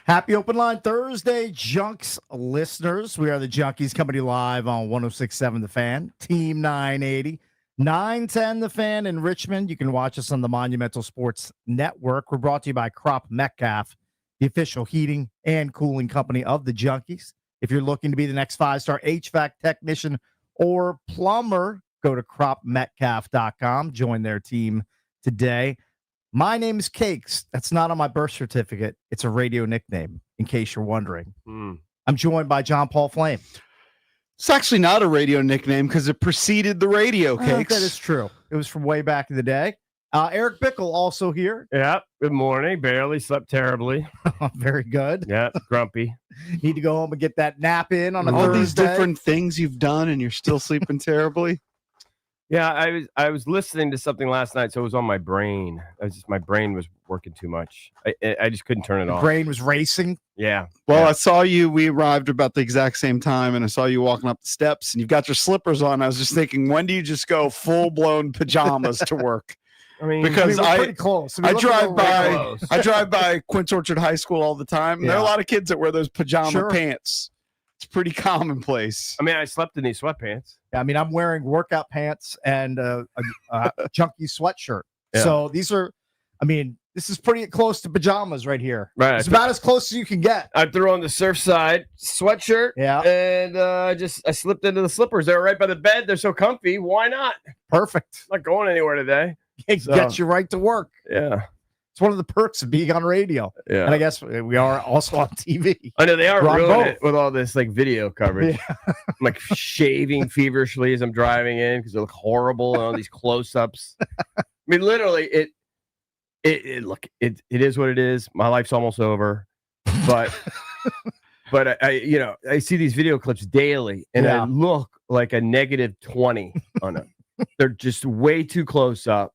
Happy Open Line Thursday, Junks listeners. We are the Junkies coming to you live on 106.7 The Fan, Team 980, 910 The Fan in Richmond. You can watch us on the Monumental Sports Network. We're brought to you by Crop Metcalf, the official heating and cooling company of the Junkies. If you're looking to be the next 5-star HVAC technician or plumber, go to cropmetcalf.com. Join their team today. My name is Cakes. That's not on my birth certificate. It's a radio nickname, in case you're wondering. I'm joined by John Paul Flame. It's actually not a radio nickname because it preceded the radio, Cakes. That is true. It was from way back in the day. Eric Bickle also here. Yeah, good morning. Barely slept terribly. Very good. Yeah, grumpy. Need to go home and get that nap in on a All Thursday. these different things you've done and you're still sleeping terribly. Yeah, I was listening to something last night, so it was on my brain. My brain was working too much. I just couldn't turn it off. Brain was racing. Yeah. Well, yeah. I saw you. We arrived about the exact same time, and I saw you walking up the steps, and you've got your slippers on. I was just thinking, when do you just go full-blown pajamas to work? I mean, Because we're pretty close. I drive by. close. I drive by Quince Orchard High School all the time. And There are a Yeah. lot of kids that wear those pajama Sure. pants. It's pretty commonplace. I mean, I slept in these sweatpants. I mean, I'm wearing workout pants and a junkie sweatshirt. Yeah. So these are, I mean, this is pretty close to pajamas right here. Right. It's about as close as you can get. I threw on the Surfside sweatshirt. Yeah. And I slipped into the slippers. They were right by the bed. They're so comfy. Why not? Perfect. I'm not going anywhere today. It So- gets you right to work. Yeah. It's one of the perks of being on radio. Yeah. And I guess we are also on TV. I know they are We're on ruining both. it with all this like video coverage. I'm like shaving feverishly as I'm driving in because they look horrible and all these close-ups. I mean, literally, it is what it is. My life's almost over, but I see these video clips daily and Yeah. I look like a -20 on it. They're just way too close up.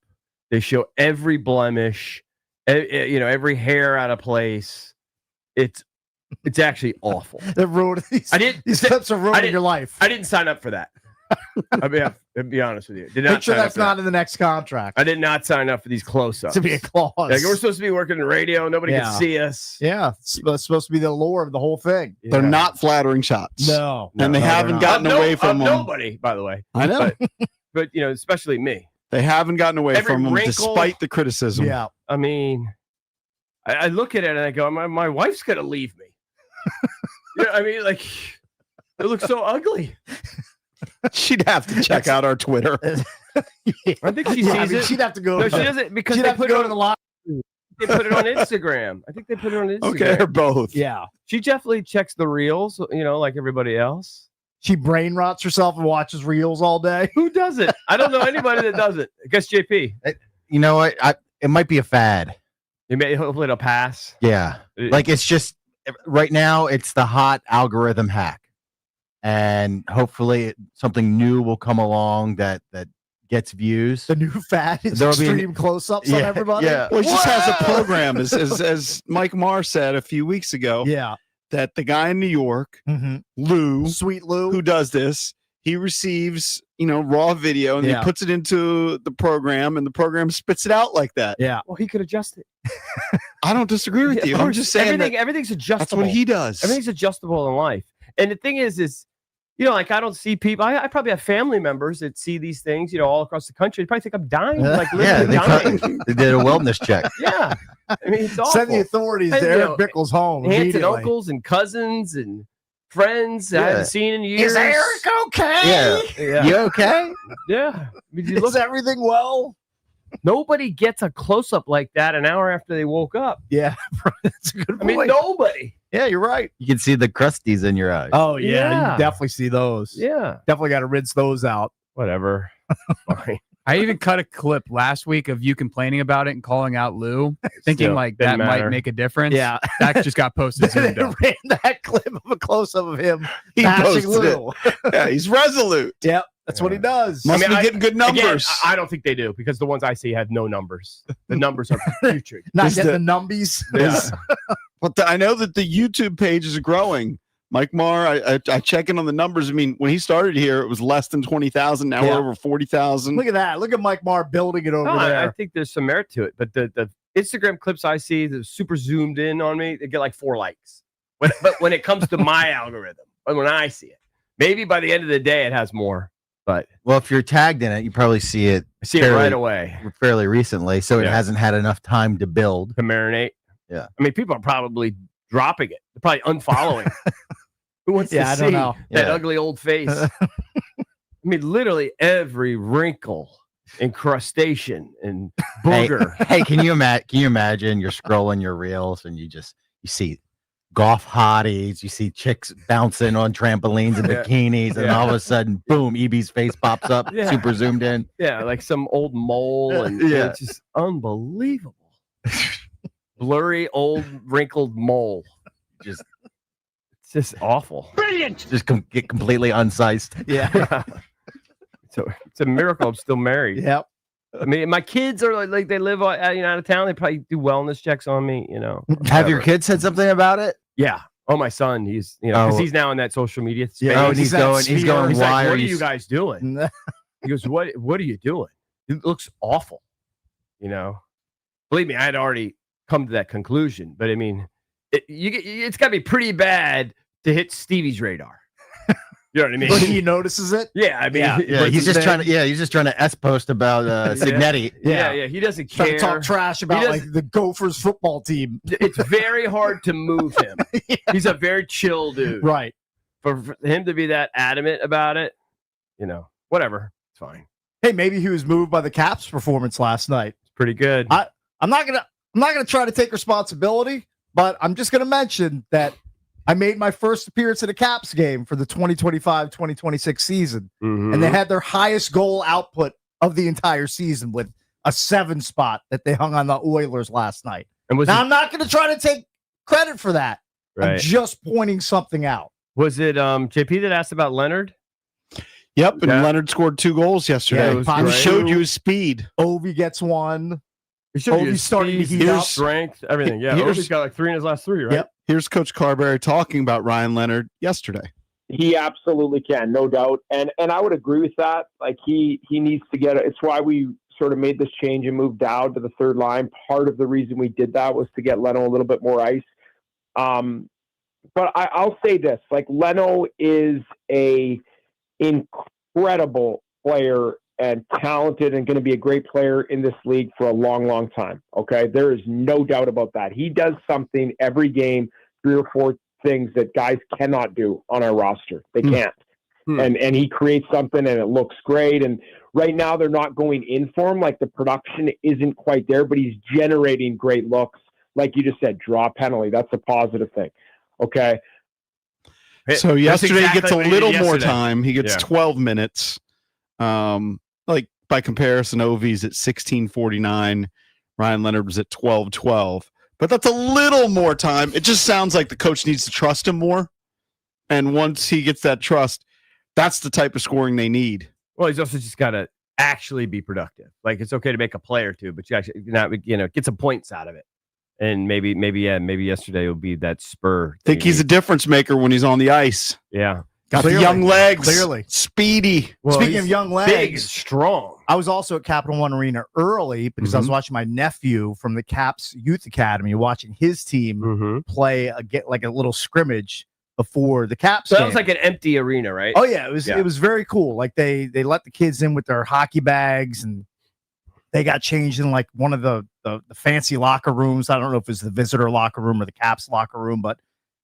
They show every blemish, every hair out of place. It's actually awful. They're ruining these. These clips are ruining your life. I didn't sign up for that. I'll be honest with you. Did not Make sure sign up that's for that. not in the next contract. I did not sign up for these close-ups. To be a clause. Like, we're supposed to be working in radio. Nobody Yeah. can see us. Yeah, it's supposed to be the lore of the whole thing. They're not flattering shots. No. And they No, haven't they're not. gotten away from them. nobody, by the way. I know. But especially me. They haven't gotten away Every from them wrinkle- despite the criticism. Yeah. I mean, I look at it and I go, my wife's gonna leave me. I mean, like, it looks so ugly. She'd have to check out our Twitter. I think she Yeah, sees I mean, it. she'd have to go. No, she doesn't because She'd they have to put go it to the on. line. They put it on Instagram. I think they put it on Instagram. Okay, or both. Yeah. She definitely checks the reels, like everybody else. She brain rots herself and watches reels all day. Who does it? I don't know anybody that does it. I guess JP. You know what? It might be a fad. Hopefully it'll pass. Yeah. Like it's just right now it's the hot algorithm hack. And hopefully something new will come along that gets views. The new fad is There'll be an- extreme close-ups on Yeah, everybody. yeah. Well, he just has a program, as Mike Marr said a few weeks ago, Yeah. that the guy in New York, Mm-hmm. Lou, Sweet Lou. who does this, he receives, raw video and Yeah. he puts it into the program and the program spits it out like that. Yeah. Well, he could adjust it. I don't disagree with you. I'm just saying that everything's that's adjustable. what he does. Everything's adjustable in life. And the thing is, like I don't see people. I probably have family members that see these things, all across the country. They probably think I'm dying, like Yeah, literally dying. they did a wellness check. Yeah, I mean it's awful. Send the authauthorities And, to you Eric know, Bickle's home. Aunts and immediately. uncles and cousins and friends I Yeah. haven't seen in years. Is Eric okay? Yeah. Yeah. You okay? Yeah. I mean, you Is look, everything well? nobody gets a close up like that an hour after they woke up. Yeah. That's a good I mean, point. nobody. Yeah, you're right. You can see the crusties in your eyes. Oh, yeah. You Yeah. can definitely see those. Yeah. Definitely got to rinse those out. Whatever. Fine. I even cut a clip last week of you complaining about it and calling out Lou, thinking Still, like didn't that matter. might make a difference. Yeah. That just got posted. They Zoomed up. ran that clip of a close-up of him He bashing posted it. Lou. Yeah, he's resolute. Yep. That's what he does. Must be I- getting good Again, numbers. I don't think they do because the ones I see have no numbers. The numbers are putrid. Not is getting the- the numbies. Yeah. But I know that the YouTube page is growing. Mike Marr, I check in on the numbers. I mean, when he started here, it was less than 20,000. Now Yeah. we're over 40,000. Look at that. Look at Mike Marr building it over No, there. I think there's some merit to it, but the Instagram clips I see that are super zoomed in on me, they get like 4 likes. But when it comes to my algorithm, when I see it, maybe by the end of the day it has more. But Well, if you're tagged in it, you probably see it I see it Fairly- right away fairly recently, so it Yeah. hasn't had enough time to build. to marinate. Yeah. I mean, people are probably dropping it. They're probably unfollowing. Who wants Yeah, to I see don't know. that Yeah. ugly old face? I mean, literally every wrinkle, incrustation, and booger. Hey, can you imagine you're scrolling your reels and you see golf hotties, you see chicks bouncing on trampolines and Yeah. bikinis, and Yeah. all of a sudden, boom, EB's face pops up, Yeah. super zoomed in. Yeah, like some old mole, and Yeah. it's just unbelievable. Blurry, old, wrinkled mole. Just It's just awful. get completely unsized. Yeah. So it's a miracle I'm still married. Yep. I mean, my kids are like they live out of town. They probably do wellness checks on me. Have your whatever. kids said something about it? Yeah. Oh, my son. He's because Oh. he's now in that social media space. Yeah, Oh, and he's going. He's going. He's Why like, are what are you? you guys doing? He goes, what are you doing? It looks awful. Believe me, I had already come to that conclusion. But I mean, it's got to be pretty bad to hit Stevie's radar. You know what I mean? But he notices it. Yeah, I mean, Yeah. Yeah, but he's just then- trying to. Yeah, he's just trying to post about Signetti. Yeah, he doesn't Trying care. to talk trash about doesn't- like the Gophers football team. It's very hard to move him. Yeah. He's a very chill dude. Right. For him to be that adamant about it, whatever, it's fine. Hey, maybe he was moved by the Caps performance last night. It's pretty good. I'm not gonna try to take responsibility, but I'm just gonna mention that I made my first appearance at a Caps game for the 2025-2026 season, Mhm. and they had their highest goal output of the entire season with a 7 spot that they hung on the Oilers last night. And was Now it, I'm not gonna try to take credit for that. I'm right? just pointing something out. Was it JP that asked about Leonard? Yep, and Yeah. Leonard scored 2 goals yesterday. Yeah, it was He great. showed you his speed. Ovi gets one. He showed Oh, you he's his starting to speed, heat his up. strength, everything. Yeah, Here's- Ovi's got like 3 in his last 3, right? Yep. Here's Coach Carberry talking about Ryan Leonard yesterday. He absolutely can, no doubt. And I would agree with that. Like he needs to get it. It's why we sort of made this change and moved down to the third line. Part of the reason we did that was to get Leno a little bit more ice. But I'll say this, like Leno is a incredible player and talented and going to be a great player in this league for a long, long time. Okay. There is no doubt about that. He does something every game, 3 or 4 things that guys cannot do on our roster. They can't. And he creates something and it looks great. And right now they're not going in for him. Like the production isn't quite there, but he's generating great looks. Like you just said, draw penalty. That's a positive thing. Okay. So yesterday exactly he gets a what he did little more yesterday. time. He gets Yeah. 12 minutes. Like by comparison, Ovi's at 16:49. Ryan Leonard was at 12:12. But that's a little more time. It just sounds like the coach needs to trust him more. And once he gets that trust, that's the type of scoring they need. Well, he's also just got to actually be productive. Like it's okay to make a play or two, but you actually get some points out of it. And maybe yesterday will be that spur. I think he's a difference maker when he's on the ice. yeah. Got Clearly. the young legs. Clearly. Speedy. Well, Speaking he's of young big and legs, strong. I was also at Capital One Arena early because I was Mm-hmm. watching my nephew from the Caps Youth Academy, watching his team Mm-hmm. play like a little scrimmage before the Caps So that game. was like an empty arena, right? Oh yeah, it was Yeah. it was very cool. Like they let the kids in with their hockey bags and they got changed in like one of the fancy locker rooms. I don't know if it was the visitor locker room or the Caps locker room, but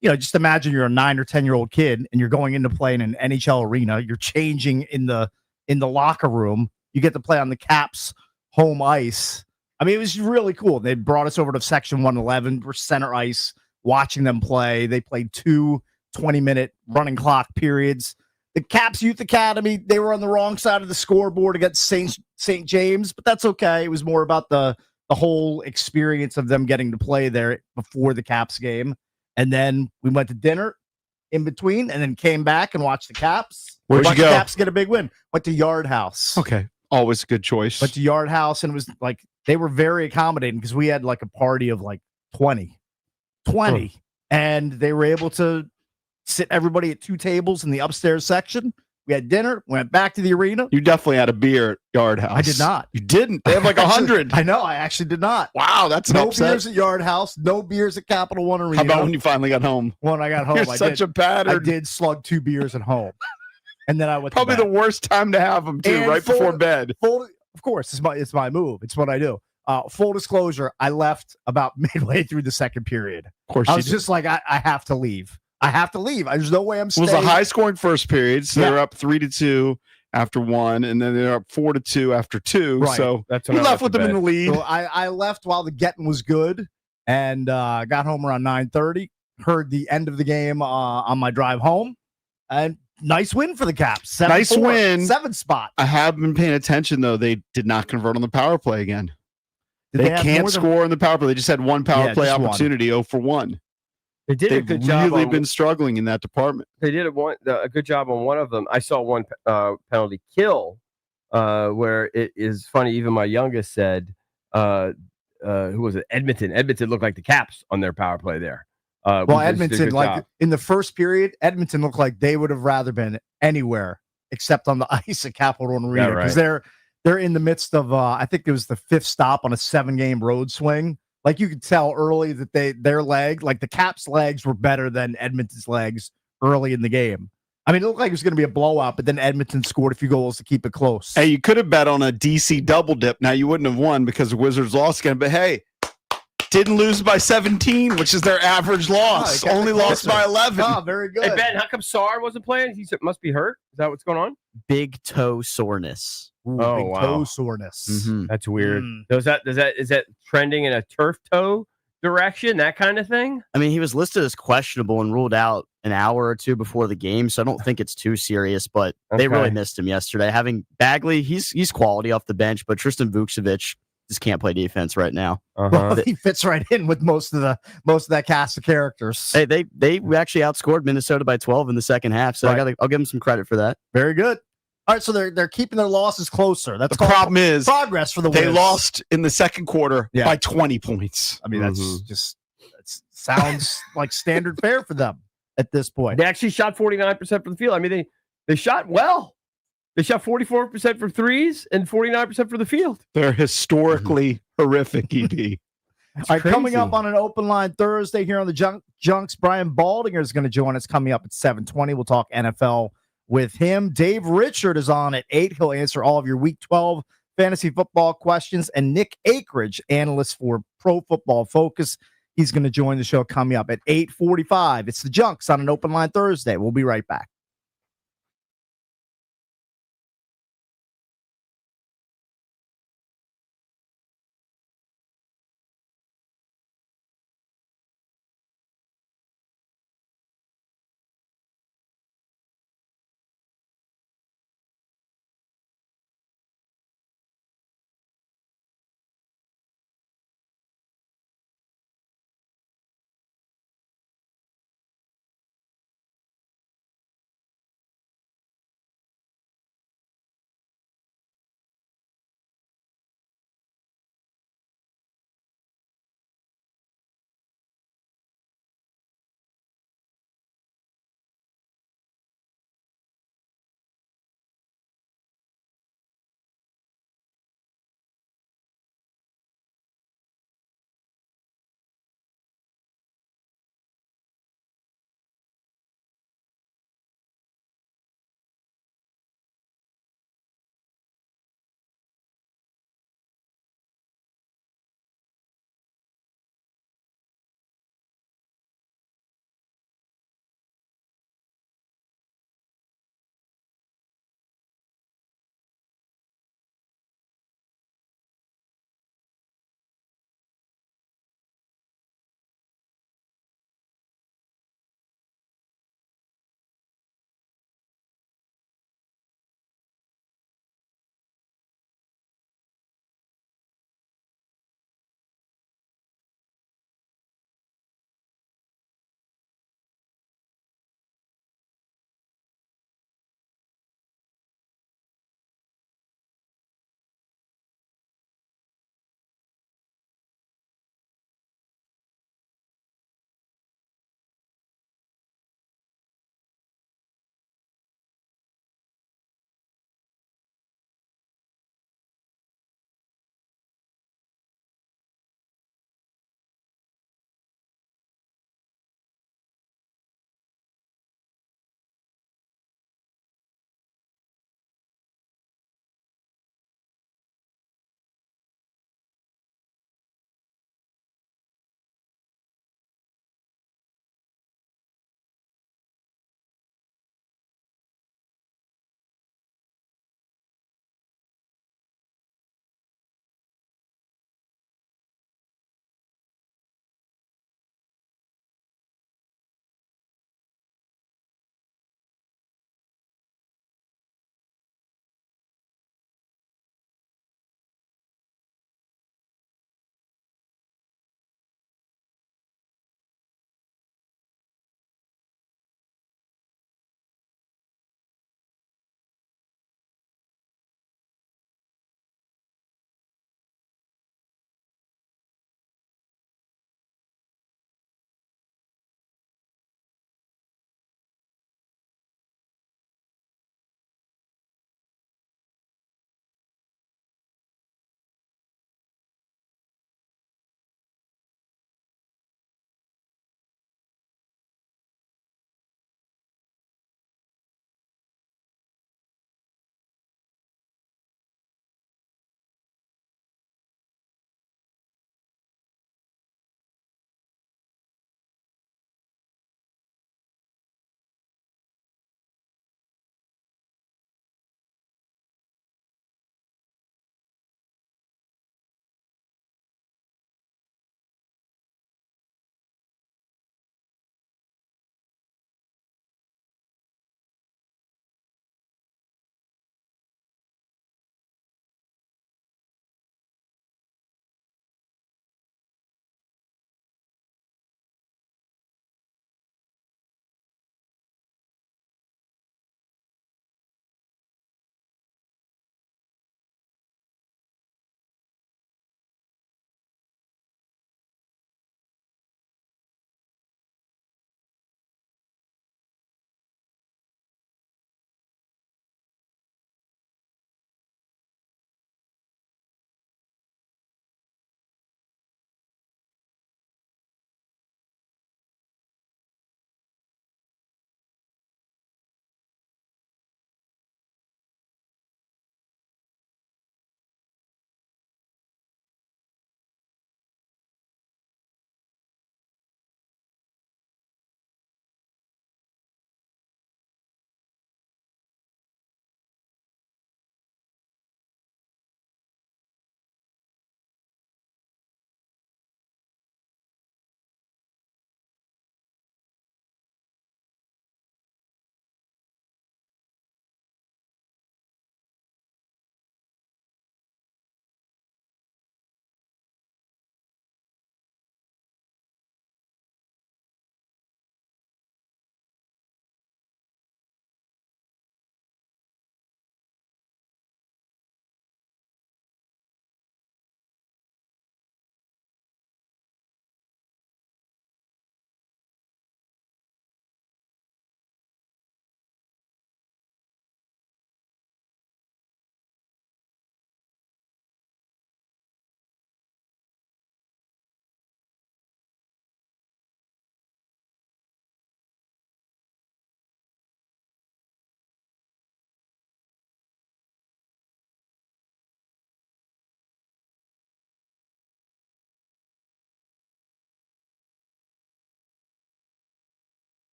just imagine you're a 9 or 10-year-old kid and you're going in to play in an NHL arena. You're changing in the locker room. You get to play on the Caps home ice. I mean, it was really cool. They brought us over to section 111. We're center ice watching them play. They played 2 20-minute running clock periods. The Caps Youth Academy, they were on the wrong side of the scoreboard against St. James, but that's okay. It was more about the whole experience of them getting to play there before the Caps game. And then we went to dinner in between and then came back and watched the Caps. Where'd you Watched the go? Caps get a big win. Went to Yard House. Okay. Always a good choice. Went to Yard House, and it was like they were very accommodating because we had like a party of like 20. And they were able to sit everybody at 2 tables in the upstairs section. We had dinner, went back to the arena. You definitely had a beer at Yard House. I did not. You didn't. They have like 100. I know. I actually did not. Wow, that's an No upset. beers at Yard House. No beers at Capital One Arena. How about when you finally got home? When I got home, You're I such did. a pattern. I did slug 2 beers at home, and then I went. Probably to the bed. worst time to have them too, And right before bed. Of course, it's my move. It's what I do. Full disclosure, I left about midway through the second period. Of course, I you was did. just like, I have to leave. I have to leave. There's no way I'm It staying. was a high-scoring first period, so Yeah. they're up 3-2 after 1, and then they're up 4-2 after 2. Right. So That's you when I left went with to them in the bed. lead. So I left while the getting was good, and got home around 9:30. Heard the end of the game on my drive home, and nice win for the Caps. 7-4, Nice win. 7 spot. I have been paying attention though. They did not convert on the power play again. Did They have can't more than- score in the power play. They just had one power Yeah, play just one. opportunity, 0 for 1. They did a They've good job. really on- been struggling in that department. They did a good job on one of them. I saw one penalty kill where it is funny. Even my youngest said, "Who was it? Edmonton. Edmonton looked like the Caps on their power play there." Well, which is a Edmonton, good like job. in the first period, Edmonton looked like they would have rather been anywhere except on the ice at Capital One Arena because they're in the midst of I think it was the 5th stop on a 7-game road swing. Like you could tell early that their leg, like the Caps' legs, were better than Edmonton's legs early in the game. I mean, it looked like it was going to be a blowout, but then Edmonton scored a few goals to keep it close. Hey, you could have bet on a DC double dip. Now you wouldn't have won because the Wizards lost again. But hey, didn't lose by 17, which is their average loss. kept it Only lost closer. by 11. Oh, very good. Hey Ben, how come Sar wasn't playing? He must be hurt. Is that what's going on? Big toe soreness. Ooh, Oh, big wow. toe soreness. Mhm. That's weird. Mm. Is that trending in a turf toe direction? That kind of thing? I mean, he was listed as questionable and ruled out an hour or two before the game, so I don't think it's too serious. But they really Okay. missed him yesterday. Having Bagley, he's quality off the bench, but Tristan Vukcevic just can't play defense right now. Well, he fits right in with most of that cast of characters. Hey, they actually outscored Minnesota by 12 in the second half, so Right. I'll give them some credit for that. Very good. All right, so they're keeping their losses closer. That's The problem is progress for the they Wiz. lost in the second quarter Yeah. by 20 points. I mean, that's sounds like standard fare for them at this point. They actually shot 49% from the field. I mean, they shot well. They shot 44% for threes and 49% for the field. They're historically horrific, EP. All right, coming crazy. up on an open line Thursday here on the Junks, Brian Baldinger is going to join us coming up at 7:20. We'll talk NFL with him. Dave Richard is on at 8. He'll answer all of your Week 12 fantasy football questions. And Nick Akridge, analyst for Pro Football Focus, he's going to join the show coming up at 8:45. It's the Junks on an open line Thursday. We'll be right back.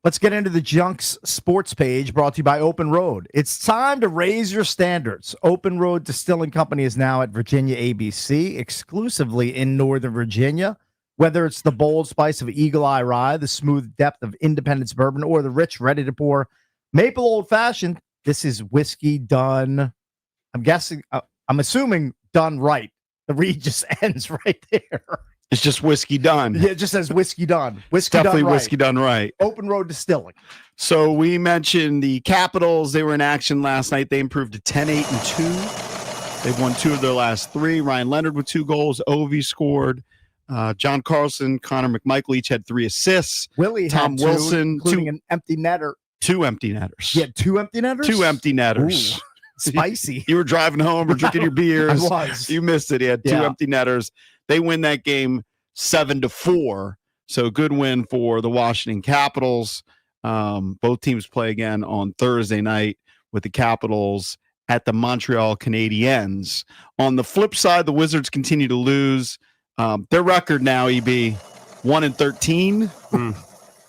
Let's get into the Junks sports page brought to you by Open Road. It's time to raise your standards. Open Road Distilling Company is now at Virginia ABC, exclusively in Northern Virginia. Whether it's the bold spice of Eagle Eye Rye, the smooth depth of Independence Bourbon, or the rich, ready-to-pour Maple Old Fashioned, this is whiskey done, I'm assuming done right. The read just ends right there. It's just whiskey done. Yeah, it just says whiskey done. It's Whiskey definitely done right. whiskey done right. Open Road Distilling. So we mentioned the Capitals. They were in action last night. They improved to 10-8-2. They've won 2 of their last 3. Ryan Leonard with 2 goals. Ovi scored. John Carlson, Connor McMichael each had 3 assists. Willie Tom had 2, Wilson, including an empty netter. 2 empty netters. He had 2 empty netters? 2 empty netters. Ooh, spicy. You were driving home or drinking your beers. I was. You missed it. He had 2 Yeah. empty netters. They win that game 7-4. So good win for the Washington Capitals. Both teams play again on Thursday night with the Capitals at the Montreal Canadiens. On the flip side, the Wizards continue to lose. Their record now, EB, 1-13.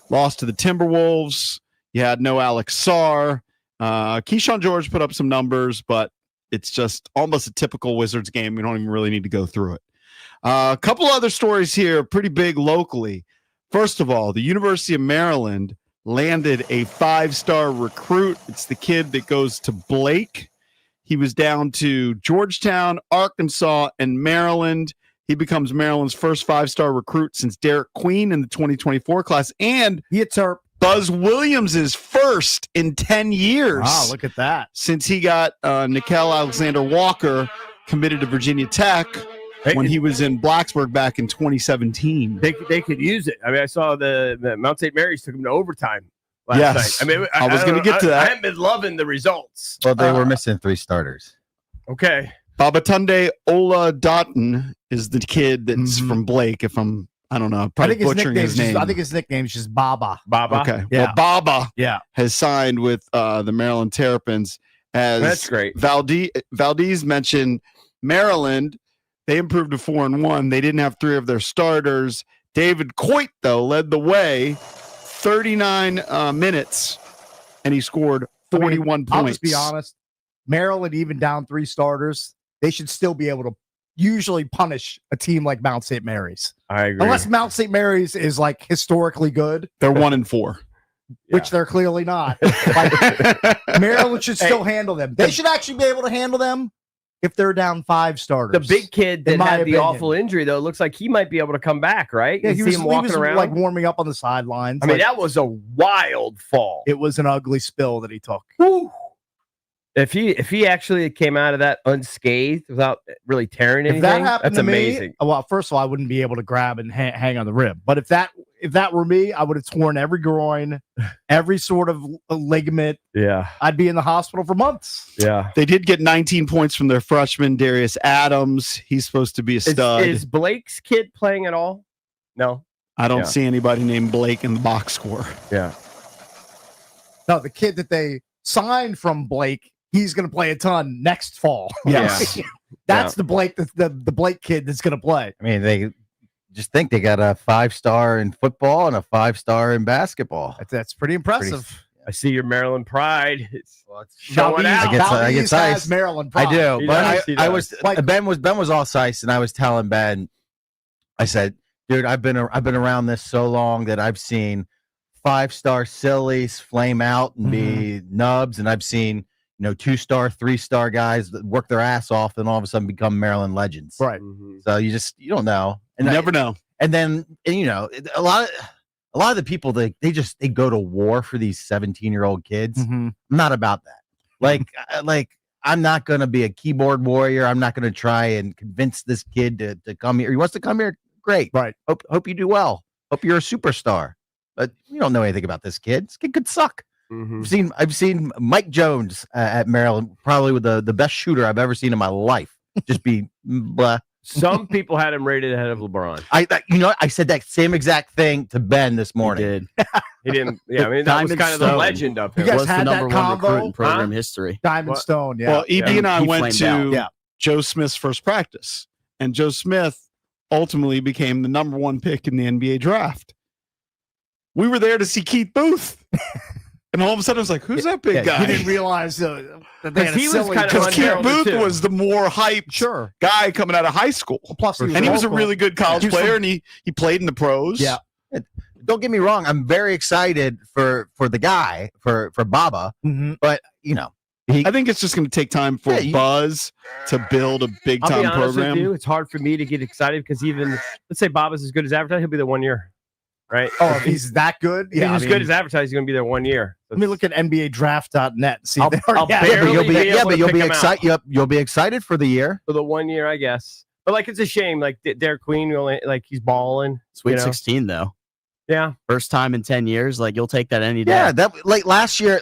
Lost to the Timberwolves. You had no Alex Sarr. Keyshawn George put up some numbers, but it's just almost a typical Wizards game. We don't even really need to go through it. A couple other stories here, pretty big locally. First of all, the University of Maryland landed a 5-star recruit. It's the kid that goes to Blake. He was down to Georgetown, Arkansas, and Maryland. He becomes Maryland's first 5-star recruit since Derek Queen in the 2024 class. And He hits her. Buzz Williams is first in 10 years. Wow, look at that. Since he got Nickel Alexander-Walker committed to Virginia Tech when he was in Blacksburg back in 2017. They could use it. I mean, I saw the Mount St. Mary's took him to overtime last Yes. night. I mean, I was don't gonna get know. to that. I haven't been loving the results. Well, they were missing 3 starters. Okay. Babatunde Ola Dotton is the kid that's Mhm. from Blake. I don't know, I probably think butchering his name. I think his nickname's just Baba. Baba. Okay. Yeah. Well, Baba Yeah. has signed with the Maryland Terrapins. As That's great. Valdez mentioned, Maryland, they improved to 4-1. They didn't have 3 of their starters. David Coit, though, led the way, 39 minutes, and he scored 41 I'll points. just be honest. Maryland, even down 3 starters, they should still be able to usually punish a team like Mount St. Mary's. I agree. Unless Mount St. Mary's is like historically good, They're 1-4. which they're clearly not. Like, Maryland should still handle them. They should actually be able to handle them if they're down 5 starters. The big kid that in my had the opinion. awful injury, though, looks like he might be able to come back, right? Yeah, You he see was, him walking he was around. like warming up on the sidelines. I mean, Like, that was a wild fall. it was an ugly spill that he took. Whew. If he actually came out of that unscathed without really tearing If anything, that happened that's to amazing. me, well, first of all, I wouldn't be able to grab and hang on the rib. But if that were me, I would have torn every groin, every sort of ligament. Yeah, I'd be in the hospital for months. yeah. They did get 19 points from their freshman, Darius Adams. He's supposed to be a stud. Is Blake's kid playing at all? No. I don't Yeah. see anybody named Blake in the box score. Yeah. No, the kid that they signed from Blake, he's going to play a ton next fall. Yes. That's the Blake, the Blake kid that's going to play. I mean, they just think they got a 5-star in football and a 5-star in basketball. That's pretty impressive. I see your Maryland pride. It's Valdez- showing out. I get Valdez size. has Maryland I pride. do, He but does, he I does. was Like- Ben was all size, and I was telling Ben, I said, dude, I've been around this so long that I've seen 5-star sillies flame out and be nubs, and I've seen 2-star, 3-star guys that work their ass off and all of a sudden become Maryland legends. Right. Mhm. So you don't know, You never know. and then a lot of the people they go to war for these 17-year-old kids. Mhm. I'm not about that. Like I'm not going to be a keyboard warrior. I'm not going to try and convince this kid to come here. He wants to come here. Great. Right. Hope you do well. Hope you're a superstar. But you don't know anything about this kid. This kid could suck. Mhm. I've seen Mike Jones at Maryland, probably with the best shooter I've ever seen in my life. Just be blah. Some people had him rated ahead of LeBron. I said that same exact thing to Ben this He morning. did. He didn't. Yeah, I mean that was Diamond kind of the Stone. legend of You him. guys Was the had that number 1 recruit combo? in program Huh? history. Diamond What? Stone. Yeah. Well, EB Yeah. and I He went flamed to out. Yeah. Joe Smith's first practice, and Joe Smith ultimately became the number 1 pick in the NBA draft. We were there to see Keith Booth. And all of a sudden, I was like, "Who's that big guy?" He didn't realize that they had a He was silly kind of Because Keith unheralded, Booth too. was the more hyped Sure. guy coming out of high school, Plus, and he was a local. really good college He was player, from- and he played in the pros. Yeah. Don't get me wrong. I'm very excited for the guy for Baba, Mhm. but I think it's just going to take time for Yeah, you- Buzz to build a big I'll be time honest program. with you. It's hard for me to get excited because even let's say Bob is as good as advertised, he'll be there 1 year, right? Oh, if he's that good? If Yeah. he's as good as advertised, he's going to be there 1 year. Let me look at NBADraft.net and see. I'll- if they already I'll have it. yeah, but you'll barely be be able to you'll pick be him out. excited. You'll be excited for the year. for the 1 year, I guess. But like, it's a shame. Like Derek Queen, he's balling. Sweet you know? 16 though. Yeah, First time in 10 years. Like you'll take that any day. Yeah, that like last year.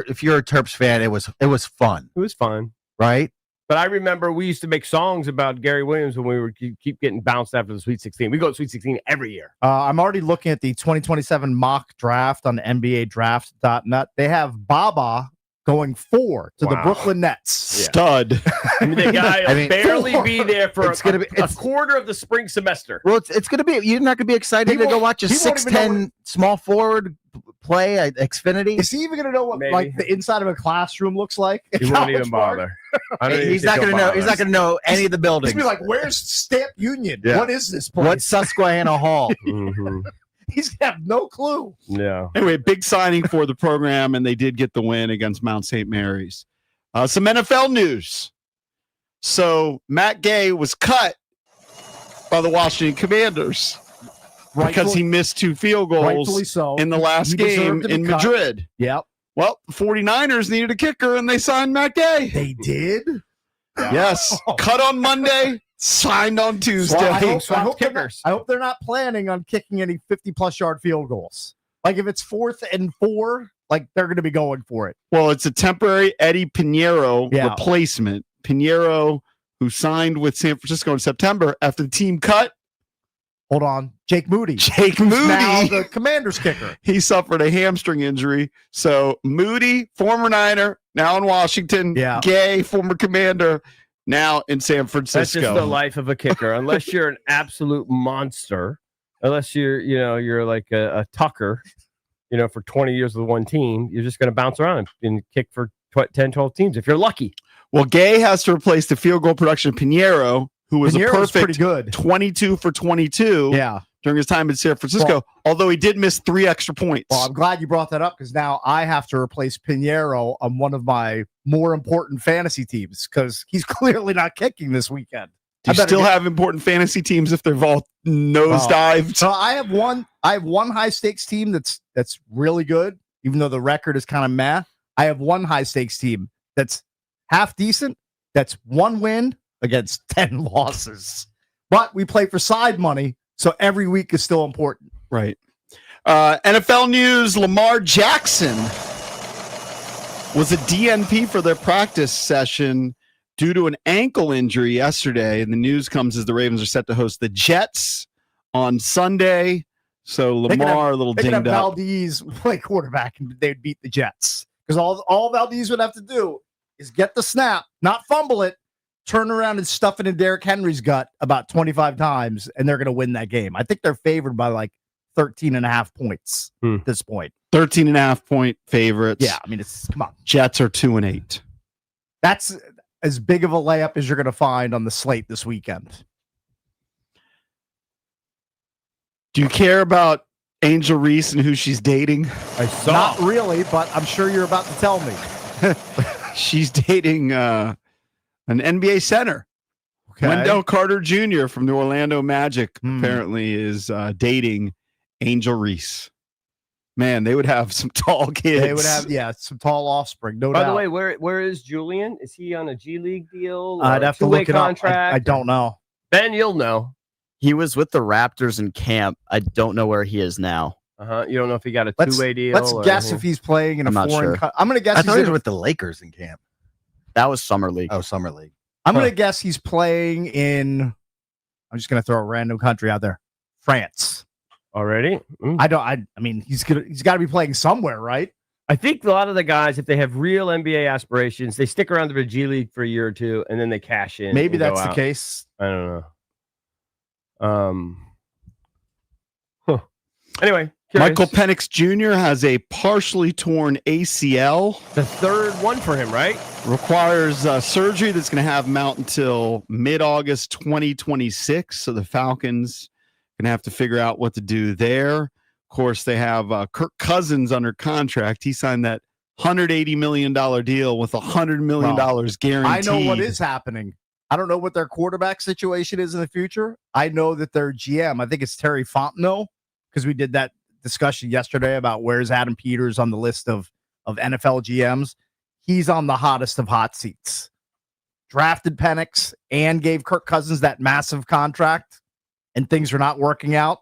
If you're a Terps fan, it was fun, it was fun. right? But I remember we used to make songs about Gary Williams when we were keep getting bounced after the Sweet 16. We go to Sweet 16 every year. I'm already looking at the 2027 mock draft on NBADraft.net. They have Baba going 4 to the Wow. Brooklyn Nets. Stud. I mean, the guy will I mean, barely be there for It's gonna be- a quarter of the spring semester. Well, it's going to be. You're not going to be excited He to go won't- watch a he won't even know 6'10" small forward play at Xfinity. Is he even going to know what Maybe. like the inside of a classroom looks like? He won't even bother. I don't even He's think not going to he'll know. He's bother. not going to know any of the He's buildings. gonna be like, "Where's Stamp Union? Yeah. What is this place?" What's Susquehanna Hall? Mhm. He's gonna have no clue. Yeah. Anyway, big signing for the program, and they did get the win against Mount St. Mary's. Some NFL news. So Matt Gay was cut by the Washington Commanders because he missed 2 field rightfully goals so. in the last He game deserved to be in cut. Madrid. Yep, Well, the 49ers needed a kicker, and they signed Matt Gay. they did. Yes, cut on Monday, signed on Tuesday. Well, I hope Swapped they're not, kickers. I hope they're not planning on kicking any 50-plus yard field goals. Like if it's 4th and 4, like they're going to be going for it. Well, it's a temporary Eddie Pinheiro Yeah. replacement. Pinheiro, who signed with San Francisco in September after the team cut Hold on, Jake Moody. Jake Now Moody. the Commanders kicker. He suffered a hamstring injury. So Moody, former Niner, now in Washington. Yeah. Gay, former Commander, now in San Francisco. That's just the life of a kicker. Unless you're an absolute monster, unless you're like a Tucker, for 20 years with one team, you're just going to bounce around and kick for 10, 12 teams if you're lucky. Well, Gay has to replace the field goal production of Pinheiro, who was Pinheiro's a pretty perfect good. 22 for 22 Yeah. during his time in San Francisco, although he did miss 3 extra points. Well, I'm glad you brought that up because now I have to replace Pinheiro on one of my more important fantasy teams because he's clearly not kicking this weekend. Do you still have important fantasy teams if they've all nosedived? So I have one high stakes team that's really good, even though the record is kind of meh. I have one high stakes team that's half decent, that's 1 win against 10 losses. But we play for side money, so every week is still important. Right. NFL news, Lamar Jackson was a DNP for their practice session due to an ankle injury yesterday. And the news comes as the Ravens are set to host the Jets on Sunday. So They could Lamar a little They could have dinged up. Valdez play quarterback and they'd beat the Jets. Because all Valdez would have to do is get the snap, not fumble it, turn around and stuff it in Derrick Henry's gut about 25 times, and they're going to win that game. I think they're favored by like 13.5 points at this point. 13.5 point favorites. Yeah, I mean, come on. Jets are 2-8. That's as big of a layup as you're going to find on the slate this weekend. Do you care about Angel Reese and who she's dating? I saw. Not really, but I'm sure you're about to tell me. She's dating an NBA center. Okay. Wendell Carter Jr. from the Orlando Magic Hmm. apparently is dating Angel Reese. Man, they would have some tall kids. They would have, some tall offspring, no By doubt. the way, where is Julian? Is he on a G League deal? Or I'd have to two-way look it up. contract? I don't know. Ben, you'll know. He was with the Raptors in camp. I don't know where he is now. You don't know if he got a Let's- two-way deal. Let's or guess if he's playing in a I'm not foreign. sure. I'm going to guess. I he's thought he in was a- with the Lakers in camp. That was summer league. Oh, summer league. I'm going to guess he's playing in. I'm just going to throw a random country out there, France. already. I mean, he's got to be playing somewhere, right? I think a lot of the guys, if they have real NBA aspirations, they stick around the G League for a year or two, and then they cash in. Maybe and go that's the out. case. I don't know. Anyway, Michael Penix Jr. has a partially torn ACL. The third one for him, right? Requires surgery that's going to have him out until mid-August 2026. So the Falcons going to have to figure out what to do there. Of course, they have Kirk Cousins under contract. He signed that $180 million deal with $100 million guaranteed. I know what is happening. I don't know what their quarterback situation is in the future. I know that their GM, I think it's Terry Fontenot, because we did that discussion yesterday about where's Adam Peters on the list of NFL GMs. He's on the hottest of hot seats. Drafted Penix and gave Kirk Cousins that massive contract, and things are not working out.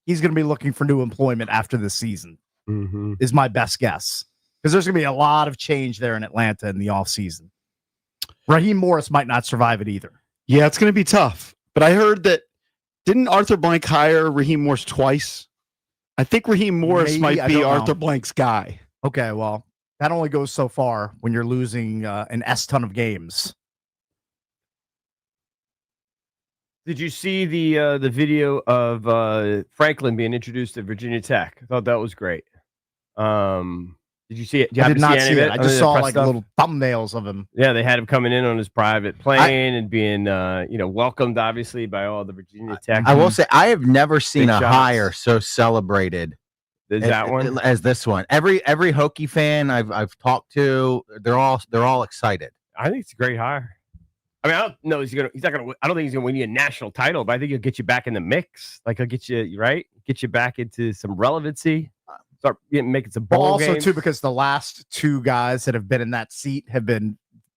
He's going to be looking for new employment after this season, is my best guess. Because there's going to be a lot of change there in Atlanta in the offseason. Raheem Morris might not survive it either. Yeah, it's going to be tough. But I heard that, didn't Arthur Blank hire Raheem Morris twice? I think Raheem Morris might be Arthur Blank's guy. Okay, well, that only goes so far when you're losing an S-ton of games. Did you see the video of Franklin being introduced at Virginia Tech? I thought that was great. Did you see it? I did not see it. I just saw like little thumbnails of him. Yeah, they had him coming in on his private plane and being, welcomed obviously by all the Virginia Tech. I will say I have never seen Big a shots. hire so celebrated as this one. Every Hokie fan I've talked to, they're all excited. I think it's a great hire. I mean, I don't know. I don't think he's gonna win you a national title, but I think he'll get you back in the mix. Like he'll get you back into some relevancy. Start making some ball also games. too, because the last two guys that have been in that seat have been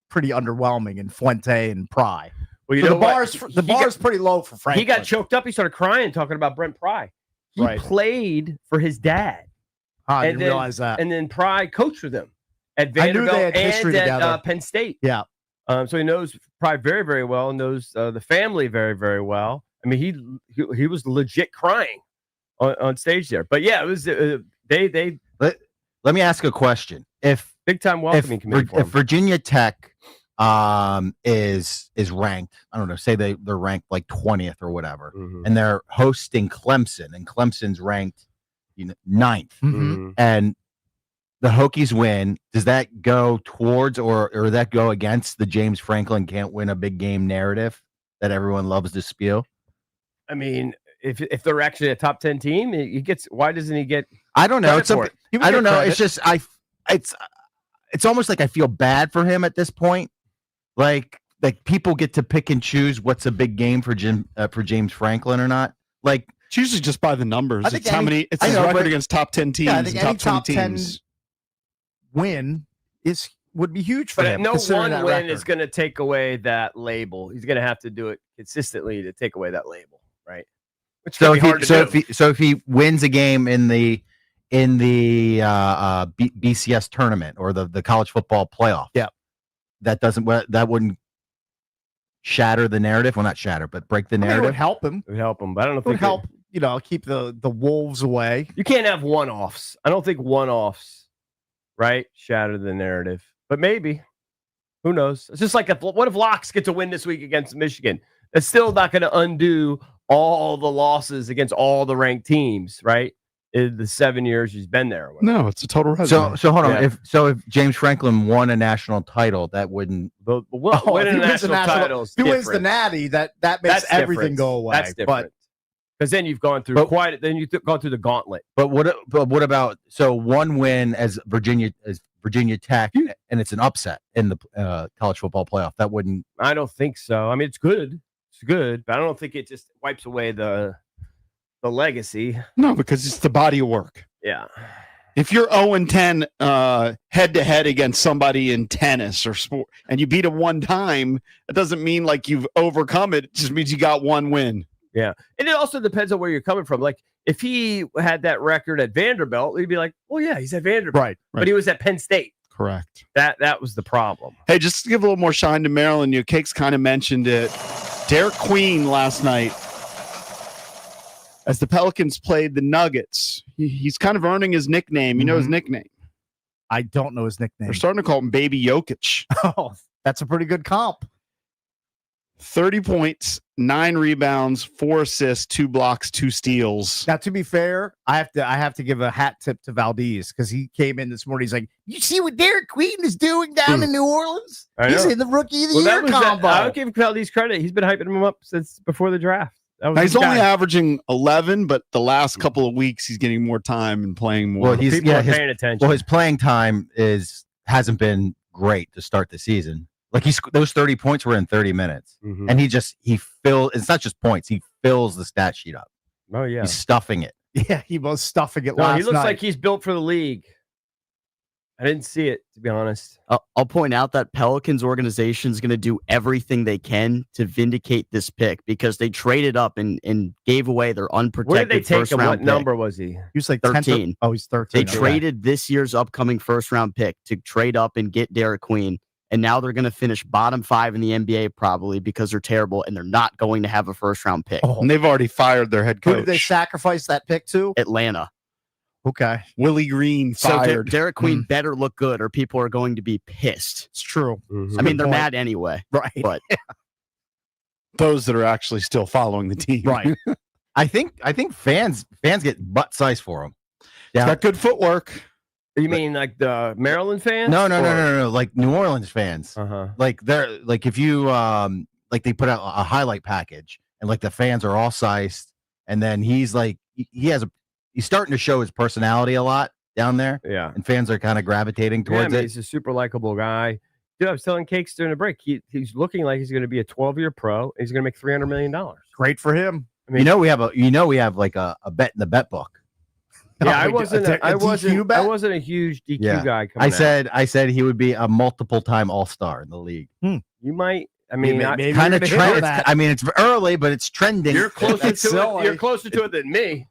pretty underwhelming in Fuente and Pry. Well, so the bar's pretty low for Franklin. He got choked up. He started crying talking about Brent Pry. He played for his dad. I didn't realize that. And then Pry coached with him at I knew Vanderbilt they had history and together. at Penn State. Yeah. So he knows Pry very, very well, and knows the family very, very well. I mean, he was legit crying on stage there. But yeah, it was they. Let me ask a question. If Big time welcoming committee. if Virginia Tech is ranked, I don't know, say they're ranked like 20th or whatever, and they're hosting Clemson, and Clemson's ranked 9th, and the Hokies win, does that go towards or that go against the James Franklin can't win a big game narrative that everyone loves to spew? I mean, if they're actually a top 10 team, he gets. Why doesn't he get? I don't know. I don't know. credit. It's just it's almost like I feel bad for him at this point. Like people get to pick and choose what's a big game for James Franklin or not. Like It's usually just by the numbers. I think It's how many. It's I his know, record but- against top 10 teams. I think and any top 20 top 10 teams. win would be huge for But him. no considering one that win record. is going to take away that label. He's going to have to do it consistently to take away that label, right? Which so can be hard to do. if he wins a game in the BCS tournament or the college football playoff, that wouldn't shatter the narrative. Well, not shatter, but break the I mean, it narrative. would help him. It would help him, but I don't know if It would he could- help, keep the wolves away. You can't have one-offs. I don't think one-offs, right, shatter the narrative. But maybe. Who knows? It's just like what if Locks get to win this week against Michigan? It's still not going to undo all the losses against all the ranked teams, right? In the 7 years he's been there. or whatever. No, it's a total resume. So hold on. Yeah. If James Franklin won a national title, that wouldn't. Winning if a he wins the national title is If he wins the different. natty, that makes That's everything different. go away. That's different. Because then you've gone through then you've gone through the gauntlet. But what about one win as Virginia Tech, and it's an upset in the college football playoff? That wouldn't. I don't think so. I mean, it's good. It's good, but I don't think it just wipes away the legacy. No, because it's the body of work. Yeah. If you're 0-10 head to head against somebody in tennis or sport, and you beat them one time, it doesn't mean like you've overcome it. It just means you got one win. Yeah. And it also depends on where you're coming from. Like if he had that record at Vanderbilt, you'd be like, well, yeah, he's at Vanderbilt. Right. But he was at Penn State. Correct. That was the problem. Hey, just to give a little more shine to Maryland, Cakes kind of mentioned it. Derek Queen last night, as the Pelicans played the Nuggets, he's kind of earning his nickname. You know his nickname. I don't know his nickname. They're starting to call him Baby Jokic. Oh, that's a pretty good comp. 30 points, 9 rebounds, 4 assists, 2 blocks, 2 steals. Now, to be fair, I have to give a hat tip to Valdez because he came in this morning. He's like, "You see what Derek Queen is doing down in New Orleans? I He's know. in the Rookie of the Well, Year that was combo." I'll give Valdez credit. He's been hyping him up since before the draft. That was Now, he's his only guy. averaging 11, but the last couple of weeks he's getting more time and playing more. Well, People are paying attention. Well, his playing time hasn't been great to start the season. Like those 30 points were in 30 minutes, Mhm. and he fills. It's not just points; he fills the stat sheet up. Oh yeah. He's stuffing it. Yeah, he was stuffing it No, last he looks night. like he's built for the league. I didn't see it, to be honest. I'll point out that Pelicans organization is going to do everything they can to vindicate this pick because they traded up and gave away their unprotected Where did they take first him? round What pick. number was he? He was like 10 to 13. Oh, he's 13. They Okay. traded this year's upcoming first round pick to trade up and get Derek Queen. And now they're going to finish bottom 5 in the NBA probably because they're terrible and they're not going to have a first round pick. Oh, and they've already fired their head who coach. did they sacrifice that pick to? Atlanta. Okay, Willie Green So fired. Derek Queen better look good or people are going to be pissed. it's true. Mhm. I mean, they're point. mad anyway. Right, But Those that are actually still following the team. right. I think fans get butt size for him. He's got good footwork. You mean like the Maryland fans? No. Like New Orleans fans. Uh-huh. Like they're like if you like they put out a highlight package and like the fans are all sized, and then he's like he's starting to show his personality a lot down there, Yeah. and fans are kind of gravitating Yeah, I towards mean, it. he's a super likable guy. Dude, I was telling Cakes during the break. He's looking like he's going to be a 12-year pro. And he's going to make $300 million. Great for him. I mean, we have like a bet in the bet book. yeah, I Oh, wasn't. a I DQ bet? wasn't a huge DQ Yeah. guy. Coming I said he would be a multiple time All-Star in the league. out. You might. I mean, Maybe Kind of you're gonna hit trend. that. I mean, it's early, but it's trending. you're closer That's to silly. it. You're closer to it than me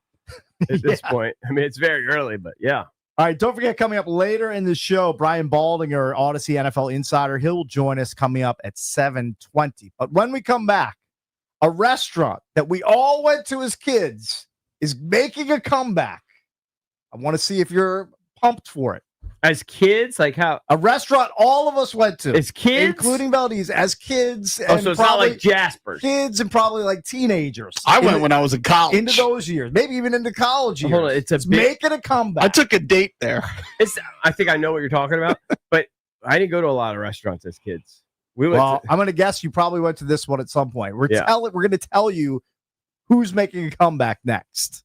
at this point. I mean, it's very early, but yeah. All right, don't forget, coming up later in the show, Brian Baldinger, Odyssey NFL Insider, he'll join us coming up at 7:20. But when we come back, a restaurant that we all went to as kids is making a comeback. I want to see if you're pumped for it. As kids, like how? A restaurant all of us went to, As kids, including Valdez, as kids. Oh, and so it's not probably like Jasper's. kids and probably like teenagers. I In went the- when I was in college. into those years, maybe even into college years. Hold on, it's a big. making a comeback. I took a date there. I think I know what you're talking about, but I didn't go to a lot of restaurants as kids. We went. Well, to, I'm going to guess you probably went to this one at some point. We're Yeah. going to tell you who's making a comeback next.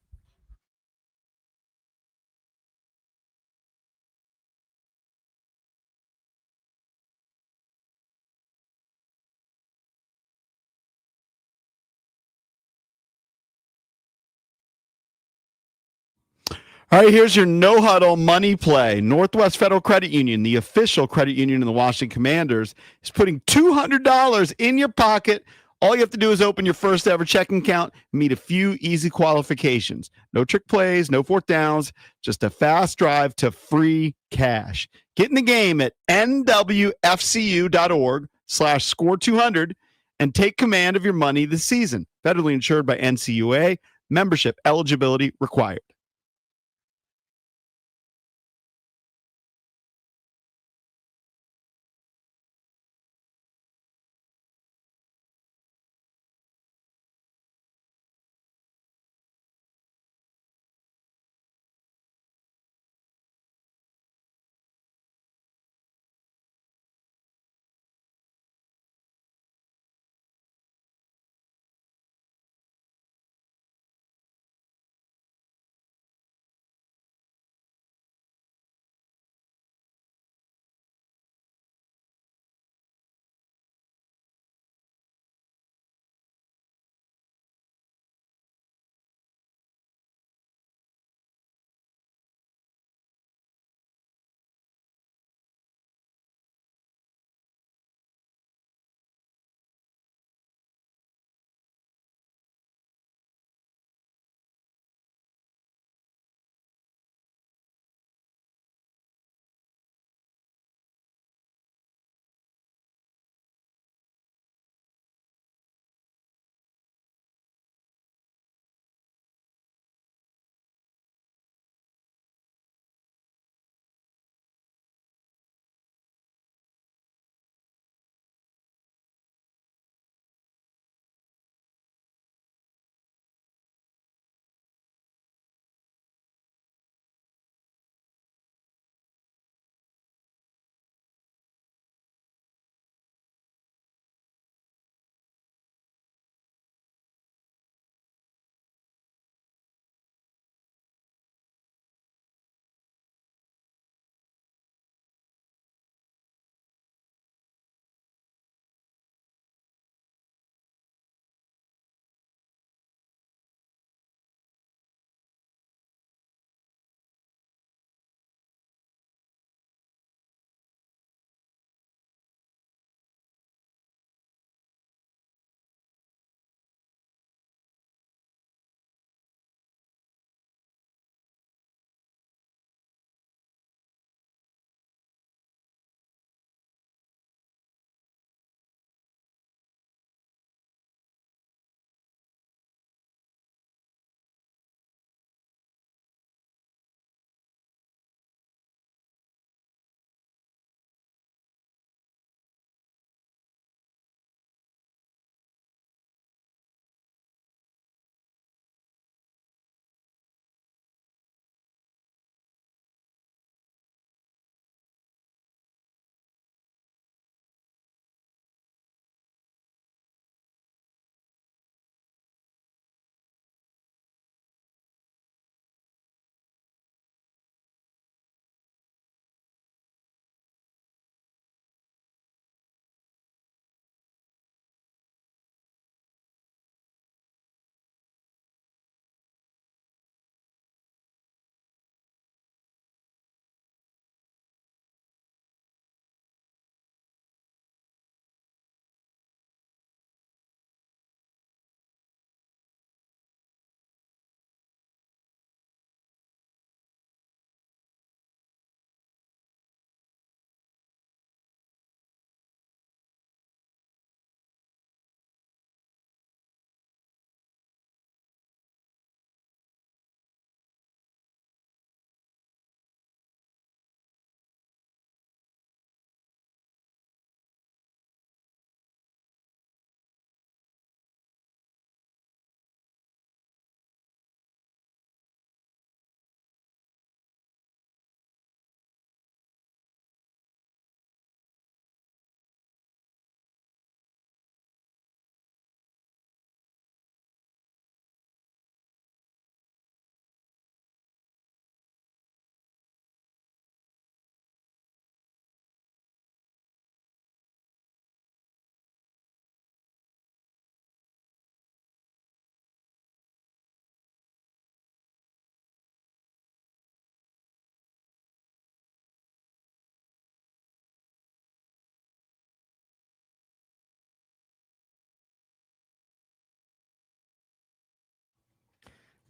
All right, here's your no huddle money play. Northwest Federal Credit Union, the official credit union of the Washington Commanders, is putting $200 in your pocket. All you have to do is open your first ever checking account, meet a few easy qualifications. No trick plays, no fourth downs, just a fast drive to free cash. Get in the game at nwfcu.org/score200 and take command of your money this season. Federally insured by NCUA. Membership eligibility required.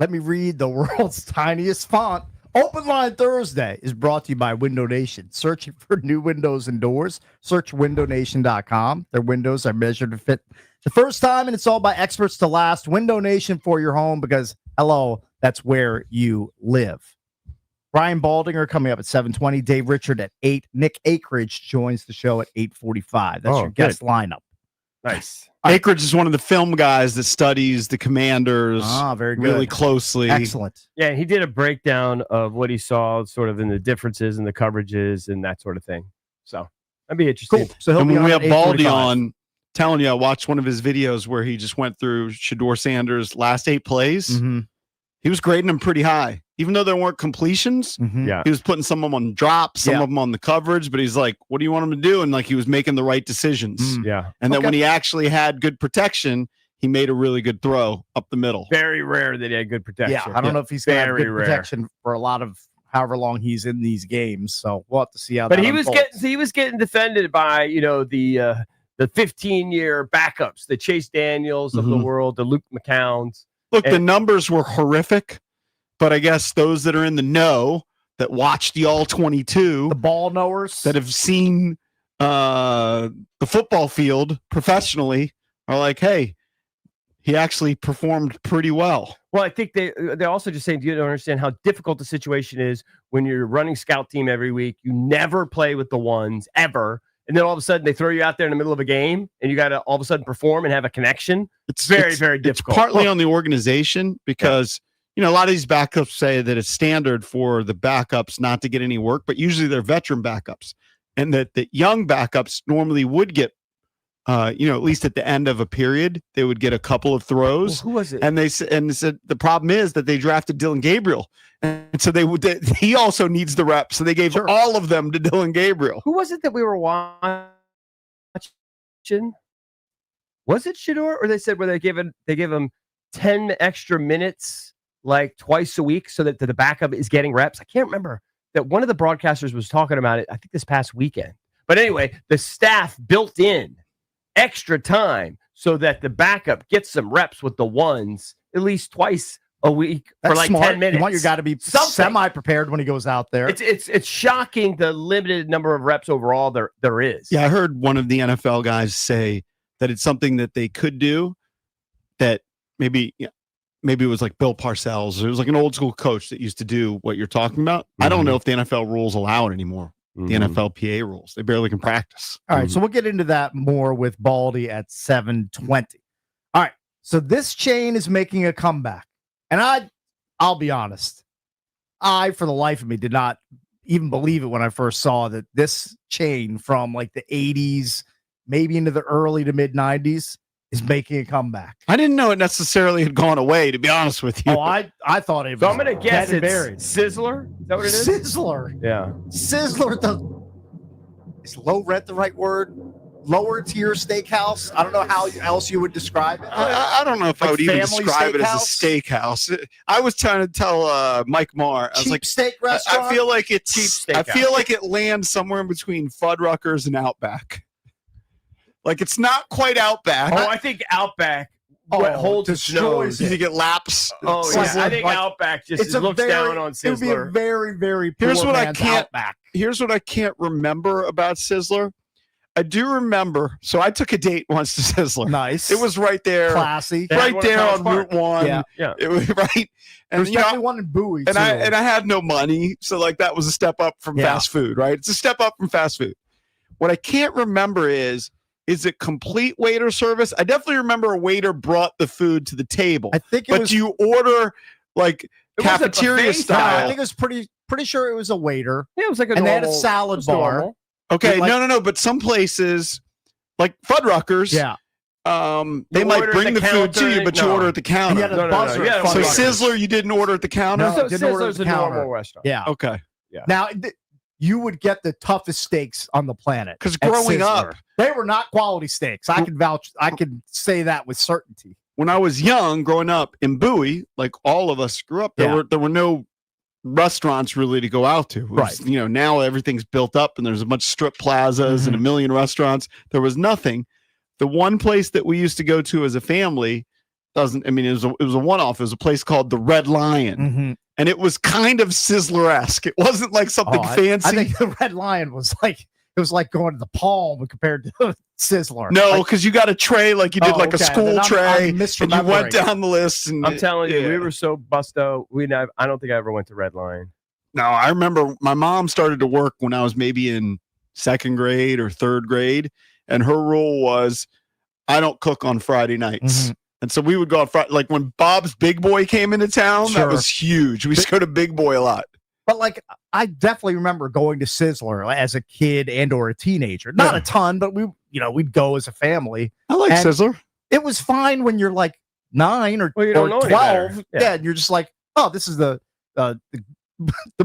Let me read the world's tiniest font. Open Line Thursday is brought to you by Window Nation. Searching for new windows and doors? Search windownation.com. Their windows are measured to fit the first time, and it's all by experts to last. Window Nation for your home because, hello, that's where you live. Ryan Baldinger coming up at 7:20. Dave Richard at 8. Nick Akridge joins the show at 8:45. That's Oh, your guest lineup. Nice. Akridge is one of the film guys that studies the Commanders Very good. really closely. Excellent. Yeah, he did a breakdown of what he saw, sort of in the differences and the coverages and that sort of thing. So that'd be interesting. Cool. So he'll And be when on we at have Baldy 8:45. on, telling you, I watched one of his videos where he just went through Shador Sanders' last 8 plays. Mhm. He was grading them pretty high, even though there weren't completions. Mhm. Yeah. He was putting some of them on drops, some Yeah. of them on the coverage, but he's like, what do you want him to do? And like, he was making the right decisions. Mm. Yeah. And then Okay. when he actually had good protection, he made a really good throw up the middle. Very rare that he had good protection. Yeah, I don't know if he's going to have Very good rare. protection for a lot of however long he's in these games. So we'll have to see how. But that he was unfolds. getting defended by, the 15-year backups, the Chase Daniels of the Mhm. world, the Luke McCowns. Look, the And- numbers were horrific, but I guess those that are in the know that watch the all 22 the ball knowers. that have seen the football field professionally are like, hey, he actually performed pretty well. Well, I think they're also just saying, you don't understand how difficult the situation is when you're running scout team every week. You never play with the ones ever. And then all of a sudden they throw you out there in the middle of a game and you got to all of a sudden perform and have a connection. It's Very, very difficult. It's partly on the organization because a lot of these backups say that it's standard for the backups not to get any work, but usually they're veteran backups, and that the young backups normally would get, at least at the end of a period, they would get a couple of throws. Who was it? And they said the problem is that they drafted Dylan Gabriel, and so he also needs the reps, so they gave Sure. all of them to Dylan Gabriel. Who was it that we were watching? Was it Shador, or they said where they gave him 10 extra minutes like twice a week so that the backup is getting reps? I can't remember. That one of the broadcasters was talking about it, I think this past weekend. But anyway, the staff built in extra time so that the backup gets some reps with the ones at least twice a week for That's like smart. 10 minutes. You want your guy to be Something. semi-prepared when he goes out there. It's shocking the limited number of reps overall there is. Yeah, I heard one of the NFL guys say that it's something that they could do, that maybe it was like Bill Parcells. It was like an old school coach that used to do what you're talking about. I don't know if the NFL rules allow it anymore. The NFLPA rules. They barely can practice. All right, so we'll get into that more with Baldy at 7:20. All right, so this chain is making a comeback. And I'll be honest, I, for the life of me, did not even believe it when I first saw that this chain from like the 80s, maybe into the early to mid 90s, is making a comeback. I didn't know it necessarily had gone away, to be honest with you. Oh, I thought it was. So I'm gonna guess dead and it's buried. Sizzler. Is that what it is? Sizzler. Yeah. Sizzler. Is low rent the right word? Lower tier steakhouse. I don't know how else you would describe it. I don't know if I Like would even family describe it as a steakhouse. I was trying to tell Mike Marr. I was Cheap like, steak restaurant. I feel like it's. Cheap I steakhouse. feel like it lands somewhere in between Fuddruckers and Outback. Like it's not quite Outback. Oh, I think Outback Oh, holds its destroys nose. You think it laps? Oh, It's yeah. I like- think like- Outback just looks down on It would be a Sizzler. very, very poor Here's what I man's can't- Outback. Here's what I can't remember about Sizzler. I do remember. So I took a date once to Sizzler. Nice. It was right there, classy. Yeah. right one there across on Park. Route 1. Yeah. Yeah. It was right. And There's definitely one in Bowie and too. I had no money, so like that was a step up from Yeah. fast food, right? It's a step up from fast food. What I can't remember is it complete waiter service? I definitely remember a waiter brought the food to the table, I think it but was. you order like It wasn't cafeteria buffet No, I style. think it was pretty sure it was a waiter, Yeah, it was like a and they had a normal- salad it was bar. normal. Okay, like- no, but some places like Fuddruckers, Yeah, they You might order at bring the the food to counter, you, but you no. order at the and counter. you had a No, no, no, buzzer. yeah, at it So was Fuddruckers. Sizzler, you didn't order at the counter. No, So didn't order Sizzler's at a the normal counter. restaurant. Yeah. Okay, Now you would get the toughest steaks on the planet. because at growing Sizzler. up, they were not quality steaks. I can vouch. I can say that with certainty. when I was young, growing up in Bowie, like all of us grew up, Yeah. there were no restaurants really to go out to. It was, Right. Now everything's built up and there's a bunch of strip plazas and a million restaurants. There was nothing. The one place that we used to go to as a family doesn't. I mean, it was a one-off. It was a place called the Red Lion, Mhm. and it was kind of Sizzler-esque. It wasn't like something fancy. I think the Red Lion was like it was like going to the Palm compared to Sizzler. No, Like, because you got a tray like you did like a okay. school Then I'm tray, and you misremembering. went down the list. And I'm telling you, yeah. we were so busto. I don't think I ever went to Red Lion. No, I remember my mom started to work when I was maybe in second grade or third grade, and her rule was, I don't cook on Friday nights. Mhm. And so we would go on Friday, like when Bob's Big Boy came into town, Sure. that was huge. We used to go to Big Boy a lot. But like I definitely remember going to Sizzler as a kid and or a teenager. Not Yeah. a ton, but we'd go as a family. I like And- Sizzler. It was fine when you're like 9 or, Well, you don't or know any better. 12. Yeah. Yeah, and you're just like, oh, this is the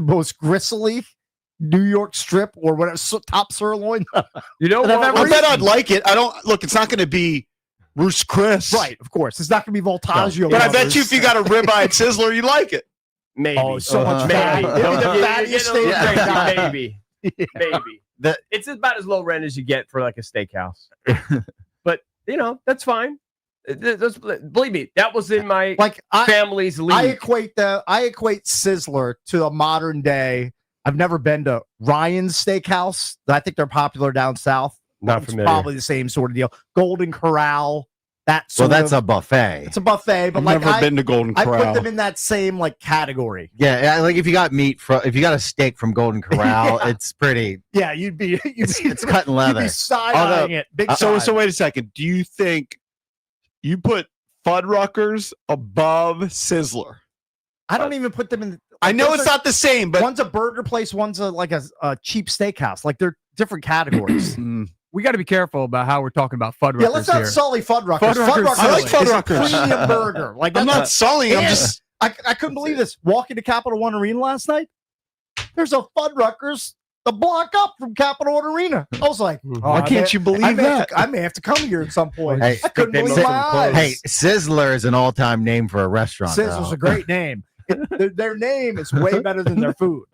most gristly New York strip or whatever top sirloin. You know That I've what? ever I eaten. bet I'd like it. I don't look. It's not going to be Roost Chris, Right, of course. It's not going to be Voltaggio. But I bet lovers. you if you got a ribeye at Sizzler, you'd like it. Maybe. Oh, so much Maybe. fat. It'd be the fattiest steak Yeah. I've got. Maybe. Maybe. The- It's about as low rent as you get for like a steakhouse. But that's fine. Believe me, that was in my Like family's I league. equate Sizzler to a modern day. I've never been to Ryan's Steakhouse. I think they're popular down south. Not It's familiar. probably the same sort of deal. Golden Corral. That's Well, that's a buffet. it's a buffet, but I've like never been to Golden I put Corral. them in that same like category. Yeah, like if you got if you got a steak from Golden Corral, Yeah. it's pretty. Yeah, It's cutting you'd leather. be side-eyeing it. Big So time. wait a second. Do you think you put Fuddruckers above Sizzler? I don't even put them in. I know those it's are- not the same, but one's a burger place, one's a cheap steakhouse. Like they're different categories. Mm. We got to be careful about how we're talking about Fuddruckers Yeah, let's not here. sully Fuddruckers. Fuddruckers, I like is a Fuddruckers. premium burger. Like I'm that's not sullying. I'm and- just I couldn't believe this. Walking to Capital One Arena last night, there's a Fuddruckers the block up from Capital One Arena. I was like, Mhm. why can't you believe that? I may have to come here at some point. Hey, I couldn't they believe must my have eyes. closed. Hey, Sizzler is an all-time name for a restaurant. Sizzler's though. a great name. Their name is way better than their food,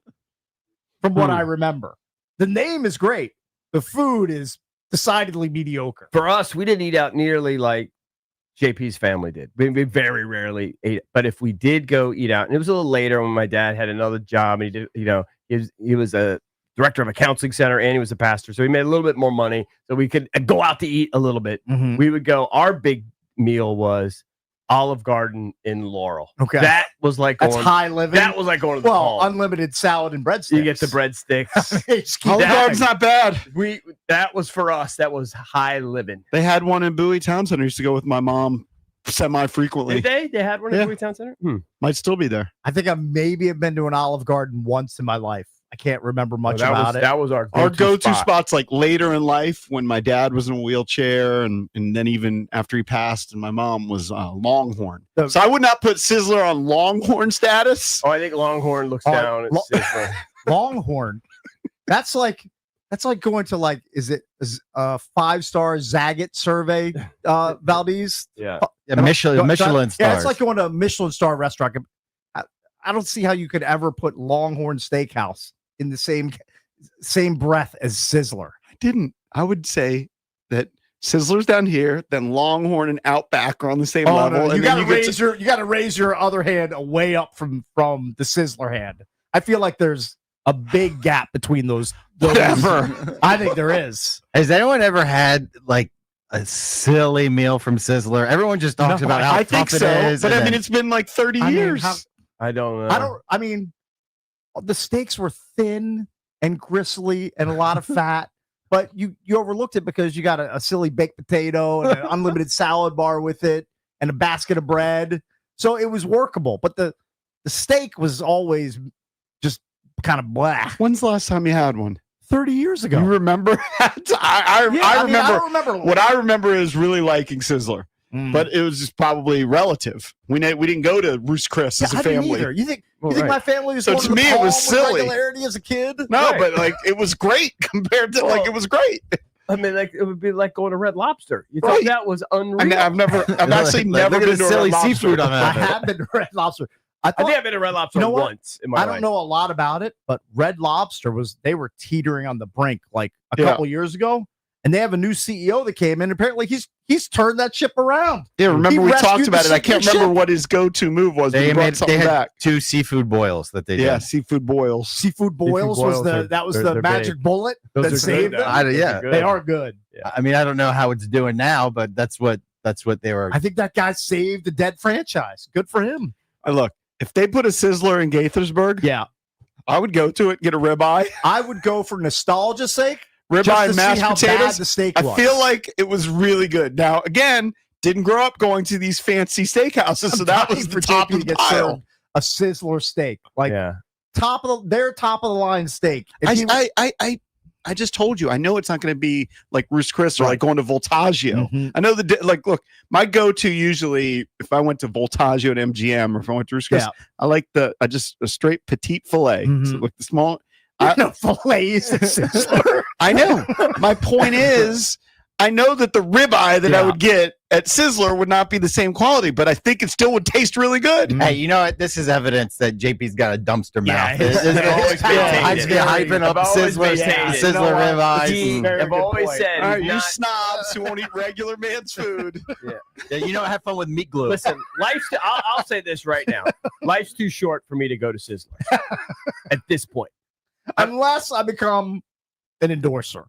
from what I remember. The name is great. The food is decidedly mediocre. For us, we didn't eat out nearly like JP's family did. We very rarely ate. But if we did go eat out, and it was a little later when my dad had another job, and he did, he was a director of a counseling center and he was a pastor, so he made a little bit more money, so we could go out to eat a little bit. Mhm. We would go. Our big meal was Olive Garden in Laurel. Okay. That was like That's going. high living. That was like going to the well, Palm. unlimited salad and breadsticks. You get the breadsticks. Just keep Olive that. Garden's not bad. That was for us. That was high living. They had one in Bowie Town Center. I used to go with my mom semi-frequently. Did they? They had one in Yeah. Bowie Town Center. Might still be there. I think I maybe have been to an Olive Garden once in my life. I can't remember much that about was, it. That was our Our go-to spot. spots like later in life when my dad was in a wheelchair and then even after he passed and my mom was Longhorn. The- So I would not put Sizzler on Longhorn status. Oh, I think Longhorn looks Oh, down. Lo- At Sizzler. Longhorn. That's like going to like is it a 5-star Zagat survey, Valdez? Yeah. Yeah, Michelin Yeah, stars. it's like going to a Michelin star restaurant. I don't see how you could ever put Longhorn Steakhouse in the same breath as Sizzler. I would say that Sizzler's down here, then Longhorn and Outback are on the same Oh, level. no, you and got then to get raise your other hand way up from the Sizzler hand. I feel like there's a big gap between those. whatever. I think there is. Has anyone ever had like a silly meal from Sizzler? Everyone just talks No, about how I think tough so, it is. but and I mean then- it's been like 30 I mean, years. how- I don't know. I mean, the steaks were thin and gristly and a lot of fat, but you overlooked it because you got a silly baked potato and an unlimited salad bar with it and a basket of bread. So it was workable, but the steak was always just kind of blah. When's the last time you had one? 30 years ago. You remember that? I Yeah, I mean, remember. I don't remember What I remember is really liking Sizzler, but it was just probably relative. We didn't go to Roost Chris as a I didn't family. either. You think Well, you think right. my family was So going to the me, it was Palm with silly. regularity as a kid? No, Right. but like it was great compared to like Well, it was great. I mean, like it would be like going to Red Lobster. You Right. thought that was unreal. I've actually never Look at been the to silly a Red seafood Lobster. on I that. have been to Red Lobster. I I thought think I've been to Red Lobster You know what? once in my I life. don't know a lot about it, but Red Lobster they were teetering on the brink like a Yeah. couple years ago, and they have a new CEO that came in. Apparently, he's he's turned that ship around. Yeah, remember we talked rescued about the it. I can't sinking remember ship. what his go-to move was. but he They brought made they something had back. 2 seafood boils that they Yeah, did. seafood boils. Seafood boils was boils the are- was they're the magic big. bullet Those that are good, saved though. them. I- Those yeah. good. They are good. I mean, I don't know how it's doing now, but that's what they were. I think that guy saved the dead franchise. Good for him. Look, if they put a Sizzler in Gaithersburg, Yeah, I would go to it, get a ribeye, I would go for nostalgia's sake. ribeye Just to and see mashed how bad potatoes. the steak was. I feel like it was really good. Now, again, didn't grow up going to these fancy steakhouses, so that was the top JP of to the get pile. served a Sizzler steak, like Yeah. top of the line steak. If he- I just told you. I know it's not going to be like Ruth's Chris or like going to Voltaggio. Mhm. I know look, my go-to usually if I went to Voltaggio at MGM or if I went to Ruth's Chris, Yeah. I like a straight petite fillet. Mhm. So like the small. no fillets at Sizzler. I know. My point is, I know that the ribeye that I Yeah. would get at Sizzler would not be the same quality, but I think it still would taste really good. Hey, you know what? This is evidence that JP's got a dumpster Yeah, mouth. his- Isn't it? I've always I've been maintained hyping up I've always Sizzler, maintained it. Sizzler You know what? ribeyes. He- and- Very I've good always point. said, All right, he's you not- snobs who won't eat regular man's food. Yeah, you know, have fun with meat glue. Listen, I'll say this right now. Life's too short for me to go to Sizzler at this point. Unless I become an endorser.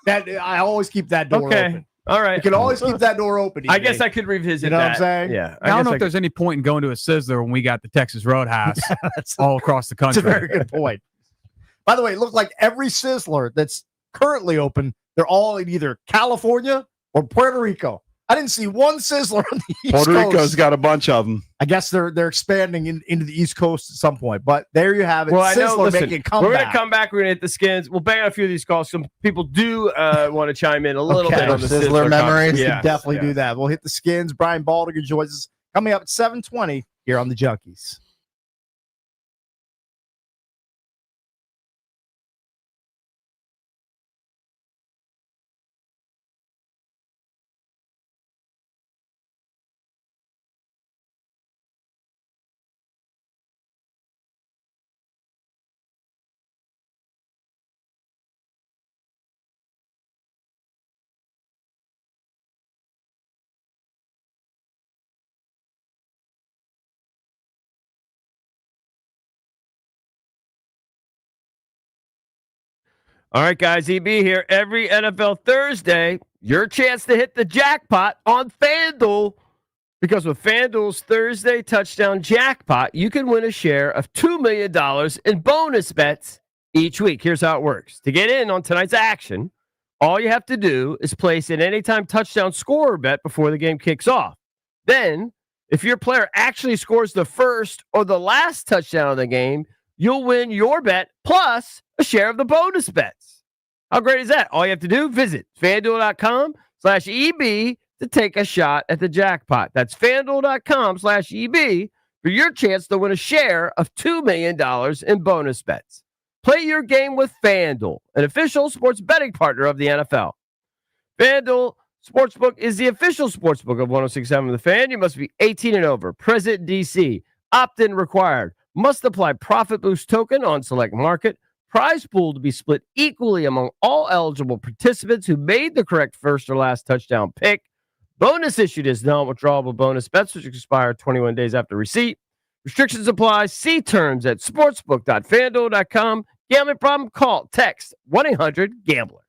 That I always keep that door Okay. open. All right. You can always keep that door open. I guess EJ. I could revisit You know what I'm that. saying? Yeah. I don't guess know if could- there's any point in going to a Sizzler when we got the Texas Roadhouse that's, all across the that's country. a very good point. By the way, it looked like every Sizzler that's currently open, they're all in either California or Puerto Rico. I didn't see one Sizzler on the East Puerto Coast. Rico's got a bunch of them. I guess they're expanding into the East Coast at some point. But there you have it. Well, I know. Sizzler Listen, making a we're going to comeback. come back. We're going to hit the skins. We'll bang on a few of these calls. Some people do want to chime in a little Okay. bit on the Sizzler Sizzler memories? We Yeah. can definitely do that. We'll hit the skins. Brian Baldinger joins us coming up at 7:20 here on the Junkies. All right, guys. EB here. Every NFL Thursday, your chance to hit the jackpot on FanDuel. Because with FanDuel's Thursday touchdown jackpot, you can win a share of $2 million in bonus bets each week. Here's how it works. To get in on tonight's action, all you have to do is place an anytime touchdown scorer bet before the game kicks off. Then, if your player actually scores the first or the last touchdown of the game, you'll win your bet plus a share of the bonus bets. How great is that? All you have to do, visit FanDuel.com/EB to take a shot at the jackpot. That's FanDuel.com/EB for your chance to win a share of $2 million in bonus bets. Play your game with FanDuel, an official sports betting partner of the NFL. FanDuel Sportsbook is the official sportsbook of 106.7 The Fan. You must be 18 and over. Present DC. Opt-in required. Must apply profit boost token on select market. Prize pool to be split equally among all eligible participants who made the correct first or last touchdown pick. Bonus issued is non-withdrawable bonus bets, which expire 21 days after receipt. Restrictions apply. See terms at sportsbook.fanduel.com. Gambling problem? Call, text 1-800-GAMBLER.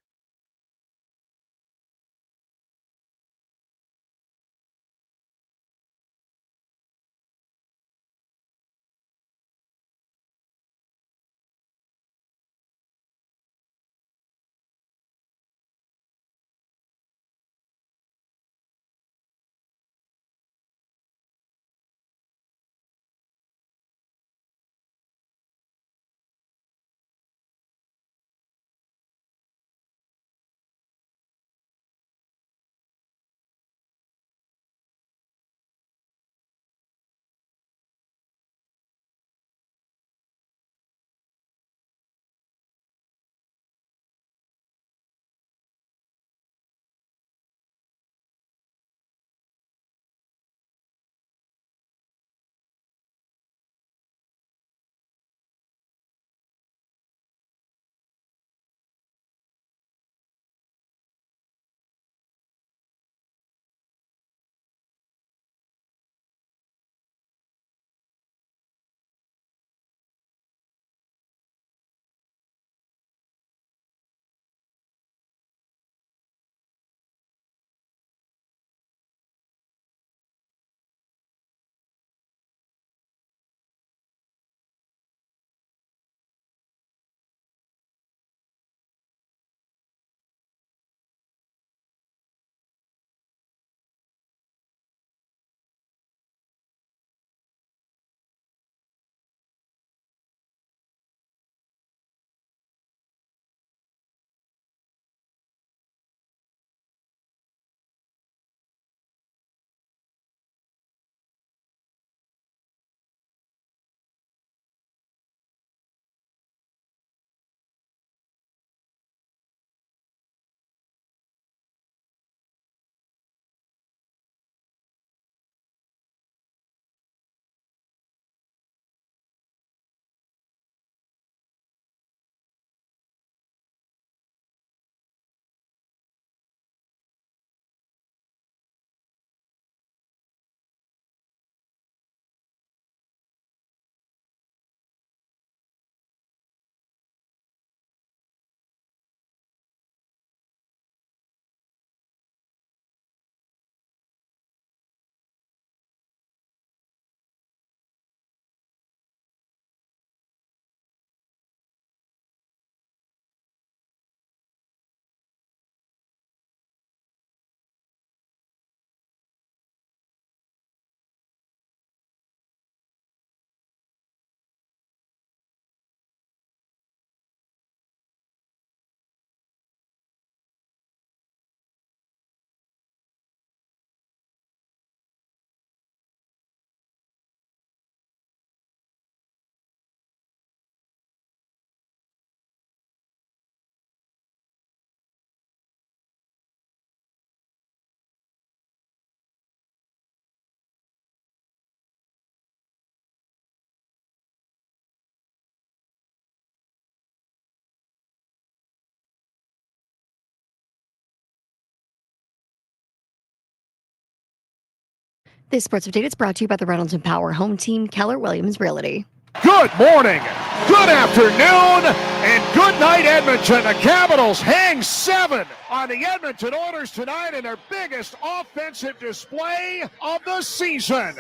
This sports update is brought to you by the Reynolds and Power Home Team, Keller Williams Realty. Good morning, good afternoon, and good night, Edmonton. The Capitals hang 7 on the Edmonton Oilers tonight in their biggest offensive display of the season.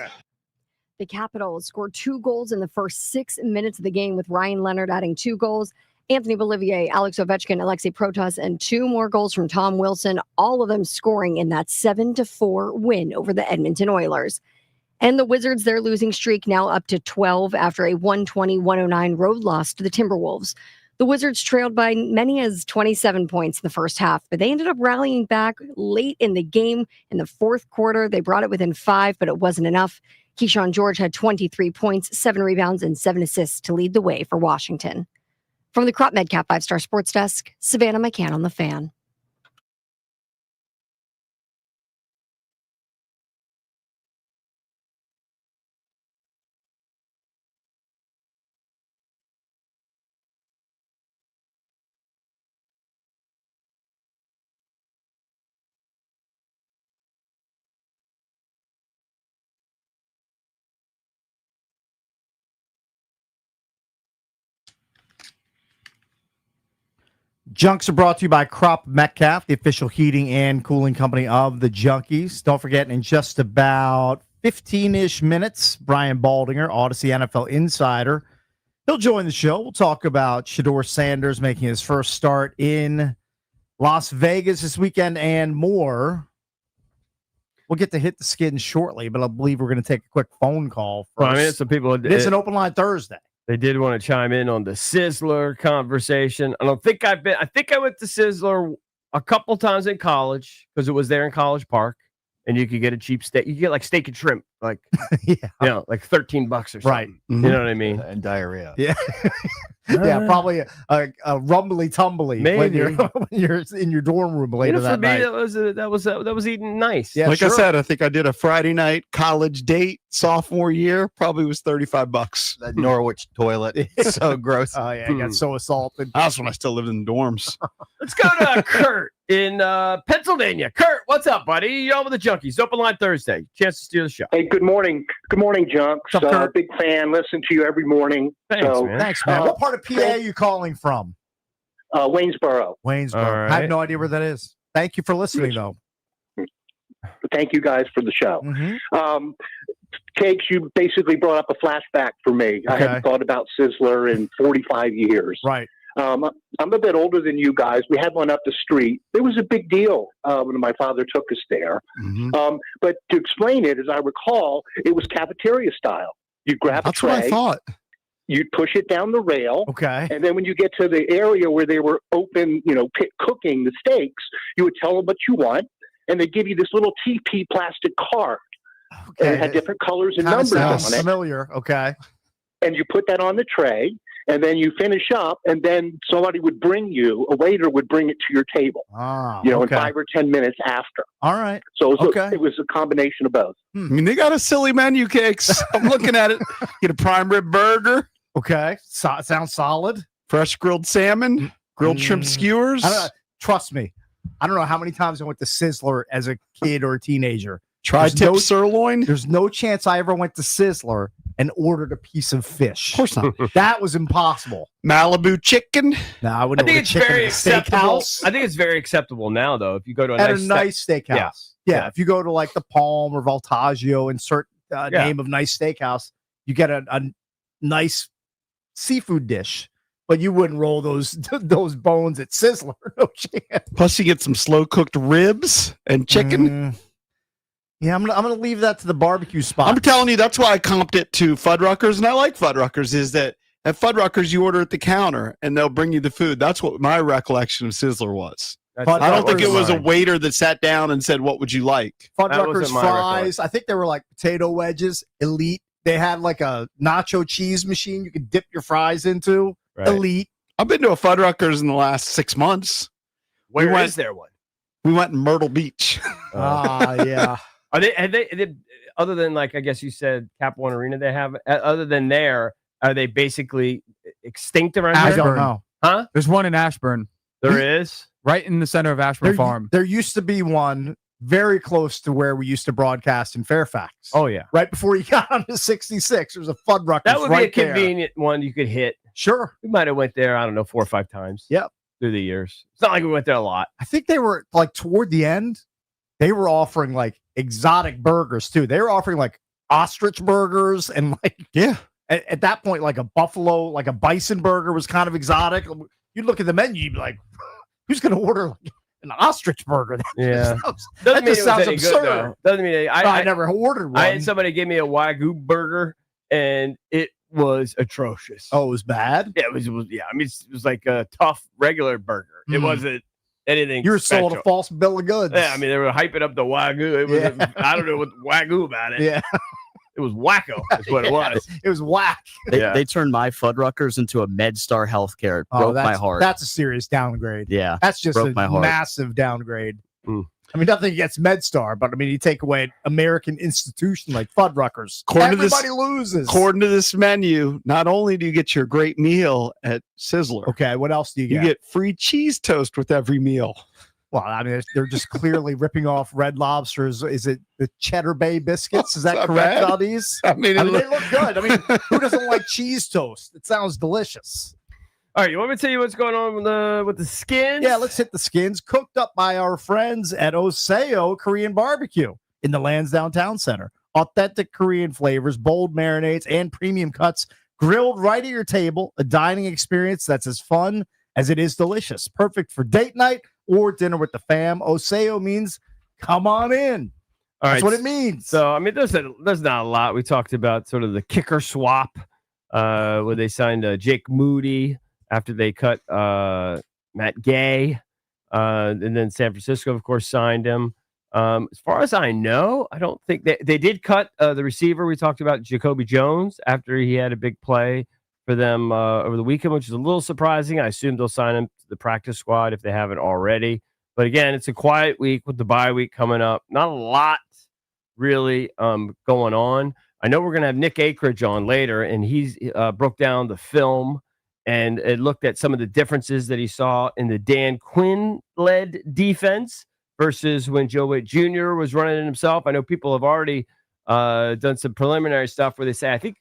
The Capitals scored 2 goals in the first 6 minutes of the game, with Ryan Leonard adding 2 goals. Anthony Beauvillier, Alex Ovechkin, Alexei Protas, and 2 more goals from Tom Wilson, all of them scoring in that 7-4 win over the Edmonton Oilers. And the Wizards, their losing streak now up to 12 after a 120-109 road loss to the Timberwolves. The Wizards trailed by many as 27 points in the first half, but they ended up rallying back late in the game. In the fourth quarter, they brought it within 5, but it wasn't enough. Keyshawn George had 23 points, 7 rebounds, and 7 assists to lead the way for Washington. From the Crop Medcap 5-Star Sports Desk, Savannah McCann on the Fan. Junks are brought to you by Crop Metcalf, the official heating and cooling company of the Junkies. Don't forget, in just about 15-ish minutes, Brian Baldinger, Odyssey NFL Insider, he'll join the show. We'll talk about Shedeur Sanders making his first start in Las Vegas this weekend and more. We'll get to hit the skin shortly, but I believe we're going to take a quick phone call first. Well, I mean, some people. It's an open line Thursday. They did want to chime in on the Sizzler conversation. I think I went to Sizzler a couple times in college because it was there in College Park, and you could get a cheap steak. You could get like steak and shrimp, like like $13 or something. Right. You know what I mean? And diarrhea. Yeah. Yeah, probably a rumbly tumbly when Maybe. when you're in your dorm room later For that me, night. that was eating nice. Yeah, Like sure. I said, I think I did a Friday night college date sophomore year. Probably was $35. That Norwich toilet. It's so gross. Oh yeah, I got so assaulted. That's when I still lived in the dorms. Let's go to Kurt in Pennsylvania. Kurt, what's up, buddy? You're on with the Junkies. Open line Thursday. Chance to steal the show. Hey, good morning. Good morning, Junks. What's up, Kurt? Big fan. Listen to you every morning. Thanks, man. Thanks, man. What part of PA are you calling from? Waynesboro. Waynesboro. All I right. have no idea where that is. Thank you for listening, though. Thank you guys for the show. Mhm. Cakes, you basically brought up a flashback for me. I Okay. haven't thought about Sizzler in 45 years. Right. I'm a bit older than you guys. We had one up the street. It was a big deal when my father took us there. But to explain it, as I recall, it was cafeteria style. You grab That's a what I tray, thought. you'd push it down the rail, Okay. and then when you get to the area where they were open, cooking the steaks, you would tell them what you want, and they give you this little TP plastic card. And it had different colors and Kinda numbers sounds on it. familiar. Okay. And you put that on the tray, and then you finish up, and then somebody would bring you, a waiter would bring it to your table, Ah, in okay. 5 or 10 minutes after. All right. So it was, Okay. it was a combination of both. I mean, they got a silly menu, Cakes. I'm looking at it. Get a prime rib burger, Okay. Sounds solid. fresh grilled salmon, grilled shrimp skewers. I don't know, trust me. I don't know how many times I went to Sizzler as a kid or a teenager. Tri-tip There's no- sirloin. There's no chance I ever went to Sizzler and ordered a piece of fish. Of course not. That was impossible. Malibu chicken. No, I I wouldn't think order it's chicken very at a acceptable. steakhouse. I think it's very acceptable now, though. If you go to At nice a nice steakhouse. Yeah. If you go to like the Palm or Voltaggio, insert Yeah. name of nice steakhouse, you get a nice seafood dish. But you wouldn't roll those bones at Sizzler. No chance. Plus, you get some slow cooked ribs and chicken. Yeah, I'm gonna leave that to the barbecue spot. I'm telling you, that's why I comped it to Fuddruckers, and I like Fuddruckers. Is that at Fuddruckers you order at the counter and they'll bring you the food. That's what my recollection of Sizzler was. But I don't think it was a mine. waiter that sat down and said, "What would you like?" Fuddruckers wasn't my fries. I think they were like potato wedges. Elite. They had like a nacho cheese machine you could dip your fries into. Right. Elite. I've been to a Fuddruckers in the last 6 months. Where We is there one? We went in Myrtle Beach. Ah, yeah. Are they other than like I guess you said Cap One Arena they have other than there are they basically extinct around I here? don't know. Huh? There's one in Ashburn, There is. right in the center of Ashburn Farm. There used to be one very close to where we used to broadcast in Fairfax. Oh yeah, Right before you got on to 66, there was a Fuddruckers that would right be a there. convenient one you could hit. Sure. We might have went there, I don't know, 4 or 5 times. Yep. Through the years. It's not like we went there a lot. I think they were like toward the end, they were offering like exotic burgers too. They were offering like ostrich burgers and like, Yeah. at that point, like a buffalo, like a bison burger was kind of exotic. You'd look at the menu, you'd be like, who's going to order like an ostrich burger? That Yeah. just Doesn't mean just it was sounds any absurd. good, though. Doesn't mean I never ordered one. I had somebody give me a Wagyu burger, and it was atrocious. Oh, it was bad? Yeah, it was yeah. I mean, it was like a tough regular burger. It Mm. wasn't anything. You were sold a special. false bill of goods. Yeah, I mean, they were hyping up the Wagyu. It was Yeah. I don't know what Wagyu about it. Yeah. It was wacko. That's what it was. It was whack. They turned my Fuddruckers into a MedStar Healthcare. It broke my that's, heart. That's a serious downgrade. Yeah. That's just broke a my heart. massive downgrade. Mm. I mean, nothing against MedStar, but I mean, you take away an American institution like Fuddruckers. According to this- Everybody loses. According to this menu, not only do you get your great meal at Sizzler, Okay, what else do you you get? get free cheese toast with every meal. Well, I mean, they're just clearly ripping off Red Lobster's. Is it the Cheddar Bay biscuits? Is that Not correct, bad. Aldi's? I mean, I mean, they look good. I mean, who doesn't like cheese toast? It sounds delicious. All right, you want me to tell you what's going on with the skins? Yeah, let's hit the skins. Cooked up by our friends at Oseo Korean Barbecue in the Lansdowne Town Center. Authentic Korean flavors, bold marinades, and premium cuts grilled right at your table. A dining experience that's as fun as it is delicious. Perfect for date night or dinner with the fam. Oseo means come on in. All That's right, what it means. So, I mean, there's not a lot. We talked about sort of the kicker swap where they signed Jake Moody after they cut Matt Gay. And then San Francisco, of course, signed him. As far as I know, I don't think they did cut the receiver. We talked about Jacoby Jones after he had a big play for them over the weekend, which is a little surprising. I assume they'll sign him to the practice squad if they haven't already. But again, it's a quiet week with the bye week coming up. Not a lot really going on. I know we're going to have Nick Akridge on later, and he's broke down the film and it looked at some of the differences that he saw in the Dan Quinn-led defense versus when Joe Witt Jr. was running it himself. I know people have already done some preliminary stuff where they say, I think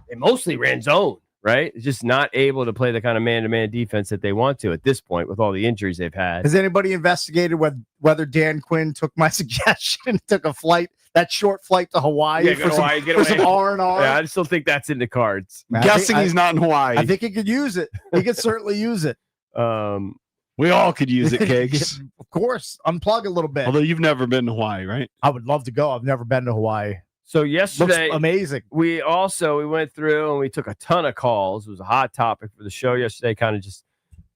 they mostly ran zone, right? It's just not able to play the kind of man-to-man defense that they want to at this point with all the injuries they've had. Has anybody investigated whether Dan Quinn took my suggestion, took a flight, that short flight to Hawaii Yeah, go to Hawaii, get for some away. R&R? Yeah, I still think that's in the cards. I Guessing think- he's not in Hawaii. I think he could use it. He could certainly use it. We all could use it, Cakes. Of course. Unplug a little bit. Although you've never been to Hawaii, right? I would love to go. I've never been to Hawaii. So Looks yesterday, amazing. we went through and we took a ton of calls. It was a hot topic for the show yesterday, kind of just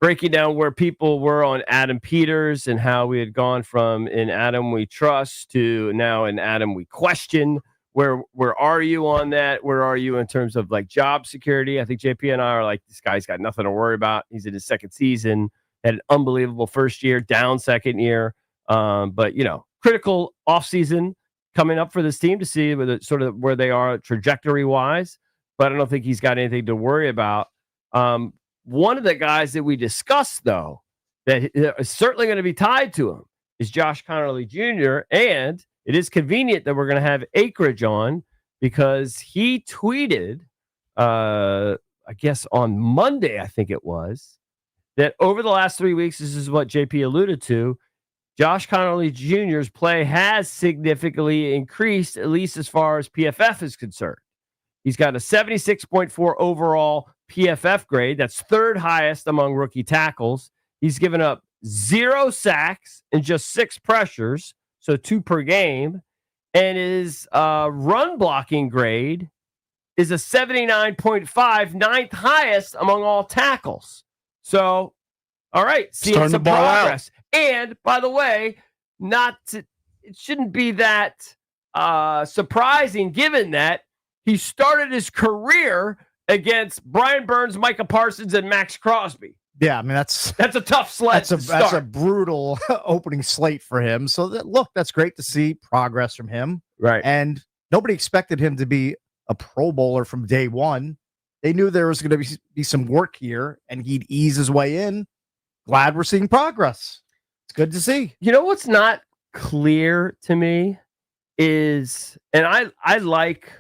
breaking down where people were on Adam Peters and how we had gone from in Adam we trust to now in Adam we question. Where are you on that? Where are you in terms of like job security? I think JP and I are like, this guy's got nothing to worry about. He's in his second season, had an unbelievable first year, down second year. But critical offseason coming up for this team to see where they are trajectory wise. But I don't think he's got anything to worry about. One of the guys that we discussed, though, that is certainly going to be tied to him is Josh Connerly Jr. And it is convenient that we're going to have Akridge on because he tweeted, I guess on Monday, I think it was, that over the last 3 weeks, this is what JP alluded to, Josh Connerly Jr.'s play has significantly increased, at least as far as PFF is concerned. He's got a 76.4 overall PFF grade. That's third highest among rookie tackles. He's given up 0 sacks and just 6 pressures, so 2 per game. And his run blocking grade is a 79.5, ninth highest among all tackles. So, all right, seeing Starting some to ball out. progress. And by the way, it shouldn't be that surprising given that he started his career against Brian Burns, Micah Parsons, and Max Crosby. Yeah, I mean that's a tough sled. that's a brutal opening slate for him. So that's great to see progress from him. Right. And nobody expected him to be a Pro Bowler from day one. They knew there was going to be some work here, and he'd ease his way in. Glad we're seeing progress. It's good to see. You know what's not clear to me is, and I like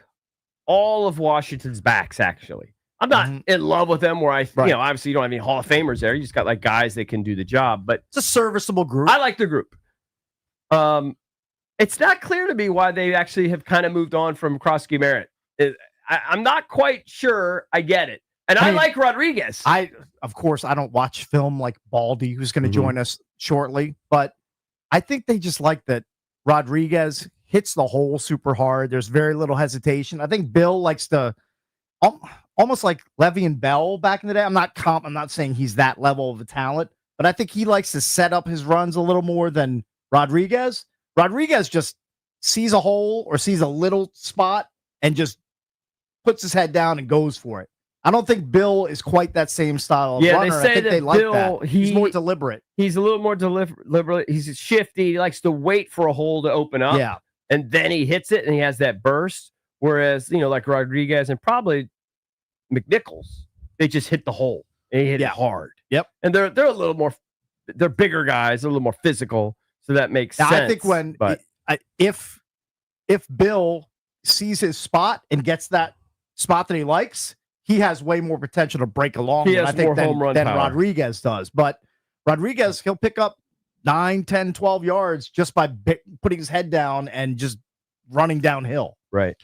all of Washington's backs, actually. I'm not in love with them where obviously you don't have any Hall of Famers there. You just got like guys that can do the job, but It's a serviceable group. I like the group. It's not clear to me why they actually have kind of moved on from Krosky Merritt. I'm not quite sure I get it. And I like Rodriguez. Of course, I don't watch film like Baldy, who's going to join us shortly, but I think they just like that Rodriguez hits the hole super hard. There's very little hesitation. I think Bill likes to almost like Le'Veon Bell back in the day. I'm not saying he's that level of a talent, but I think he likes to set up his runs a little more than Rodriguez. Rodriguez just sees a hole or sees a little spot and just puts his head down and goes for it. I don't think Bill is quite that same style of runner. They say I think that they like Bill, that. He's more deliberate. He's a little more deliberate. He's shifty. He likes to wait for a hole to open up. Yeah. And then he hits it and he has that burst. Whereas, like Rodriguez and probably McNichols, they just hit the hole and he hit it hard. Yep. And they're a little more, they're bigger guys, a little more physical. So that makes sense. I think if Bill sees his spot and gets that spot that he likes, he has way more potential to break along than Rodriguez does. But Rodriguez, he'll pick up 9, 10, 12 yards just by putting his head down and just running downhill. Right.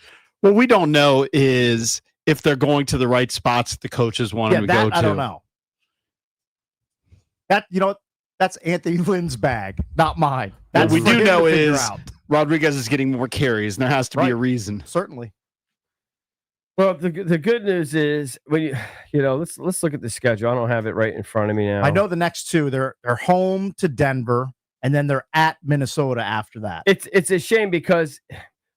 What we don't know is if they're going to the right spots that the coaches want them to go to. I don't know. That's Anthony Lynn's bag, not mine. What we do know is out. Rodriguez is getting more carries, and there has to be a reason. Certainly. Well, the good news is when let's look at the schedule. I don't have it right in front of me now. I know the next two. They're home to Denver, and then they're at Minnesota after that. It's a shame because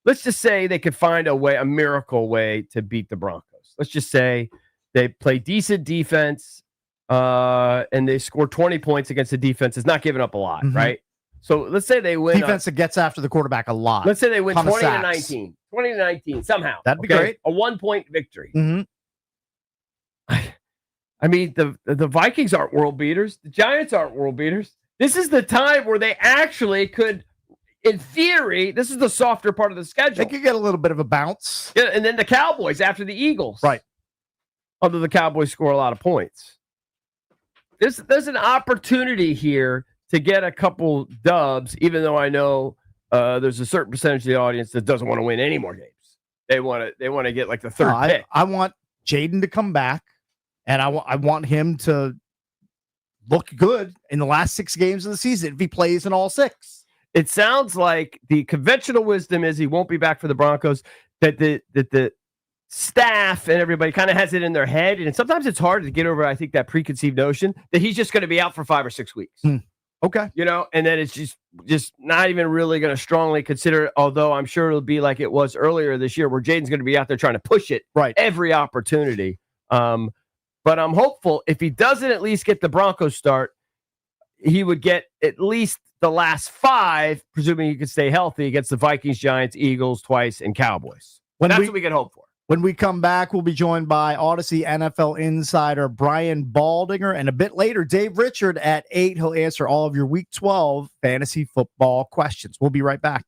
let's just say they could find a miracle way to beat the Broncos. Let's just say they play decent defense, and they score 20 points against the defense. It's not giving up a lot, right? So let's say they win. Defense that gets after the quarterback a lot. Let's say they win 20-19. 20-19 somehow. That'd be great. A 1-point victory. Mm-hmm. I mean, the Vikings aren't world beaters. The Giants aren't world beaters. This is the time where they actually could, in theory, this is the softer part of the schedule. They could get a little bit of a bounce. Yeah, and then the Cowboys after the Eagles. Right. Although the Cowboys score a lot of points. There's an opportunity here to get a couple dubs, even though I know there's a certain percentage of the audience that doesn't want to win any more games. They want to get like the third pick. I want Jaden to come back, and I want him to look good in the last 6 games of the season if he plays in all 6. It sounds like the conventional wisdom is he won't be back for the Broncos, that the staff and everybody kind of has it in their head, and sometimes it's hard to get over, I think, that preconceived notion that he's just going to be out for 5 or 6 weeks. Okay. And then it's just not even really going to strongly consider it, although I'm sure it'll be like it was earlier this year where Jaden's going to be out there trying to push it every opportunity. But I'm hopeful if he doesn't at least get the Broncos start, he would get at least the last 5, presuming he could stay healthy, against the Vikings, Giants, Eagles twice, and Cowboys. That's what we can hope for. When we come back, we'll be joined by Odyssey NFL insider Brian Baldinger, and a bit later, Dave Richard at 8. He'll answer all of your Week 12 fantasy football questions. We'll be right back.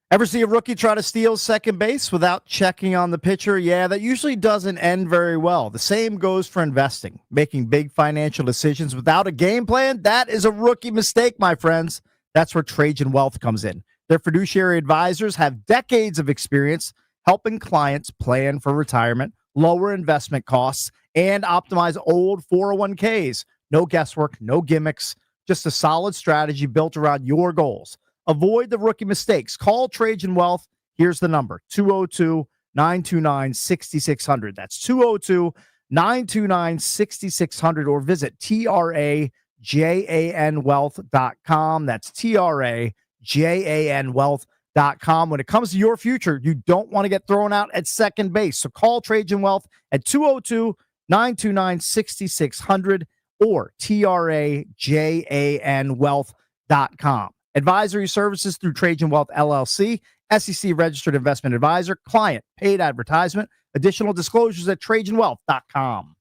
Ever see a rookie try to steal second base without checking on the pitcher? Yeah, that usually doesn't end very well. The same goes for investing. Making big financial decisions without a game plan, that is a rookie mistake, my friends. That's where Trajan Wealth comes in. Their fiduciary advisors have decades of experience helping clients plan for retirement, lower investment costs, and optimize old 401ks. No guesswork, no gimmicks, just a solid strategy built around your goals. Avoid the rookie mistakes. Call Trajan Wealth. Here's the number, 202-929-6600. That's 202-929-6600, or visit trajanwealth.com. That's trajanwealth.com. When it comes to your future, you don't want to get thrown out at second base. So call Trajan Wealth at 202-929-6600 or trajanwealth.com. Advisory services through Trajan Wealth LLC, SEC registered investment advisor, client paid advertisement. Additional disclosures at trajanwealth.com.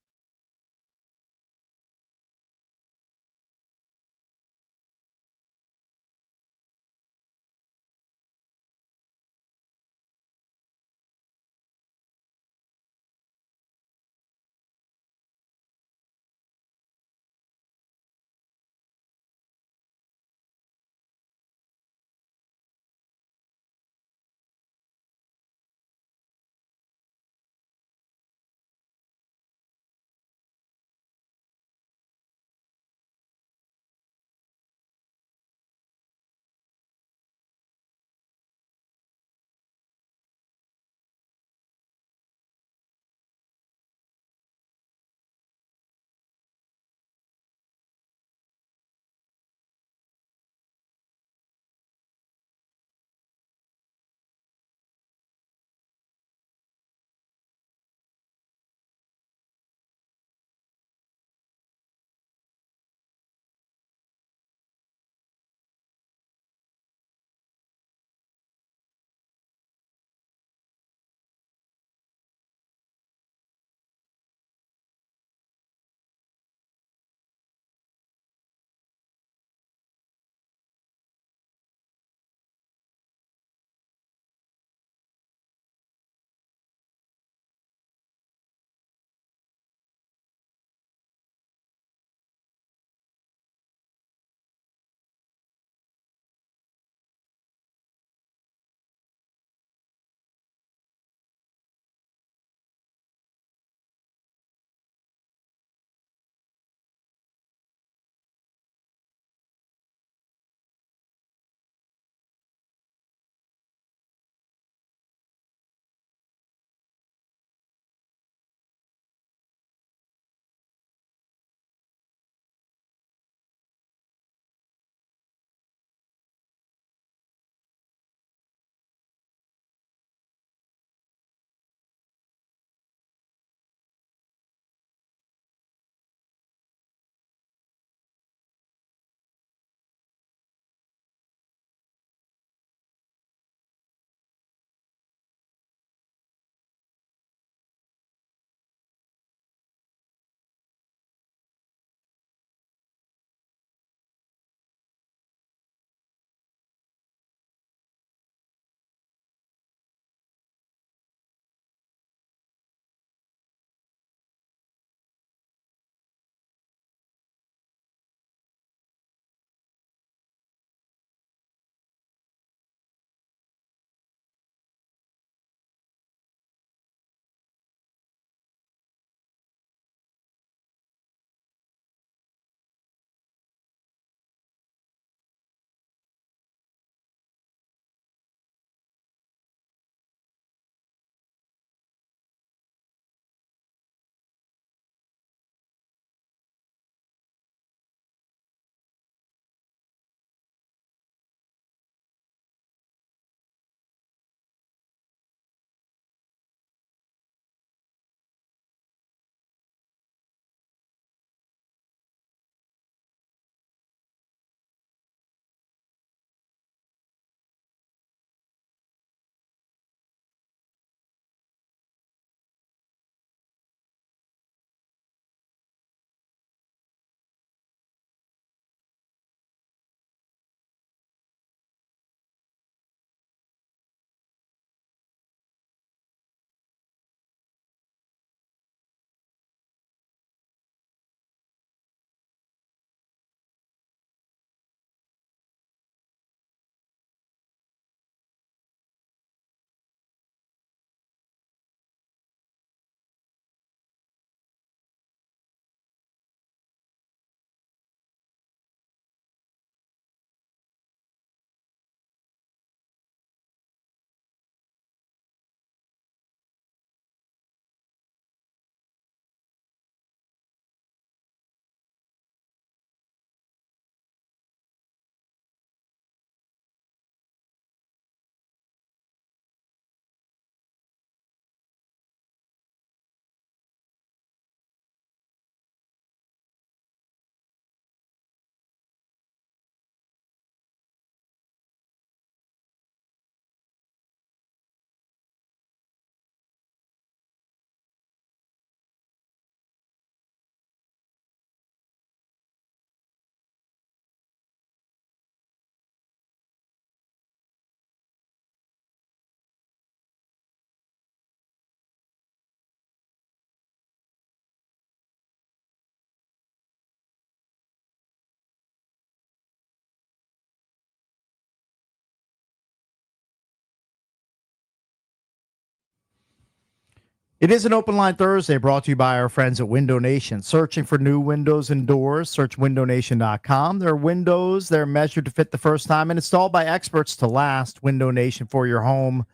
It is an open line Thursday brought to you by our friends at Window Nation. Searching for new windows and doors, search windownation.com. They're windows, they're measured to fit the first time and installed by experts to last. Window Nation for your home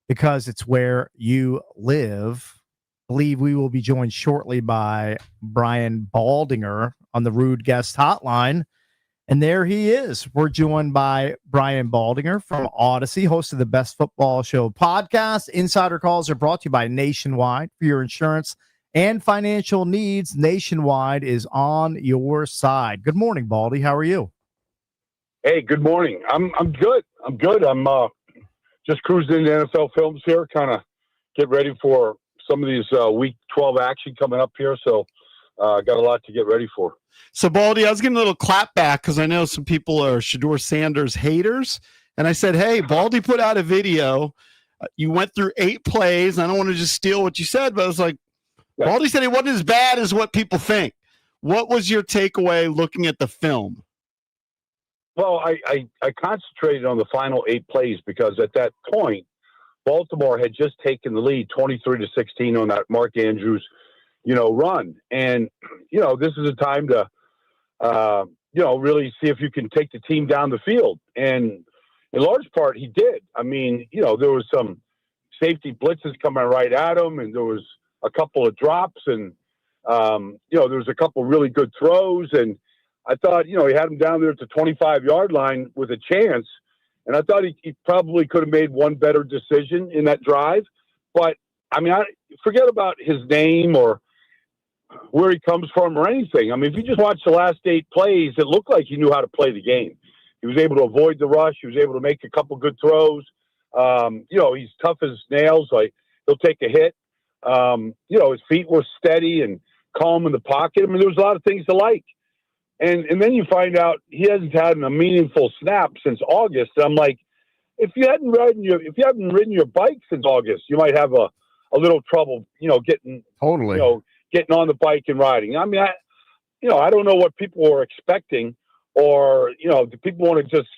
because it's where you live. I believe we will be joined shortly by Brian Baldinger on the Rude Guest Hotline. And there he is. We're joined by Brian Baldinger from Odyssey, host of the Best Football Show podcast. Insider calls are brought to you by Nationwide. For your insurance and financial needs, Nationwide is on your side. Good morning, Baldy. How are you? Hey, good morning. I'm good. I'm good. I'm just cruising into NFL Films here, kind of get ready for some of these Week 12 action coming up here. So got a lot to get ready for. So, Baldy, I was getting a little clap back because I know some people are Shedeur Sanders haters. And I said, hey, Baldy put out a video. You went through 8 plays. I don't want to just steal what you said, but I was like, Yeah. Baldy said it wasn't as bad as what people think. What was your takeaway looking at the film? Well, I concentrated on the final 8 plays because at that point, Baltimore had just taken the lead 23-16 on that Mark Andrews, run. And, this is a time to, really see if you can take the team down the field. And in large part, he did. I mean, there was some safety blitzes coming right at him, and there was a couple of drops, and, there was a couple really good throws. And I thought, he had him down there at the 25-yard line with a chance. And I thought he probably could have made one better decision in that drive. But, I mean, forget about his name or where he comes from or anything. I mean, if you just watch the last 8 plays, it looked like he knew how to play the game. He was able to avoid the rush. He was able to make a couple good throws. He's tough as nails. Like, he'll take a hit. His feet were steady and calm in the pocket. I mean, there was a lot of things to like. And then you find out he hasn't had a meaningful snap since August. And I'm like, if you haven't ridden your bike since August, you might have a little trouble, getting getting on the bike and riding. I mean, I don't know what people were expecting, or do people want to just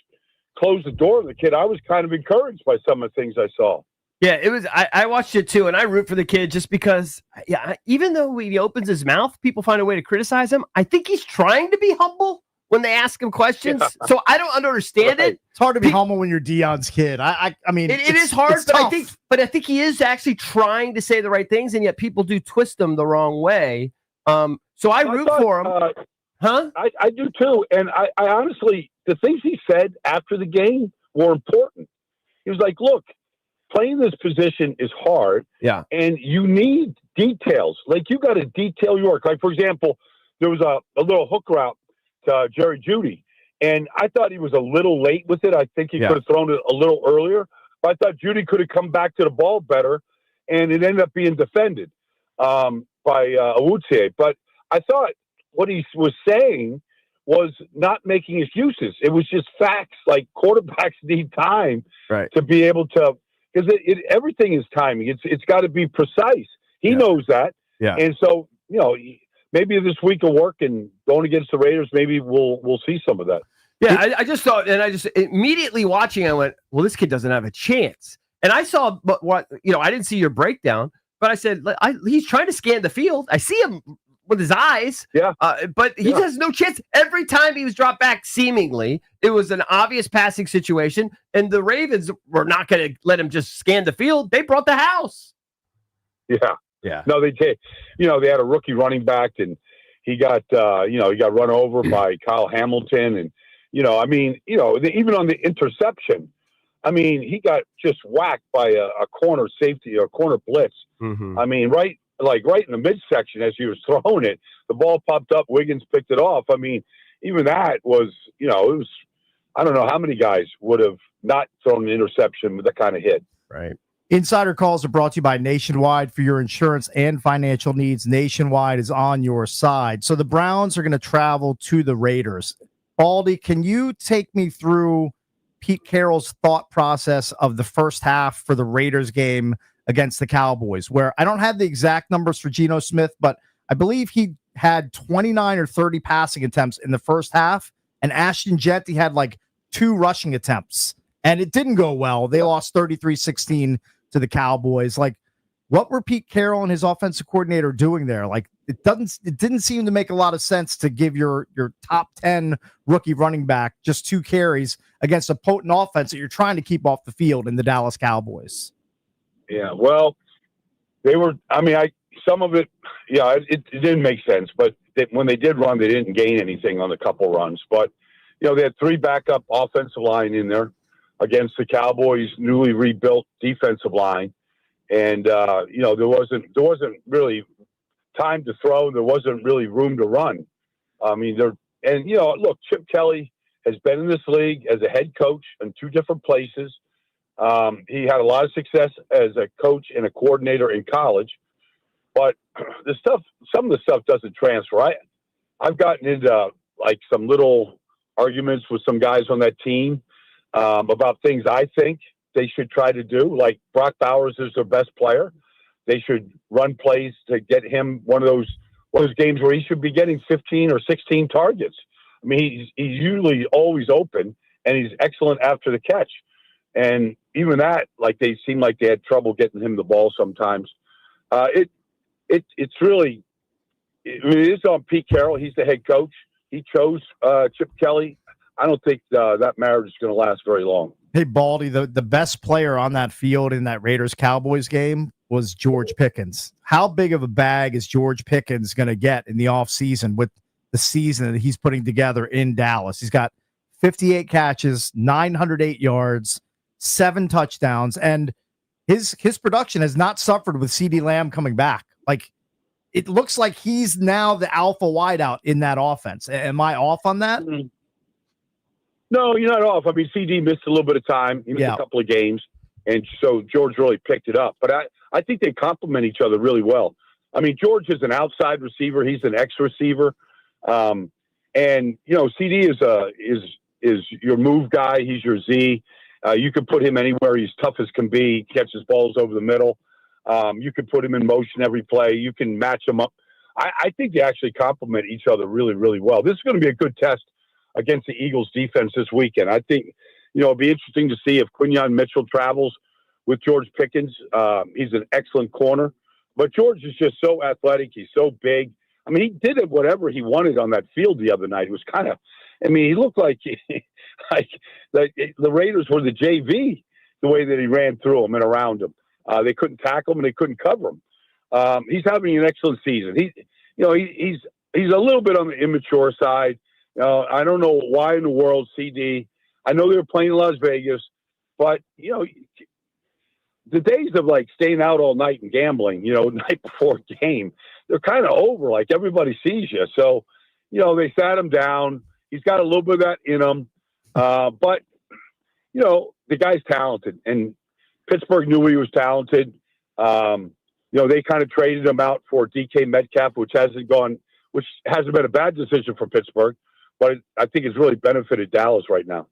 close the door on the kid? I was kind of encouraged by some of the things I saw. Yeah, it was. I watched it too, and I root for the kid just because. Yeah, even though he opens his mouth, people find a way to criticize him. I think he's trying to be humble when they ask him questions. Yeah. So I don't understand it. It's hard to be humble when you're Deion's kid. I mean, it is hard, but I think he is actually trying to say the right things, and yet people do twist them the wrong way. So I root for him. I do too, and I honestly, the things he said after the game were important. He was like, "Look, playing this position is hard, and you need details. Like, you got to detail your work. Like, for example, there was a little hook route to Jerry Jeudy, and I thought he was a little late with it. I think he could have thrown it a little earlier, but I thought Jeudy could have come back to the ball better, and it ended up being defended by Awuzie. But I thought what he was saying was not making excuses. It was just facts. Like, quarterbacks need time to be able to, because everything is timing. It's got to be precise. He knows that. Yeah. And so, maybe this week of work and going against the Raiders, maybe we'll see some of that. Yeah, I just thought, and I just immediately watching, I went, well, this kid doesn't have a chance. And I saw, but what, I didn't see your breakdown, but I said, he's trying to scan the field. I see him with his eyes. Yeah. But he has no chance. Every time he was dropped back, seemingly, it was an obvious passing situation. And the Ravens were not going to let him just scan the field. They brought the house. Yeah. Yeah. No, they did. They had a rookie running back, and he got, he got run over by Kyle Hamilton. And, even on the interception, he got just whacked by a corner safety or corner blitz. Mm-hmm. Right in the midsection as he was throwing it, the ball popped up. Wiggins picked it off. Even that was, it was, I don't know how many guys would have not thrown an interception with that kind of hit. Right. Insider calls are brought to you by Nationwide. For your insurance and financial needs, Nationwide is on your side. So the Browns are going to travel to the Raiders. Baldy, can you take me through Pete Carroll's thought process of the first half for the Raiders game against the Cowboys, where I don't have the exact numbers for Geno Smith, but I believe he had 29 or 30 passing attempts in the first half, and Ashton Jeanty had like 2 rushing attempts, and it didn't go well. They lost 33-16 to the Cowboys. Like, What were Pete Carroll and his offensive coordinator doing there? Like it didn't seem to make a lot of sense to give your top 10 rookie running back just 2 carries against a potent offense that you're trying to keep off the field in the Dallas Cowboys. Yeah, well, they were. I mean, some of it, yeah, it didn't make sense. But when they did run, they didn't gain anything on the couple runs. But they had 3 backup offensive line in there against the Cowboys' newly rebuilt defensive line, and there wasn't really time to throw. There wasn't really room to run. I mean, look, Chip Kelly has been in this league as a head coach in 2 different places. He had a lot of success as a coach and a coordinator in college, but some of the stuff doesn't transfer. I've gotten into like some little arguments with some guys on that team about things I think they should try to do. Like Brock Bowers is their best player. They should run plays to get him one of those games where he should be getting 15 or 16 targets. I mean, he's usually always open, and he's excellent after the catch. And even that, like they seem like they had trouble getting him the ball sometimes. It's really, it is on Pete Carroll. He's the head coach. He chose Chip Kelly. I don't think that marriage is going to last very long. Hey, Baldy, the best player on that field in that Raiders-Cowboys game was George Pickens. How big of a bag is George Pickens going to get in the offseason with the season that he's putting together in Dallas? He's got 58 catches, 908 yards, 7 touchdowns, and his production has not suffered with CeeDee Lamb coming back. Like, it looks like he's now the alpha wideout in that offense. Am I off on that? No, you're not off. I mean, CD missed a little bit of time. He missed a couple of games, and so George really picked it up. But I think they complement each other really well. I mean, George is an outside receiver. He's an X receiver. And, CD is your move guy. He's your Z. You could put him anywhere. He's tough as can be. He catches balls over the middle. You could put him in motion every play. You can match him up. I think they actually complement each other really, really well. This is going to be a good test against the Eagles defense this weekend. I think, it'll be interesting to see if Quinyon Mitchell travels with George Pickens. He's an excellent corner, but George is just so athletic. He's so big. I mean, he did it whatever he wanted on that field the other night. It was kind of, he looked like the Raiders were the JV, the way that he ran through them and around them. They couldn't tackle him and they couldn't cover him. He's having an excellent season. He's a little bit on the immature side. I don't know why in the world CD. I know they were playing in Las Vegas, but the days of like staying out all night and gambling, night before a game, they're kind of over. Like everybody sees you, so they sat him down. He's got a little bit of that in him, but the guy's talented, and Pittsburgh knew he was talented. They kind of traded him out for DK Metcalf, which hasn't been a bad decision for Pittsburgh, but I think it's really benefited Dallas right now.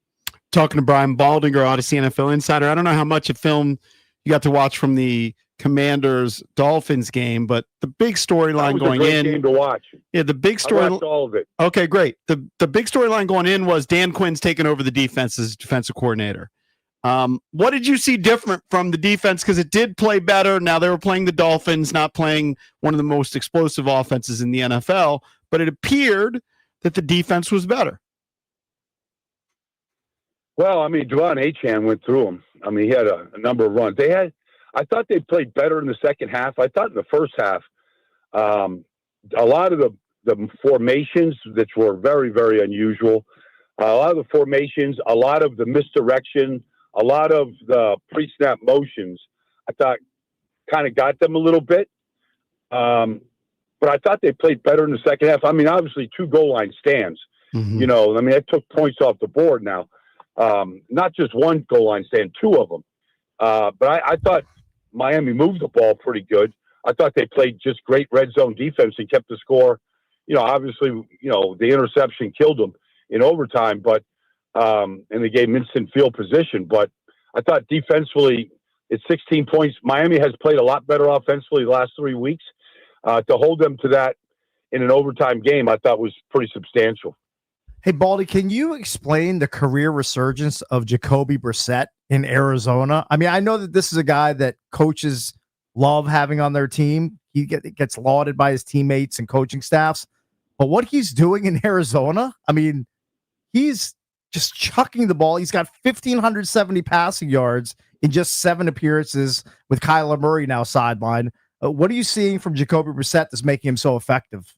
Talking to Brian Baldinger, Odyssey NFL Insider. I don't know how much of film you got to watch from the Commanders-Dolphins game, but the big storyline going in. Game to watch. Yeah, the big story. I watched all of it. Okay, great. The big storyline going in was Dan Quinn's taking over the defense as defensive coordinator. What did you see different from the defense? Because it did play better. Now they were playing the Dolphins, not playing one of the most explosive offenses in the NFL, but it appeared that the defense was better. Well, Devon Achane went through them. He had a number of runs. I thought they played better in the second half. I thought in the first half, a lot of the formations, which were very, very unusual, a lot of the formations, a lot of the misdirection, a lot of the pre-snap motions, I thought kind of got them a little bit. But I thought they played better in the second half. Obviously 2 goal line stands, that took points off the board now. Not just 1 goal line stand, 2 of them. But I thought Miami moved the ball pretty good. I thought they played just great red zone defense and kept the score. Obviously, the interception killed them in overtime, but and they gave them instant field position. But I thought defensively, it's 16 points. Miami has played a lot better offensively the last 3 weeks. To hold them to that in an overtime game, I thought was pretty substantial. Hey, Baldy, can you explain the career resurgence of Jacoby Brissett in Arizona? I know that this is a guy that coaches love having on their team. He gets lauded by his teammates and coaching staffs. But what he's doing in Arizona, I mean, he's just chucking the ball. He's got 1,570 passing yards in just 7 appearances with Kyler Murray now sidelined. What are you seeing from Jacoby Brissett that's making him so effective?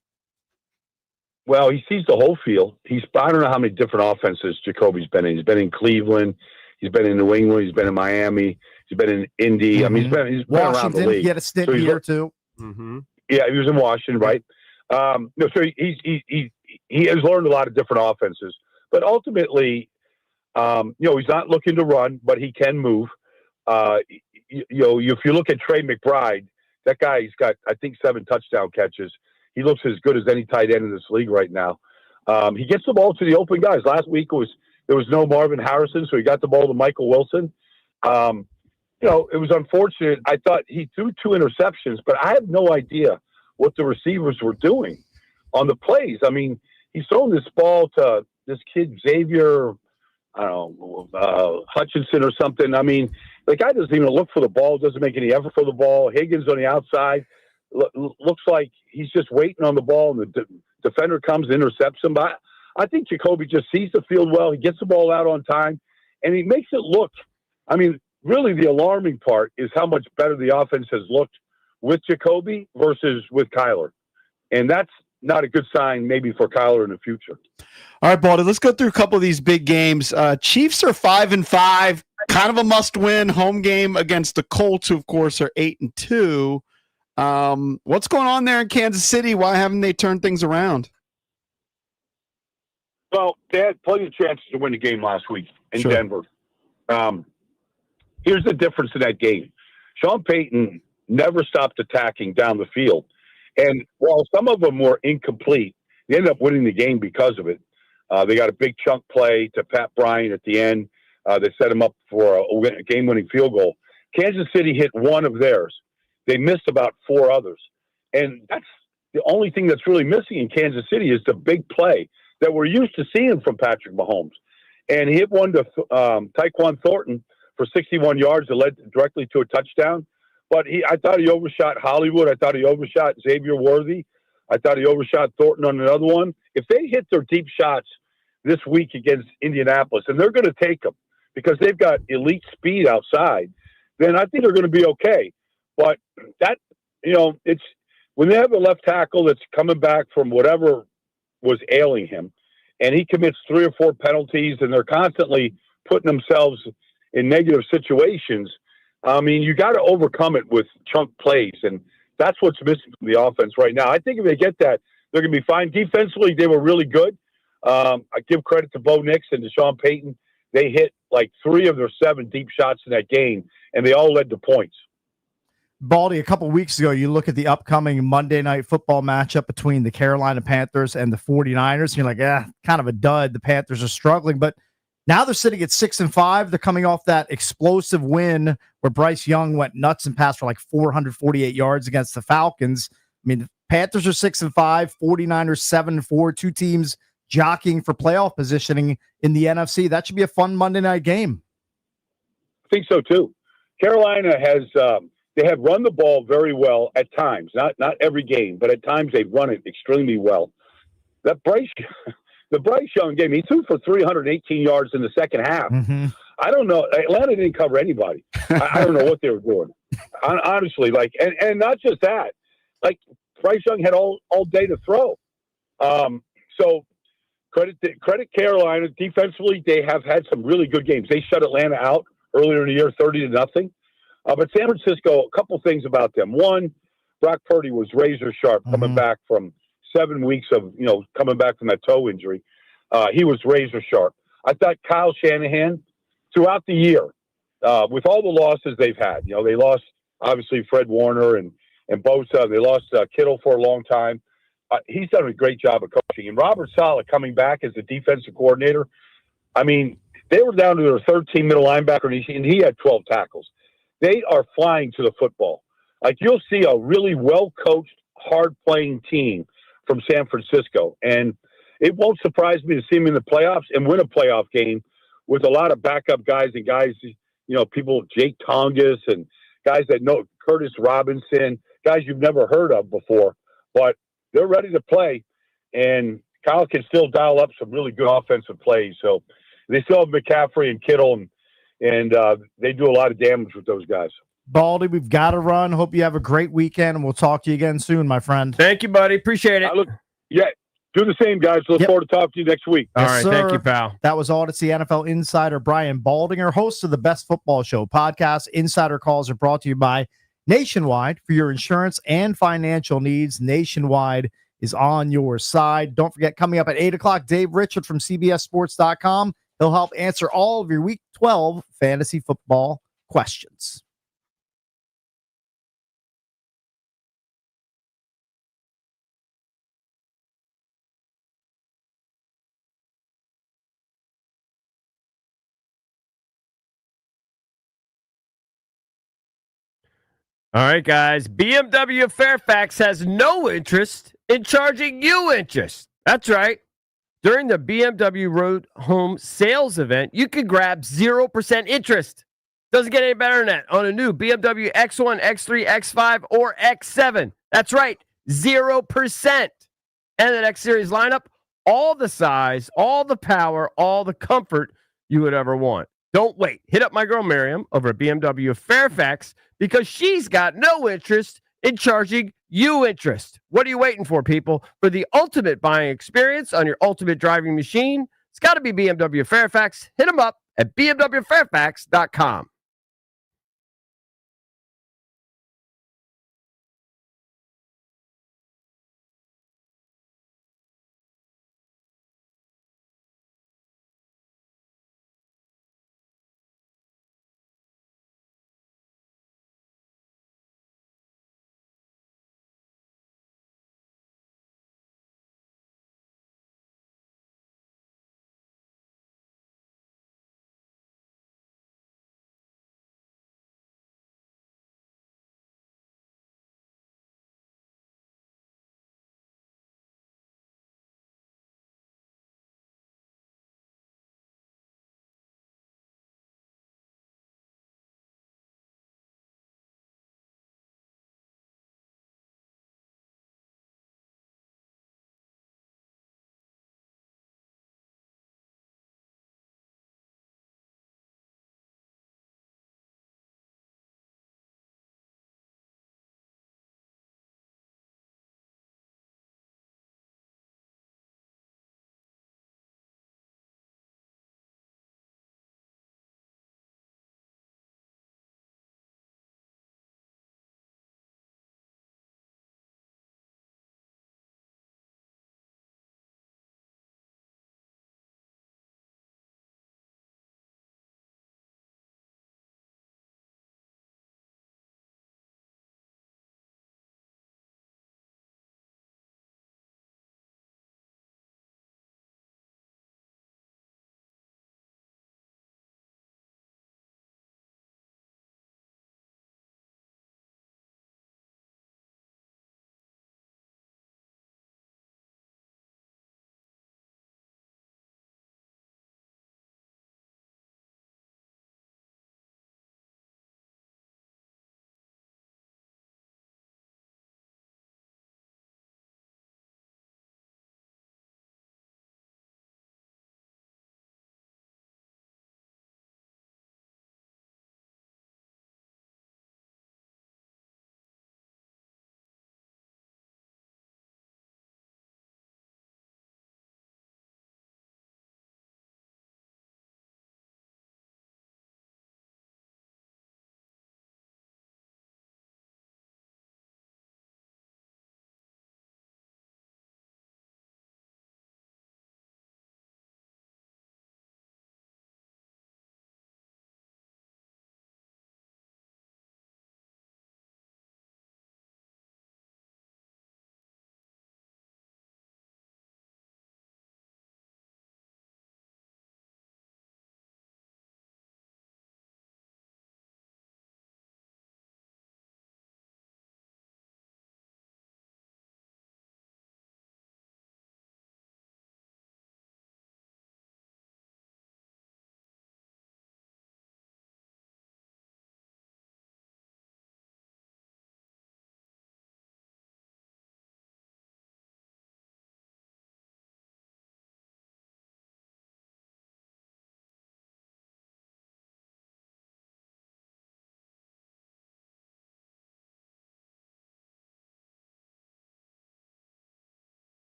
Well, he sees the whole field. I don't know how many different offenses Jacoby's been in. He's been in Cleveland. He's been in New England. He's been in Miami. He's been in Indy. Mm-hmm. I mean, he's been around the league. He had a stint here too. Mm-hmm. Yeah, he was in Washington, right? No, so he has learned a lot of different offenses, but ultimately, he's not looking to run, but he can move. If you look at Trey McBride, that guy, he's got, I think, 7 touchdown catches. He looks as good as any tight end in this league right now. He gets the ball to the open guys. Last week there was no Marvin Harrison, so he got the ball to Michael Wilson. It was unfortunate. I thought he threw 2 interceptions, but I have no idea what the receivers were doing on the plays. I mean, he's throwing this ball to this kid, Xavier, Hutchinson or something. I mean, the guy doesn't even look for the ball, doesn't make any effort for the ball. Higgins on the outside looks like he's just waiting on the ball, and the defender comes, intercepts him. But I think Jacoby just sees the field well. He gets the ball out on time, and he makes it look, I mean, really the alarming part is how much better the offense has looked with Jacoby versus with Kyler. And that's not a good sign maybe for Kyler in the future. All right, Baldy, let's go through a couple of these big games. Chiefs are 5-5, kind of a must-win home game against the Colts, who, of course, are 8-2. What's going on there in Kansas City? Why haven't they turned things around? Well, they had plenty of chances to win the game last week in Denver. Here's the difference in that game. Sean Payton never stopped attacking down the field. And while some of them were incomplete, they ended up winning the game because of it. They got a big chunk play to Pat Bryant at the end. They set him up for a game-winning field goal. Kansas City hit one of theirs. They missed about 4 others. And that's the only thing that's really missing in Kansas City is the big play that we're used to seeing from Patrick Mahomes. And he hit one to Tyquan Thornton for 61 yards that led directly to a touchdown. But I thought he overshot Hollywood. I thought he overshot Xavier Worthy. I thought he overshot Thornton on another one. If they hit their deep shots this week against Indianapolis, and they're going to take them because they've got elite speed outside, then I think they're going to be okay. But that, it's when they have a left tackle that's coming back from whatever was ailing him, and he commits 3 or 4 penalties, and they're constantly putting themselves in negative situations. I mean, you got to overcome it with chunk plays, and that's what's missing from the offense right now. I think if they get that, they're going to be fine. Defensively, they were really good. I give credit to Bo Nix and to Sean Payton. They hit like 3 of their 7 deep shots in that game, and they all led to points. Baldy, a couple weeks ago, you look at the upcoming Monday Night Football matchup between the Carolina Panthers and the 49ers, and you're like, kind of a dud. The Panthers are struggling, but now they're sitting at 6-5. They're coming off that explosive win where Bryce Young went nuts and passed for like 448 yards against the Falcons. I mean, the Panthers are 6-5, 49ers 7-4, 2 teams jockeying for playoff positioning in the NFC. That should be a fun Monday night game. I think so too. Carolina has they have run the ball very well at times, not every game, but at times they've run it extremely well. The Bryce Young game, he threw for 318 yards in the second half. Mm-hmm. I don't know. Atlanta didn't cover anybody. I don't know what they were doing. Honestly, and not just that. Like, Bryce Young had all day to throw. So credit Carolina. Defensively, they have had some really good games. They shut Atlanta out earlier in the year, 30-0. But San Francisco, a couple things about them. One, Brock Purdy was razor sharp coming back from 7 weeks of, coming back from that toe injury. He was razor sharp. I thought Kyle Shanahan, throughout the year, with all the losses they've had, they lost, obviously, Fred Warner and Bosa. They lost Kittle for a long time. He's done a great job of coaching. And Robert Saleh coming back as the defensive coordinator, I mean, they were down to their 13 middle linebacker, and he had 12 tackles. They are flying to the football. Like, you'll see a really well-coached, hard-playing team from San Francisco. And it won't surprise me to see them in the playoffs and win a playoff game with a lot of backup guys and guys, people, Jake Tongas and guys that know Curtis Robinson, guys you've never heard of before, but they're ready to play. And Kyle can still dial up some really good offensive plays. So they still have McCaffrey and Kittle, and they do a lot of damage with those guys. Baldy, we've got to run. Hope you have a great weekend, and we'll talk to you again soon, my friend. Thank you, buddy. Appreciate it. Do the same, guys. Look Yep. forward to talking to you next week. All Yes, right. sir. Thank you, pal. That was Odyssey NFL insider Brian Baldinger, host of the Best Football Show podcast. Insider calls are brought to you by Nationwide. For your insurance and financial needs, Nationwide is on your side. Don't forget, coming up at 8 o'clock, Dave Richard from CBSSports.com. He'll help answer all of your Week 12 fantasy football questions. All right, guys. BMW Fairfax has no interest in charging you interest. That's right. During the BMW Road Home Sales event, you can grab 0% interest. Doesn't get any better than that on a new BMW X1, X3, X5, or X7. That's right, 0%. And the next series lineup, all the size, all the power, all the comfort you would ever want. Don't wait. Hit up my girl Miriam over at BMW Fairfax because she's got no interest in charging you interest. What are you waiting for, people? For the ultimate buying experience on your ultimate driving machine, it's got to be BMW Fairfax. Hit them up at bmwfairfax.com.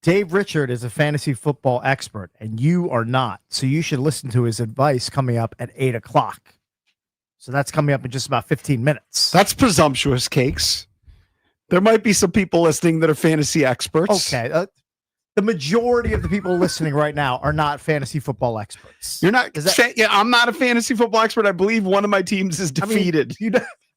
Dave Richard is a fantasy football expert, and you are not. So you should listen to his advice coming up at 8 o'clock. So that's coming up in just about 15 minutes. That's presumptuous, Cakes. There might be some people listening that are fantasy experts. Okay. The majority of the people listening right now are not fantasy football experts. You're not. Is that- Yeah, I'm not a fantasy football expert. I believe one of my teams is defeated.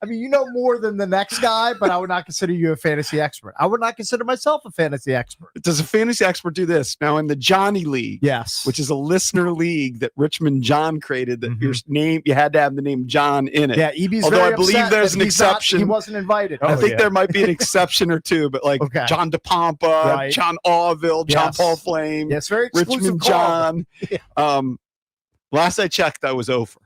You know more than the next guy, but I would not consider you a fantasy expert. I would not consider myself a fantasy expert. Does a fantasy expert do this? Now, in the Johnny League, yes, which is a listener league that Richmond John created, that your name, you had to have the name John in it. Yeah, EB's although very I believe upset there's that an he's not- exception. he wasn't invited. I think there might be an exception or two, but like Okay. John DePompa, Right. John Orville, John Yes. Paul Flame, Yes, very exclusive Richmond club. John. Last I checked, I was over.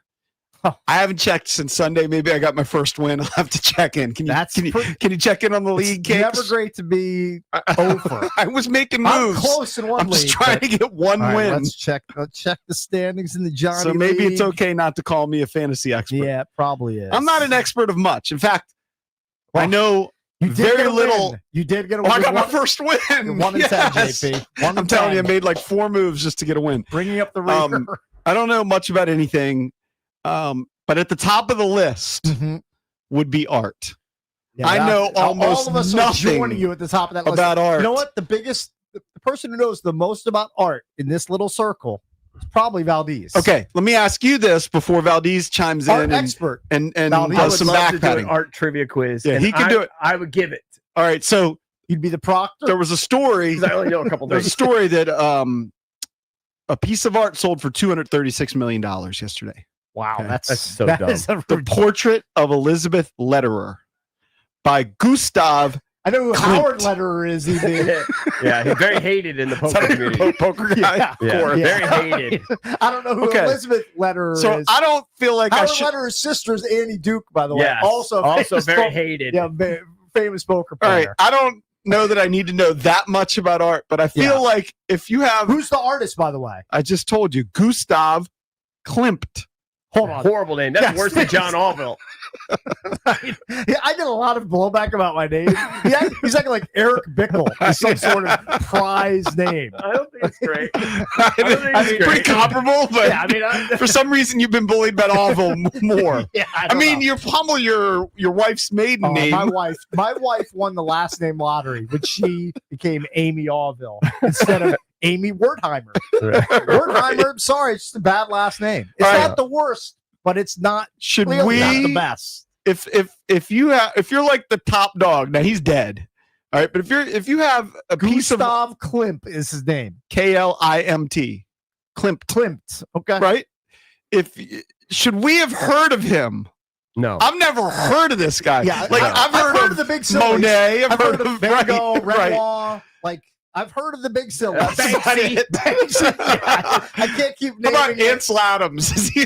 I haven't checked since Sunday. Maybe I got my first win. I'll have to check in. Can you check in on the league? It's Cakes? never great to be over. I was making I'm moves. close in one I'm just league, trying but- to get one All right, win. Let's check the standings in the Johnny So maybe it's League. okay not to call me a fantasy expert. Yeah, it probably is. I'm not an expert of much. In fact, I know You did very get a little. win. You did get a Oh, win. I got my One- first win. You're 1 and 10, Yes. JP. 1 I'm and telling you, I 10. made like 4 moves just to get a win. Bringing up the rear. I don't know much about anything, but at the top of the list would be art. Yeah, I know almost all of us nothing are joining you at the top of that list. about art. You know what? The person who knows the most about art in this little circle is probably Valdez. Okay, let me ask you this before Valdez chimes Art in expert. and Valdez. I does would some love to do an backpatting. art trivia quiz. Yeah, and he could do it. I would give it. All right, so you'd be the proctor. There was a story. 'Cause I only know a couple There's a things. story that a piece of art sold for $236 million yesterday. Wow, Okay. that's so that dumb. is a The portrait of Elizabeth Lederer by Gustav. I know who Klimt. Howard Lederer is. Even. Yeah, he's very hated in the poker community. Poker guy. Yeah. Of course. Very hated. I don't know who Okay. Elizabeth Lederer So is. I don't feel like I Howard should. Lederer's sister is Annie Duke, by the way. Yes. Also famous very poker- hated. Yeah, famous poker All right, player. I don't know that I need to know that much about art, but I feel Yeah. like if you have, Who's the artist, by the way? I just told you, Gustav Klimt. Hold on. Horrible name. That's Yes, worse than please. John Orville. Yeah, I get a lot of blowback about my name. He's acting like Eric Bickle is some sort of prize name. I don't think it's great. I mean, pretty comparable, but Yeah, I mean, for some reason you've been bullied by Orville more. Yeah, I I don't mean, know. you're pummel your wife's maiden Oh, name. my wife won the last name lottery, which she became Amy Orville instead of Amy Wertheimer. Wertheimer, I'm sorry, it's just a bad last name. It's All right. not the worst, but it's not Should clearly not we? the best. If you're like the top dog, now he's dead. All right, but if you have a piece of Gustav Klimt is his name. Klimt, Klimt. Okay. right? Should we have heard of him? No. I've never heard of this guy. Yeah, like I've heard of the big sillies. Monet. I've heard of Van Gogh, right. Renoir. Like I've heard of the big sillies. That's about it. Yeah, I can't keep How naming about it. Ansel Adams? Is he?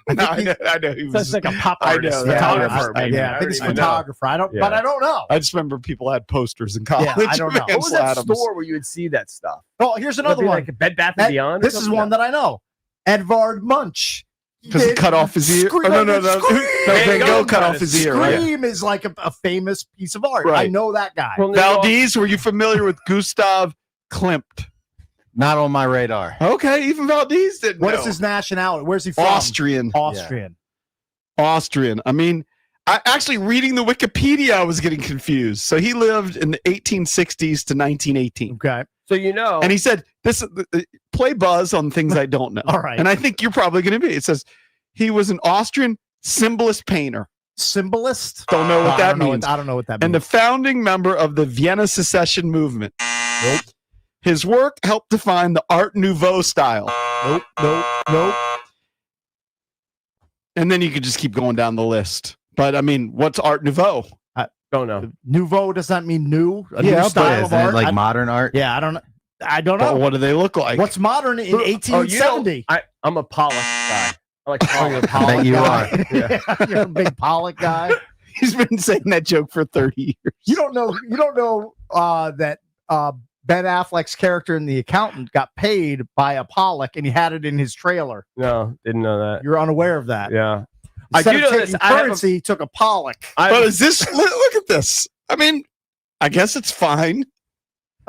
No, I know he was. Sounds like a pop I artist. know, photographer. Yeah, maybe. I think he's I know. photographer. I don't, Yeah. but I don't know. I just remember people had posters in college. Yeah, I don't know. of What was Ansel that Adams. store where you would see that stuff? Oh, here's Would it another be one. like a Bed Bath and Beyond. or This is something? one that I know. Edvard Munch. Because he cut off his ear. Scream, Oh, no. Scream. Van Gogh cut off his ear. Right? Scream is like a famous piece of art. I Right. know that guy. Well, no, Valdez, were you familiar with Gustav Klimt? Not on my radar. Okay, even Valdez didn't What know. is his nationality? Where's he from? Austrian. Austrian. Austrian. I mean, actually reading the Wikipedia, I was getting confused. So he lived in the 1860s to 1918. Okay. So you know, And he said, "This play buzz on things I don't know." All right. And I think you're probably going to be. It says he was an Austrian symbolist painter. Symbolist? Don't know what I that don't know means. I don't know what that And the means. founding member of the Vienna Secession movement. Nope. His work helped define the Art Nouveau style. Nope. And then you could just keep going down the list. But I mean, what's Art Nouveau? don't know. Nouveau does not mean new. A Yeah, new but style of Isn't it art. like modern art? Yeah, I don't know. I don't Well, know. what do they look like? What's modern in 1870? I'm a Pollock guy. I like Pollock. I bet you guy. are. Yeah. You're a big Pollock guy. He's been saying that joke for 30 years. You don't know that Ben Affleck's character in The Accountant got paid by a Pollock and he had it in his trailer. No, didn't know that. You're unaware of that. Yeah. Instead I do of know taking this. I have a- currency, he took a Pollock. But is this look at this? I mean, I guess it's fine.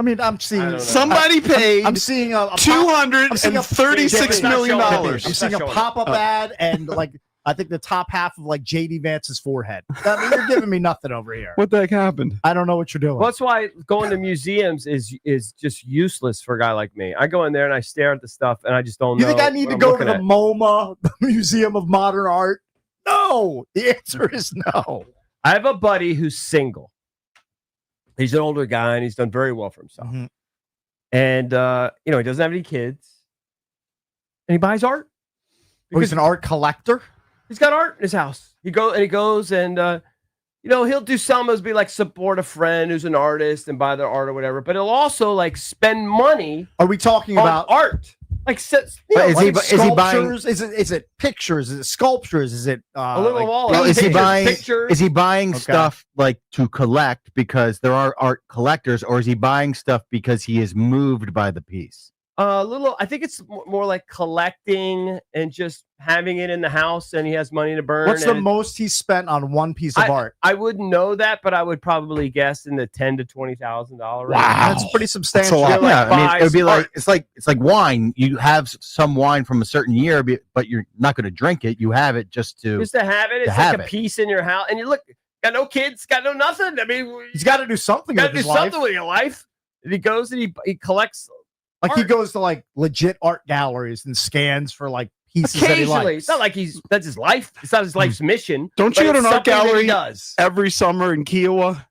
I mean, I'm I seeing don't know. Somebody paid I'm seeing a $236 million. I'm seeing a pop-up ad and like I think the top half of like JD Vance's forehead. I mean, you're giving me nothing over here. What the heck happened? I don't know what you're doing. Well, that's why going to museums is just useless for a guy like me. I go in there and I stare at the stuff and I just don't You know. think I need what to I'm go to looking the at. MoMA, the Museum of Modern Art? No. The answer is no. I have a buddy who's single. He's an older guy and he's done very well for himself. Mhm. And he doesn't have any kids. And he buys art. Oh, he's an art collector? He's got art in his house. He goes and he'll do some as be like support a friend who's an artist and buy their art or whatever. But he'll also like spend money Are we talking on about art. Like, But is he buying? sculptures? Is it pictures? Is it sculptures? Is it a little like of all. Well, is he buying? Pictures. Is he buying Okay. stuff like to collect because there are art collectors, or is he buying stuff because he is moved by the piece? I think it's more like collecting and just having it in the house, and he has money to burn. What's the and most he spent on one piece of art? I wouldn't know that, but I would probably guess in the $10,000 to $20,000 range. That's pretty substantial. Yeah, like I mean, it would be buys like it's like wine. You have some wine from a certain year, but you're not going to drink it. You have it just to. Just to have it. It's have like a it. piece in your house, and you look. Got no kids. Got no nothing. I mean, He's got to do something got with to do his life. something with your life. And he goes and he collects. Like he art. goes to like legit art galleries and scans for like pieces that he Occasionally, likes. it's not like that's his life. It's not his life's mission. Don't but you go to it's an art something that he gallery does. every summer in Kiowa?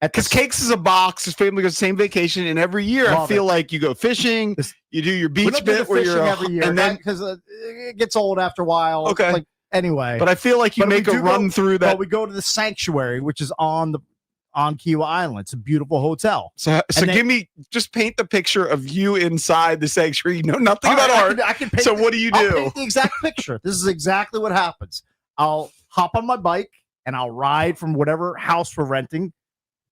At Because Cakes is a box. His family goes the same vacation, and every year I Love feel it. like you go fishing. You do your we beach don't do the bit where fishing you're every year, and then. because it gets old after a while. Okay. Like, anyway, But I feel like you But we make a do run go- through but that. we go to the Sanctuary, which is on Kiowa Island. It's a beautiful hotel. So and then- just paint the picture of you inside the sanctuary. You know nothing about All art. right, I can paint So the- what do you I'll do? paint the exact picture. This is exactly what happens. I'll hop on my bike and I'll ride from whatever house we're renting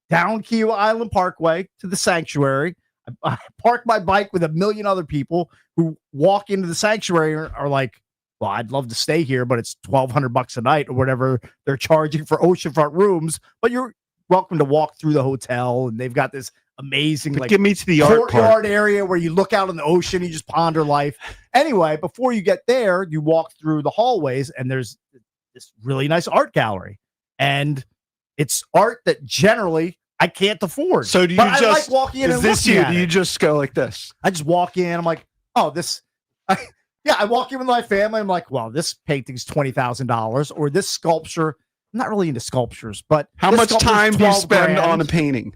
down Kiowa Island Parkway to the Sanctuary. I park my bike with a million other people who walk into the sanctuary and are like, well, I'd love to stay here, but it's $1,200 a night or whatever they're charging for oceanfront rooms. But you're welcome to walk through the hotel, and they've got this amazing But like get me to the art part. courtyard area where you look out on the ocean, you just ponder life. Anyway, before you get there, you walk through the hallways, and there's this really nice art gallery, and it's art that generally I can't afford. So do you But I just like walking in is and this looking you? at Do you it. just go like this? I just walk in. I'm like, oh, this. Yeah, I walk in with my family. I'm like, well, this painting's $20,000, or this sculpture. I'm not really into sculptures, but How this much sculpture's time do you 12 spend on a grand. painting?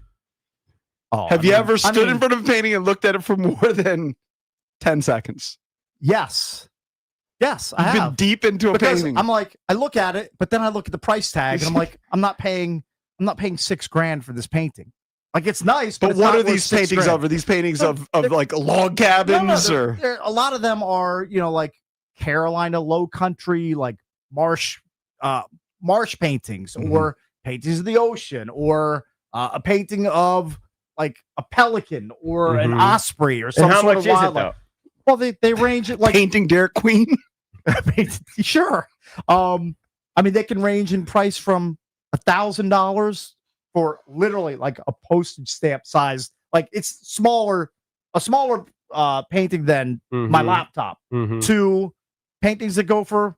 Oh, Have I you mean- ever I stood in mean, front of a painting and looked at it for more than 10 seconds? Yes, yes, I You've been have. deep into a Because painting. I'm like, I look at it, but then I look at the price tag, and I'm like, I'm not paying $6,000 for this painting. Like, it's nice, but But it's what not are worth these paintings $6,000. of? Are these paintings No, of they're- like log No, cabins they're- or they're- a lot of them are, like Carolina low country, like marsh paintings, Mhm. or paintings of the ocean, or a painting of like a pelican or an Mhm. osprey or some And how sort much of is it wildlife. though? Well, they range at like painting Derek Queen? sure. I mean, they can range in price from $1,000 for literally like a postage stamp size. Like, it's a smaller painting than my Mhm. laptop, Mhm. to paintings that go for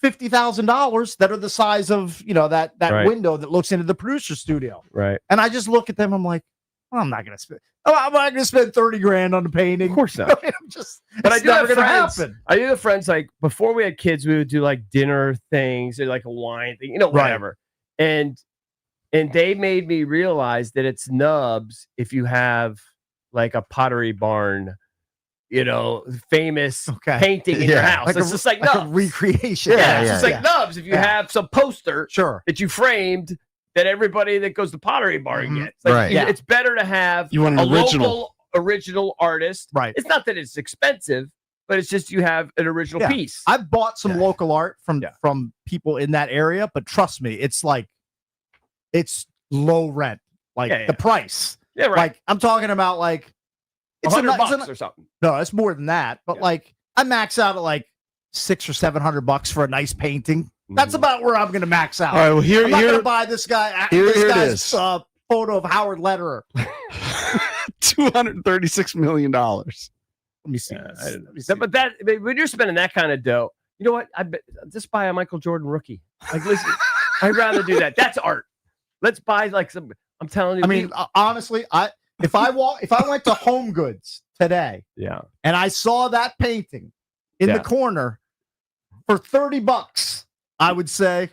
$50,000 that are the size of that Right. window that looks into the producer studio. Right. And I just look at them. I'm like, well, I'm not going to spend 30 grand on the painting. Of course not. I'm just, But I it's do have never gonna friends. happen. I do have friends like before we had kids, we would do like dinner things or like a wine thing, Right. whatever. And they made me realize that it's nubs if you have like a Pottery Barn, famous Okay. painting in your Yeah. house. It's just like a nubs. recreation. Yeah, it's yeah, just like yeah. nubs. If you Yeah. have some poster Sure. that you framed that everybody that goes to Pottery Barn Mhm. gets. Like, Right. Yeah. It's better to have You want a an original. local original artist. Right. It's not that it's expensive, but it's just you have an original Yeah. piece. I've bought some Yeah. local art from Yeah. people in that area, but trust me, it's low rent, like Yeah, yeah. the price. Yeah, right. Like, I'm talking about like it's a, $100 ni- it's a bucks ni- or something. no, it's more than that. But Yeah. like, I max out at like $600 or $700 for a nice painting. That's Mhm. about where I'm going to max out. All right, well I'm not going here to buy this guy. here this it guy's is. photo of Howard Lederer. $236 million. Let me see. Yeah, this. I don't know. Let me see. But when you're spending that kind of dough, you know what? I bet just buy a Michael Jordan rookie. Like, listen, I'd rather do that. That's art. Let's buy like some. I'm telling you. I mean, honestly, if I went to Home Goods today, yeah, and I saw that painting in Yeah. the corner for $30, I would say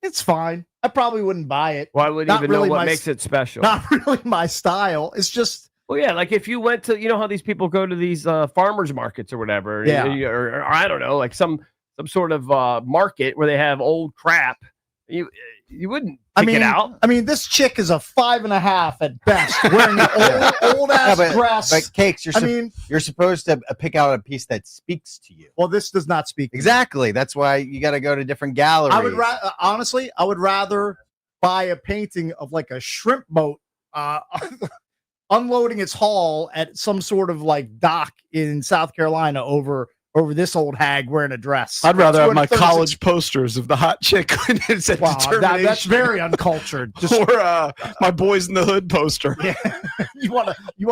it's fine. I probably wouldn't buy it. well, I wouldn't Not even know really what my makes it special. Not really my style. It's just Well, yeah, like if you went to, you know how these people go to these farmers markets or whatever, Yeah. or I don't know, like some sort of market where they have old crap. You wouldn't pick it out. I mean, this chick is a 5.5 at best, wearing an old ass dress. But Cakes, I mean, you're supposed to pick out a piece that speaks to you. well, this does not speak to me. Exactly. That's why you got to go to different galleries. I would honestly, I would rather buy a painting of like a shrimp boat unloading its haul at some sort of like dock in South Carolina over this old hag wearing a dress. I'd rather have my 236 college posters of the hot chick when it said Wow, that's determination. very uncultured. Just Or my Boys in the Hood poster. yeah. you want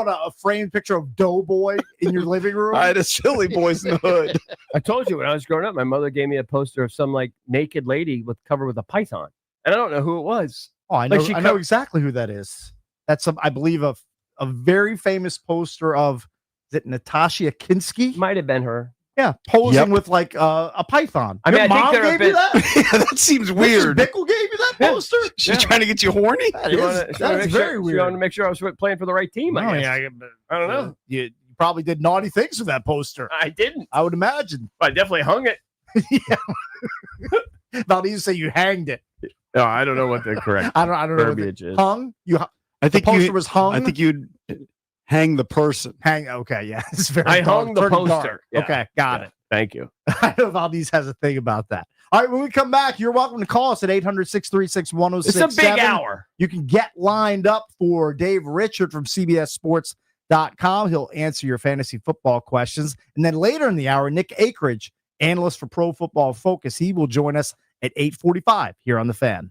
a framed picture of Doughboy in your living room? I had a silly Boys in the Hood. I told you when I was growing up, my mother gave me a poster of some like naked lady covered with a python, and I don't know who it was. Oh, I know. Like, she I know co- exactly who that is. That's I believe a very famous poster of, is it Natasha Kinski? Might have been her. Yeah, posing Yep. with like a python. I mean, Your I think mom there have gave you been- that? Yeah, that seems Mrs. weird. Bickle gave you that poster? She's trying to get you horny? That She is- wanted- she wanted to that's make very sure, weird. She wanted to make sure I was playing for the right team. I Oh, guess. yeah, I don't know. You probably did naughty things with that poster. I didn't. I would imagine. I definitely hung it. Not even say you hanged it. No, I don't know what the correct I don't know. What verbiage is. hung? You I the think poster you. was hung. I think you'd hang the person. hang. Okay, yeah, it's very. I dark, hung the pretty poster. dark. Yeah. Okay, got Yeah. it. Thank you. I know Valdez has a thing about that. All right, when we come back, you're welcome to call us at 800-636-1067. It's a big hour. You can get lined up for Dave Richard from CBSSports.com. He'll answer your fantasy football questions. And then later in the hour, Nick Akridge, analyst for Pro Football Focus, he will join us at 8:45 here on The Fan.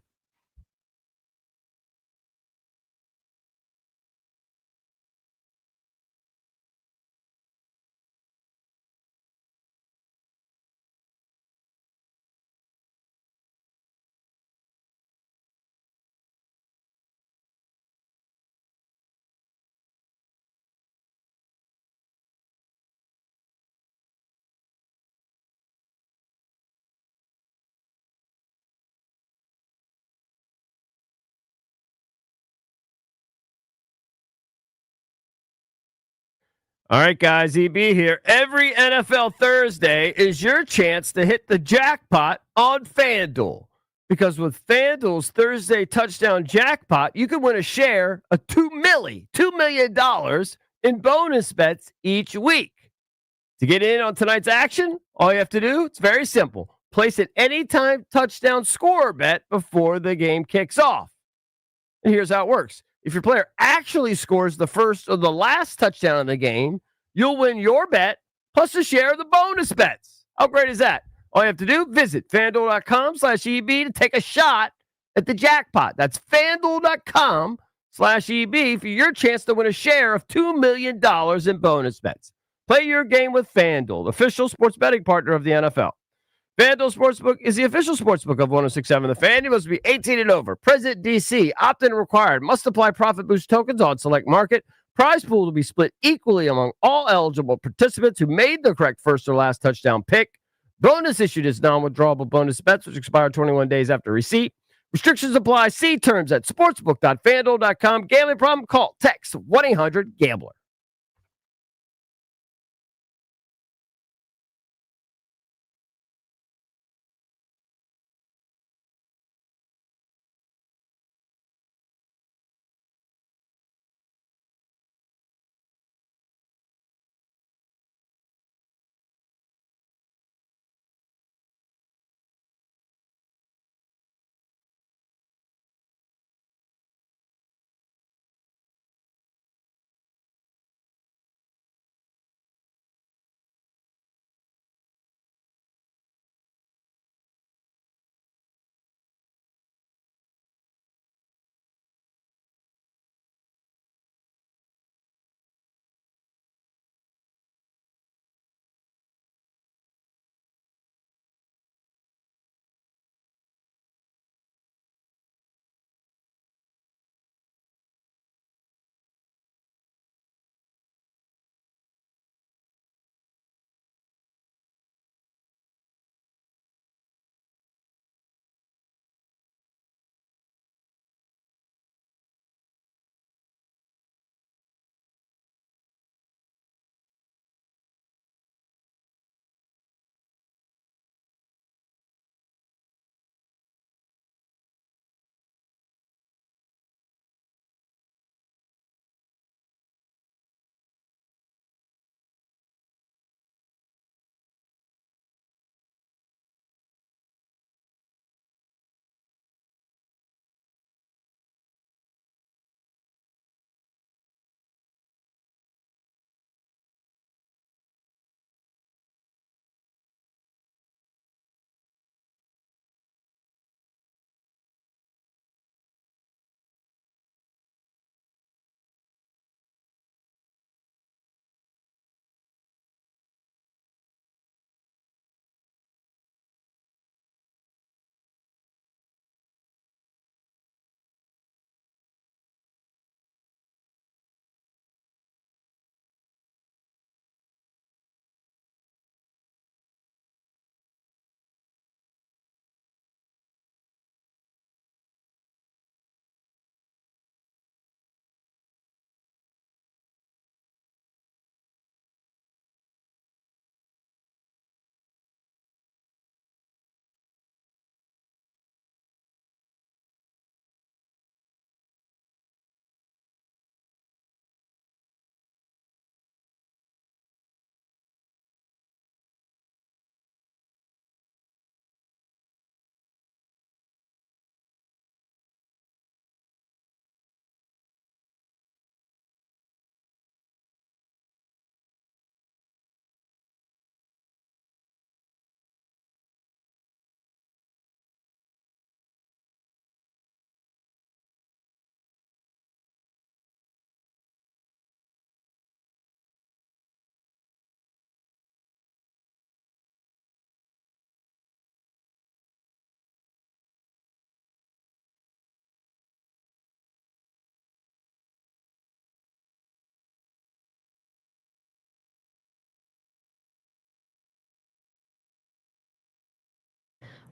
All right, guys, EB here. Every NFL Thursday is your chance to hit the jackpot on FanDuel. Because with FanDuel's Thursday touchdown jackpot, you can win a share of $2 million in bonus bets each week. To get in on tonight's action, all you have to do, it's very simple. Place an anytime touchdown scorer bet before the game kicks off. And here's how it works. If your player actually scores the first or the last touchdown of the game, you'll win your bet plus a share of the bonus bets. How great is that? All you have to do, visit FanDuel.com/EB to take a shot at the jackpot. That's FanDuel.com/EB for your chance to win a share of $2 million in bonus bets. Play your game with FanDuel, the official sports betting partner of the NFL. FanDuel Sportsbook is the official sportsbook of 106.7 The Fan. You must be 18 and over. President DC, opt-in required. Must apply profit boost tokens on select market. Prize pool to be split equally among all eligible participants who made the correct first or last touchdown pick. Bonus issued as non-withdrawable bonus bets, which expire 21 days after receipt. Restrictions apply. See terms at sportsbook.fanduel.com. Gambling problem? Call, text 1-800-GAMBLER.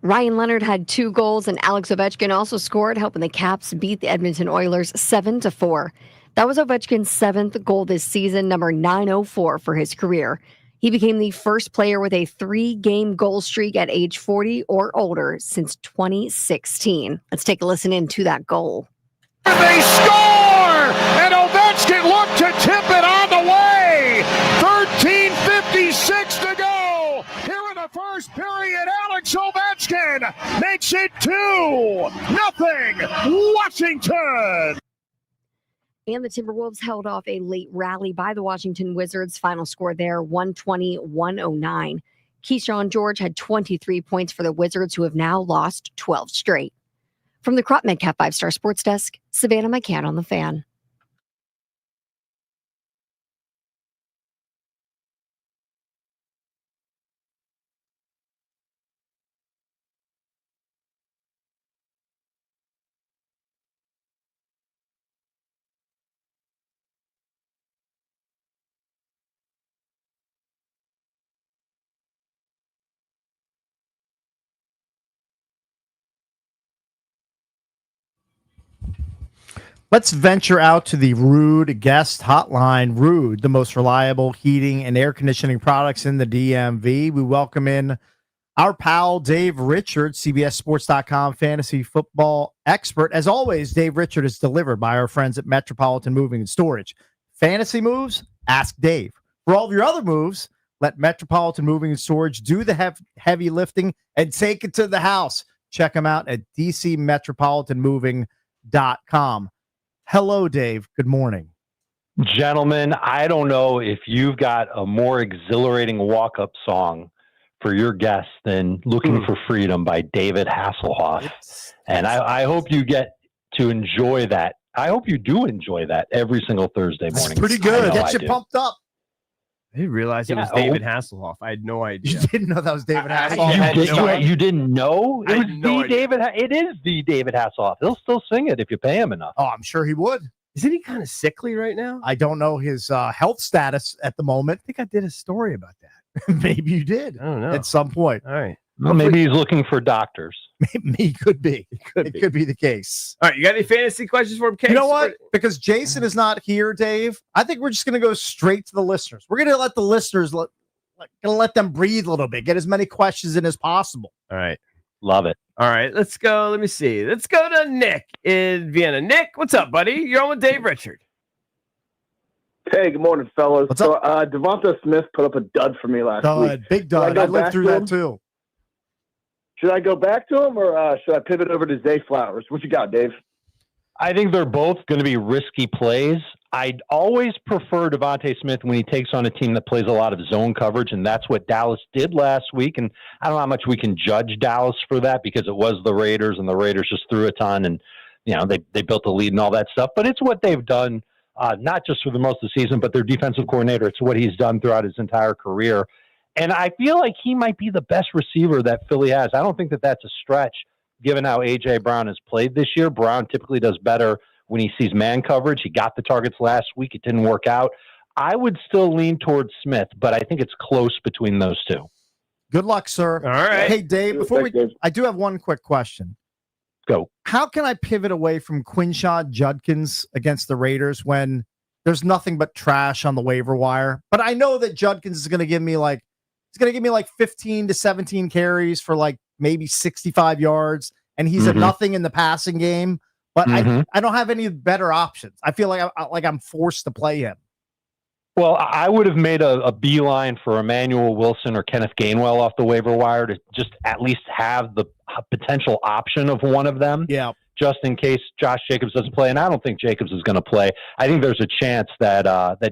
Ryan Leonard had 2 goals, and Alex Ovechkin also scored, helping the Caps beat the Edmonton Oilers 7-4. That was Ovechkin's 7th goal this season, number 904 for his career. He became the first player with a 3-game goal streak at age 40 or older since 2016. Let's take a listen into that goal. They score! And Ovechkin looked to tip it on the way! 13:56 to go! Here in the first period, Alex Ovechkin makes it 2-0 Washington! And the Timberwolves held off a late rally by the Washington Wizards. Final score there, 120-109. Keyshawn George had 23 points for the Wizards, who have now lost 12 straight. From the Crop Metcalf 5-Star Sports Desk, Savannah McCann on the Fan. Let's venture out to the Rude guest hotline. Rude, the most reliable heating and air conditioning products in the DMV. We welcome in our pal, Dave Richard, CBSSports.com fantasy football expert. As always, Dave Richard is delivered by our friends at Metropolitan Moving and Storage. Fantasy moves? Ask Dave. For all of your other moves, let Metropolitan Moving and Storage do the heavy lifting and take it to the house. Check them out at DCMetropolitanMoving.com. Hello, Dave. Good morning. Gentlemen, I don't know if you've got a more exhilarating walk-up song for your guests than Looking for Freedom by David Hasselhoff. And I hope you get to enjoy that. I hope you do enjoy that every single Thursday morning. It's pretty good. Get you pumped up. I didn't realize it was David Hasselhoff. I had no idea. You didn't know that was David Hasselhoff? You didn't know? I had no idea. It is the David Hasselhoff. He'll still sing it if you pay him enough. Oh, I'm sure he would. Isn't he kind of sickly right now? I don't know his health status at the moment. I think I did a story about that. Maybe you did. I don't know. At some point. All right. Well, maybe he's looking for doctors. Maybe could be. It could be the case. All right. You got any fantasy questions for him, Case? You know what? Because Jason is not here, Dave, I think we're just going to go straight to the listeners. We're going to let the listeners, let them breathe a little bit, get as many questions in as possible. All right. Love it. All right. Let's go. Let me see. Let's go to Nick in Vienna. Nick, what's up, buddy? You're on with Dave Richard. Hey, good morning, fellas. What's up? Devonta Smith put up a dud for me last week. Big dud. I lived through that too. Should I go back to him or should I pivot over to Zay Flowers? What you got, Dave? I think they're both going to be risky plays. I'd always prefer Devonta Smith when he takes on a team that plays a lot of zone coverage, and that's what Dallas did last week. And I don't know how much we can judge Dallas for that because it was the Raiders, and the Raiders just threw a ton, and they built a lead and all that stuff. But it's what they've done, not just for the most of the season, but their defensive coordinator. It's what he's done throughout his entire career. And I feel like he might be the best receiver that Philly has. I don't think that that's a stretch, given how A.J. Brown has played this year. Brown typically does better when he sees man coverage. He got the targets last week. It didn't work out. I would still lean towards Smith, but I think it's close between those two. Good luck, sir. All right. Hey, Dave, I do have one quick question. Go. How can I pivot away from Quinshon Judkins against the Raiders when there's nothing but trash on the waiver wire? But I know that Judkins is going to give me like 15 to 17 carries for like maybe 65 yards, and he's a nothing in the passing game. But I don't have any better options. I feel like I'm forced to play him. Well, I would have made a beeline for Emmanuel Wilson or Kenneth Gainwell off the waiver wire to just at least have the potential option of one of them. Yeah. Just in case Josh Jacobs doesn't play. And I don't think Jacobs is going to play. I think there's a chance that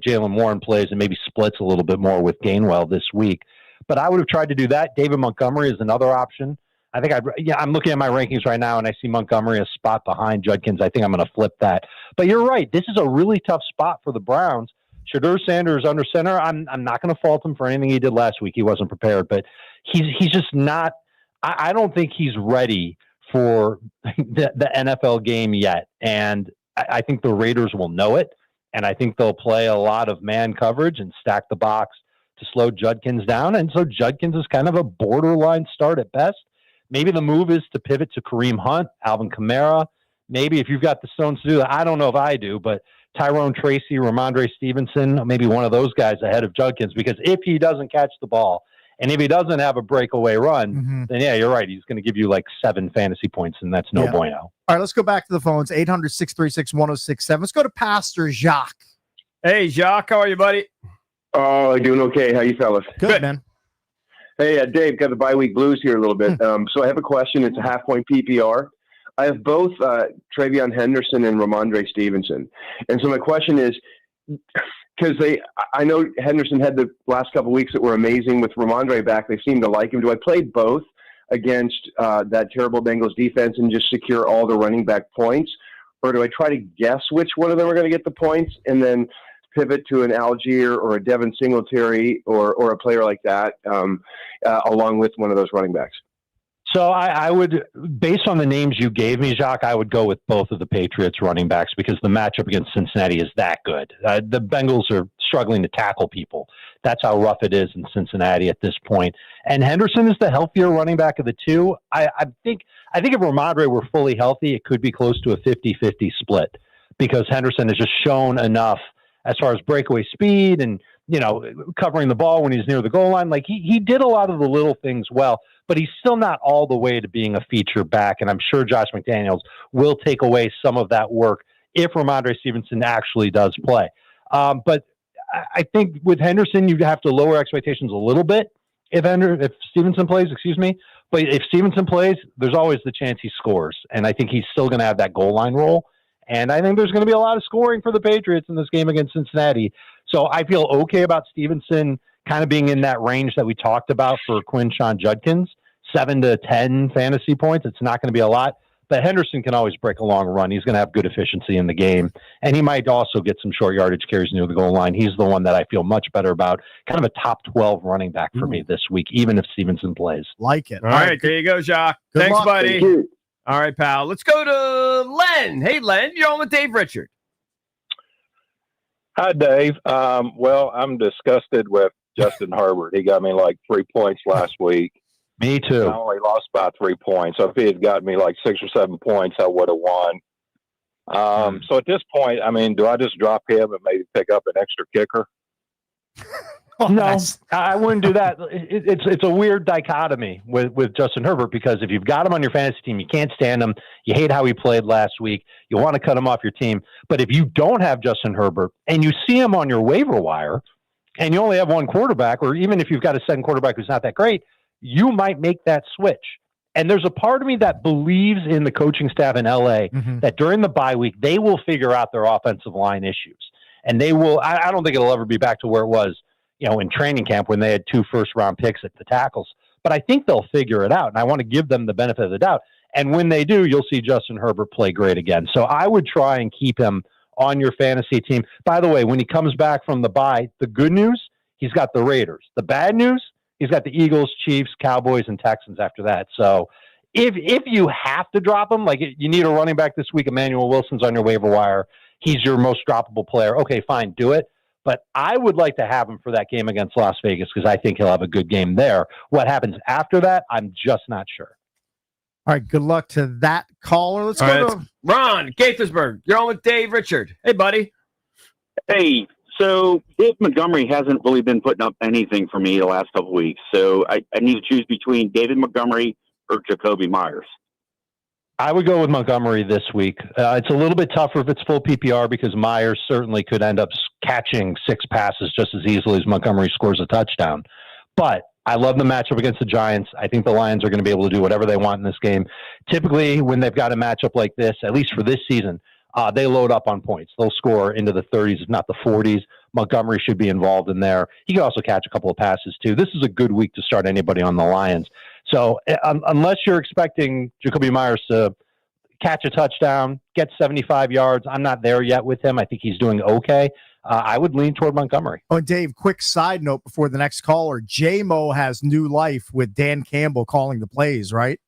Jalen Warren plays and maybe splits a little bit more with Gainwell this week. But I would have tried to do that. David Montgomery is another option. I think I'm looking at my rankings right now, and I see Montgomery a spot behind Judkins. I think I'm going to flip that. But you're right. This is a really tough spot for the Browns. Shadur Sanders under center. I'm not going to fault him for anything he did last week. He wasn't prepared, but he's just not. I don't think he's ready for the NFL game yet. And I think the Raiders will know it, and I think they'll play a lot of man coverage and stack the box to slow Judkins down. And so Judkins is kind of a borderline start at best. maybe the move is to pivot to Kareem Hunt, Alvin Kamara. Maybe if you've got the stones to do that, I don't know if I do, but Tyrone Tracy, Ramondre Stevenson, maybe one of those guys ahead of Judkins, because if he doesn't catch the ball and if he doesn't have a breakaway run, then yeah, you're right. He's going to give you like 7 fantasy points, and that's no bueno. All right, let's go back to the phones. 800-636-1067. Let's go to Pastor Jacques. Hey, Jacques, how are you, buddy? Oh, doing okay. How you fellas? Good, man. Hey, Dave, got the bye-week blues here a little bit. So I have a question. It's a half-point PPR. I have both Travion Henderson and Ramondre Stevenson. And so my question is, because I know Henderson had the last couple of weeks that were amazing with Ramondre back. They seem to like him. Do I play both against that terrible Bengals defense and just secure all the running back points? Or do I try to guess which one of them are going to get the points and then pivot to an Algier or a Devin Singletary or a player like that along with one of those running backs? So I would, based on the names you gave me, Jacques, I would go with both of the Patriots running backs because the matchup against Cincinnati is that good. The Bengals are struggling to tackle people. That's how rough it is in Cincinnati at this point. And Henderson is the healthier running back of the two. I think if Ramondre were fully healthy, it could be close to a 50-50 split because Henderson has just shown enough as far as breakaway speed and, covering the ball when he's near the goal line. Like he did a lot of the little things well, but he's still not all the way to being a feature back. And I'm sure Josh McDaniels will take away some of that work if Ramondre Stevenson actually does play. But I think with Henderson, you have to lower expectations a little bit if Stevenson plays, But if Stevenson plays, there's always the chance he scores. And I think he's still going to have that goal line role. And I think there's going to be a lot of scoring for the Patriots in this game against Cincinnati. So I feel okay about Stevenson kind of being in that range that we talked about for Quinshon Judkins, 7 to 10 fantasy points. It's not going to be a lot, but Henderson can always break a long run. He's going to have good efficiency in the game, and he might also get some short yardage carries near the goal line. He's the one that I feel much better about, kind of a top 12 running back for me this week, even if Stevenson plays. Like it. All right, there you go, Jacques. Good Thanks, luck. buddy. Thank you. All right, pal. Let's go to Len. Hey, Len, you're on with Dave Richard. Hi, Dave. Well, I'm disgusted with Justin Herbert. He got me like 3 points last week. Me too. I only lost by 3 points. So if he had got me like 6 or 7 points, I would have won. So at this point, do I just drop him and maybe pick up an extra kicker? No, I wouldn't do that. It's a weird dichotomy with Justin Herbert because if you've got him on your fantasy team, you can't stand him. You hate how he played last week. You want to cut him off your team. But if you don't have Justin Herbert and you see him on your waiver wire and you only have one quarterback, or even if you've got a second quarterback who's not that great, you might make that switch. And there's a part of me that believes in the coaching staff in LA that during the bye week, they will figure out their offensive line issues. And they will, I don't think it'll ever be back to where it was, in training camp when they had 2 first-round picks at the tackles. But I think they'll figure it out, and I want to give them the benefit of the doubt. And when they do, you'll see Justin Herbert play great again. So I would try and keep him on your fantasy team. By the way, when he comes back from the bye, the good news, he's got the Raiders. The bad news, he's got the Eagles, Chiefs, Cowboys, and Texans after that. So if you have to drop him, like you need a running back this week, Emmanuel Wilson's on your waiver wire, he's your most droppable player. Okay, fine, do it. But I would like to have him for that game against Las Vegas because I think he'll have a good game there. What happens after that, I'm just not sure. All right, good luck to that caller. Let's go to Ron, Gaithersburg. You're on with Dave Richard. Hey, buddy. Hey, so Dave Montgomery hasn't really been putting up anything for me the last couple of weeks. So I need to choose between David Montgomery or Jacoby Myers. I would go with Montgomery this week. It's a little bit tougher if it's full PPR because Myers certainly could end up catching 6 passes just as easily as Montgomery scores a touchdown. But I love the matchup against the Giants. I think the Lions are going to be able to do whatever they want in this game. Typically, when they've got a matchup like this, at least for this season, they load up on points. They'll score into the 30s, if not the 40s. Montgomery should be involved in there. He can also catch a couple of passes, too. This is a good week to start anybody on the Lions. So unless you're expecting Jacoby Myers to catch a touchdown, get 75 yards, I'm not there yet with him. I think he's doing okay. I would lean toward Montgomery. Oh, Dave, quick side note before the next caller. J-Mo has new life with Dan Campbell calling the plays, right?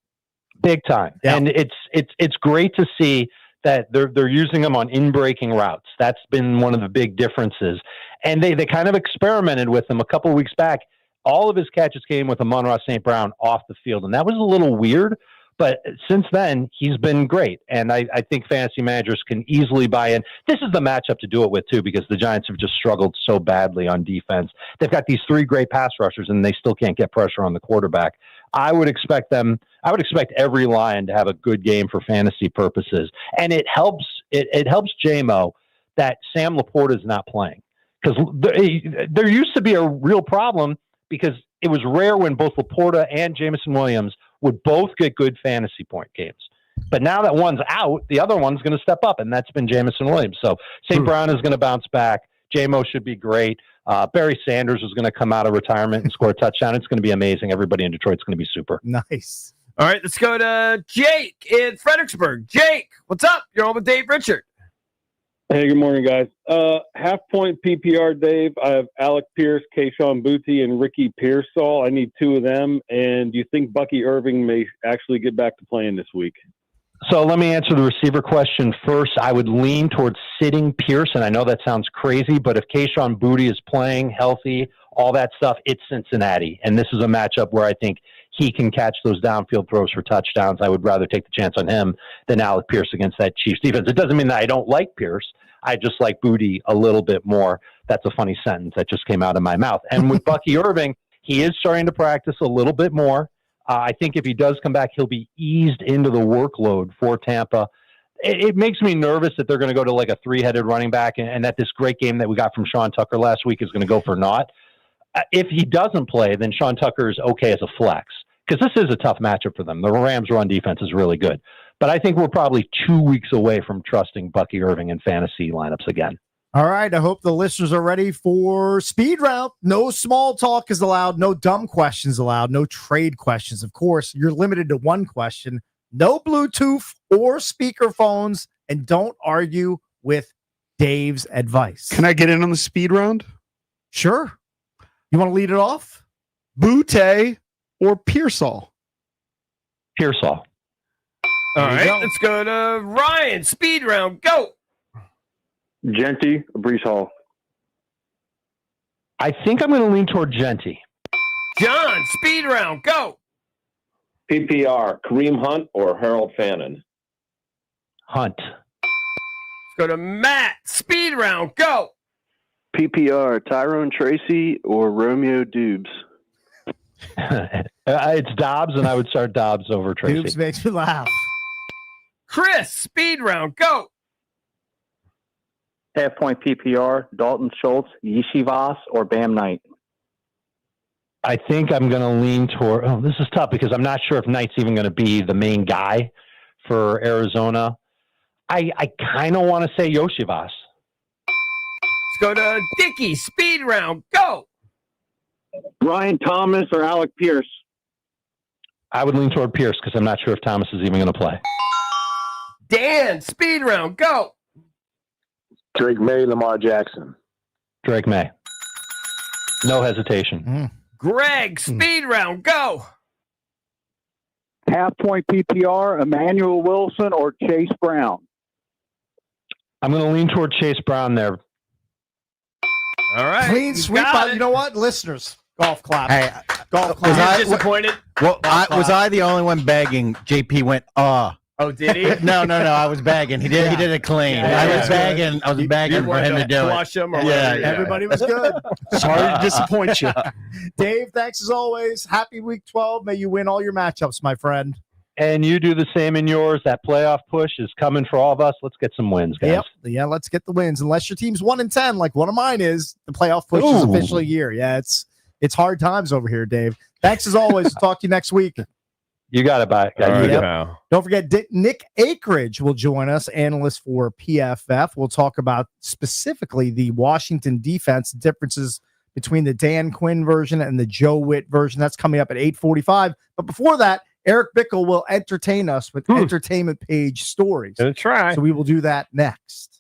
Big time. Yeah. And it's great to see that they're using them on in-breaking routes. That's been one of the big differences. And they kind of experimented with them a couple of weeks back all of his catches came with Amon-Ra St. Brown off the field, and that was a little weird. But since then, he's been great, and I think fantasy managers can easily buy in. This is the matchup to do it with, too, because the Giants have just struggled so badly on defense. They've got these 3 great pass rushers, and they still can't get pressure on the quarterback. I would expect every Lion to have a good game for fantasy purposes, and it helps JMO that Sam Laporta is not playing, because there used to be a real problem because it was rare when both Laporta and Jameson Williams would both get good fantasy point games. But now that one's out, the other one's going to step up, and that's been Jameson Williams. So St. Brown is going to bounce back. JMO should be great. Barry Sanders is going to come out of retirement and score a touchdown. It's going to be amazing. Everybody in Detroit's going to be super. Nice. All right, let's go to Jake in Fredericksburg. Jake, what's up? You're on with Dave Richard. Hey, good morning, guys. Half point PPR, Dave. I have Alec Pierce, Kayshon Boutte, and Ricky Pearsall. I need 2 of them. And do you think Bucky Irving may actually get back to playing this week? So let me answer the receiver question first. I would lean towards sitting Pierce, and I know that sounds crazy, but if Kayshon Boutte is playing healthy, all that stuff, it's Cincinnati. And this is a matchup where I think he can catch those downfield throws for touchdowns. I would rather take the chance on him than Alec Pierce against that Chiefs defense. It doesn't mean that I don't like Pierce. I just like Boutte a little bit more. That's a funny sentence that just came out of my mouth. And with Bucky Irving, he is starting to practice a little bit more. I think if he does come back, he'll be eased into the workload for Tampa. It makes me nervous that they're going to go to like a 3-headed running back and that this great game that we got from Sean Tucker last week is going to go for naught. If he doesn't play, then Sean Tucker is okay as a flex, because this is a tough matchup for them. The Rams' run defense is really good. But I think we're probably 2 weeks away from trusting Bucky Irving in fantasy lineups again. All right. I hope the listeners are ready for speed round. No small talk is allowed. No dumb questions allowed. No trade questions. Of course, you're limited to 1 question. No Bluetooth or speaker phones. And don't argue with Dave's advice. Can I get in on the speed round? Sure. You want to lead it off? Boutte or Pearsall? Pearsall. All right, let's go to Ryan. Speed round, go. Genty, Brees Hall. I think I'm going to lean toward Genty. John, speed round, go. PPR, Kareem Hunt or Harold Fannin? Hunt. Let's go to Matt. Speed round, go. PPR, Tyrone Tracy or Romeo Dubes? It's Dobbs, and I would start Dobbs over Tracy. Dubes makes me laugh. Chris, speed round, go. Half point PPR, Dalton Schultz, Yeshivas, or Bam Knight? I think I'm going to lean toward. Oh, this is tough because I'm not sure if Knight's even going to be the main guy for Arizona. I kind of want to say Yoshivas. Let's go to Dickie. Speed round, go. Brian Thomas or Alec Pierce? I would lean toward Pierce because I'm not sure if Thomas is even going to play. Dan, speed round, go. Drake May, Lamar Jackson. Drake May. No hesitation. Greg, speed round, go. Half point PPR, Emmanuel Wilson or Chase Brown? I'm going to lean toward Chase Brown there. All right. Clean sweep. You know what? Listeners, golf clap. Hey, golf was clap. Disappointed? Well, was I the only one begging? JP went, Oh, did he? No, I was begging. He did it clean. I was begging for him to do flush him or it. whatever. Everybody was good. Sorry to disappoint you. Dave, thanks as always. Happy week 12. May you win all your matchups, my friend. And you do the same in yours. That playoff push is coming for all of us. Let's get some wins, guys. Yep. Yeah, let's get the wins. Unless your team's 1-10, like one of mine is, the playoff push is officially here. Yeah, it's hard times over here, Dave. Thanks as always. Talk to you next week. You got it, bye. Yep. Don't forget, Nick Akridge will join us, analyst for PFF. We'll talk about specifically the Washington defense, differences between the Dan Quinn version and the Joe Witt version. That's coming up at 8:45. But before that, Eric Bickle will entertain us with entertainment page stories. Gonna try. So we will do that next.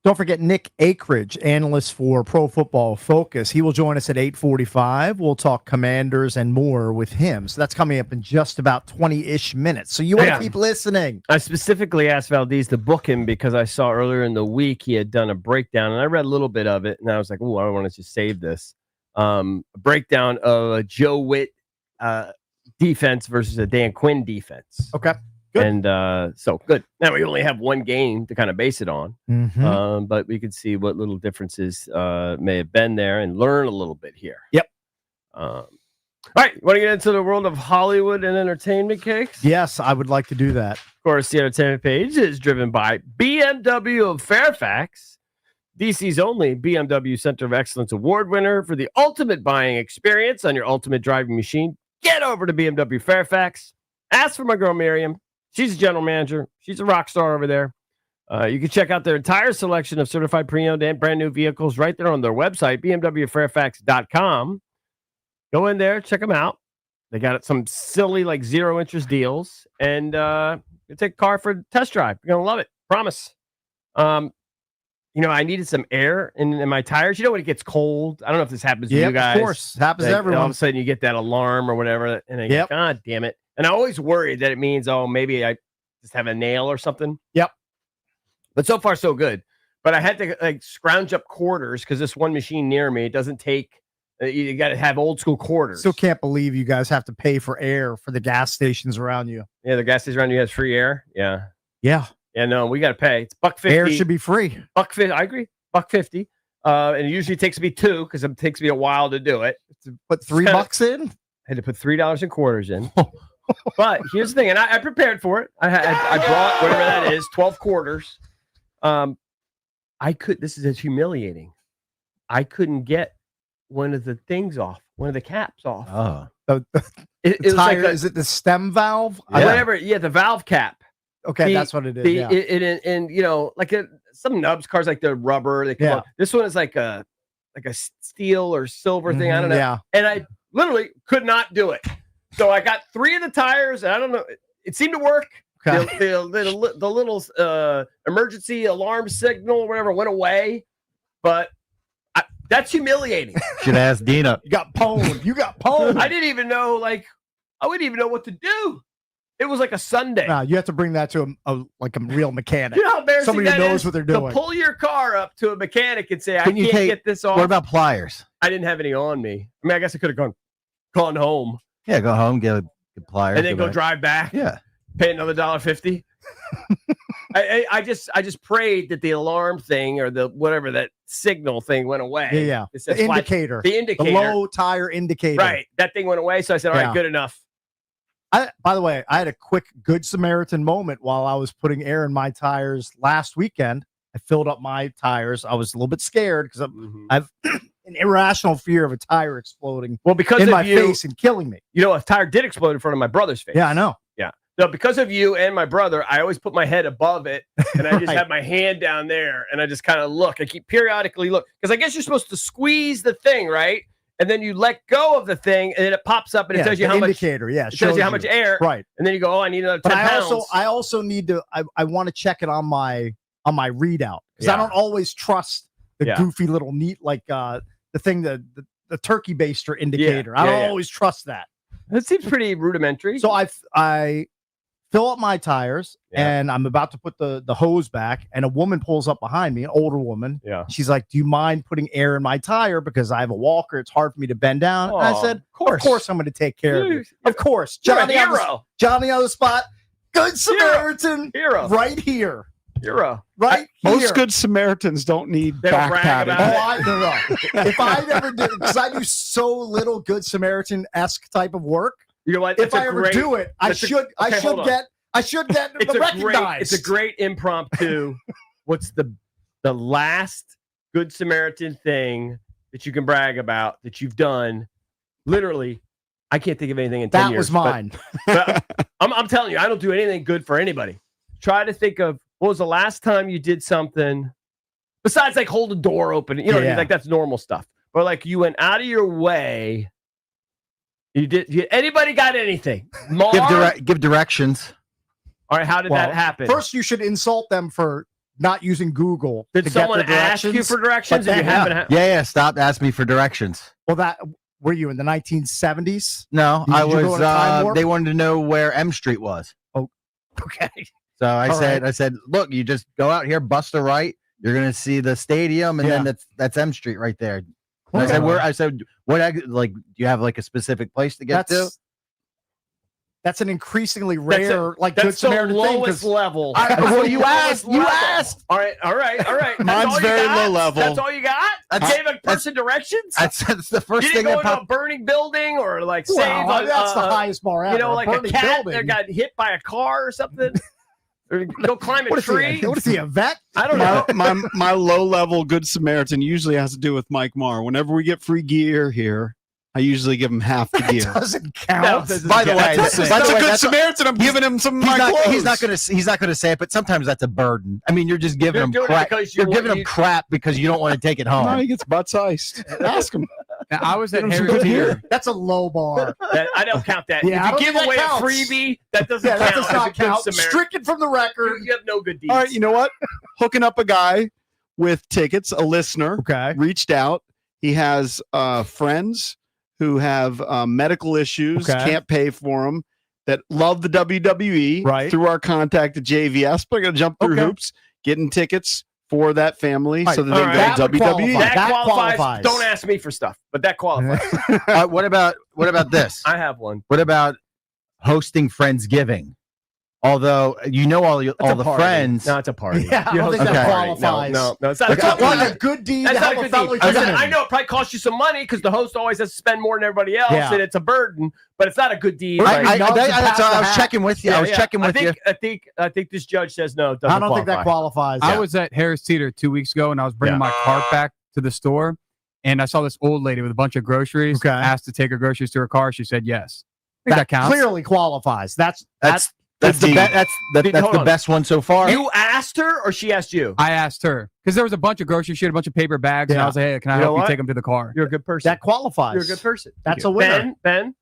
Don't forget Nick Akridge, analyst for Pro Football Focus. He will join us at 8:45. We'll talk Commanders and more with him. So that's coming up in just about 20-ish minutes. So you want to keep listening. I specifically asked Valdez to book him because I saw earlier in the week he had done a breakdown, and I read a little bit of it, and I was like, "Oh, I want to just save this." A breakdown of a Joe Witt defense versus a Dan Quinn defense. Okay. Good. And so good. Now we only have one game to kind of base it on, but we could see what little differences may have been there and learn a little bit here. Yep. All right. You want to get into the world of Hollywood and entertainment, Cakes? Yes, I would like to do that. Of course, the entertainment page is driven by BMW of Fairfax, DC's only BMW Center of Excellence Award winner for the ultimate buying experience on your ultimate driving machine. Get over to BMW Fairfax. Ask for my girl Miriam. She's a general manager. She's a rock star over there. You can check out their entire selection of certified pre-owned and brand new vehicles right there on their website, bmwfairfax.com. Go in there, check them out. They got some silly, like, zero interest deals. And you take a car for a test drive. You're going to love it. Promise. I needed some air in my tires. You know when it gets cold? I don't know if this happens to you guys. Of course. Happens to everyone. All of a sudden you get that alarm or whatever. And I go, God damn it. And I always worry that it means, maybe I just have a nail or something. Yep. But so far, so good. But I had to scrounge up quarters because this one machine near me, it doesn't take, you got to have old school quarters. Still can't believe you guys have to pay for air for the gas stations around you. Yeah, the gas station around you has free air. Yeah. Yeah. Yeah, no, we got to pay. It's $1.50. Air should be free. $1.50. I agree. $1.50. And it usually takes me $2 because it takes me a while to do it. Put $3 in? I had to put $3 in quarters in. But here's the thing, and I prepared for it. I brought whatever that is, 12 quarters. This is humiliating. I couldn't get one of the things off, one of the caps off. Oh. It was tire, like is it the stem valve? Whatever, the valve cap. Okay, that's what it is. Some nubs cars like the rubber. They come off. This one is like a steel or silver thing. I don't know. Yeah. And I literally could not do it. So I got 3 of the tires, and I don't know. It seemed to work. Okay. The little emergency alarm signal or whatever went away, but that's humiliating. Should ask Dina. You got pwned. I didn't even know. I wouldn't even know what to do. It was like a Sunday. No, you have to bring that to a real mechanic. You know how embarrassing somebody who that knows is? what they're doing. To pull your car up to a mechanic and say, I Couldn't you can't get this off. What about pliers? I didn't have any on me. I mean, I guess I could have gone home. Yeah, go home, get pliers. And then go drive back. Yeah. Pay another $1.50. I just prayed that the alarm thing or the whatever that signal thing went away. Yeah. It said The indicator. The indicator. The low tire indicator. Right. That thing went away. So I said, all right, good enough. By the way, I had a quick Good Samaritan moment while I was putting air in my tires last weekend. I filled up my tires. I was a little bit scared because I've an irrational fear of a tire exploding because in of my you, face and killing me. A tire did explode in front of my brother's face. Yeah, I know. Yeah. So because of you and my brother, I always put my head above it and I just have my hand down there and I just kind of look. I keep periodically look because I guess you're supposed to squeeze the thing, right? And then you let go of the thing and then it pops up and it tells you how much indicator. Yeah, it tells you how much air. Right. And then you go, I need another 10 pounds. I also need to. I want to check it on my readout because I don't always trust the goofy little neat the thing the turkey baster indicator. I don't always trust that. It seems pretty rudimentary. So I fill up my tires and I'm about to put the hose back and a woman pulls up behind me, an older woman. Yeah. She's like, do you mind putting air in my tire? Because I have a walker. It's hard for me to bend down. And I said, of course I'm going to take care of you. Of course. Johnny on the spot. Good Samaritan. Hero. Right here. Hero. Right here. Most Good Samaritans don't need back padding. If I never did, because I do so little Good Samaritan-esque type of work. You know what? If I ever do it, I should get recognized. It's a great impromptu. What's the last Good Samaritan thing that you can brag about that you've done? Literally, I can't think of anything in 10 years. That was mine. But I'm telling you, I don't do anything good for anybody. Try to think of what was the last time you did something besides like hold a door open. You know, what I mean? Like that's normal stuff. But like you went out of your way. Anybody got anything? Give directions. All right, how did that happen? First, you should insult them for not using Google. Did to someone get the ask you directions, for directions? but And you they- haven't had- Yeah. Stop asking me for directions. Well, that were you in the 1970s? No, Did I you go was. on a time warp? They wanted to know where M Street was. Oh, okay. So I All said, right. look, you just go out here, bust a right. You're gonna see the stadium, and then that's M Street right there. And I said, Okay. where? I said, what? Like, do you have like a specific place to get to? That's an increasingly That's rare, it. like That's Good the Samaritan thing. lowest 'Cause level. I- That's well, the you lowest asked. You level. asked. All right. That's Mine's all you very got? low level. That's all you got? That's- Gave a person directions? That's the first You thing didn't go that into a popped. burning building or like Well, save that's the highest bar ever. You know, a like a burning cat building. that got hit by a car or something. Or go climb a What is tree. he? What is he? A vet? I don't know. My low level Good Samaritan usually has to do with Mike Marr. Whenever we get free gear here, I usually give him half the gear. Doesn't count. By the way, That's a Good Samaritan. I'm giving him some of my clothes. He's not gonna say it, but sometimes that's a burden. I mean, you're just giving You're him doing it crap. because You're you giving want- him crap because you don't want to take it No, home. he gets butts iced. Ask him. Now, I was at Get him some Harris good Teeter. gear. That's a low bar. I don't count that. Yeah, I if don't you give think away that a counts. freebie, that doesn't Yeah, count. that does as a not Good count. Samaritan. Stricken from the record. You have no good deeds. All right, you know what? Hooking up a guy with tickets, a listener Okay. reached out. He has friends who have medical issues, Okay. can't pay for them, that love the WWE Right. through our contact at JVS. But I'm going to jump through Okay. hoops, getting tickets for that family Right. so that All they right. can That go would to WWE. qualify. That That qualifies. qualifies. Don't ask me for stuff, but that qualifies. What about this? I have one. What about hosting Friendsgiving? Although all That's the a party. friends. No, it's a party. Yeah, I You don't host think a that party. qualifies. No, it's not a It's good not deed. a good deed. That's to not a help good fellow deed. I said, human. I know it probably costs you some money because the host always has to spend more than everybody else, Yeah. and it's a burden. But it's not a good deed. I- Like- Nubs I and was checking with you. I was checking with you. I think this judge says no. It doesn't I don't think that qualifies. I was at Harris Teeter 2 weeks ago, and I was bringing my cart back to the store, and I saw this old lady with a bunch of groceries. Okay. Asked to take her groceries to her car. She said yes. I think that counts. clearly qualifies. That's That's That's the deep. that's Hold the on. best one so far. You asked her, or she asked you? I asked her because there was a bunch of groceries. She had a bunch of paper bags, and I Yeah. was like, "Hey, can I You know help you what? take them to the car?" You're a good person. that qualifies. You're a good person. That's a winner. Ben.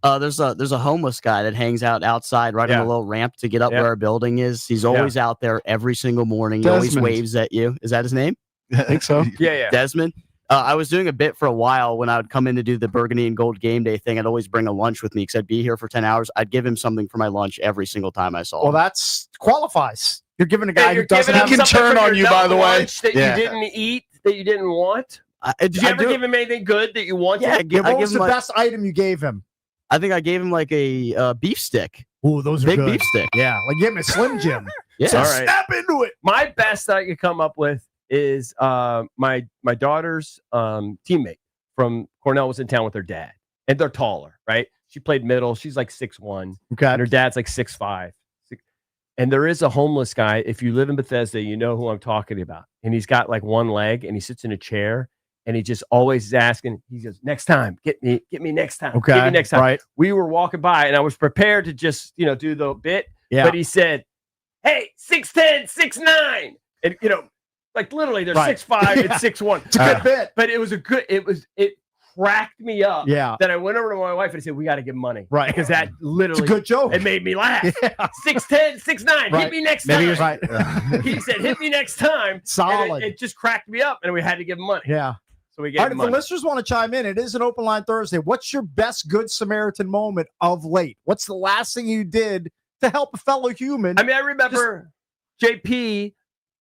There's a homeless guy that hangs out outside right Yeah. on the little ramp to get up Yeah. where our building is. He's always out there every single morning. He always Desmond. waves at you. Is that his name? I think so. Yeah. Desmond. I was doing a bit for a while when I would come in to do the Burgundy and Gold game day thing. I'd always bring a lunch with me because I'd be here for 10 hours. I'd give him something for my lunch every single time I saw Well, him. that's qualifies. You're giving a guy you're who doesn't giving have him can something turn for on your you, by the way. lunch that Yeah. you didn't eat, that you didn't want. Did you ever give him anything good that you wanted? Yeah, Yeah, I what was give the him best item you gave him? I think I gave him like a beef stick, Ooh, those are big good. beef stick. Yeah, like give him a Slim Jim. Yeah. All right. Snap into it. My best that I could come up with is my daughter's teammate from Cornell was in town with her dad, and they're taller, right? She played middle. She's like 6'1", Okay. and her dad's like 6'5". And there is a homeless guy. If you live in Bethesda, you know who I'm talking about. And he's got like one leg, and he sits in a chair, and he just always is asking. He goes, "Next time, get me next time. Okay. Get me next time." Right. We were walking by, and I was prepared to just do the bit. Yeah. But he said, "Hey, 6'10", 6'9", and like literally they're Right. 6'5" and 6'1". It's a good bit. But it cracked me up. Yeah. That I went over to my wife and I said, "We got to give him money." Right. Because that It's literally a good joke. it made me laugh. Yeah. 6'10", 6'9", Right. hit me next Maybe time. he was right. He said, "Hit me next time." And Solid. it just cracked me up, and we had to give him money. Yeah. So we gave All right, him if the money. listeners want to chime in, it is an open line Thursday. What's your best Good Samaritan moment of late? What's the last thing you did to help a fellow human? I mean, I remember JP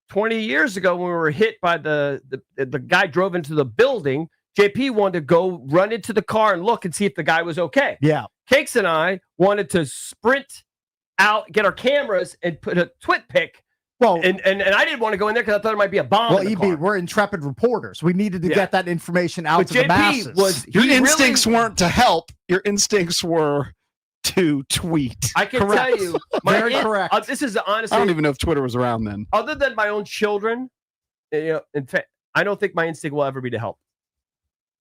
20 years ago when we were hit by the guy drove into the building. JP wanted to go run into the car and look and see if the guy was okay. Yeah. Cakes and I wanted to sprint out, get our cameras, and put a twit pic. Well, and I didn't want to go in there because I thought there might be a bomb. well, in the EB, car. we're intrepid reporters. We needed to Yeah. get that information out But to the JP masses. was Your he instincts really, weren't to help. Your instincts were to tweet. I can Correct. tell you, Very correct. This is honestly I don't even know if Twitter was around then. other than my own children. In fact, I don't think my instinct will ever be to help.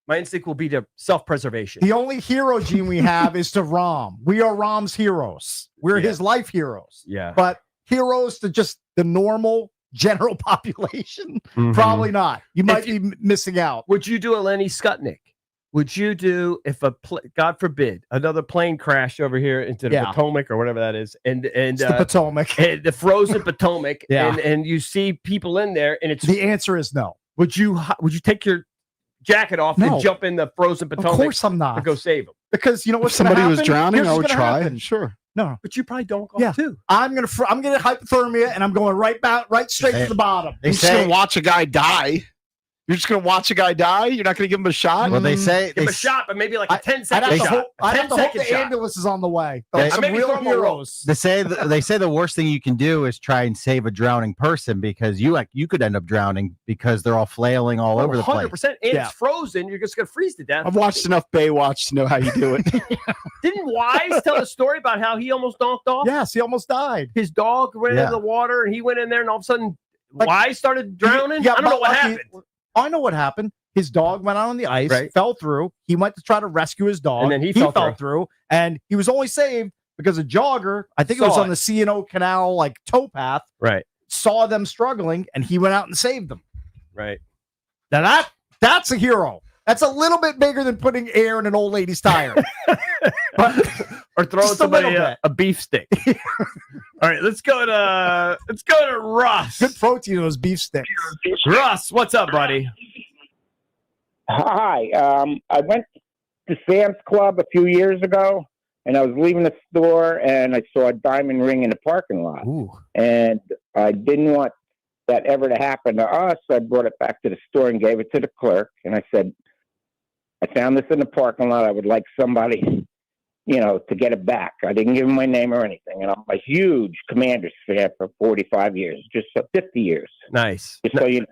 My instinct will be to self-preservation. The only hero gene we have is to Rom. We are Rom's heroes. We're Yeah. his life heroes. Yeah. But heroes to just the normal general population, Mhm. probably not. You might be missing out. Would you do a Lenny Skutnik? would you do if God forbid, another plane crashed over here into the Potomac or whatever that is, and the Potomac, and the frozen Potomac, Yeah. and you see people in there, and it's The answer is no. would you take your jacket off No. and jump in the frozen Potomac? Of course I'm not. To go save them. Because you know If what's somebody gonna was happen? drowning, Here's I what's would gonna try. happen. Sure. No, but you probably don't go Yeah. too. I'm gonna hypothermia and I'm going right straight to the bottom. You're just gonna watch a guy die. You're just gonna watch a guy die. You're not gonna give him a shot. Well, they say Give him a shot, but maybe like a 10-second I'd have to shot. hope, I'd have to hope the 10-second shot. ambulance is on the way. They- Some maybe real throw 'em a rope. heroes. They say the worst thing you can do is try and save a drowning person because you could end up drowning because they're all flailing all over the place. 100%. And Yeah. it's frozen. You're just gonna freeze to death. I've watched enough Baywatch to know how you do it. Didn't Wise tell a story about how he almost knocked off? Yes, he almost died. His dog went Yeah. into the water and he went in there and all of a sudden Like- Wise started drowning. Yeah, I don't know but what lucky- happened. I know what happened. His dog went out on the ice, Right. fell through. He went to try to rescue his dog, And then he fell through, and he was only saved because a jogger, I think it was Saw on it. the C&O Canal like towpath, Right. saw them struggling, and he went out and saved them. Right. Now that's a hero. That's a little bit bigger than putting air in an old lady's tire. But Or throwing Just a little somebody bit. a beef stick. All right, let's go to Russ. good protein in those beef sticks. Russ, what's up, buddy? Hi. I went to Sam's Club a few years ago, and I was leaving the store, and I saw a diamond ring in the parking lot. Ooh. And I didn't want that ever to happen to us. I brought it back to the store and gave it to the clerk. And I said, I found this in the parking lot. I would like somebody, to get it back. I didn't give him my name or anything. And I'm a huge Commanders fan for 45 years, just 50 years. Nice. Just so you know.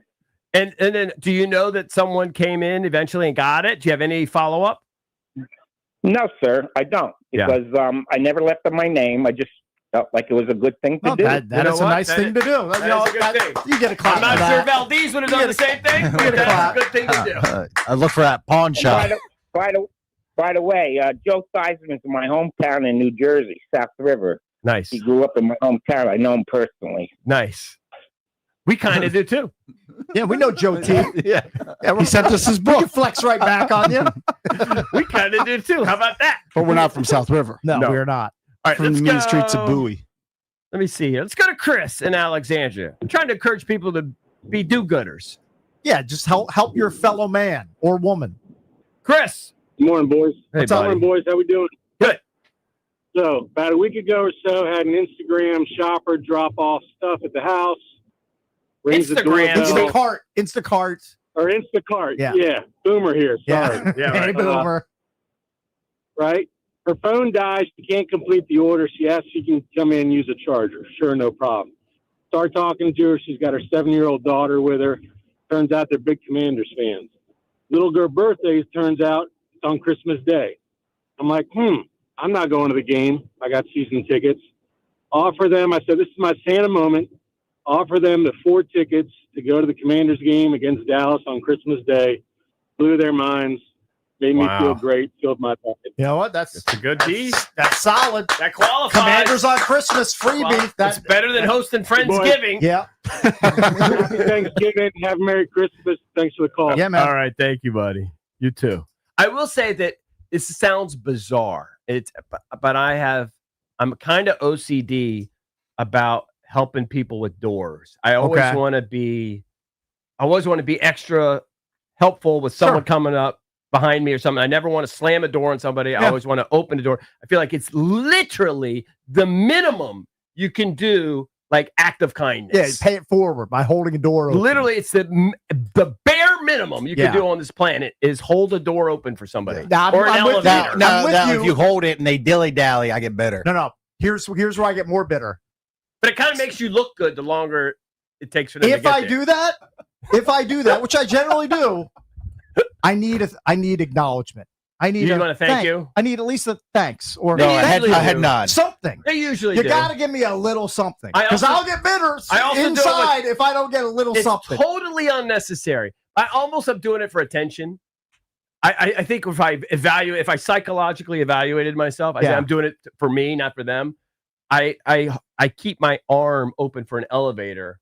And then do you know that someone came in eventually and got it? Do you have any follow-up? No, sir, I don't. Yeah. Because I never left them my name. I just felt like it was a good thing to No, do. that You know is a what? nice That thing is- to do. that is a good thing. You get a clap I'm not for sure that. Valdez would have done the same thing, but that's a good thing to do. I look for that pawn shop. By the way, Joe Theismann is in my hometown in New Jersey, South River. Nice. He grew up in my hometown. I know him personally. Nice. We kind of do too. Yeah, we know Joe T. Yeah. He sent us his We book, can flex right back on you. We kind of do too. How about that? but we're not from South River. No, No. we're not. All right, From let's the go. mean streets of Bowie. Let me see here. Let's go to Chris in Alexandria. I'm trying to encourage people to be do-gooders. Yeah, just help your fellow man or woman. Chris. Good morning, boys. Hey, What's up, buddy. boys? How we doing? Good. So, about a week ago or so, had an Instagram shopper drop off stuff at the house. Rings the Instagram. doorbell. Instacart. Or Instacart. Yeah. Yeah. Boomer here. Sorry. Yeah. Yeah, Hey, right. boomer. Right? Her phone dies. She can't complete the order. She asks if she can come in and use a charger. Sure, no problem. Start talking to her. She's got her 7-year-old daughter with her. Turns out they're big Commanders fans. Little girl birthday, turns out it's on Christmas Day. I'm like, I'm not going to the game. I got season tickets. Offer them, I said, this is my Santa moment. Offer them the 4 tickets to go to the Commanders game against Dallas on Christmas Day. Blew their minds. Made me Wow. feel great. Filled my pocket. You know what? It's a good deed. That's solid. That qualifies. Commanders on Christmas freebie. Well, that's better than hosting Friendsgiving. Yeah. Happy Thanksgiving. Have a Merry Christmas. Thanks for the call. Yeah, man. All right, thank you, buddy. You too. I will say that this sounds bizarre. But I'm kind of OCD about helping people with doors. I always Okay. want to be extra helpful with someone coming up behind me or something. I never want to slam a door on somebody. I Yeah. always want to open the door. I feel like it's literally the minimum you can do, like act of kindness. Yeah, pay it forward by holding a door open. Literally, it's the bare minimum you Yeah. can do on this planet is hold a door open for somebody Now, or an I'm with elevator. you. Now, I'm with now you. if you hold it and they dilly dally, I get bitter. No. Here's where I get more bitter. But it kind of makes you look good the longer it takes for them to If get I there. do that, which I generally do, I need acknowledgement. I need You a wanna thank you? I need at least a thanks or No, They usually a head do. nod. something. They usually You do. got to give me a little something I because also- I'll get bitter I also do it with- inside if I don't get a little It's something. totally unnecessary. I almost am doing it for attention. I think if I psychologically evaluated myself, I say Yeah. I'm doing it for me, not for them. I keep my arm open for an elevator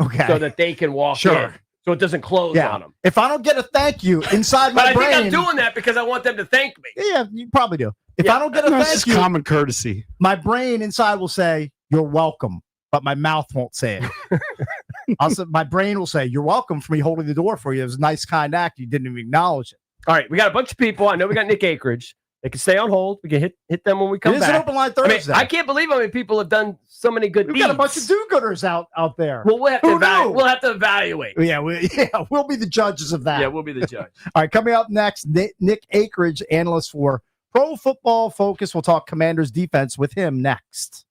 Okay. so that they can walk Sure. in. so it doesn't close Yeah. on them. If I don't get a thank you inside But my I brain, think I'm doing that because I want them to thank me. yeah, you probably do. If I don't get a That's thank just you, common courtesy. my brain inside will say, "You're welcome," but my mouth won't say it. My brain will say, "You're welcome for me holding the door for you. It was a nice, kind act. You didn't even acknowledge it." All right, we got a bunch of people. I know we got Nick Akridge. They can stay on hold. We can hit them when we come It is back. an open line Thursday. I can't believe how many people have done so many good We've deeds. got a bunch of do-gooders out there. Well, we'll have Who to knew? we'll have to evaluate. Yeah, we'll be the judges of that. Yeah, we'll be the judge. All right, coming up next, Nick Akridge, analyst for Pro Football Focus. We'll talk Commanders defense with him next.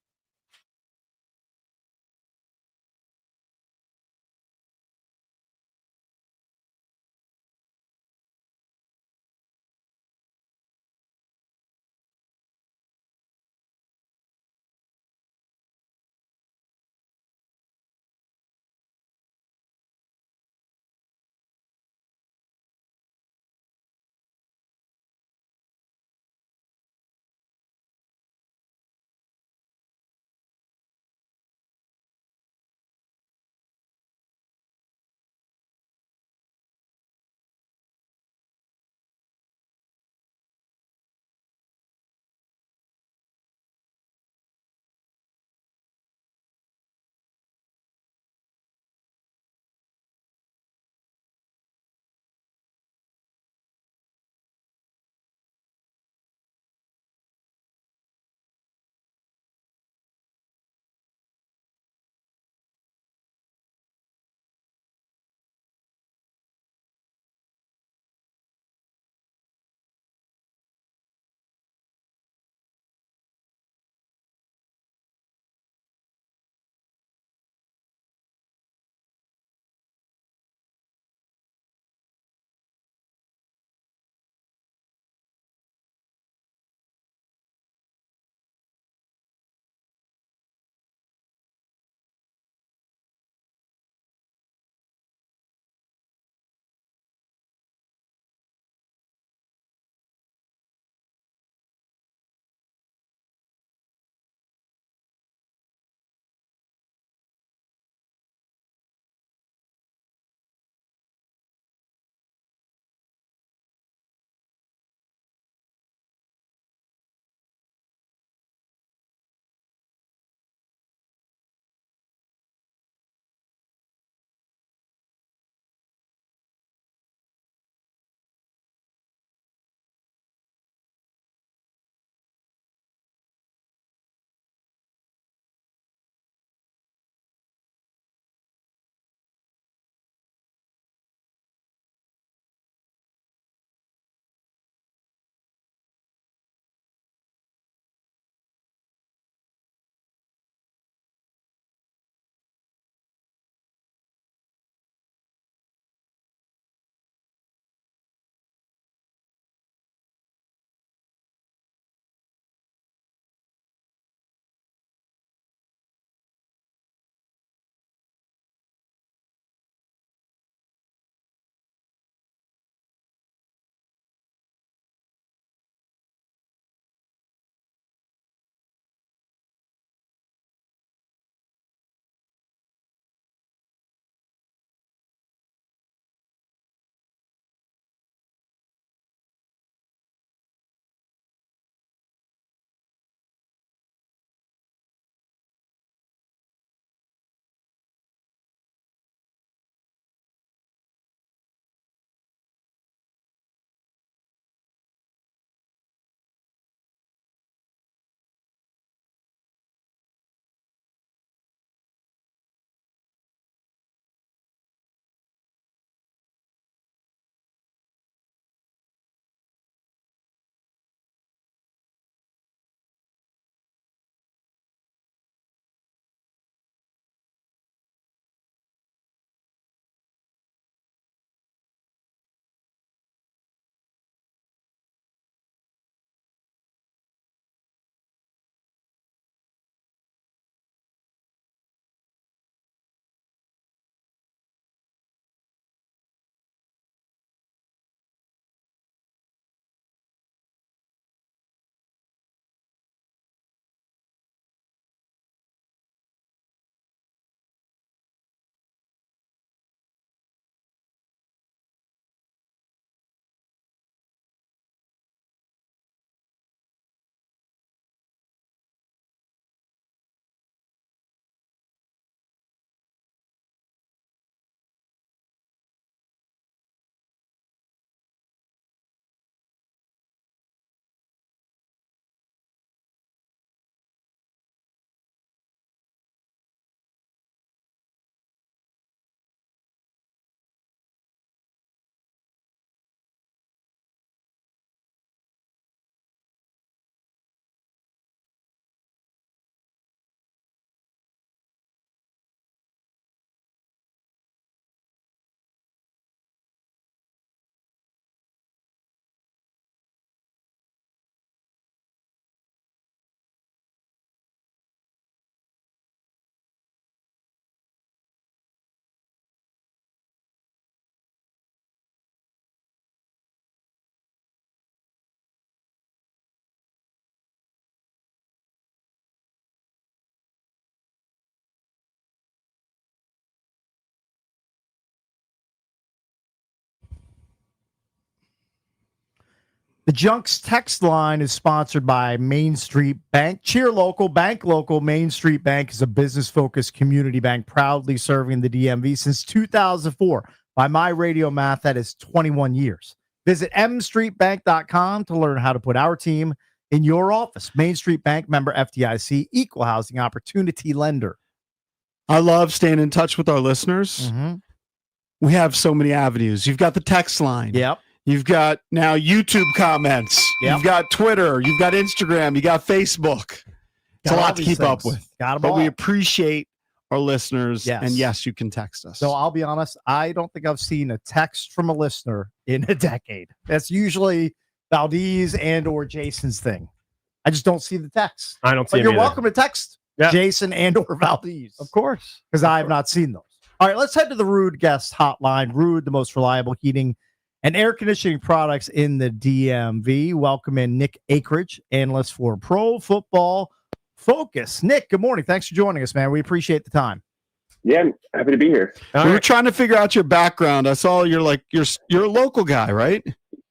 The Junks text line is sponsored by Main Street Bank. Cheer local, bank local. Main Street Bank is a business-focused community bank proudly serving the DMV since 2004. By my radio math, that is 21 years. Visit mstreetbank.com to learn how to put our team in your office. Main Street Bank, member FDIC, equal housing opportunity lender. I love staying in touch with our listeners. Mm-hmm. We have so many avenues. You've got the text line. Yep. You've got now YouTube comments. Yep. You've got Twitter. You've got Instagram. You got Facebook. It's a lot to keep up with. But we appreciate our listeners. Yes. And yes, you can text us. So I'll be honest, I don't think I've seen a text from a listener in a decade. That's usually Valdez and or Jason's thing. I just don't see the text. I don't see But them you're either. welcome to text Jason and or Valdez. Of course. Because I have not seen those. All right, let's head to the Rude guest hotline. Rude, the most reliable heating and air conditioning products in the DMV. Welcome in Nick Akridge, analyst for Pro Football Focus. Nick, good morning. Thanks for joining us, man. We appreciate the time. Yeah, I'm happy to be here. We were trying to figure out your background. I saw you're a local guy, right?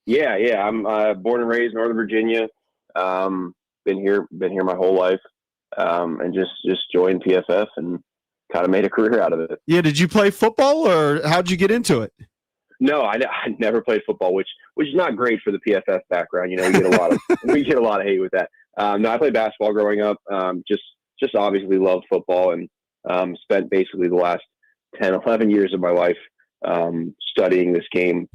Yeah. I'm born and raised in Northern Virginia. Been here my whole life, and just joined PFF and kind of made a career out of it. Yeah. Did you play football, or how'd you get into it? No, I never played football, which is not great for the PFF background. You know, we get a lot of hate with that. No, I played basketball growing up. Just obviously loved football, and spent basically the last 10, 11 years of my life studying this game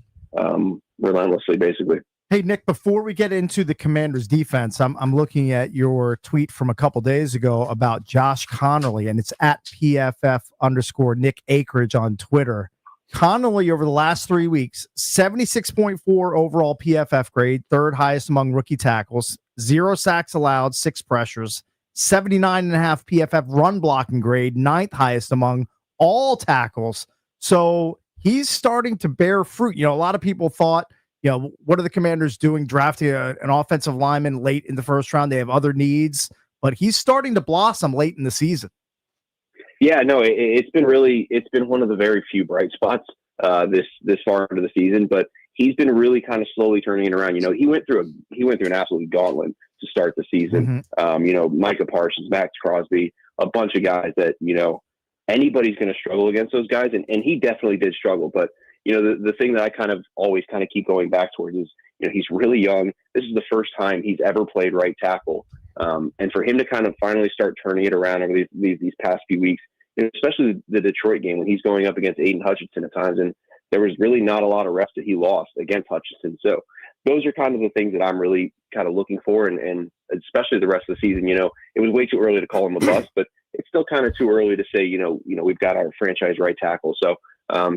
relentlessly, basically. Hey, Nick, before we get into the Commanders defense, I'm looking at your tweet from a couple days ago about Josh Connolly, and it's at PFF_Nick Akridge on Twitter. Connolly, over the last 3 weeks, 76.4 overall PFF grade, third highest among rookie tackles, 0 sacks allowed, 6 pressures, 79.5 PFF run blocking grade, 9th highest among all tackles. So he's starting to bear fruit. You know, a lot of people thought, you know, what are the Commanders doing drafting an offensive lineman late in the first round? They have other needs, but he's starting to blossom late in the season. Yeah, no, it's been one of the very few bright spots this far into the season, but he's been really kind of slowly turning it around. You know, he went through an absolute gauntlet to start the season. You know, Micah Parsons, Max Crosby, a bunch of guys that, you know, anybody's going to struggle against those guys, and he definitely did struggle. But you know, the thing that I kind of always kind of keep going back towards is, you know, he's really young. This is the first time he's ever played right tackle. And for him to kind of finally start turning it around over these past few weeks, especially the Detroit game when he's going up against Aiden Hutchinson at times, and there was really not a lot of reps that he lost against Hutchinson. So those are kind of the things that I'm really kind of looking for, and especially the rest of the season. You know, it was way too early to call him a bust, but it's still kind of too early to say, you know, we've got our franchise right tackle. So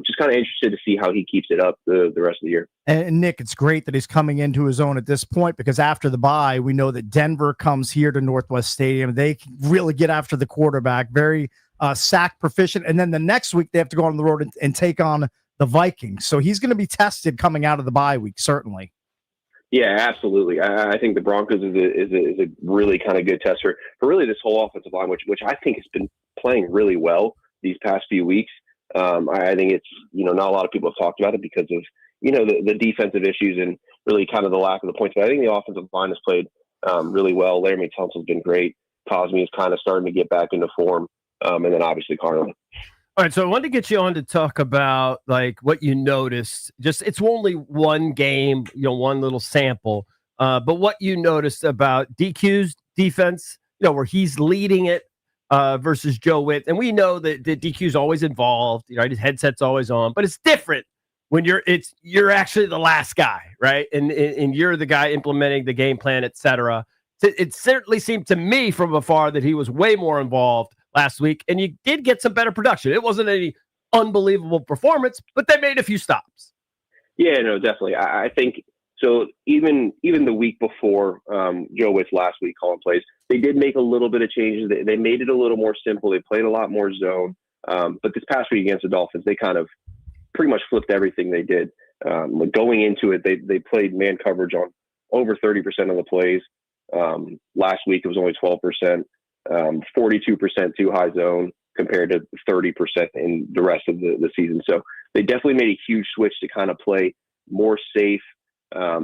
just kind of interested to see how he keeps it up the rest of the year. And Nick, it's great that he's coming into his own at this point, because after the bye, we know that Denver comes here to Northwest Stadium. They can really get after the quarterback, very sack proficient. And then the next week they have to go on the road and take on the Vikings. So he's going to be tested coming out of the bye week, certainly. Yeah, absolutely. I think the Broncos is a really kind of good test for really this whole offensive line, which I think has been playing really well these past few weeks. I think it's, you know, not a lot of people have talked about it because of, you know, the defensive issues and really kind of the lack of the points. But I think the offensive line has played really well. Laramie Tunsil's been great. Cosme is kind of starting to get back into form. And then obviously Connolly. All right, so I wanted to get you on to talk about like what you noticed. Just it's only one game, you know, one little sample, but what you noticed about DQ's defense, you know, where he's leading it versus Joe Witt, and we know that DQ's always involved, right? His headset's always on, but it's different when you're actually the last guy, right? And you're the guy implementing the game plan, etc. It certainly seemed to me from afar that he was way more involved last week, and you did get some better production. It wasn't any unbelievable performance, but they made a few stops. Yeah, no, definitely. I think so. Even the week before Joe Witt's last week calling plays, they did make a little bit of changes. They made it a little more simple. They played a lot more zone. But this past week against the Dolphins, they kind of pretty much flipped everything they did. Going into it, they played man coverage on over 30% of the plays. Last week it was only 12%. 42% too high zone compared to 30% in the rest of the season. So they definitely made a huge switch to kind of play more safe,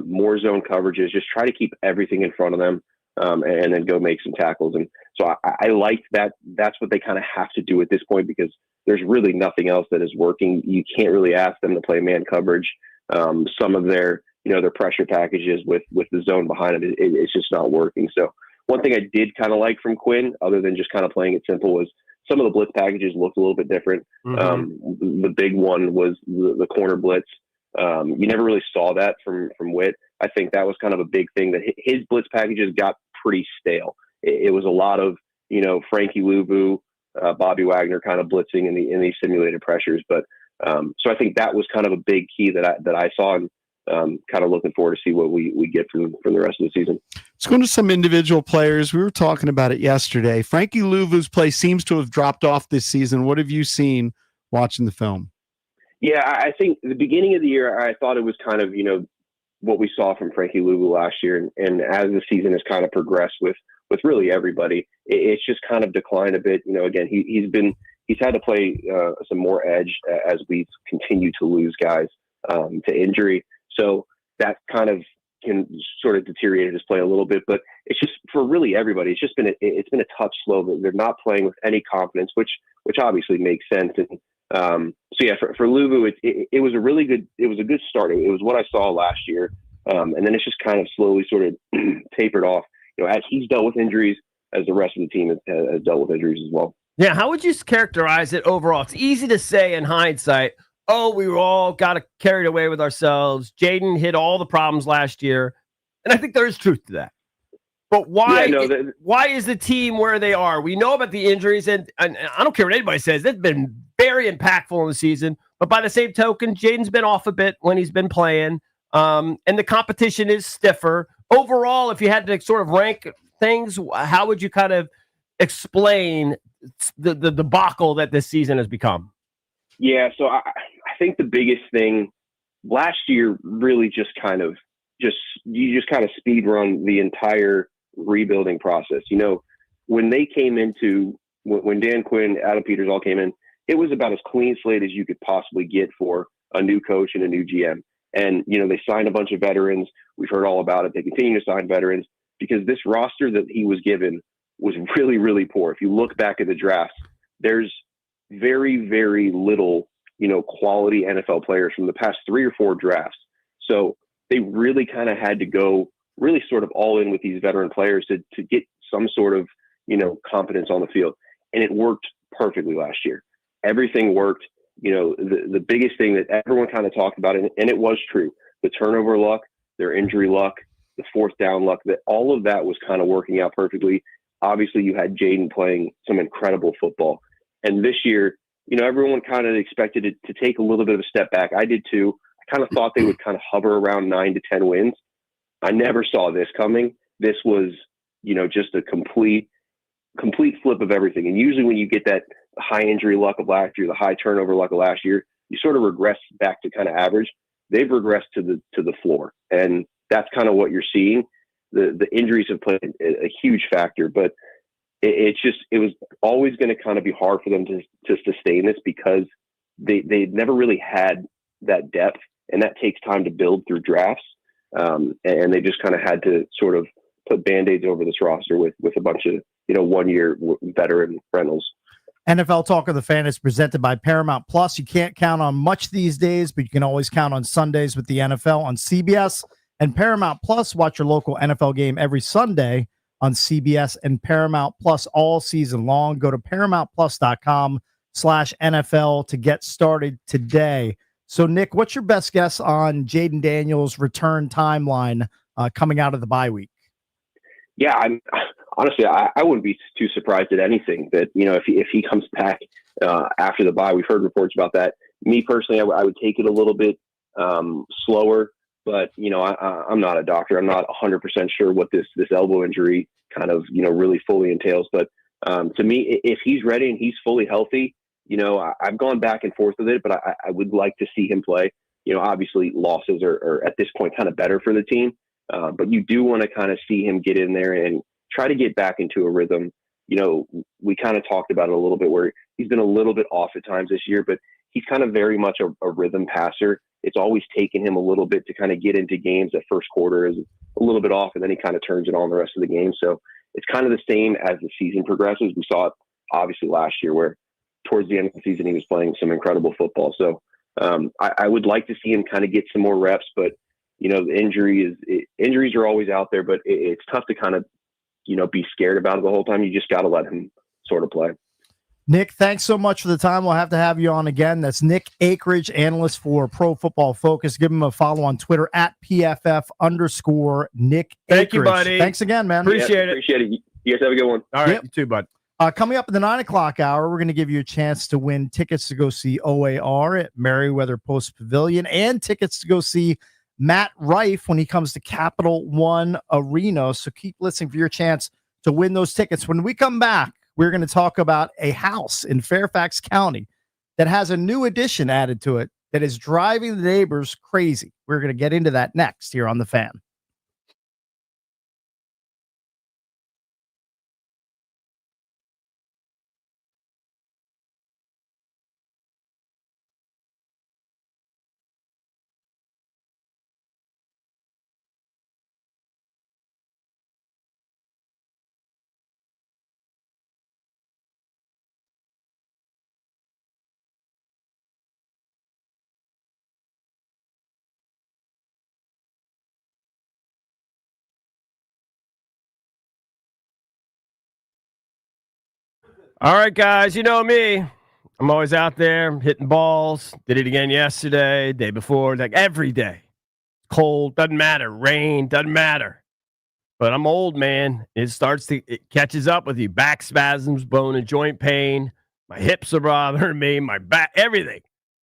more zone coverages, just try to keep everything in front of them, and then go make some tackles. And so I liked that. That's what they kind of have to do at this point, because there's really nothing else that is working. You can't really ask them to play man coverage. Some of their pressure packages with the zone behind it, it's just not working. So one thing I did kind of like from Quinn, other than just kind of playing it simple, was some of the blitz packages looked a little bit different. The big one was the corner blitz. You never really saw that from Witt. I think that was kind of a big thing, that his blitz packages got pretty stale. It was a lot of, Frankie Louvu, Bobby Wagner kind of blitzing in these simulated pressures. But so I think that was kind of a big key that I saw, and kind of looking forward to see what we get from the rest of the season. Let's go into some individual players. We were talking about it yesterday. Frankie Louvu's play seems to have dropped off this season. What have you seen watching the film? Yeah, I think the beginning of the year, I thought it was kind of, what we saw from Frankie Louvu last year. And as the season has kind of progressed with really everybody, it's just kind of declined a bit. Again, he's had to play some more edge as we've continued to lose guys to injury. So that kind of can sort of deteriorate his play a little bit, but it's just for really everybody. It's just been a touch slow. They're not playing with any confidence, which obviously makes sense. And so yeah, for Louvu, it was a good start. It was what I saw last year, and then it's just kind of slowly sort of tapered off. As he's dealt with injuries, as the rest of the team has dealt with injuries as well. Yeah, how would you characterize it overall? It's easy to say in hindsight, oh, we were all got carried away with ourselves. Jaden hit all the problems last year. And I think there is truth to that. But why is the team where they are? We know about the injuries, and I don't care what anybody says. It's been very impactful in the season. But by the same token, Jaden's been off a bit when he's been playing. And the competition is stiffer. Overall, if you had to sort of rank things, how would you kind of explain the debacle that this season has become? Yeah, so I think the biggest thing last year really just kind of speed run the entire rebuilding process. When they came into, when Dan Quinn, Adam Peters all came in, it was about as clean slate as you could possibly get for a new coach and a new GM. And, they signed a bunch of veterans. We've heard all about it. They continue to sign veterans because this roster that he was given was really, really poor. If you look back at the drafts, there's very, very little, quality NFL players from the past 3 or 4 drafts. So they really kind of had to go really sort of all in with these veteran players to get some sort of, competence on the field. And it worked perfectly last year. Everything worked. The biggest thing that everyone kind of talked about, and it was true, the turnover luck, their injury luck, the fourth down luck, that all of that was kind of working out perfectly. Obviously, you had Jaden playing some incredible football. And this year, everyone kind of expected it to take a little bit of a step back. I did too. I kind of thought they would kind of hover around 9 to 10 wins. I never saw this coming. This was, just a complete flip of everything. And usually when you get that high injury luck of last year, the high turnover luck of last year, you sort of regress back to kind of average. They've regressed to the floor. And that's kind of what you're seeing. The injuries have played a huge factor, but it was always going to kind of be hard for them to sustain this because they never really had that depth, and that takes time to build through drafts. And they just kind of had to sort of put Band-Aids over this roster with a bunch of, 1-year veteran rentals. NFL Talk of the Fan is presented by Paramount Plus. You can't count on much these days, but you can always count on Sundays with the NFL on CBS and Paramount Plus. Watch your local NFL game every Sunday on CBS and Paramount Plus all season long. Go to ParamountPlus.com/NFL to get started today. So, Nick, what's your best guess on Jaden Daniels' return timeline coming out of the bye week? Yeah, honestly, I wouldn't be too surprised at anything that, if he comes back after the bye. We've heard reports about that. Me personally, I would take it a little bit slower, but I'm not a doctor. I'm not 100% sure what this elbow injury kind of really fully entails. But to me, if he's ready and he's fully healthy, I've gone back and forth with it, but I would like to see him play. Obviously losses are at this point kind of better for the team. But you do want to kind of see him get in there and try to get back into a rhythm. We kind of talked about it a little bit where he's been a little bit off at times this year, but he's kind of very much a rhythm passer. it's always taken him a little bit to kind of get into games. That first quarter is a little bit off, and then he kind of turns it on the rest of the game. So it's kind of the same as the season progresses. We saw it obviously last year where towards the end of the season he was playing some incredible football. So I would like to see him kind of get some more reps, but the injuries are always out there, but it's tough to kind of, be scared about it the whole time. You just got to let him sort of play. Nick, thanks so much for the time. We'll have to have you on again. That's Nick Akridge, analyst for Pro Football Focus. Give him a follow on Twitter at PFF_Nick Thank you, Akridge. buddy. Thanks again, man. Appreciate it. Appreciate it. You guys have a good one. All right, Yep. you too, bud. Coming up in the 9 o'clock hour, we're going to give you a chance to win tickets to go see OAR at Merriweather Post Pavilion and tickets to go see Matt Rife when he comes to Capital One Arena. So keep listening for your chance to win those tickets. When we come back, we're going to talk about a house in Fairfax County that has a new addition added to it that is driving the neighbors crazy. We're going to get into that next here on The Fan. All right, guys, you know me. I'm always out there hitting balls. Did it again yesterday, day before, like every day. Cold, doesn't matter. Rain, doesn't matter. But I'm old, man. It catches up with you. Back spasms, bone and joint pain. My hips are bothering me, my back, everything.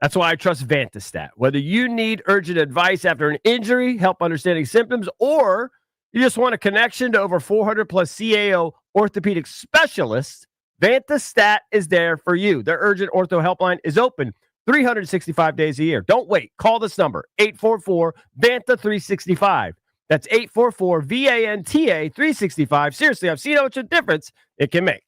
That's why I trust Vantastat. Whether you need urgent advice after an injury, help understanding symptoms, or you just want a connection to over 400 plus CAO orthopedic specialists, Vantastat is there for you. Their urgent ortho helpline is open 365 days a year. Don't wait. Call this number, 844-VANTA-365. That's 844-VANTA-365. Seriously, I've seen how much a difference it can make.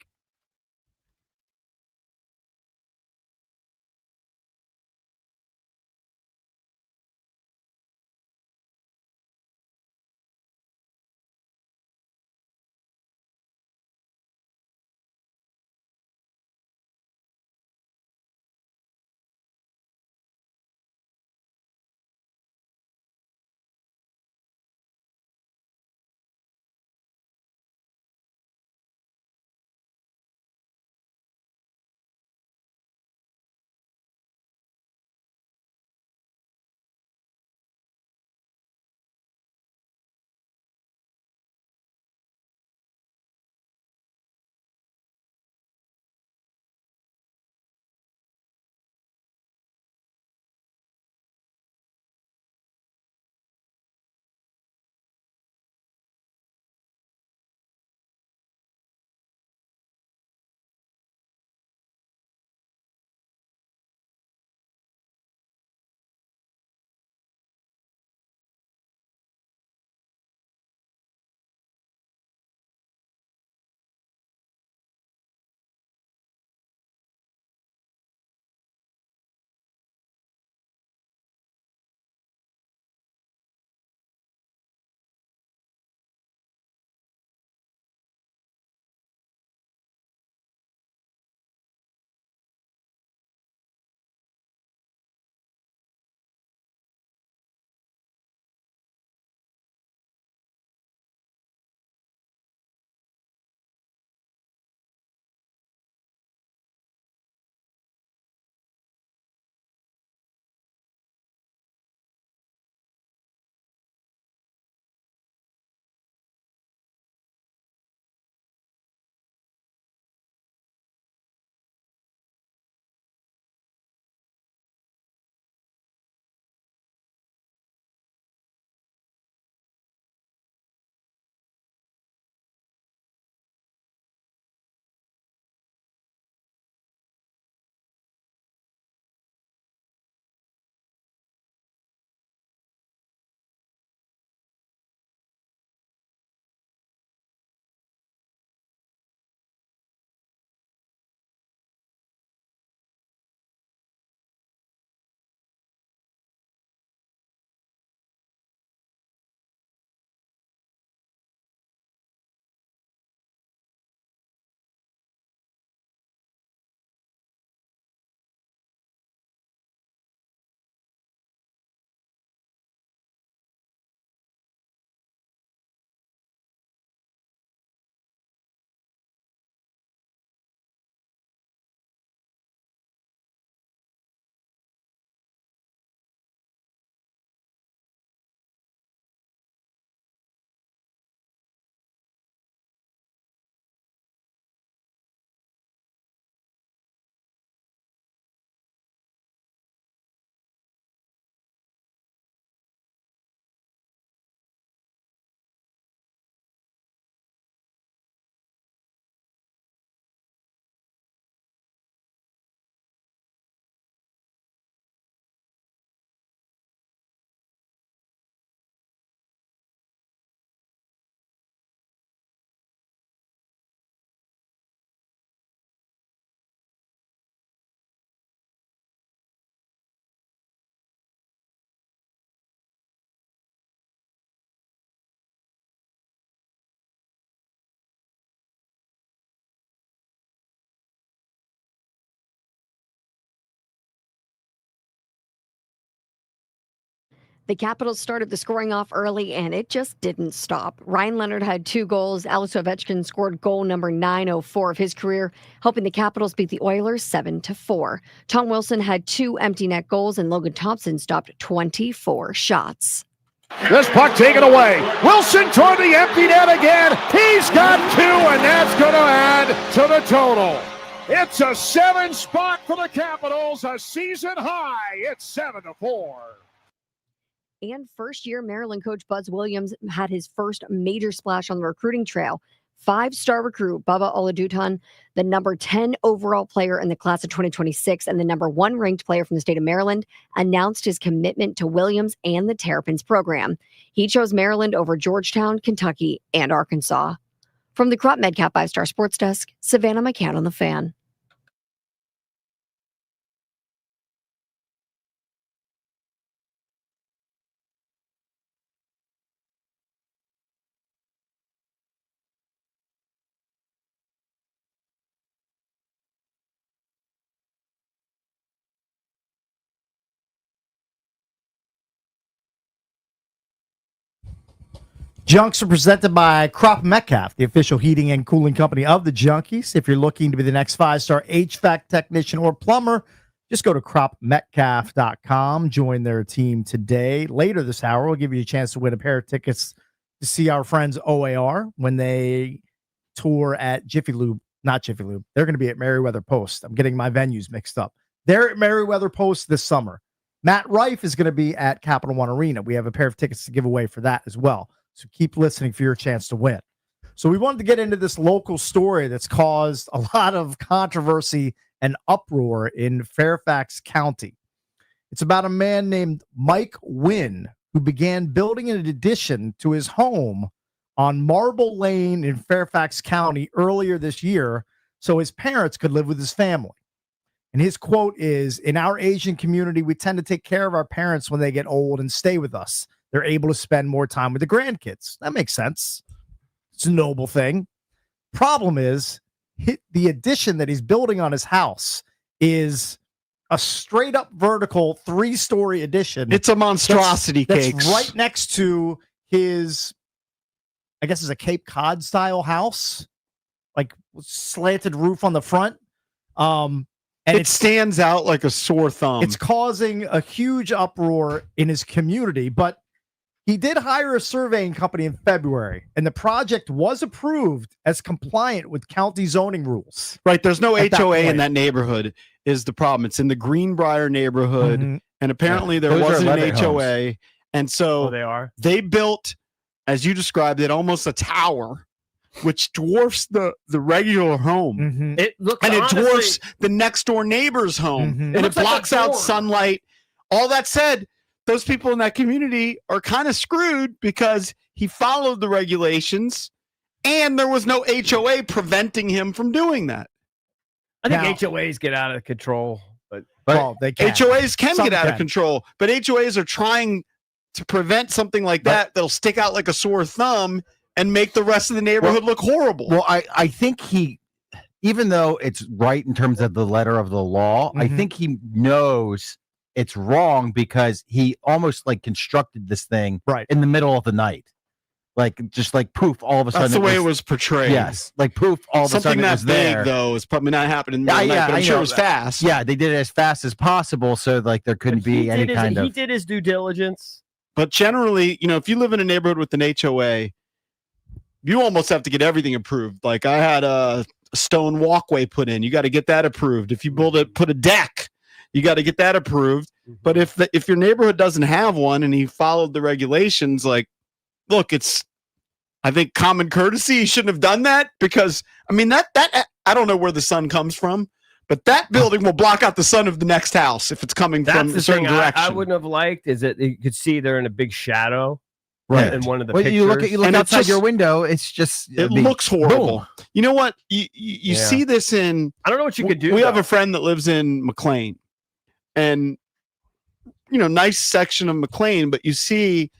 The Capitals started the scoring off early, and it just didn't stop. Ryan Leonard had 2 goals. Alex Ovechkin scored goal number 904 of his career, helping the Capitals beat the Oilers 7-4. Tom Wilson had 2 empty net goals, and Logan Thompson stopped 24 shots. This puck taken away. Wilson toward the empty net again. He's got 2, and that's going to add to the total. It's a 7 spot for the Capitals, a season high. It's 7-4. And first-year Maryland coach Buzz Williams had his first major splash on the recruiting trail. 5-star recruit Bubba Olajuwon, the number 10 overall player in the class of 2026 and the number 1 ranked player from the state of Maryland, announced his commitment to Williams and the Terrapins program. He chose Maryland over Georgetown, Kentucky, and Arkansas. From the Crop MedCap 5-star Sports Desk, Savannah McCann on the Fan. Junks are presented by Crop Metcalf, the official heating and cooling company of the Junkies. If you're looking to be the next 5-star HVAC technician or plumber, just go to cropmetcalf.com. Join their team today. Later this hour, we'll give you a chance to win a pair of tickets to see our friends OAR when they tour at Jiffy Lube. Not Jiffy Lube. They're going to be at Merriweather Post. I'm getting my venues mixed up. They're at Merriweather Post this summer. Matt Rife is going to be at Capital One Arena. We have a pair of tickets to give away for that as well. So keep listening for your chance to win. So we wanted to get into this local story that's caused a lot of controversy and uproar in Fairfax County. It's about a man named Mike Wynn who began building an addition to his home on Marble Lane in Fairfax County earlier this year so his parents could live with his family. And his quote is, "In our Asian community, we tend to take care of our parents when they get old and stay with us. They're able to spend more time with the grandkids." That makes sense. It's a noble thing. Problem is, the addition that he's building on his house is a straight up vertical 3-story addition. It's a monstrosity, that's Cakes. right next to his, I guess it's a Cape Cod style house, like slanted roof on the front. And it stands out like a sore thumb. It's causing a huge uproar in his community, but he did hire a surveying company in February, and the project was approved as compliant with county zoning rules. Right. There's no At that HOA in point. that neighborhood is the problem. It's in the Greenbrier neighborhood. Mhm. And apparently there Those are wasn't an Levitt HOA. And so they are. they built, as you described it, almost a tower, which dwarfs the regular home. Mhm. It looks And it honestly- dwarfs the next door neighbor's home. Mhm. And It it looks like a blocks out dorm. sunlight. All that said, those people in that community are kind of screwed because he followed the regulations and there was no HOA preventing him from doing that. I think Now- HOAs get out of control, but Well, they can. HOAs can Some get out of can. control, but HOAs are trying to prevent something like that that'll stick out like a sore thumb and make the rest of the neighborhood look horrible. Well, I think he, even though it's right in terms of the letter of the law, I Mhm. think he knows it's wrong because he almost like constructed this thing Right. in the middle of the night. Like just like poof, all of a sudden. That's the way it was portrayed. Yes, like poof, all of a Something sudden it that was big, there. though, is probably not happening in the middle of the night, but I'm sure it was fast. Yeah, they did it as fast as possible, so like there couldn't be any kind he of. did his due diligence. But generally, if you live in a neighborhood with an HOA, you almost have to get everything approved. Like I had a stone walkway put in. You got to get that approved. If you put a deck, you got to get that approved. But if your neighborhood doesn't have one and he followed the regulations, like, look, it's, I think, common courtesy. He shouldn't have done that because, I mean, that I don't know where the sun comes from, but that building will block out the sun of the next house if it's coming That's from the a certain thing direction. I wouldn't have liked is that you could see they're in a big shadow. Right. In one of the Well, pictures. you look And it's outside just- your window. It's just It big looks horrible. boom. You know what? You Yeah. see this in. I don't know what you could do. We have though. a friend that lives in McLean, and nice section of McLean, but you see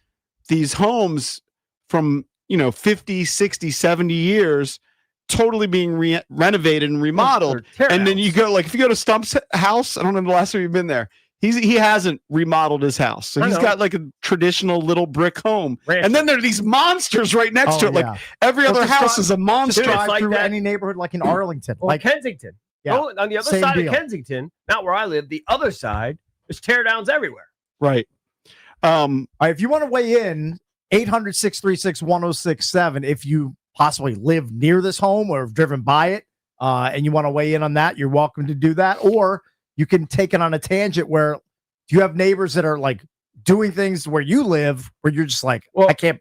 these homes from 50, 60, 70 years totally being renovated and remodeled. And then you go, like, if you go to Stump's house, I don't know the last time you've been there. He hasn't remodeled his house, so I he's know. got like a traditional little brick home, and then there are these monsters right next to it. Like every Well, other just house drive- is a monster. Just drive like through that. any neighborhood, like in Arlington, Or like Kensington. Yeah. Go on the other Same side deal. of Kensington, not where I live, the other side, there's tear downs everywhere. Right. All right, if you want to weigh in, 800-636-1067. If you possibly live near this home or have driven by it, and you want to weigh in on that, you're welcome to do that. Or you can take it on a tangent where you have neighbors that are like doing things where you live, where you're just like, I can't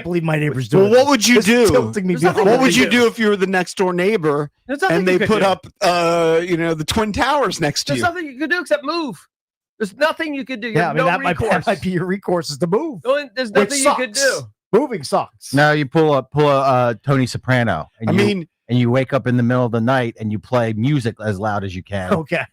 believe my neighbor's doing. Well, what this. would you This is do? tilting me behind. What would you do if you were the next door neighbor There's nothing and you they could put do. up, the Twin Towers next to There's you? nothing you could do except move. There's nothing you could do. You Yeah, I have mean no that recourse. might be your recourse is to move. There's which nothing you could sucks. do. Moving sucks. No, you pull a Tony Soprano. And and you wake up in the middle of the night and you play music as loud as you can. Okay.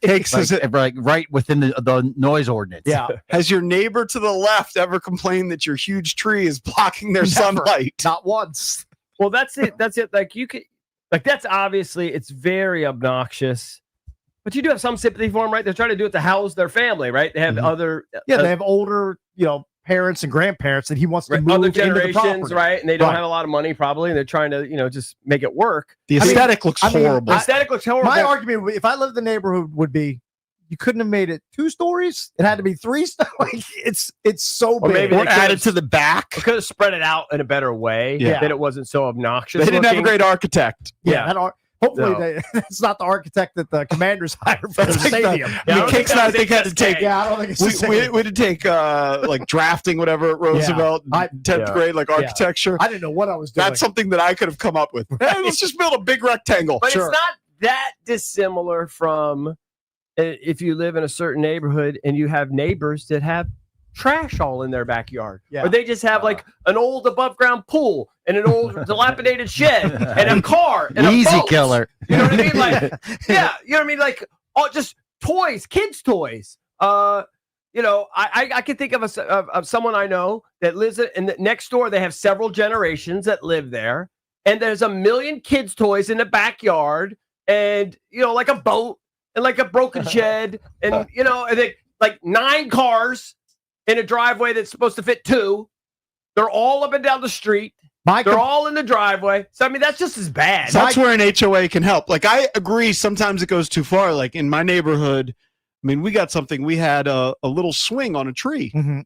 Like right within the noise ordinance. Yeah. Has your neighbor to the left ever complained that your huge tree is blocking their Never. sunlight? Not once. Well, that's it. That's it. Like you could, like that's obviously it's very obnoxious, but you do have some sympathy for them, right? They're trying to do it to house their family, right? They have other, Yeah, they have older, parents and grandparents that he wants to right, move other into the generations, property. right? And they don't Right. have a lot of money probably, and they're trying to, just make it work. The aesthetic looks horrible. The aesthetic looks horrible. My argument, if I lived in the neighborhood, would be you couldn't have made it 2 stories. It had to be 3 stories. Like, it's so Or big. maybe they added to the back. Could have spread it out in a better way. Yeah. That it wasn't so obnoxious. They didn't have a looking. great architect. Yeah. Hopefully, No. it's not the architect that the Commanders hired for the That's like stadium. Kicks I think had to take. Yeah, I don't think it's the same. we had to take like drafting whatever at Roosevelt, 10th grade, like architecture. I didn't know what I was doing. That's something that I could have come up with. Hey, let's just build a big rectangle. But it's not that dissimilar from if you live in a certain neighborhood and you have neighbors that have trash all in their backyard. Yeah. Or they just have like an old above ground pool and an old dilapidated shed and a car and Easy a boat. killer. You know what I mean? Like, yeah, you know what I mean? Like, just toys, kids' toys. I can think of someone I know that lives in the next door. They have several generations that live there, and there's a million kids' toys in the backyard, and like a boat and like a broken shed, and and they like 9 cars in a driveway that's supposed to fit 2. They're all up and down the street. They're all in the driveway. So I mean, that's just as bad. That's where an HOA can help. Like, I agree. Sometimes it goes too far. Like in my neighborhood, I mean, we got something. We had a little swing on a tree. Mm-hmm.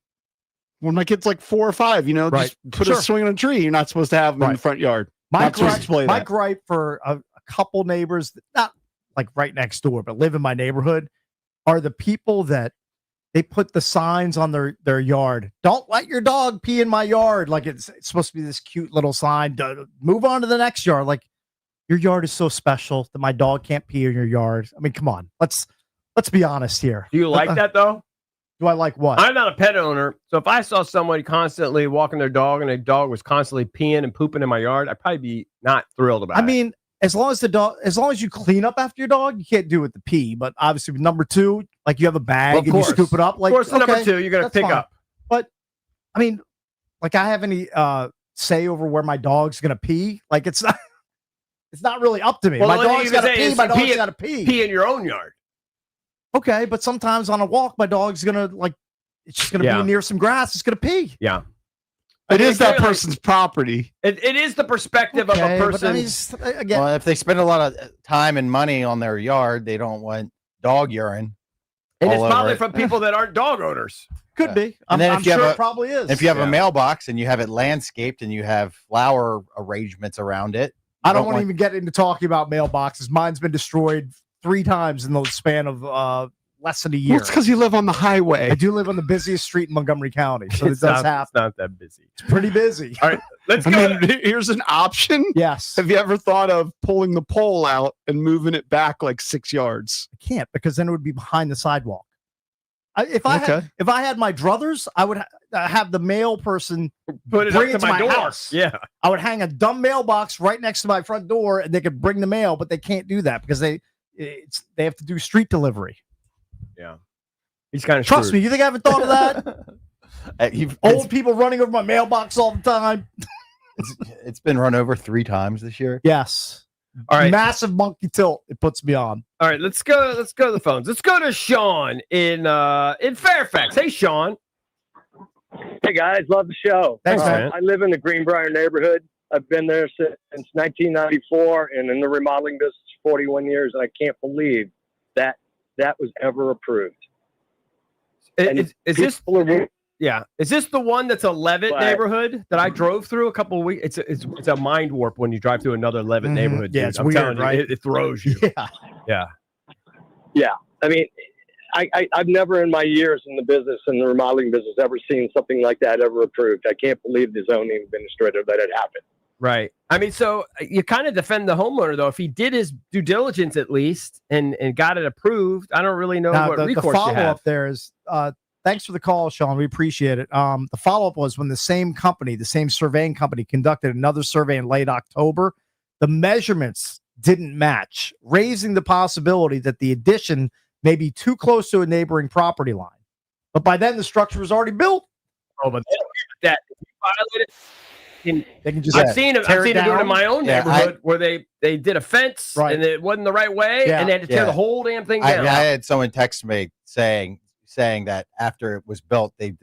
When my kid's like 4 or 5, just put a swing on a tree. You're not supposed to have them in the front yard. My Not supposed to play my that. gripe for a couple neighbors, not like right next door, but live in my neighborhood, are the people that they put the signs on their yard. Don't let your dog pee in my yard. Like it's supposed to be this cute little sign. Move on to the next yard. Like, your yard is so special that my dog can't pee in your yard. I mean, come on. Let's be honest here. Do you like that though? Do I like what? I'm not a pet owner, so if I saw someone constantly walking their dog and a dog was constantly peeing and pooping in my yard, I'd probably be not thrilled about it. I mean, as long as you clean up after your dog, you can't do it with the pee. But obviously, with number 2, like you have a bag Well, of and course. you scoop it up. Like, Of course, the number okay, 2, you're gonna that's pick fine. up. But I mean, like, I have any say over where my dog's gonna pee? Like, it's not really up to me. Well, my the only dog's thing you got to can say pee. is My dog's pee- got to pee. Pee in your own yard. Okay, but sometimes on a walk, my dog's gonna it's just gonna Yeah. be near some grass. It's gonna pee. Yeah. It is that clearly- person's property. It is the perspective of Okay, a but person. I mean, it's- again, Well, if they spend a lot of time and money on their yard, they don't want dog urine. and it's all over probably it. from people that aren't dog owners. could be. I'm, And then I'm if you sure have it probably is. If you have Yeah. a mailbox and you have it landscaped and you have flower arrangements around it, I don't want to even get into talking about mailboxes. Mine's been destroyed 3 times in the span of less than a year. Well, it's because you live on the highway. I do live on the busiest street in Montgomery County, so it It's does not, happen. it's not that busy. It's pretty busy. All right, let's I go. mean, here's an option. Yes, Have you ever thought of pulling the pole out and moving it back like 6 yards? I can't because then it would be behind the sidewalk. If I had my druthers, I would have the mail person Put it bring up to my door. house. Yeah. I would hang a dumb mailbox right next to my front door, and they could bring the mail, but they can't do that because they have to do street delivery. Yeah. He's kind of Trust me, you think I haven't thought of that? Old people running over my mailbox all the time. it's been run over 3 times this year. Yes. All right. massive monkey tilt it puts me on. All right, let's go to the phones. Let's go to Sean in Fairfax. Hey, Sean. Hey guys, love the show. Thanks, man. I live in the Greenbrier neighborhood. I've been there since 1994, and in the remodeling business 41 years, and I can't believe that was ever approved. Is this the one that's a Levitt But- neighborhood that I drove through a couple of weeks? It's a mind warp when you drive through another Levitt neighborhood. Yeah, dude. it's I'm weird, telling you, right? It throws you. Yeah. Yeah. I mean, I've never in my years in the business and the remodeling business ever seen something like that ever approved. I can't believe the zoning administrator let it happen. Right. I mean, so you kind of defend the homeowner, though. If he did his due diligence at least and got it approved, I don't really know Now, what the recourse you have. follow-up there is, thanks for the call, Sean. We appreciate it. The follow-up was when the same company, the same surveying company, conducted another survey in late October. The measurements didn't match, raising the possibility that the addition may be too close to a neighboring property line. But by then, the structure was already built. Oh, but that if you violate it, They can just I've seen them do it in down. my own neighborhood where they did a fence and it wasn't the right way, and they had to tear the whole damn thing down. I had someone text me saying that after it was built, they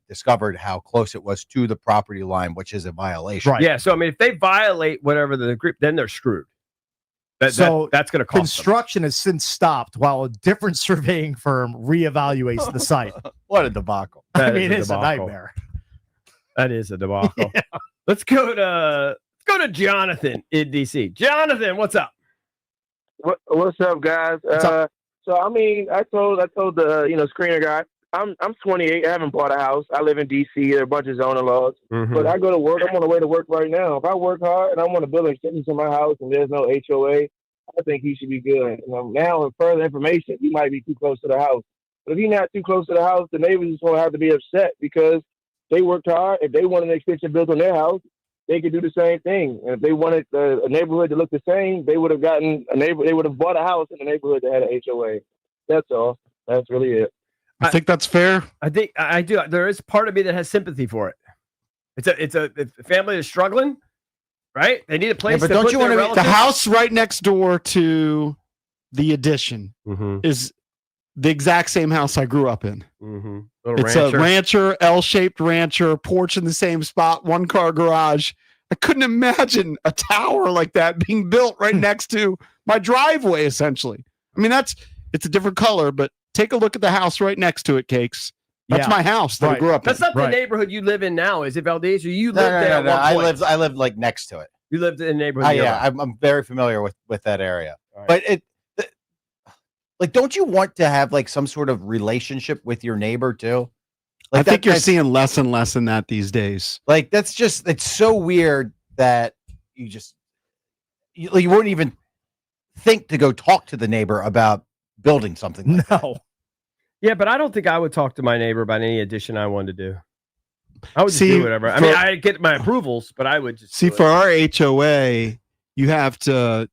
discovered how close it was to the property line, which is a violation. Yeah. So I mean, if they violate whatever the agreement, then they're screwed. That's going to cost them. Construction has since stopped while a different surveying firm reevaluates the site. What a debacle! I mean, it's a nightmare. That is a debacle. Let's go to Jonathan in DC. Jonathan, what's up? What's up, guys? So I mean, I told the screener guy, I'm 28. I haven't bought a house. I live in DC. There are a bunch of zoning laws, but I go to work. I'm on the way to work right now. If I work hard and I want to build an extension to my house and there's no HOA, I think he should be good. Now, with further information, he might be too close to the house. But if he's not too close to the house, the neighbors just going to have to be upset because they worked hard. If they wanted an extension built on their house, they could do the same thing. And if they wanted a neighborhood to look the same, they would have gotten a neighbor. They would have bought a house in a neighborhood that had an HOA. That's all. That's really it. I think that's fair. I think I do. There is part of me that has sympathy for it. It's a family that's struggling, right? They need a place. but to don't put you their want to? relatives. The house right next door to the addition is the exact same house I grew up in. It's a rancher, L-shaped rancher, porch in the same spot, one car garage. I couldn't imagine a tower like that being built right next to my driveway. Essentially, I mean it's a different color, but take a look at the house right next to it, Cakes. That's my house that I grew up in. That's not the neighborhood you live in now, is it, Valdez? Or you lived there at No. one point? I lived like next to it. You lived in the neighborhood. Yeah, I'm very familiar with that area. But don't you want to have like some sort of relationship with your neighbor too? Like I think you're seeing less and less in that these days. Like it's so weird that you wouldn't even think to go talk to the neighbor about building something. Like that. Yeah, but I don't think I would talk to my neighbor about any addition I wanted to do. I would just do whatever. I mean, I get my approvals, but I would just see for our HOA, you have to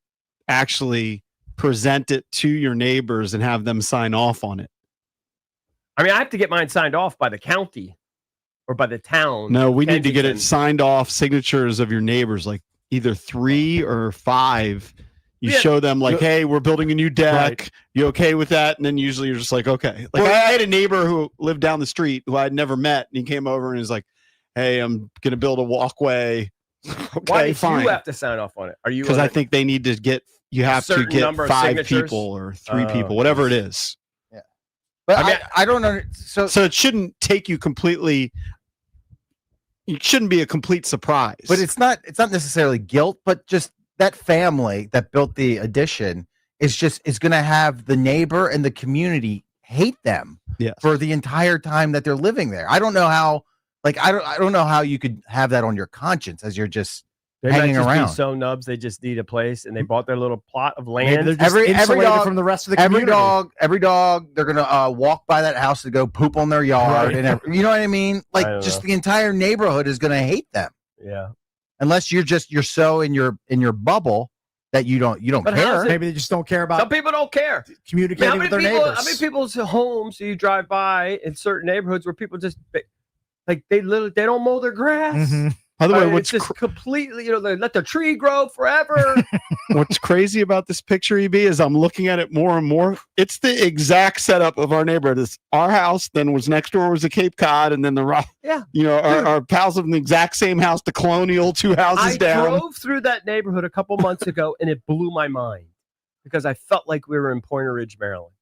actually present it to your neighbors and have them sign off on it. I mean, I have to get mine signed off by the county or by the town. No, we need to get it Kensington. signed off, signatures of your neighbors, like either 3 or 5. You show them like, hey, we're building a new deck. You okay with that? And then usually you're just like, okay. Like I had a neighbor who lived down the street who I'd never met, and he came over and was like, hey, I'm gonna build a walkway. Okay, Why do fine. you have to sign off on it? Are you? Because I think they need to get you have to certain get number of 5 signatures? people or 3 people, whatever it is. Yeah. But I don't know. So it shouldn't take you completely. It shouldn't be a complete surprise. But it's not necessarily guilt, but just that family that built the addition is going to have the neighbor and the community hate them for the entire time that they're living there. I don't know how. Like I don't know how you could have that on your conscience as you're just They hanging might just around. be so nubs. They just need a place, and they bought their little plot of land. Every dog from the rest of the every community. dog, they're gonna walk by that house to go poop on their yard, Right. and you know what I mean. Like I don't just know. the entire neighborhood is gonna hate them. Yeah. Unless you're so in your bubble that you don't But how's care. it- Maybe they just don't care about Some people don't care. communicating with their neighbors. How many people's homes do you drive by in certain neighborhoods where people just like they don't mow their grass? By the way, It's what's just completely, they let the tree grow forever. what's crazy about this picture, EB, is I'm looking at it more and more. It's the exact setup of our neighborhood. It's our house, then was next door was the Cape Cod, and then Yeah. our pals live in the exact same house, the Colonial, 2 houses I down. drove through that neighborhood a couple months ago, and it blew my mind because I felt like we were in Pointer Ridge, Maryland.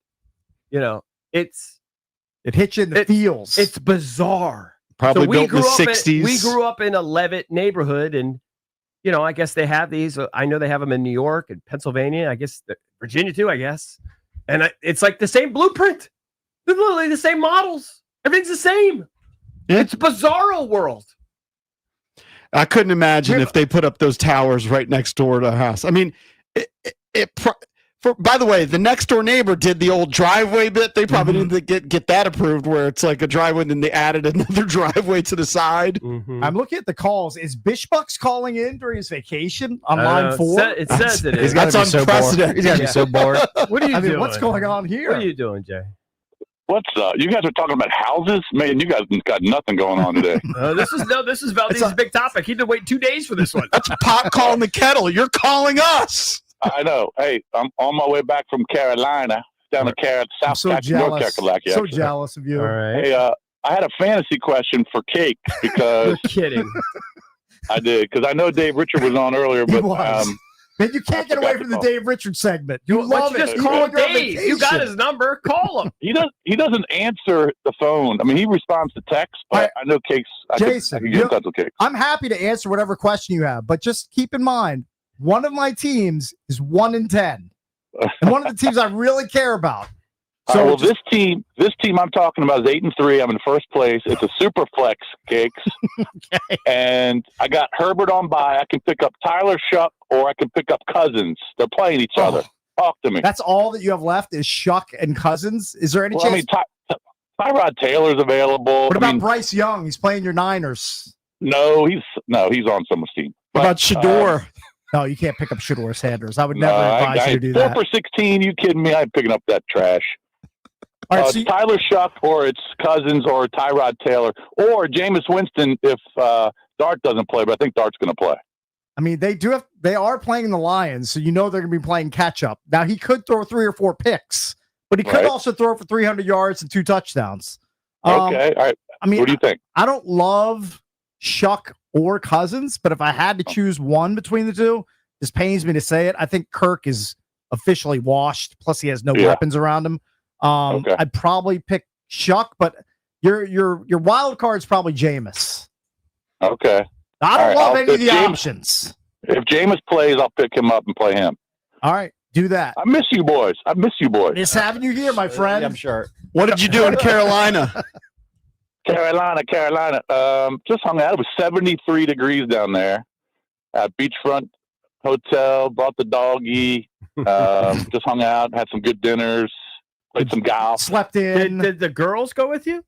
It hits you in the feels. It's bizarre. Probably we built in the grew up 60s. We grew up in a Levitt neighborhood, and I guess they have these. I know they have them in New York and Pennsylvania. I guess Virginia too. I guess, and it's like the same blueprint. They're literally the same models. Everything's the same. Yeah. It's bizarro world. I couldn't imagine if they put up those towers right next door to our house. I mean, by the way, the next door neighbor did the old driveway bit. They probably didn't get that approved, where it's like a driveway and then they added another driveway to the side. I'm looking at the calls. Is Bishbucks calling in during his vacation on line 4? It says it is. That's unprecedented. He's got to be so bored. What are you doing? What's going on here? What are you doing, Jay? What's up? You guys are talking about houses? Man, you guys got nothing going on today. This is Valdez's big topic. He'd been waiting 2 days for this one. That's pot calling the kettle. You're calling us. I know. Hey, I'm on my way back from Carolina, down to South so North jealous. Carolina. So jealous of you. All right. Hey, I had a fantasy question for Cake because You're kidding. I did, because I know Dave Richard was on earlier, but Man, you can't get away from the Dave Richards segment. You love it. Just Even call when you're on Dave. You got vacation. his number. Call him. He doesn't answer the phone. I mean, he responds to text, but I know Cake's. I Jason, can get in touch with Cake. I'm happy to answer whatever question you have, but just keep in mind, one of my teams is 1-10, and one of the teams I really care about. So well, this team I'm talking about is 8-3. I'm in first place. It's a super flex, Cakes, and I got Herbert on bye. I can pick up Tyler Shuck or I can pick up Cousins. They're playing each other. Talk to me. That's all that you have left is Shuck and Cousins. Is there any Well, chance? Tyrod Taylor's available. What about Bryce Young? He's playing your Niners. No, he's on someone's team. What about Shador? No, you can't pick up Shador Sanders. I would No, never advise you to do 4 that. for 16. You kidding me? I'm picking up that trash. All right, It's Tyler Shuck or it's Cousins or Tyrod Taylor or Jameis Winston if Dart doesn't play, but I think Dart's going to play. I mean, they are playing the Lions, so you know they're going to be playing catch up. Now he could throw 3 or 4 picks, but he could Right. also throw for 300 yards and 2 touchdowns. Okay, all right. I mean, what do you think? I don't love Shuck or Cousins, but if I had to choose one between the two, this pains me to say it. I think Kirk is officially washed. Plus, he has no Yeah. weapons around him. Okay. I'd probably pick Shuck, but your wild card's probably Jameis. Okay. I don't All right, love any of if the James- options. If Jameis plays, I'll pick him up and play him. All right, do that. I miss you boys. Miss having you here, my friend. I'm sure. What did you do in Carolina? Carolina. Just hung out. It was 73 degrees down there at beachfront hotel. Brought the doggy. Just hung out. Had some good dinners. Played some golf. Slept in. Did the girls go with you?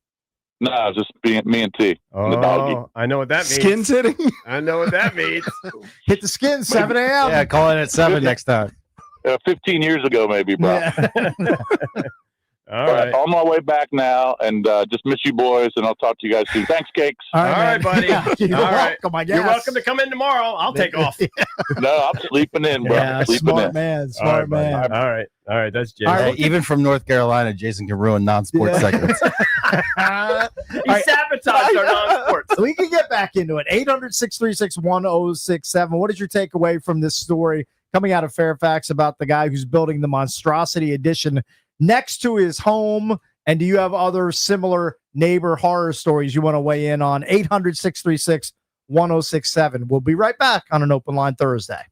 No, it was just me and T. And the doggy. I know what that means. Skin sitting? I know what that means. Hit the skin, 7 a.m. Yeah, call in at 7 next time. 15 years ago, maybe, bro. All But right. on my way back now, and just miss you boys, and I'll talk to you guys soon. Thanks, Cakes. All All right, man. buddy. You're All right. welcome, I guess. You're welcome to come in tomorrow. I'll take off. No, I'm sleeping in, bro. Yeah, Sleeping smart in. man. All right, Smart buddy. man. All right. All right. That's Jay. All right, Hey, even from North Carolina, Jason can ruin non-sports segments. He sabotaged our non-sports. We can get back into it. 800-636-1067. What is your takeaway from this story coming out of Fairfax about the guy who's building the monstrosity addition next to his home? And do you have other similar neighbor horror stories you want to weigh in on? 800-636-1067. We'll be right back on an Open Line Thursday.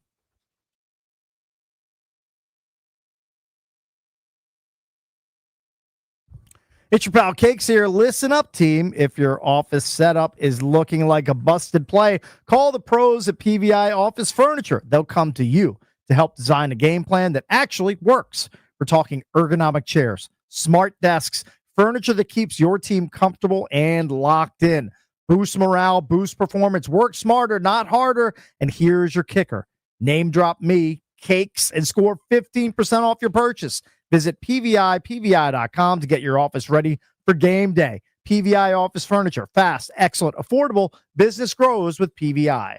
It's your pal Cakes here. Listen up, team. If your office setup is looking like a busted play, call the pros at PVI Office Furniture. They'll come to you to help design a game plan that actually works. We're talking ergonomic chairs, smart desks, furniture that keeps your team comfortable and locked in. Boost morale, boost performance, work smarter, not harder. And here's your kicker. Name drop me, Cakes, and score 15% off your purchase. Visit PVI, PVI.com to get your office ready for game day. PVI Office Furniture. Fast, excellent, affordable. Business grows with PVI.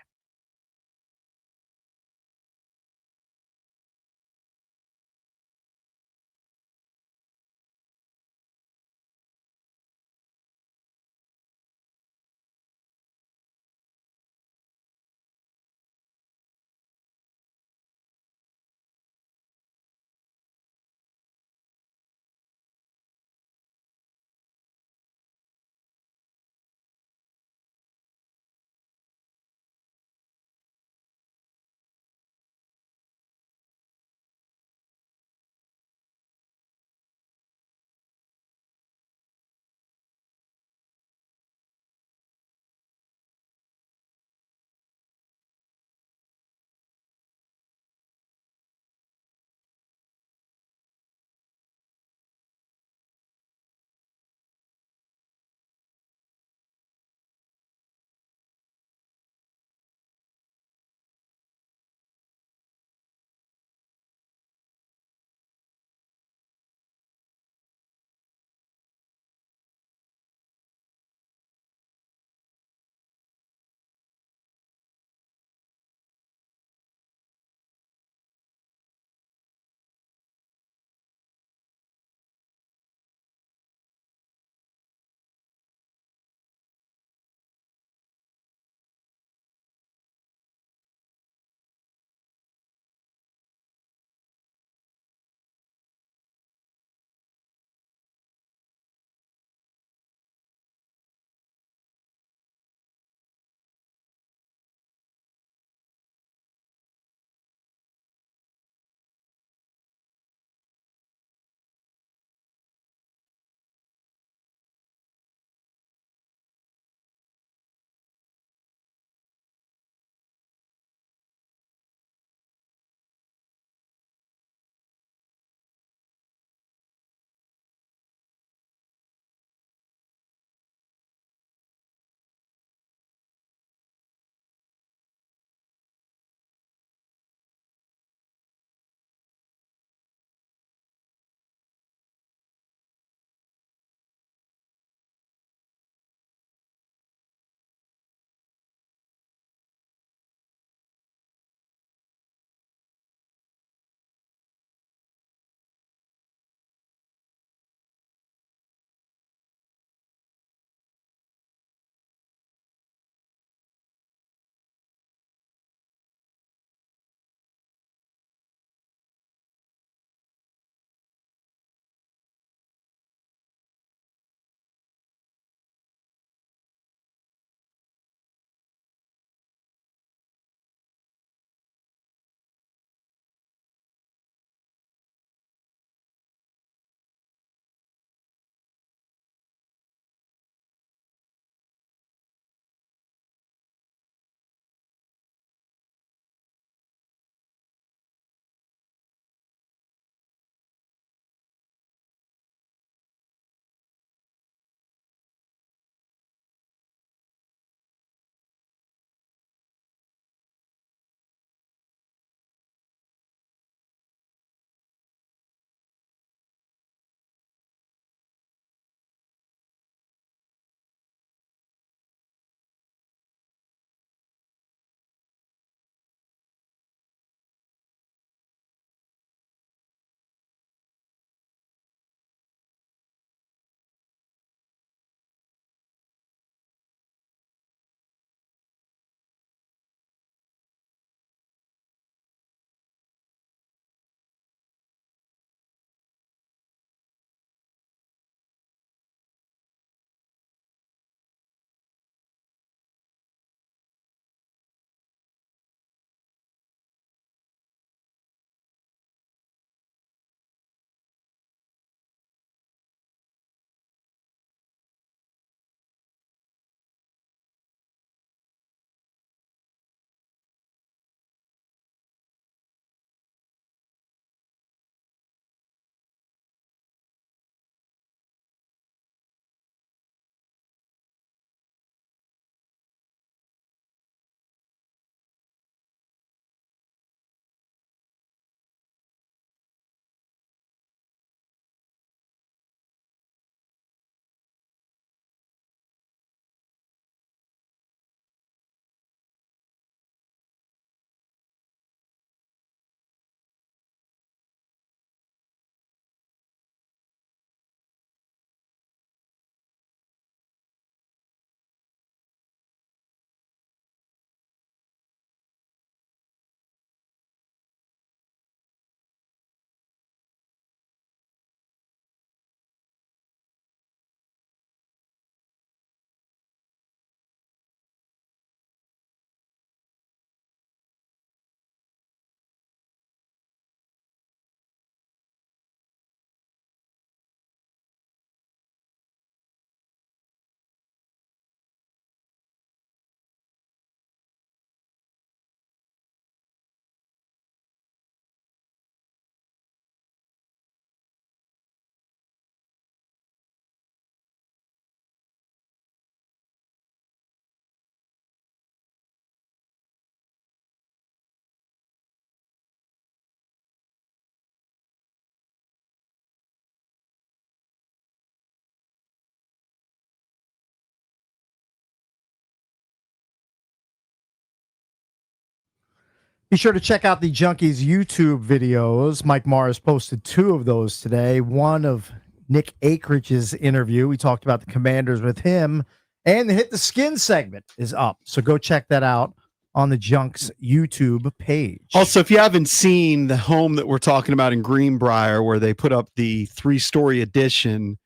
Be sure to check out the Junkies YouTube videos. Mike Morris posted 2 of those today. One of Nick Akeridge's interview. We talked about the Commanders with him, and the Hit the Skin segment is up. So go check that out on the Junks YouTube page. Also, if you haven't seen the home that we're talking about in Greenbrier, where they put up the 3-story addition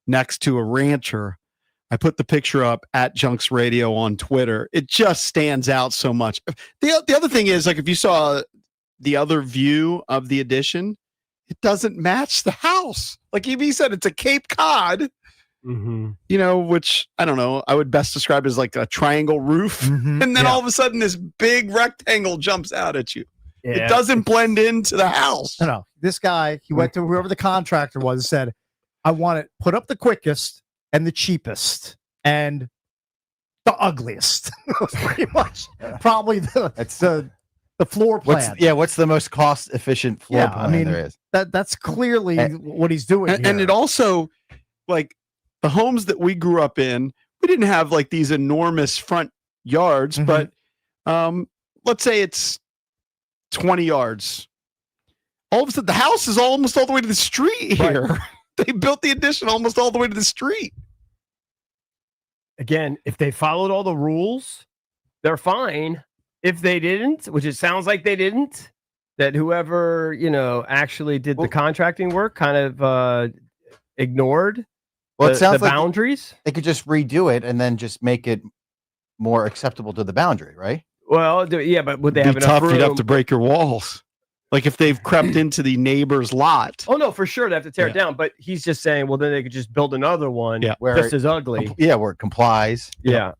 next to a rancher, I put the picture up at Junks Radio on Twitter. It just stands out so much. The other thing is, like, if you saw the other view of the addition, it doesn't match the house. Like EB said, it's a Cape Cod, you know, which I don't know. I would best describe as like a triangle roof. And then all of a sudden this big rectangle jumps out at you. Yeah. It doesn't blend into the house. No. This guy, he went to whoever the contractor was and said, I want it put up the quickest and the cheapest and the ugliest. Pretty much. Probably the floor plan. What's the most cost efficient floor plan there is? That's clearly what he's doing. And it also, like, the homes that we grew up in, we didn't have like these enormous front yards, but let's say it's 20 yards. All of a sudden, the house is almost all the way to the street here. Right. They built the addition almost all the way to the street. Again, if they followed all the rules, they're fine. If they didn't, which it sounds like they didn't, that whoever, you know, actually did the contracting work kind of ignored it sounds the like boundaries. They could just redo it and then just make it more acceptable to the boundary, right? Well, yeah, but would they have enough tough? room? You'd have to break your walls. Like if they've crept into the neighbor's lot. Oh no, for sure they have to tear it down. But he's just saying, well, then they could just build another one, where just as ugly. Where it complies. Yeah.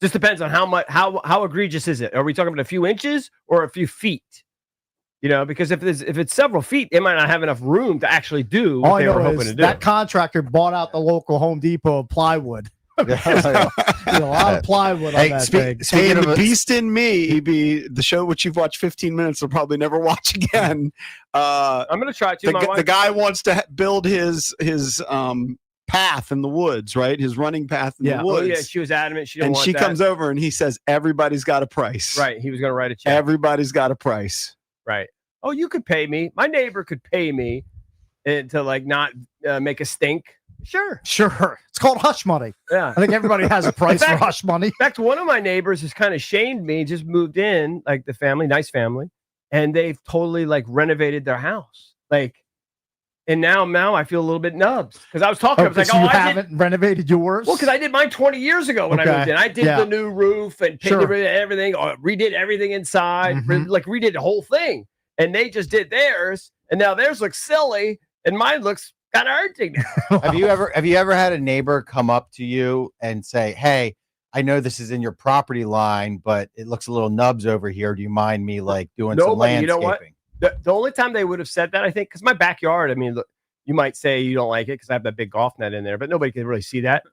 Just depends on how egregious is it. Are we talking about a few inches or a few feet? You know, because if it's several feet, they might not have enough room to actually do what they were hoping to do. That contractor bought out the local Home Depot of plywood. A lot of plywood on that thing. Speaking of the Beast in Me, EB, the show which you've watched 15 minutes will probably never watch again. I'm going to try to. The guy wants to build his path in the woods, right? His running path in the woods. Oh, yeah, she was adamant. She didn't and want she that. comes over and he says, everybody's got a price. Right. He was going to write a check. Everybody's got a price. Right. Oh, you could pay me. My neighbor could pay me to like not make a stink. Sure. It's called hush money. Yeah. I think everybody has a price for hush money. In fact, one of my neighbors has kind of shamed me, just moved in, like the family, nice family, and they've totally like renovated their house. Like, and now I feel a little bit nubs because I was talking. I was like, you haven't renovated yours? Well, because I did mine 20 years ago when I moved in. I did the new roof and painted everything, redid everything inside, redid the whole thing. And they just did theirs, and now theirs looks silly, and mine looks kind of hurting. Have you ever had a neighbor come up to you and say, "Hey, I know this is in your property line, but it looks a little nubs over here. Do you mind me like doing some landscaping?" You know what? The only time they would have said that, I think, because my backyard. I mean, look, you might say you don't like it because I have that big golf net in there, but nobody could really see that.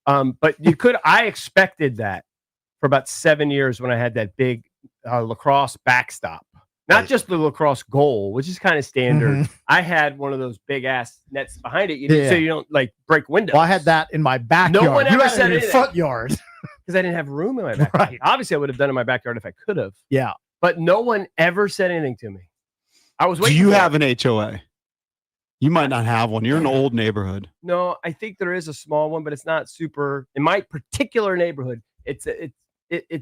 But you could. I expected that for about 7 years when I had that big lacrosse backstop. Not just the lacrosse goal, which is kind of standard. I had one of those big ass nets behind it, so you don't like break windows. Well, I had that in my backyard. No one ever said in your front yard because I didn't have room in my backyard. Right. Obviously, I would have done it in my backyard if I could have. Yeah, but no one ever said anything to me. I was waiting. Do you have an HOA? You might not have one. You're in an old neighborhood. No, I think there is a small one, but it's not super. In my particular neighborhood, it's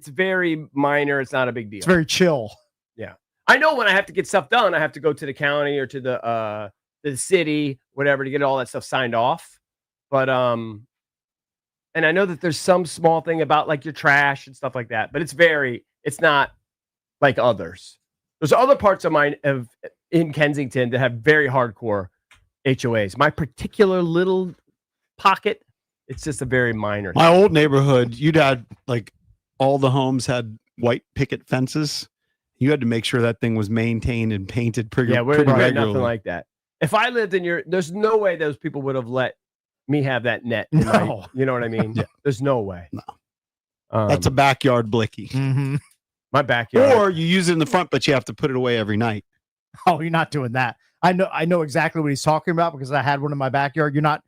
very minor. It's not a big deal. It's very chill. Yeah. I know when I have to get stuff done, I have to go to the county or to the city, whatever, to get all that stuff signed off. But and I know that there's some small thing about like your trash and stuff like that, but it's not like others. There's other parts of mine in Kensington that have very hardcore HOAs. My particular little pocket, it's just a very minor My old neighborhood, you'd had like all the homes had white picket fences. You had to make sure that thing was maintained and painted pretty regularly. Nothing like that. If I lived in there's no way those people would have let me have that net. You know what I mean? There's no way. No. That's a backyard blicky. Mm-hmm. My backyard. Or you use it in the front, but you have to put it away every night. Oh, you're not doing that. I know exactly what he's talking about because I had one in my backyard. You're not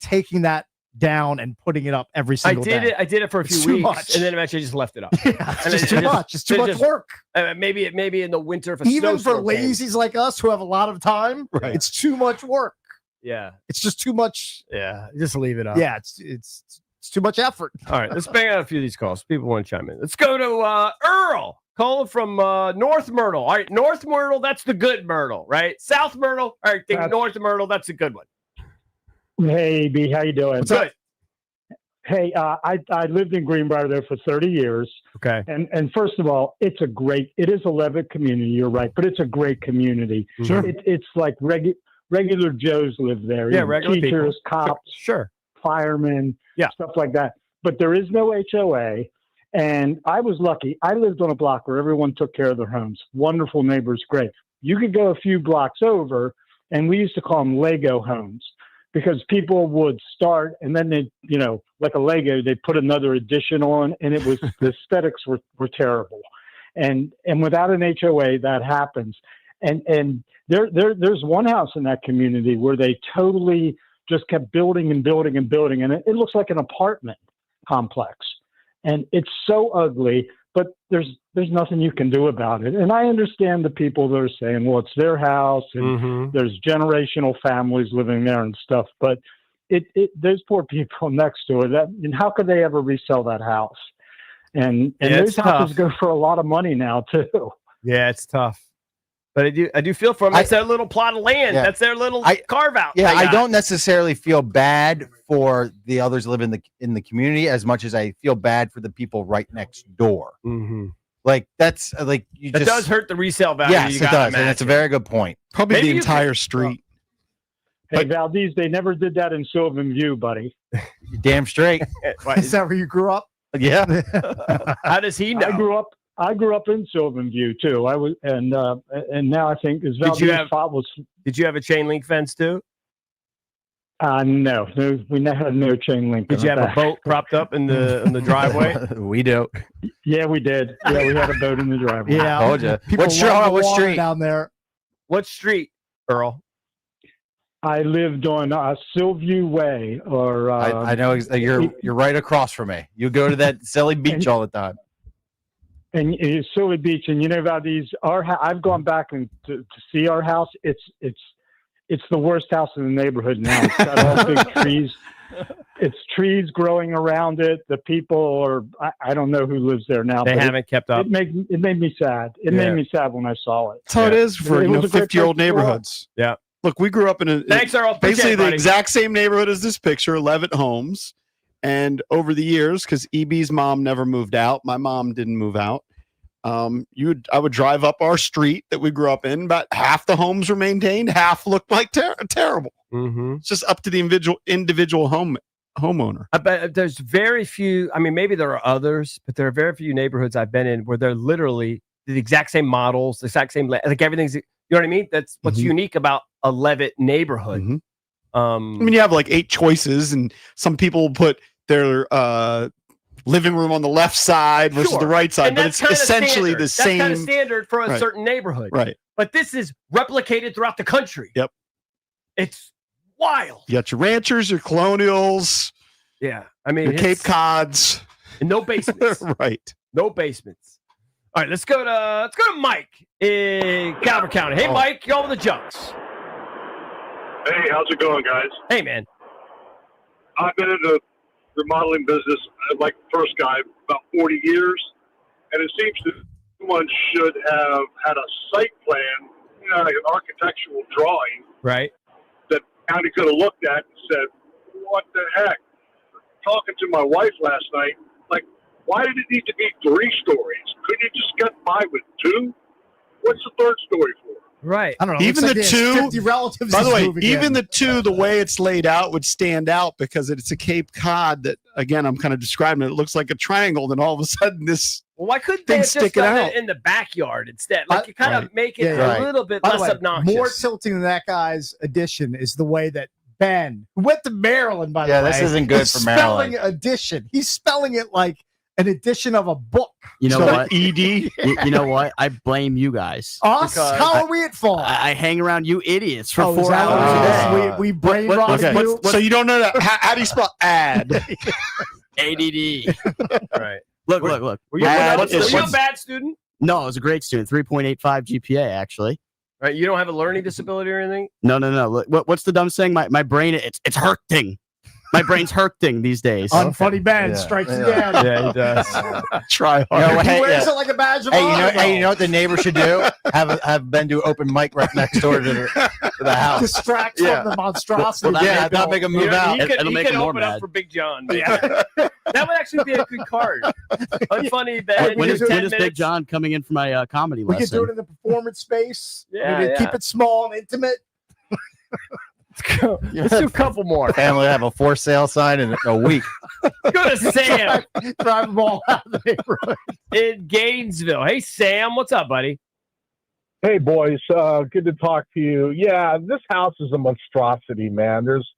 taking that down and putting it up every I single did day. it. I did it for a It's few too weeks, much. and then eventually I just left it up. Yeah, it's And just too much. It's too much work. Maybe in the winter if a Even for snowstorm came. lazies like us who have a lot of time, it's too much work. Yeah. It's just too much. Yeah. Just leave it up. Yeah, it's too much effort. All right, let's bang out a few of these calls. People want to chime in. Let's go to Earl, calling from North Myrtle. All right, North Myrtle, that's the good Myrtle, right? South Myrtle, all right, think North Myrtle, that's a good one. Hey, B, how you doing? What's up? Hey, I lived in Greenbrier there for 30 years. Okay. And first of all, it is a Levitt community, you're right, but it's a great community. Sure. It's like regular Joes live there. Yeah, You know, regular teachers, people. cops, Sure. firemen, yeah, stuff like that. But there is no HOA. And I was lucky. I lived on a block where everyone took care of their homes. Wonderful neighbors, great. You could go a few blocks over, and we used to call them Lego homes because people would start and then they, like a Lego, they put another addition on, and it was the aesthetics were terrible. And without an HOA, that happens. And there's one house in that community where they totally just kept building and building and building, and it looks like an apartment complex. And it's so ugly, but there's nothing you can do about it. And I understand the people that are saying, well, it's their house and there's generational families living there and stuff. But there's poor people next to it. And how could they ever resell that house? And those houses go for a lot of money now too. Yeah, it's tough. But I do feel for them. That's their little plot of land. Yeah. That's their little carve out. Yeah, they I got. don't necessarily feel bad for the others live in the community as much as I feel bad for the people right next door. Mm-hmm. Like that's like you That just does hurt the resale value. Yes, you it gotta does, and it's a imagine. very good point. Probably Maybe the you entire could- street. Hey, Valdez, they never did that in Sylvan View, buddy. You're damn straight. Is that where you grew up? Yeah. How does he know? I grew up in Sylvan View too. I was, and now I think is Did you Valdez have- thought was. Did you have a chain link fence too? No, we never had no chain link. Did you have a boat propped up in the driveway? We do. Yeah, we did. Yeah, we had a boat in the driveway. Yeah, Told ya. People What street- love the what water street? down there? What street, Earl? I lived on Sylview Way, or I know you're right across from me. You go to that silly beach all the time. and it's Silly Beach, and Valdez, I've gone back and to see our house. It's the worst house in the neighborhood now. It's got all big trees. It's trees growing around it. The people are, I don't know who lives there now. They but haven't kept up. It made me sad. It Yeah. made me sad when I saw it. That's how it is for It was a great 50-year-old place to grow up. neighborhoods. Yeah. Look, we grew up in Thanks, Earl. Appreciate basically it, the buddy. exact same neighborhood as this picture, Levitt Homes. And over the years, because EB's mom never moved out, my mom didn't move out. I would drive up our street that we grew up in. About half the homes were maintained, half looked like terrible. Mm-hmm. It's just up to the individual homeowner. I bet there's very few. I mean, maybe there are others, but there are very few neighborhoods I've been in where they're literally the exact same models, the exact same, like everything's. You know what I mean? That's what's unique about a Levitt neighborhood. I mean, you have like 8 choices, and some people will put their living room on the left side versus Sure. the right side, And but that's it's kinda essentially standard. the same. That's kind of standard for a Right. certain neighborhood. Right. But this is replicated throughout the country. Yep. It's wild. You got your ranchers, your colonials, Yeah. I mean, your Cape Cods. And no basements. Right. No basements. All right, let's go to Mike in Calvert County. Hey, Mike, you're on with the Junks. Hey, how's it going, guys? Hey, man. I've been in the remodeling business like the first guy about 40 years, and it seems that someone should have had a site plan, like an architectural drawing Right. that the county could have looked at and said, what the heck? Talking to my wife last night, like, why did it need to be 3 stories? Couldn't you just get by with 2? What's the 3rd story for? Right. I don't know. Even looks the like two, there's 50 relatives. by the is way, moving even in. the 2, the way it's laid out would stand out because it's a Cape Cod that, again, I'm kind of describing it. It looks like a triangle, and all of a sudden this Well, why couldn't they thing have just sticking done out. it in the backyard instead? Like, you kind of make it Yeah, a little bit By the less way, obnoxious. More tilting than that guy's addition is the way that Ben, who went to Maryland, by Yeah, the way, this isn't good is for spelling Maryland. addition. He's spelling it like an edition of a book. You know So what? ED. You know what? I blame you guys. Us? Because How are we at fault? I hang around you idiots for Oh, is 4 that what hours it a is? day. We brain rot Okay. you. So you don't know that? How do you spell ad? ADD. Right. Look. Were you, Ad were is you a what's- bad student? No, I was a great student. 3.85 GPA, actually. Right. You don't have a learning disability or anything? No. Look, what's the dumb saying? My brain, it's hurting. My brain's hurting these days. Unfunny Ben Yeah. strikes Yeah. again. Yeah, he does. Try You know hard. what? He Hey, wears yeah. it like a badge of Hey, honor. you know what the neighbor should do? Have Ben do open mic right next door to the house. Distracts Yeah. from the monstrosity. Well, Yeah, not make him move out. He could, It'll he make could him more open up mad. for Big John. Man. That would actually be a good card. Unfunny Ben. When is just 10 Big minutes. John coming in for my comedy We could do lesson? it in the performance space. Yeah, We could keep yeah. it small and intimate. Let's do a couple more. Family have a for sale sign in a week. Go to Sam Drive them all out of the neighborhood. in Gainesville. Hey, Sam. What's up, buddy? Hey, boys. Good to talk to you. Yeah, this house is a monstrosity, man. There's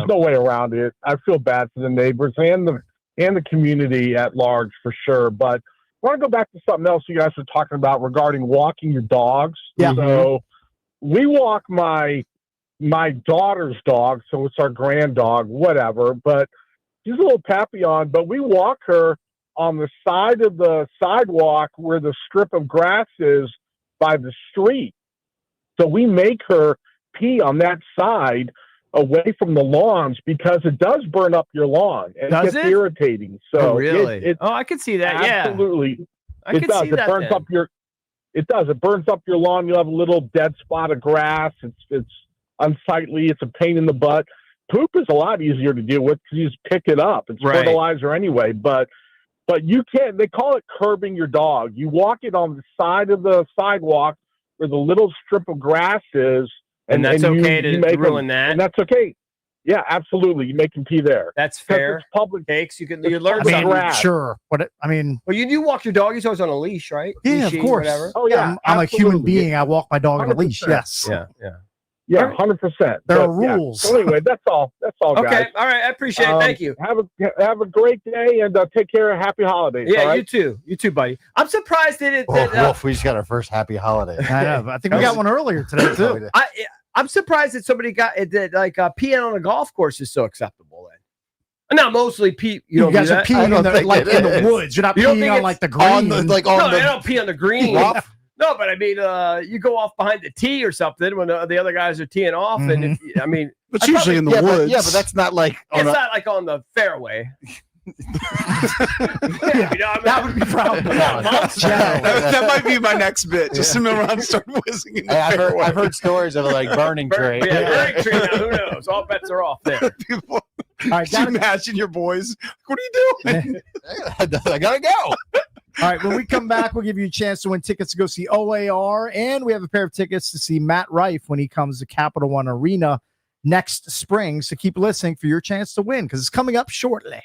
no way around it. I feel bad for the neighbors and the community at large for sure. But I want to go back to something else you guys were talking about regarding walking your dogs. Yeah. So we walk my daughter's dog, so it's our grand dog, whatever. But she's a little Papillon, but we walk her on the side of the sidewalk where the strip of grass is by the street. So we make her pee on that side away from the lawns because it does burn up your lawn and Does it gets it? irritating. So Oh, really? it I can see that. absolutely. I It can does. see It that burns then. up your. It does. It burns up your lawn. You'll have a little dead spot of grass. It's unsightly. It's a pain in the butt. Poop is a lot easier to deal with because you just pick it up. It's Right. fertilizer anyway. But you can't. They call it curbing your dog. You walk it on the side of the sidewalk where the little strip of grass is, And that's you- okay you to make ruin them, that? And that's okay. Yeah, absolutely. You make them pee there. That's 'Cause fair. It's public. Cakes. You It's learn I public mean, grass. sure. But Well, you do walk your dog. He's always on a leash, right? Yeah, of Leashy, course. Whatever. Oh, yeah, I'm a human absolutely. being. I walk my dog on a leash. 100%. Yes. Yeah. Yeah, 100%. There are But, yeah. rules. So anyway, that's all. That's all, Okay. guys. All right. I appreciate it. Thank you. Have a great day and take care. Happy holidays. Yeah, all right? you too. You too, buddy. I'm surprised that it. Oh, That, Wolf, we just got our first happy holiday. I know. But I think we got one earlier today too. I'm surprised that somebody got it. That like peeing on a golf course is so acceptable. Then. Now, mostly pee. You don't guys do are that? peeing in the, like in the woods. You're not You don't peeing think on it's like the green. on the No, they don't pee on the green. Rough? No, but I mean, you go off behind the tee or something when the other guys are teeing off, and if, I mean, It's I usually in the probably- woods. Yeah, but that's not like It's on a, not like on the fairway. Yeah, You know, I mean, that would be frowned upon. that might be my next bit. Just to around start whizzing in the Hey, I've fairway. heard stories of like burning tree. burning tree. Now, who knows? All bets are off there. People, All right, can you gotta- imagine your boys? What are you doing? I gotta go. All right, when we come back, we'll give you a chance to win tickets to go see OAR, and we have a pair of tickets to see Matt Rife when he comes to Capital One Arena next spring. So keep listening for your chance to win because it's coming up shortly.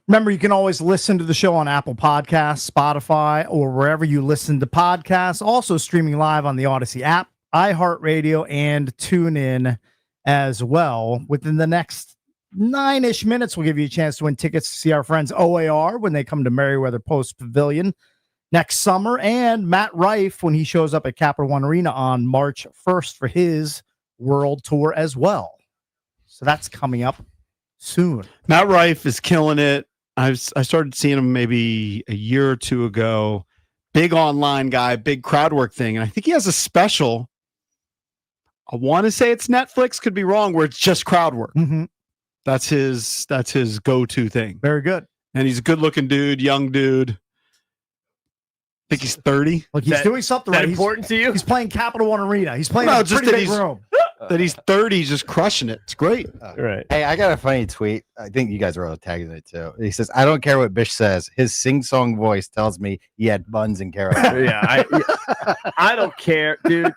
Remember, you can always listen to the show on Apple Podcasts, Spotify, or wherever you listen to podcasts. Also streaming live on the Odyssey app, iHeartRadio, and TuneIn as well. Within the next 9-ish minutes, we'll give you a chance to win tickets to see our friends OAR when they come to Merriweather Post Pavilion next summer, and Matt Rife when he shows up at Capital One Arena on March 1st for his world tour as well. So that's coming up soon. Matt Rife is killing it. I started seeing him maybe a year or two ago. Big online guy, big crowd work thing. And I think he has a special. I want to say it's Netflix, could be wrong, where it's just crowd work. Mm-hmm. That's his go-to thing. Very good. And he's a good-looking dude, young dude. I think he's 30. Like he's doing something right. Important to you? He's playing Capital One Arena. He's playing a just pretty that big he's room. that he's 30. He's just crushing it. It's great. Right. Hey, I got a funny tweet. I think you guys are all tagging it too. He says, "I don't care what Bish says. His sing-song voice tells me he had buns in Carolina." Yeah, I don't care, dude.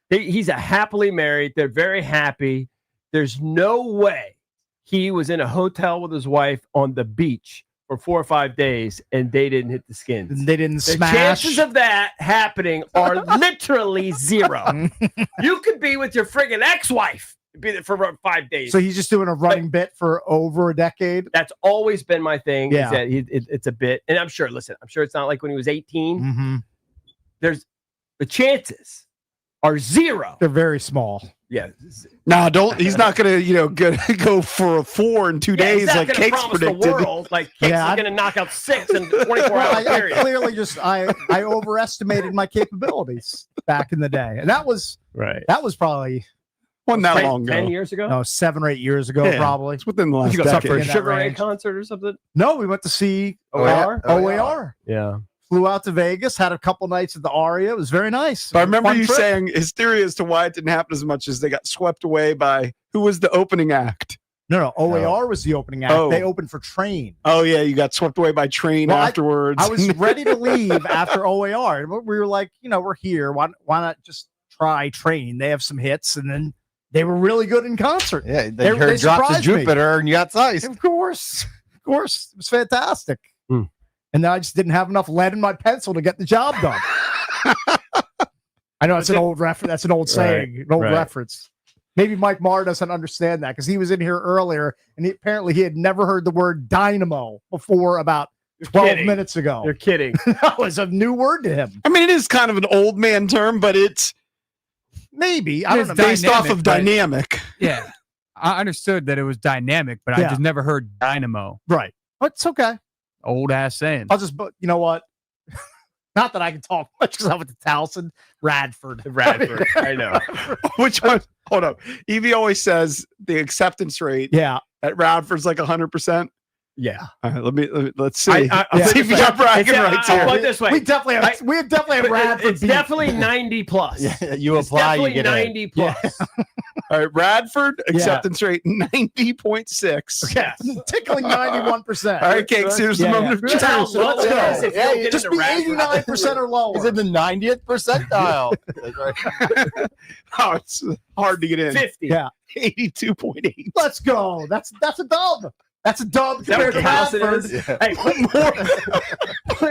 He's a happily married. They're very happy. There's no way he was in a hotel with his wife on the beach for 4 or 5 days and they didn't hit the skins. They didn't The smash. chances of that happening are literally zero. You could be with your friggin' ex-wife and be there for 5 days. So he's just doing a running bit for over a decade. That's always been my thing. Yeah. Is that it's a bit, and I'm sure it's not like when he was 18. Mm-hmm. There's the chances are zero. They're very small. Yeah. No, don't. He's not gonna, go for a 4 in 2 days he's not like gonna Cake's promise predicted. the world like Cake's Yeah, is going to knock out 6 in 24 hour I period. clearly I overestimated my capabilities back in the day, and that was right. That was probably Wasn't that long ago? 10 years ago? No, 7 or 8 years ago, Yeah, probably. It's within the last You got decade. for a in that Sugar Ray range. concert or something? No, we went to see OAR? OAR. Yeah. Flew out to Vegas, had a couple nights at the Aria. It was very nice. But I remember Fun you trip. saying his theory as to why it didn't happen as much as they got swept away by who was the opening act. No, OAR was the opening act. Oh. They opened for Train. Oh yeah, you got swept away by Train Well, afterwards. I was ready to leave after OAR. We were like, we're here. Why not just try Train? They have some hits, and then they were really good in concert. Yeah, they heard Drops of surprised me. Jupiter and you got sized. Of course. It was fantastic. And then I just didn't have enough lead in my pencil to get the job done. I know it's an old reference. That's an old saying, an old reference. Maybe Mike Marr doesn't understand that because he was in here earlier and apparently he had never heard the word dynamo before about 12 minutes ago. You're kidding. That was a new word to him. I mean, it is kind of an old man term, but it's maybe I don't know. based off of dynamic. Yeah. I understood that it was dynamic, but I just never heard dynamo. Right. But it's okay. Old ass saying. I'll just, you know what? Not that I can talk much because I went to Towson, Radford. Radford. I know. Which one? Hold up. Evie always says the acceptance rate at Radford's like 100%. Yeah. All right, let's see. I'll Let's see if you got bragging rights here. I'll put it this way. We definitely have Radford. It's definitely 90 plus. Yeah, you It's apply, you definitely get 90 plus. All right, Radford acceptance rate 90.6. Yeah, tickling 91%. All right, Cakes, here's the moment of truth. Let's go. Yeah, Just be 89% or lower. He's in the 90th percentile. Oh, it's hard to get in. 50. Yeah. 82.8. Let's go. That's a dub. That's a dub Is that what compared to Towson Radford. is?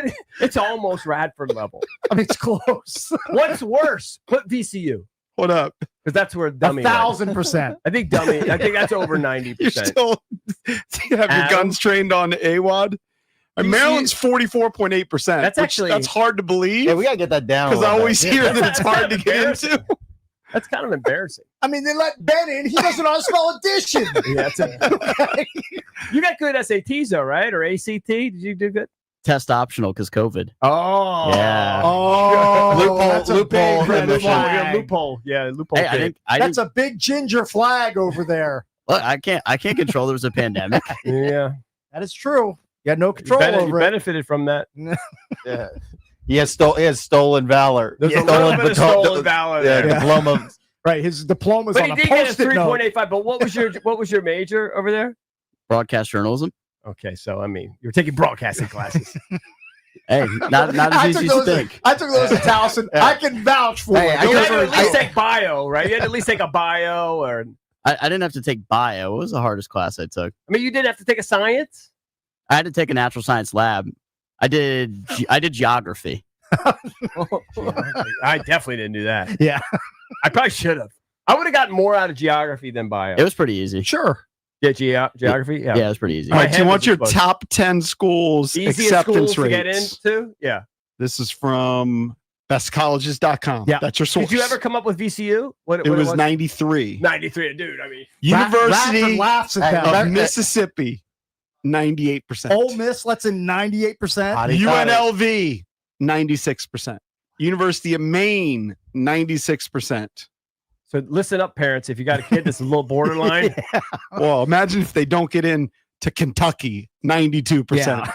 Hey, it's almost Radford level. I mean, it's close. What's worse? Put VCU. What up? Because that's where dummy. 1,000%. I think dummy. I think that's over 90%. You still have your guns trained on AWOD? Maryland's 44.8%. That's hard to believe. Yeah, we gotta get that down. Because I always hear that it's hard to get into. That's kind of embarrassing. I mean, they let Ben in. He doesn't know how to spell addition. Yeah, you got good SATs though, right? Or ACT? Did you do good? Test optional because COVID. Oh, Yeah. Oh, that's a big red flag. Loophole. Yeah, loophole. Hey, I That's didn't, a big ginger flag over there. look, I can't control there was a pandemic. Yeah, That is true. You had no control you over it. benefited from that. Yeah. He has stolen valor. There's a little bit of stolen valor Yeah, there. diploma. Right, his diploma's But on he a did get a post-it note. 3.85. But what was your major over there? Broadcast journalism. Okay, so I mean, you're taking broadcasting classes. Hey, not I as took easy as you those. think. I took those at Towson. I can vouch for Hey, it. I You Those had are- to at least take bio, right? You had to at least take a bio, or I didn't have to take bio. What was the hardest class I took? I mean, you did have to take a science. I had to take a natural science lab. I did geography. I definitely didn't do that. Yeah. I probably should have. I would have gotten more out of geography than bio. It was pretty easy. Sure. Yeah, geography? Yeah. Yeah, it was pretty easy. All right, do you head want was your exposed. top 10 schools Easiest acceptance schools to rates? get into? Yeah. This is from bestcolleges.com. Yeah. That's your source. Did you ever come up with VCU? It was 93. 93, dude. I mean, University Radford laughs at that. of Mississippi, 98%. Ole Miss lets in 98%. UNLV, 96%. University of Maine, 96%. so listen up, parents. If you got a kid that's a little borderline, Well, imagine if they don't get in to Kentucky, 92%. Yeah.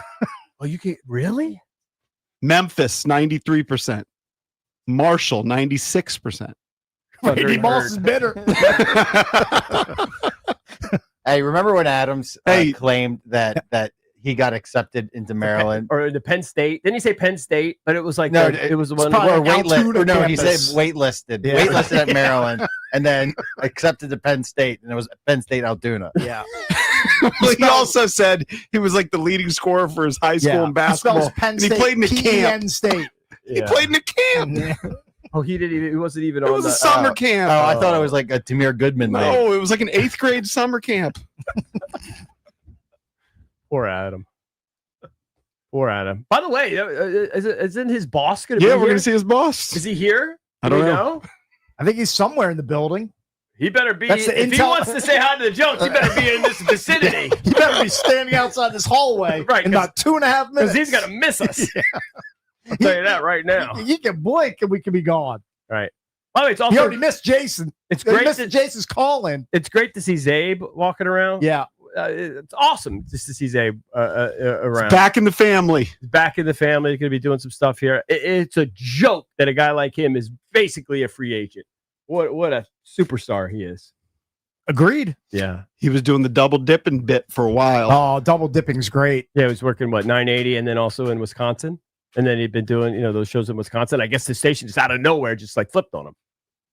oh, you can really? Memphis, 93%. Marshall, 96%. Brady Moss is bitter. Hey, remember when Adams Hey. claimed that he got accepted into Maryland? Or the Penn State? Didn't he say Penn State? But it was like No, it was one. probably Or Altoona no, he said campus. waitlisted. Yeah. Waitlisted at Maryland, and then accepted to Penn State, and it was Penn State Altoona. Yeah. Well, he also said he was like the leading scorer for his high school in basketball. Penn And he State, played in a camp. PEN State. He played in a camp. Oh, he didn't even. He wasn't even It on was the a summer camp. Oh, I thought it was like a Tamir Goodman thing. No, it was like an 8th grade summer camp. Poor Adam. Poor Adam. By the way, isn't his boss going to Yeah, be we're here? going to see his boss. Is he here? I Do don't we know. I think he's somewhere in the building. He better be. That's the If he intel- wants to say hi to the Junks, he better be in this vicinity. You better be standing outside this hallway Right, in about 2.5 Because minutes. he's going to miss us. I'll tell you that right now. You can blink and we can be gone. Right. By the way, it's He also already missed Jason. it's He great. missed Jason's call in. It's great to see Zabe walking around. Yeah. It's awesome just to see Zabe around. Back in the family. Back in the family. He's going to be doing some stuff here. It's a joke that a guy like him is basically a free agent. What a superstar he is. Agreed. Yeah. He was doing the double dipping bit for a while. Oh, double dipping's great. Yeah, he was working 980 and then also in Wisconsin. And then he'd been doing, those shows in Wisconsin. I guess the station just out of nowhere just like flipped on him.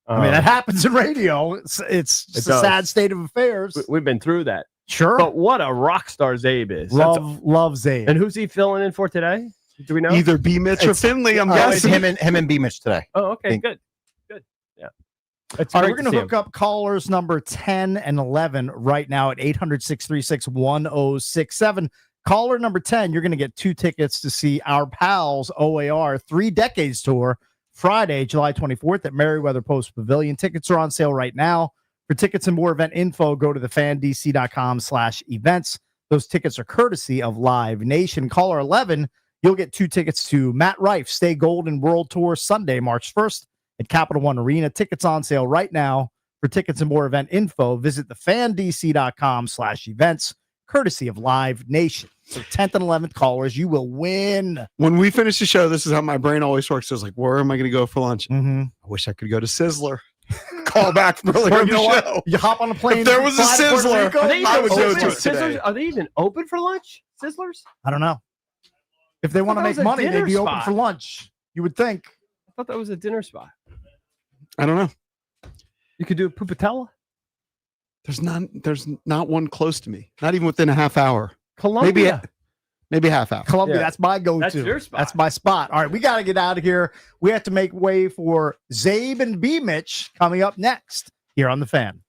I mean, that happens in radio. It's just a does. sad state of affairs. We've been through that. Sure. But what a rock star Zabe is. Love Zabe. And who's he filling in for today? Do we know? Either B. Mitch or Finley, I'm It's guessing. him and B. Mitch today. Oh, okay, think- good. Yeah. It's All right, great we're to going see to hook him. up callers number 10 and 11 right now at 800-636-1067. Caller number 10, you're going to get 2 tickets to see our pals OAR 3 Decades Tour Friday, July 24th at Merriweather Post Pavilion. Tickets are on sale right now. For tickets and more event info, go to thefandc.com/events. Those tickets are courtesy of Live Nation. Caller 11, you'll get 2 tickets to Matt Rife Stay Golden World Tour Sunday, March 1st at Capital One Arena. Tickets on sale right now. For tickets and more event info, visit thefandc.com/events, courtesy of Live Nation. So 10th and 11th callers, you will win. When we finish the show, this is how my brain always works. I was like, where am I going to go for lunch? Mm-hmm. I wish I could go to Sizzler. Call back from earlier in the show. You hop on a plane. If there was a fly to Puerto Sizzler, Rico? Are they I even would go open? to it today. Sizzlers? Are they even open for lunch? Sizzlers? I don't know. If they want to that make was a money, they'd dinner be open spot. for lunch. You would think. I thought that was a dinner spot. I don't know. You could do a Pupatella? There's not one close to me. Not even within a half hour. Columbia. Maybe half hour. Columbia, Yeah. that's my go-to. That's your spot. That's my spot. All right, we got to get out of here. We have to make way for Zabe and B. Mitch coming up next here on The Fan.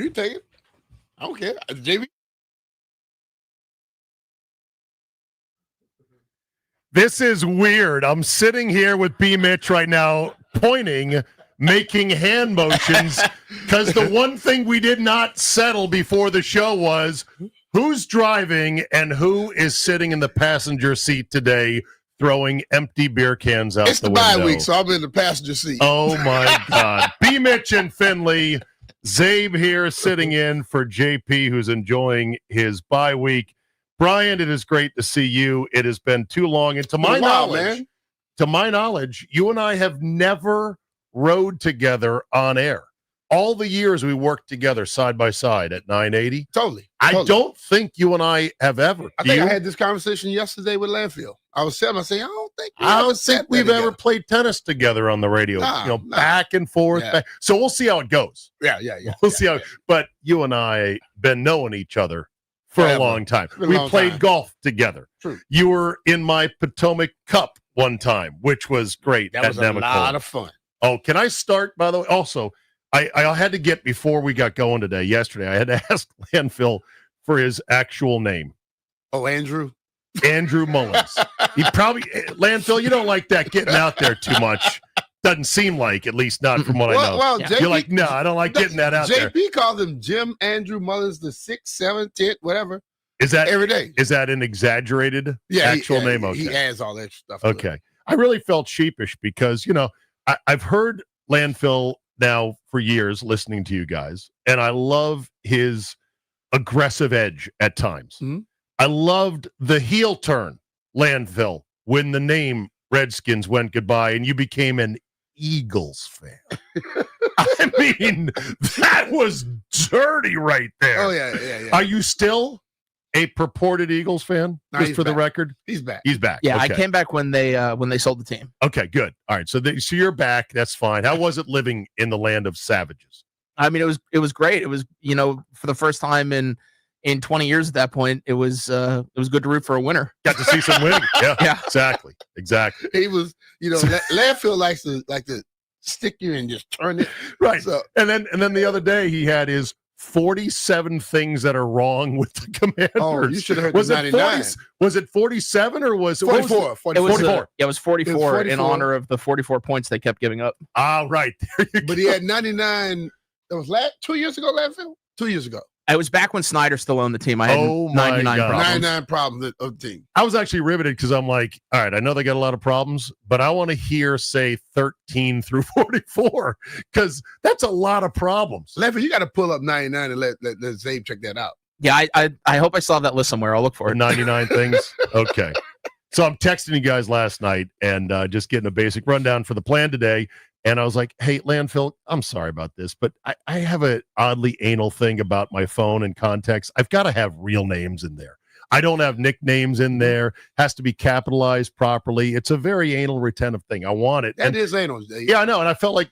You can take it. I don't care. JB. This is weird. I'm sitting here with B. Mitch right now, pointing, making hand motions, because the one thing we did not settle before the show was who's driving and who is sitting in the passenger seat today throwing empty beer cans out It's the the window. bye week, so I'm in the passenger seat. Oh, my God. B. Mitch and Finley. Zabe here sitting in for JP, who's enjoying his bye week. Brian, it is great to see you. It has been too long. And to my knowledge, you and I have never rode together on air. All the years we worked together side by side at 980. Totally. I don't think you and I have ever. I think I had this conversation yesterday with Landfill. I was saying, I don't think we've ever played tennis together on the radio. Back and forth. Yeah. Back. So we'll see how it goes. Yeah. We'll see how. But you and I been knowing each other for Forever. a long time. It's been a We long played time. golf together. True. You were in my Potomac Cup one time, which was great. That was a lot of fun. Oh, can I start, by the way? Also, I had to get, before we got going yesterday, I had to ask Landfill for his actual name. Oh, Andrew Mullins. He probably, Landfill, you don't like that getting out there too much. Doesn't seem like, at least not from what I know. Well, You're like, no, I don't like getting that out there. JP called him Jim Andrew Mullins, the 6th, 7th, 10th, whatever. Is that every day? Is that an exaggerated actual name? Okay. He adds all that stuff. to it. Okay. I really felt sheepish because, I've heard Landfill now for years listening to you guys, and I love his aggressive edge at times. Mm-hmm. I loved the heel turn, Landfill, when the name Redskins went goodbye and you became an Eagles fan. I mean, that was dirty right there. Oh, yeah. Are you still a purported Eagles fan? No, Just he's for the back. record? He's back. He's back. Yeah, Okay. I came back when they sold the team. Okay, good. All right. So you're back. That's fine. How was it living in the land of savages? I mean, it was great. It was, for the first time in 20 years at that point, it was good to root for a winner. Got to see some winning. Yeah. Yeah. Exactly. He was, Landfill likes to stick you and just turn it. Right. So, And then the other day he had his 47 things that are wrong with the Commanders. Oh, you should have heard was the it 99. Was it 47 or was it 44? 44. It was 44 in 44. honor of the 44 points they kept giving up. Ah, right. But he had 99. That was 2 years ago, Landfill? 2 years ago. It was back when Snyder still owned the team. I had Oh, my 99 God. problems. 99 problems of the team. I was actually riveted because I'm like, all right, I know they got a lot of problems, but I want to hear, say, 13 through 44 because that's a lot of problems. Landfill, you got to pull up 99 and let Zabe check that out. Yeah, I hope I still have that list somewhere. I'll look for Or it. 99 things? Okay. So I'm texting you guys last night and just getting a basic rundown for the plan today. And I was like, hey, Landfill, I'm sorry about this, but I have an oddly anal thing about my phone and context. I've got to have real names in there. I don't have nicknames in there. Has to be capitalized properly. It's a very anal retentive thing. I want it. That is anal. Yeah, I know. And I felt like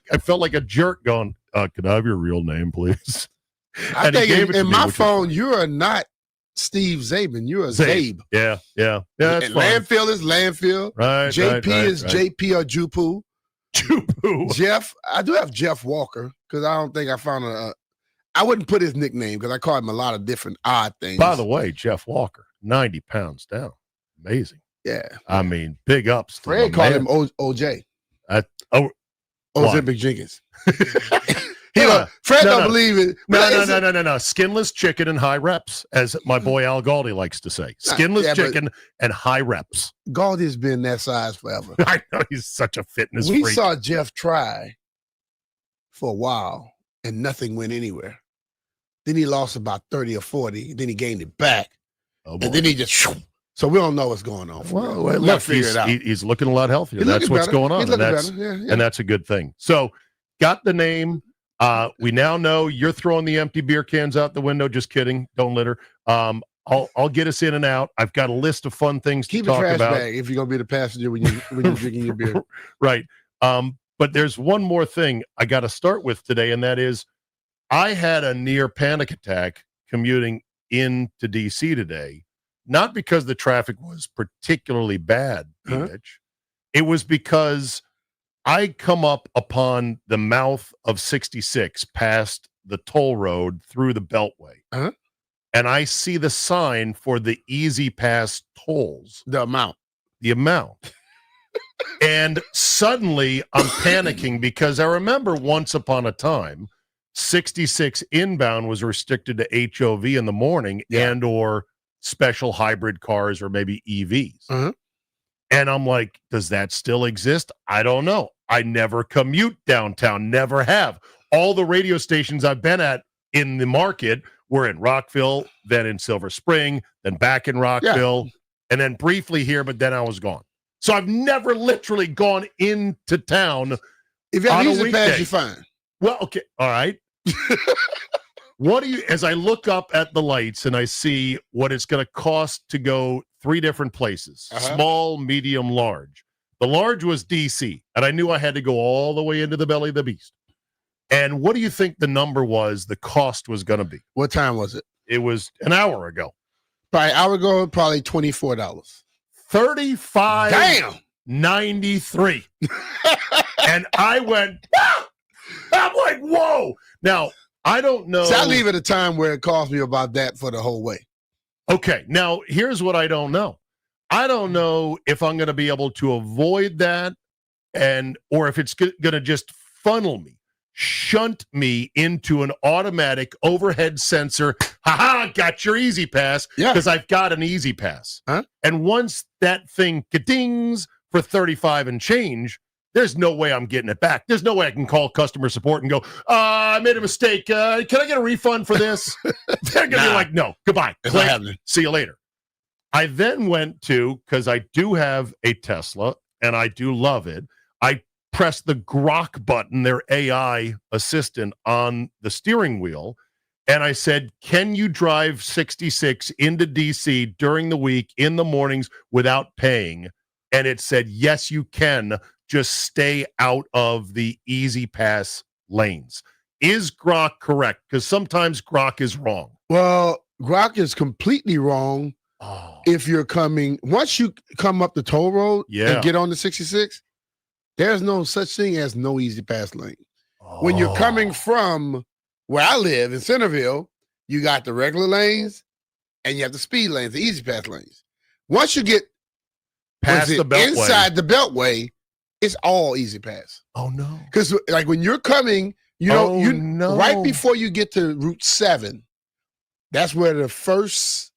a jerk going, could I have your real name, please? I And he think gave it to in me, my which was phone, you are not Steve Zabin. You're a Zabe. Yeah. That's And fine. Landfill is Landfill. Right, JP right, is right. JP or Jupu. Jeff, I do have Jeff Walker because I don't think I found I wouldn't put his nickname because I call him a lot of different odd things. By the way, Jeff Walker, 90 pounds down. Amazing. Yeah. I mean, big ups. To Fred my called man. him OJ. Why? Ozempic Jenkins. Fred don't believe it. No. Skinless chicken and high reps, as my boy Al Galdi likes to say. Skinless Yeah, but- chicken and high reps. Galdi's been that size forever. I know he's such a fitness We freak. saw Jeff try for a while and nothing went anywhere. Then he lost about 30 or 40. Then he gained it back. And then he just so we don't know what's going on. Well, we look, gotta figure he's, it out. he's looking a lot healthier. He's That's looking what's better. going on. He's And looking that's, better. Yeah. and that's a good thing. So, got the name. We now know you're throwing the empty beer cans out the window. Just kidding. Don't litter. I'll get us in and out. I've got a list of fun things Keep to a talk trash about. bag if you're gonna be the passenger when you're drinking your beer. Right. But there's one more thing I got to start with today, and that is I had a near panic attack commuting into DC today, not because the traffic was particularly bad, Mitch. It was because I come up upon the mouth of 66 past the toll road through the Beltway. Uh-huh. And I see the sign for the Easy Pass tolls. The amount. And suddenly I'm panicking because I remember once upon a time, 66 inbound was restricted to HOV in the morning and or special hybrid cars or maybe EVs. Uh-huh. And I'm like, does that still exist? I don't know. I never commute downtown, never have. All the radio stations I've been at in the market were in Rockville, then in Silver Spring, then back in Rockville, and then briefly here, but then I was gone. So I've never literally gone into town. If you have on a Easy Pass, weekday. you're fine. Well, okay, all right. What do you, as I look up at the lights and I see what it's going to cost to go 3 different places, small, medium, large. The large was DC, and I knew I had to go all the way into the belly of the beast. And what do you think the number was, the cost was going to be? What time was it? It was an hour ago. Probably an hour ago, probably $24. $35. Damn. 93. And I went, ah! I'm like, whoa. Now, I don't know. So I leave at a time where it cost me about that for the whole way. Okay, now here's what I don't know. I don't know if I'm going to be able to avoid that or if it's going to just shunt me into an automatic overhead sensor. Got your Easy Pass because I've got an Easy Pass. And once that thing ka-dings for 35 and change, there's no way I'm getting it back. There's no way I can call customer support and go, I made a mistake. Can I get a refund for this? They're going to be like, no, goodbye. See you later. I then went to, because I do have a Tesla and I do love it, I pressed the Grok button, their AI assistant, on the steering wheel. And I said, can you drive 66 into DC during the week in the mornings without paying? And it said, yes, you can. Just stay out of the Easy Pass lanes. Is Grok correct? Because sometimes Grok is wrong. Well, Grok is completely wrong if you're coming. Once you come up the toll road and get on the 66, there's no such thing as no Easy Pass lane. When you're coming from where I live in Centerville, you got the regular lanes and you have the speed lanes, the Easy Pass lanes. Once you get past the Beltway, inside the Beltway, it's all Easy Pass. Oh no! Because like when you're coming, right before you get to Route 7, that's where the first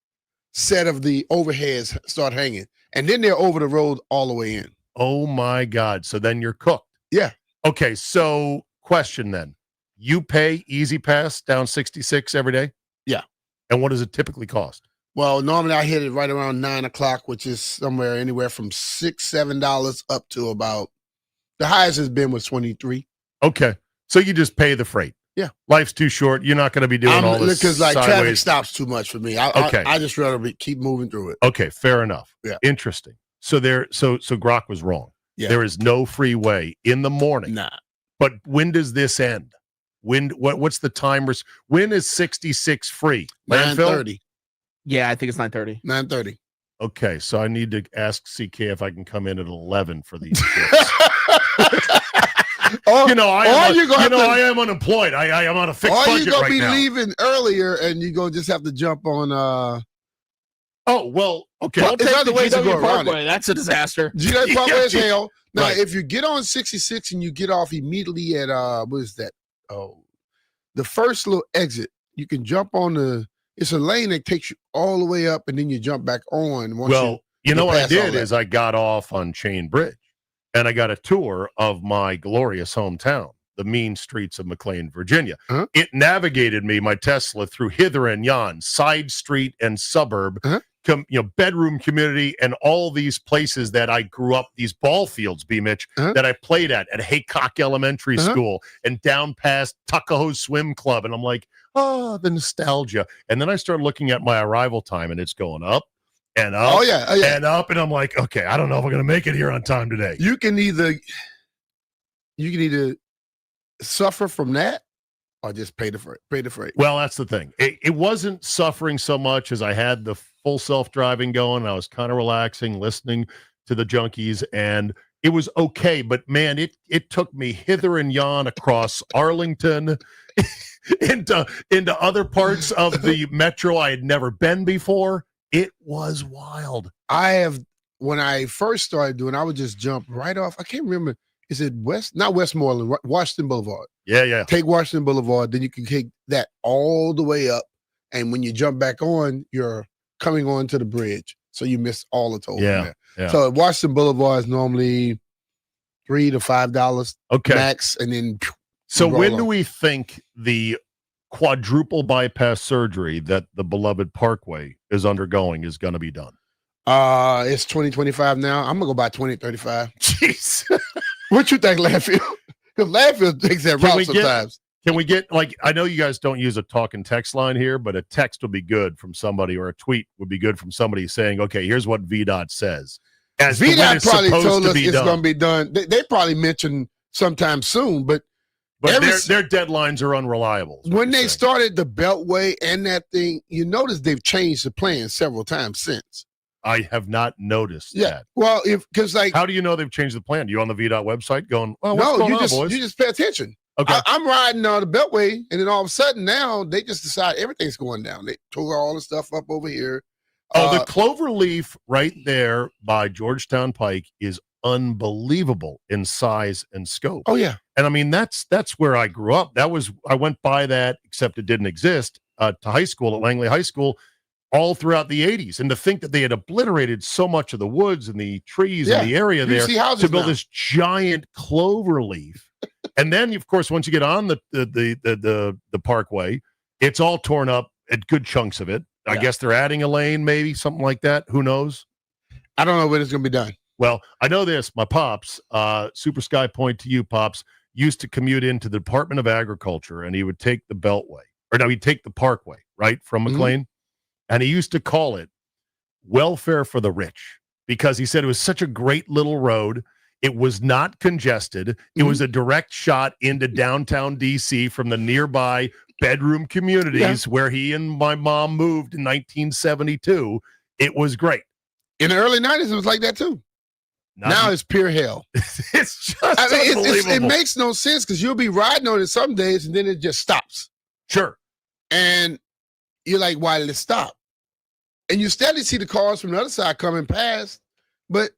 set of the overheads start hanging, and then they're over the road all the way in. Oh my God! So then you're cooked. Yeah. Okay. So question then: you pay Easy Pass down 66 every day? Yeah. And what does it typically cost? Well, normally I hit it right around 9 o'clock, which is somewhere anywhere from $6-7 up to about the highest has been was 23. Okay, so you just pay the freight. Yeah, life's too short. You're not going to be doing all this because like sideways. traffic stops too much for me. I just rather keep moving through it. Okay, fair enough. Yeah, interesting. So so Grok was wrong. Yeah, there is no freeway in the morning. Nah. But when does this end? What's the timers? When is 66 free? 9:30. Yeah, I think it's 9:30. 9:30. Okay, so I need to ask CK if I can come in at 11 for these shifts. I am unemployed. I am on a fixed budget right now. Or you're gonna be leaving earlier, and you're gonna just have to jump on. Oh well, okay. Don't take the GW Parkway. That's a disaster. GW Parkway is hell. Now, if you get on 66 and you get off immediately at what is that? Oh, the first little exit. You can jump on the. It's a lane that takes you all the way up, and then you jump back on. What I did is I got off on Chain Bridge, and I got a tour of my glorious hometown, the mean streets of McLean, Virginia. It navigated me, my Tesla, through hither and yon, side street and suburb, bedroom community, and all these places that I grew up, these ball fields, B-Mitch, that I played at Haycock Elementary School, and down past Tuckahoe Swim Club. And I'm like, oh, the nostalgia. And then I started looking at my arrival time, and it's going up and up and up. And I'm like, okay, I don't know if I'm going to make it here on time today. You can either suffer from that or just pay the freight. Well, that's the thing. It wasn't suffering so much as I had the full self-driving going. I was kind of relaxing, listening to the junkies, and it was okay, but man, it took me hither and yon across Arlington into other parts of the metro I had never been before. It was wild. When I first started doing, I would just jump right off. I can't remember. Is it not Westmoreland, Washington Boulevard? Yeah. Take Washington Boulevard, then you can take that all the way up, and when you jump back on, you're coming on to the bridge, so you miss all the toll. Yeah, there. yeah. So Washington Boulevard is normally $3 to $5 max, and then. So roll when up. do we think the quadruple bypass surgery that the beloved Parkway is undergoing is going to be done? It's 2025 now. I'm gonna go by 2035. Jeez. What you think, Landfill? Because Landfill takes that route sometimes. Can we get, like, I know you guys don't use a talk and text line here, but a text would be good from somebody, or a tweet would be good from somebody saying, okay, here's what VDOT says. As to when VDOT it's probably supposed told to us be it's done. going to be done. They probably mentioned sometime soon, but their deadlines are unreliable. When they started the Beltway and that thing, you notice they've changed the plan several times since. I have not noticed Yeah. that. Well, because like, how do you know they've changed the plan? You on the VDOT website going, well, what's no, going you on, just boys? you just pay attention. Okay. I'm riding on the Beltway, and then all of a sudden now they just decide everything's going down. They tore all the stuff up over here. The clover leaf right there by Georgetown Pike is unbelievable in size and scope. Oh yeah. And I mean, that's where I grew up. I went by that, except it didn't exist, to high school at Langley High School all throughout the 80s. And to think that they had obliterated so much of the woods and the trees in the area You there see houses to build now. this giant clover leaf. And then, of course, once you get on the Parkway, it's all torn up at good chunks of it. I guess they're adding a lane, maybe something like that. Who knows? I don't know when it's going to be done. Well, I know this. My pops, Super Sky Point to you, pops, used to commute into the Department of Agriculture, and he would take the Beltway, or no, he'd take the Parkway, right, from McLean, and he used to call it welfare for the rich because he said it was such a great little road. It was not congested. It was a direct shot into downtown D.C. from the nearby bedroom communities where he and my mom moved in 1972. It was great. In the early 90s, it was like that too. Now it's pure hell. It's just it unbelievable. makes no sense because you'll be riding on it some days and then it just stops. Sure. And you're like, why did it stop? And you steadily see the cars from the other side coming past, but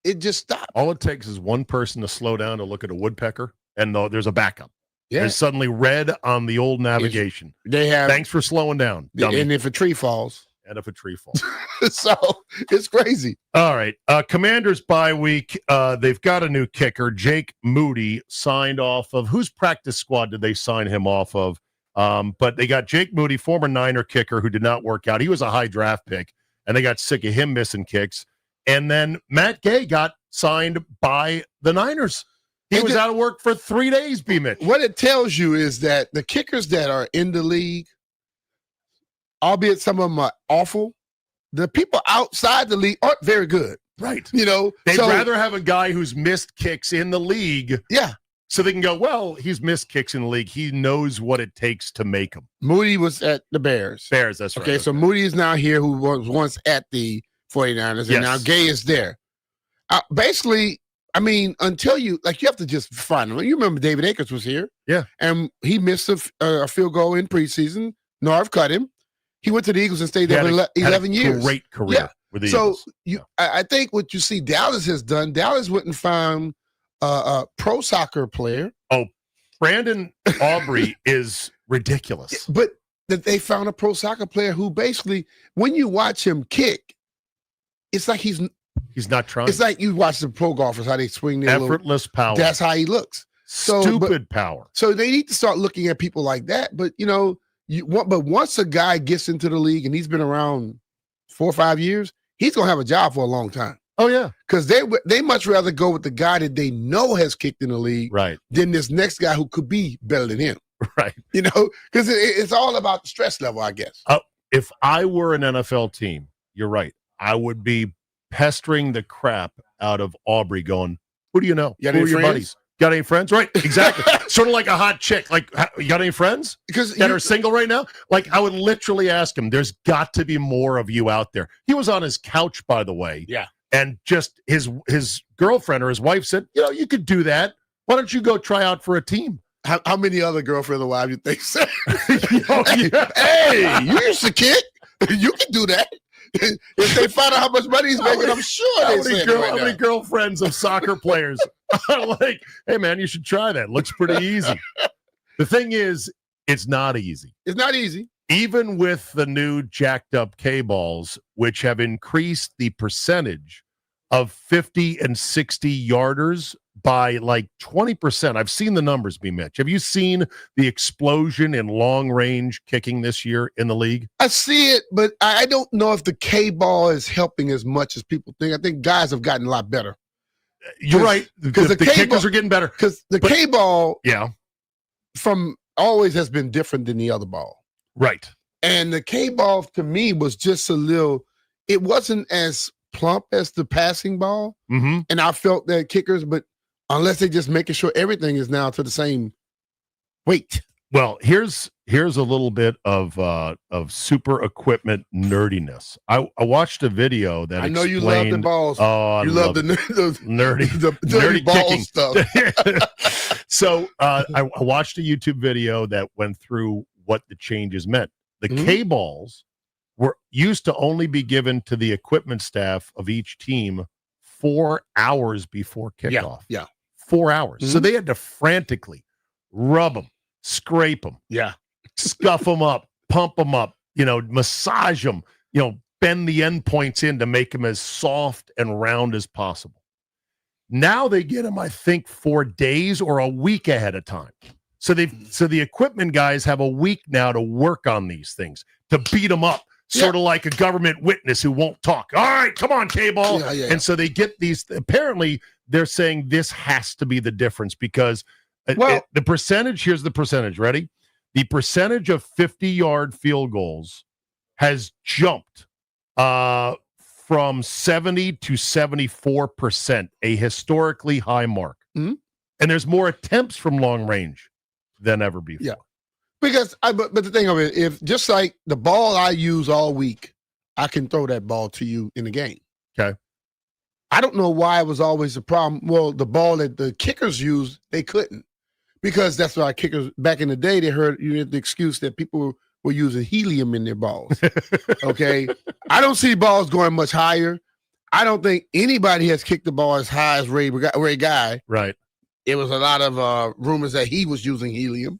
it just stopped. All it takes is one person to slow down to look at a woodpecker, and there's a backup. Yeah. There's suddenly red on the old navigation. They have. Thanks for slowing down, dummy. And if a tree falls. And if a tree falls. So it's crazy. All right. Commanders bye week. They've got a new kicker. Jake Moody signed off of. Whose practice squad did they sign him off of? But they got Jake Moody, former Niner kicker who did not work out. He was a high draft pick, and they got sick of him missing kicks. And then Matt Gay got signed by the Niners. He was out of work for 3 days, B-Mitch. What it tells you is that the kickers that are in the league, albeit some of them are awful, the people outside the league aren't very good. Right. You know, They'd rather have a guy who's missed kicks in the league. Yeah. So they can go, well, he's missed kicks in the league. He knows what it takes to make them. Moody was at the Bears. Bears, that's right. Okay, so Moody is now here, who was once at the 49ers, and now Gay is there. Basically, I mean, until you have to just find him. You remember David Akers was here. Yeah. And he missed a field goal in preseason. Norv cut him. He went to the Eagles and stayed there for 11 years. Great career with the so Eagles. I think what you see Dallas has done, Dallas went and found a pro soccer player. Oh, Brandon Aubrey is ridiculous. But that they found a pro soccer player who basically, when you watch him kick, it's like he's not trying. It's like you watch the pro golfers, how they swing their effortless power. That's how he looks. Stupid power. So they need to start looking at people like that. But but once a guy gets into the league and he's been around 4 or 5 years, he's gonna have a job for a long time. Oh yeah, because they much rather go with the guy that they know has kicked in the league, right, than this next guy who could be better than him. Right. Because it's all about the stress level, I guess. If I were an NFL team, you're right. I would be pestering the crap out of Aubrey going, who do you know? You got Who any are your friends? buddies? Got any friends? Right, exactly. Sort of like a hot chick. Like, you got any friends that are single right now? Like, I would literally ask him, there's got to be more of you out there. He was on his couch, by the way. Yeah. And just his girlfriend or his wife said, you could do that. Why don't you go try out for a team? How many other girlfriend or wives you think said? Yeah. Hey, you used to kick. You can do that. If they find out how much money he's making, I'm sure How they many, say how many girlfriends of soccer players are like, hey, man, you should try that. Looks pretty easy. The thing is, it's not easy. It's not easy. Even with the new jacked up K-balls, which have increased the percentage of 50 and 60 yarders by like 20%. I've seen the numbers, Mitch. Have you seen the explosion in long range kicking this year in the league? I see it, but I don't know if the K-ball is helping as much as people think. I think guys have gotten a lot better. You're right. Because the kickers are getting better. Because the K-ball from always has been different than the other ball. Right. And the K-ball to me was just a little, it wasn't as plump as the passing ball. Mm-hmm. And I felt that kickers, but unless they just making sure everything is now to the same weight. Well, here's a little bit of super equipment nerdiness. I watched a video that I know you love the balls. Oh, you love the nerdy, the nerdy ball kicking stuff. So I watched a YouTube video that went through what the changes meant. The K-balls were used to only be given to the equipment staff of each team 4 hours before kickoff. Yeah. 4 hours. So they had to frantically rub them, scrape them, scuff them up, pump them up, massage them, bend the end points in to make them as soft and round as possible. Now they get them, I think, 4 days or a week ahead of time. So the equipment guys have a week now to work on these things, to beat them up, sort of like a government witness who won't talk. All right, come on, K-ball. And so they get these. Apparently, they're saying this has to be the difference because the percentage, here's the percentage. Ready? The percentage of 50-yard field goals has jumped from 70 to 74%, a historically high mark. Mm-hmm. And there's more attempts from long range than ever before. Yeah. Because but the thing of it, if just like the ball I use all week, I can throw that ball to you in the game. Okay. I don't know why it was always a problem. Well, the ball that the kickers used, they couldn't. Because that's why kickers back in the day, they heard the excuse that people were using helium in their balls. Okay. I don't see balls going much higher. I don't think anybody has kicked the ball as high as Ray Guy. Right. It was a lot of rumors that he was using helium.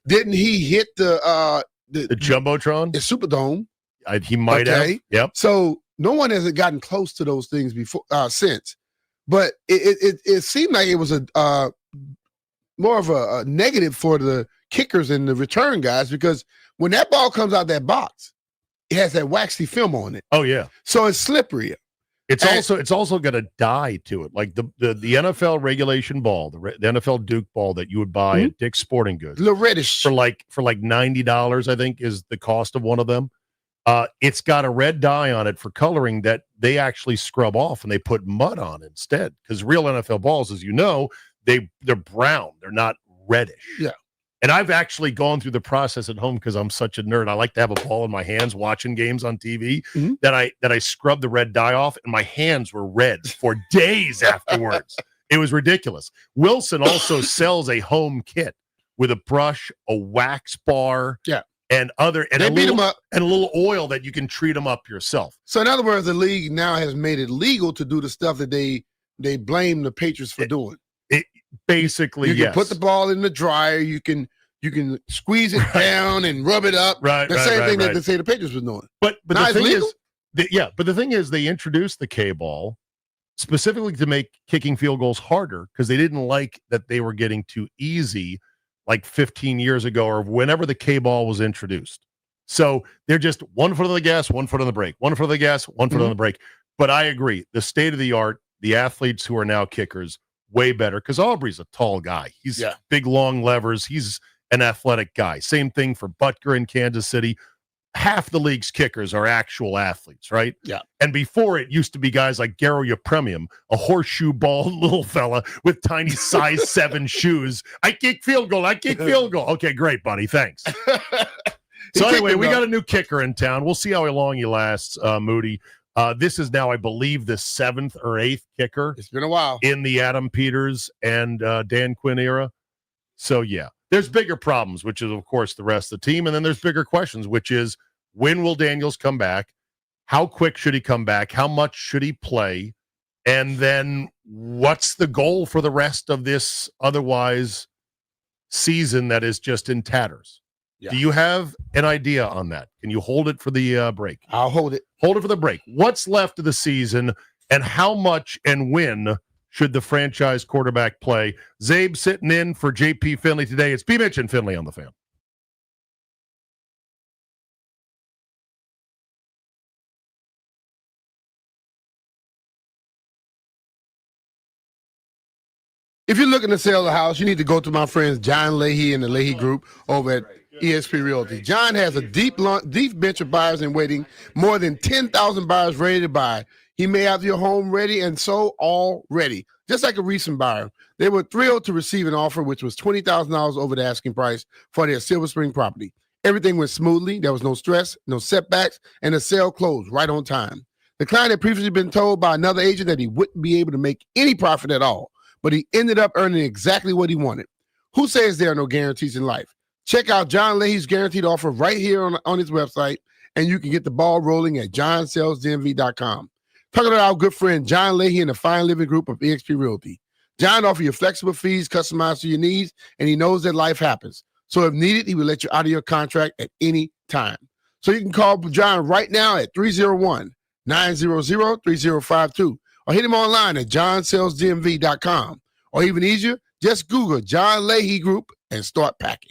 Didn't he hit the Jumbotron? The Superdome. He might have. Yep. So no one has gotten close to those things before since. But it seemed like it was a more of a negative for the kickers and the return guys because when that ball comes out that box, it has that waxy film on it. Oh yeah. So it's slippery. It's also got a dye to it, like the NFL regulation ball, the NFL Duke ball that you would buy at Dick's Sporting Goods, the reddish for like $90, I think, is the cost of one of them. It's got a red dye on it for coloring that they actually scrub off and they put mud on instead. Because real NFL balls, as you know, they're brown, they're not reddish. Yeah. And I've actually gone through the process at home because I'm such a nerd. I like to have a ball in my hands watching games on TV that I scrubbed the red dye off, and my hands were red for days afterwards. It was ridiculous. Wilson also sells a home kit with a brush, a wax bar, and a little oil that you can treat them up yourself. So in other words, the league now has made it legal to do the stuff that they blame the Patriots for doing. Basically, you can put the ball in the dryer. You can squeeze it down and rub it up. The same thing that they say the Patriots was doing. But now the thing legal? is, but the thing is, they introduced the K-ball specifically to make kicking field goals harder because they didn't like that they were getting too easy, like 15 years ago or whenever the K-ball was introduced. So they're just 1 foot on the gas, 1 foot on the brake, 1 foot on the gas, 1 foot on the brake. But I agree, the state of the art, the athletes who are now kickers. Way better because Aubrey's a tall guy. He's big, long levers. He's an athletic guy. Same thing for Butker in Kansas City. Half the league's kickers are actual athletes, right? Yeah. And before it used to be guys like Garo Yepremian, a horseshoe ball little fella with tiny size 7 shoes. I kick field goal. Okay, great, buddy. Thanks. So anyway, we got a new kicker in town. We'll see how long he lasts, Moody. This is now, I believe, the 7th or 8th kicker. It's been a while in the Adam Peters and Dan Quinn era. So yeah, there's bigger problems, which is of course the rest of the team, and then there's bigger questions, which is when will Daniels come back? How quick should he come back? How much should he play? And then what's the goal for the rest of this otherwise season that is just in tatters? Yeah. Do you have an idea on that? Can you hold it for the break? I'll hold it. Hold it for the break. What's left of the season, and how much and when should the franchise quarterback play? Zabe sitting in for JP Finley today. It's B. Mitch and Finley on the Fan. If you're looking to sell a house, you need to go to my friends John Leahy and the Leahy Group over at EXP Realty. John has a deep bench of buyers in waiting, more than 10,000 buyers ready to buy. He may have your home ready and sold already. Just like a recent buyer, they were thrilled to receive an offer which was $20,000 over the asking price for their Silver Spring property. Everything went smoothly. There was no stress, no setbacks, and the sale closed right on time. The client had previously been told by another agent that he wouldn't be able to make any profit at all, but he ended up earning exactly what he wanted. Who says there are no guarantees in life? Check out John Leahy's guaranteed offer right here on his website, and you can get the ball rolling at johnsellsdmv.com. Talking about our good friend John Leahy and the Fine Living Group of eXp Realty. John offers you flexible fees customized to your needs, and he knows that life happens. So if needed, he will let you out of your contract at any time. So you can call John right now at 301-900-3052 or hit him online at johnsellsdmv.com. Or even easier, just Google John Leahy Group and start packing.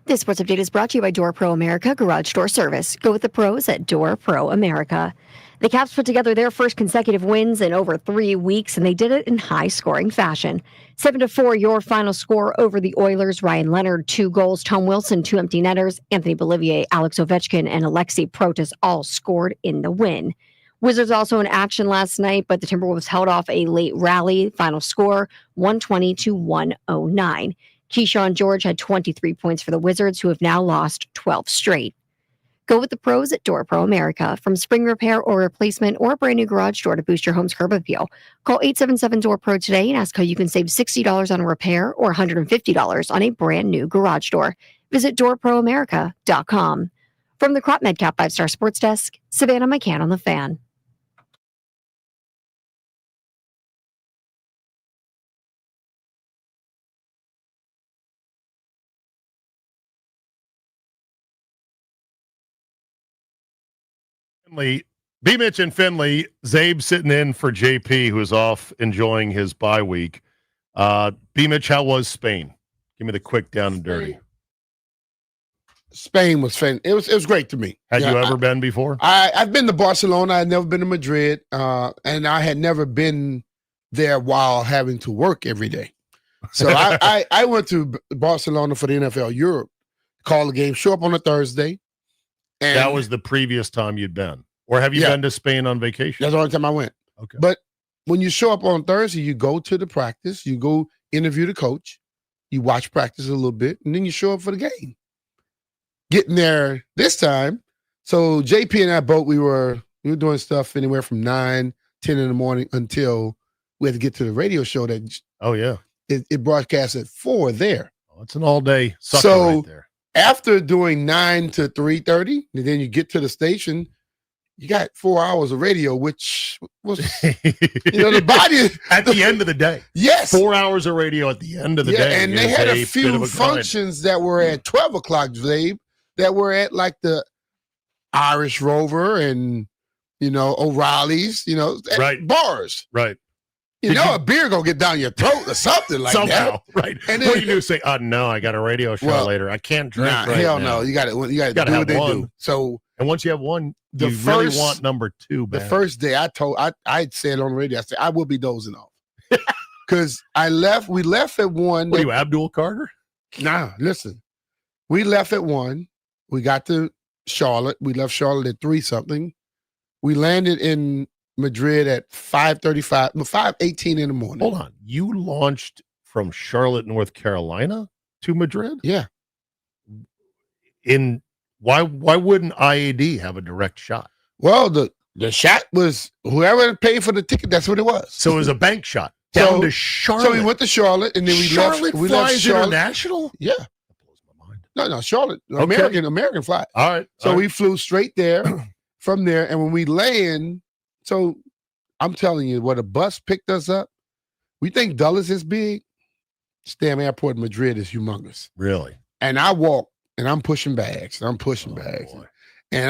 This sports update is brought to you by Door Pro America Garage Door Service. Go with the pros at Door Pro America. The Caps put together their first consecutive wins in over 3 weeks, and they did it in high-scoring fashion. 7-4, your final score over the Oilers. Ryan Leonard, 2 goals. Tom Wilson, 2 empty netters. Anthony Beauvillier, Alex Ovechkin, and Alexei Protas all scored in the win. Wizards also in action last night, but the Timberwolves held off a late rally. Final score, 120-109. Keyshawn George had 23 points for the Wizards, who have now lost 12 straight. Go with the pros at Door Pro America. From spring repair or replacement or a brand new garage door to boost your home's curb appeal. Call 877-DOOR-PRO today and ask how you can save $60 on a repair or $150 on a brand new garage door. Visit doorproamerica.com. From the Crop MedCap 5-Star Sports Desk, Savannah McCann on the Fan. B. Mitch and Finley, Zabe sitting in for JP, who's off enjoying his bye week. B. Mitch, how was Spain? Give me the quick down and dirty. Spain was fan. It was great to me. Had you ever been before? I've been to Barcelona. I'd never been to Madrid, and I had never been there while having to work every day. So I went to Barcelona for the NFL Europe, call the game, show up on a Thursday. And that was the previous time you'd been. Or have you been to Spain on vacation? That's the only time I went. Okay. But when you show up on Thursday, you go to the practice, you go interview the coach, you watch practice a little bit, and then you show up for the game. Getting there this time, so JP and I both, we were doing stuff anywhere from 9, 10 in the morning until we had to get to the radio show that it broadcasts at 4 there. Oh, it's an all-day sucker right there. After doing 9 to 3:30, and then you get to the station, you got 4 hours of radio, which was, the body at the end of the day. Yes. 4 hours of radio at the end of the day. And they had a few functions that were at 12 o'clock, Zabe, that were at like the Irish Rover and, O'Reilly's, at bars. Right. A beer gonna get down your throat or something like somehow, that. Right. And what then, you do say, no, I got a radio show later. I can't drink right hell now. no. You gotta do have what they one. do. So and once you have one, you really want number 2. The first day I said on the radio, I said, I will be dozing off. Because we left at 1. What are you, Abdul Carter? Nah, listen. We left at 1. We got to Charlotte. We left Charlotte at 3-something. We landed in Madrid at 5:35, 5:18 in the morning. Hold on. You launched from Charlotte, North Carolina to Madrid? Yeah. Why wouldn't IAD have a direct shot? Well, the shot was whoever paid for the ticket, that's what it was. So it was a bank shot down to Charlotte. So we went to Charlotte and then we Charlotte left. We flies left Charlotte. international? Yeah. No, Charlotte. American flight. All right. So we flew straight there from there. And when we land, so I'm telling you, what a bus picked us up. We think Dulles is big. This damn airport in Madrid is humongous. Really? And I walk and I'm pushing bags. And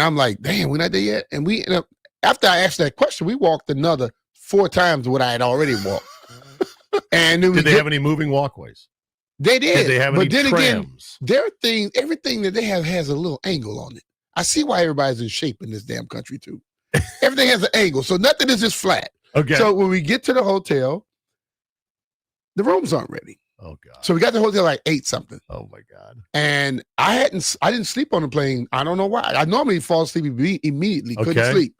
I'm like, damn, we're not there yet. And we ended up, after I asked that question, we walked another 4 times what I had already walked. And then did they have any moving walkways? They did. Did they have any but then trams? again, everything that they have has a little angle on it. I see why everybody's in shape in this damn country too. Everything has an angle, so nothing is just flat. Okay. So when we get to the hotel, the rooms aren't ready. Oh God. So we got to the hotel like 8-something. Oh my God. And I didn't sleep on the plane. I don't know why. I normally fall asleep immediately. Couldn't Okay. sleep.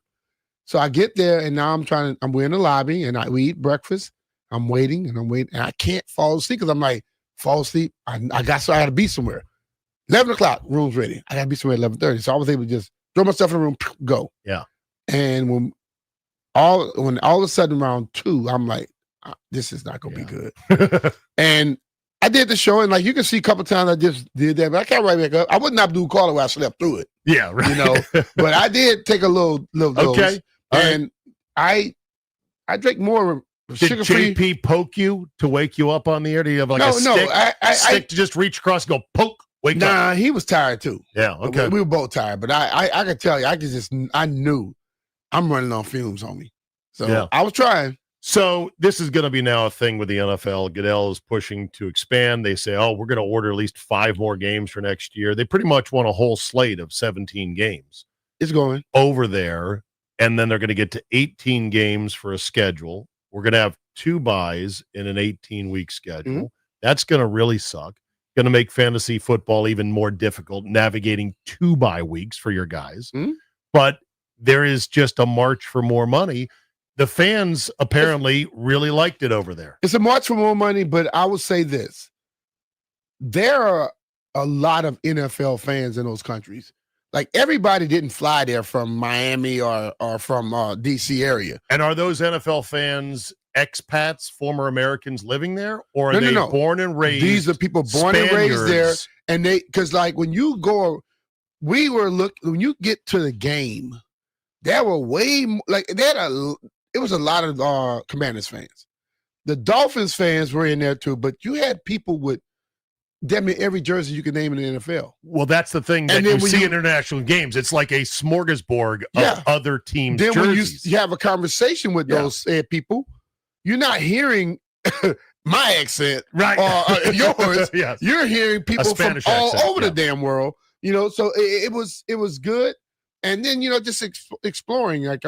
So I get there and now we're in the lobby and we eat breakfast. I'm waiting and I can't fall asleep because I'm like, fall asleep. I got to be somewhere. 11 o'clock, room's ready. I got to be somewhere at 11:30. So I was able to just throw myself in the room, go. Yeah. And when all of a sudden around 2, I'm like, this is not going to be good. And I did the show, and like you can see a couple times I just did that, but I can't right back up. I wouldn't Abdul Carter where I slept through it. Yeah, right. But I did take a little dose. Okay. All and I drank more Did sugar-free. JP poke you to wake you up on the air? Do you have like a stick? Stick to just reach across and go poke, wake up? Nah, he was tired too. Yeah, okay. We were both tired, but I could tell you, I knew I'm running on fumes, homie. So Yeah. I was trying. So this is going to be now a thing with the NFL. Goodell is pushing to expand. They say, oh, we're going to order at least 5 more games for next year. They pretty much want a whole slate of 17 games. It's going over there. And then they're going to get to 18 games for a schedule. We're going to have 2 buys in an 18-week schedule. Mm-hmm. That's going to really suck. Going to make fantasy football even more difficult, navigating 2 bye weeks for your guys. Mm-hmm. But there is just a march for more money. The fans apparently really liked it over there. It's a march for more money, but I would say this. There are a lot of NFL fans in those countries. Like, everybody didn't fly there from Miami or from D.C. area. And are those NFL fans expats, former Americans living there? Or are they No. born and raised? These are people born and raised there. Spaniards? And because like when you go, when you get to the game, there were way more, like it was a lot of Commanders fans. The Dolphins fans were in there too, but you had people with damn near every jersey you can name in the NFL. Well, that's the thing that And then you when see you- in international games. It's like a smorgasbord of other teams' Then when jerseys. you have a conversation with those said people, you're not hearing my accent right or yours. Yes. You're hearing people from Spanish all accent, over the damn world. So it was good. And then just exploring, like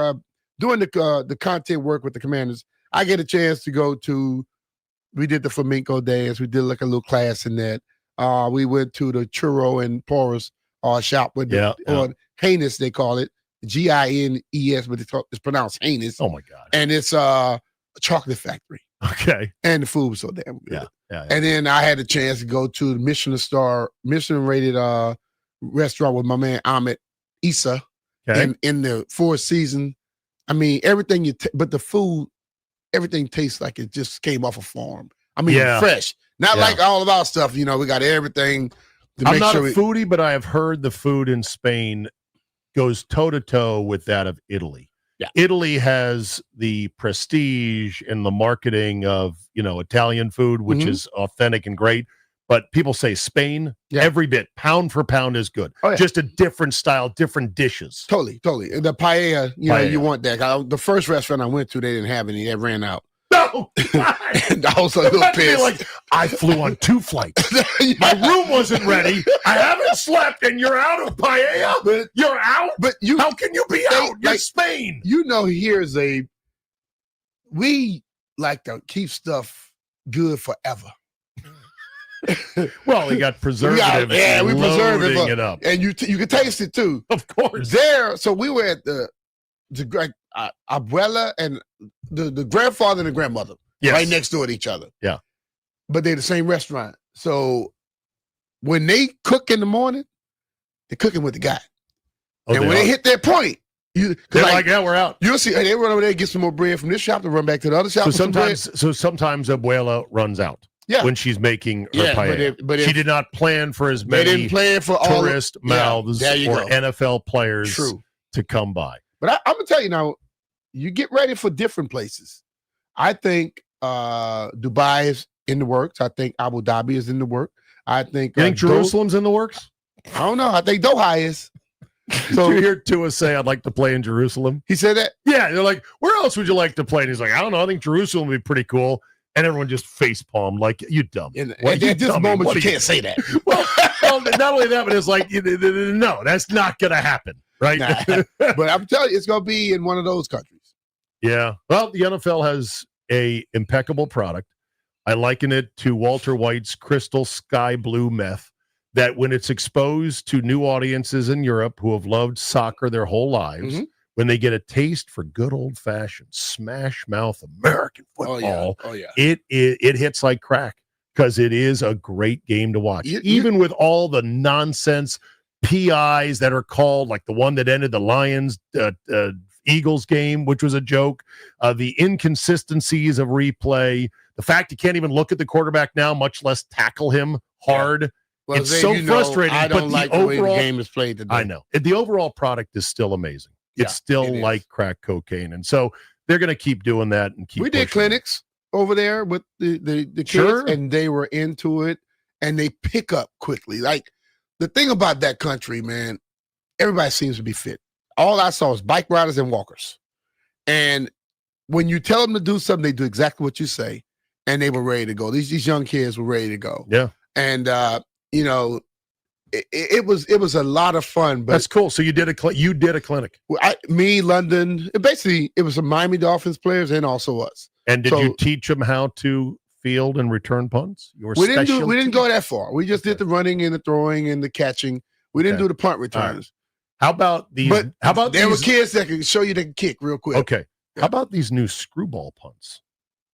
doing the content work with the Commanders. I get a chance to go to. We did the flamenco dance. We did like a little class in that. We went to the churro and porous shop with or heinous, they call it. Gines, but it's pronounced heinous. Oh my God. And it's a chocolate factory. Okay. And the food was so damn good. Yeah. And then I had a chance to go to the Michelin rated restaurant with my man Ahmed Issa. Okay. in the Four Seasons. I mean, everything but the food, everything tastes like it just came off a farm. I mean, fresh. Not like all of our stuff. We got everything to I'm make not sure a foodie, but I have heard the food in Spain goes toe-to-toe with that of Italy. Yeah. Italy has the prestige and the marketing of, Italian food, which is authentic and great. But people say Spain, every bit, pound for pound is good. Oh, yeah. Just a different style, different dishes. Totally. And the paella, Paella. you want that. The first restaurant I went to, they didn't have any. They ran out. No. And I was a little That'd be pissed. like, I flew on 2 flights. My room wasn't ready. I haven't slept, and you're out of paella. You're out. But how can you be out? You're like, Spain. Here's we like to keep stuff good forever. Well, we got preservatives. we preserve loading it, it up. and you can taste it too. Of course. So we were at the abuela and the grandfather and the grandmother, right next door to each other. Yeah, but they're the same restaurant. So when they cook in the morning, they're cooking with the guy, Oh, and they when are? they hit that point, They're like, yeah, we're out. You'll see, hey, they run over there, get some more bread from this shop, to run back to the other shop. So with some bread. sometimes Abuela runs out. Yeah. When she's making her Yeah, but paella. if- She did not plan for as They many didn't plan for all- tourist Yeah, mouths there you or go. NFL players True. to come by. But I'm gonna tell you now, you get ready for different places. I think Dubai is in the works. I think Abu Dhabi is in the work. I think You think Jerusalem's in the works? I don't know. I think Doha is. So you hear Tua say, "I'd like to play in Jerusalem." He said that. Yeah, they're like, "Where else would you like to play?" And he's like, "I don't know. I think Jerusalem would be pretty cool." And everyone just face palmed, like, "You dumb." And What, at this dummy? moment, What you are can't say that. well, not only that, but it's like, no, that's not going to happen, right? Nah. But I'm telling you, it's gonna be in one of those countries. Yeah. Well, the NFL has a impeccable product. I liken it to Walter White's Crystal Sky Blue Meth, that when it's exposed to new audiences in Europe who have loved soccer their whole lives, when they get a taste for good old-fashioned smash mouth American football, Oh yeah. it hits like crack, because it is a great game to watch. Even with all the nonsense PIs that are called, like the one that ended the Lions Eagles game, which was a joke, the inconsistencies of replay, the fact you can't even look at the quarterback now, much less tackle him hard. Well, It's Zay, so you know, frustrating. I don't but like the the way the overall game is played today. I know. The overall product is still amazing. Yeah, It's still it is. like crack cocaine. And so they're going to keep doing that and keep We did pushing it. clinics over there with the kids, Sure. and they were into it, and they pick up quickly. Like, the thing about that country, man, everybody seems to be fit. All I saw was bike riders and walkers, and when you tell them to do something, they do exactly what you say, and they were ready to go. These young kids were ready to go. Yeah. And you know, it was a lot of fun. But that's cool. So you did a clinic. Me, London. Basically, it was some Miami Dolphins players and also us. And did you teach them how to field and return punts? We didn't go that far. We just did the running and the throwing and the catching. We didn't do the punt returns. How about these? But how about there these, were kids that could show you they can kick real quick. Okay. How about these new screwball punts?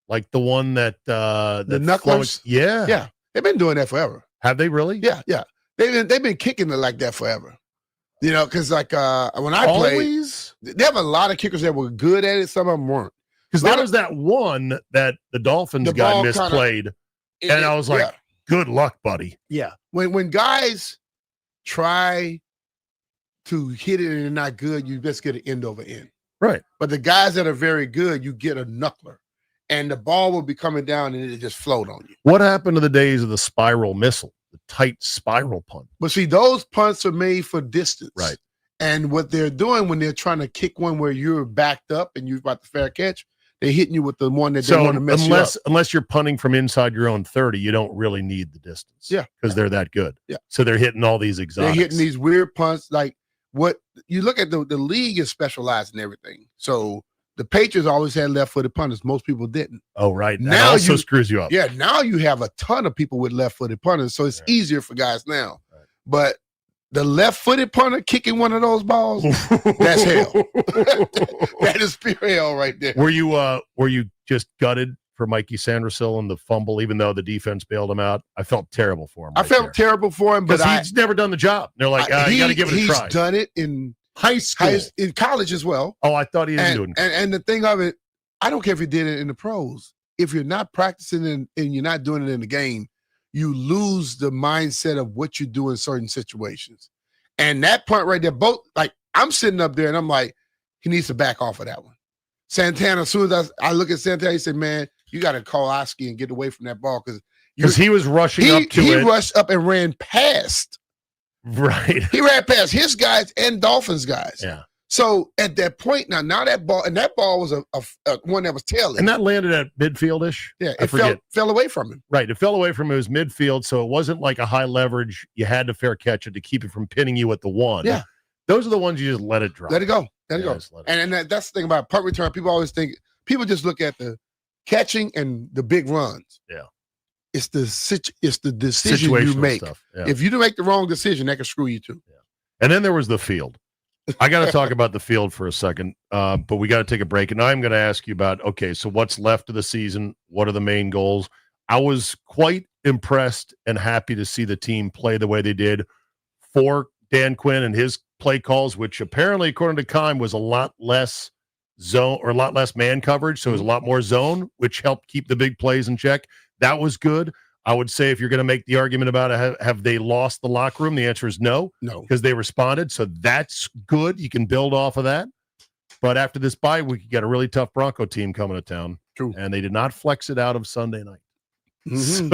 Like the one that the knucklers? Yeah. They've been doing that forever. Have they really? Yeah. They've been kicking it like that forever. You know, because like when I played, they have a lot of kickers that were good at it. Some of them weren't. Because there was that one that the Dolphins guy misplayed, and I was like, "Good luck, buddy." Yeah. When guys try to hit it and they're not good, you just get an end over end. Right. But the guys that are very good, you get a knuckler, and the ball will be coming down and it just float on you. What happened to the days of the spiral missile, the tight spiral punt? But see, those punts are made for distance. Right. And what they're doing when they're trying to kick one where you're backed up and you're about to fair catch, they're hitting you with the one that they want to mess you up. Unless you're punting from inside your own 30, you don't really need the distance. Yeah. Because they're that good. Yeah. So they're hitting all these exotics. They're hitting these weird punts. Like what you look at the league is specialized in everything. So the Patriots always had left-footed punters. Most people didn't. Oh, right. That also screws you up. Yeah. Now you have a ton of people with left-footed punters. So it's easier for guys now. Right. But the left-footed punter kicking one of those balls, that's hell. That is pure hell right there. Were you just gutted for Mikey Sandersill and the fumble, even though the defense bailed him out? I felt terrible for him. I felt terrible for him, but he's never done the job. They're like, you got to give it a try. He's done it in high school, in college as well. Oh, I thought he didn't do it. And the thing of it, I don't care if he did it in the pros. If you're not practicing and you're not doing it in the game, you lose the mindset of what you do in certain situations. And that punt right there, both like I'm sitting up there and I'm like, he needs to back off of that one. Santana, as soon as I look at Santana, he said, man, you got to call Oski and get away from that ball because he was rushing up to it. He rushed up and ran past. Right. He ran past his guys and Dolphins guys. Yeah. So at that point now that ball was a one that was tailing. And that landed at midfield-ish. Yeah, it fell away from him. Right. It fell away from him. It was midfield, so it wasn't like a high leverage. You had to fair catch it to keep it from pinning you at the one. Yeah. Those are the ones you just let it drop. Let it go. Let it go. And that's the thing about punt return. People just look at the catching and the big runs. Yeah. It's the decision you make. Stuff. Yeah. If you make the wrong decision, that can screw you too. Yeah. And then there was the field. I got to talk about the field for a second, but we got to take a break. And I'm going to ask you about, okay, so what's left of the season? What are the main goals? I was quite impressed and happy to see the team play the way they did for Dan Quinn and his play calls, which apparently, according to Keim, was a lot less zone or a lot less man coverage. So it was a lot more zone, which helped keep the big plays in check. That was good. I would say if you're going to make the argument about it, have they lost the locker room? The answer is no. No. Because they responded. So that's good. You can build off of that. But after this bye week, you got a really tough Bronco team coming to town. True. And they did not flex it out of Sunday night. Mm-hmm.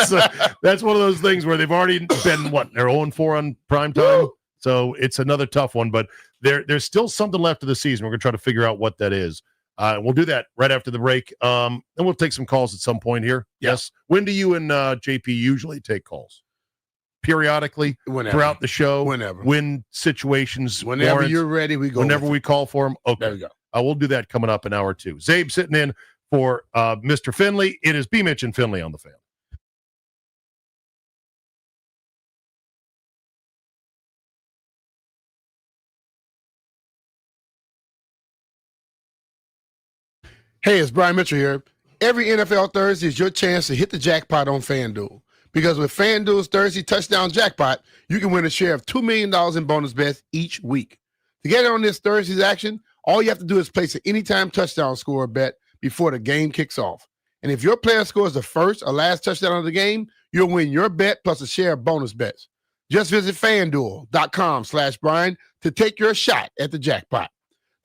So that's one of those things where they've already been, they're 0-4 on prime time. So it's another tough one. But there's still something left of the season. We're going to try to figure out what that is. We'll do that right after the break. And we'll take some calls at some point here. Yeah. Yes. When do you and JP usually take calls? Periodically? Whenever. Throughout the show? Whenever. When situations Whenever warrant? you're ready, we go. Whenever we call for them? Okay. There we go. We'll do that coming up in hour 2. Zabe sitting in for Mr. Finley. It is B. Mitch and Finley on the Fan. Hey, it's Brian Mitchell here. Every NFL Thursday is your chance to hit the jackpot on FanDuel. Because with FanDuel's Thursday Touchdown Jackpot, you can win a share of $2 million in bonus bets each week. To get on this Thursday's action, all you have to do is place an anytime touchdown score bet before the game kicks off. And if your player scores the first or last touchdown of the game, you'll win your bet plus a share of bonus bets. Just visit FanDuel.com/Brian to take your shot at the jackpot.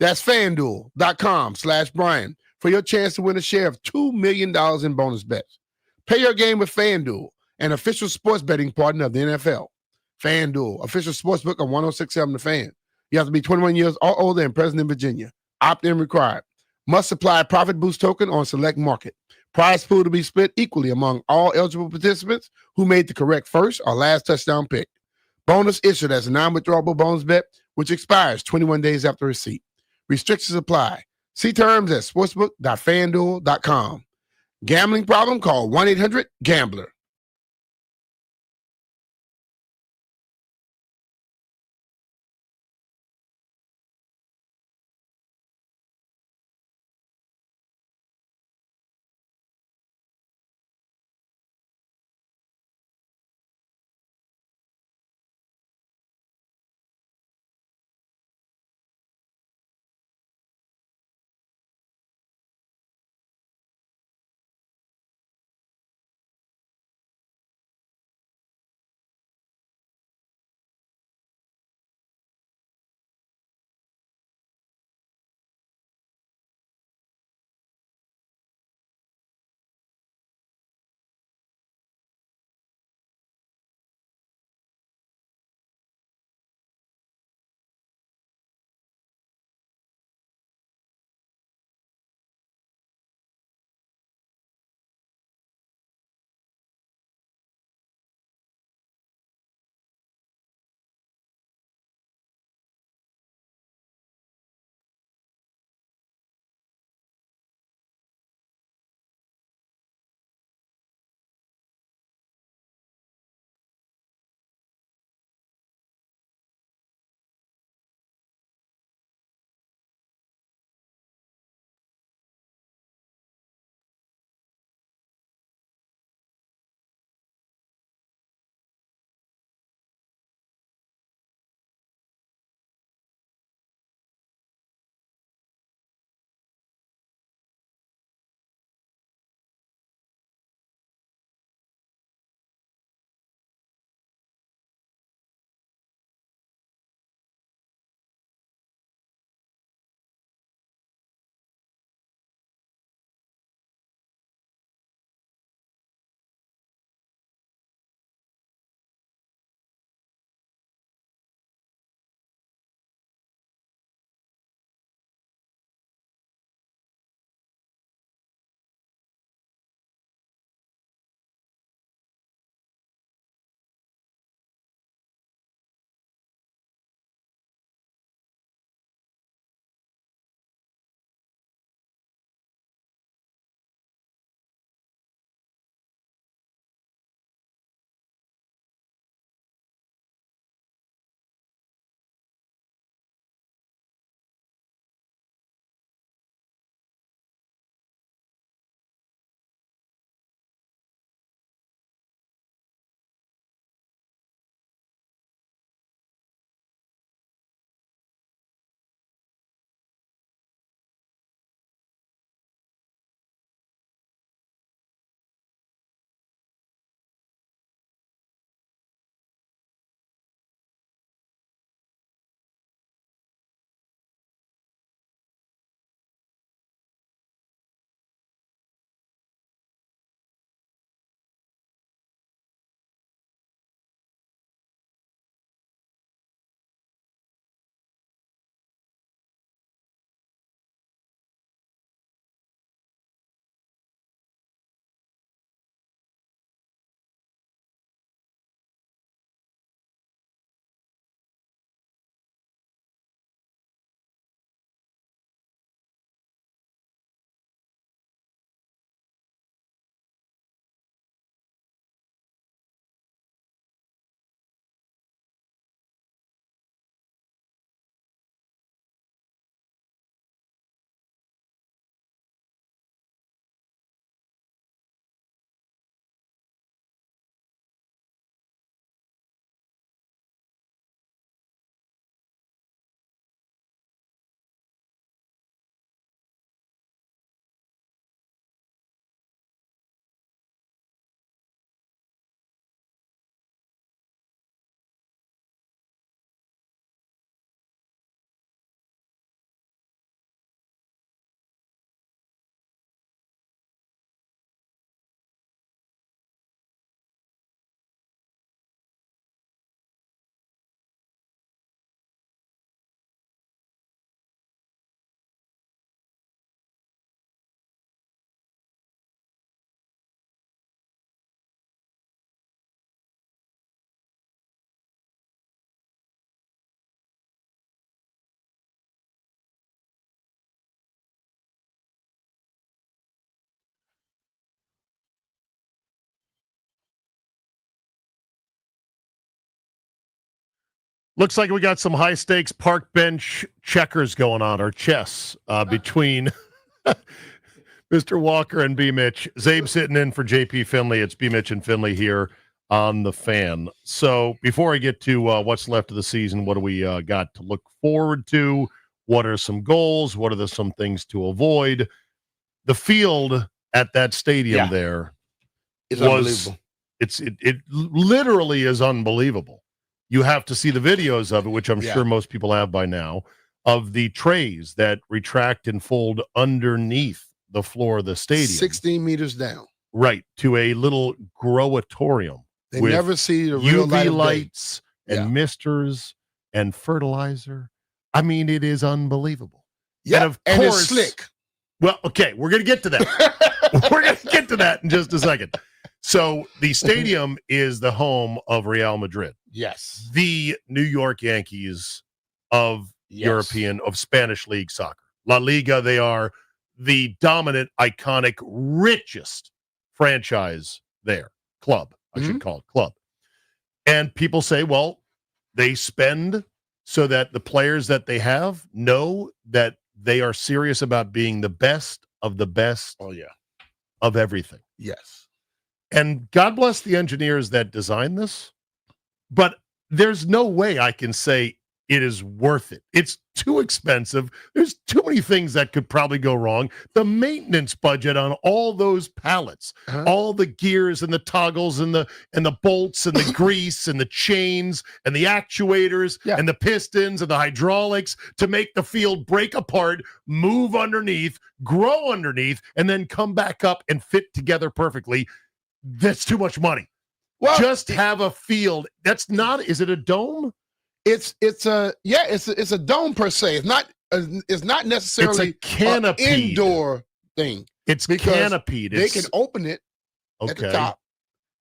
That's FanDuel.com/Brian for your chance to win a share of $2 million in bonus bets. Play your game with FanDuel, an official sports betting partner of the NFL. FanDuel, official sportsbook of 106.7 The Fan. You have to be 21 years or older and present in Virginia. Opt-in required. Must supply profit boost token on select market. Prize pool to be split equally among all eligible participants who made the correct first or last touchdown pick. Bonus issued as a non-withdrawable bonus bet, which expires 21 days after receipt. Restrictions apply. See terms at sportsbook.fanduel.com. Gambling problem? Call 1-800-GAMBLER. Looks like we got some high stakes park bench checkers going on, or chess, between Mr. Walker and B. Mitch. Zabe sitting in for JP Finley. It's B. Mitch and Finley here on the Fan. So before I get to what's left of the season, what do we got to look forward to? What are some goals? What are some things to avoid? The field at that stadium there It's unbelievable. It literally is unbelievable. You have to see the videos of it, which I'm sure most people have by now, of the trays that retract and fold underneath the floor of the stadium. 16 meters down. Right, to a little growatorium. They with never see the real light UV of day. lights and misters and fertilizer. I mean, it is unbelievable. Yeah, and of and course, it's slick. Well, okay, we're going to get to that. We're going to get to that in just a second. So the stadium is the home of Real Madrid. Yes. The New York Yankees of of Spanish League soccer. La Liga, they are the dominant, iconic, richest franchise there. Club, I should call it club. And people say, well, they spend so that the players that they have know that they are serious about being the best of the best of everything. Yes. And God bless the engineers that designed this, but there's no way I can say it is worth it. It's too expensive. There's too many things that could probably go wrong. The maintenance budget on all those pallets, all the gears and the toggles and the bolts and the grease and the chains and the actuators and the pistons and the hydraulics to make the field break apart, move underneath, grow underneath, and then come back up and fit together perfectly. That's too much money. Well, just have a field. That's not. Is it a dome? It's a dome per se. It's not necessarily It's a canopy indoor thing. It's because canopied. They It's- can open it at the Okay. top,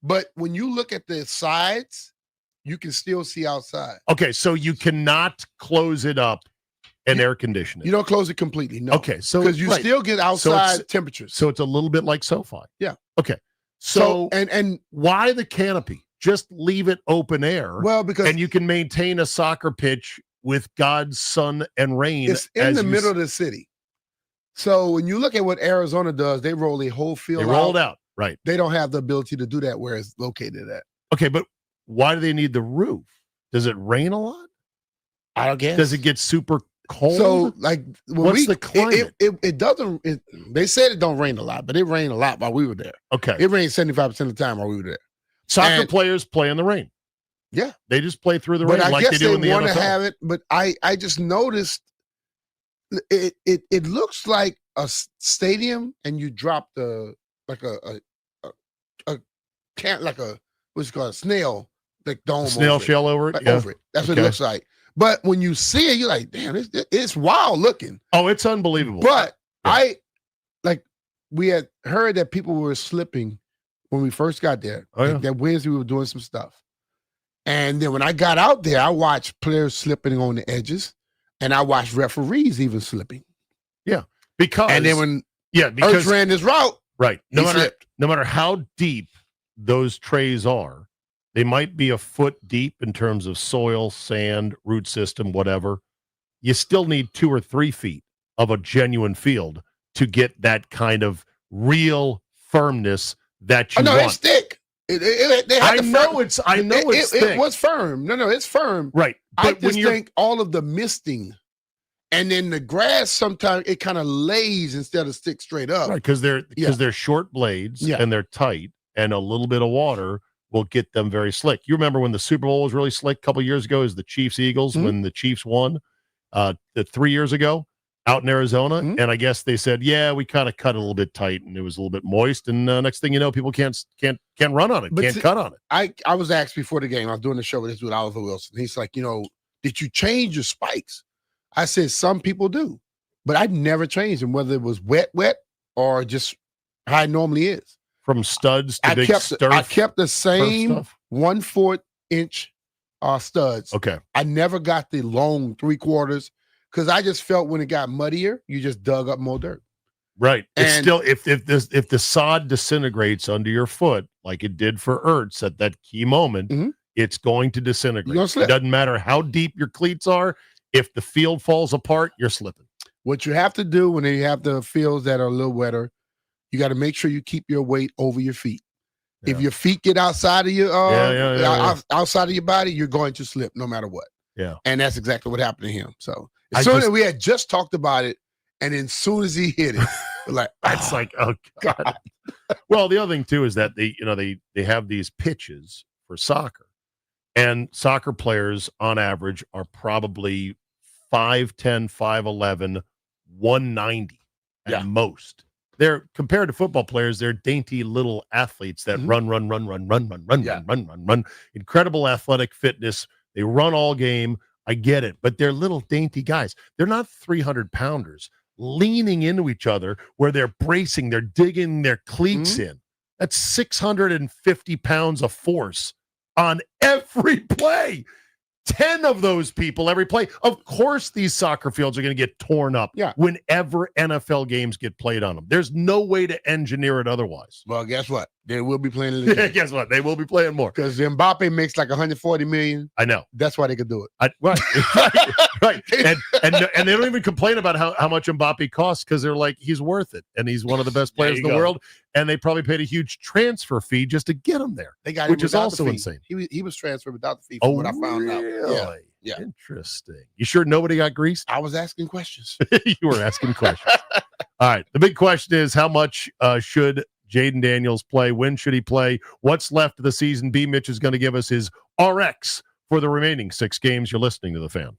but when you look at the sides, you can still see outside. Okay, so you cannot close it up and air condition it. You don't close it completely. No. Okay, so because you right. still get So it's- outside temperatures. So it's a little bit like SoFi. Yeah. Okay. So and why the canopy? Just leave it open air. Well, because and you can maintain a soccer pitch with God's sun and rain. it's in the middle of the city. So when you look at what Arizona does, they roll a whole field. They roll it out. Right. They don't have the ability to do that where it's located at. Okay, but why do they need the roof? Does it rain a lot? I don't guess. Does it get super cold? So, like, when what's the climate? It doesn't. They said it don't rain a lot, but it rained a lot while we were there. Okay. It rained 75% of the time while we were there. Soccer And- players play in the rain. Yeah. They just play through the But rain I like guess they do in the want NFL. to have it. But I just noticed it looks like a stadium, and you drop the like a can like a what's it called, a snail like dome, Snail over shell over it? Like, Yeah. over it. That's what it Okay. looks like. But when you see it, you're like, damn, it's wild looking. Oh, it's unbelievable. But we had heard that people were slipping when we first got there. Oh, yeah. Like that Wednesday we were doing some stuff. And then when I got out there, I watched players slipping on the edges, and I watched referees even slipping. Yeah. Because And then when because Ertz ran his route, right. he slipped. No matter how deep those trays are, they might be a foot deep in terms of soil, sand, root system, whatever. You still need 2 or 3 feet of a genuine field to get that kind of real firmness that you no, want. it's thick. They had I the know firm- it's thick. It was firm. No, it's firm. Right. I But when just you're think all of the misting, and then the grass sometimes it kind of lays instead of stick straight up. right, because they're short blades Yeah. and they're tight, and a little bit of water will get them very slick. You remember when the Super Bowl was really slick a couple years ago, is the Chiefs Eagles when the Chiefs won 3 years ago out in Arizona, and I guess they said, yeah, we kind of cut it a little bit tight, and it was a little bit moist, and next thing you know, people can't run on it, But can't see, cut on it. I was asked before the game. I was doing the show with this dude Oliver Wilson. He's like, did you change your spikes? I said some people do, but I never changed them, whether it was wet or just how it normally is. From studs to I big kept sturf. the same stuff? 1/4 inch studs. Okay. I never got the long 3/4 because I just felt when it got muddier, you just dug up more dirt. Right. It's And- still if the sod disintegrates under your foot like it did for Ertz at that key moment, it's going to disintegrate. You're gonna slip. It doesn't matter how deep your cleats are. If the field falls apart, you're slipping. What you have to do when you have the fields that are a little wetter, you got to make sure you keep your weight over your feet. If your feet get outside of your outside of your body, you're going to slip no matter what. Yeah. And that's exactly what happened to him. So I as soon as just- we had just talked about it, and then as soon as he hit it, we're like, It's like, oh God. Well, the other thing too is that they have these pitches for soccer, and soccer players on average are probably 5'10", 5'11", 190 at most. They're compared to football players, they're dainty little athletes that run. Incredible athletic fitness. They run all game. I get it, but they're little dainty guys. They're not 300-pounders leaning into each other where they're bracing, they're digging their cleats in. That's 650 pounds of force on every play. 10 of those people every play. Of course, these soccer fields are going to get torn up whenever NFL games get played on them. There's no way to engineer it otherwise. well, guess what? They will be playing. The game. Guess what? They will be playing more. Because Mbappe makes like 140 million. I know. That's why they could do it. Right. And they don't even complain about how much Mbappe costs because they're like, he's worth it. And he's one of the best players in the world. And they probably paid a huge transfer fee just to get him there, They got which him is without also the fee. insane. He was transferred without the fee. From what I found out. Really? Yeah. Interesting. You sure nobody got greased? I was asking questions. You were asking questions. All right. The big question is, how much should Jaden Daniels play? When should he play? What's left of the season? B. Mitch is going to give us his RX for the remaining 6 games. You're listening to The Fan.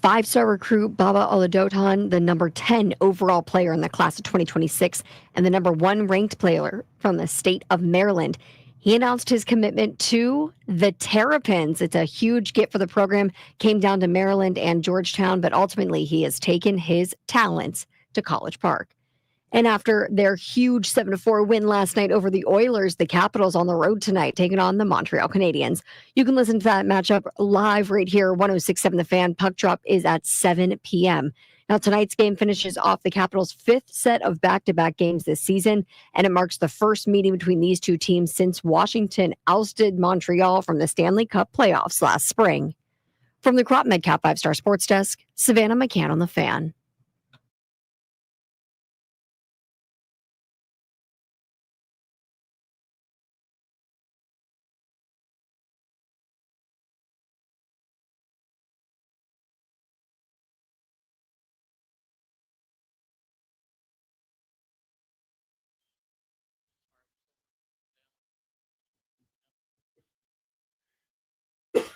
5-star recruit Baba Oladotan, the number 10 overall player in the class of 2026, and the number 1 ranked player from the state of Maryland. He announced his commitment to the Terrapins. It's a huge get for the program. Came down to Maryland and Georgetown, but ultimately he has taken his talents to College Park. And after their huge 7-4 win last night over the Oilers, the Capitals on the road tonight, taking on the Montreal Canadiens. You can listen to that matchup live right here, 106.7 The Fan. Puck drop is at 7 p.m. Now, tonight's game finishes off the Capitals' 5th set of back-to-back games this season, and it marks the first meeting between these two teams since Washington ousted Montreal from the Stanley Cup playoffs last spring. From the Crop Medcap 5-Star Sports Desk, Savannah McCann on The Fan.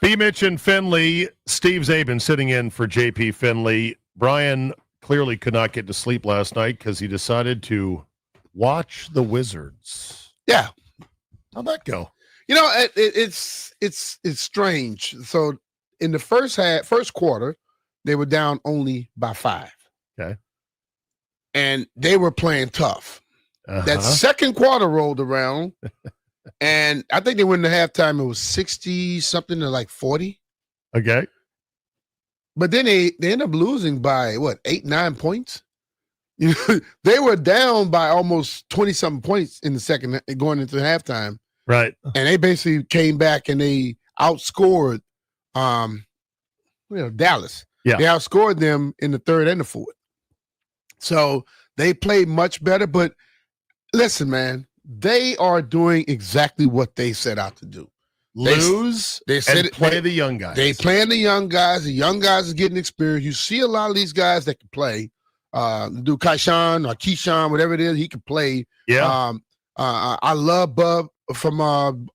B. Mitch and Finley. Steve Zabin sitting in for JP Finley. Brian clearly could not get to sleep last night because he decided to watch the Wizards. Yeah. How'd that go? You know, it's strange. So in the first quarter, they were down only by 5. Okay. And they were playing tough. That second quarter rolled around, and I think they went into halftime. It was 60-something to like 40. Okay. But then they ended up losing by, 8-9 points? You know, they were down by almost 20-something points in the second, going into halftime. Right. And they basically came back and they outscored Dallas. Yeah. They outscored them in the third and the fourth. So they played much better. But listen, man, they are doing exactly what they set out to do. Lose and play the young guys. They playing the young guys. The young guys are getting experience. You see a lot of these guys that can play. Do Keyshawn or Keyshawn, whatever it is, he can play. Yeah. I love Bub from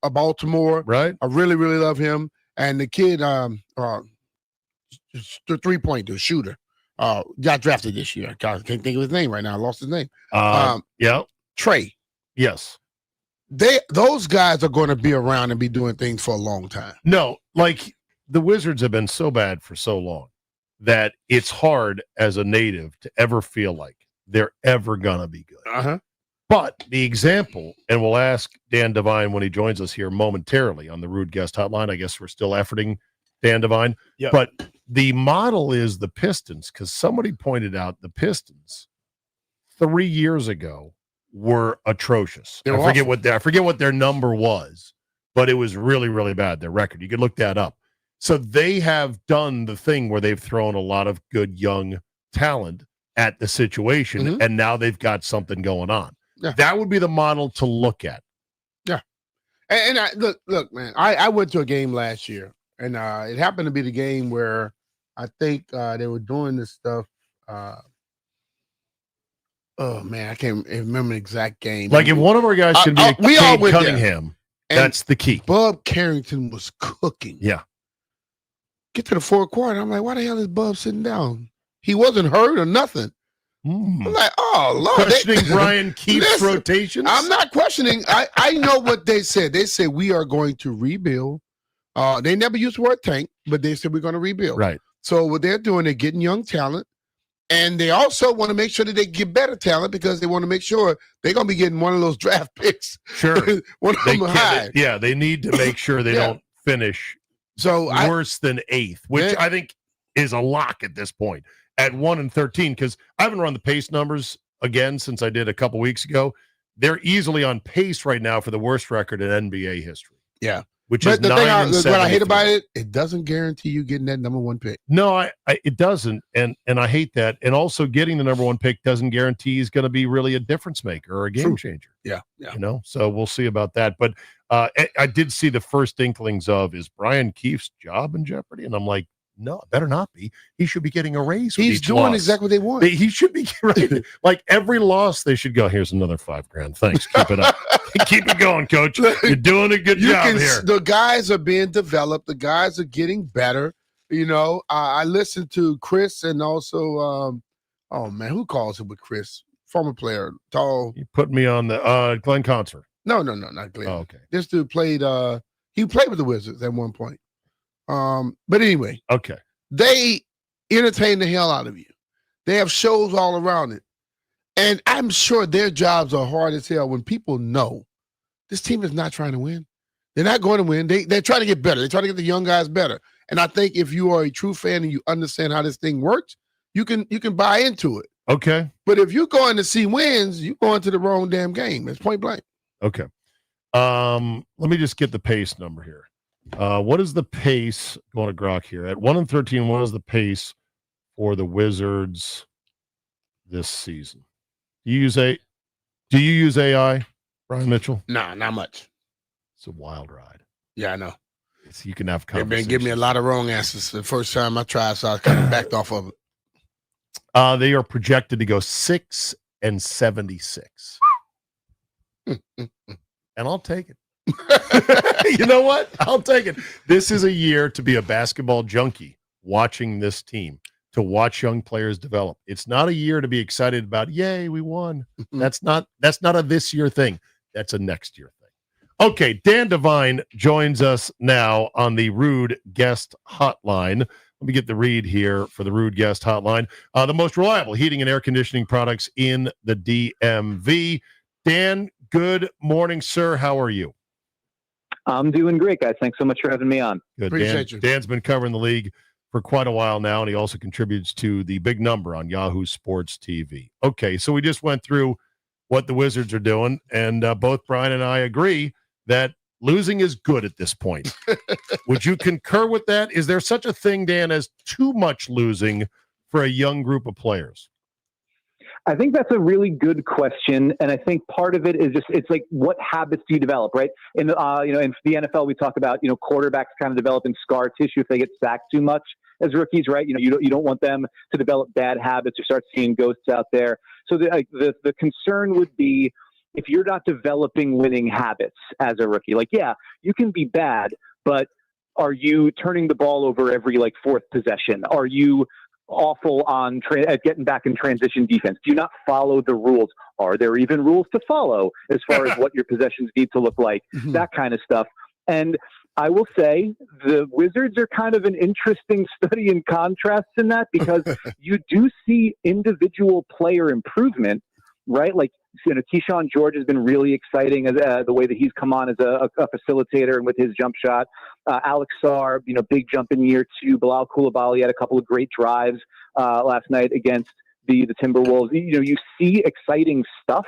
Baltimore. Right. I really, really love him. And the kid, the 3-point shooter, got drafted this year. I can't think of his name right now. I lost his name. Yeah. Trey. Yes. Those guys are going to be around and be doing things for a long time. No, like the Wizards have been so bad for so long that it's hard as a native to ever feel like they're ever going to be good. Uh-huh. But the example, and we'll ask Dan Devine when he joins us here momentarily on the Rude Guest Hotline. I guess we're still efforting Dan Devine. Yep. But the model is the Pistons, because somebody pointed out the Pistons 3 years ago were atrocious. They were I forget what their number was, but it was really, really bad, their record. You could look that up. So they have done the thing where they've thrown a lot of good young talent at the situation, and now they've got something going on. Yeah. That would be the model to look at. Yeah. And I, look, man, I went to a game last year, and it happened to be the game where I think they were doing this stuff. Oh, man, I can't remember the exact game. Like if one of our guys should be Cade Cunningham, that's the key. Bub Carrington was cooking. Yeah. Get to the fourth quarter, I'm like, why the hell is Bub sitting down? He wasn't hurt or nothing. I'm like, oh, Lord. Questioning Brian Keefe's rotations? I'm not questioning. I know what they said. They said, we are going to rebuild. They never used the word tank, but they said we're going to rebuild. Right. So what they're doing, they're getting young talent. And they also want to make sure that they get better talent because they want to make sure they're going to be getting one of those draft picks. Sure. One of them high. Yeah, they need to make sure they don't finish worse than 8th, which I think is a lock at this point at 1-13, because I haven't run the pace numbers again since I did a couple weeks ago. They're easily on pace right now for the worst record in NBA history. Yeah. Which but is the 9 thing what I hate about it, it doesn't guarantee you getting that number 1 pick. No, it doesn't, and I hate that. And also, getting the number 1 pick doesn't guarantee he's going to be really a difference maker or a game changer. Yeah. You know, so we'll see about that. But I did see the first inklings of, is Brian Keefe's job in jeopardy? And I'm like, no, it better not be. He should be getting a raise. He's doing exactly what they want. He should be right. Like every loss, they should go, here's another $5,000. Thanks. Keep it up. Keep it going, coach. You're doing a good job here. The guys are being developed. The guys are getting better. You know, I listened to Chris and also, oh man, who calls it with Chris? Former player, tall. You put me on the Glenn Concert. No, not Glenn. Oh, okay. This dude played. He played with the Wizards at one point. But anyway, okay, they entertain the hell out of you. They have shows all around it, and I'm sure their jobs are hard as hell when people know this team is not trying to win. They're not going to win. They're trying to get better. They're trying to get the young guys better. And I think if you are a true fan and you understand how this thing works, you can buy into it. Okay. But if you're going to see wins, you're going to the wrong damn game. It's point blank. Okay. Let me just get the pace number here. What is the pace going to Grok here at 1-13? What is the pace for the Wizards this season? Do you use AI, Brian Mitchell? Nah, not much. It's a wild ride. Yeah, I know. You can have They've conversations. been giving me a lot of wrong answers. The first time I tried, so I kind of backed off of it. They are projected to go 6-76. And I'll take it. You know what? I'll take it. This is a year to be a basketball junkie watching this team, to watch young players develop. It's not a year to be excited about, yay, we won. That's not a this year thing. That's a next year thing. Okay, Dan Devine joins us now on the Rude Guest Hotline. Let me get the read here for the Rude Guest Hotline. The most reliable heating and air conditioning products in the DMV. Dan, good morning, sir. How are you? I'm doing great, guys. Thanks so much for having me on. Good. Appreciate you. Dan's been covering the league for quite a while now, and he also contributes to the Big Number on Yahoo Sports TV. Okay, so we just went through what the Wizards are doing, and both Brian and I agree that losing is good at this point. Would you concur with that? Is there such a thing, Dan, as too much losing for a young group of players? I think that's a really good question, and I think part of it is just it's like what habits do you develop, right? In the in the NFL, we talk about quarterbacks kind of developing scar tissue if they get sacked too much as rookies, right? You don't want them to develop bad habits or start seeing ghosts out there. So the concern would be if you're not developing winning habits as a rookie. Like, yeah, you can be bad, but are you turning the ball over every fourth possession? Are you awful on at getting back in transition defense? Do you not follow the rules? Are there even rules to follow as far as what your possessions need to look like? That kind of stuff. And I will say the Wizards are kind of an interesting study in contrast in that, because you do see individual player improvement, right? Like, Keyshawn George has been really exciting as the way that he's come on as a facilitator and with his jump shot. Alex Sarr, big jump in year 2. Bilal Coulibaly had a couple of great drives last night against the Timberwolves. You see exciting stuff.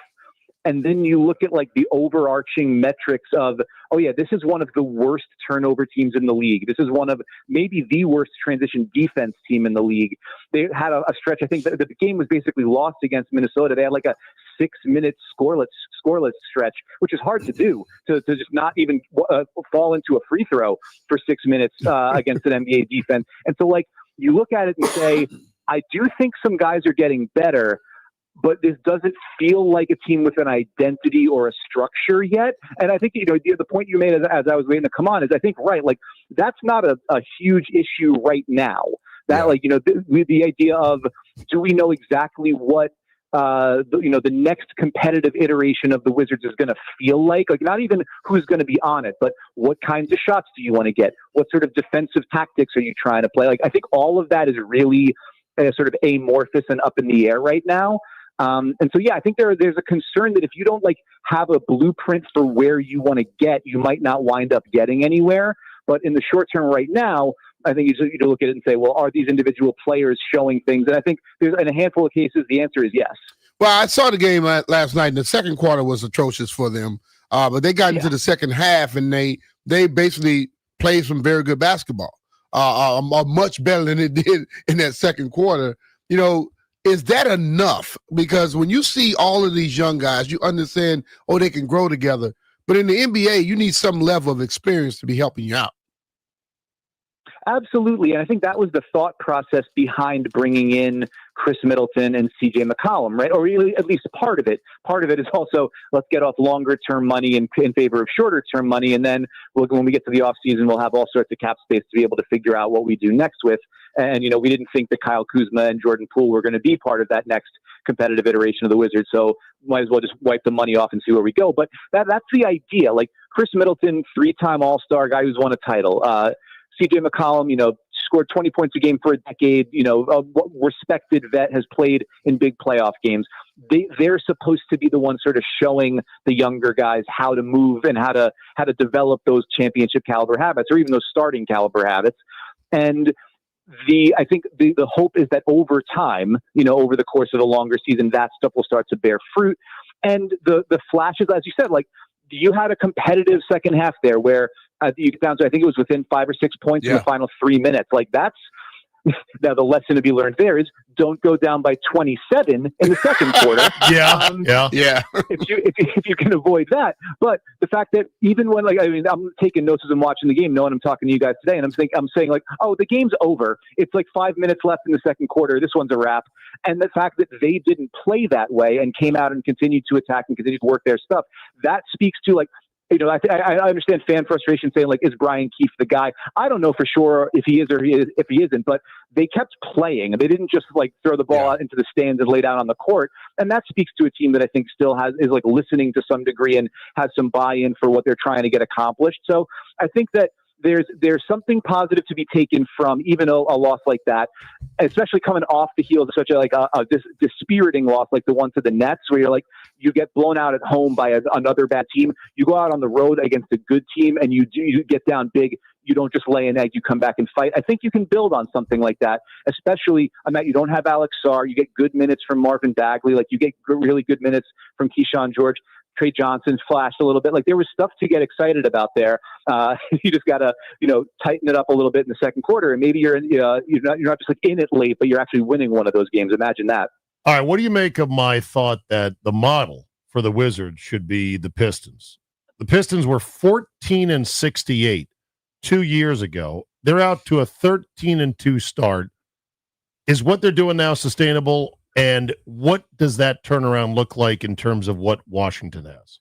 And then you look at the overarching metrics of, oh yeah, this is one of the worst turnover teams in the league. This is one of maybe the worst transition defense team in the league. They had a stretch. I think the game was basically lost against Minnesota. They had a 6-minute scoreless stretch, which is hard to do, to just not even fall into a free throw for 6 minutes against an NBA defense. And so you look at it and say, I do think some guys are getting better, but this doesn't feel like a team with an identity or a structure yet. And I think, the point you made as I was waiting to come on is, I think, right, that's not a huge issue right now. That, the idea of, do we know exactly what, the next competitive iteration of the Wizards is going to feel like? Not even who's going to be on it, but what kinds of shots do you want to get? What sort of defensive tactics are you trying to play? I think all of that is really sort of amorphous and up in the air right now. And so, yeah, I think there's a concern that if you don't have a blueprint for where you want to get, you might not wind up getting anywhere. But in the short term right now, I think you look at it and say, well, are these individual players showing things? And I think in a handful of cases, the answer is yes. Well, I saw the game last night, and the second quarter was atrocious for them. But they got into the second half, and they basically played some very good basketball, much better than it did in that second quarter. Is that enough? Because when you see all of these young guys, you understand, they can grow together. But in the NBA, you need some level of experience to be helping you out. Absolutely. And I think that was the thought process behind bringing in Chris Middleton and CJ McCollum, right? Or really, at least part of it. Part of it is also, let's get off longer term money in favor of shorter term money. And then when we get to the offseason, we'll have all sorts of cap space to be able to figure out what we do next with. And, we didn't think that Kyle Kuzma and Jordan Poole were going to be part of that next competitive iteration of the Wizards. So might as well just wipe the money off and see where we go. But that's the idea. Like Chris Middleton, 3-time All-Star, guy who's won a title. CJ McCollum, scored 20 points a game for a decade, a respected vet, has played in big playoff games. They're supposed to be the ones sort of showing the younger guys how to move and how to develop those championship caliber habits, or even those starting caliber habits. And I think the hope is that over time, over the course of a longer season, that stuff will start to bear fruit. And the flashes, as you said, like you had a competitive second half there where you get down to, I think it was within 5 or 6 points in the final 3 minutes. Like that's, now the lesson to be learned there is don't go down by 27 in the second quarter. Yeah. If you can avoid that. But the fact that even when, I'm taking notes as I'm watching the game, knowing I'm talking to you guys today, and I'm saying like, oh, the game's over. It's like 5 minutes left in the second quarter. This one's a wrap. And the fact that they didn't play that way and came out and continued to attack and continued to work their stuff, that speaks to like, I understand fan frustration saying like, is Brian Keefe the guy? I don't know for sure if he is or if he isn't, but they kept playing. They didn't just like throw the ball out into the stands and lay down on the court. And that speaks to a team that I think still is like listening to some degree and has some buy-in for what they're trying to get accomplished. So I think that there's something positive to be taken from even a loss like that, especially coming off the heels of such a dispiriting loss like the one to the Nets, where you're like, you get blown out at home by another bad team. You go out on the road against a good team and you get down big. You don't just lay an egg, you come back and fight. I think you can build on something like that, especially you don't have Alex Sarr. You get good minutes from Marvin Bagley. Like you get really good minutes from Keyshawn George. Trey Johnson flashed a little bit. Like there was stuff to get excited about there. You just got to, tighten it up a little bit in the second quarter, and maybe you're not just like in it late, but you're actually winning one of those games. Imagine that. All right, what do you make of my thought that the model for the Wizards should be the Pistons? The Pistons were 14-68 2 years ago. They're out to a 13-2 start. Is what they're doing now sustainable? And what does that turnaround look like in terms of what Washington has?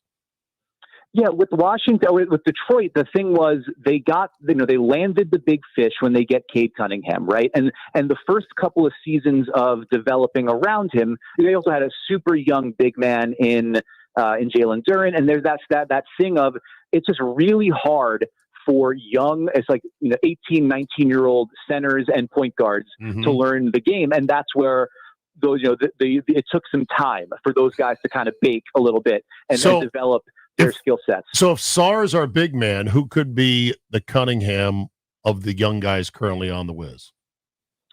Yeah, with Detroit, the thing was they landed the big fish when they get Cade Cunningham, right? And the first couple of seasons of developing around him, they also had a super young big man in Jalen Duren, and there's that thing of it's just really hard for young, it's like 18, 19-year-old centers and point guards to learn the game, and that's where those it took some time for those guys to kind of bake a little bit and develop their skill sets. So if Sarr's our big man, who could be the Cunningham of the young guys currently on the Wiz?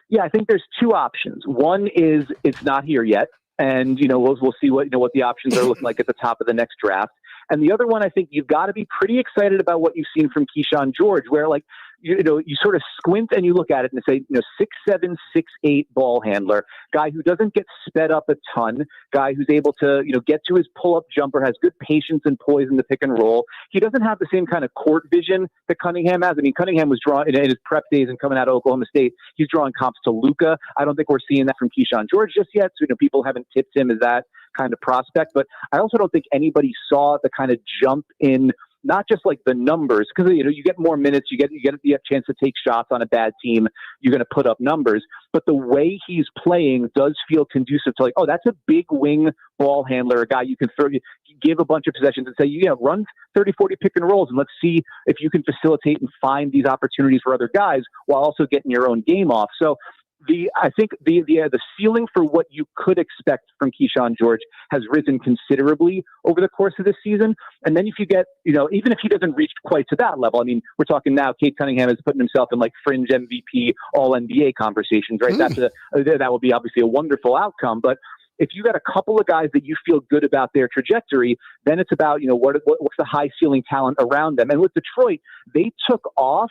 Yeah, I think there's two options. One is it's not here yet, and we'll see what the options are looking like at the top of the next draft. And the other one, I think you've got to be pretty excited about what you've seen from Keyshawn George, where you sort of squint and you look at it and say, 6'7", 6'8" ball handler, guy who doesn't get sped up a ton, guy who's able to, get to his pull-up jumper, has good patience and poise in the pick and roll. He doesn't have the same kind of court vision that Cunningham has. I mean, Cunningham was drawn in his prep days and coming out of Oklahoma State. He's drawing comps to Luka. I don't think we're seeing that from Keyshawn George just yet. So, people haven't tipped him as that kind of prospect, but I also don't think anybody saw the kind of jump in, not just like the numbers, because you get more minutes, you get the chance to take shots on a bad team, you're going to put up numbers, but the way he's playing does feel conducive to that's a big wing ball handler, a guy you can give a bunch of possessions and say, run 30, 40 pick and rolls, and let's see if you can facilitate and find these opportunities for other guys while also getting your own game off. So I think the ceiling for what you could expect from Keyshawn George has risen considerably over the course of this season. And then if you get, even if he doesn't reach quite to that level, I mean, we're talking now, Cade Cunningham is putting himself in like fringe MVP, all NBA conversations, right? That would be obviously a wonderful outcome. But if you got a couple of guys that you feel good about their trajectory, then it's about, what's the high ceiling talent around them. And with Detroit, they took off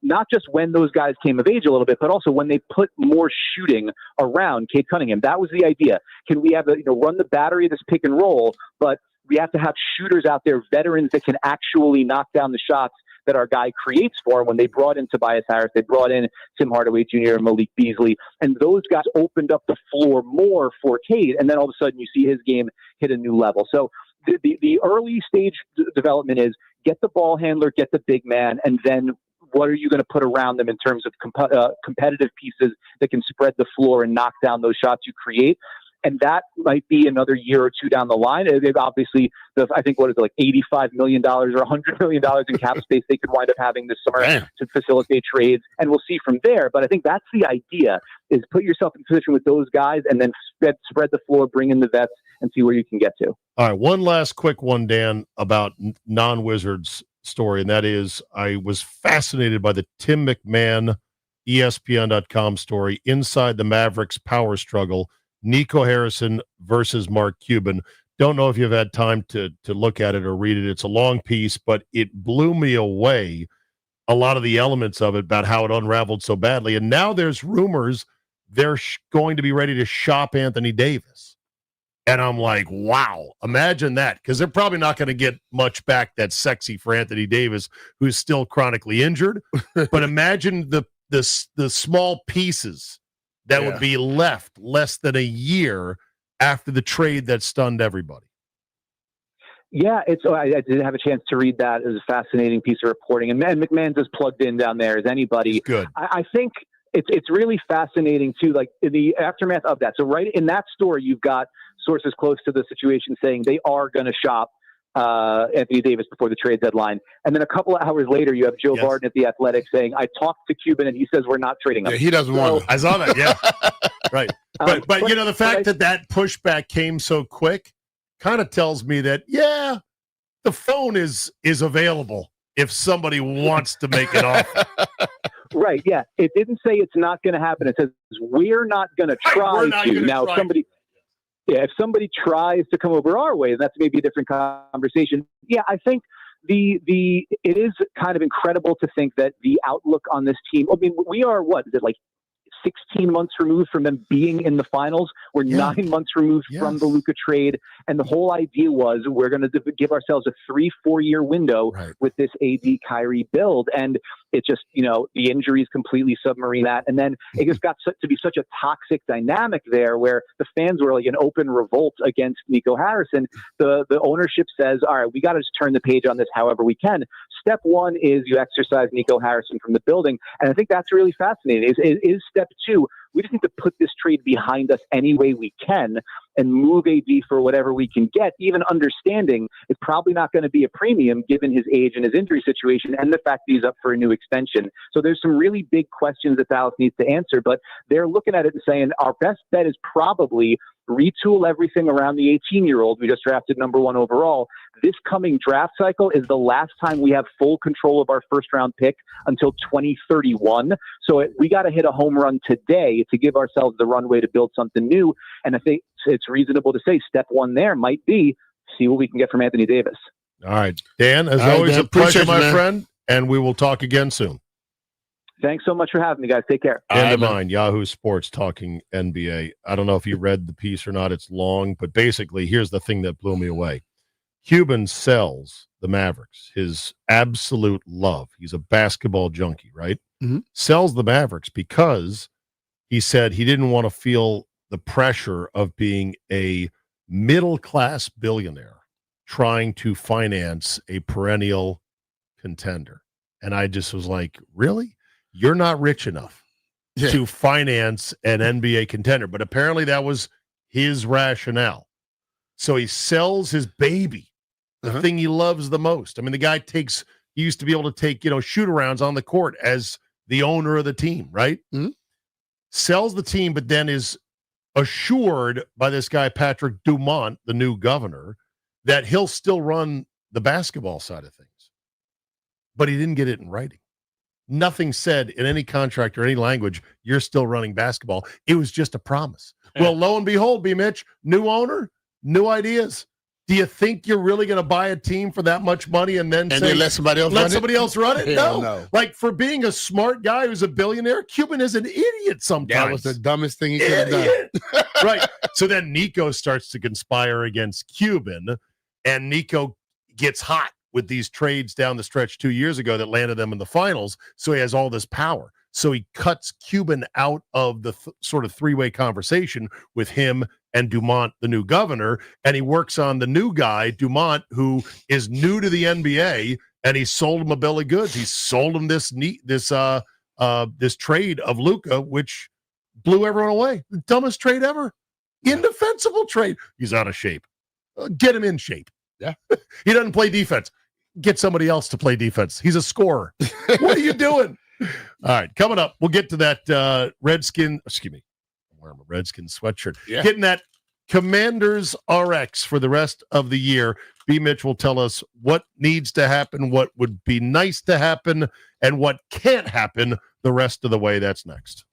not just when those guys came of age a little bit, but also when they put more shooting around Cade Cunningham. That was the idea. Can we have run the battery of this pick and roll, but we have to have shooters out there, veterans that can actually knock down the shots that our guy creates for him. When they brought in Tobias Harris, they brought in Tim Hardaway Jr. and Malik Beasley, and those guys opened up the floor more for Cade, and then all of a sudden you see his game hit a new level. So the early stage development is get the ball handler, get the big man, and then what are you going to put around them in terms of competitive pieces that can spread the floor and knock down those shots you create? And that might be another year or two down the line. They've obviously, I think, what is it, like $85 million or $100 million in cap space they could wind up having this summer to facilitate trades. And we'll see from there. But I think that's the idea, is put yourself in position with those guys and then spread the floor, bring in the vets, and see where you can get to. All right, one last quick one, Dan, about non-Wizards story, and that is I was fascinated by the Tim McMahon ESPN.com story, Inside the Mavericks Power Struggle, Nico Harrison versus Mark Cuban. Don't know if you've had time to look at it or read it. It's a long piece, but it blew me away, a lot of the elements of it, about how it unraveled so badly. And now there's rumors they're going to be ready to shop Anthony Davis. And I'm like, wow, imagine that, because they're probably not going to get much back that's sexy for Anthony Davis, who's still chronically injured. But imagine the small pieces that would be left less than a year after the trade that stunned everybody. Yeah, I did have a chance to read that. It was a fascinating piece of reporting. And McMahon's as plugged in down there as anybody. Good. I think it's really fascinating, too, like in the aftermath of that. So right in that story, you've got sources close to the situation saying they are going to shop Anthony Davis before the trade deadline. And then a couple of hours later, you have Joe Barton at The Athletic saying, I talked to Cuban and he says we're not trading him. Yeah, he doesn't want I saw that, yeah. Right. But you know, the fact that pushback came so quick kind of tells me that, yeah, the phone is available if somebody wants to make an offer. Right, yeah. It didn't say it's not going to happen. It says we're not going to try to. Now, if somebody tries to come over our way, that's maybe a different conversation. Yeah, I think it is kind of incredible to think that the outlook on this team. I mean, we are like 16 months removed from them being in the finals. We're 9 months removed from the Luka trade. And the whole idea was we're going to give ourselves a 3-4 year window with this AD Kyrie build. And it just, the injuries completely submarine that. And then it just got to be such a toxic dynamic there where the fans were like an open revolt against Nico Harrison. The ownership says, all right, we got to just turn the page on this however we can. Step one is you exercise Nico Harrison from the building. And I think that's really fascinating. Is step two, we just need to put this trade behind us any way we can and move AD for whatever we can get, even understanding it's probably not going to be a premium given his age and his injury situation and the fact that he's up for a new extension. So there's some really big questions that Dallas needs to answer, but they're looking at it and saying our best bet is probably retool everything around the 18-year-old. We just drafted number 1 overall. This coming draft cycle is the last time we have full control of our first-round pick until 2031. So we got to hit a home run today to give ourselves the runway to build something new. And I think it's reasonable to say step one there might be see what we can get from Anthony Davis. All right, Dan, as All right, always, Dan, a pleasure, appreciate you, my man. friend, and we will talk again soon. Thanks so much for having me, guys. Take care. End of mine, Yahoo Sports talking NBA. I don't know if you read the piece or not. It's long, but basically, here's the thing that blew me away. Cuban sells the Mavericks, his absolute love. He's a basketball junkie, right? Mm-hmm. Sells the Mavericks because he said he didn't want to feel the pressure of being a middle-class billionaire trying to finance a perennial contender. And I just was like, really? You're not rich enough to finance an NBA contender. But apparently that was his rationale. So he sells his baby, the thing he loves the most. I mean, the guy he used to be able to take, shoot-arounds on the court as the owner of the team, right? Mm-hmm. Sells the team, but then is assured by this guy, Patrick Dumont, the new governor, that he'll still run the basketball side of things. But he didn't get it in writing. Nothing said in any contract or any language, you're still running basketball. It was just a promise. Well, lo and behold, B. Mitch, new owner, new ideas. Do you think you're really going to buy a team for that much money and then then let somebody else run it? Hell No. no. Like, for being a smart guy who's a billionaire, Cuban is an idiot sometimes. That was the dumbest thing he could have done. Right. So then Nico starts to conspire against Cuban, and Nico gets hot with these trades down the stretch 2 years ago that landed them in the finals. So he has all this power. So he cuts Cuban out of the sort of three-way conversation with him and Dumont, the new governor, and he works on the new guy, Dumont, who is new to the NBA, and he sold him a bill of goods. He sold him this trade of Luka, which blew everyone away. The dumbest trade ever. Indefensible trade. He's out of shape. Get him in shape. Yeah. He doesn't play defense. Get somebody else to play defense. He's a scorer. What are you doing? All right, coming up, we'll get to that Redskin. Excuse me, I'm wearing a Redskin sweatshirt. Yeah. Getting that Commanders RX for the rest of the year. B. Mitch will tell us what needs to happen, what would be nice to happen, and what can't happen the rest of the way. That's next.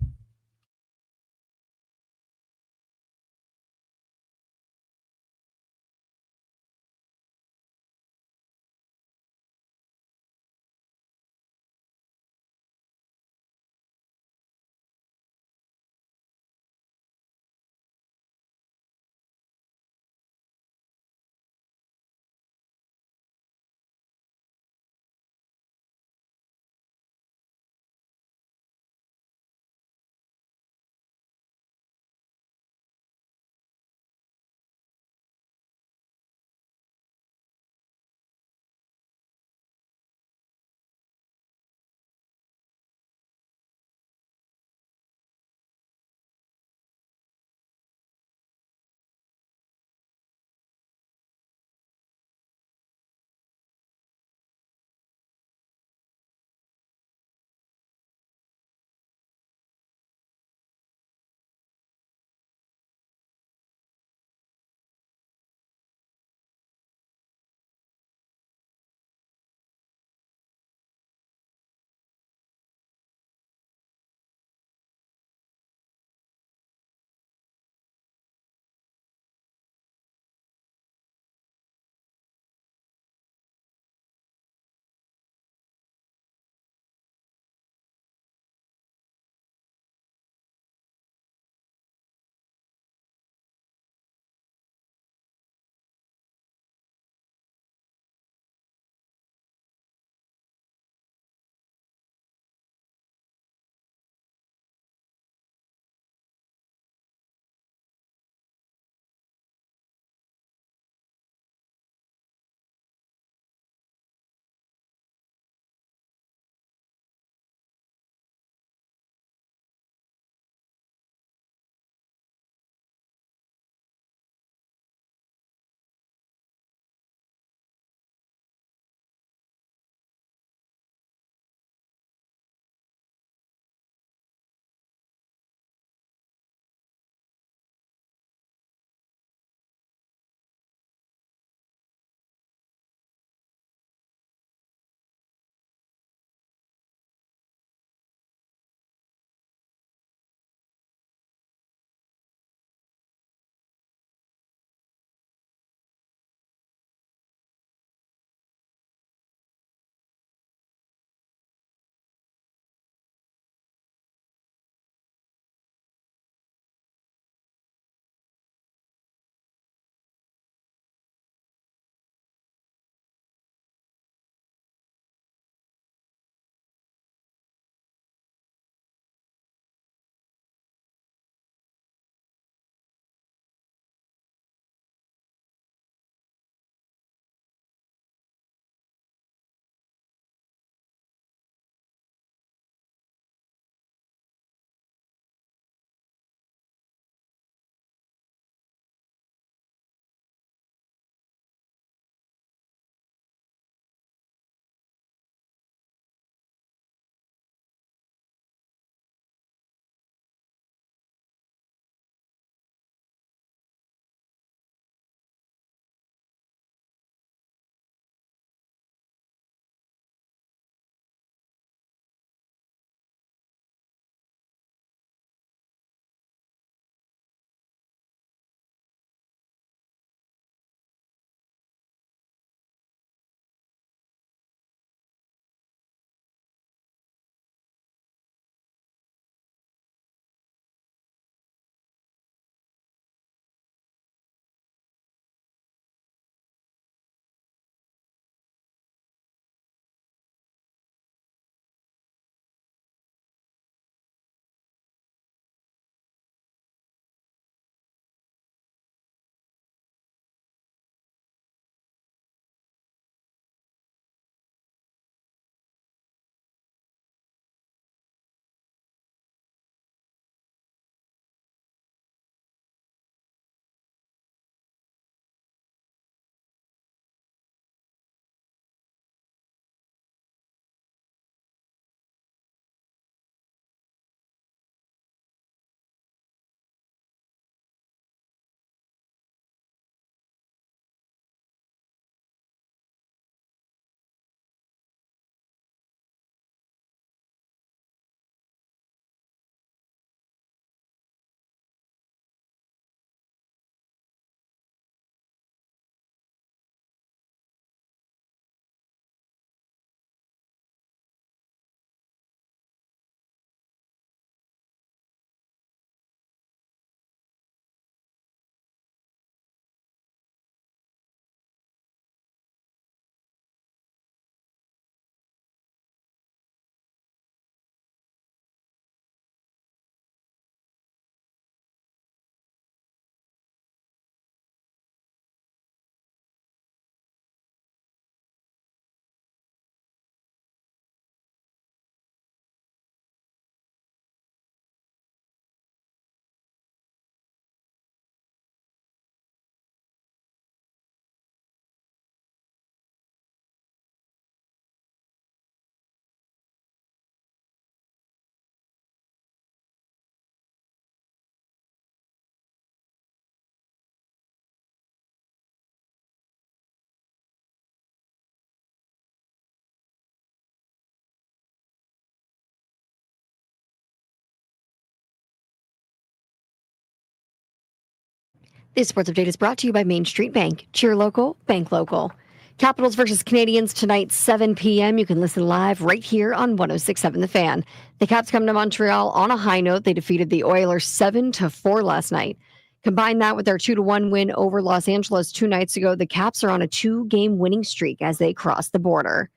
This sports update is brought to you by Main Street Bank. Cheer local, bank local. Capitals versus Canadians tonight, 7 p.m. You can listen live right here on 106.7 The Fan. The Caps come to Montreal on a high note. They defeated the Oilers 7-4 last night. Combine that with their 2-1 win over Los Angeles 2 nights ago. The Caps are on a 2-game winning streak as they cross the border.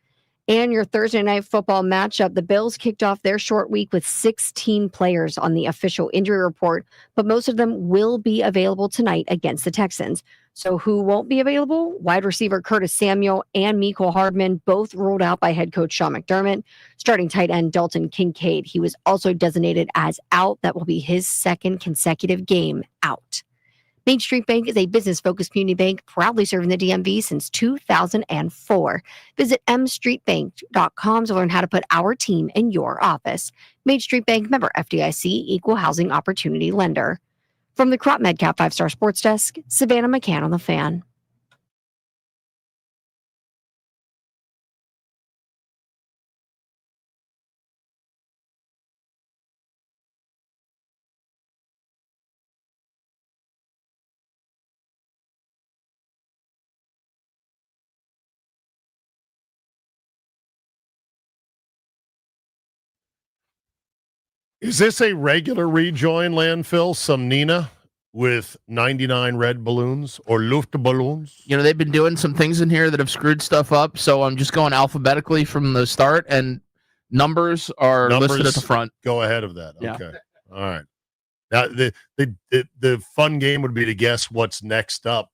And your Thursday night football matchup, the Bills kicked off their short week with 16 players on the official injury report, but most of them will be available tonight against the Texans. So who won't be available? Wide receiver Curtis Samuel and Mecole Hardman, both ruled out by head coach Sean McDermott. Starting tight end Dalton Kincaid, he was also designated as out. That will be his second consecutive game out. Main Street Bank is a business-focused community bank proudly serving the DMV since 2004. Visit mstreetbank.com to learn how to put our team in your office. Main Street Bank, member FDIC, equal housing opportunity lender. From the Crop MedCap 5-Star Sports Desk, Savannah McCann on The Fan. Is this a regular rejoin landfill? Some Nina with 99 red balloons or Luftballons? You know, they've been doing some things in here that have screwed stuff up, so I'm just going alphabetically from the start, and numbers are listed at the front. Go ahead of that. Yeah. Okay. All right. Now, the fun game would be to guess what's next up,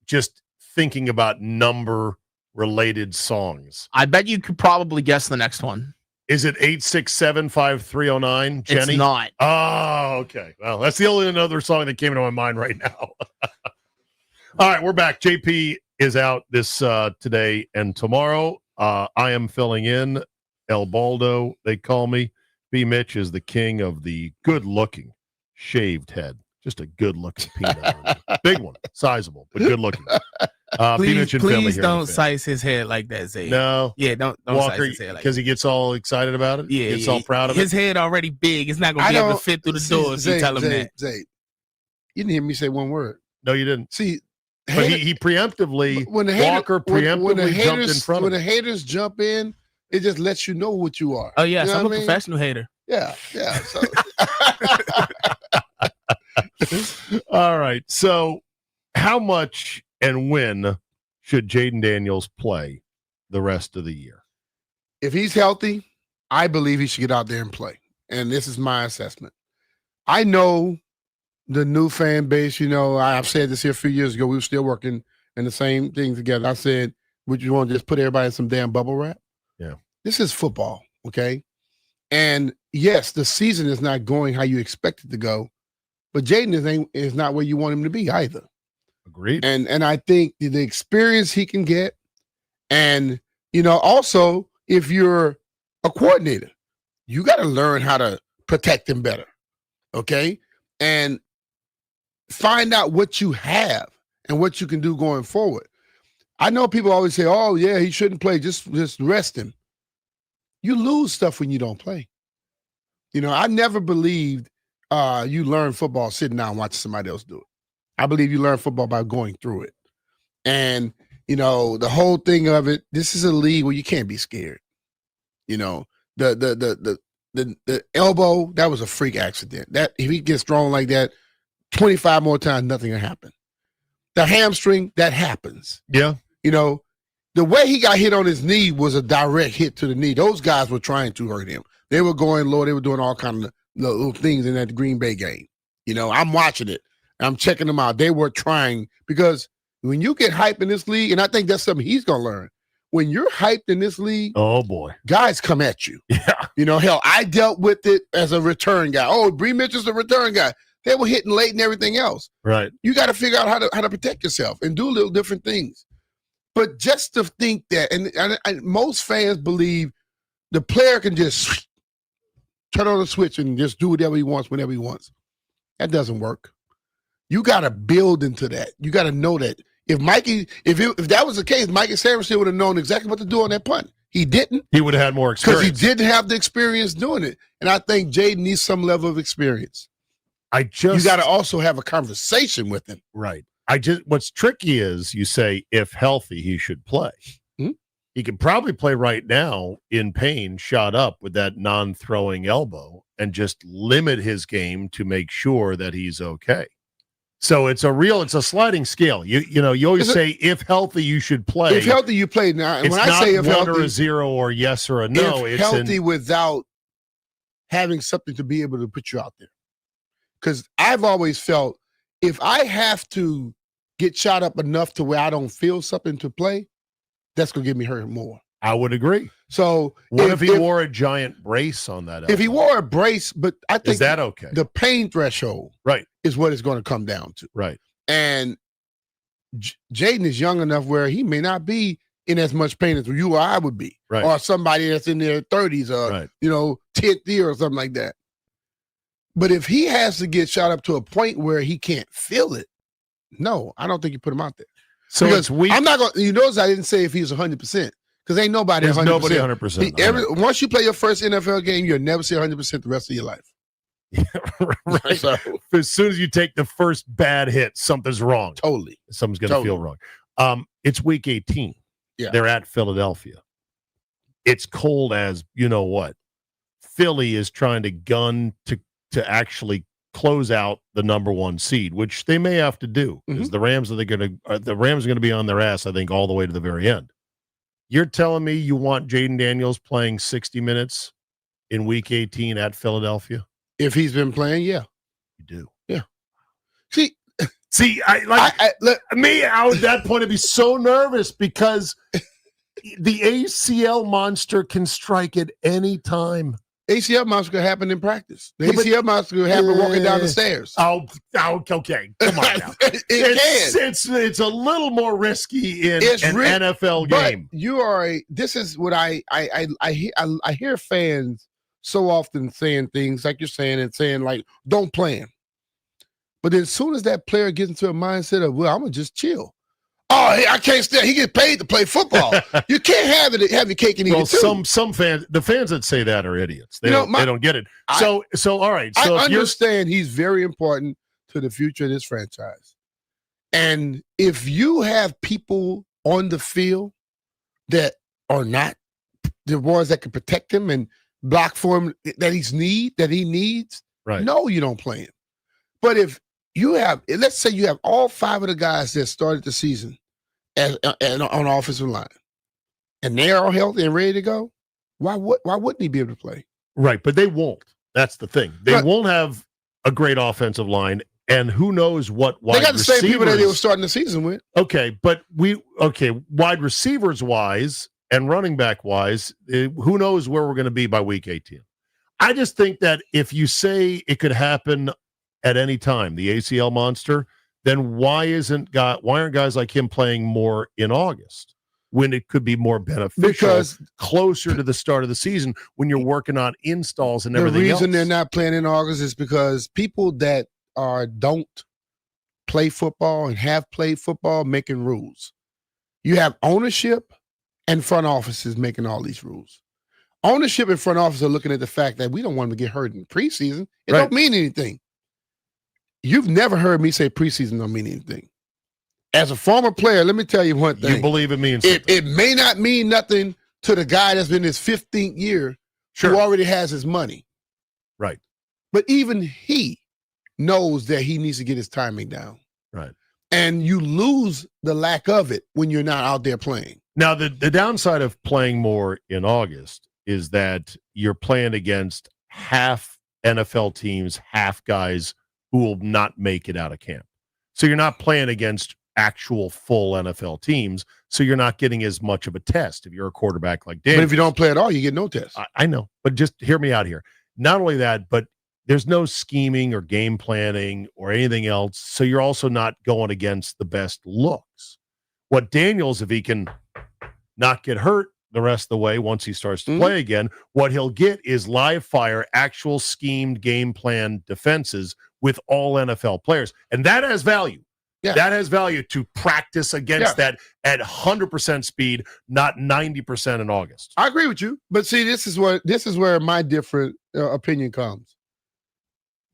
just thinking about number-related songs. I bet you could probably guess the next one. Is it 867-5309, Jenny? It's not. Oh, okay. Well, that's the only other song that came into my mind right now. All right, we're back. JP is out this today and tomorrow. I am filling in. El Baldo, they call me. B. Mitch is the king of the good-looking shaved head. Just a good-looking peanut. Big one, sizable, but good-looking. Please, please don't size his head like that, Zay. No. Yeah, don't Walker, size his head like that. because he gets all excited about it? Yeah, Gets all proud of it? His head already big. It's not going to be able to fit through the door if you tell him that. Zay, you didn't hear me say one word. No, you didn't. See, but he preemptively, when the Walker preemptively jumped in front when of the him. haters jump in, it just lets you know what you are. Oh, yes, You know I'm a what I mean? professional hater. Yeah. So All right. So, how much and when should Jaden Daniels play the rest of the year? if he's healthy, I believe he should get out there and play. And this is my assessment. I know the new fan base, you know, I've said this here a few years ago. We were still working in the same thing together. I said, would you want to just put everybody in some damn bubble wrap? Yeah. This is football, okay? And yes, the season is not going how you expect it to go, but Jaden is not where you want him to be either. Agreed. And I think the experience he can get, and you know, also if you're a coordinator, you got to learn how to protect him better, okay? And find out what you have and what you can do going forward. I know people always say, "Oh, yeah, he shouldn't play. Just rest him." You lose stuff when you don't play. You know, I never believed you learn football sitting down watching somebody else do it. I believe you learn football by going through it. And, you know, the whole thing of it, this is a league where you can't be scared. You know, the elbow, that was a freak accident. That if he gets thrown like that 25 more times, nothing will happen. The hamstring, that happens. Yeah. You know, the way he got hit on his knee was a direct hit to the knee. Those guys were trying to hurt him. They were going low. They were doing all kinds of little things in that Green Bay game. You know, I'm watching it. I'm checking them out. They were trying, because when you get hyped in this league, and I think that's something he's going to learn. When you're hyped in this league, oh boy, guys come at you. Yeah. You know, hell, I dealt with it as a return guy. Oh, Bree Mitchell's a return guy. They were hitting late and everything else. Right. You got to figure out how to protect yourself and do little different things. But just to think that, and most fans believe the player can just turn on the switch and just do whatever he wants whenever he wants. That doesn't work. You got to build into that. You got to know that. If that was the case, Mikey Samuelson would have known exactly what to do on that punt. He didn't. He would have had more experience. Because he didn't have the experience doing it. And I think Jaden needs some level of experience. You got to also have a conversation with him. Right. What's tricky is you say if healthy, he should play. He can probably play right now in pain, shot up with that non-throwing elbow, and just limit his game to make sure that he's okay. So it's a sliding scale. You always say if healthy, you should play. If healthy, you play. Now, it's when I not say if one healthy, or a zero or yes or a no. if It's healthy without having something to be able to put you out there. Because I've always felt if I have to get shot up enough to where I don't feel something to play, that's going to get me hurt more. I would agree. So what if he wore a giant brace on that elbow? If he wore a brace, but I think is that okay? The pain threshold is what it's going to come down to. Right. And Jaden is young enough where he may not be in as much pain as you or I would be. Right. Or somebody that's in their 30s or, 10th year or something like that. But if he has to get shot up to a point where he can't feel it, no, I don't think you put him out there. So because it's weak. I'm not going to, notice I didn't say if he's 100%. Because ain't nobody 100%. There's nobody 100%. Once you play your first NFL game, you'll never see 100% the rest of your life. Right. So, as soon as you take the first bad hit, something's wrong. Totally. Something's going to feel wrong. It's week 18. Yeah. They're at Philadelphia. It's cold as you know what. Philly is trying to gun to actually close out the number 1 seed, which they may have to do because the Rams are going to be on their ass, I think, all the way to the very end. You're telling me you want Jaden Daniels playing 60 minutes in week 18 at Philadelphia? If he's been playing, yeah. You do. Yeah. See, I at that point I'd be so nervous because the ACL monster can strike at any time. ACL monster could happen in practice. The ACL monster could happen walking down the stairs. Oh, okay. Come on now. It's a little more risky in an NFL game. This is what I hear fans so often saying things like you're saying and saying like, don't play him. But then as soon as that player gets into a mindset of, well, I'm going to just chill. Oh, I can't stand. He gets paid to play football. You can't have your cake and eat it too. Some fans, the fans that say that are idiots. They don't get it. So all right. So I understand he's very important to the future of this franchise. And if you have people on the field that are not the ones that can protect him and block for him that he needs, right? No, you don't play him. But if you have, let's say you have all 5 of the guys that started the season and on offensive line, and they're all healthy and ready to go, why wouldn't he be able to play? Right, but they won't. That's the thing. They won't have a great offensive line, and who knows what wide receivers. They got the same people that they were starting the season with. Okay, but wide receivers wise and running back wise, who knows where we're going to be by week 18. I just think that if you say it could happen at any time, the ACL monster, then why aren't guys like him playing more in August when it could be more beneficial because closer to the start of the season when you're working on installs and everything else? The reason they're not playing in August is because people that don't play football and have played football making rules. You have ownership and front offices making all these rules. Ownership and front office are looking at the fact that we don't want him to get hurt in preseason. It don't mean anything. You've never heard me say preseason don't mean anything. As a former player, let me tell you one thing. You believe it means it may not mean nothing to the guy that's been his 15th year who already has his money. Right. But even he knows that he needs to get his timing down. Right. And you lose the lack of it when you're not out there playing. Now, the downside of playing more in August is that you're playing against half NFL teams, half guys who will not make it out of camp. So you're not playing against actual full NFL teams, so you're not getting as much of a test if you're a quarterback like Daniels. But if you don't play at all, you get no test. I know, but just hear me out here. Not only that, but there's no scheming or game planning or anything else, so you're also not going against the best looks. What Daniels, if he can not get hurt the rest of the way once he starts to play again, what he'll get is live fire, actual schemed game plan defenses with all NFL players. And that has value. Yeah. That has value to practice against that at 100% speed, not 90% in August. I agree with you. But see, this is where my different opinion comes.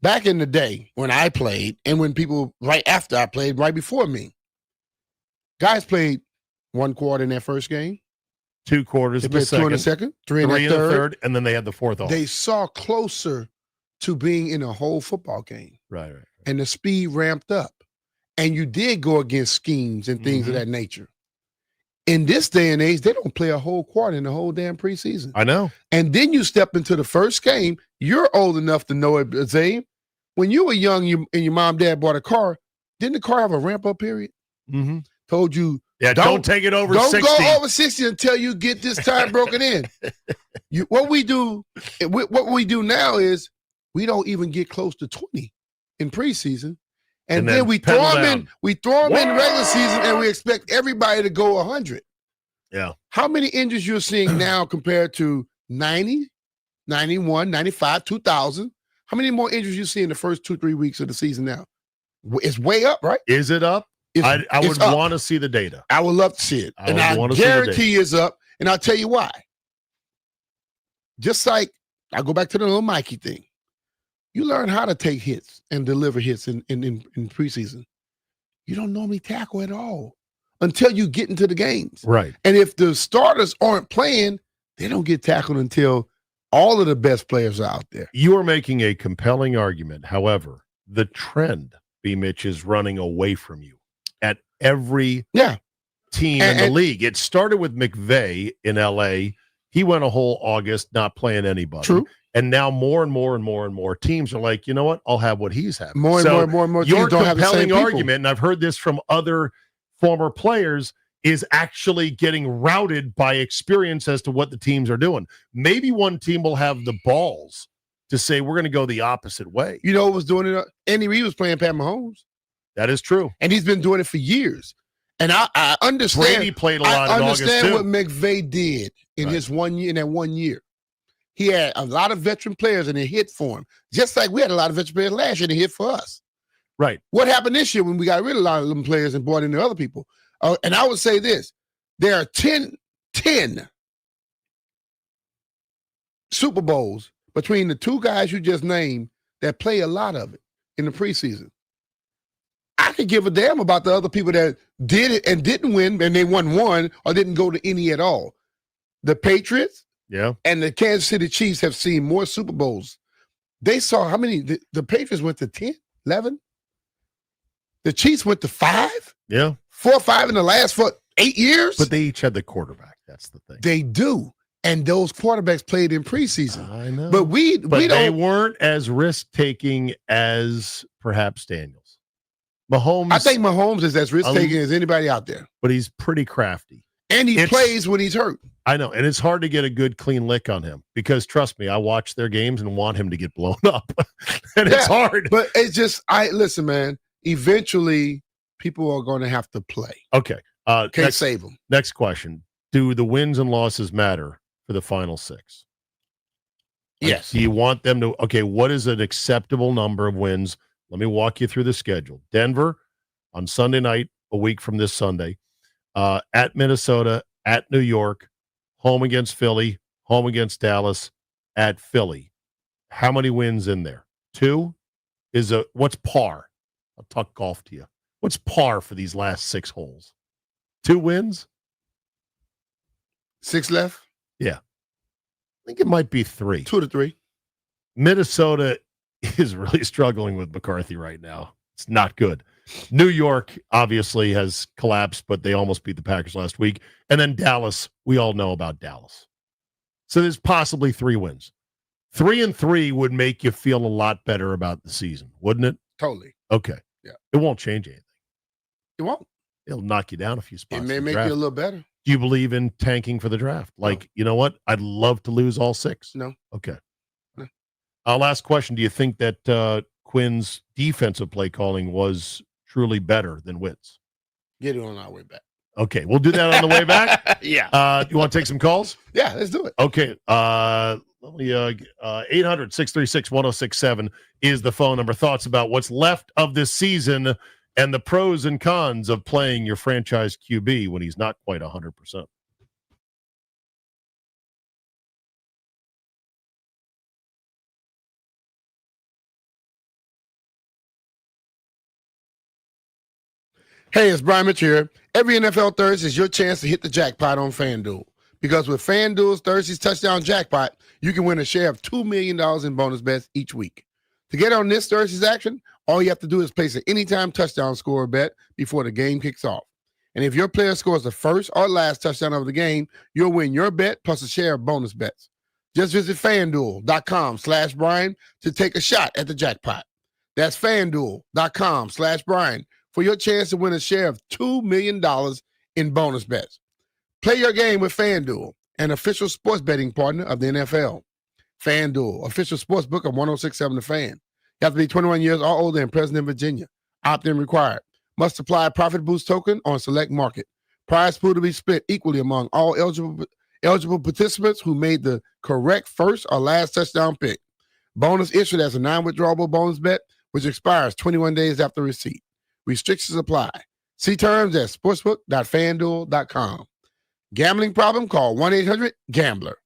back in the day when I played and when people right after I played, right before me, guys played 1 quarter in their first game. 2 quarters They in the played 2 in the second, 3 in the in the third, and then they had the fourth off. They saw closer to being in a whole football game. Right. And the speed ramped up. And you did go against schemes and things of that nature. In this day and age, they don't play a whole quarter in the whole damn preseason. I know. And then you step into the first game. You're old enough to know it, Zayn. When you were young and your mom and dad bought a car, didn't the car have a ramp-up period? Mm-hmm. Told you, yeah, don't take it over don't 60. Don't go over 60 until you get this time broken in. What we do now is we don't even get close to 20 in preseason. And then we throw them in. We throw them in the regular season, and we expect everybody to go 100. Yeah. How many injuries you're seeing now compared to 90, 91, 95, 2000? How many more injuries you see in the first 2-3 weeks of the season now? It's way up, right? Is it up? I would want to see the data. I would love to see it. And I guarantee it's up. And I'll tell you why. Just like I go back to the little Mikey thing. You learn how to take hits and deliver hits in preseason. You don't normally tackle at all until you get into the games. Right. And if the starters aren't playing, they don't get tackled until all of the best players are out there. You are making a compelling argument. However, the trend, B. Mitch, is running away from you at every team in the league. It started with McVay in L.A. He went a whole August not playing anybody. True. And now more and more teams are like, you know what? I'll have what he's having. More and more your teams don't have the same compelling people. argument, and I've heard this from other former players, is actually getting routed by experience as to what the teams are doing. Maybe one team will have the balls to say, we're going to go the opposite way. You know what was doing it? Andy Reid was playing Pat Mahomes. That is true. And he's been doing it for years. And I understand. Brady played a lot in August, understand too. what McVay did in his 1 year, in that 1 year. He had a lot of veteran players and they hit for him. Just like we had a lot of veteran players last year and they hit for us. Right. What happened this year when we got rid of a lot of them players and brought in the other people? And I would say this. There are 10 Super Bowls between the two guys you just named that play a lot of it in the preseason. I could give a damn about the other people that did it and didn't win, and they won one or didn't go to any at all. The Patriots and the Kansas City Chiefs have seen more Super Bowls. They saw how many? The Patriots went to 10, 11. The Chiefs went to 5. Yeah. 4 or 5 in the last 8 years. But they each had the quarterback. That's the thing. They do. And those quarterbacks played in preseason. I know. But we they don't. weren't as risk-taking as perhaps Daniels. Mahomes. I think Mahomes is as risk-taking as anybody out there. But he's pretty crafty. And he plays when he's hurt. I know. And it's hard to get a good, clean lick on him because, trust me, I watch their games and want him to get blown up. And it's hard. But it's just, listen, man, eventually people are going to have to play. Okay. Can't save them. Next question. Do the wins and losses matter for the final 6? Yes. Do you want them to, what is an acceptable number of wins? Let me walk you through the schedule. Denver on Sunday night, a week from this Sunday, at Minnesota, at New York, home against Philly, home against Dallas, at Philly. How many wins in there? 2 what's par? I'll talk golf to you. What's par for these last 6 holes? 2 wins? 6 left? Yeah. I think it might be 3. 2 to 3. Minnesota is really struggling with McCarthy right now. It's not good. New York obviously has collapsed, but they almost beat the Packers last week. And then Dallas, we all know about Dallas. So there's possibly 3 wins. 3-3 would make you feel a lot better about the season, wouldn't it? Totally. Okay. Yeah. It won't change anything. It won't. It'll knock you down a few spots. It may in the make draft. you a little better. Do you believe in tanking for the draft? Like, you know what? I'd love to lose all 6. No. Okay. No. Last question. Do you think that Quinn's defensive play calling was truly better than Witt's? Get it on our way back. Okay. We'll do that on the way back. Yeah. You want to take some calls? Yeah, let's do it. Okay. 800-636-1067 is the phone number. Thoughts about what's left of this season and the pros and cons of playing your franchise QB when he's not quite 100%. Hey, it's Brian Mitchell here. Every NFL Thursday is your chance to hit the jackpot on FanDuel. Because with FanDuel's Thursday's Touchdown Jackpot, you can win a share of $2 million in bonus bets each week. To get on this Thursday's action, all you have to do is place an anytime touchdown score bet before the game kicks off. And if your player scores the first or last touchdown of the game, you'll win your bet plus a share of bonus bets. Just visit FanDuel.com/Brian to take a shot at the jackpot. That's FanDuel.com/Brian for your chance to win a share of $2 million in bonus bets. Play your game with FanDuel, an official sports betting partner of the NFL. FanDuel, official sports book of 106.7 The Fan. You have to be 21 years or older and present in Virginia. Opt-in required. Must supply a profit boost token on select market. Prize pool to be split equally among all eligible participants who made the correct first or last touchdown pick. Bonus issued as a non-withdrawable bonus bet, which expires 21 days after receipt. Restrictions apply. See terms at sportsbook.fanduel.com. Gambling problem? Call 1-800-GAMBLER.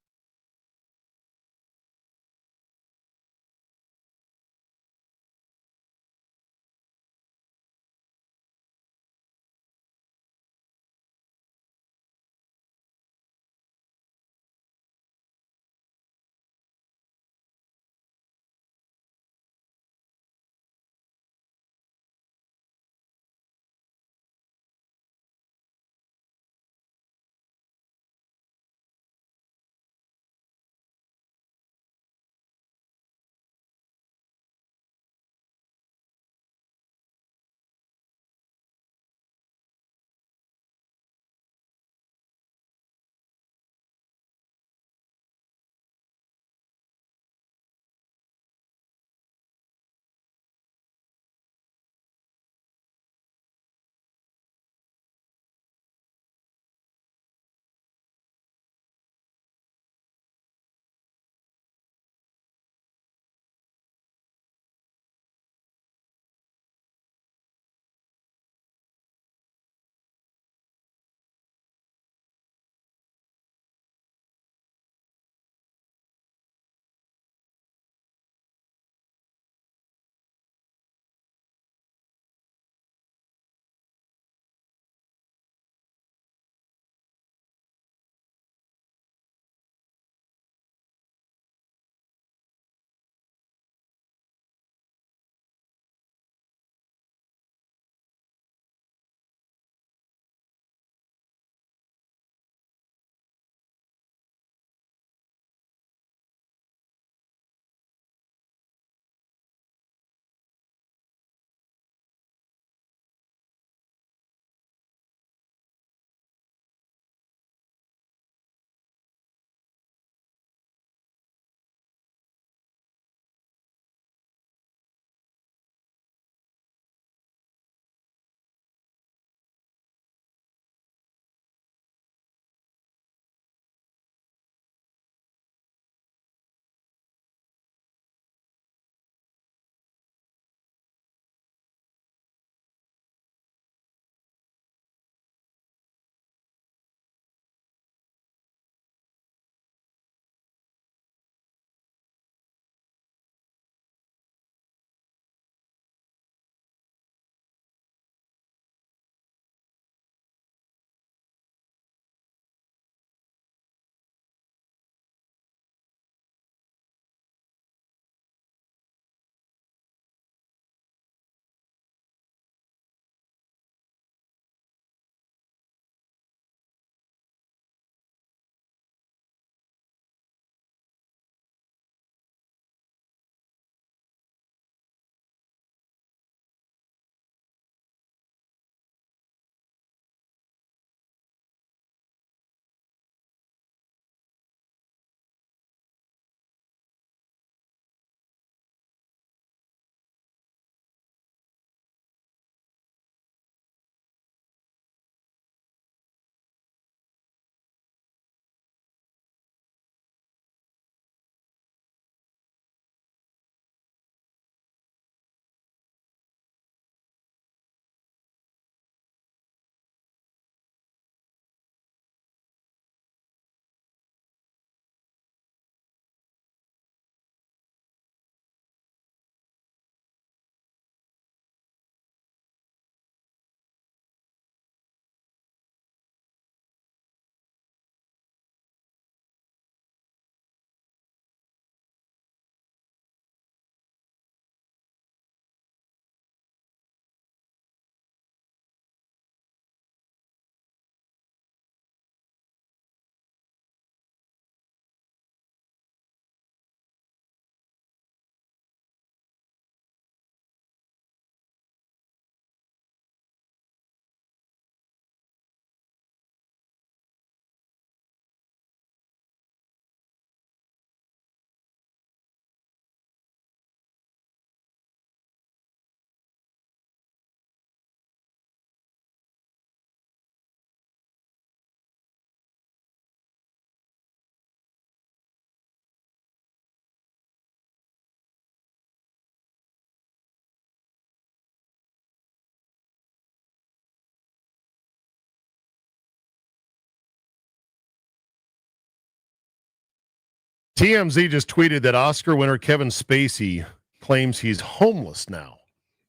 TMZ just tweeted that Oscar winner Kevin Spacey claims he's homeless now.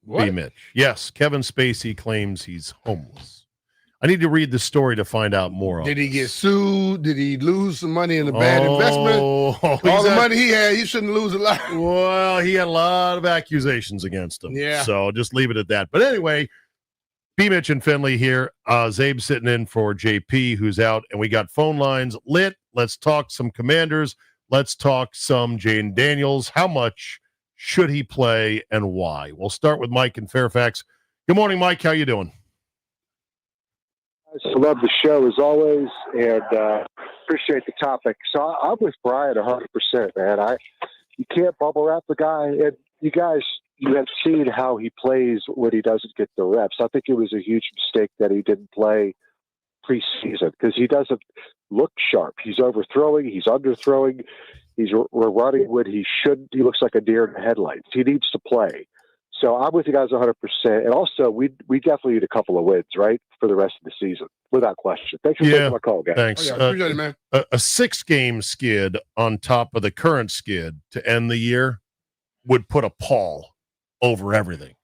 What? B. Mitch. Yes, Kevin Spacey claims he's homeless. I need to read the story to find out more. Did he get sued? Did he lose some money in a bad investment? All the money he had, he shouldn't lose a lot. Well, he had a lot of accusations against him. Yeah. So just leave it at that. But anyway, B. Mitch and Finley here. Zabe sitting in for JP, who's out, and we got phone lines lit. Let's talk some Commanders. Let's talk some Jane Daniels. How much should he play and why? We'll start with Mike in Fairfax. Good morning, Mike. How you doing? I love the show as always, and appreciate the topic. So I'm with Brian 100%, man. You can't bubble wrap the guy, and you have seen how he plays when he doesn't get the reps. I think it was a huge mistake that he didn't play preseason because he doesn't look sharp. He's overthrowing, he's underthrowing, he's running when he shouldn't. He looks like a deer in the headlights. He needs to play. So I'm with you guys 100%. And also, we definitely need a couple of wins, right, for the rest of the season, without question. Thanks for taking my call, guys. Thanks. Appreciate it, man. A 6-game skid on top of the current skid to end the year would put a pall over everything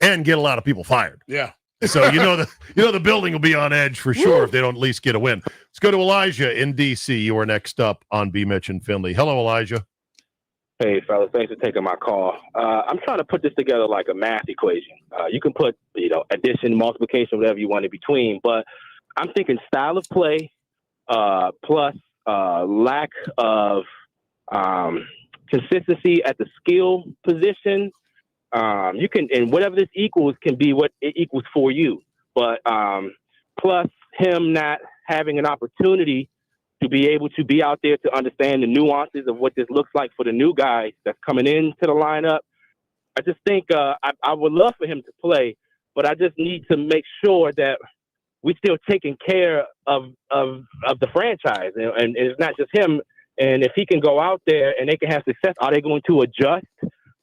and get a lot of people fired. Yeah. So the building will be on edge for sure if they don't at least get a win. Let's go to Elijah in DC. You are next up on B. Mitch and Finley. Hello, Elijah. Hey, fellas, thanks for taking my call. I'm trying to put this together like a math equation. You can put, addition, multiplication, whatever you want in between, but I'm thinking style of play plus lack of consistency at the skill position. You can, and whatever this equals can be what it equals for you. But plus him not having an opportunity to be able to be out there to understand the nuances of what this looks like for the new guys that's coming into the lineup. I just think I would love for him to play, but I just need to make sure that we're still taking care of the franchise. And it's not just him. And if he can go out there and they can have success, are they going to adjust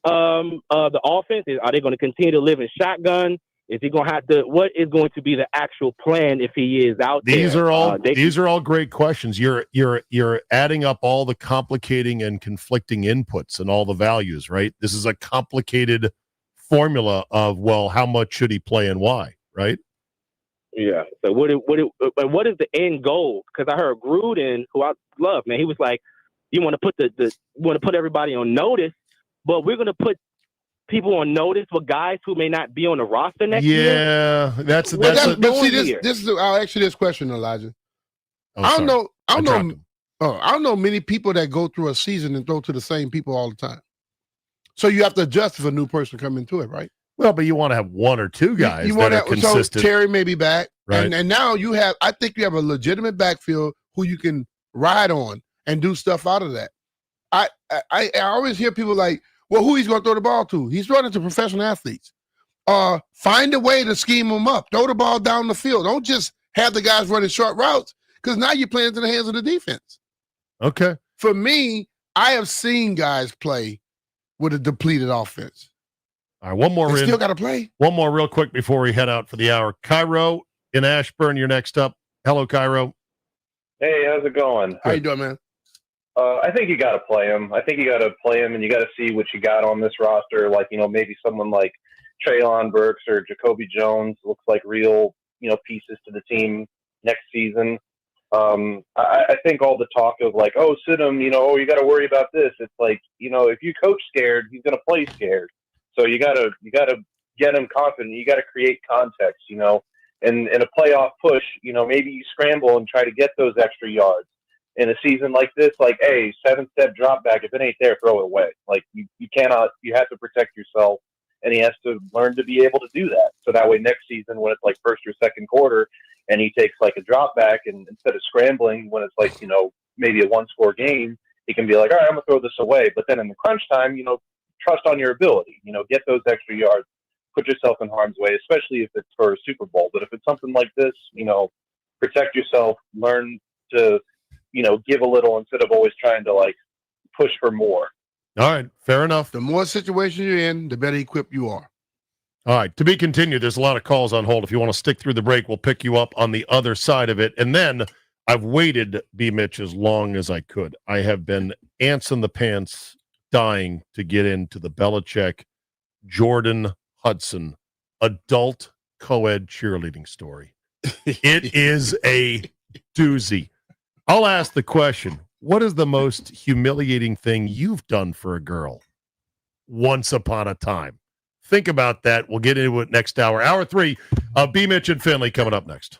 the offense? Are they going to continue to live in shotgun? Is he going to have to? What is going to be the actual plan if he is out there? These are all great questions. You're adding up all the complicating and conflicting inputs and all the values, right? This is a complicated formula of how much should he play and why, right? Yeah. So what is the end goal? Because I heard Gruden, who I love, man, he was like, you want to put everybody on notice, but we're going to put people on notice with guys who may not be on the roster next year. Yeah, but see, this is. I'll ask you this question, Elijah. I don't know many people that go through a season and throw to the same people all the time. So you have to adjust if a new person come into it, right? Well, but you want to have one or two guys that are consistent. So Terry may be back, right? And now I think you have a legitimate backfield who you can ride on and do stuff out of that. I always hear people like, well, who he's going to throw the ball to? He's running to professional athletes. Find a way to scheme them up. Throw the ball down the field. Don't just have the guys running short routes because now you're playing into the hands of the defense. Okay. For me, I have seen guys play with a depleted offense. All right, one more. They still got to play. One more real quick before we head out for the hour. Cairo in Ashburn, you're next up. Hello, Cairo. Hey, how's it going? How you doing, man? I think you got to play him. I think you got to play him, and you got to see what you got on this roster. Like, maybe someone like Treylon Burks or Jacoby Jones looks like real, pieces to the team next season. I think all the talk of like, oh, sit him, you got to worry about this. It's like, if you coach scared, he's going to play scared. So you got to get him confident. You got to create context, and in a playoff push, maybe you scramble and try to get those extra yards. In a season like this, like, hey, 7-step drop back, if it ain't there, throw it away. Like, you cannot, you have to protect yourself, and he has to learn to be able to do that. So that way next season, when it's like first or second quarter, and he takes like a drop back, and instead of scrambling when it's like, maybe a one-score game, he can be like, all right, I'm going to throw this away. But then in the crunch time, trust on your ability, get those extra yards, put yourself in harm's way, especially if it's for a Super Bowl. But if it's something like this, protect yourself, learn to, give a little instead of always trying to like push for more. All right. Fair enough. The more situation you're in, the better equipped you are. All right. To be continued. There's a lot of calls on hold. If you want to stick through the break, we'll pick you up on the other side of it. And then I've waited, B. Mitch, as long as I could. I have been ants in the pants dying to get into the Belichick, Jordan Hudson adult co-ed cheerleading story. It is a doozy. I'll ask the question, what is the most humiliating thing you've done for a girl once upon a time? Think about that. We'll get into it next hour. Hour 3, B. Mitch and Finley coming up next.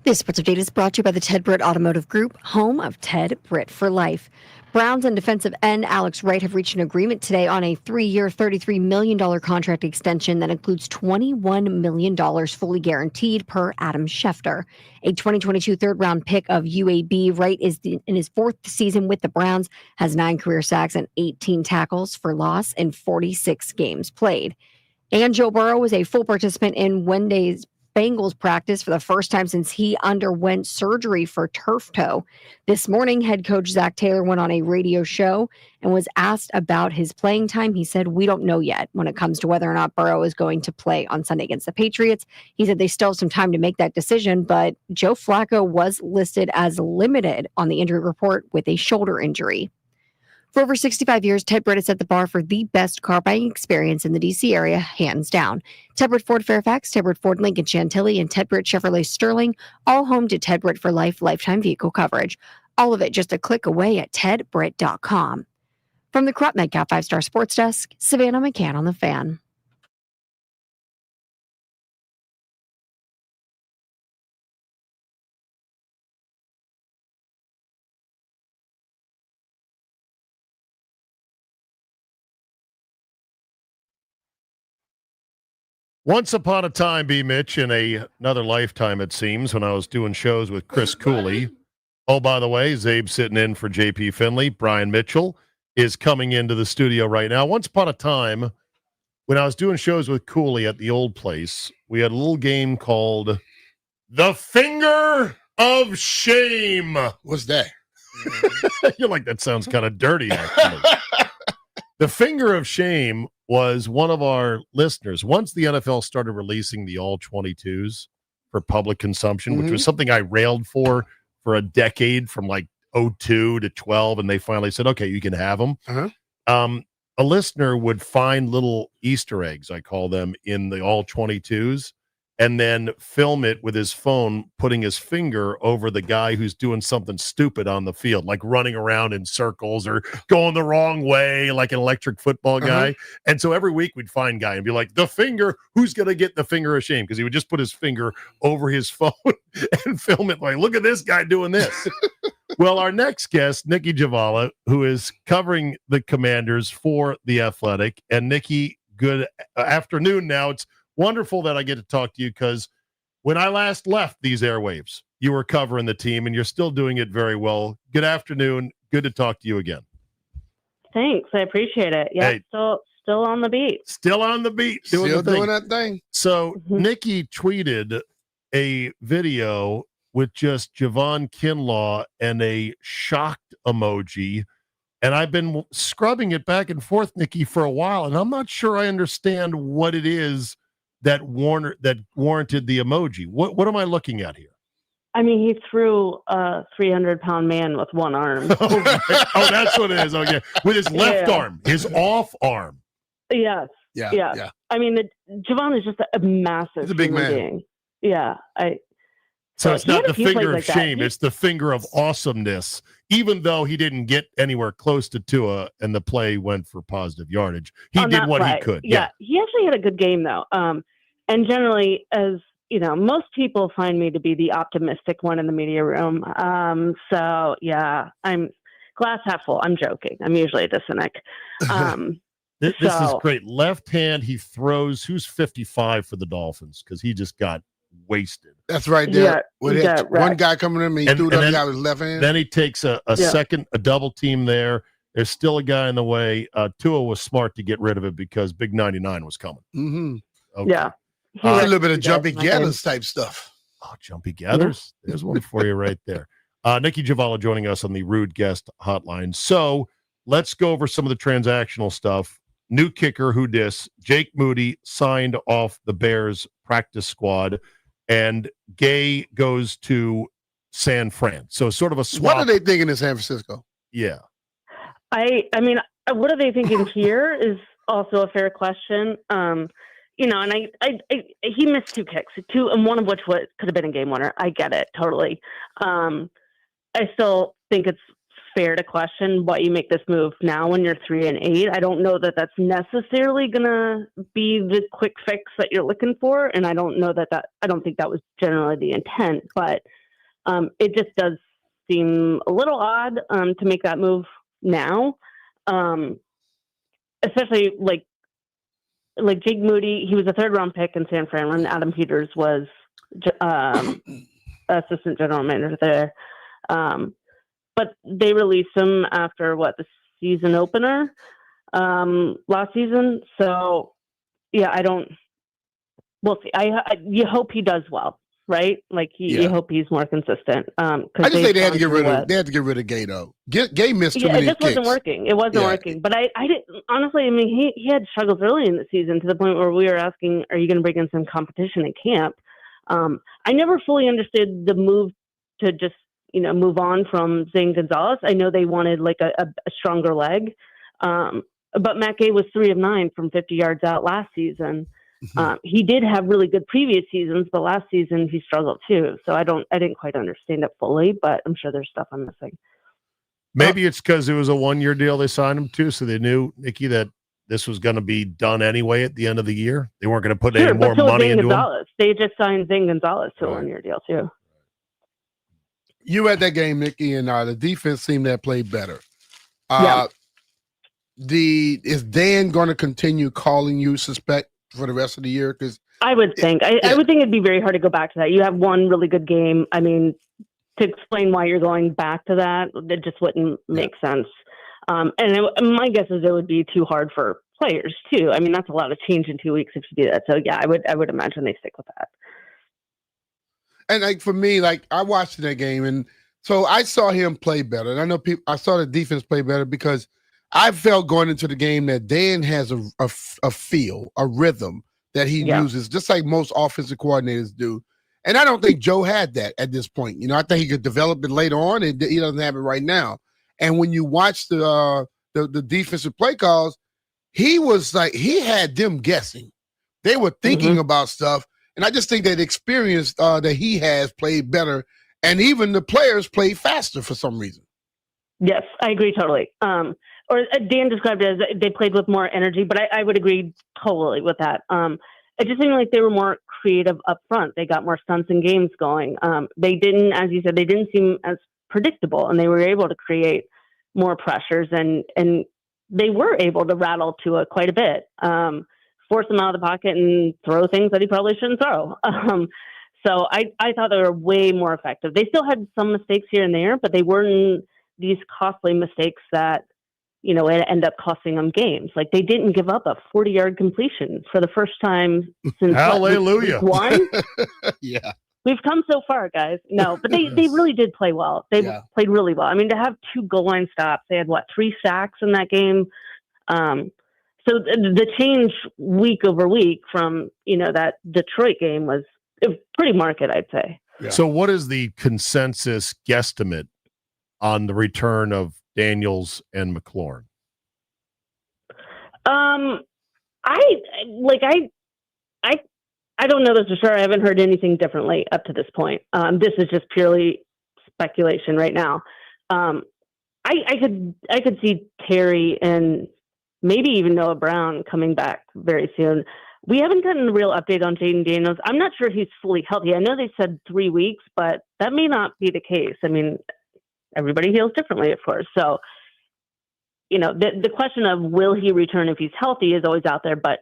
This sports update is brought to you by the Ted Britt Automotive Group, home of Ted Britt for life. Browns and defensive end Alex Wright have reached an agreement today on a 3-year, $33 million contract extension that includes $21 million fully guaranteed per Adam Schefter. A 2022 third-round pick of UAB, Wright is in his fourth season with the Browns, has 9 career sacks and 18 tackles for loss in 46 games played. And Joe Burrow was a full participant in Wednesday's Bengals practice for the first time since he underwent surgery for turf toe. This morning, head coach Zach Taylor went on a radio show and was asked about his playing time. He said, "We don't know yet when it comes to whether or not Burrow is going to play on Sunday against the Patriots." He said they still have some time to make that decision, but Joe Flacco was listed as limited on the injury report with a shoulder injury. For over 65 years, Ted Britt has set the bar for the best car buying experience in the D.C. area, hands down. Ted Britt Ford Fairfax, Ted Britt Ford Lincoln Chantilly, and Ted Britt Chevrolet Sterling, all home to Ted Britt for life lifetime vehicle coverage. All of it just a click away at tedbritt.com. From the Crop Metcalf 5-Star Sports Desk, Savannah McCann on the Fan. Once upon a time, B. Mitch, in another lifetime, it seems, when I was doing shows with Chris Cooley. Oh, by the way, Zabe's sitting in for J.P. Finley. Brian Mitchell is coming into the studio right now. Once upon a time, when I was doing shows with Cooley at the old place, we had a little game called The Finger of Shame. What's that? You're like, that sounds kind of dirty, actually. The Finger of Shame was one of our listeners. Once the NFL started releasing the all 22s for public consumption, which was something I railed for a decade from like 02 to 12, and they finally said, okay, you can have them. A listener would find little Easter eggs, I call them, in the all 22s, and then film it with his phone, putting his finger over the guy who's doing something stupid on the field, like running around in circles or going the wrong way, like an electric football guy. And so every week we'd find guy and be like, the finger, who's going to get the finger of shame? Because he would just put his finger over his phone and film it like, look at this guy doing this. Well, our next guest, Nikki Javala, who is covering the Commanders for The Athletic. And Nikki, good afternoon now. It's wonderful that I get to talk to you because when I last left these airwaves, you were covering the team and you're still doing it very well. Good afternoon. Good to talk to you again. Thanks. I appreciate it. Yeah, Hey. still on the beat. Still on the beat. Doing Still the thing. doing that thing. So Nikki tweeted a video with just Javon Kinlaw and a shocked emoji. And I've been scrubbing it back and forth, Nikki, for a while. And I'm not sure I understand what it is that warranted the emoji. What am I looking at here? I mean, he threw a 300-pound man with one arm. Oh, that's what it is. Okay, with his left Yeah. arm, his off arm. Yes. Yeah. Yes. Yeah. I mean, Javon is just a massive He's a big human man. being. Yeah. So it's he had not a the few plays finger of like that. shame; it's the finger of awesomeness. Even though he didn't get anywhere close to Tua, and the play went for positive yardage, he on did that what he play. could. Yeah. He actually had a good game though. And generally, as you know, most people find me to be the optimistic one in the media room. So yeah, I'm glass half full. I'm joking. I'm usually the cynic. This is So- great. Left hand, he throws. Who's 55 for the Dolphins? Because he just got wasted. That's right there. Yeah, With he that got one wrecked. guy coming in, he And- threw and the other then- guy with his left hand. Then he takes a Yeah. second, a double team there. There's still a guy in the way. Tua was smart to get rid of it because Big 99 was coming. Mm-hmm. Okay. Yeah. It's a little bit of He jumpy does. gathers type stuff. Oh, Jumpy Gathers. There's one for you right there. Nikki Javala joining us on the Rude Guest Hotline. So let's go over some of the transactional stuff. New kicker, who dis? Jake Moody signed off the Bears practice squad, and Gay goes to San Fran. So sort of a swap. What are they thinking in San Francisco? Yeah. I mean, what are they thinking here is also a fair question. You know, and he missed 2 kicks, and one of which could have been a game winner. I get it totally. I still think it's fair to question why you make this move now when you're 3-8. I don't know that that's necessarily gonna be the quick fix that you're looking for, and I don't know I don't think that was generally the intent, but it just does seem a little odd to make that move now, especially like Jake Moody. He was a 3rd round pick in San Fran when Adam Peters was assistant general manager there. But they released him after the season opener last season. So yeah, we'll see. You hope he does well, right? Like you hope he's more consistent. I just say they had to get rid of Gay though. Gay missed too many it just kicks. wasn't working. It wasn't working. But I didn't honestly. I mean, he had struggles early in the season to the point where we were asking, "Are you going to bring in some competition in camp?" I never fully understood the move to just move on from Zane Gonzalez. I know they wanted like a stronger leg, but Matt Gay was 3 of 9 from 50 yards out last season. He did have really good previous seasons, but last season he struggled too. So I didn't quite understand it fully, but I'm sure there's stuff I'm missing. Maybe it's because it was a 1-year deal they signed him to, so they knew, Nikki, that this was going to be done anyway at the end of the year. They weren't going to put any more money into him. They just signed Zane Gonzalez to a 1-year deal too. You at that game, Nikki, and the defense seemed to have played better. Is Dan going to continue calling you suspect for the rest of the year? Because I would think I would think it'd be very hard to go back to that. You have one really good game. I mean, to explain why you're going back to that, it just wouldn't make sense. My guess is it would be too hard for players too. I mean, that's a lot of change in 2 weeks if you do that. So yeah, I would imagine they stick with that. And like for me, like I watched that game, and so I saw him play better. And I know I saw the defense play better because I felt going into the game that Dan has a feel, a rhythm that he uses, just like most offensive coordinators do. And I don't think Joe had that at this point. I think he could develop it later on, and he doesn't have it right now. And when you watch the defensive play calls, he was like, he had them guessing. They were thinking about stuff. And I just think that experience that he has played better, and even the players played faster for some reason. Yes, I agree totally. Or Dan described it as they played with more energy, but I would agree totally with that. It just seemed like they were more creative up front. They got more stunts and games going. They didn't, as you said, they didn't seem as predictable, and they were able to create more pressures, and they were able to rattle Tua quite a bit. Force him out of the pocket and throw things that he probably shouldn't throw. So I thought they were way more effective. They still had some mistakes here and there, but they weren't these costly mistakes that, it ended up costing them games. Like they didn't give up a 40-yard completion for the first time since Hallelujah. week 1. Yeah. We've come so far, guys. No, but they really did play well. They played really well. I mean, to have 2 goal line stops, they had 3 sacks in that game. So the change week over week from, that Detroit game was pretty marked, I'd say. Yeah. So what is the consensus guesstimate on the return of Daniels and McLaurin? I don't know this for sure. I haven't heard anything differently up to this point. This is just purely speculation right now. I could see Terry and maybe even Noah Brown coming back very soon. We haven't gotten a real update on Jaden Daniels. I'm not sure he's fully healthy. I know they said 3 weeks, but that may not be the case. I mean, everybody heals differently, of course. So, the question of will he return if he's healthy is always out there, but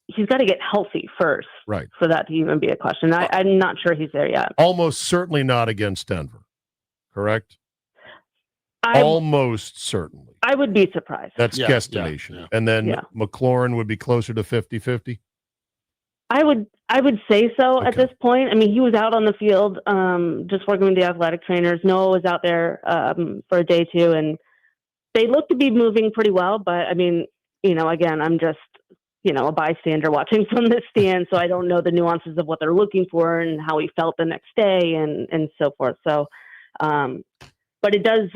he's got to get healthy first, right, for that to even be a question. I'm not sure he's there yet. Almost certainly not against Denver, correct? Almost certainly. I would be surprised. That's guesstimation. Yeah. And then McLaurin would be closer to 50-50? I would say so at this point. I mean, he was out on the field just working with the athletic trainers. Noah was out there for a day too, and they looked to be moving pretty well. But, I mean, again, I'm just, a bystander watching from the stand, so I don't know the nuances of what they're looking for and how he felt the next day and so forth. So, but it does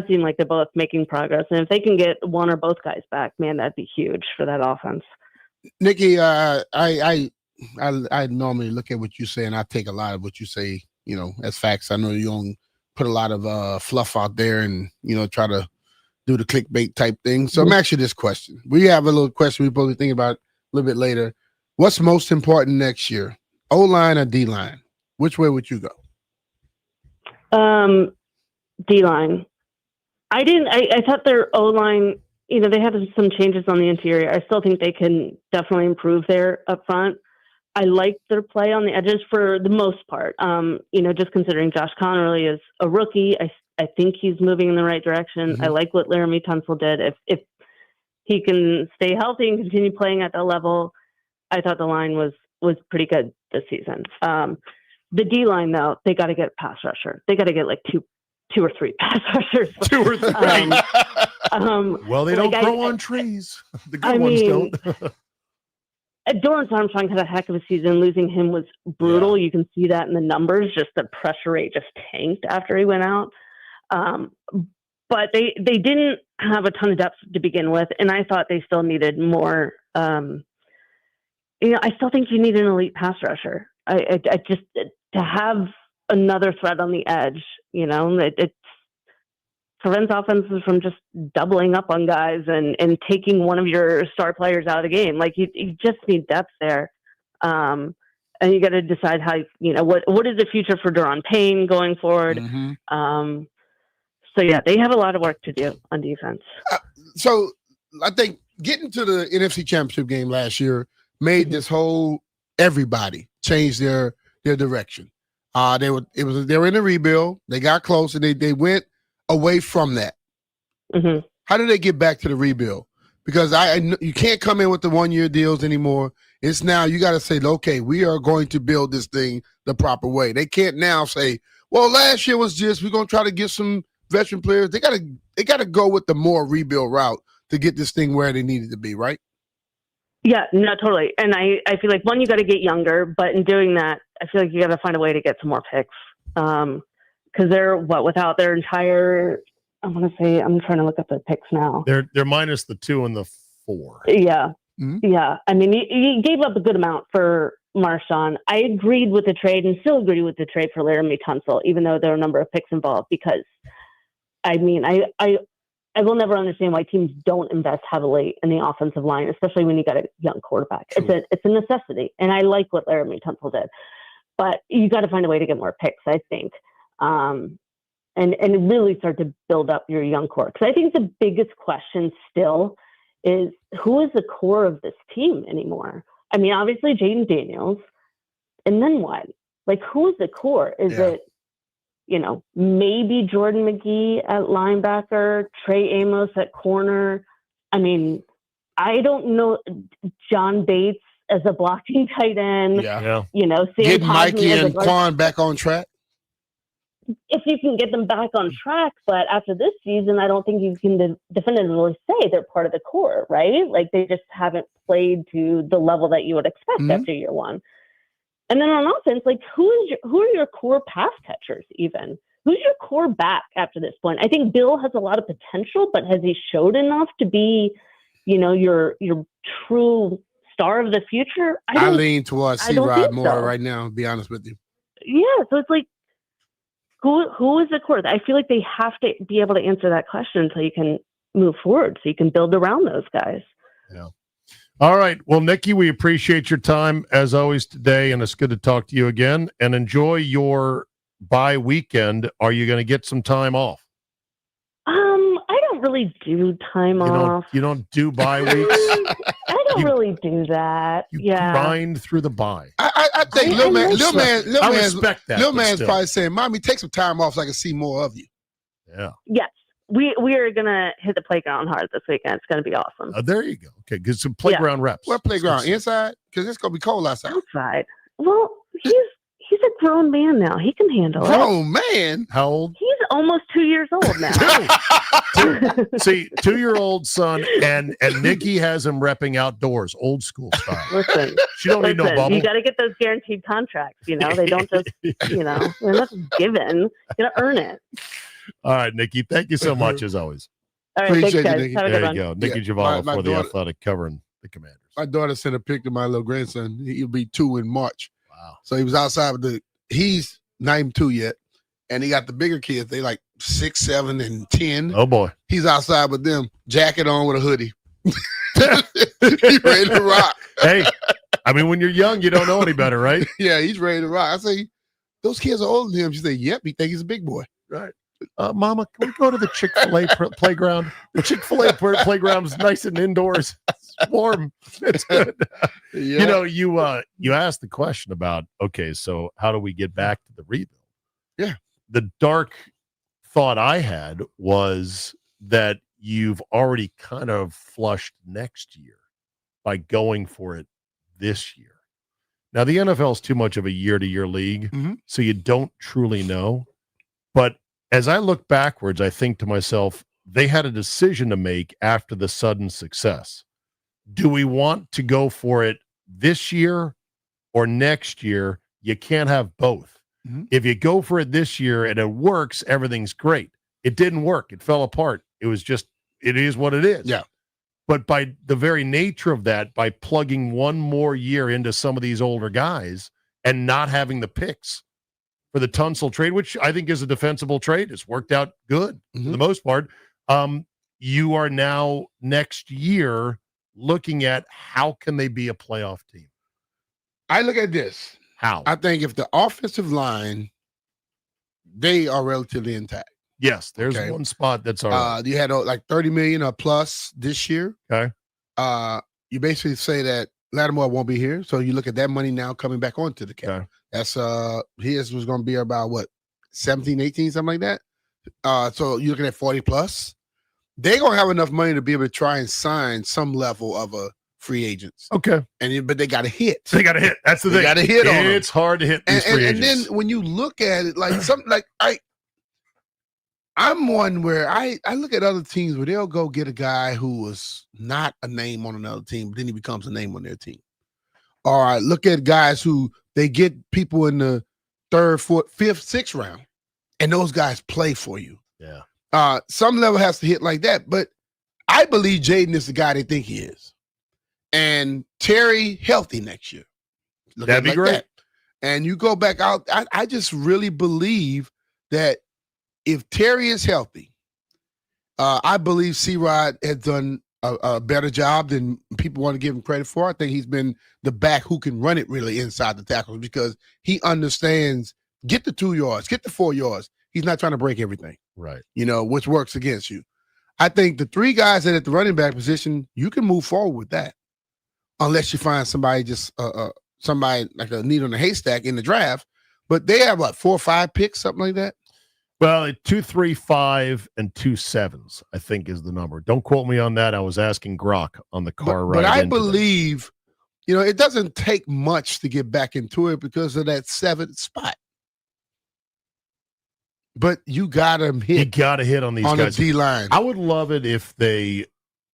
seem like they're both making progress. And if they can get one or both guys back, man, that'd be huge for that offense. Nikki, I normally look at what you say, and I take a lot of what you say, as facts. I know you don't put a lot of fluff out there and try to do the clickbait type thing. So I'm asking you this question. We have a little question we're probably thinking about a little bit later. What's most important next year, O-line or D-line? Which way would you go? D-line. I thought their O-line, they had some changes on the interior. I still think they can definitely improve there up front. I like their play on the edges for the most part. Just considering Josh Connerly is a rookie, I think he's moving in the right direction. I like what Laramie Tunsil did. If he can stay healthy and continue playing at that level, I thought the line was pretty good this season. The D line, though, they got to get a pass rusher. They got to get like two or three pass rushers. 2 or 3. Well, they don't grow on trees. The good ones don't. Dorrance Armstrong had a heck of a season. Losing him was brutal. You can see that in the numbers. Just the pressure rate just tanked after he went out. But they didn't have a ton of depth to begin with, and I thought they still needed more. I still think you need an elite pass rusher. I just to have another threat on the edge. It prevents offenses from just doubling up on guys and taking one of your star players out of the game. Like you just need depth there. And you got to decide how, what is the future for Daron Payne going forward? So they have a lot of work to do on defense. So I think getting to the NFC Championship game last year made this whole everybody change their direction. They were in a rebuild. They got close and they went away from that. How do they get back to the rebuild? Because you can't come in with the 1-year deals anymore. It's now you got to say, okay, we are going to build this thing the proper way. They can't now say, well, last year was we're going to try to get some veteran players. They got to go with the more rebuild route to get this thing where they needed to be, right? Yeah, no, totally. And I feel like, one, you got to get younger, but in doing that, I feel like you got to find a way to get some more picks. Because they're without their entire, I'm trying to look up the picks now. They're minus the 2 and the 4. Yeah. Yeah. I mean, he gave up a good amount for Marshawn. I agreed with the trade and still agree with the trade for Laramie Tunsil, even though there are a number of picks involved, because I will never understand why teams don't invest heavily in the offensive line, especially when you got a young quarterback. True. It's a necessity. And I like what Laramie Tunsil did, but you got to find a way to get more picks, I think. And really start to build up your young core. Because I think the biggest question still is, who is the core of this team anymore? I mean, obviously Jaden Daniels, and then what? Like, who is the core? Is it, maybe Jordan McGee at linebacker, Trey Amos at corner? I mean, I don't know. John Bates as a blocking tight end. Yeah. Sam getting Mikey Cosmi as and Quan back on track. If you can get them back on track, but after this season, I don't think you can definitively say they're part of the core, right? Like, they just haven't played to the level that you would expect after year one. And then on offense, like, who are your core pass catchers even? Who's your core back after this point? I think Bill has a lot of potential, but has he showed enough to be, your true star of the future? I lean towards C-Rod more so. right now, to be honest with you. Yeah, so it's like, who is the core? I feel like they have to be able to answer that question so you can move forward, so you can build around those guys. Yeah. All right. Well, Nikki, we appreciate your time as always today, and it's good to talk to you again. And enjoy your bye weekend. Are you going to get some time off? I don't really do time off. You don't do bye weeks? I don't really do that. Grind through the bye. I think Lil respect that. Lil but Man's still. probably saying, "Mommy, take some time off so I can see more of you." Yeah. Yes. We are going to hit the playground hard this weekend. It's going to be awesome. There you go. Okay, get some playground reps. What playground? Inside? Because it's going to be cold outside. Outside. Well, he's a grown man now. He can handle it. Grown man? How old? He's almost 2 years old now. See, 2-year-old son, and Nikki has him repping outdoors, old school style. Listen, she don't need no bubble. You got to get those guaranteed contracts. They don't just, they're not given. You got to earn it. All right, Nikki. Thank you so much as always. All right, thanks, guys. Nikki. Have a There good you one. go, Nikki Giovanni for the Athletic covering the Commanders. My daughter sent a picture of my little grandson. He'll be 2 in March. Wow. So he was outside with he's not even 2 yet. and he got the bigger kids. They like 6, 7, and 10. Oh boy. He's outside with them, jacket on with a hoodie. He's ready to rock. Hey, I mean, when you're young, you don't know any better, right? Yeah, he's ready to rock. I say, those kids are older than him. She said, yep, he thinks he's a big boy. Right. Mama, can we go to the Chick-fil-A playground? The Chick-fil-A playground is nice and indoors. It's warm. It's good. You know, you asked the question about, okay, so how do we get back to the rebuild? Yeah. The dark thought I had was that you've already kind of flushed next year by going for it this year. Now, the NFL is too much of a year-to-year league, so you don't truly know. But as I look backwards, I think to myself, they had a decision to make after the sudden success. Do we want to go for it this year or next year? You can't have both. If you go for it this year and it works, everything's great. It didn't work. It fell apart. It was just, it is what it is. Yeah. But by the very nature of that, by plugging one more year into some of these older guys and not having the picks for the Tunsil trade, which I think is a defensible trade, it's worked out good for the most part. You are now next year looking at how can they be a playoff team? I look at this. How? I think if the offensive line, they are relatively intact. Yes, there's one spot that's all right. You had like 30 million or plus this year. Okay. You basically say that Lattimore won't be here, so you look at that money now coming back onto the cap. Okay. That's his was going to be about what 17, 18, something like that. So you're looking at 40 plus. They're going to have enough money to be able to try and sign some level of a free agents. Okay. But they got to hit. They got to hit. That's the thing. They got to hit on them. It's hard to hit these free and agents. then when you look at it, like something like I'm one where I look at other teams where they'll go get a guy who was not a name on another team, but then he becomes a name on their team. Or I look at guys who they get people in the 3rd, 4th, 5th, 6th round, and those guys play for you. Yeah. Some level has to hit like that, but I believe Jaden is the guy they think he is. And Terry healthy next year. Look That'd at it be great. that. And you go back out. I just really believe that if Terry is healthy, I believe C-Rod has done a better job than people want to give him credit for. I think he's been the back who can run it really inside the tackles because he understands get the 2 yards, get the 4 yards. He's not trying to break everything. Right. Which works against you. I think the 3 guys that at the running back position, you can move forward with that. Unless you find somebody somebody like a needle in a haystack in the draft. But they have 4 or 5 picks, something like that. Well, 2, 3, 5, and 2 7s, I think is the number. Don't quote me on that. I was asking Grok on the car ride. But I in today. believe, it doesn't take much to get back into it because of that 7th spot. But you got to hit. You got to hit on these on guys. the D-line. I would love it if they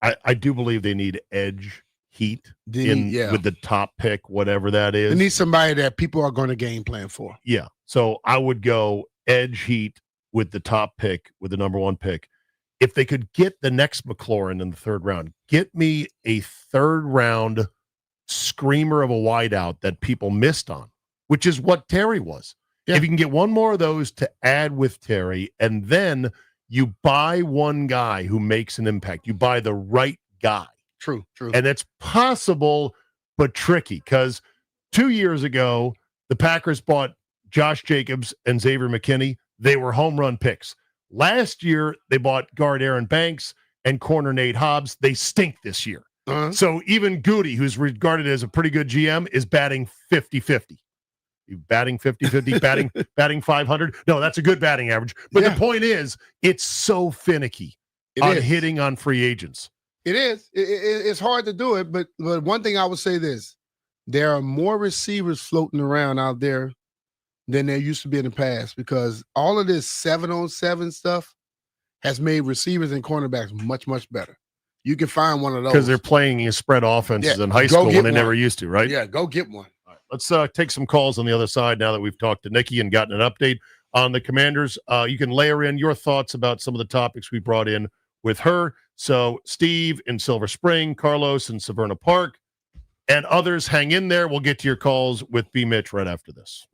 I do believe they need edge heat with the top pick, whatever that is. They need somebody that people are going to game plan for. Yeah. So I would go edge heat with the top pick, with the number 1 pick. If they could get the next McLaurin in the 3rd round, get me a 3rd round screamer of a wideout that people missed on, which is what Terry was. Yeah. If you can get one more of those to add with Terry, and then you buy one guy who makes an impact, you buy the right guy. True. And it's possible, but tricky because 2 years ago, the Packers bought Josh Jacobs and Xavier McKinney. They were home run picks. Last year, they bought guard Aaron Banks and corner Nate Hobbs. They stink this year. So even Goody, who's regarded as a pretty good GM, is batting 50-50. Batting 50-50, batting 500. No, that's a good batting average. But the point is, it's so finicky hitting on free agents. It is. It's hard to do it, but one thing I would say this. There are more receivers floating around out there than there used to be in the past because all of this 7-on-7 stuff has made receivers and cornerbacks much, much better. You can find one of those. Because they're playing in spread offenses in high school when they never used to, right? Yeah, go get one. All right, let's take some calls on the other side now that we've talked to Nikki and gotten an update on the Commanders. You can layer in your thoughts about some of the topics we brought in with her. So Steve in Silver Spring, Carlos in Severna Park, and others, hang in there. We'll get to your calls with B. Mitch right after this.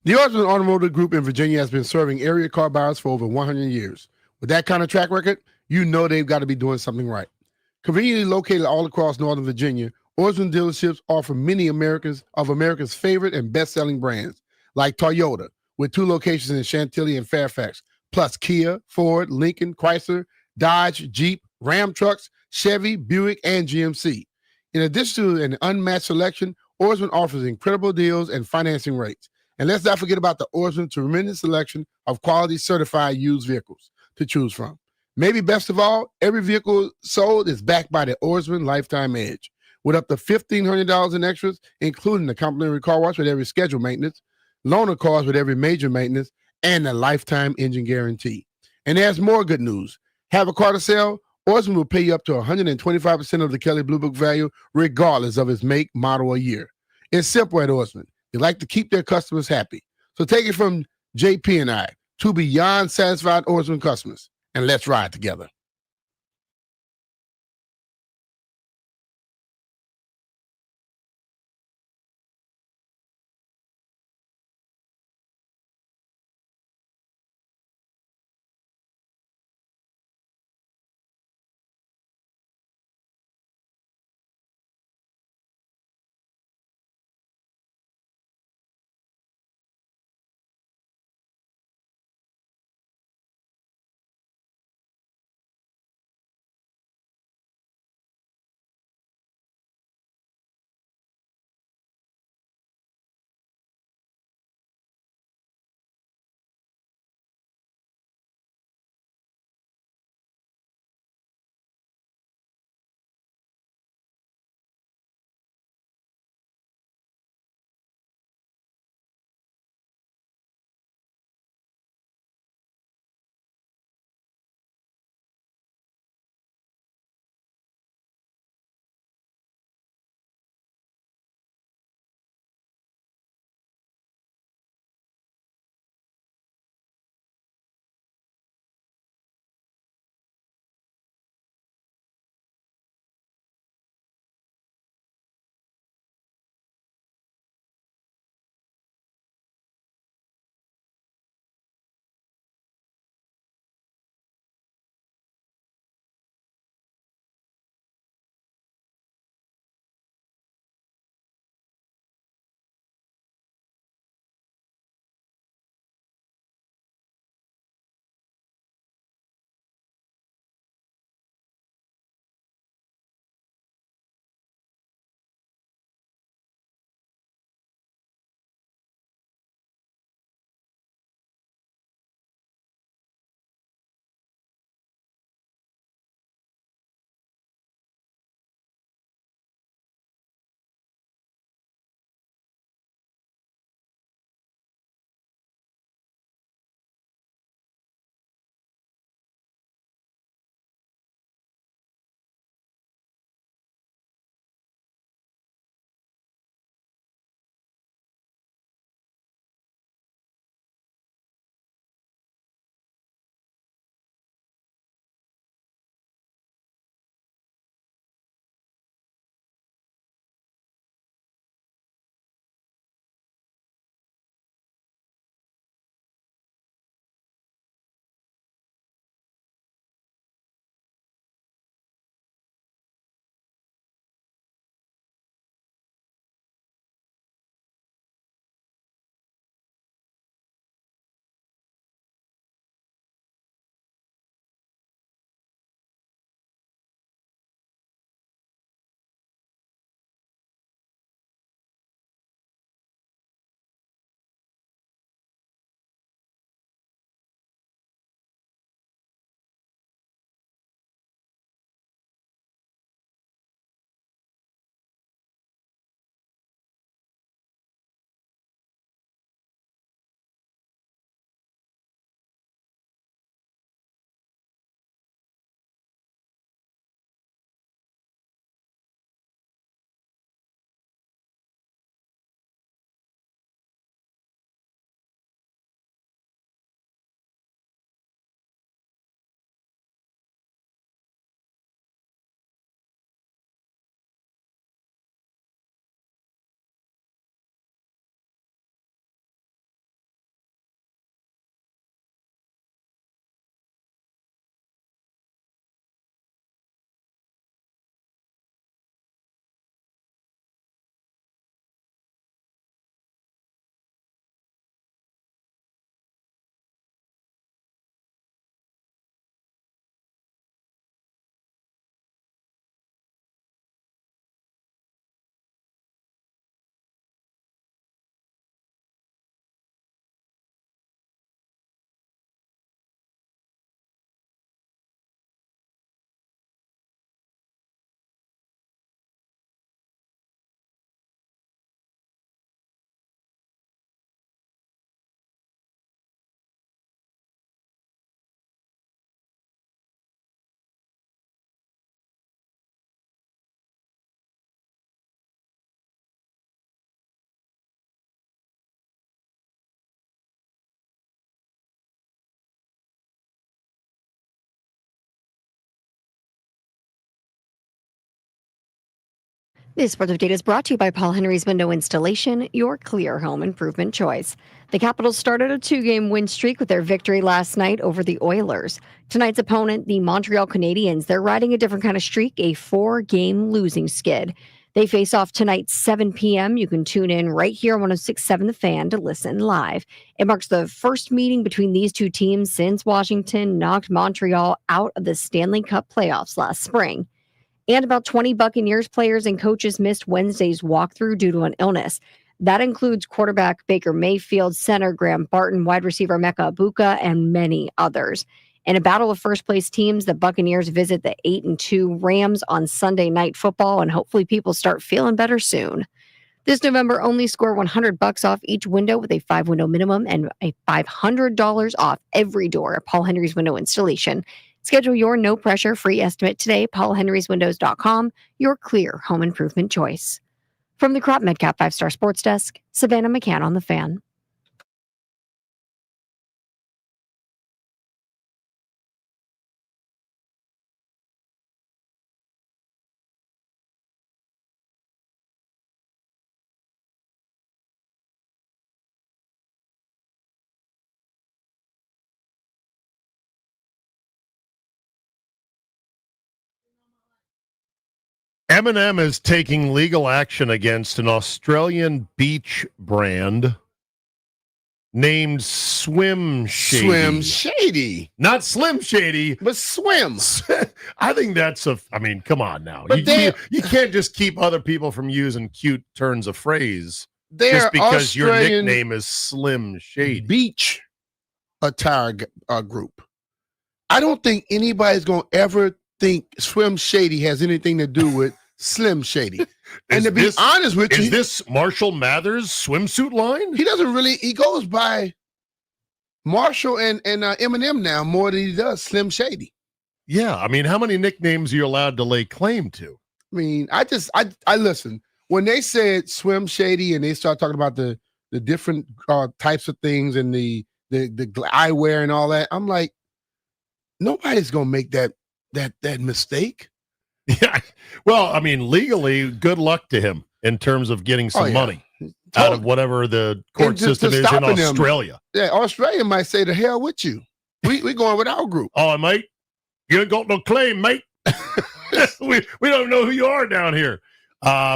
The Osmond Automotive Group in Virginia has been serving area car buyers for over 100 years. With that kind of track record, you know they've got to be doing something right. Conveniently located all across Northern Virginia, Osmond dealerships offer many America's favorite and best-selling brands, like Toyota, with 2 locations in Chantilly and Fairfax, plus Kia, Ford, Lincoln, Chrysler, Dodge, Jeep, Ram trucks, Chevy, Buick, and GMC. In addition to an unmatched selection, Osmond offers incredible deals and financing rates. And let's not forget about the Osmond tremendous selection of quality certified used vehicles to choose from. Maybe best of all, every vehicle sold is backed by the Osmond Lifetime Edge, with up to $1,500 in extras, including the complimentary car wash with every scheduled maintenance, loaner cars with every major maintenance, and the lifetime engine guarantee. And there's more good news. Have a car to sell? Osmond will pay you up to 125% of the Kelley Blue Book value, regardless of its make, model, or year. It's simple at Osmond. They like to keep their customers happy. So take it from JP and I, 2 beyond satisfied Osmond customers, and let's ride together. This Sports Update is brought to you by Paul Henry's Window Installation, your clear home improvement choice. The Capitals started a 2-game win streak with their victory last night over the Oilers. Tonight's opponent, the Montreal Canadiens, they're riding a different kind of streak, a 4-game losing skid. They face off tonight, 7 p.m. You can tune in right here on 106.7 The Fan to listen live. It marks the first meeting between these two teams since Washington knocked Montreal out of the Stanley Cup playoffs last spring. And about 20 Buccaneers players and coaches missed Wednesday's walkthrough due to an illness. That includes quarterback Baker Mayfield, center Graham Barton, wide receiver Mecca Abuka, and many others. In a battle of first-place teams, the Buccaneers visit the 8-2 Rams on Sunday Night Football, and hopefully people start feeling better soon. This November, only score $100 off each window with a 5-window minimum and a $500 off every door at Paul Henry's Window Installation. Schedule your no-pressure free estimate today, paulhenryswindows.com, your clear home improvement choice. From the Crop Medcap 5-Star Sports Desk, Savannah McCann on The Fan. M&M is taking legal action against an Australian beach brand named Swim Shady. Swim Shady. Not Slim Shady. But Swim. I think that's I mean, come on now. But You can't just keep other people from using cute turns of phrase They're just because your Australian nickname is Slim Shady. Beach attire group. I don't think anybody's going to ever think Swim Shady has anything to do with Slim Shady. And to be honest with you, is this Marshall Mathers swimsuit line? He doesn't really. He goes by Marshall and Eminem now more than he does Slim Shady. Yeah, I mean, how many nicknames are you allowed to lay claim to? I mean, I listen when they said Swim Shady and they start talking about the different types of things and the eyewear and all that. I'm like, nobody's gonna make that mistake. Yeah. Well, I mean, legally, good luck to him in terms of getting some money out of whatever the court system is in Australia. Yeah, Australia might say the hell with you. We going with our group. Oh, mate, you ain't got no claim, mate. we don't know who you are down here.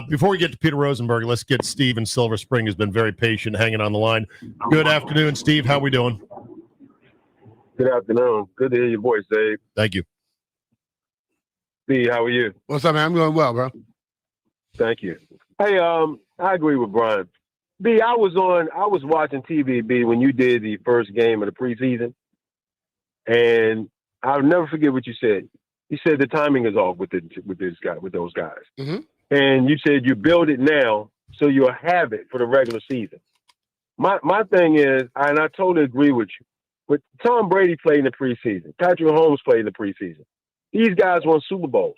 Before we get to Peter Rosenberg, let's get Steve in Silver Spring, who's been very patient, hanging on the line. Good afternoon, Steve. How we doing? Good afternoon. Good to hear your voice, Dave. Thank you. B, how are you? What's up, man? I'm doing well, bro. Thank you. Hey, I agree with Brian. B, I was watching TV, B, when you did the first game of the preseason, and I'll never forget what you said. You said the timing is off with those guys, mm-hmm. and you said you build it now so you'll have it for the regular season. My thing is, and I totally agree with you. But Tom Brady played in the preseason. Patrick Mahomes played in the preseason. These guys won Super Bowls.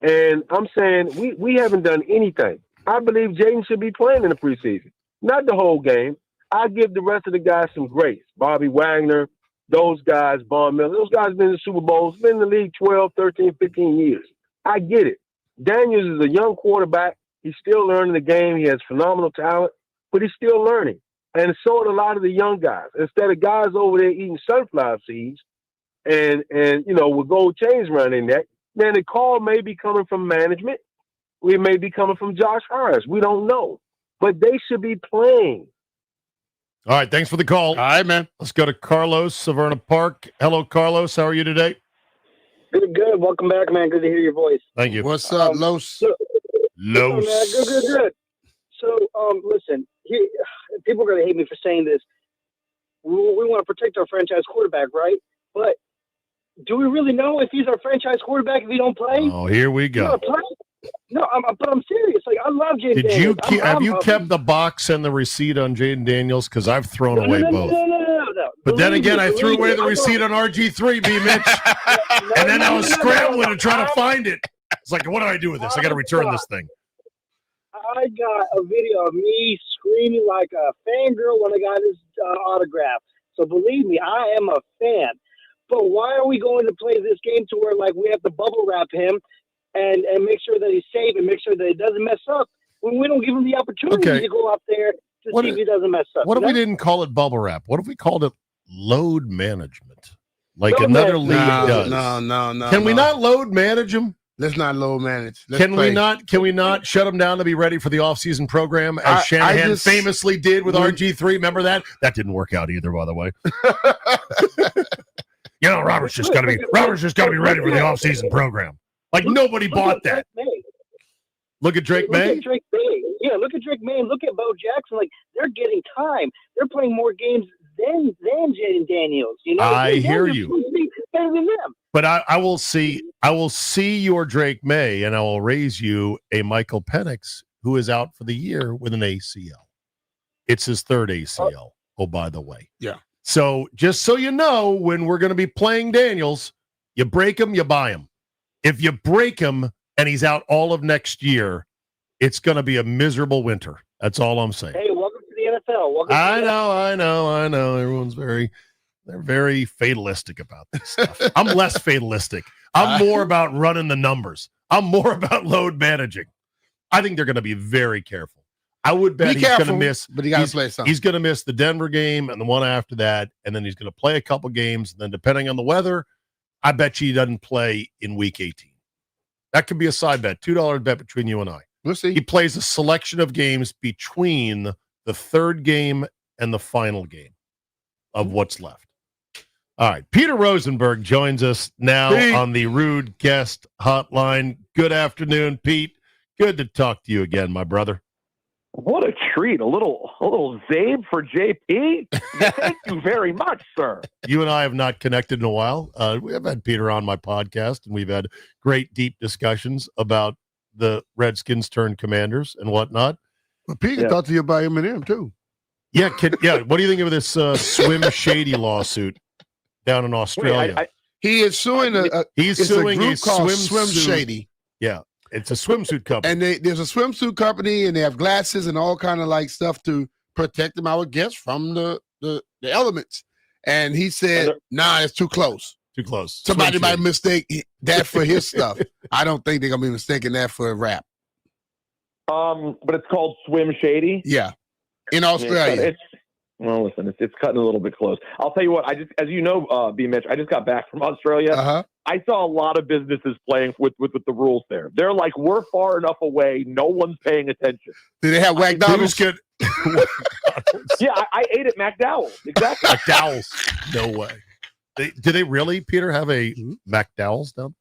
And I'm saying we haven't done anything. I believe Jaden should be playing in the preseason. Not the whole game. I give the rest of the guys some grace. Bobby Wagner, those guys, Von Miller, those guys been in the Super Bowls, been in the league 12, 13, 15 years. I get it. Daniels is a young quarterback. He's still learning the game. He has phenomenal talent, but he's still learning. And so are a lot of the young guys. Instead of guys over there eating sunflower seeds and with gold chains around their neck, then the call may be coming from management. It may be coming from Josh Harris. We don't know. But they should be playing. All right, thanks for the call. All right, man. Let's go to Carlos, Severna Park. Hello, Carlos. How are you today? Good. Welcome back, man. Good to hear your voice. Thank you. What's up, Los? Los. Good. So, listen, people are going to hate me for saying this. We want to protect our franchise quarterback, right? But do we really know if he's our franchise quarterback if he don't play? Oh, here we go. No, but I'm serious. Like, I love Jaden Daniels. Have you kept the box and the receipt on Jaden Daniels? Because I've thrown away both. No. But then again, I threw away the receipt on RG3, B. Mitch. And then I was scrambling to try to find it. It's like, what do I do with this? I got to return this thing. I got a video of me screaming like a fangirl when I got his autograph. So believe me, I am a fan. But why are we going to play this game to where, like, we have to bubble wrap him and make sure that he's safe and make sure that he doesn't mess up when we don't give him the opportunity Okay. to go out there to see if he doesn't mess up. What if you we know? didn't call it bubble wrap? What if we called it load management, like Load another management. league does? No. Can we not load manage them? Let's not load manage. Let's Can play. we not? Can we not shut them down to be ready for the offseason program, as Shanahan just- famously did with RG3? Remember that? That didn't work out either, by the way. Robert's just got to be ready for the offseason program. Like nobody bought that. Look at Drake May. Look at Drake May. Yeah, look at Drake May and look at Bo Jackson. Like, they're getting time. They're playing more games than Jaden Daniels. You know, I Jaden hear Daniels you. supposed to be better than them. But I will see your Drake May, and I will raise you a Michael Penix, who is out for the year with an ACL. It's his third ACL. Oh, by the way. Yeah. So just so you know, when we're going to be playing Daniels, you break him, you buy him. If you break him and he's out all of next year, it's going to be a miserable winter. That's all I'm saying. Hey, welcome to the NFL. Welcome I to the know. Everyone's they're very fatalistic about this stuff. I'm less fatalistic. I'm more about running the numbers. I'm more about load managing. I think they're going to be very careful. I would bet Be he's going to careful, miss. but he got he's- to play something. He's going to miss the Denver game and the one after that, and then he's going to play a couple games. And then, depending on the weather, I bet you he doesn't play in Week 18. That could be a side bet, $2 bet between you and I. We'll see. He plays a selection of games between the third game and the final game of what's left. All right. Peter Rosenberg joins us now Pete. on the Rude Guest Hotline. Good afternoon, Pete. Good to talk to you again, my brother. What a treat. A little Zabe for JP. Thank you very much, sir. You and I have not connected in a while. We have had Peter on my podcast, and we've had great, deep discussions about the Redskins turned Commanders and whatnot. Well, Pete can talk to you about Eminem, too. Yeah, what do you think of this Swim Shady lawsuit down in Australia? He is suing He's it's suing a group called swimsuit- Swim Shady. Yeah, it's a swimsuit company. And there's a swimsuit company, and they have glasses and all kind of like stuff to protect them, I would guess, from the elements. And he said, "Nah, it's too close. Too close. Somebody Swim might Shady. mistake that for his stuff. I don't think they're gonna be mistaking that for rap. But it's called Swim Shady. Yeah, in Australia. Well, listen, it's cutting a little bit close. I'll tell you what. As you know, B. Mitch, I just got back from Australia. Uh-huh. I saw a lot of businesses playing with the rules there. They're like, we're far enough away, no one's paying attention. Do they have McDonald's? Yeah, I ate at McDowell's. Exactly. McDowell's. No way. Do they really, Peter, have a McDowell's down?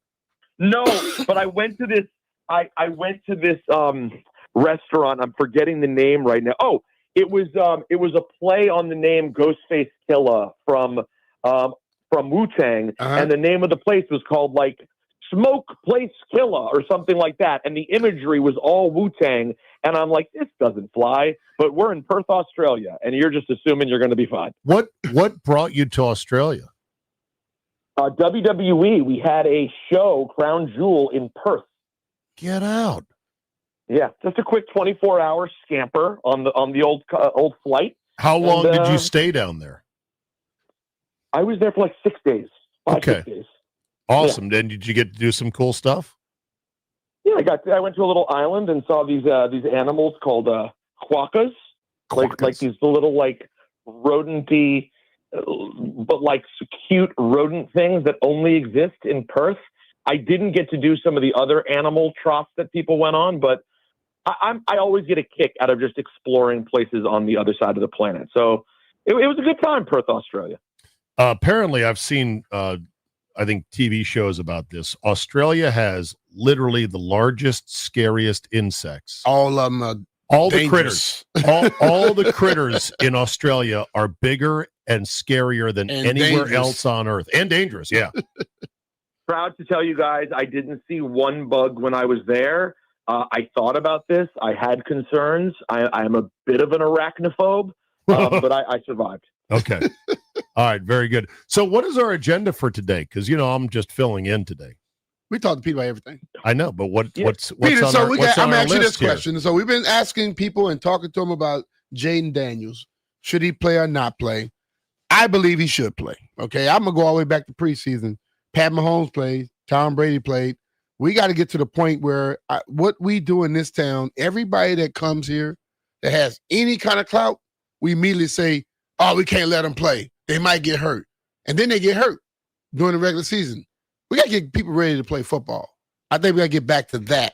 No, but I went to this. I went to this restaurant. I'm forgetting the name right now. Oh, it was a play on the name Ghostface Killah from Wu-Tang, and the name of the place was called like Smoke Place Killa or something like that, and the imagery was all Wu-Tang, and I'm like, this doesn't fly. But we're in Perth, Australia, and you're just assuming you're going to be fine. What brought you to Australia? WWE. We had a show, Crown Jewel, in Perth. Get out. Yeah, just a quick 24-hour scamper on the old flight. How long did you stay down there? I was there for like 6 days. 6 days. Awesome. Then did you get to do some cool stuff? Yeah, I went to a little island and saw these animals called quokkas, like these little like rodenty, but like cute rodent things that only exist in Perth. I didn't get to do some of the other animal troughs that people went on, but I always get a kick out of just exploring places on the other side of the planet. So it was a good time, Perth, Australia. Apparently, I've seen, I think, TV shows about this. Australia has literally the largest, scariest insects. All of them are all the dangerous. critters. all the critters in Australia are bigger and scarier than And anywhere dangerous. else on Earth. And dangerous, yeah. Proud to tell you guys, I didn't see one bug when I was there. I thought about this. I had concerns. I'm a bit of an arachnophobe, but I survived. Okay. All right. Very good. So what is our agenda for today? Because, I'm just filling in today. We talk to people about everything. I know, but what's Peter, on so our, what's on I'm our asking you list this here? question. So we've been asking people and talking to them about Jaden Daniels. Should he play or not play? I believe he should play. Okay. I'm going to go all the way back to preseason. Pat Mahomes played. Tom Brady played. We got to get to the point where what we do in this town, everybody that comes here that has any kind of clout, we immediately say, oh, we can't let them play. They might get hurt. And then they get hurt during the regular season. We got to get people ready to play football. I think we got to get back to that.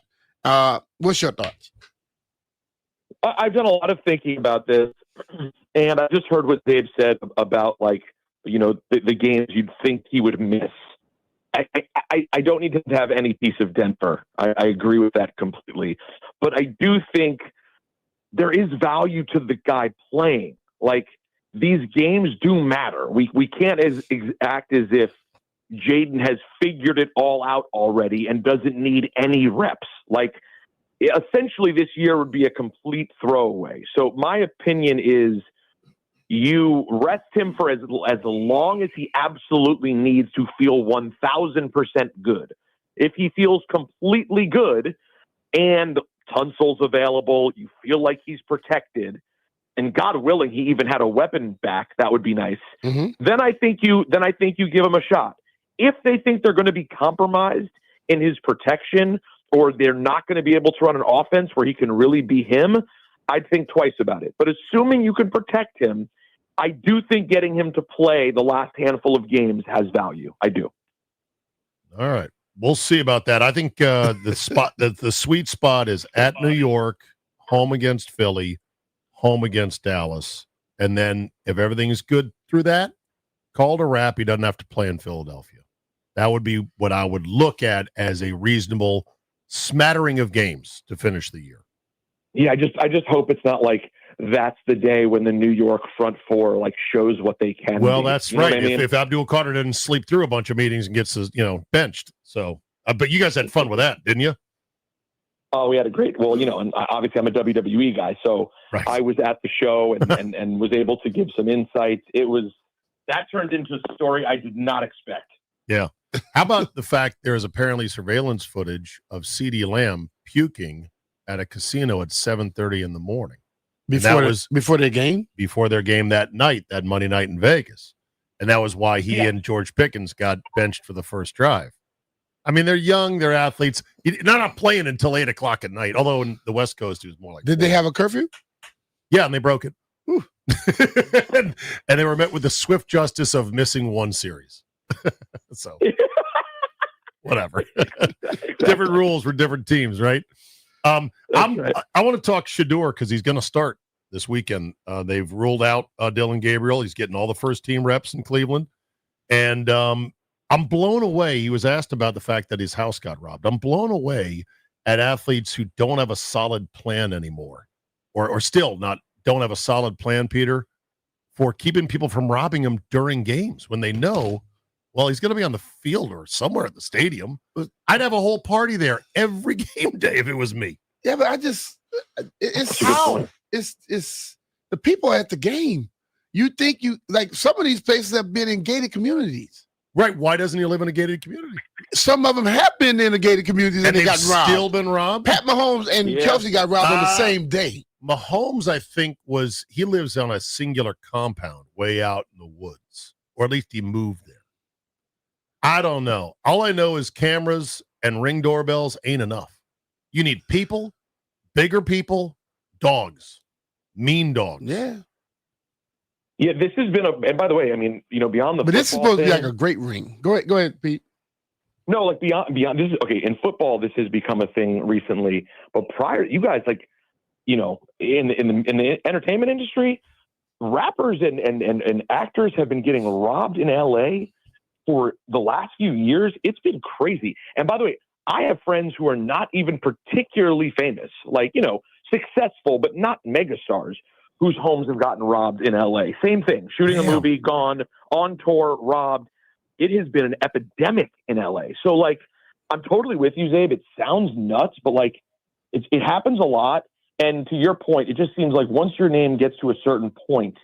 What's your thoughts? I've done a lot of thinking about this, and I just heard what Dave said about, like, you know, the games you'd think he would miss. I don't need him to have any piece of Denver. I agree with that completely. But I do think there is value to the guy playing. Like, these games do matter. We can't act as if Jaden has figured it all out already and doesn't need any reps. Like, essentially this year would be a complete throwaway. So my opinion is you rest him for as long as he absolutely needs to feel 1,000% good. If he feels completely good and Tunsil's available, you feel like he's protected, and God willing, he even had a weapon back, that would be nice. Then I think you give him a shot. If they think they're going to be compromised in his protection, or they're not going to be able to run an offense where he can really be him, I'd think twice about it. But assuming you can protect him, I do think getting him to play the last handful of games has value. I do. All right. We'll see about that. I think the sweet spot is at New York, home against Philly, home against Dallas. And then if everything is good through that, call it a wrap. He doesn't have to play in Philadelphia. That would be what I would look at as a reasonable smattering of games to finish the year. Yeah, I just hope it's not like that's the day when the New York front four like shows what they can. Well, do. that's You know right. what I mean? If Abdul Carter didn't sleep through a bunch of meetings and gets his, benched. So, but you guys had fun with that, didn't you? Oh, we had a great. Well, and obviously I'm a WWE guy, so I was at the show and was able to give some insights. That turned into a story I did not expect. Yeah. How about the fact there is apparently surveillance footage of CeeDee Lamb puking at a casino at 7:30 in the morning? Before their game? Before their game that night, that Monday night in Vegas. And that was why he and George Pickens got benched for the first drive. I mean, they're young, they're athletes. They're not playing until 8 o'clock at night, although in the West Coast it was more like Did they have a curfew? Yeah, and they broke it. and they were met with the swift justice of missing one series. So whatever. Different rules for different teams, right? I want to talk Shedeur because he's going to start this weekend. They've ruled out Dylan Gabriel. He's getting all the first team reps in Cleveland. And I'm blown away. He was asked about the fact that his house got robbed. I'm blown away at athletes who don't have a solid plan anymore, or still don't have a solid plan, Peter, for keeping people from robbing him during games when they know, well, he's going to be on the field or somewhere at the stadium. I'd have a whole party there every game day if it was me. Yeah, but it's how it's the people at the game. You think some of these places have been in gated communities. Right. Why doesn't he live in a gated community? Some of them have been in a gated community and they got robbed. Still been robbed? Pat Mahomes and Kelsey got robbed on the same day. Mahomes, I think, he lives on a singular compound way out in the woods, or at least he moved there. I don't know. All I know is cameras and Ring doorbells ain't enough. You need people, bigger people, dogs, mean dogs. Yeah. Yeah, this has been and by the way, I mean, beyond the But this is football supposed to be thing- like a great ring. Go ahead, Pete. No, like beyond this is okay. In football, this has become a thing recently. But prior, you guys in the entertainment industry, rappers and actors have been getting robbed in LA for the last few years. It's been crazy. And by the way, I have friends who are not even particularly famous, successful but not megastars, whose homes have gotten robbed in LA. Same thing. Shooting a movie, gone, on tour, robbed. It has been an epidemic in LA. So I'm totally with you, Zabe. It sounds nuts, but it happens a lot. And to your point, it just seems like once your name gets to a certain point,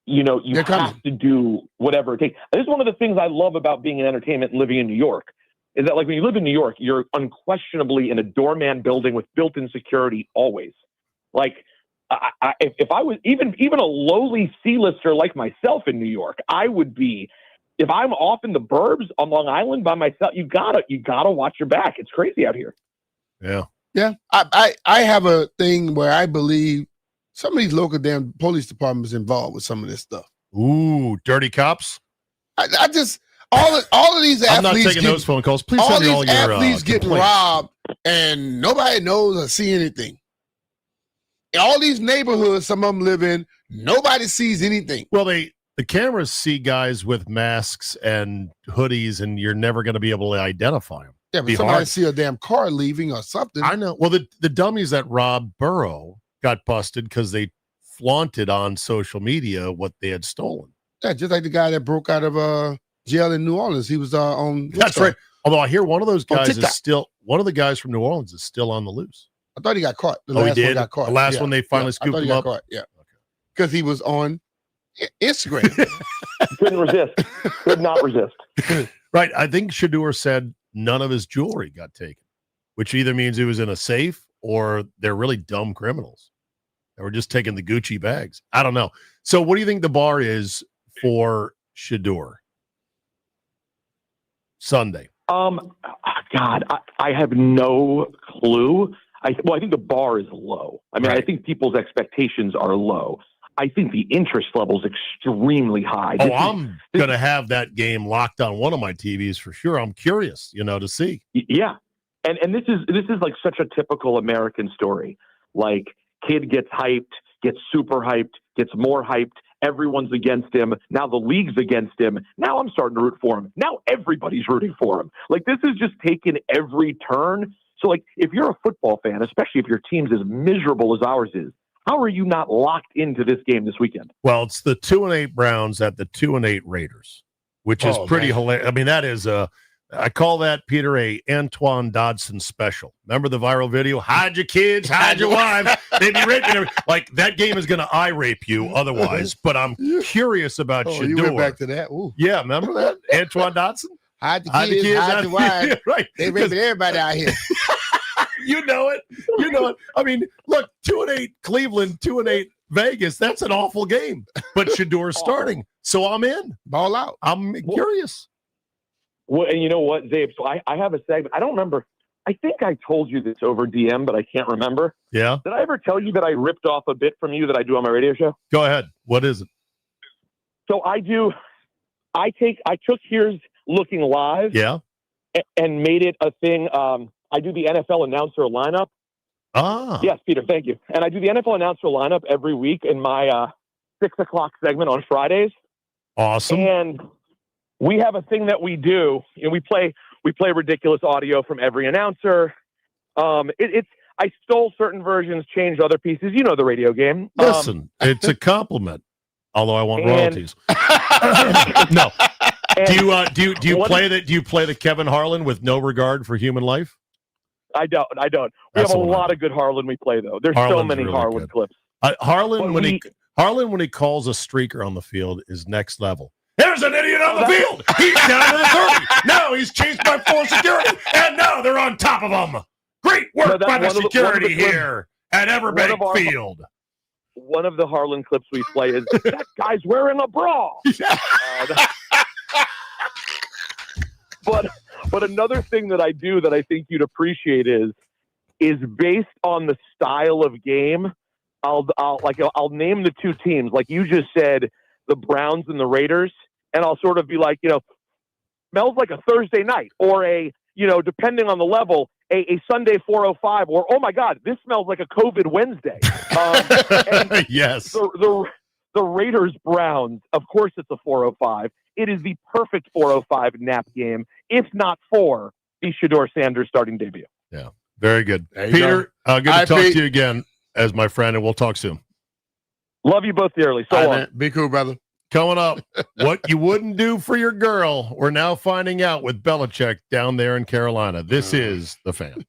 you have to do whatever it takes. This is one of the things I love about being in entertainment and living in New York, is that when you live in New York, you're unquestionably in a doorman building with built-in security always. If I was even a lowly C-lister like myself in New York, I would be if I'm off in the burbs on Long Island by myself, you gotta watch your back. It's crazy out here. Yeah. Yeah. I have a thing where I believe some of these local damn police departments involved with some of this stuff. Ooh, dirty cops. I just all of these athletes. I'm not taking those phone calls. Please all send me these all your athletes getting complaints. robbed, and nobody knows or see anything. In all these neighborhoods, some of them live in, nobody sees anything. Well, the cameras see guys with masks and hoodies, and you're never going to be able to identify them. Yeah, but somebody see a damn car leaving or something. I know. Well, the dummies that robbed Burrow got busted because they flaunted on social media what they had stolen. Yeah, just like the guy that broke out of jail in New Orleans. He was on. That's right. Although I hear one of those On guys is TikTok. still one of the guys from New Orleans is still on the loose. I thought he got caught. The Oh, he last one did? got caught. The last Yeah. one they finally Yeah, I scooped thought he him got up? Caught. Yeah, because he was on Instagram. Couldn't resist. Could not resist. Right. I think Shador said none of his jewelry got taken, which either means he was in a safe or they're really dumb criminals. They were just taking the Gucci bags. I don't know. So what do you think the bar is for Shador Sunday? God, I have no clue. I think the bar is low. I mean, I think people's expectations are low. I think the interest level is extremely high. Oh, I'm going to have that game locked on one of my TVs for sure. I'm curious, to see. Yeah. And this is like such a typical American story. Like, kid gets hyped, gets super hyped, gets more hyped. Everyone's against him. Now the league's against him. Now I'm starting to root for him. Now everybody's rooting for him. Like, this is just taken every turn. So, like, if you're a football fan, especially if your team's as miserable as ours is, how are you not locked into this game this weekend? Well, it's the 2-8 Browns at the 2-8 Raiders, which is pretty hilarious. I mean, that is I call that, Peter, a Antoine Dodson special. Remember the viral video? Hide your kids, hide your wives. They be raping them. Like, that game is going to eye rape you otherwise. But I'm curious about Shador. You went back to that. Ooh. Yeah, remember that? Antoine Dodson? Hide the kids, hide your wives. Right. They raping everybody out here. You know it. I mean, look, 2-8 Cleveland, 2-8 Vegas. That's an awful game. But Shador's starting. So I'm in. Ball out. I'm curious. Well, and you know what, Zabe? So I have a segment. I don't remember. I think I told you this over DM, but I can't remember. Yeah. Did I ever tell you that I ripped off a bit from you that I do on my radio show? Go ahead. What is it? So I took Here's Looking Live. Yeah. And made it a thing. I do the NFL announcer lineup. Ah. Yes, Peter, thank you. And I do the NFL announcer lineup every week in my 6 o'clock segment on Fridays. Awesome. And we have a thing that we do. We play ridiculous audio from every announcer. I stole certain versions, changed other pieces. You know the radio game. Listen, it's a compliment. Although I want royalties. No. Do you play that? Do you play the Kevin Harlan with no regard for human life? I don't. We That's have a the one lot of good Harlan we play though. There's so Harlan's many really Harlan good. clips. Harlan when he calls a streaker on the field is next level. There's an idiot on the field. He's down to the 30. Now he's chased by 4 security, and now they're on top of him. Great work by the security here at Everbank Field. One of the Harlan clips we play is that guy's wearing a bra. But another thing that I do that I think you'd appreciate is based on the style of game. I'll name the two teams like you just said, the Browns and the Raiders, and I'll sort of be like, smells like a Thursday night, or a depending on the level, a Sunday 4:05, or oh my God, this smells like a COVID Wednesday. Yes. The Raiders Browns, of course, it's a 4:05. It is the perfect 4:05 nap game, if not for the Shador Sanders starting debut. Yeah, very good. you Peter, good to Hi, talk Pete. to you again as my friend, and we'll talk soon. Love you both dearly. So All right, long. man. Be cool, brother. Coming up, what you wouldn't do for your girl. We're now finding out with Belichick down there in Carolina. This is The Fan.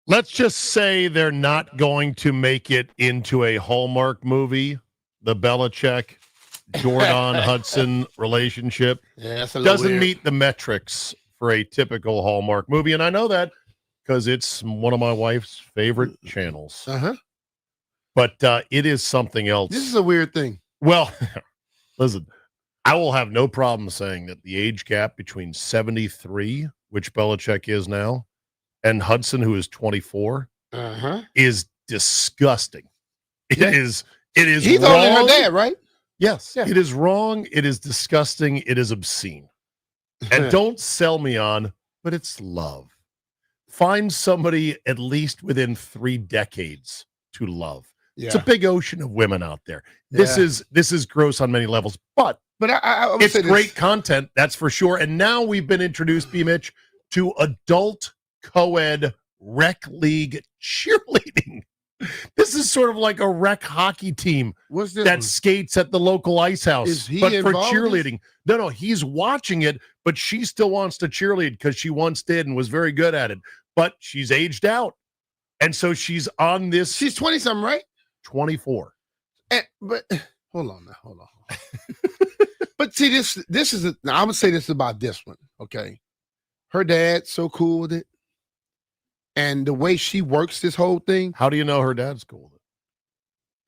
Let's just say they're not going to make it into a Hallmark movie. The Belichick, Jordan Hudson relationship that's a little doesn't weird. meet the metrics for a typical Hallmark movie, and I know that because it's one of my wife's favorite channels. Uh-huh. But it is something else. This is a weird thing. Well, listen, I will have no problem saying that the age gap between 73, which Belichick is now, and Hudson, who is 24, Uh-huh. is disgusting. It Yeah. is. It is. He's wrong. older than her dad, right? Yes. Yeah. It is wrong. It is disgusting. It is obscene. And don't sell me on, but it's love. Find somebody at least within 3 decades to love. It's a Yeah. big ocean of women out there. This Yeah. is gross on many levels, but I would it's say this. great content, that's for sure. And now we've been introduced, B. Mitch, to adult co-ed rec league cheerleading. This is sort of like a rec hockey team What's this that one? skates at the local ice house, Is he but for involved in this? cheerleading. No, he's watching it, but she still wants to cheerlead because she once did and was very good at it. But she's aged out, and so she's on this. She's 20-something, right? 24. But hold on now. But see, this is now I would say this about this one. Okay, her dad's so cool with it, and the way she works this whole thing. How do you know her dad's cool with it?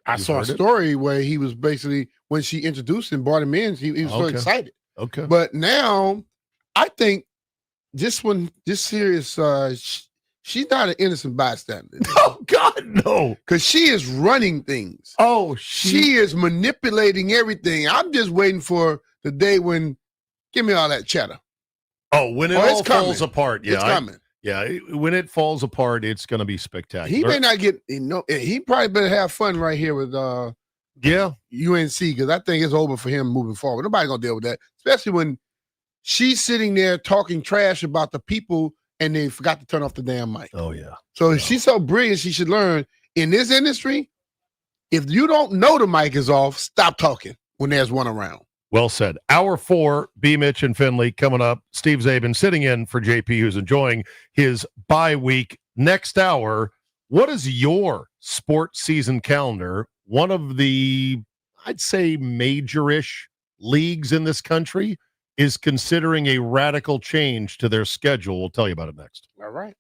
I You've saw a heard it? story where he was basically when she introduced him, brought him in. He was so Okay. excited. Okay. But now, I think this series, she's not an innocent bystander. Oh God, no! Because she is running things. Oh, she is manipulating everything. I'm just waiting for the day when, give me all that cheddar. Oh, when it Oh, it's all falls coming. apart. Yeah, It's coming. When it falls apart, it's going to be spectacular. He may not get. He probably better have fun right here with Yeah. UNC because I think it's over for him moving forward. Nobody's gonna deal with that, especially when she's sitting there talking trash about the people and they forgot to turn off the damn mic. Oh yeah. So if she's so brilliant, she should learn in this industry. If you don't know the mic is off, stop talking when there's one around. Well said. Hour 4, B. Mitch and Finley coming up. Steve Zabin sitting in for JP, who's enjoying his bye week. Next hour, what is your sports season calendar? One of the, I'd say, major-ish leagues in this country is considering a radical change to their schedule. We'll tell you about it next. All right.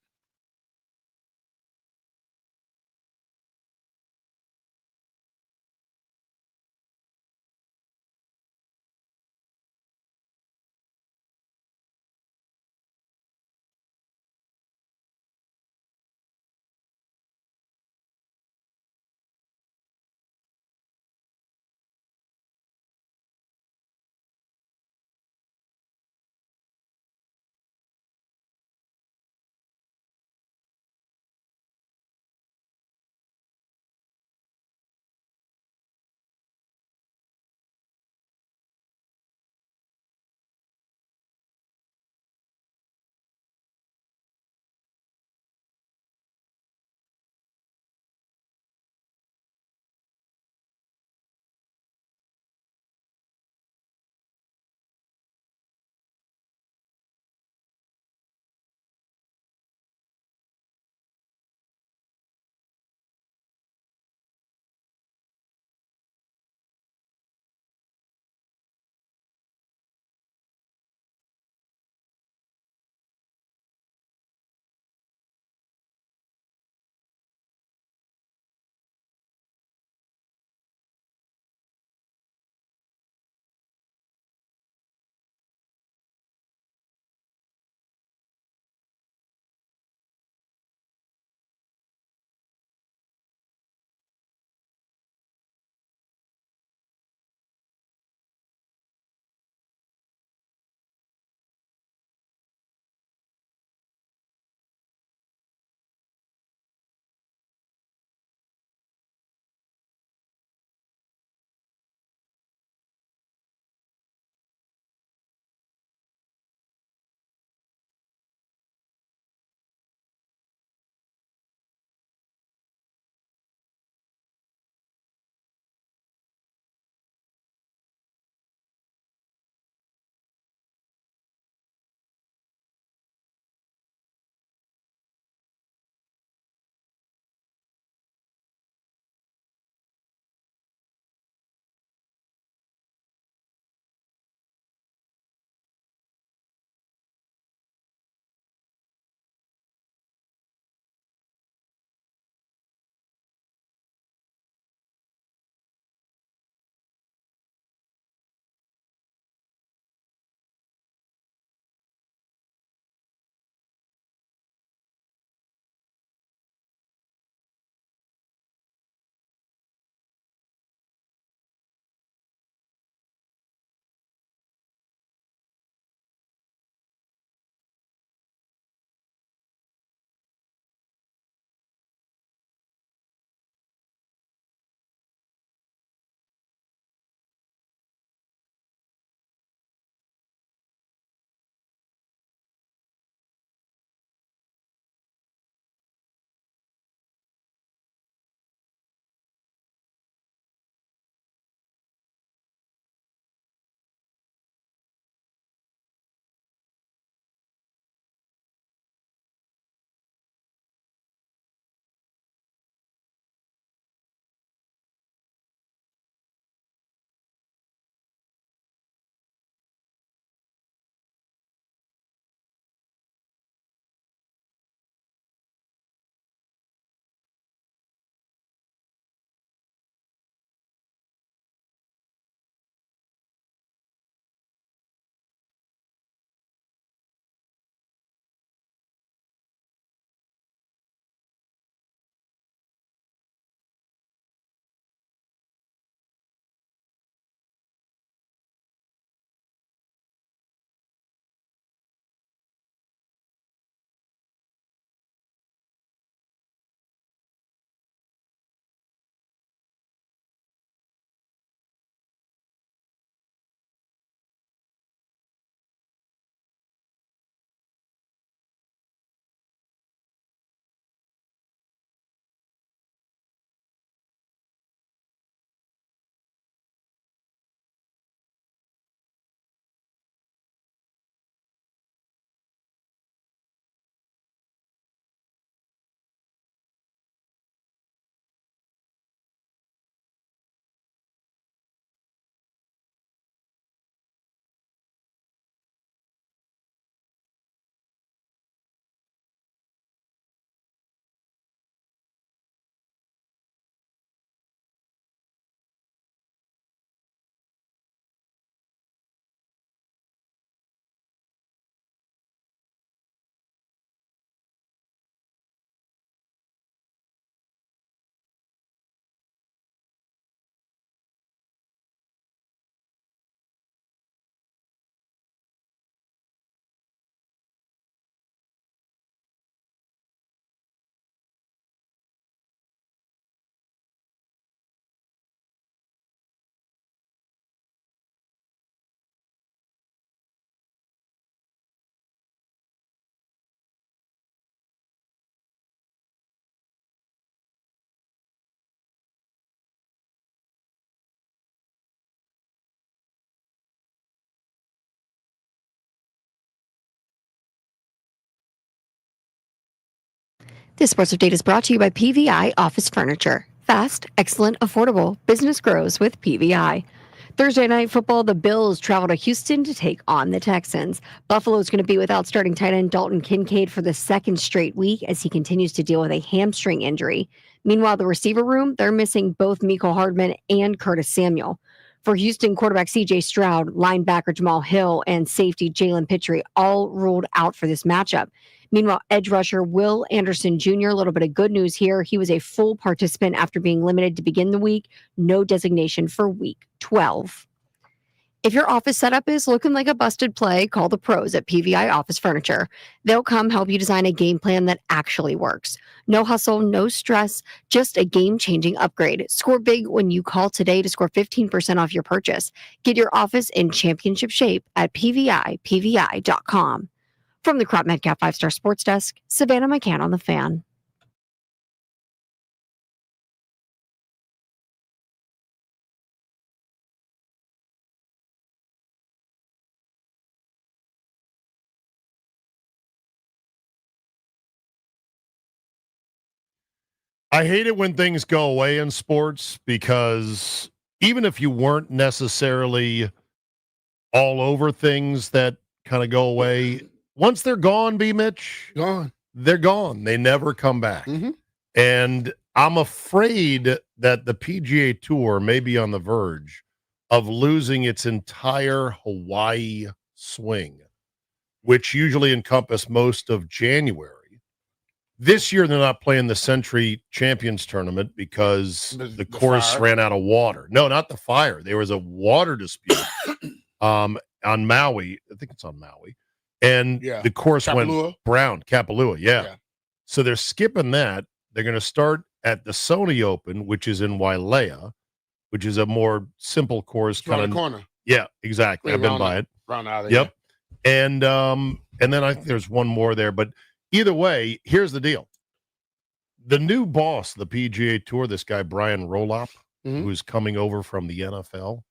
This sports update is brought to you by PVI Office Furniture. Fast, excellent, affordable. Business grows with PVI. Thursday night football, the Bills travel to Houston to take on the Texans. Buffalo's going to be without starting tight end Dalton Kincaid for the second straight week as he continues to deal with a hamstring injury. Meanwhile, the receiver room, they're missing both Mecole Hardman and Curtis Samuel. For Houston, quarterback C.J. Stroud, linebacker Jamal Hill, and safety Jalen Pitre all ruled out for this matchup. Meanwhile, edge rusher Will Anderson Jr., a little bit of good news here. He was a full participant after being limited to begin the week. No designation for week 12. If your office setup is looking like a busted play, call the pros at PVI Office Furniture. They'll come help you design a game plan that actually works. No hustle, no stress, just a game-changing upgrade. Score big when you call today to score 15% off your purchase. Get your office in championship shape at PVI.com. From the Crop Metcalf 5-Star Sports Desk, Savannah McCann on the Fan. I hate it when things go away in sports because even if you weren't necessarily all over things that kind of go away, once they're gone, Mitch, they're gone. They never come back. And I'm afraid that the PGA Tour may be on the verge of losing its entire Hawaii swing, which usually encompass most of January. This year, they're not playing the Century Champions Tournament because the course ran out of water. No, not the fire. There was a water dispute on Maui. I think it's on Maui. And the course went brown. Kapalua, yeah. So they're skipping that. They're going to start at the Sony Open, which is in Wailea, which is a more simple course. Around the corner. Yeah, exactly. I've been by it. Round out of Yep. And then I think there's one more there. But either way, here's the deal. The new boss of the PGA Tour, this guy, Brian Rolop, who's coming over from the NFL,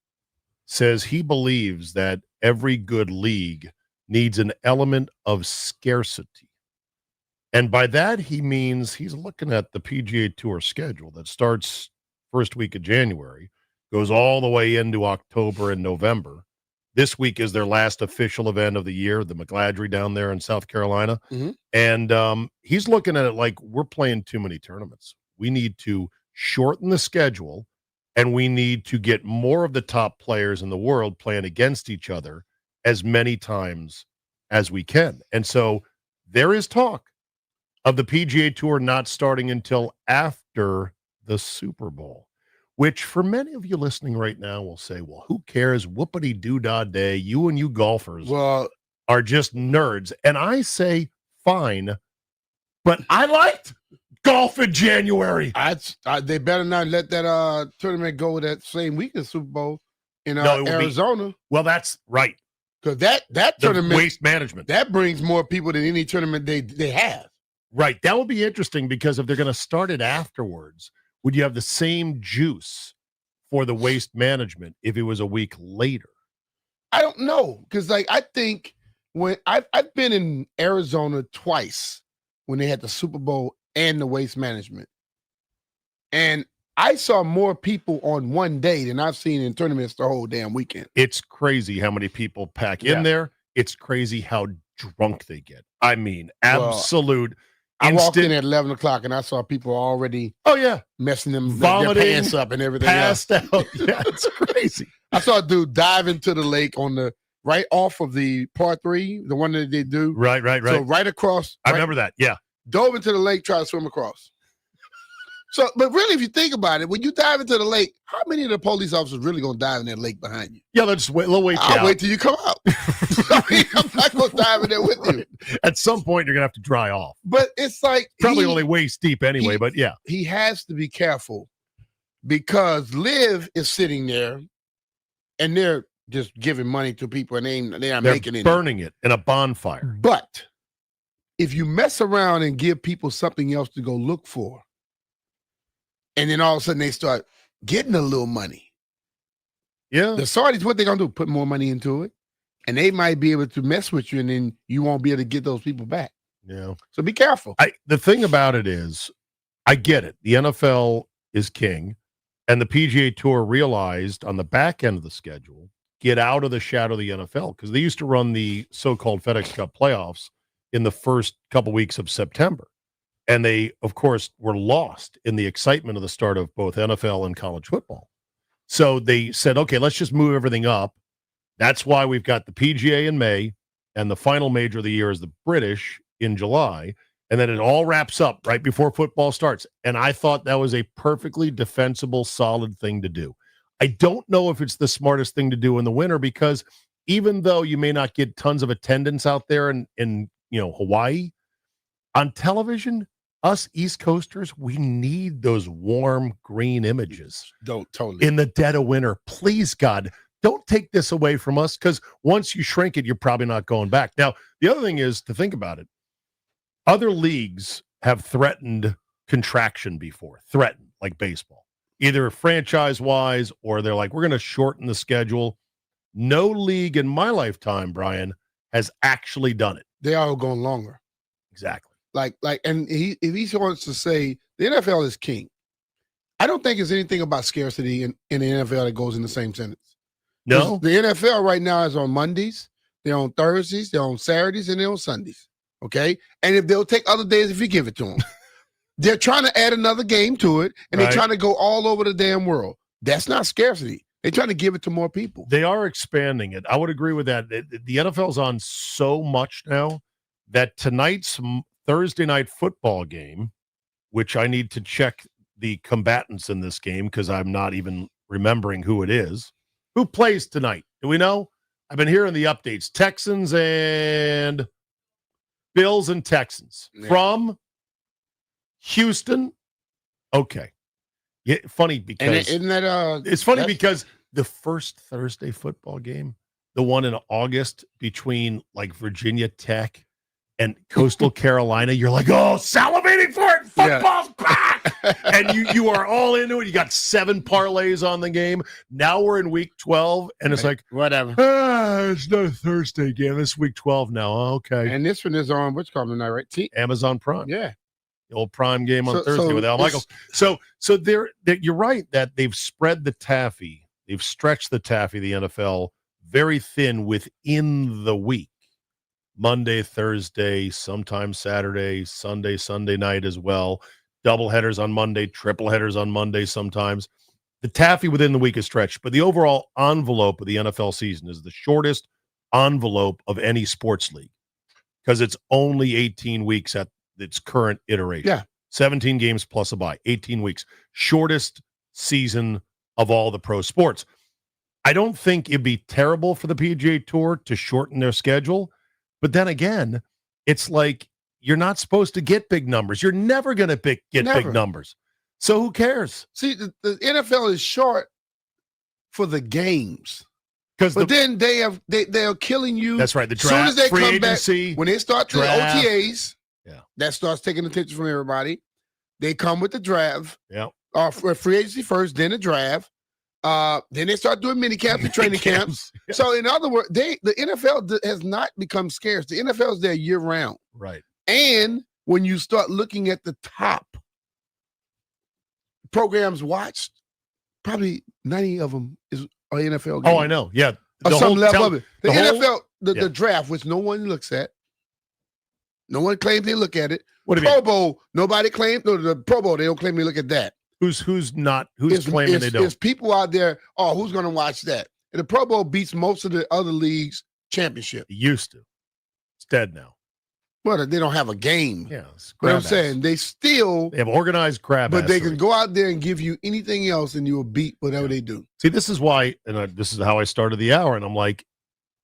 says he believes that every good league needs an element of scarcity. And by that, he means he's looking at the PGA Tour schedule that starts first week of January, goes all the way into October and November. This week is their last official event of the year, the McGladrey down there in South Carolina. And he's looking at it like we're playing too many tournaments. We need to shorten the schedule, and we need to get more of the top players in the world playing against each other as many times as we can. And so there is talk of the PGA Tour not starting until after the Super Bowl, which for many of you listening right now will say, well, who cares? Whoopity-doo-dah day. You and you golfers are just nerds. And I say, fine, but I liked golf in January. They better not let that tournament go that same week as Super Bowl in No, it would be- Arizona. Well, that's right. Because that The tournament, waste management. that brings more people than any tournament they have. Right. That would be interesting because if they're going to start it afterwards, would you have the same juice for the waste management if it was a week later? I don't know, because I think when I've been in Arizona twice when they had the Super Bowl and the waste management, and I saw more people on one day than I've seen in tournaments the whole damn weekend. It's crazy how many people pack Yeah. in there. It's crazy how drunk they get. I mean, Well, absolute. I walked in instant- at 11 o'clock and I saw people already messing their Vomiting, pants up and everything passed else. out. Yeah, it's crazy. I saw a dude dive into the lake on the right off of the par 3, the one that they do. Right. So right across. I remember that. Yeah. Dove into the lake, tried to swim across. So, but really, if you think about it, when you dive into the lake, how many of the police officers really gonna dive in that lake behind you? Yeah, let's wait. We'll wait. you I'll out. wait till you come out. I mean, I'm not gonna dive in there with you. At some point, you're gonna have to dry off. But it's like Probably only waist deep anyway. But yeah, he has to be careful because Liv is sitting there, and they're just giving money to people, and they're not they're making any. burning it in a bonfire. But if you mess around and give people something else to go look for, and then all of a sudden they start getting a little money. Yeah. The Saudis, what they gonna do? Put more money into it. And they might be able to mess with you, and then you won't be able to get those people back. Yeah. So be careful. The thing about it is, I get it. The NFL is king, and the PGA Tour realized on the back end of the schedule, get out of the shadow of the NFL, because they used to run the so-called FedEx Cup playoffs in the first couple weeks of September. And they, of course, were lost in the excitement of the start of both NFL and college football. So they said, okay, let's just move everything up. That's why we've got the PGA in May, and the final major of the year is the British in July. And then it all wraps up right before football starts. And I thought that was a perfectly defensible, solid thing to do. I don't know if it's the smartest thing to do in the winter, because even though you may not get tons of attendance out there in Hawaii, on television, us East Coasters, we need those warm green images. Don't totally. In the dead of winter. Please, God, don't take this away from us, because once you shrink it, you're probably not going back. Now, the other thing is to think about it. Other leagues have threatened contraction before, like baseball, either franchise-wise or they're like, we're going to shorten the schedule. No league in my lifetime, Brian, has actually done it. They are going longer. Exactly. And if he wants to say the NFL is king, I don't think there's anything about scarcity in the NFL that goes in the same sentence. No. The NFL right now is on Mondays, they're on Thursdays, they're on Saturdays, and they're on Sundays. Okay? And if they'll take other days if you give it to them. They're trying to add another game to it, and they're trying to go all over the damn world. That's not scarcity. They're trying to give it to more people. They are expanding it. I would agree with that. The NFL's on so much now that tonight's Thursday night football game, which I need to check the combatants in this game because I'm not even remembering who it is. Who plays tonight? Do we know? I've been hearing the updates. Texans and Bills and Texans from Houston. Okay. Yeah, funny because isn't that it's funny because the first Thursday football game, the one in August between like Virginia Tech and Coastal Carolina, you're like, oh, salivating for it. Football's back. And you are all into it. You got 7 parlays on the game. Now we're in week 12, and it's like, whatever. It's not a Thursday game. It's week 12 now. Okay. And this one is on what's called tonight, right? Amazon Prime. Yeah. The old Prime game on Thursday with Al Michaels. So they're you're right that they've spread the taffy. They've stretched the taffy, the NFL, very thin within the week. Monday, Thursday, sometimes Saturday, Sunday night as well. Double headers on Monday, triple headers on Monday sometimes. The taffy within the week is stretched, but the overall envelope of the NFL season is the shortest envelope of any sports league because it's only 18 weeks at its current iteration. Yeah. 17 games plus a bye, 18 weeks. Shortest season of all the pro sports. I don't think it'd be terrible for the PGA Tour to shorten their schedule. But then again, it's like you're not supposed to get big numbers. You're never going to get big numbers. So who cares? See, the NFL is short for the games. But then they are killing you. That's right. The As soon as draft, they free come agency, back, when they start the draft. OTAs, that starts taking attention from everybody. They come with the draft. Yeah. Free agency first, then the draft. Then they start doing mini camps and training camps. So in other words, the NFL has not become scarce. The NFL is there year round. Right. And when you start looking at the top programs watched, probably 90 of them are NFL games. Oh, I know. Yeah. Or some level of it. The NFL, NFL, the draft, which no one looks at. No one claims they look at it. What do you Pro Bowl, nobody claims. No, the Pro Bowl, they don't claim they look at that. Who's claiming they don't? There's people out there, who's going to watch that? And the Pro Bowl beats most of the other leagues' championship. It used to. It's dead now. Well, they don't have a game. Yeah. You know what I'm saying? They have organized crab but they can go out there and give you anything else and you will beat whatever they do. See, this is why, and this is how I started the hour, and I'm like,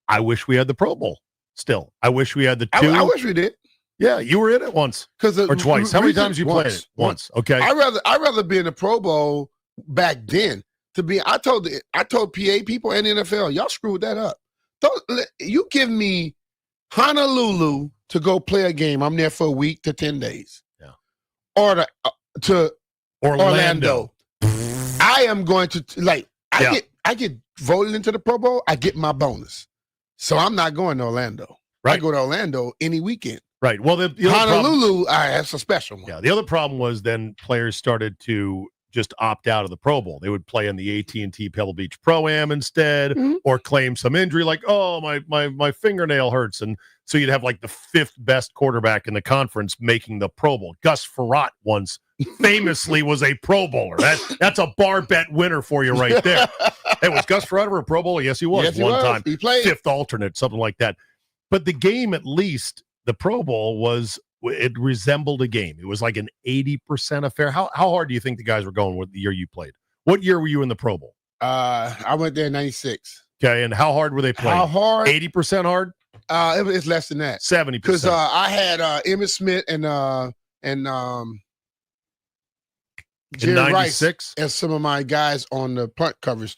I wish we had the Pro Bowl still. I wish we had the 2. I wish we did. Yeah, you were in it once or twice. How many times you played it? Once. Okay. I'd rather be in the Pro Bowl back then. I told PA people and NFL, y'all screwed that up. You give me Honolulu to go play a game. I'm there for a week to 10 days. Yeah. Or to Orlando. I am going to I get voted into the Pro Bowl. I get my bonus. So I'm not going to Orlando. Right. I go to Orlando any weekend. Right. Well, the other problem- Honolulu, that's a special one. Yeah. The other problem was then players started to just opt out of the Pro Bowl. They would play in the AT&T Pebble Beach Pro-Am instead, or claim some injury like, oh, my fingernail hurts. And so you'd have like the 5th best quarterback in the conference making the Pro Bowl. Gus Frerotte once famously was a Pro Bowler. That's a bar bet winner for you right there. Hey, was Gus Frerotte ever a Pro Bowler? Yes, he was. Yes, he one was. time. He played. 5th alternate, something like that. But the game, at least, the Pro Bowl it resembled a game. It was like an 80% affair. How hard do you think the guys were going with the year you played? What year were you in the Pro Bowl? I went there in 96. Okay, and how hard were they playing? How hard? 80% hard? It's less than that. 70%. Because I had Emmitt Smith and Jerry Rice 96? as some of my guys on the punt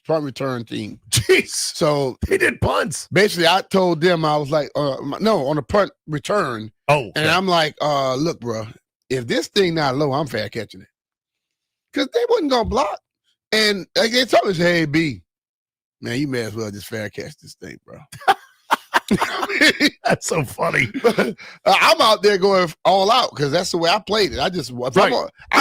return team. Jeez. So they did punts. Basically, I told them, I was like, no, on the punt return. Oh. And I'm like, look, bro, if this thing not low, I'm fair catching it. Because they wasn't going to block. And like, they told me, hey, B, man, you may as well just fair catch this thing, bro. That's so funny. I'm out there going all out because that's the way I played it. I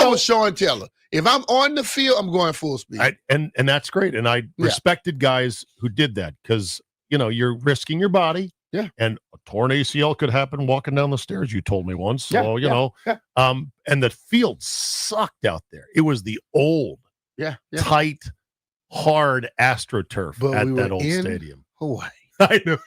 was show and teller. If I'm on the field, I'm going full speed. And that's great. And I respected guys who did that because, you're risking your body. Yeah. And a torn ACL could happen walking down the stairs, you told me once. So, and the field sucked out there. It was the old, tight, hard AstroTurf at that old stadium. Hawaii. I know.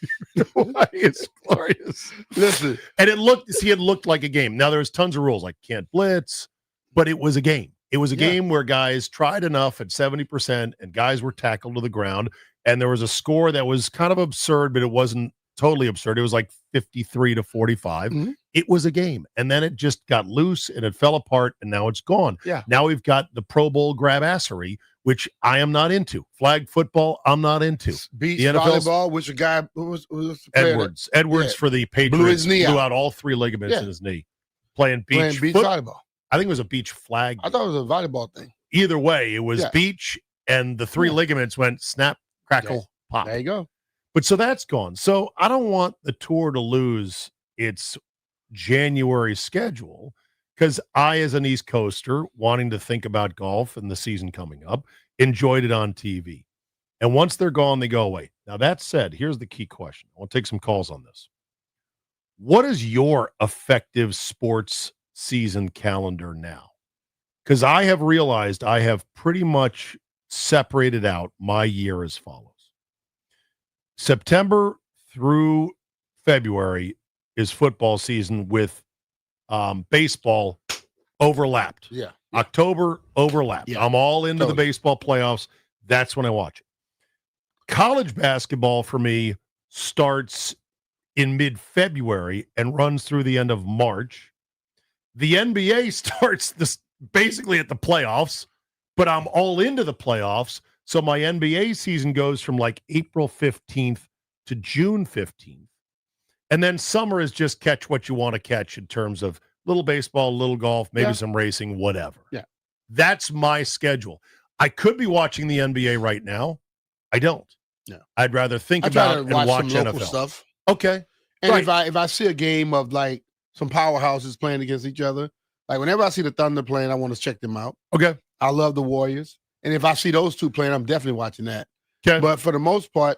Hawaii is glorious. Listen. And it looked like a game. Now, there's tons of rules, like can't blitz, but it was a game. It was a game where guys tried enough at 70% and guys were tackled to the ground. And there was a score that was kind of absurd, but it wasn't totally absurd. It was like 53-45. It was a game. And then it just got loose and it fell apart and now it's gone. Yeah. Now we've got the Pro Bowl grabassery, which I am not into. Flag football, I'm not into. Beach the NFL's volleyball, which a guy who was the Edwards. Edwards for the Patriots blew his knee out all 3 ligaments in his knee. Playing beach volleyball. I think it was a beach flag. I thought it was a volleyball thing. Either way, it was beach and the 3 ligaments went snap, crackle, pop. There you go. But so that's gone. So I don't want the tour to lose its January schedule because I, as an East Coaster, wanting to think about golf and the season coming up, enjoyed it on TV. And once they're gone, they go away. Now, that said, here's the key question. I want to take some calls on this. What is your effective sports season calendar now? Because I have realized I have pretty much separated out my year as follows. September through February is football season with baseball overlapped. Yeah. October overlapped. I'm all into the baseball playoffs. That's when I watch it. College basketball for me starts in mid-February and runs through the end of March. The NBA starts basically at the playoffs, but I'm all into the playoffs. So my NBA season goes from like April 15th to June 15th. And then summer is just catch what you want to catch in terms of little baseball, little golf, maybe some racing, whatever. Yeah. That's my schedule. I could be watching the NBA right now. I don't. No. I'd rather think I try about to and watch watch some local NFL stuff. Okay. And Right. if I see a game of like some powerhouses playing against each other, like whenever I see the Thunder playing, I want to check them out. Okay. I love the Warriors. And if I see those two playing, I'm definitely watching that. Okay. But for the most part,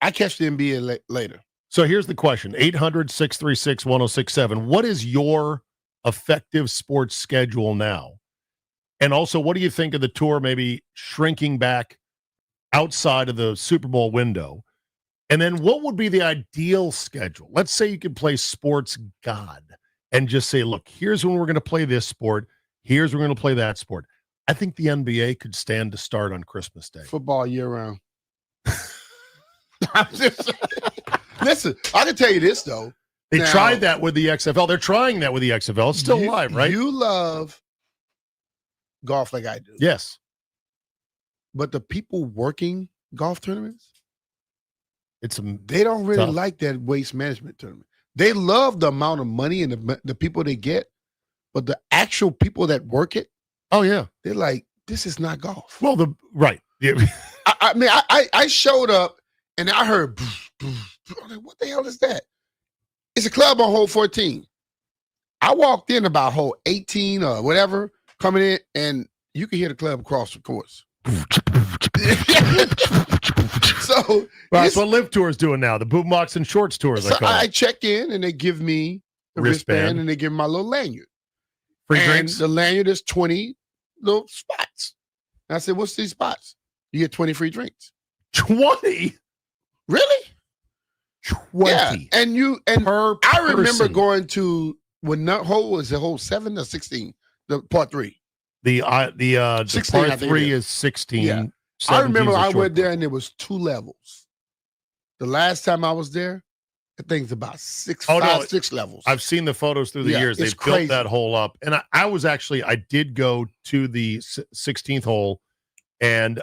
I catch the NBA later. So here's the question: 800-636-1067. What is your effective sports schedule now? And also, what do you think of the tour maybe shrinking back outside of the Super Bowl window? And then what would be the ideal schedule? Let's say you could play sports god and just say, look, here's when we're going to play this sport. Here's when we're going to play that sport. I think the NBA could stand to start on Christmas Day. Football year round. Listen, I can tell you this, though. They Now, tried that with the XFL. They're trying that with the XFL. It's still live, right? You love golf like I do. Yes. But the people working golf tournaments, they don't really tough. like that waste management tournament. They love the amount of money and the people they get, but the actual people that work it, oh yeah, they're like, this is not golf. Well, right. Yeah. I mean, I showed up and I heard, I'm like, what the hell is that? It's a club on hole 14. I walked in about hole 18 or whatever, coming in, and you can hear the club across the course. So Well, that's what Live Tour is doing now. The Boombox and Shorts tours. so I call I it. check in, and they give me the wristband, and they give me my little lanyard. Free and drinks? The lanyard is 20 little spots. And I said, "What's these spots?" You get 20 free drinks. 20? Really? 20. Yeah. And per I remember person. going to when that hole was it hole 7 or 16, the part 3. The 16, I part think 3 it is 16. Yeah. 17 I remember is a I short went there and there was 2 levels. The last time I was there, I think it's about 6 levels. I've seen the photos through the Yeah, years. it's They've crazy. built that hole up. And I did go to the 16th hole and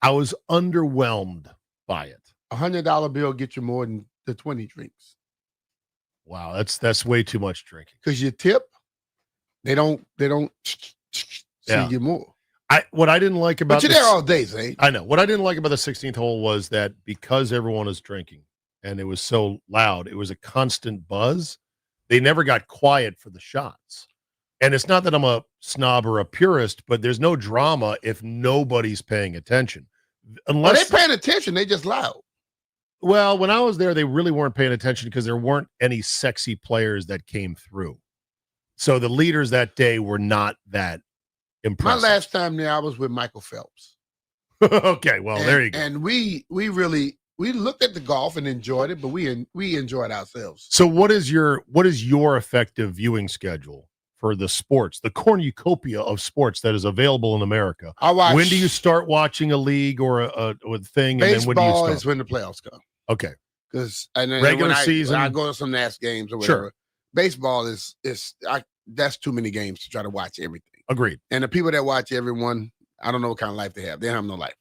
I was underwhelmed by it. $100 bill get you more than the 20 drinks. Wow, that's way too much drinking. Because you tip, they don't Yeah. you get more. What I didn't like about But you're there all day, Zane. I know. What I didn't like about the 16th hole was that because everyone is drinking and it was so loud, it was a constant buzz. They never got quiet for the shots. And it's not that I'm a snob or a purist, but there's no drama if nobody's paying attention. Unless they're paying attention, they just loud. Well, when I was there, they really weren't paying attention because there weren't any sexy players that came through. So the leaders that day were not that impressive. My last time there, I was with Michael Phelps. Okay, well, there you go. And we really looked at the golf and enjoyed it, but we enjoyed ourselves. So what is your effective viewing schedule for the sports, the cornucopia of sports that is available in America? I watch. When do you start watching a league or a thing? And then when do you Baseball start? is when the playoffs come. Okay. Because Regular season. when I go to some NAS games or Sure. whatever. Baseball that's too many games to try to watch everything. Agreed. And the people that watch everyone, I don't know what kind of life they have. They have no life.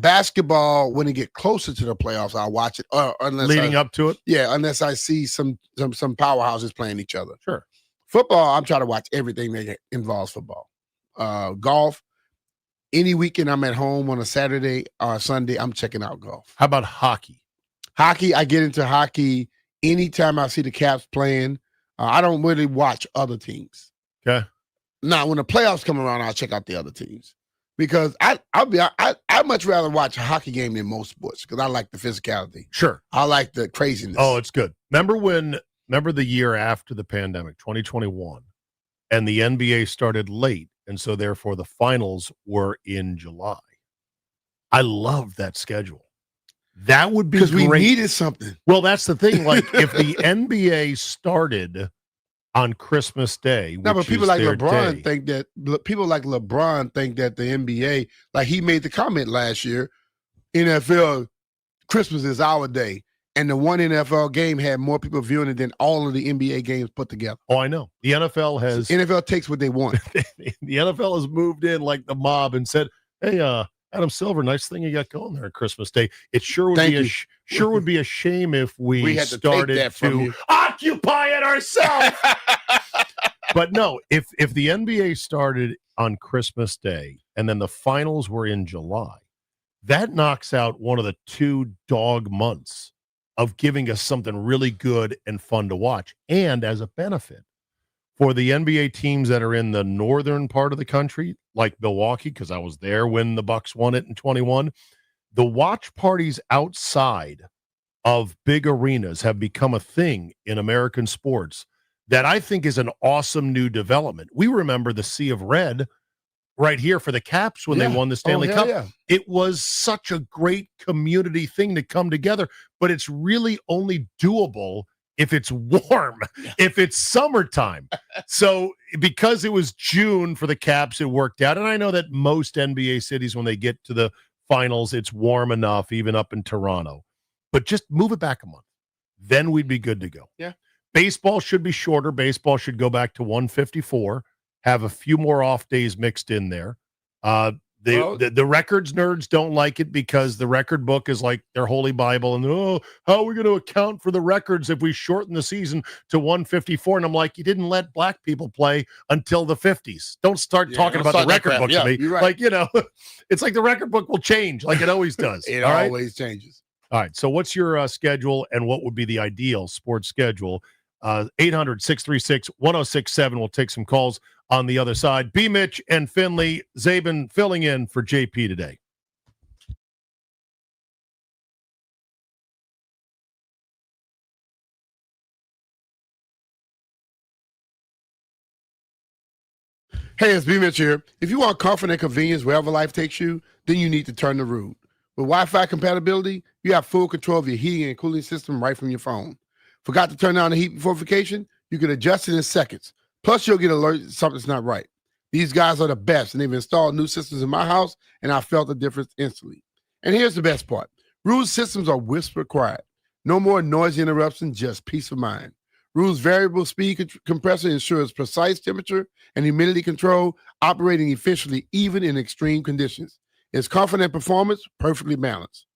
Basketball, when it get closer to the playoffs, I'll watch it. Unless Leading up to it? Yeah, unless I see some powerhouses playing each other. Sure. Football, I'm trying to watch everything that involves football. Golf, any weekend I'm at home on a Saturday or Sunday, I'm checking out golf. How about hockey? Hockey, I get into hockey anytime I see the Caps playing. I don't really watch other teams. Okay. Now, when the playoffs come around, I'll check out the other teams because I'd much rather watch a hockey game than most sports because I like the physicality. Sure. I like the craziness. Oh, it's good. Remember the year after the pandemic, 2021, and the NBA started late, and so therefore the finals were in July. I love that schedule. That would be because we great. needed something. Well, that's the thing. Like if the NBA started on Christmas Day, No, but which people is like their LeBron day- think that the NBA, like he made the comment last year, NFL Christmas is our day, and the one NFL game had more people viewing it than all of the NBA games put together. Oh, I know. The NFL has NFL takes what they want. the NFL has moved in like the mob and said, "Hey, Adam Silver, nice thing you got going there on Christmas Day. It sure would Thank be you. sure would be a shame if we had to take started that from to you. occupy it ourselves." But no, if the NBA started on Christmas Day and then the finals were in July, that knocks out one of the 2 dog months of giving us something really good and fun to watch. And as a benefit for the NBA teams that are in the northern part of the country, like Milwaukee, because I was there when the Bucks won it in 21, the watch parties outside of big arenas have become a thing in American sports that I think is an awesome new development. We remember the Sea of Red right here for the Caps when Yeah. they won the Stanley Oh, yeah, Cup. yeah. It was such a great community thing to come together, but it's really only doable if it's warm, if it's summertime. So because it was June for the Caps, it worked out. And I know that most NBA cities, when they get to the finals, it's warm enough, even up in Toronto. But just move it back a month. Then we'd be good to go. Yeah. Baseball should be shorter. Baseball should go back to 154, have a few more off days mixed in there. The records nerds don't like it because the record book is like their holy Bible. And, how are we going to account for the records if we shorten the season to 154? And I'm like, you didn't let black people play until the 50s. Don't start talking don't about the start that record crap. book Yeah, to me. you're right. Like, it's like the record book will change like it always does. It all right? always changes. All right. So what's your schedule and what would be the ideal sports schedule? 800-636-1067. We'll take some calls on the other side. B. Mitch and Finley. Zabin filling in for JP today. Hey, it's B. Mitch here. If you want comfort and convenience wherever life takes you, then you need to turn to Rude. With Wi-Fi compatibility, you have full control of your heating and cooling system right from your phone. Forgot to turn on the heat before vacation? You can adjust it in seconds. Plus, you'll get alerted something's not right. These guys are the best, and they've installed new systems in my house, and I felt the difference instantly. And here's the best part. Rude's systems are whisper quiet. No more noisy interruptions, just peace of mind. Rude's variable speed compressor ensures precise temperature and humidity control, operating efficiently even in extreme conditions. It's comfort and performance perfectly balanced.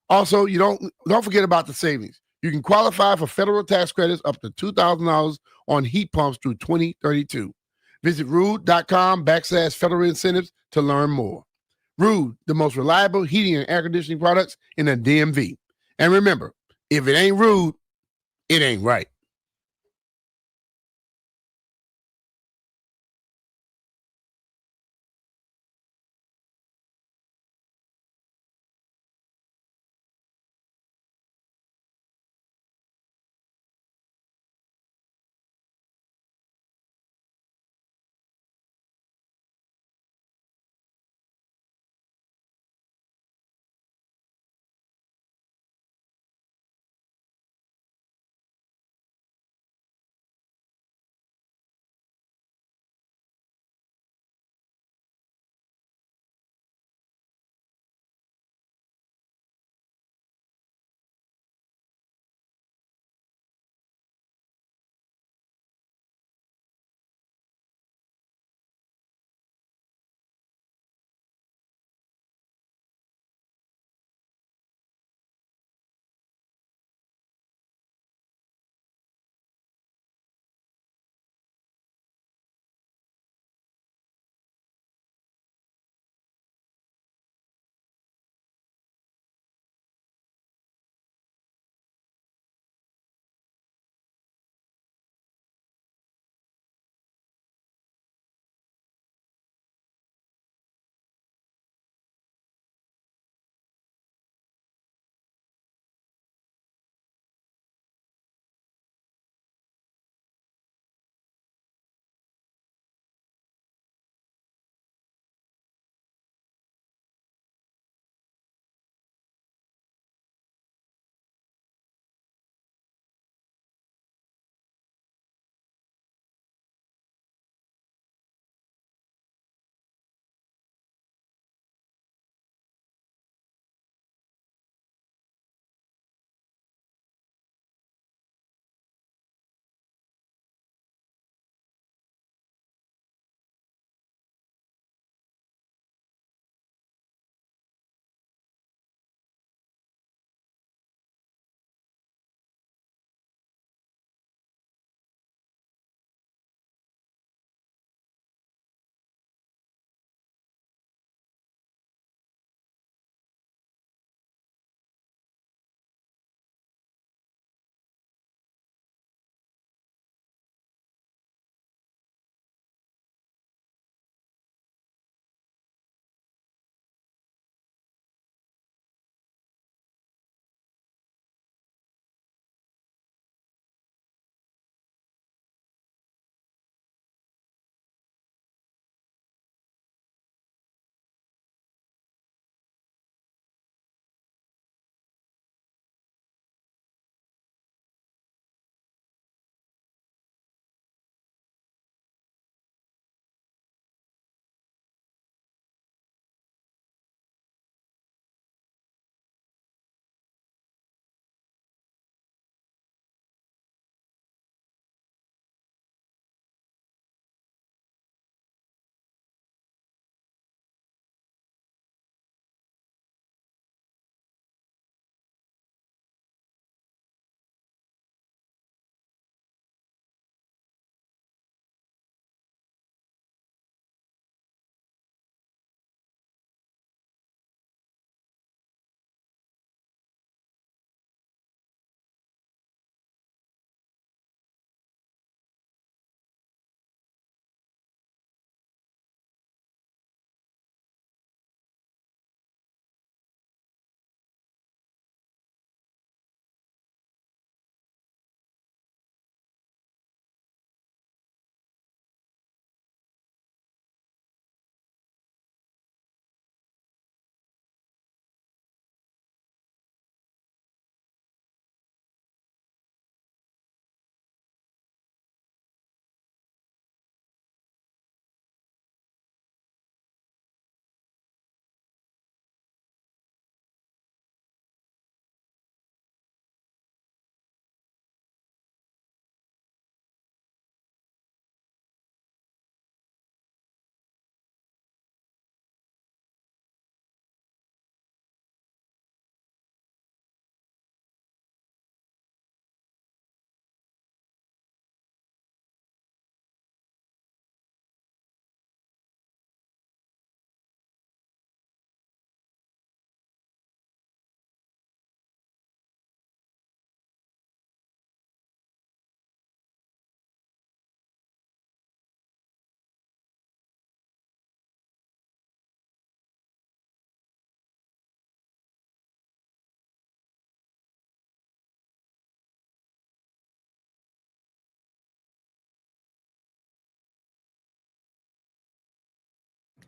Also, you don't forget about the savings. You can qualify for federal tax credits up to $2,000 on heat pumps through 2032. Visit rude.com/federal incentives to learn more. Rude, the most reliable heating and air conditioning products in the DMV. And remember, if it ain't Rude, it ain't right.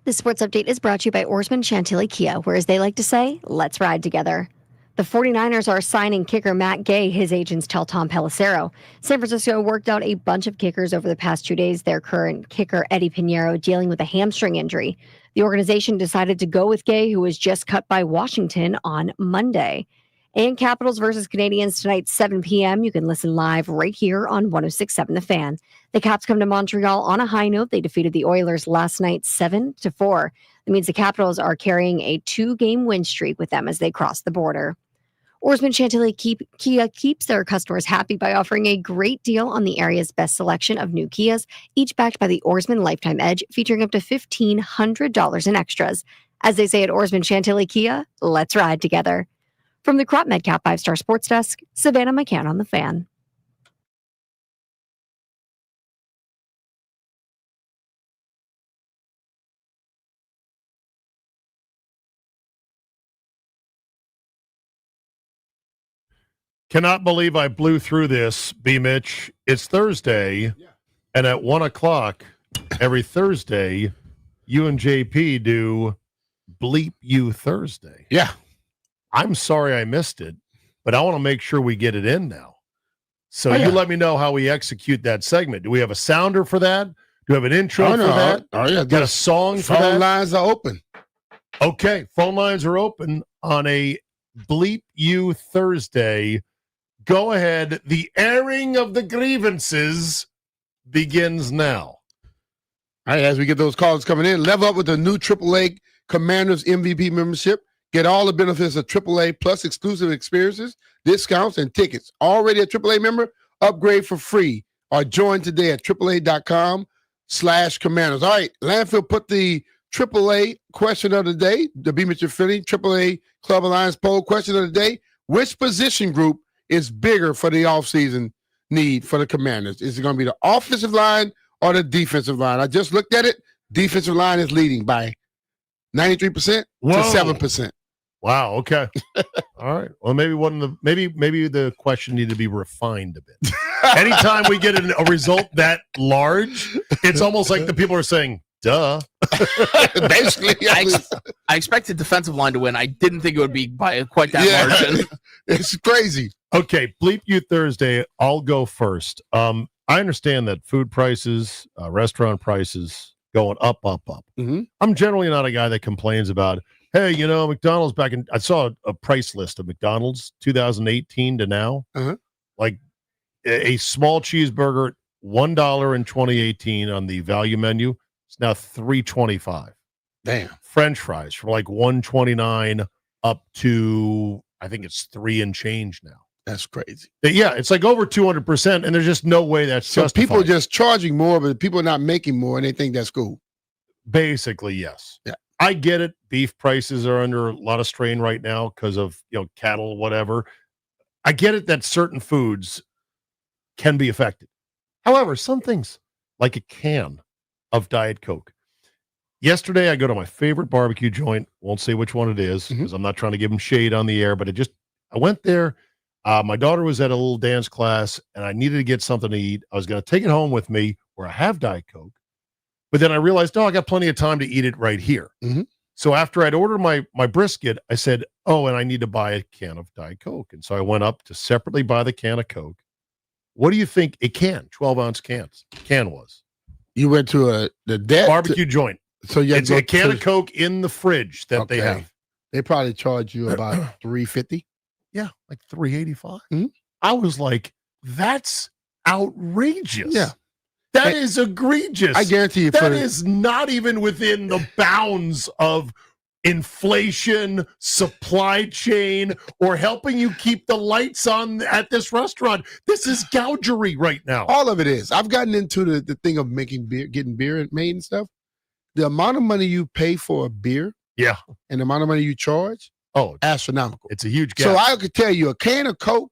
This sports update is brought to you by Orsman Chantilly Kia, where, as they like to say, let's ride together. The 49ers are signing kicker Matt Gay, his agents tell Tom Pelissero. San Francisco worked out a bunch of kickers over the past 2 days, their current kicker Eddie Pinheiro dealing with a hamstring injury. The organization decided to go with Gay, who was just cut by Washington on Monday. And Capitals versus Canadiens tonight, 7 p.m. You can listen live right here on 106.7 The Fan. The Caps come to Montreal on a high note. They defeated the Oilers last night 7-4. That means the Capitals are carrying a 2-game win streak with them as they cross the border. Orsman Chantilly Kia keeps their customers happy by offering a great deal on the area's best selection of new Kias, each backed by the Orsman Lifetime Edge, featuring up to $1,500 in extras. As they say at Orsman Chantilly Kia, let's ride together. From the Crop Medcap 5-Star Sports Desk, Savannah McCann on The Fan. Cannot believe I blew through this, B. Mitch. It's Thursday, and at 1 o'clock every Thursday, you and JP do Bleep You Thursday. Yeah. I'm sorry I missed it, but I want to make sure we get it in now. So yeah. you let me know how we execute that segment. Do we have a sounder for that? Do we have an intro for that? Oh, yeah. Got a song for that? Phone lines are open. Okay, phone lines are open on a Bleep You Thursday. Go ahead. The airing of the grievances begins now. All right, as we get those calls coming in, level up with the new AAA Commanders MVP membership. Get all the benefits of AAA plus exclusive experiences, discounts, and tickets. Already a AAA member? Upgrade for free or join today at AAA.com/Commanders. All right, Landfill put the AAA question of the day, the B. Mitchell Philly AAA Club Alliance poll question of the day. Which position group is bigger for the offseason need for the Commanders? Is it going to be the offensive line or the defensive line? I just looked at it. Defensive line is leading by 93% to 7%. Wow. Okay. All right. Well, maybe maybe the question needed to be refined a bit. Anytime we get a result that large, it's almost like the people are saying, "Duh." Basically, I expected defensive line to win. I didn't think it would be by quite that margin. It's crazy. Okay, Bleep You Thursday. I'll go first. I understand that food prices, restaurant prices, going up. Mm-hmm. I'm generally not a guy that complains about, hey, McDonald's back in. I saw a price list of McDonald's 2018 to now. Like a small cheeseburger, $1 in 2018 on the value menu. It's now $3.25. Damn. French fries from like $1.29 up to I think it's $3 and change now. That's crazy. Yeah, it's like over 200%, and there's just no way that's so justified. People are just charging more, but people are not making more, and they think that's cool. Basically, yes. Yeah, I get it. Beef prices are under a lot of strain right now because of cattle, whatever. I get it that certain foods can be affected. However, some things, like a can of Diet Coke. Yesterday, I go to my favorite barbecue joint. Won't say which one it is because I'm not trying to give them shade on the air, but I went there. My daughter was at a little dance class, and I needed to get something to eat. I was going to take it home with me where I have Diet Coke. But then I realized, I got plenty of time to eat it right here. Mm-hmm. So after I'd ordered my brisket, I said, and I need to buy a can of Diet Coke. And so I went up to separately buy the can of Coke. What do you think a 12-ounce can was? You went to the barbecue joint. So it's a can of Coke in the fridge that they have. They probably charge you about $3.50. Yeah, like $3.85. I was like, that's outrageous. Yeah. That is egregious. I guarantee you that is not even within the bounds of inflation, supply chain, or helping you keep the lights on at this restaurant. This is gougery right now. All of it is. I've gotten into the thing of making beer, getting beer made and stuff. The amount of money you pay for a beer, and the amount of money you charge, astronomical. It's a huge gap. So I could tell you a can of Coke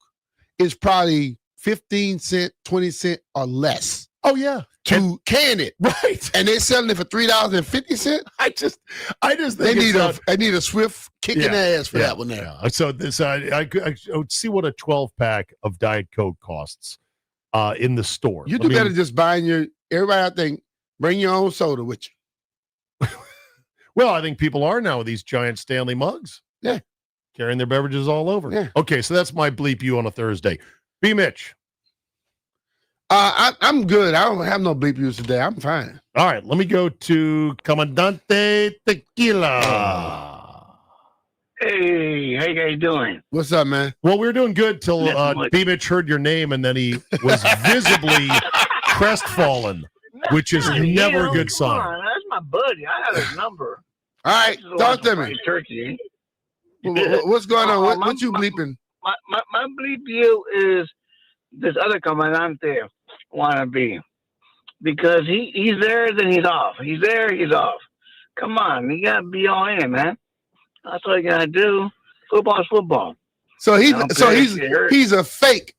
is probably 15 cents, 20 cents, or less. Oh, yeah. To can it. Right. And they're selling it for $3.50. I just think I need a swift kick in the ass for that one there. Yeah. So this I would see what a 12-pack of Diet Coke costs in the store. You do better just buying everybody I think, bring your own soda with you. Well, I think people are now with these giant Stanley mugs. Yeah. Carrying their beverages all over. Yeah. Okay, so that's my bleep you on a Thursday. B. Mitch. I'm good. I don't have no bleep use today. I'm fine. All right, let me go to Comandante Tequila. Hey, how you guys doing? What's up, man? Well, we were doing good till B. Mitch heard your name, and then he was visibly crestfallen, which is never a good Come sign. on, that's my buddy. I have his number. All right, talk to me. Turkey. What's going on? What you bleeping? My bleep you is this other Comandante wannabe. Because he's there, then he's off. He's there, he's off. Come on, you gotta be all in, man. That's all you gotta do. Football's football. So he's a fake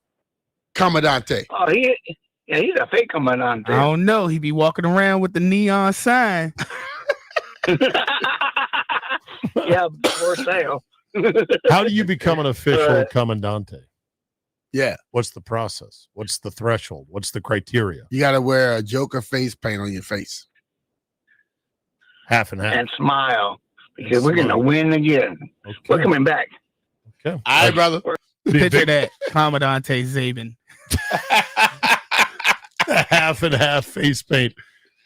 Commandante. Oh, he's a fake Commandante. I don't know. He be walking around with the neon sign. Yeah, for sale. How do you become an official Commandante? Yeah. What's the process? What's the threshold? What's the criteria? You got to wear a Joker face paint on your face. Half and half. And smile. Because we're going to win again. Okay. We're coming back. Okay. All right, brother. Picture that. Commandante Zabin. Half and half face paint.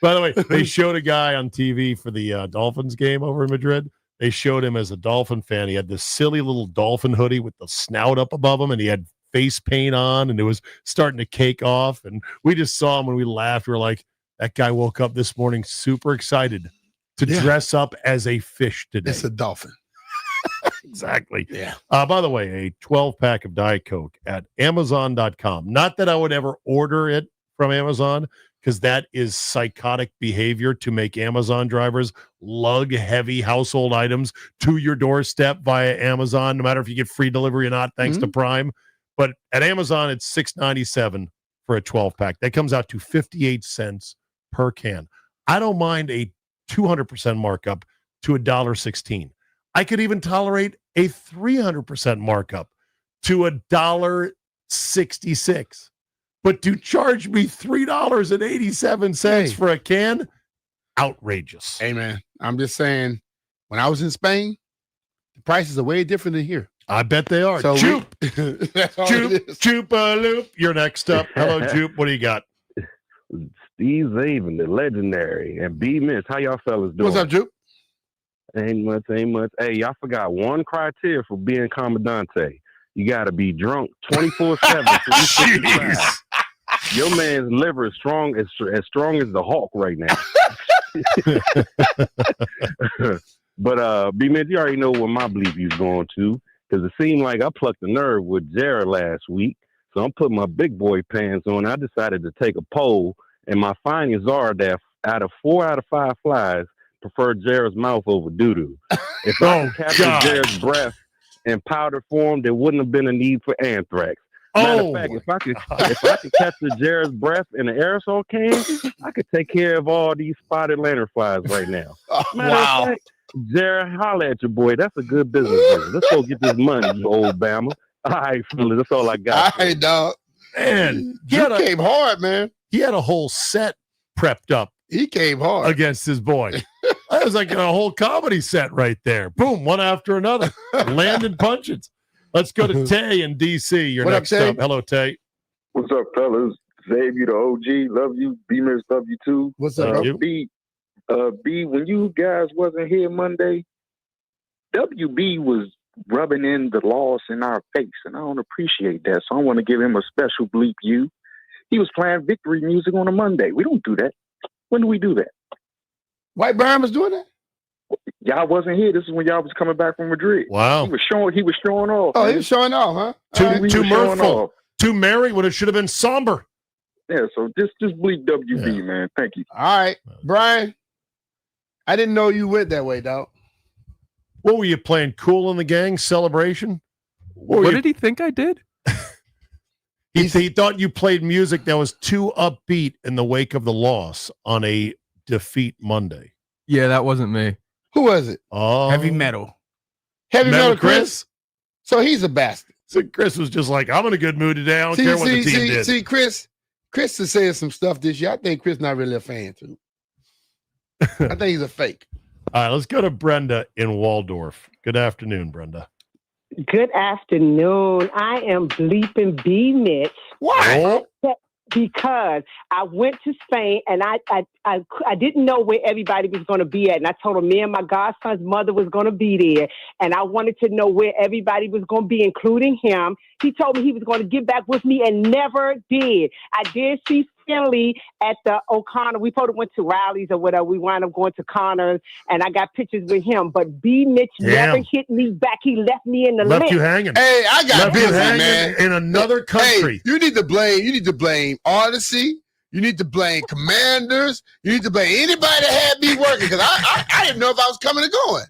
By the way, they showed a guy on TV for the Dolphins game over in Madrid. They showed him as a Dolphin fan. He had this silly little Dolphin hoodie with the snout up above him, and he had face paint on, and it was starting to cake off. And we just saw him when we laughed. We were like, that guy woke up this morning super excited to dress up as a fish today. It's a dolphin. Exactly. Yeah. By the way, a 12-pack of Diet Coke at Amazon.com. Not that I would ever order it from Amazon, because that is psychotic behavior to make Amazon drivers lug heavy household items to your doorstep via Amazon, no matter if you get free delivery or not, thanks to Prime. But at Amazon, it's $6.97 for a 12-pack. That comes out to 58 cents per can. I don't mind a 200% markup to $1.16. I could even tolerate a 300% markup to $1.66. But to charge me $3.87 for a can, outrageous. Hey, man, I'm just saying, when I was in Spain, the prices are way different than here. I bet they are. So Jupe. That's all Jupe, it is. Loop. You're next up. Hello, Jupe. What do you got? Steve Zabin, the legendary, and B Miss. How y'all fellas doing? What's up, Jupe? Ain't much. Hey, y'all forgot one criteria for being Commandante. You got to be drunk 24/7. Your man's liver is strong as strong as the Hulk right now. But B Miss, you already know where my bleep you's going to, because it seemed like I plucked the nerve with Jared last week. So I'm putting my big boy pants on. I decided to take a poll, and my findings are that out of 4 out of 5 flies prefer Jared's mouth over doo-doo. If I could capture Jared's breath in powder form, there wouldn't have been a need for anthrax. Matter of fact, if I could capture Jared's breath in an aerosol can, I could take care of all these spotted lanternflies right now. Matter of fact, Jared, holla at your boy. That's a good business. Let's go get this money, you old Bama. All right, fellas, that's all I got. All right, dog. Man, you came hard, man. He had a whole set prepped up. He came hard against his boy. That was like a whole comedy set right there. Boom, one after another. Landing punches. Let's go to Tay in D.C. You're What up, next Tay? up. Hello, Tay. What's up, fellas? Xavier, the OG, love you. B-Miss, love you too. What's up, bro? B, when you guys wasn't here Monday, WB was rubbing in the loss in our face, and I don't appreciate that. So I want to give him a special bleep you. He was playing victory music on a Monday. We don't do that. When do we do that? White Brian was doing that? Y'all wasn't here. This is when y'all was coming back from Madrid. Wow. He was showing off. Oh, he man. was showing off, huh? Too He was showing mirthful. off. Too merry when it should have been somber. Yeah, so just bleep WB, man. Thank you. All right, Brian. I didn't know you went that way, dog. What were you playing? Cool in the Gang celebration? What did he think I did? He thought you played music that was too upbeat in the wake of the loss on a defeat Monday. Yeah, that wasn't me. Who was it? Oh, Heavy metal. Heavy Metal Chris? So he's a bastard. So Chris was just like, I'm in a good mood today. I don't care what the team did. See, Chris is saying some stuff this year. I think Chris not really a fan, too. I think he's a fake. All right, let's go to Brenda in Waldorf. Good afternoon, Brenda. Good afternoon. I am bleeping B Mitch. Why? Because I went to Spain and I didn't know where everybody was going to be at. And I told him me and my godson's mother was going to be there. And I wanted to know where everybody was going to be, including him. He told me he was going to get back with me and never did. I did see Finley at the O'Connor. We probably went to rallies or whatever. We wound up going to Connors and I got pictures with him. But B Mitch never hit me back. He left me in the Left list. you hanging. Hey, I got Left you busy, hanging man. in another country. Hey, you need to blame Odyssey. You need to blame Commanders. You need to blame anybody that had me working because I didn't know if I was coming or going.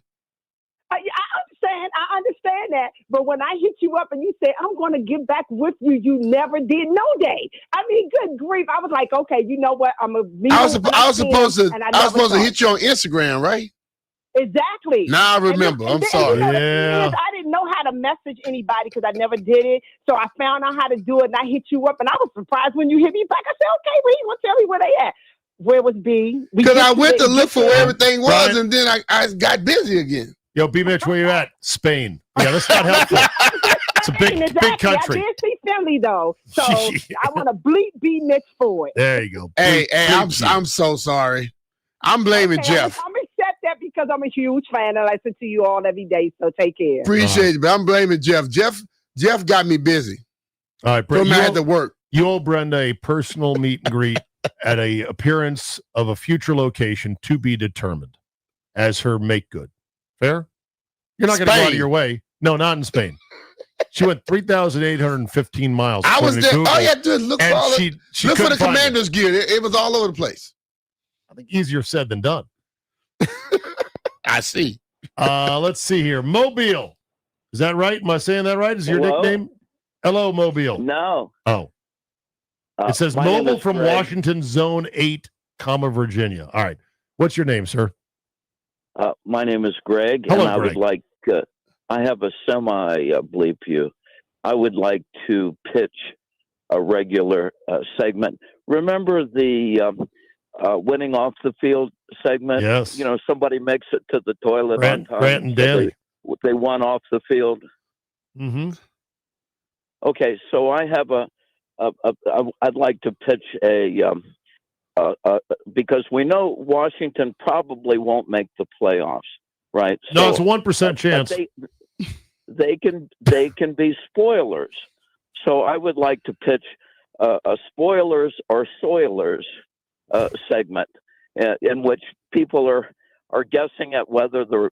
I understand that. But when I hit you up and you said, I'm going to get back with you, you never did no day. I mean, good grief. I was like, okay, you know what? I'm a I was supposed to hit you on Instagram, right? Exactly. Now I remember. I'm sorry. The thing is, I didn't know how to message anybody because I never did it. So I found out how to do it and I hit you up and I was surprised when you hit me back. I said, okay, well, you want to tell me where they at? Where was B? Because I went to look for where everything was Brian. and then I got busy again. Yo, B Mitch, where you at? Spain. Yeah, that's not helpful. It's a big country. I did see Finley though, so I want to bleep B Mitch for it. There you go. Hey, I'm so sorry. I'm blaming Jeff. I'm accept that because I'm a huge fan and I listen to you all every day. So take care. Appreciate it, but I'm blaming Jeff. Jeff got me busy. All right, Brenda. I had to work. You owe Brenda a personal meet and greet at a appearance of a future location to be determined as her make good. Fair? You're not going to go out of your way. No, not in Spain. She went 3,815 miles. I was according to there. Google, All you had to do is look and for all she look for couldn't the find it. Commanders gear. It was all over the place. I think easier said than done. I see. Let's see here. Mobile. Is that right? Am I saying that right? Is your Hello? nickname? Hello, Mobile. No. Oh. It says my name mobile is from Greg. Washington Zone 8, Virginia. All right. What's your name, sir? My name is Greg, Hello, and I Greg. would like. I have a bleep you. I would like to pitch a regular segment. Remember the winning off the field segment? Yes. You know, somebody makes it to the toilet on time. Grant and Daly. They won off the field. Mm-hmm. Okay, so I have I'd like to pitch because we know Washington probably won't make the playoffs, right? No, So- it's a 1% but chance. They can be spoilers. So I would like to pitch a spoilers or soilers segment in which people are guessing at whether the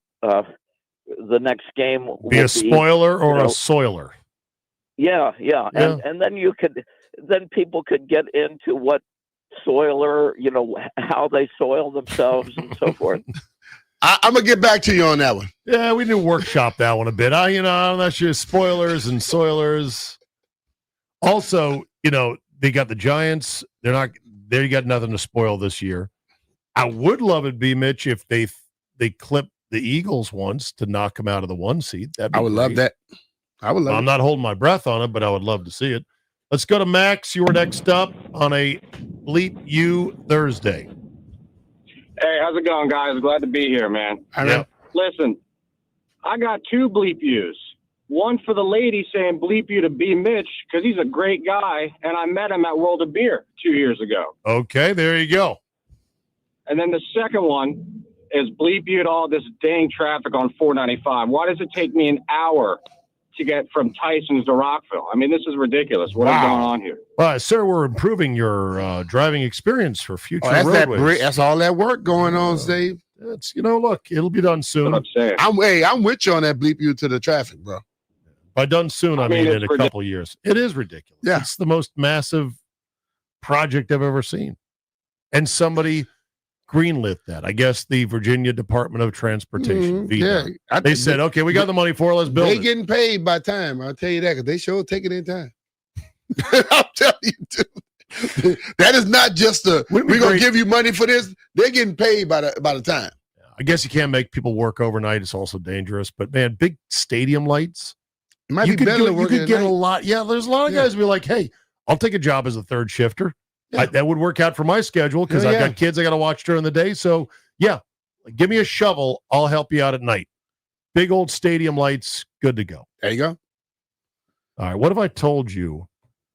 next game will Be a spoiler or you know, a soiler. Yeah. Yeah. And then people could get into what soiler, you know, how they soil themselves and so forth. I'm gonna get back to you on that one. Yeah, we need to workshop that one a bit. I'm not sure spoilers and soilers. Also, they got the Giants. They got nothing to spoil this year. I would love it, B Mitch, if they clip the Eagles once to knock them out of the 1 seed. I would love that. I would love I'm not holding my breath on it, but I would love to see it. Let's go to Max. You were next up on a Bleep You Thursday. Hey, how's it going, guys? Glad to be here, man. Yeah. Listen, I got 2 bleep yous. One for the lady saying bleep you to B Mitch because he's a great guy, and I met him at World of Beer 2 years ago. Okay, there you go. And then the second one is bleep you to all this dang traffic on 495. Why does it take me an hour to get from Tyson's to Rockville? I mean, this is ridiculous. What is Wow. going on here? Sir, we're improving your driving experience for future Oh, roadways. that's all that work going on, Steve. It's look, it'll be done soon. I'm with you on that bleep you to the traffic, bro. By done soon, I mean it's in a couple years. It is ridiculous. Yeah. It's the most massive project I've ever seen. And somebody greenlit that. I guess the Virginia Department of Transportation. VDOT. They said, okay, we got the money for it. Let's build They it. getting paid by time. I'll tell you that because they sure take it in time. I'm telling you, dude. That is not just we're gonna give you money for this. They're getting paid by the time. I guess you can't make people work overnight. It's also dangerous. But man, big stadium lights. It might you be could better get, to work you could at get night. a lot. Yeah, there's a lot of guys who be like, hey, I'll take a job as a third shifter. That would work out for my schedule because Yeah, I've yeah. got kids I got to watch during the day. So yeah, Like, give me a shovel. I'll help you out at night. Big old stadium lights. Good to go. There you go. All right. What if I told you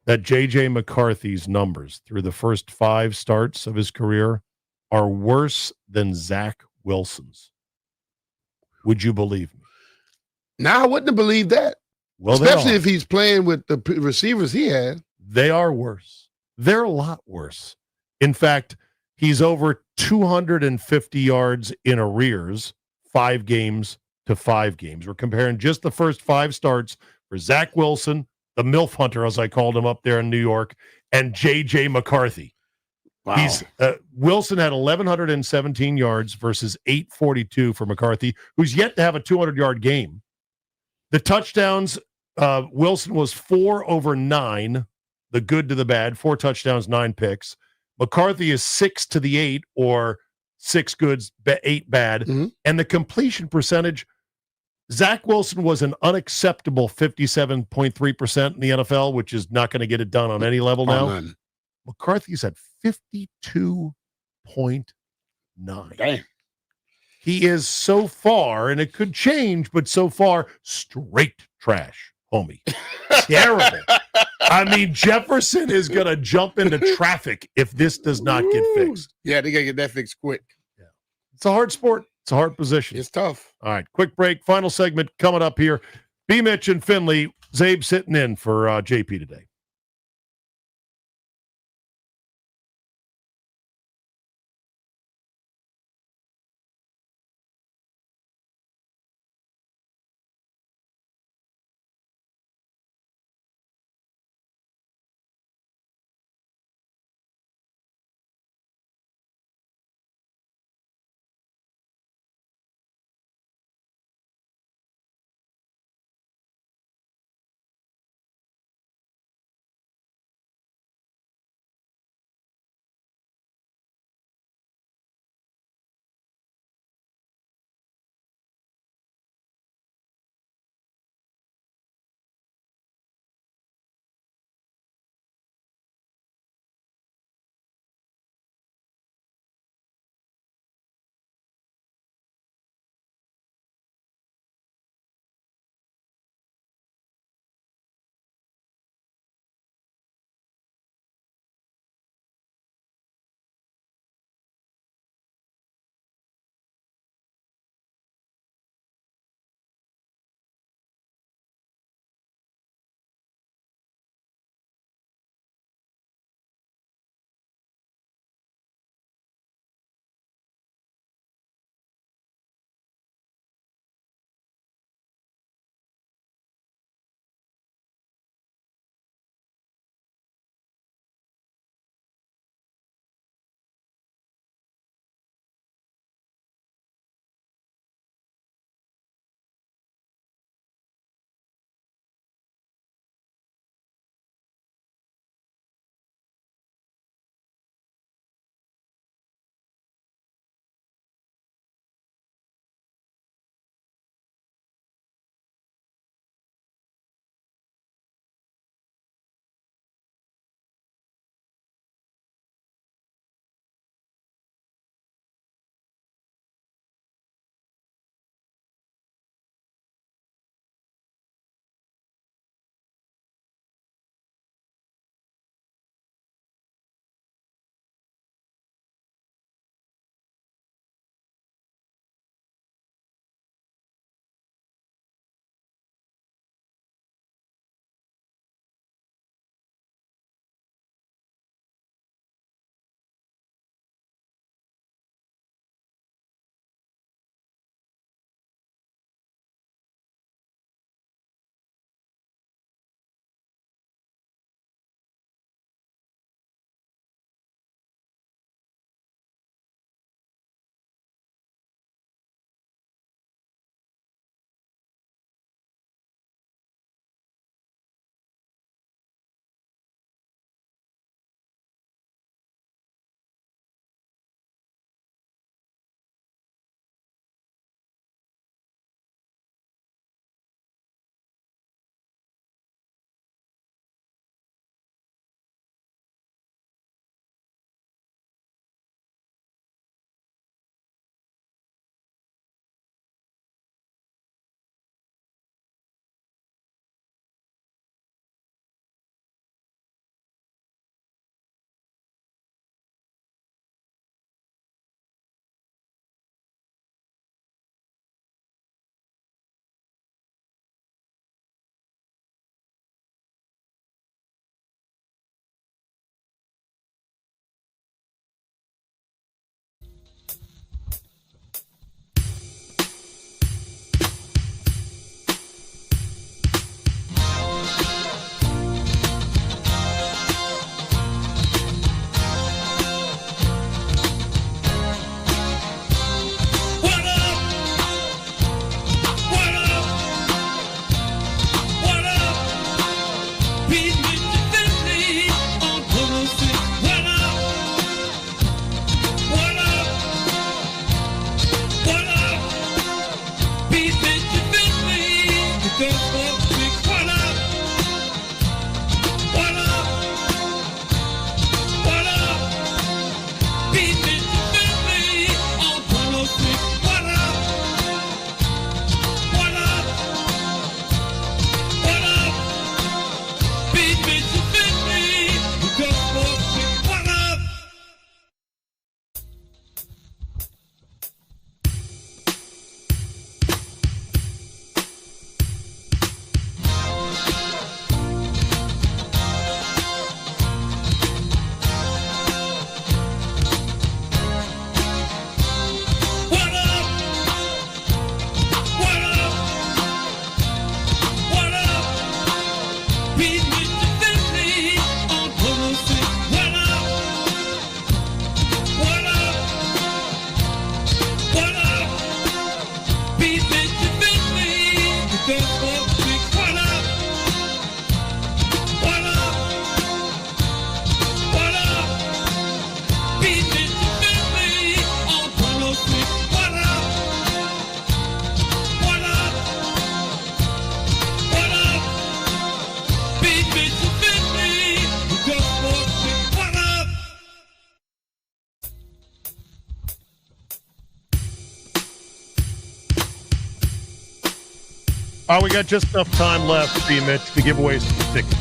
that J.J. McCarthy's numbers through the first 5 starts of his career are worse than Zach Wilson's? Would you believe me? Now, I wouldn't have believed that. Well, especially if he's playing with the receivers he had. They are worse. They're a lot worse. In fact, he's over 250 yards in arrears, 5 games to 5 games. We're comparing just the first 5 starts for Zach Wilson, the MILF Hunter, as I called him up there in New York, and J.J. McCarthy. Wow. Wilson had 1,117 yards versus 842 for McCarthy, who's yet to have a 200-yard game. The touchdowns, Wilson was 4 over 9, the good to the bad, 4 touchdowns, 9 picks. McCarthy is 6 to the 8, or 6 goods, 8 bad. Mm-hmm. And the completion percentage, Zach Wilson was an unacceptable 57.3% in the NFL, which is not going to get it done on any level now. None. McCarthy's at 52.9. Damn. He is so far, and it could change, but so far, straight trash, homie. Terrible. I mean, Jefferson is going to jump into traffic if this does not get fixed. Yeah, they got to get that fixed quick. Yeah. It's a hard sport. It's a hard position. It's tough. All right, quick break. Final segment coming up here. B. Mitch and Finley. Zabe sitting in for JP today. We got just enough time left, B-Mitch, to give away some tickets.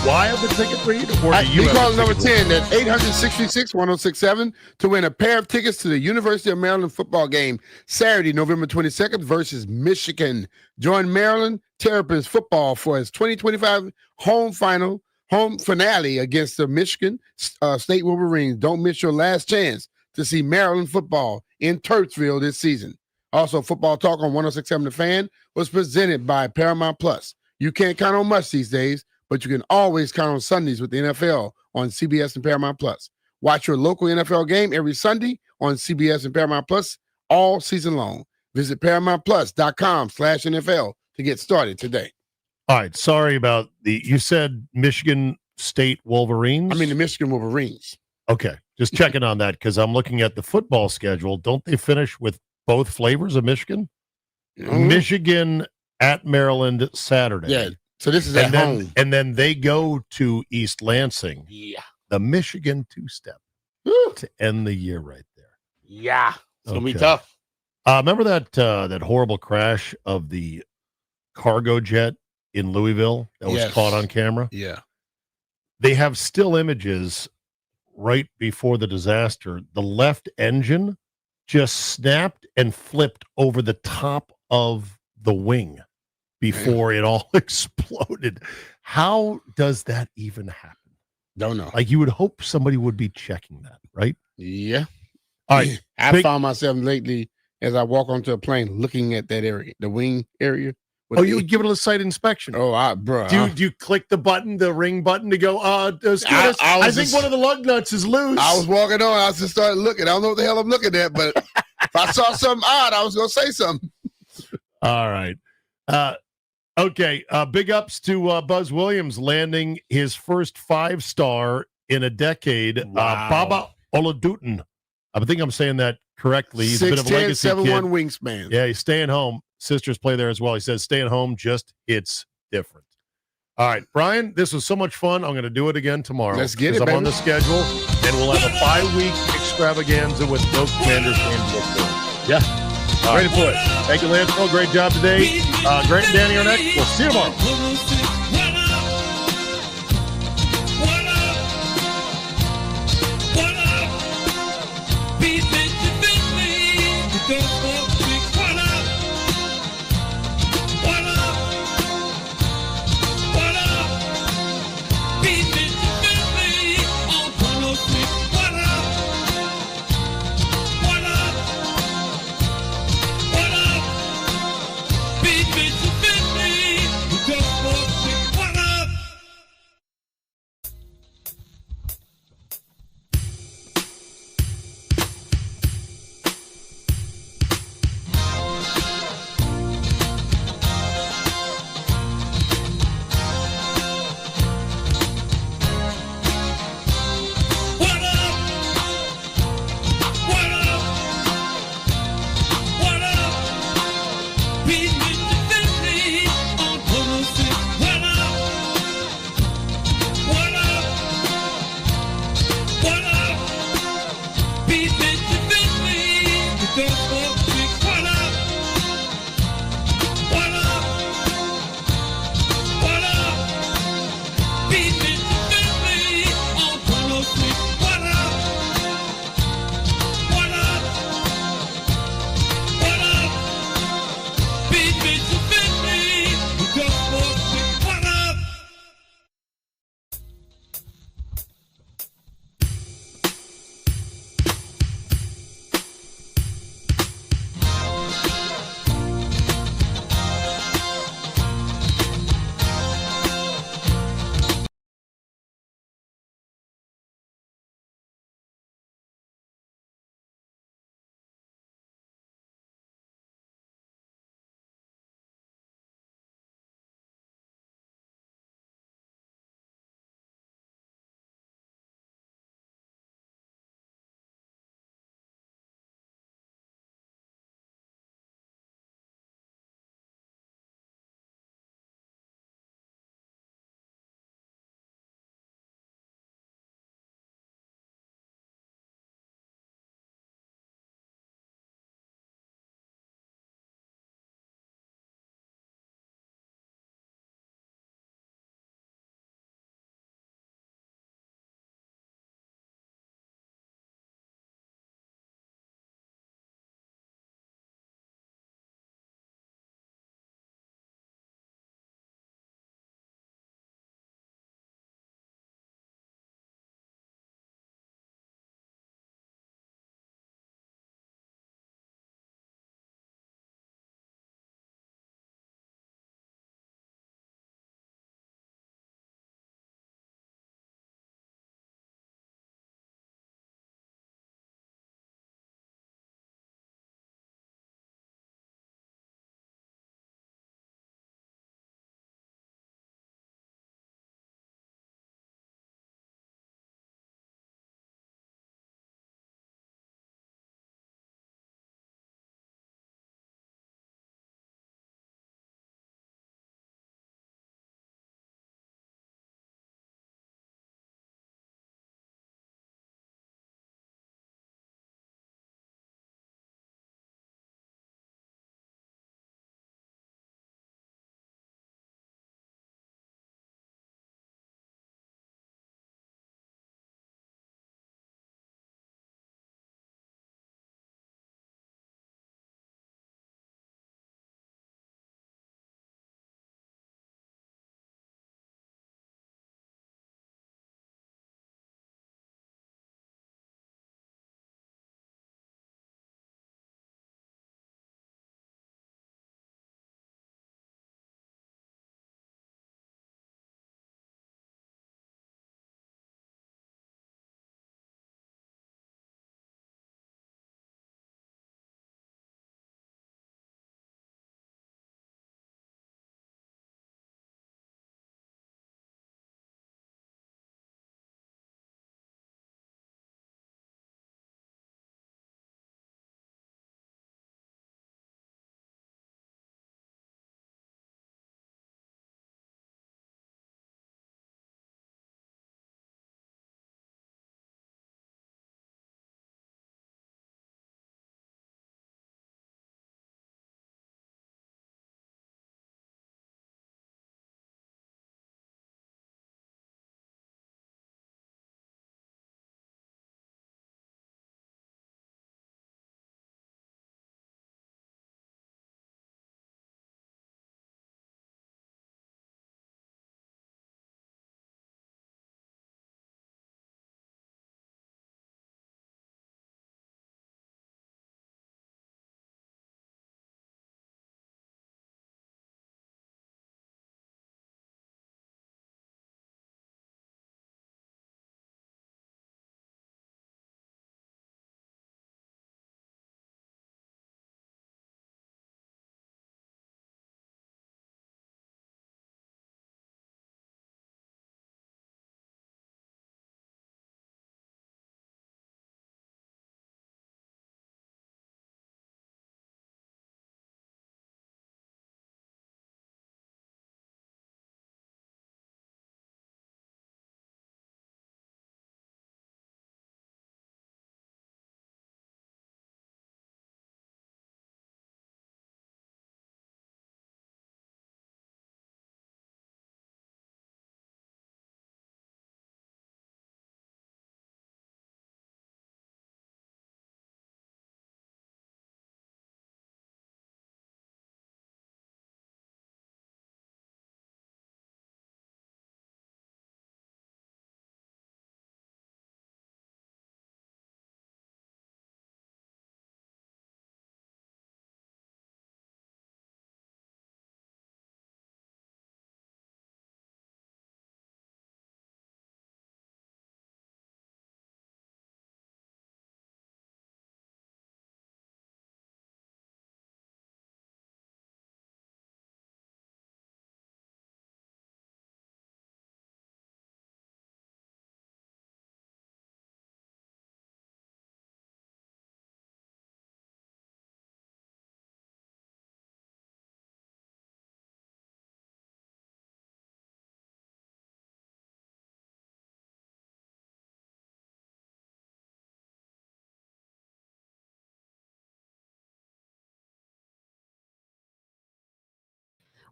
Why have the ticket read? Or do you He have calls the number ticket 10 at 866-1067 to win a pair of tickets to the University of Maryland football game Saturday, November 22nd versus Michigan. Join Maryland Terrapins football for its 2025 home finale against the Michigan State Wolverines. Don't miss your last chance to see Maryland football in Turfsville this season. Also, Football Talk on 106.7 The Fan was presented by Paramount Plus. You can't count on much these days, but you can always count on Sundays with the NFL on CBS and Paramount Plus. Watch your local NFL game every Sunday on CBS and Paramount Plus all season long. Visit ParamountPlus.com/NFL to get started today. All right. Sorry about you said Michigan State Wolverines? I mean the Michigan Wolverines. Okay. Just checking on that because I'm looking at the football schedule. Don't they finish with both flavors of Michigan? Mm-hmm. Michigan at Maryland Saturday. Yeah. So this is at home. And then they go to East Lansing. Yeah. The Michigan two-step to end the year right there. Yeah. It's going to be Okay. tough. Remember that horrible crash of the cargo jet in Louisville that was Yes. caught on camera? Yeah. They have still images right before the disaster. The left engine just snapped and flipped over the top of the wing before it all exploded. How does that even happen? Don't know. Like, you would hope somebody would be checking that, right? Yeah. All right. I found myself lately as I walk onto a plane looking at that area, the wing area. Oh, you would give it a site inspection. Oh, bro. Do you click the button, the ring button, to go, I think one of the lug nuts is loose. I was walking on. I just started looking. I don't know what the hell I'm looking at, but if I saw something odd, I was going to say something. All right. Okay. Big ups to Buzz Williams landing his first 5-star in a decade. Wow. Baba Oladutin. I think I'm saying that correctly. He's a bit of a 6'10", legacy 7'1" kid. wingspan. Yeah, he's staying home. Sisters play there as well. He says staying home just hits different. All right, Brian, this was so much fun. I'm going to do it again tomorrow. Let's get it, I'm baby. on the schedule, and we'll have a bye-week extravaganza with no Commanders games to look forward. Yeah. Ready for it. Thank you, Lance. Great job today. Grant and Danny are next. We'll see you tomorrow. Beat me to 50.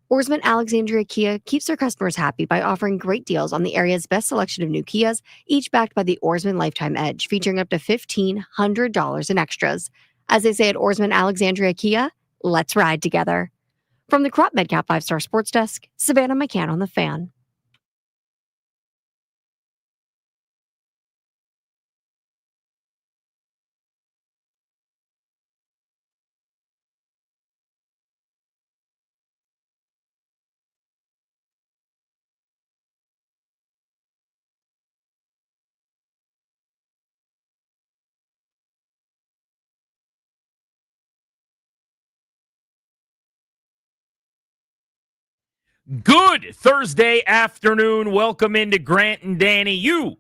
Orsman Alexandria Kia keeps their customers happy by offering great deals on the area's best selection of new Kias, each backed by the Orsman Lifetime Edge, featuring up to $1,500 in extras. As they say at Orsman Alexandria Kia, let's ride together. From the Crop MedCap 5-Star Sports Desk, Savannah McCann on The Fan. Good Thursday afternoon. Welcome into Grant and Danny. You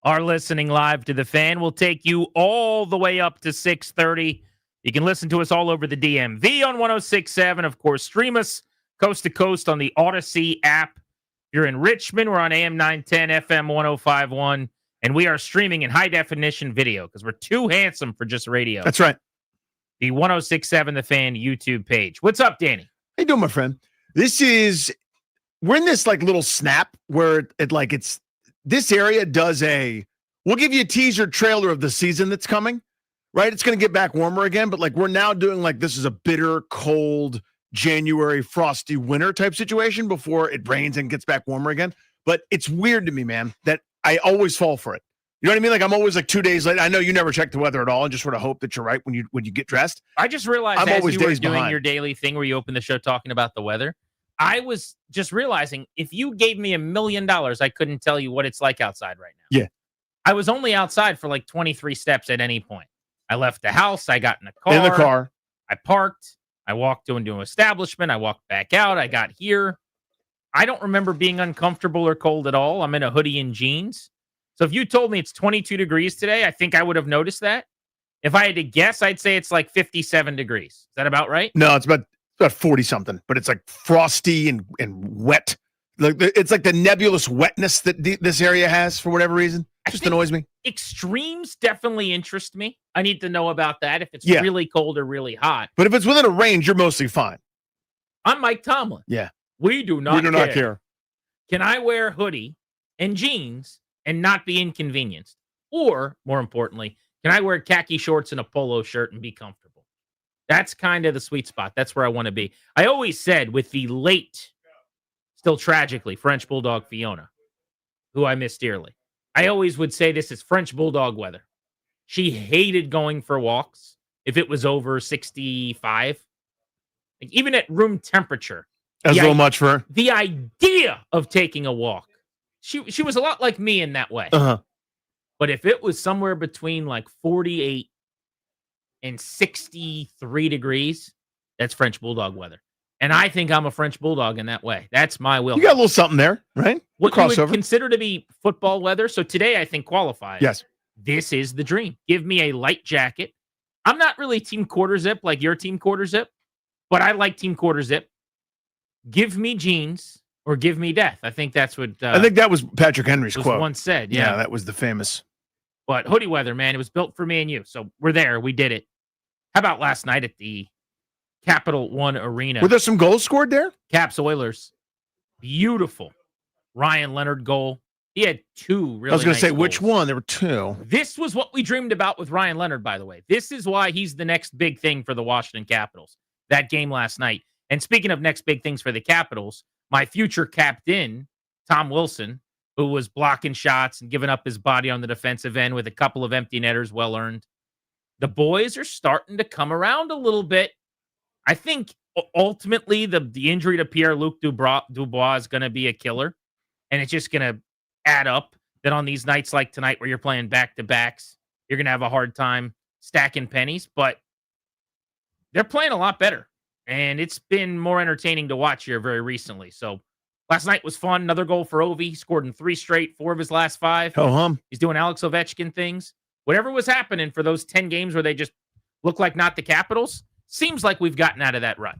are listening live to The Fan. We'll take you all the way up to 6:30. You can listen to us all over the DMV on 106.7. Of course, stream us coast to coast on the Odyssey app. If you're in Richmond, we're on AM 910, FM 105.1, and we are streaming in high-definition video because we're too handsome for just radio. That's right. The 106.7 The Fan YouTube page. What's up, Danny? How you doing, my friend? We're in this like little snap where this area does we'll give you a teaser trailer of the season that's coming, right? It's going to get back warmer again, but like we're now doing like this is a bitter, cold January, frosty winter type situation before it rains and gets back warmer again. But it's weird to me, man, that I always fall for it. You know what I mean? Like I'm always like 2 days late. I know you never check the weather at all and just sort of hope that you're right when you get dressed. I just realized I'm as always you were days doing behind. your daily thing where you open the show talking about the weather, I was just realizing if you gave me $1 million, I couldn't tell you what it's like outside right now. Yeah. I was only outside for like 23 steps at any point. I left the house. I got in the car. In the car. I parked. I walked into an establishment. I walked back out. I got here. I don't remember being uncomfortable or cold at all. I'm in a hoodie and jeans. So if you told me it's 22 degrees today, I think I would have noticed that. If I had to guess, I'd say it's like 57 degrees. Is that about right? No, it's about 40 something, but it's like frosty and wet. Like it's like the nebulous wetness that this area has for whatever reason. It just annoys me. Extremes definitely interest me. I need to know about that if it's Yeah. really cold or really hot. But if it's within a range, you're mostly fine. I'm Mike Tomlin. Yeah. We do not We do not care. Can I wear a hoodie and jeans and not be inconvenienced? Or, more importantly, can I wear khaki shorts and a polo shirt and be comfortable? That's kind of the sweet spot. That's where I want to be. I always said with the late, still tragically, French Bulldog Fiona, who I miss dearly, I always would say this is French Bulldog weather. She hated going for walks if it was over 65. Like, even at room temperature. That's a little much for her. The idea of taking a walk. She was a lot like me in that way. Uh-huh. But if it was somewhere between like 48 and 63 degrees, that's French Bulldog weather. And I think I'm a French Bulldog in that way. That's my will. You got a little something there, right? What you would Crossover. consider to be football weather. So today I think qualifies. Yes. This is the dream. Give me a light jacket. I'm not really team quarter zip like your team quarter zip, but I like team quarter zip. Give me jeans or give me death. I think that's what I think that was Patrick Henry's was quote. once said. Yeah. that was the famous. But hoodie weather, man, it was built for me and you. So we're there. We did it. How about last night at the Capital One Arena? Were there some goals scored there? Caps Oilers. Beautiful. Ryan Leonard goal. He had two really I was going nice to say, goals. which one? There were two. This was what we dreamed about with Ryan Leonard, by the way. This is why he's the next big thing for the Washington Capitals. That game last night. And speaking of next big things for the Capitals, my future captain, Tom Wilson, who was blocking shots and giving up his body on the defensive end with a couple of empty netters, well earned. The boys are starting to come around a little bit. I think ultimately the injury to Pierre-Luc Dubois is going to be a killer, and it's just going to add up that on these nights like tonight where you're playing back-to-backs, you're going to have a hard time stacking pennies, but they're playing a lot better, and it's been more entertaining to watch here very recently. So last night was fun. Another goal for Ovi. He scored in 3 straight, 4 of his last 5. Ho-hum. He's doing Alex Ovechkin things. Whatever was happening for those 10 games where they just look like not the Capitals, seems like we've gotten out of that rut.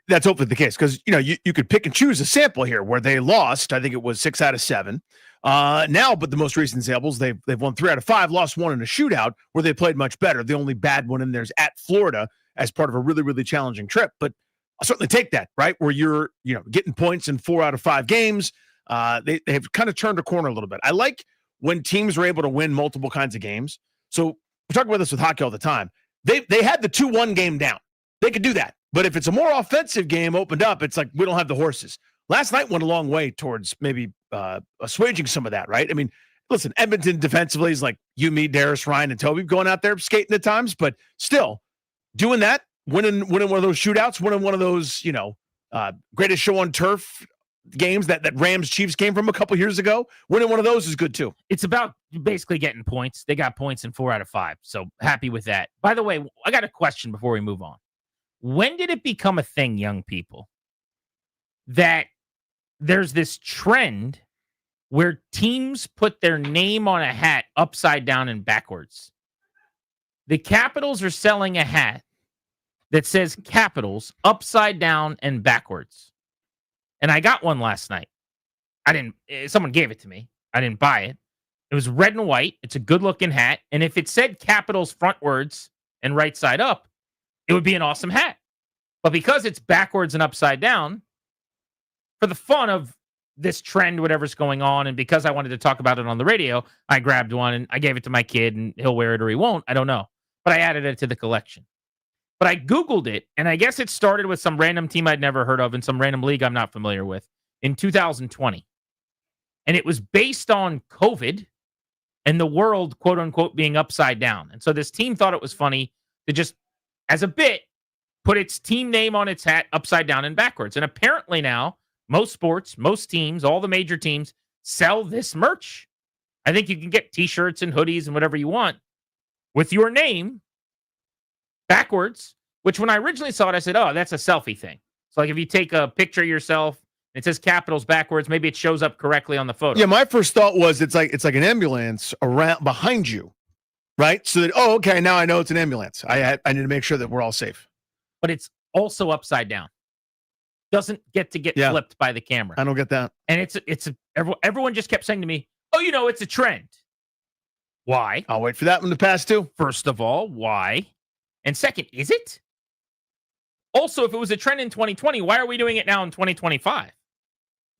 That's hopefully the case because you could pick and choose a sample here where they lost. I think it was 6 out of 7. Now, but the most recent samples they've won 3 out of 5, lost 1 in a shootout where they played much better. The only bad one in there is at Florida as part of a really, really challenging trip. But I'll certainly take that, right? Where you're, getting points in 4 out of 5 games. They have kind of turned a corner a little bit. I like when teams are able to win multiple kinds of games. So we talk about this with hockey all the time. They had the 2-1 game down. They could do that. But if it's a more offensive game opened up, it's like we don't have the horses. Last night went a long way towards maybe assuaging some of that, right? I mean, listen, Edmonton defensively is like you, me, Darius, Ryan, and Toby going out there skating at times, but still doing that, winning one of those shootouts, winning one of those, greatest show on turf games that Rams Chiefs came from a couple years ago. Winning one of those is good too. It's about basically getting points. They got points in 4 out of 5. So happy with that. By the way, I got a question before we move on. When did it become a thing, young people, that there's this trend where teams put their name on a hat upside down and backwards? The Capitals are selling a hat that says Capitals upside down and backwards. And I got one last night. Someone gave it to me. I didn't buy it. It was red and white. It's a good looking hat. And if it said Capitals frontwards and right side up, it would be an awesome hat. But because it's backwards and upside down, for the fun of this trend, whatever's going on, and because I wanted to talk about it on the radio, I grabbed one and I gave it to my kid, and he'll wear it or he won't. I don't know. But I added it to the collection. But I Googled it, and I guess it started with some random team I'd never heard of in some random league I'm not familiar with in 2020. And it was based on COVID and the world, quote unquote, being upside down. And so this team thought it was funny to just, as a bit, put its team name on its hat upside down and backwards. And apparently now, most sports, most teams, all the major teams sell this merch. I think you can get t-shirts and hoodies and whatever you want with your name backwards, which when I originally saw it, I said, oh, that's a selfie thing. So like if you take a picture of yourself, and it says Capitals backwards, maybe it shows up correctly on the photo. Yeah, my first thought was it's like an ambulance around behind you, right? So that, okay, now I know it's an ambulance. I need to make sure that we're all safe. But it's also upside down. Doesn't get flipped by the camera. I don't get that. And everyone just kept saying to me, oh, it's a trend. Why? I'll wait for that one to pass too. First of all, why? And second, is it? Also, if it was a trend in 2020, why are we doing it now in 2025?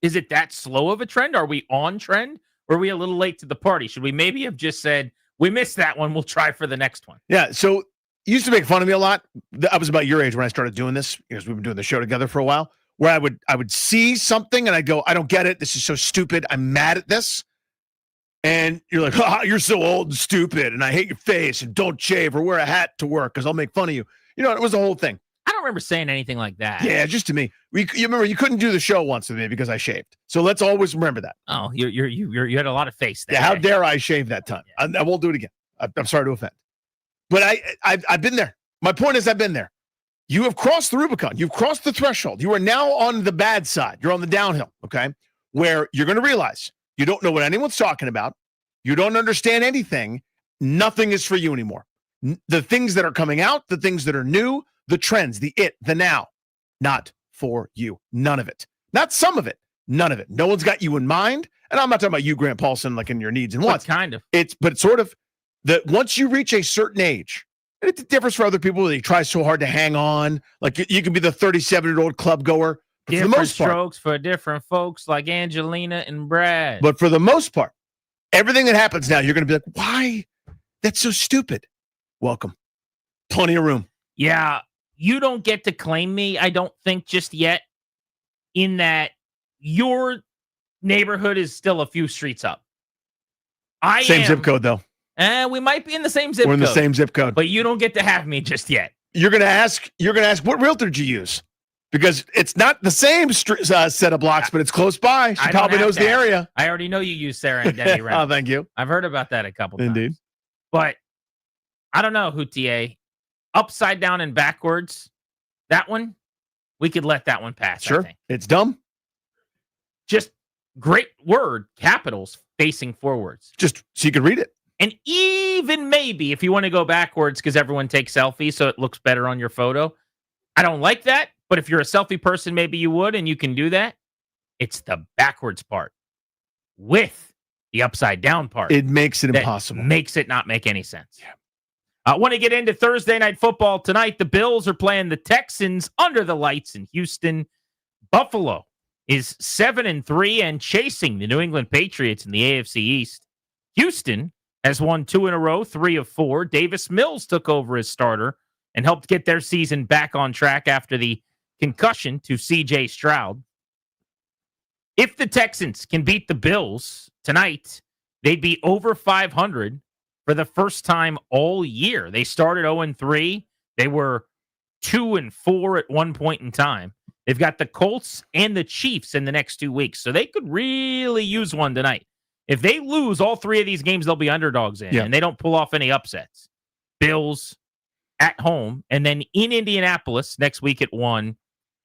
Is it that slow of a trend? Are we on trend? Or are we a little late to the party? Should we maybe have just said, we missed that one, we'll try for the next one? Yeah, so you used to make fun of me a lot. I was about your age when I started doing this, because we've been doing the show together for a while, where I would see something and I'd go, I don't get it. This is so stupid. I'm mad at this. And you're like, you're so old and stupid, and I hate your face, and don't shave or wear a hat to work because I'll make fun of you. It was the whole thing. I don't remember saying anything like that. Yeah, just to me. You remember you couldn't do the show once with me because I shaved. So let's always remember that. Oh, you had a lot of face there. Yeah, how dare I shave that time? I won't do it again. I'm sorry to offend. But I've been there. My point is I've been there. You have crossed the Rubicon. You've crossed the threshold. You are now on the bad side. You're on the downhill, okay? Where you're going to realize you don't know what anyone's talking about. You don't understand anything. Nothing is for you anymore. The things that are coming out, the things that are new, the trends, the now, not for you. None of it. Not some of it. None of it. No one's got you in mind. And I'm not talking about you, Grant Paulson, like in your needs and wants. Kind of. But it's sort of that once you reach a certain age, and it differs for other people. They try so hard to hang on. Like you can be the 37-year-old club goer. But different for the most part, strokes for different folks like Angelina and Brad. But for the most part, everything that happens now, you're going to be like, why? That's so stupid. Welcome. Plenty of room. Yeah. You don't get to claim me, I don't think, just yet, in that your neighborhood is still a few streets up. Same zip code, though. We might be in the same zip code. We're in the same zip code. But you don't get to have me just yet. You're going to ask, what realtor did you use? Because it's not the same set of blocks, but it's close by. She probably knows the area. I already know you use Sarah and Debbie Rand. Oh, thank you. I've heard about that a couple times. Indeed. But I don't know, Houtier. Upside down and backwards, that one, we could let that one pass. Sure. I think. It's dumb. Just great word, Capitals facing forwards. Just so you can read it. And even maybe if you want to go backwards because everyone takes selfies so it looks better on your photo. I don't like that, but if you're a selfie person, maybe you would and you can do that. It's the backwards part with the upside down part. It makes it impossible. Makes it not make any sense. Yeah. I want to get into Thursday night football tonight. The Bills are playing the Texans under the lights in Houston. Buffalo is 7-3 and chasing the New England Patriots in the AFC East. Houston has won 2 in a row, 3 of 4. Davis Mills took over as starter and helped get their season back on track after the concussion to C.J. Stroud. If the Texans can beat the Bills tonight, they'd be over 500 for the first time all year. They started 0-3. They were 2-4 at one point in time. They've got the Colts and the Chiefs in the next 2 weeks, so they could really use one tonight. If they lose all 3 of these games, they'll be underdogs in, and they don't pull off any upsets. Bills at home, and then in Indianapolis next week at 1,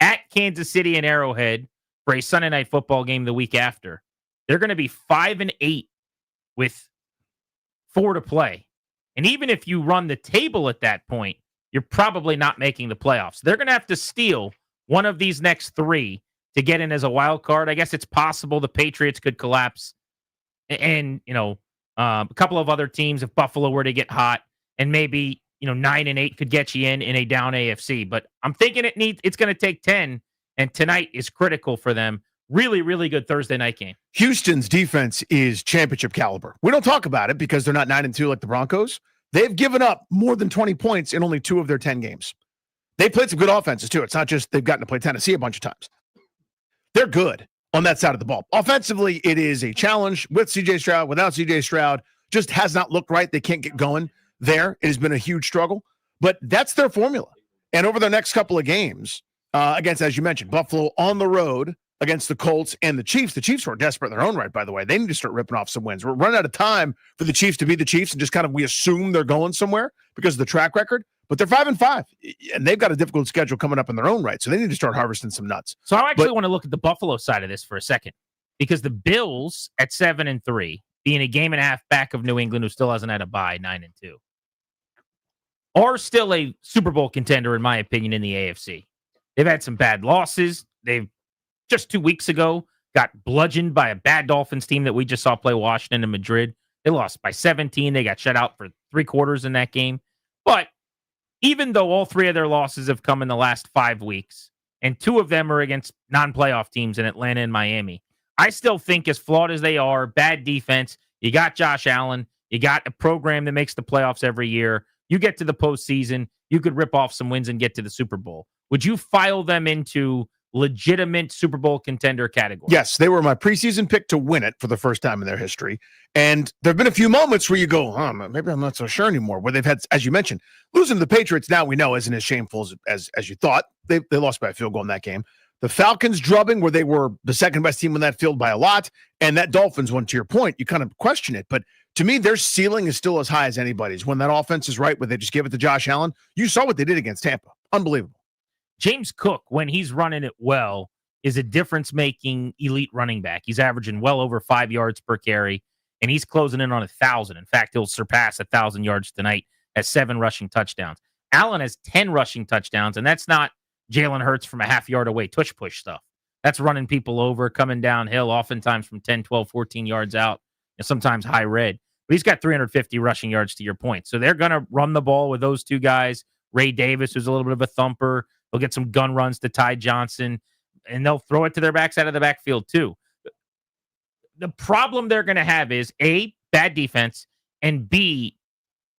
at Kansas City and Arrowhead for a Sunday night football game the week after. They're going to be 5-8 with 4 to play. And even if you run the table at that point, you're probably not making the playoffs. They're going to have to steal one of these next 3 to get in as a wild card. I guess it's possible the Patriots could collapse. And, a couple of other teams, if Buffalo were to get hot, and maybe, 9-8 could get you in a down AFC. But I'm thinking it's going to take 10, and tonight is critical for them. Really, really good Thursday night game. Houston's defense is championship caliber. We don't talk about it because they're not 9-2 like the Broncos. They've given up more than 20 points in only 2 of their 10 games. They played some good offenses, too. It's not just they've gotten to play Tennessee a bunch of times. They're good on that side of the ball. Offensively, it is a challenge with C.J. Stroud, without C.J. Stroud. Just has not looked right. They can't get going there. It has been a huge struggle. But that's their formula. And over their next couple of games, against, as you mentioned, Buffalo on the road against the Colts and the Chiefs. The Chiefs were desperate in their own right, by the way. They need to start ripping off some wins. We're running out of time for the Chiefs to be the Chiefs and just we assume they're going somewhere because of the track record. But they're 5-5, and they've got a difficult schedule coming up in their own right. So they need to start harvesting some nuts. So I actually want to look at the Buffalo side of this for a second, because the Bills at 7-3, being a game and a half back of New England, who still hasn't had a bye, 9-2, are still a Super Bowl contender, in my opinion, in the AFC. They've had some bad losses. They've just 2 weeks ago got bludgeoned by a bad Dolphins team that we just saw play Washington and Madrid. They lost by 17. They got shut out for 3 quarters in that game. But even though all 3 of their losses have come in the last 5 weeks, and 2 of them are against non-playoff teams in Atlanta and Miami, I still think, as flawed as they are, bad defense, you got Josh Allen, you got a program that makes the playoffs every year, you get to the postseason, you could rip off some wins and get to the Super Bowl. Would you file them into legitimate Super Bowl contender category? Yes, they were my preseason pick to win it for the first time in their history. And there have been a few moments where you go, maybe I'm not so sure anymore, where they've had, as you mentioned, losing to the Patriots now we know isn't as shameful as you thought. They lost by a field goal in that game. The Falcons drubbing, where they were the second best team in that field by a lot, and that Dolphins one, to your point, you kind of question it. But to me, their ceiling is still as high as anybody's. When that offense is right, where they just give it to Josh Allen, you saw what they did against Tampa. Unbelievable. James Cook, when he's running it well, is a difference-making elite running back. He's averaging well over 5 yards per carry, and he's closing in on 1,000. In fact, he'll surpass 1,000 yards tonight at 7 rushing touchdowns. Allen has 10 rushing touchdowns, and that's not Jalen Hurts from a half yard away tush-push stuff. That's running people over, coming downhill, oftentimes from 10, 12, 14 yards out, and sometimes high red. But he's got 350 rushing yards, to your point. So they're going to run the ball with those 2 guys. Ray Davis, who's a little bit of a thumper. They'll get some gun runs to Ty Johnson, and they'll throw it to their backs out of the backfield too. The problem they're going to have is, A, bad defense, and B,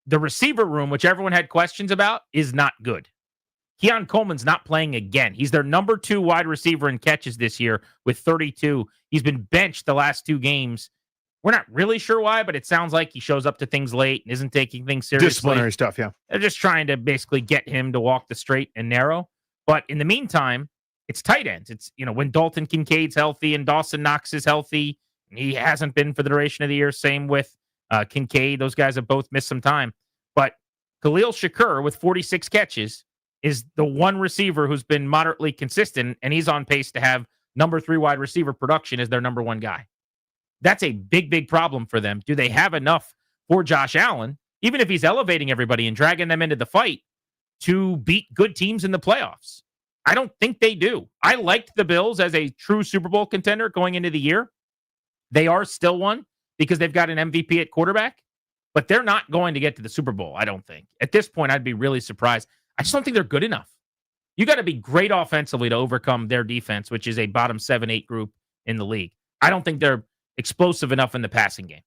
the receiver room, which everyone had questions about, is not good. Keon Coleman's not playing again. He's their number 2 wide receiver in catches this year with 32. He's been benched the last 2 games. We're not really sure why, but it sounds like he shows up to things late and isn't taking things seriously. Disciplinary stuff, yeah. They're just trying to basically get him to walk the straight and narrow. But in the meantime, it's tight ends. It's, when Dalton Kincaid's healthy and Dawson Knox is healthy, and he hasn't been for the duration of the year. Same with Kincaid. Those guys have both missed some time. But Khalil Shakur, with 46 catches, is the one receiver who's been moderately consistent, and he's on pace to have number 3 wide receiver production as their number 1 guy. That's a big, big problem for them. Do they have enough for Josh Allen, even if he's elevating everybody and dragging them into the fight, to beat good teams in the playoffs? I don't think they do. I liked the Bills as a true Super Bowl contender going into the year. They are still one because they've got an MVP at quarterback. but they're not going to get to the Super Bowl, I don't think. At this point, I'd be really surprised. I just don't think they're good enough. You got to be great offensively to overcome their defense, which is a bottom 7-8 group in the league. I don't think they're explosive enough in the passing game.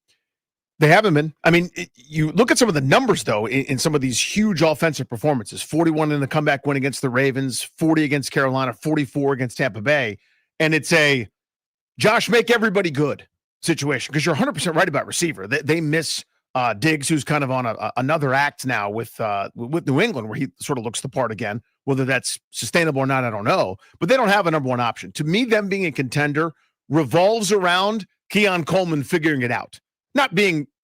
They haven't been. I mean, you look at some of the numbers, though, in some of these huge offensive performances. 41 in the comeback win against the Ravens, 40 against Carolina, 44 against Tampa Bay. And it's a Josh, make everybody good situation, because you're 100% right about receiver. They miss Diggs, who's kind of on another act now with New England, where he sort of looks the part again. Whether that's sustainable or not, I don't know. But they don't have a number one option. To me, them being a contender revolves around Keon Coleman figuring it out. Not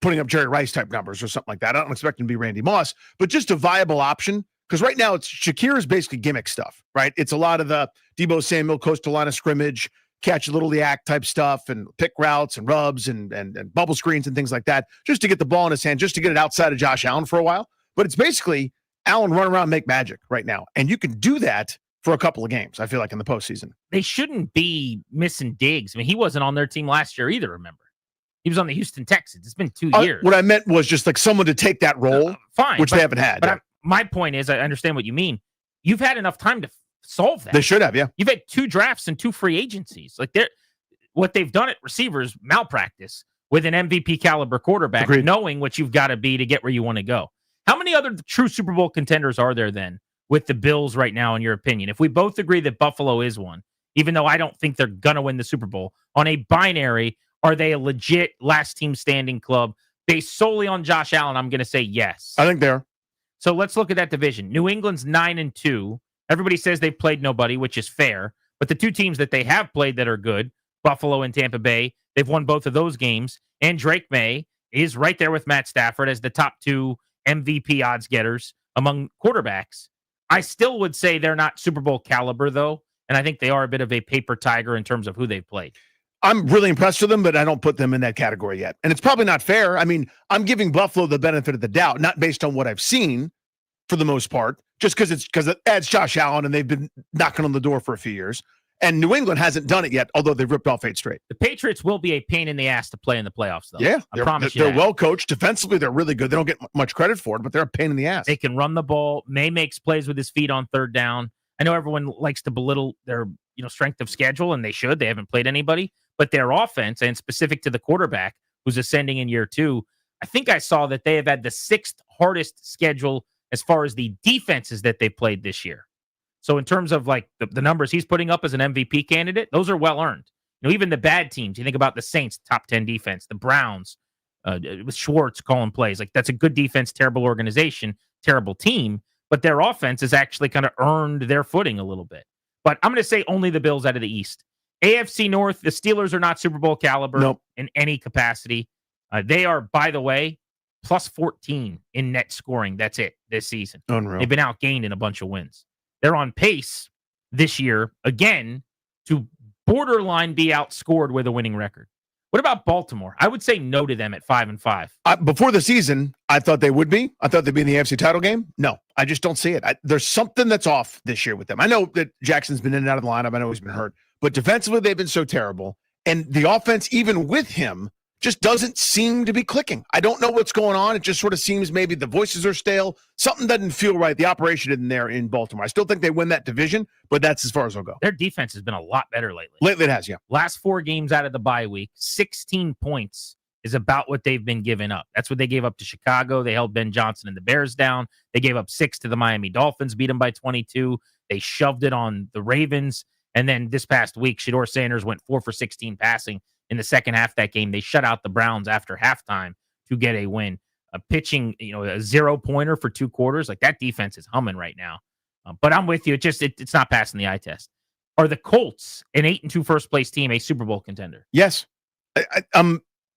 putting up Jerry Rice type numbers or something like that. I don't expect him to be Randy Moss, but just a viable option. Because right now, Shakir is basically gimmick stuff, right? It's a lot of the Deebo Samuel coastal line of scrimmage, catch a little the act type stuff, and pick routes and rubs and bubble screens and things like that, just to get the ball in his hand, just to get it outside of Josh Allen for a while. But it's basically Allen run around and make magic right now. And you can do that for a couple of games, I feel like, in the postseason. They shouldn't be missing Diggs. I mean, he wasn't on their team last year either, remember? He was on the Houston Texans. It's been 2 years. What I meant was just like someone to take that role, fine, which they haven't had. But my point is, I understand what you mean. You've had enough time to solve that. They should have, yeah. You've had 2 drafts and 2 free agencies. Like, what they've done at receivers, malpractice with an MVP caliber quarterback, Agreed. knowing what you've got to be to get where you want to go. How many other true Super Bowl contenders are there then with the Bills right now, in your opinion? If we both agree that Buffalo is one, even though I don't think they're going to win the Super Bowl, on a binary, are they a legit last team standing club based solely on Josh Allen? I'm going to say yes. I think they are. So let's look at that division. New England's 9-2. Everybody says they've played nobody, which is fair. But the 2 teams that they have played that are good, Buffalo and Tampa Bay, they've won both of those games. And Drake May is right there with Matt Stafford as the top 2 MVP odds getters among quarterbacks. I still would say they're not Super Bowl caliber, though. And I think they are a bit of a paper tiger in terms of who they've played. I'm really impressed with them, but I don't put them in that category yet. And it's probably not fair. I mean, I'm giving Buffalo the benefit of the doubt, not based on what I've seen for the most part, just because it adds Josh Allen and they've been knocking on the door for a few years. And New England hasn't done it yet, although they've ripped off 8 straight. The Patriots will be a pain in the ass to play in the playoffs, though. Yeah, I promise you they're that. well coached. Defensively, they're really good. They don't get much credit for it, but they're a pain in the ass. They can run the ball. May makes plays with his feet on third down. I know everyone likes to belittle their strength of schedule, and they should. They haven't played anybody. But their offense, and specific to the quarterback who's ascending in year 2, I think I saw that they have had the 6th hardest schedule as far as the defenses that they played this year. So in terms of like the numbers he's putting up as an MVP candidate, those are well earned. Even the bad teams, you think about the Saints, top 10 defense, the Browns, with Schwartz calling plays. Like, that's a good defense, terrible organization, terrible team. But their offense has actually kind of earned their footing a little bit. But I'm going to say only the Bills out of the East. AFC North, the Steelers are not Super Bowl caliber in any capacity. They are, by the way, plus 14 in net scoring. That's it this season. Unreal. They've been outgained in a bunch of wins. They're on pace this year, again, to borderline be outscored with a winning record. What about Baltimore? I would say no to them at 5-5. Before the season, I thought they would be. I thought they'd be in the AFC title game. No, I just don't see it. There's something that's off this year with them. I know that Jackson's been in and out of the lineup. I know he's been hurt. But defensively, they've been so terrible. And the offense, even with him, just doesn't seem to be clicking. I don't know what's going on. It just sort of seems maybe the voices are stale. Something doesn't feel right. The operation in there in Baltimore. I still think they win that division, but that's as far as I'll go. Their defense has been a lot better lately. Lately it has, yeah. Last 4 games out of the bye week, 16 points is about what they've been giving up. That's what they gave up to Chicago. They held Ben Johnson and the Bears down. They gave up 6 to the Miami Dolphins, beat them by 22. They shoved it on the Ravens. And then this past week, Shedeur Sanders went 4 for 16 passing in the second half of that game. They shut out the Browns after halftime to get a win. Pitching, a 0-pointer for 2 quarters. Like, that defense is humming right now. But I'm with you. It's not passing the eye test. Are the Colts, an 8-2 first place team, a Super Bowl contender? Yes.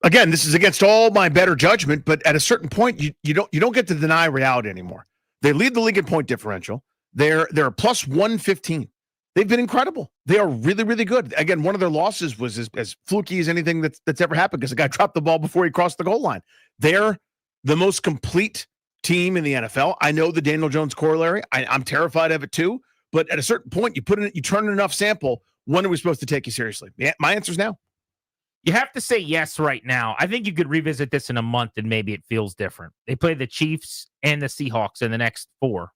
Again, this is against all my better judgment, but at a certain point, you don't get to deny reality anymore. They lead the league in point differential. They're a plus 115. They've been incredible. They are really, really good. Again, one of their losses was as fluky as anything that's ever happened because the guy dropped the ball before he crossed the goal line. They're the most complete team in the NFL. I know the Daniel Jones corollary. I'm terrified of it too. But at a certain point, you turn in enough sample. When are we supposed to take you seriously? My answer is now. You have to say yes right now. I think you could revisit this in a month and maybe it feels different. They play the Chiefs and the Seahawks in the next 4.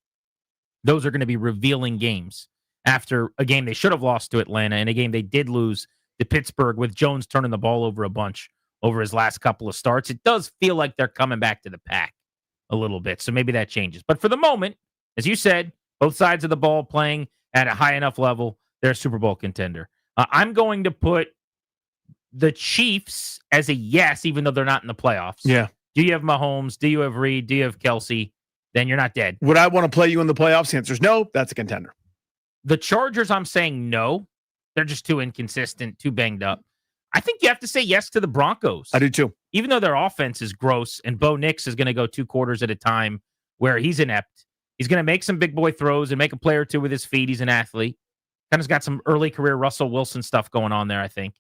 Those are going to be revealing games after a game they should have lost to Atlanta and a game they did lose to Pittsburgh with Jones turning the ball over a bunch over his last couple of starts. It does feel like they're coming back to the pack a little bit, so maybe that changes. But for the moment, as you said, both sides of the ball playing at a high enough level, they're a Super Bowl contender. I'm going to put the Chiefs as a yes, even though they're not in the playoffs. Yeah. Do you have Mahomes? Do you have Reed? Do you have Kelsey? Then you're not dead. Would I want to play you in the playoffs? The answer is no. That's a contender. The Chargers, I'm saying no. They're just too inconsistent, too banged up. I think you have to say yes to the Broncos. I do too. Even though their offense is gross and Bo Nix is going to go 2 quarters at a time where he's inept. He's going to make some big boy throws and make a play or two with his feet. He's an athlete. Kind of's got some early career Russell Wilson stuff going on there, I think.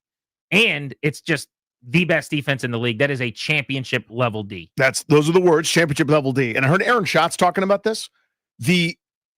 And it's just the best defense in the league. That is a championship level D. Those are the words, championship level D. And I heard Aaron Schatz talking about this.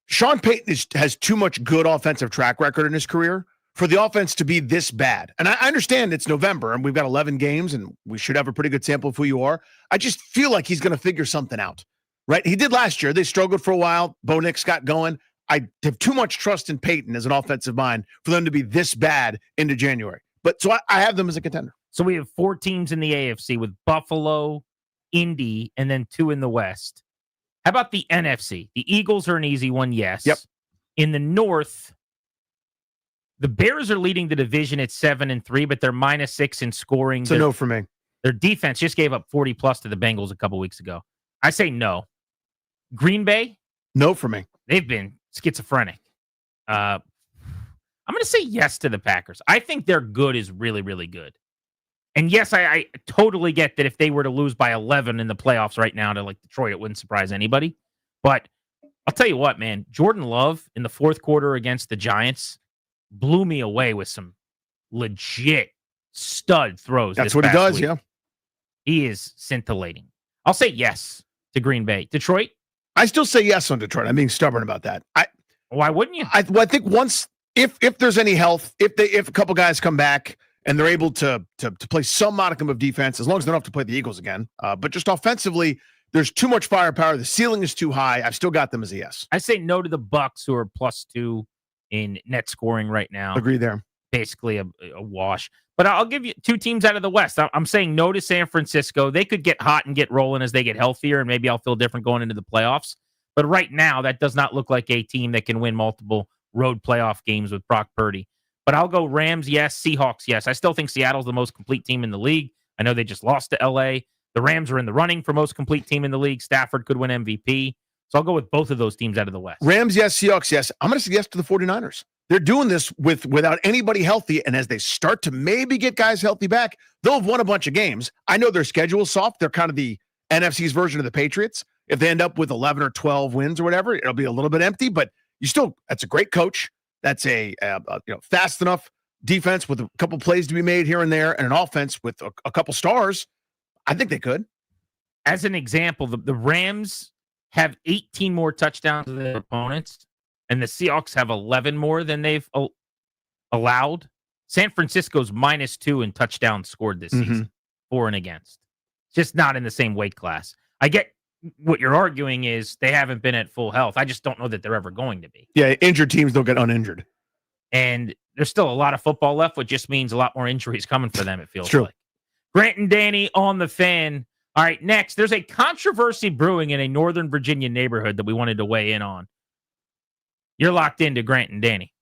Sean Payton has too much good offensive track record in his career for the offense to be this bad. And I understand it's November and we've got 11 games and we should have a pretty good sample of who you are. I just feel like he's going to figure something out, right? He did last year. They struggled for a while. Bo Nix got going. I have too much trust in Peyton as an offensive mind for them to be this bad into January. But so I have them as a contender. So we have 4 teams in the AFC with Buffalo, Indy, and then 2 in the West. How about the NFC? The Eagles are an easy one, yes. Yep. In the North, the Bears are leading the division at 7-3, but they're -6 in scoring. So no for me. Their defense just gave up 40+ to the Bengals a couple weeks ago. I say no. Green Bay? No for me. They've been schizophrenic. I'm going to say yes to the Packers. I think their good is really, really good. And yes, I totally get that if they were to lose by 11 in the playoffs right now to like Detroit, it wouldn't surprise anybody. But I'll tell you what, man, Jordan Love in the 4th quarter against the Giants blew me away with some legit stud throws. That's what he does, week. yeah. He is scintillating. I'll say yes to Green Bay. Detroit? I still say yes on Detroit. I'm being stubborn about that. Why wouldn't you? I think once if there's any health, if a couple guys come back and they're able to play some modicum of defense, as long as they don't have to play the Eagles again, but just offensively, there's too much firepower. The ceiling is too high. I've still got them as a yes. I say no to the Bucks, who are +2 in net scoring right now. Agree there. Basically a wash. But I'll give you 2 teams out of the West. I'm saying no to San Francisco. They could get hot and get rolling as they get healthier, and maybe I'll feel different going into the playoffs. But right now, that does not look like a team that can win multiple road playoff games with Brock Purdy. But I'll go Rams, yes. Seahawks, yes. I still think Seattle's the most complete team in the league. I know they just lost to L.A. The Rams are in the running for most complete team in the league. Stafford could win MVP. So I'll go with both of those teams out of the West. Rams, yes. Seahawks, yes. I'm going to say yes to the 49ers. They're doing this without anybody healthy, and as they start to maybe get guys healthy back, they'll have won a bunch of games. I know their schedule's soft. They're kind of the NFC's version of the Patriots. If they end up with 11 or 12 wins or whatever, it'll be a little bit empty, but that's a great coach. That's a fast enough defense with a couple plays to be made here and there, and an offense with a couple stars. I think they could. As an example, the Rams have 18 more touchdowns than their opponents, and the Seahawks have 11 more than they've allowed. San Francisco's -2 in touchdowns scored this season, for and against. Just not in the same weight class. I get what you're arguing is they haven't been at full health. I just don't know that they're ever going to be. Yeah, injured teams don't get uninjured. And there's still a lot of football left, which just means a lot more injuries coming for them, it feels true. like. Grant and Danny on the Fan. All right, next, there's a controversy brewing in a Northern Virginia neighborhood that we wanted to weigh in on. You're locked into Grant and Danny.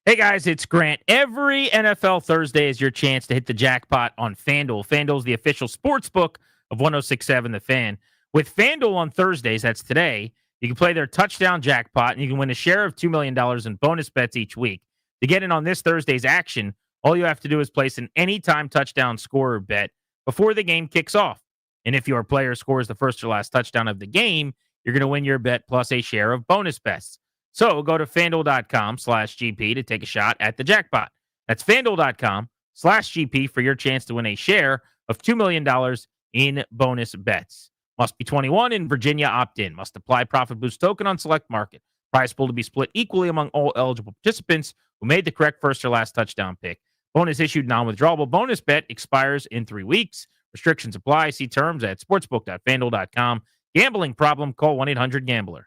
Hey guys, it's Grant. Every NFL Thursday is your chance to hit the jackpot on FanDuel. FanDuel is the official sports book of 106.7 The Fan. With FanDuel on Thursdays, that's today, you can play their touchdown jackpot and you can win a share of $2 million in bonus bets each week. To get in on this Thursday's action, all you have to do is place an anytime touchdown scorer bet before the game kicks off. And if your player scores the first or last touchdown of the game, you're going to win your bet plus a share of bonus bets. So go to FanDuel.com/GP to take a shot at the jackpot. That's FanDuel.com/GP for your chance to win a share of $2 million in bonus bets. Must be 21 in Virginia, opt-in. Must apply profit boost token on select market. Prize pool to be split equally among all eligible participants who made the correct first or last touchdown pick. Bonus issued non-withdrawable bonus bet expires in 3 weeks. Restrictions apply. See terms at sportsbook.fanduel.com. Gambling problem? Call 1-800-GAMBLER.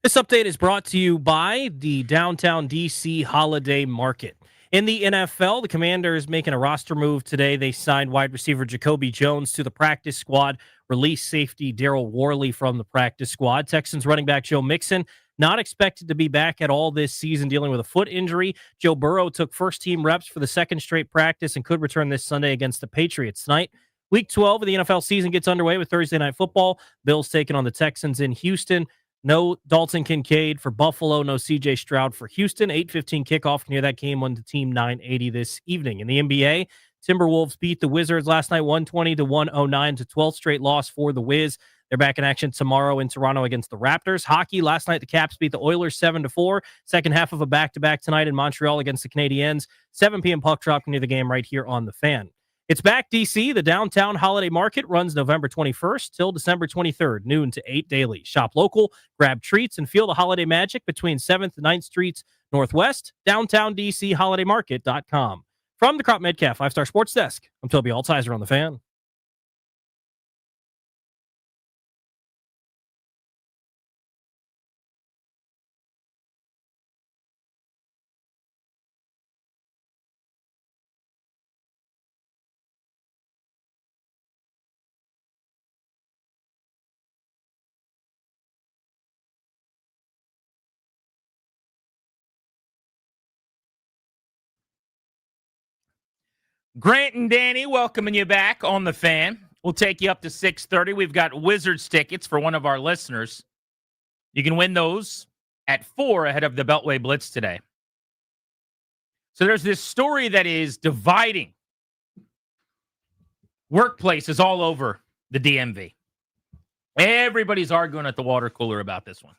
This update is brought to you by the Downtown DC Holiday Market. In the NFL, the Commanders making a roster move today. They signed wide receiver Jacoby Jones to the practice squad, released safety Daryl Worley from the practice squad. Texans running back Joe Mixon not expected to be back at all this season, dealing with a foot injury. Joe Burrow took first-team reps for the second straight practice and could return this Sunday against the Patriots tonight. Week 12 of the NFL season gets underway with Thursday Night Football. Bills taking on the Texans in Houston. No Dalton Kincaid for Buffalo. No C.J. Stroud for Houston. 8:15 kickoff. Can hear that game on the Team 980 this evening. In the NBA, Timberwolves beat the Wizards last night 120-109 to 12th straight loss for the Wiz. They're back in action tomorrow in Toronto against the Raptors. Hockey, last night the Caps beat the Oilers 7-4. Second half of a back-to-back tonight in Montreal against the Canadiens. 7 p.m. puck drop near the game right here on The Fan. It's back, DC. The downtown holiday market runs November 21st till December 23rd, noon to 8 daily. Shop local, grab treats, and feel the holiday magic between 7th and 9th Streets Northwest, downtown DC, holidaymarket.com. From the Crop Metcalf 5-Star Sports Desk, I'm Toby Altizer on The Fan. Grant and Danny welcoming you back on The Fan. We'll take you up to 6:30. We've got Wizards tickets for one of our listeners. You can win those at 4 ahead of the Beltway Blitz today. So there's this story that is dividing workplaces all over the DMV. Everybody's arguing at the water cooler about this one.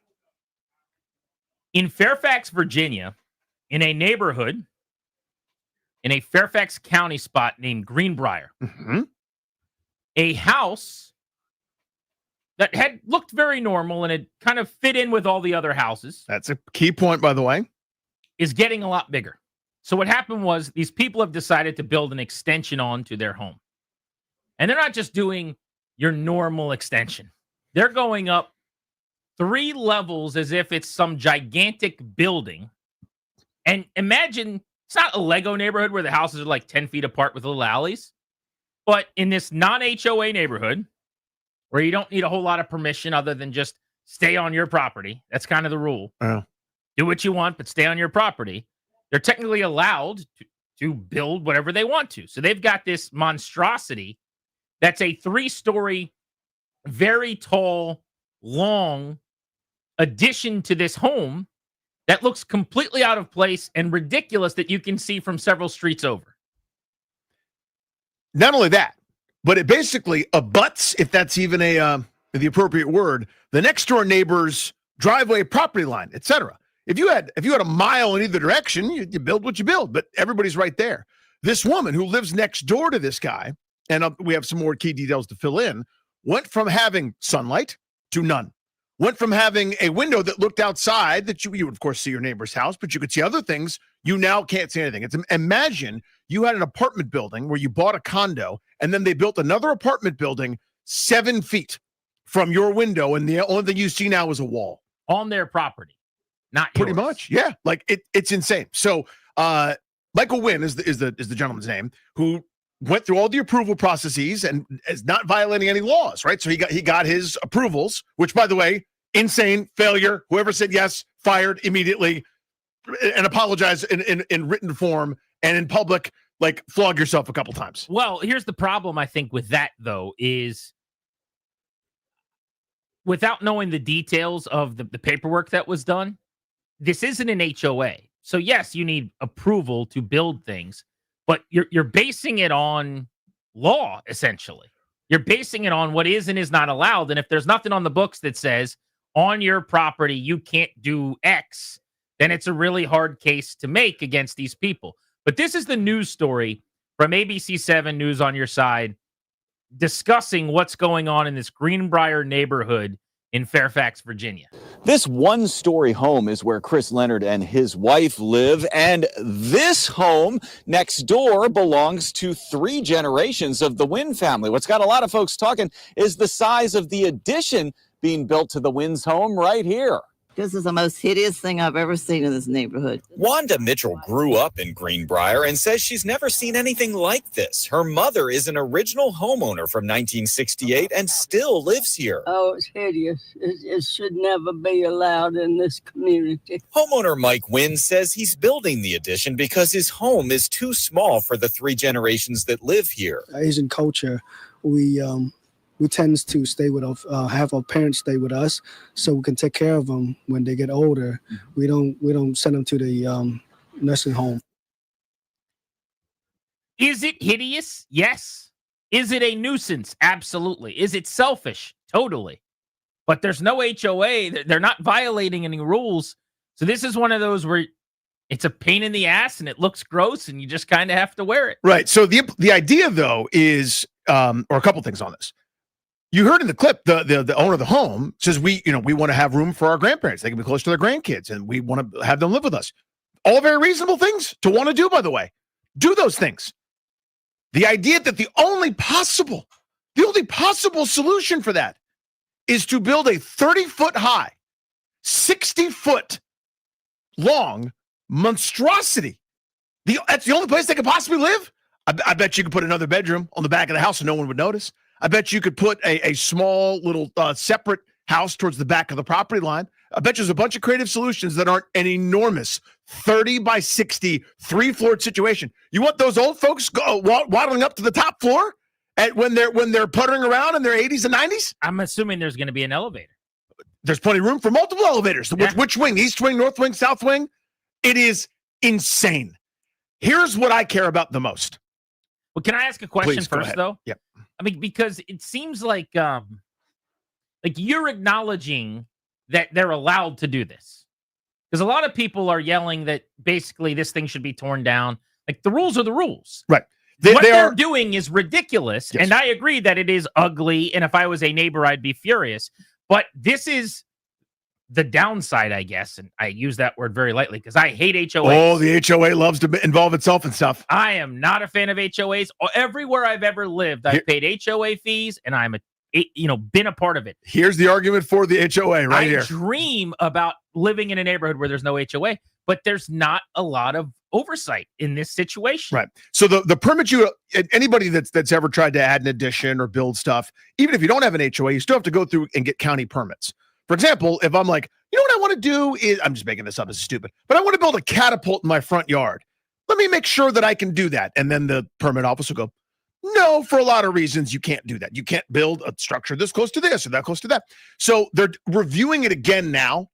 In Fairfax, Virginia, in a neighborhood in a Fairfax County spot named Greenbrier. A house that had looked very normal and it kind of fit in with all the other houses. That's a key point, by the way. Is getting a lot bigger. So what happened was these people have decided to build an extension onto their home. And they're not just doing your normal extension. They're going up 3 levels as if it's some gigantic building. And imagine, it's not a Lego neighborhood where the houses are like 10 feet apart with little alleys. But in this non-HOA neighborhood, where you don't need a whole lot of permission other than just stay on your property. That's kind of the rule. Do what you want, but stay on your property. They're technically allowed to build whatever they want to. So they've got this monstrosity that's a 3-story, very tall, long addition to this home that looks completely out of place and ridiculous that you can see from several streets over. Not only that, but it basically abuts, if that's even the appropriate word, the next door neighbor's driveway, property line, etc. If you had a mile in either direction, you build what you build, but everybody's right there. This woman who lives next door to this guy, and we have some more key details to fill in, went from having sunlight to none. Went from having a window that looked outside that you would, of course, see your neighbor's house, but you could see other things. You now can't see anything. Imagine you had an apartment building where you bought a condo, and then they built another apartment building 7 feet from your window, and the only thing you see now is a wall. On their property, not pretty yours. much. Yeah, like it's insane. So Michael Wynn is the gentleman's name, who went through all the approval processes and is not violating any laws, right? So he got his approvals, which, by the way, insane, failure. Whoever said yes, fired immediately, and apologize in written form and in public, like flog yourself a couple times. Well, here's the problem, I think, with that, though, is without knowing the details of the paperwork that was done, this isn't an HOA. So, yes, you need approval to build things, but you're basing it on law, essentially. You're basing it on what is and is not allowed. And if there's nothing on the books that says on your property you can't do X, then it's a really hard case to make against these people. But this is the news story from ABC7 News on your side discussing what's going on in this Greenbrier neighborhood in Fairfax, Virginia. This one-story home is where Chris Leonard and his wife live, and this home next door belongs to 3 generations of the Wynn family. What's got a lot of folks talking is the size of the addition being built to the Wynn's home right here. This is the most hideous thing I've ever seen in this neighborhood. Wanda Mitchell grew up in Greenbrier and says she's never seen anything like this. Her mother is an original homeowner from 1968 and still lives here. Oh, it's hideous. It should never be allowed in this community. Homeowner Mike Wynn says he's building the addition because his home is too small for the 3 generations that live here. Asian culture, we we tend to stay with have our parents stay with us, so we can take care of them when they get older. We don't send them to the nursing home. Is it hideous? Yes. Is it a nuisance? Absolutely. Is it selfish? Totally. But there's no HOA. They're not violating any rules. So this is one of those where it's a pain in the ass and it looks gross and you just kind of have to wear it. Right. So the idea though is, or a couple things on this. You heard in the clip, the owner of the home says we want to have room for our grandparents. They can be close to their grandkids and we want to have them live with us. All very reasonable things to want to do, by the way. Do those things. The idea that the only possible solution for that is to build a 30-foot high, 60-foot long monstrosity. That's the only place they could possibly live? I bet you could put another bedroom on the back of the house and no one would notice. I bet you could put a small little separate house towards the back of the property line. I bet there's a bunch of creative solutions that aren't an enormous 30 by 60 3-floored situation. You want those old folks waddling up to the top floor when they're puttering around in their 80s and 90s? I'm assuming there's going to be an elevator. There's plenty of room for multiple elevators. Yeah. Which wing? East wing, north wing, south wing? It is insane. Here's what I care about the most. Well, can I ask a question Please, go first, ahead. though? Yep. I mean, because it seems like you're acknowledging that they're allowed to do this. Because a lot of people are yelling that basically this thing should be torn down. Like, the rules are the rules. Right. What they're doing is ridiculous. Yes. And I agree that it is ugly. And if I was a neighbor, I'd be furious. But this is the downside, I guess. And I use that word very lightly because I hate HOAs. Oh, the HOA loves to involve itself in stuff. I am not a fan of HOAs. Everywhere I've ever lived, I've paid HOA fees, and I'm been a part of it. Here's the argument for the HOA right here. I dream about living in a neighborhood where there's no HOA, but there's not a lot of oversight in this situation. Right. So the permit anybody that's ever tried to add an addition or build stuff, even if you don't have an HOA, you still have to go through and get county permits. For example, if I'm like, you know what I want to do is, I'm just making this up, it's stupid, but I want to build a catapult in my front yard. Let me make sure that I can do that. And then the permit office will go, no, for a lot of reasons, you can't do that. You can't build a structure this close to this or that close to that. So they're reviewing it again now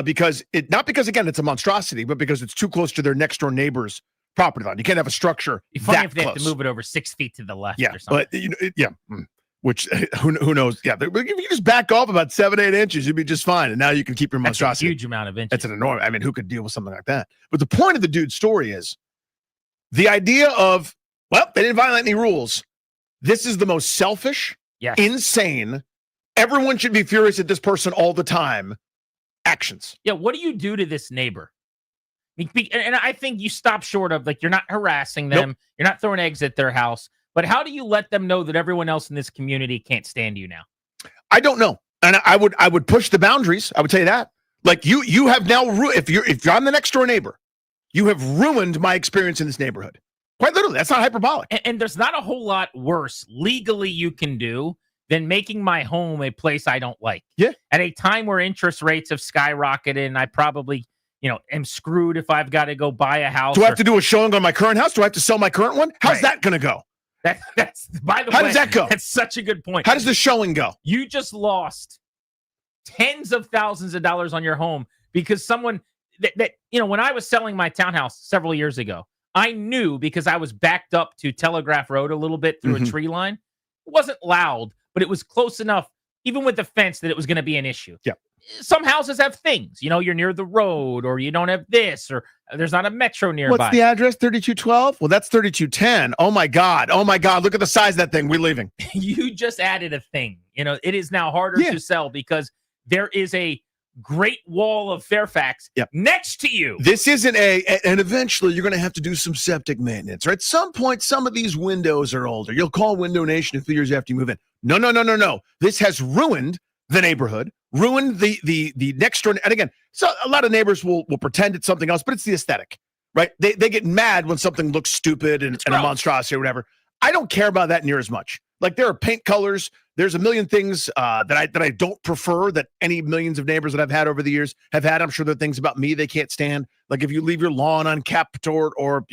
because not because, again, it's a monstrosity, but because it's too close to their next door neighbor's property line. You can't have a structure It'd be funny that if they have close. to move it over 6 feet to the left Yeah, or something. but which who knows? Yeah, if you just back off about 7-8 inches, you'd be just fine. And now you can keep your That's a monstrosity. huge amount of inches. That's an enormous. I mean, who could deal with something like that? But the point of the dude's story is the idea of, well, they didn't violate any rules. This is the most selfish, insane. Everyone should be furious at this person all the time. Actions. Yeah, what do you do to this neighbor? And I think you stop short of, like, you're not harassing them. Nope. You're not throwing eggs at their house. But how do you let them know that everyone else in this community can't stand you now? I don't know. And I would push the boundaries. I would tell you that. Like you have now, if I'm the next door neighbor, you have ruined my experience in this neighborhood. Quite literally. That's not hyperbolic. And there's not a whole lot worse legally you can do than making my home a place I don't like. Yeah. At a time where interest rates have skyrocketed and I probably, am screwed if I've got to go buy a house. Do I have to do a showing on my current house? Do I have to sell my current one? How's that going to go? That's by the way. How does that go? That's such a good point. How does the showing go? You just lost tens of thousands of dollars on your home because someone that when I was selling my townhouse several years ago, I knew because I was backed up to Telegraph Road a little bit through a tree line. It wasn't loud, but it was close enough, even with the fence, that it was going to be an issue. Yeah. Some houses have things, you're near the road or you don't have this or there's not a metro nearby. What's the address? 3212? Well, that's 3210. Oh my God. Look at the size of that thing. We're leaving. You just added a thing. It is now harder to sell because there is a Great Wall of Fairfax next to you. This isn't and eventually you're going to have to do some septic maintenance. Or at some point, some of these windows are older. You'll call Window Nation a few years after you move in. No. This has ruined the neighborhood, ruined the next door. And again, so a lot of neighbors will pretend it's something else, but it's the aesthetic, right? They get mad when something looks stupid and a monstrosity or whatever. I don't care about that near as much. Like there are paint colors, There's a million things that I don't prefer that any millions of neighbors that I've had over the years have had. I'm sure there are things about me they can't stand. Like if you leave your lawn unkept, or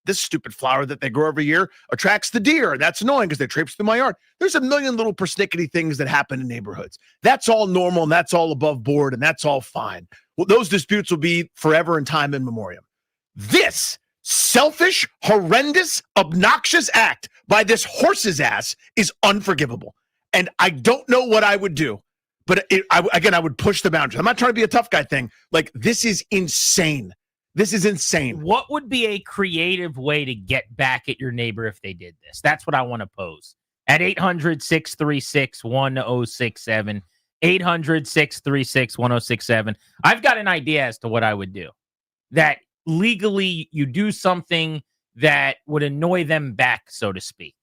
this stupid flower that they grow every year attracts the deer. That's annoying because they traipse through my yard. There's a million little persnickety things that happen in neighborhoods. That's all normal and that's all above board and that's all fine. Well, those disputes will be forever in time in memoriam. This selfish, horrendous, obnoxious act by this horse's ass is unforgivable. And I don't know what I would do, but I would push the boundaries. I'm not trying to be a tough guy thing. Like, this is insane. This is insane. What would be a creative way to get back at your neighbor if they did this? That's what I want to pose. At 800-636-1067, 800-636-1067. I've got an idea as to what I would do. That legally you do something that would annoy them back, so to speak.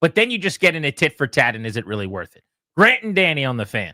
But then you just get in a tit for tat, and is it really worth it? Grant and Danny on the Fan.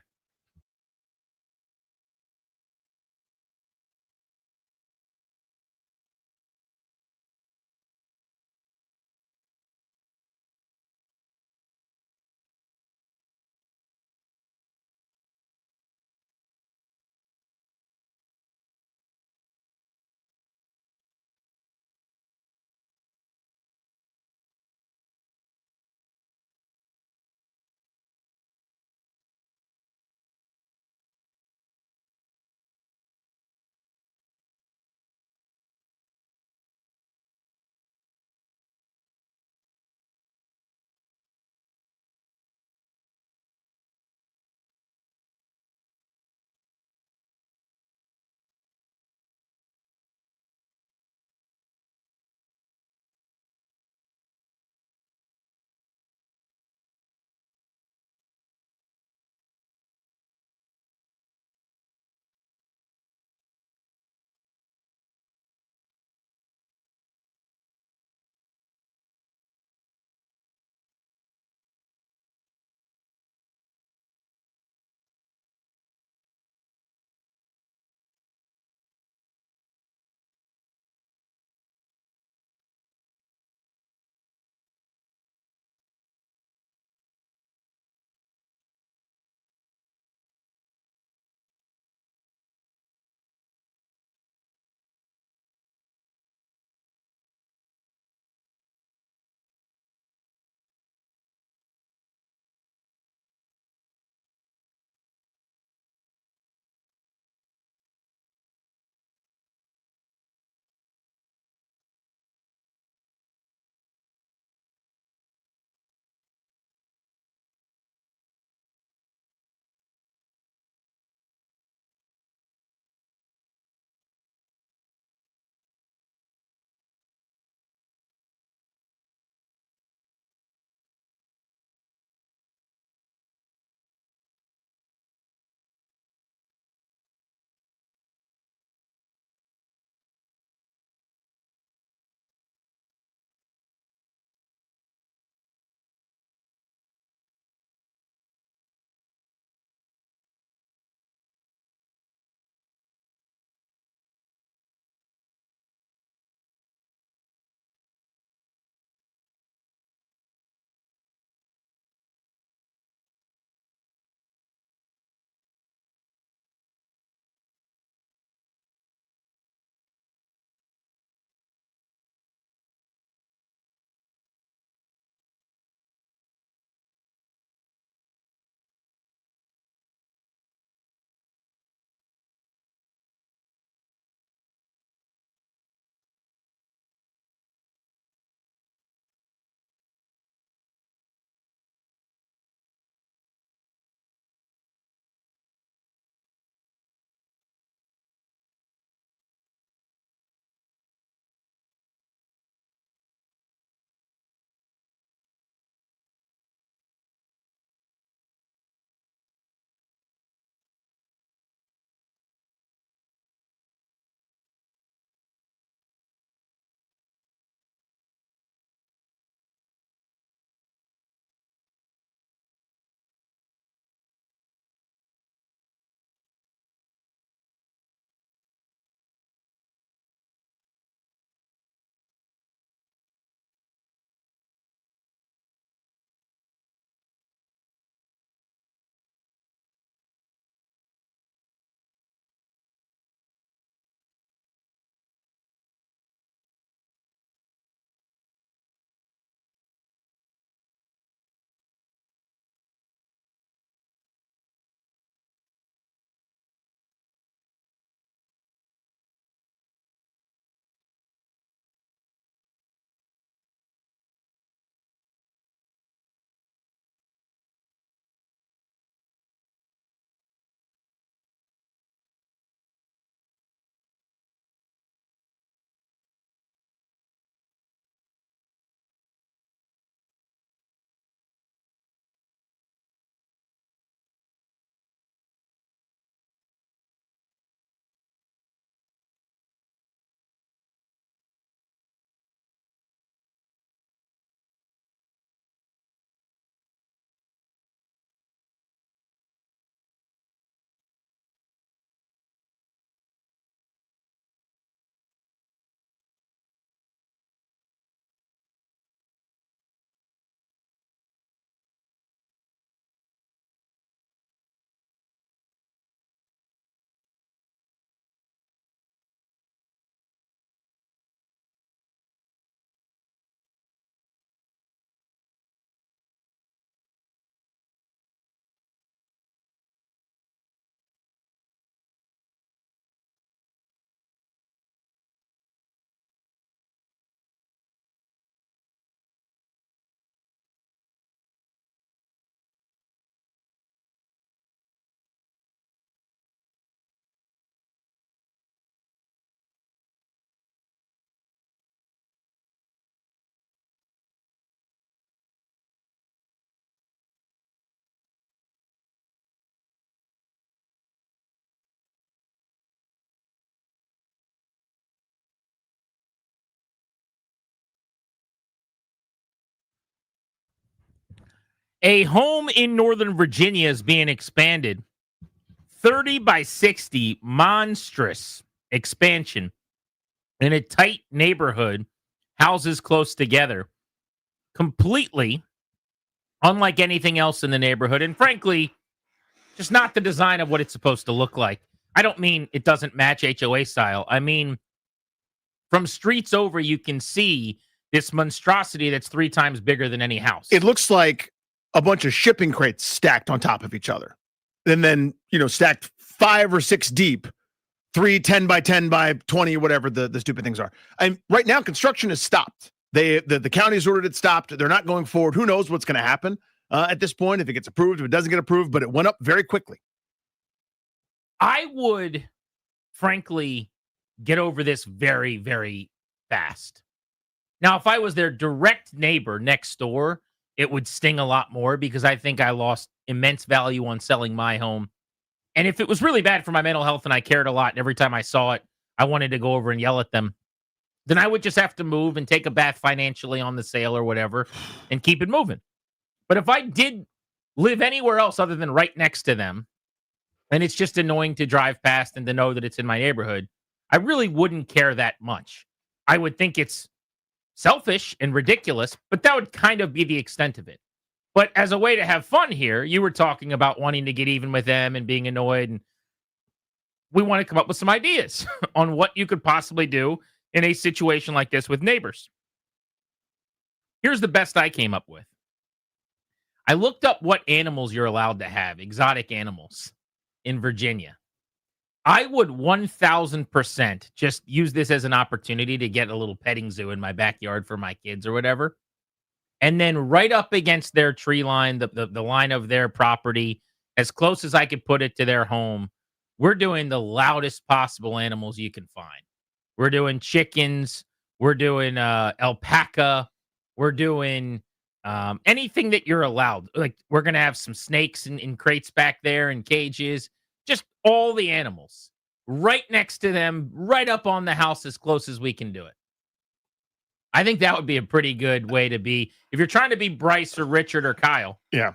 A home in Northern Virginia is being expanded. 30 by 60, monstrous expansion in a tight neighborhood, houses close together, completely unlike anything else in the neighborhood, and frankly, just not the design of what it's supposed to look like. I don't mean it doesn't match HOA style. I mean, from streets over, you can see this monstrosity that's 3 times bigger than any house. It looks like a bunch of shipping crates stacked on top of each other. And then, stacked 5 or 6 deep, 3 10 by 10 by 20, whatever the stupid things are. And right now, construction is stopped. The county has ordered it stopped. They're not going forward. Who knows what's going to happen at this point, if it gets approved, if it doesn't get approved, but it went up very quickly. I would, frankly, get over this very, very fast. Now, if I was their direct neighbor next door, it would sting a lot more because I think I lost immense value on selling my home. And if it was really bad for my mental health and I cared a lot, and every time I saw it, I wanted to go over and yell at them, then I would just have to move and take a bath financially on the sale or whatever and keep it moving. But if I did live anywhere else other than right next to them, and it's just annoying to drive past and to know that it's in my neighborhood, I really wouldn't care that much. I would think it's selfish and ridiculous, but that would kind of be the extent of it. But as a way to have fun here, you were talking about wanting to get even with them and being annoyed. And we want to come up with some ideas on what you could possibly do in a situation like this with neighbors. Here's the best I came up with. I looked up what animals you're allowed to have, exotic animals in Virginia. I would 1,000% just use this as an opportunity to get a little petting zoo in my backyard for my kids or whatever. And then right up against their tree line, the line of their property, as close as I could put it to their home, we're doing the loudest possible animals you can find. We're doing chickens. We're doing alpaca. We're doing anything that you're allowed. Like, we're going to have some snakes in crates back there and cages. Just all the animals right next to them, right up on the house as close as we can do it. I think that would be a pretty good way to be. If you're trying to be Bryce or Richard or Kyle, yeah,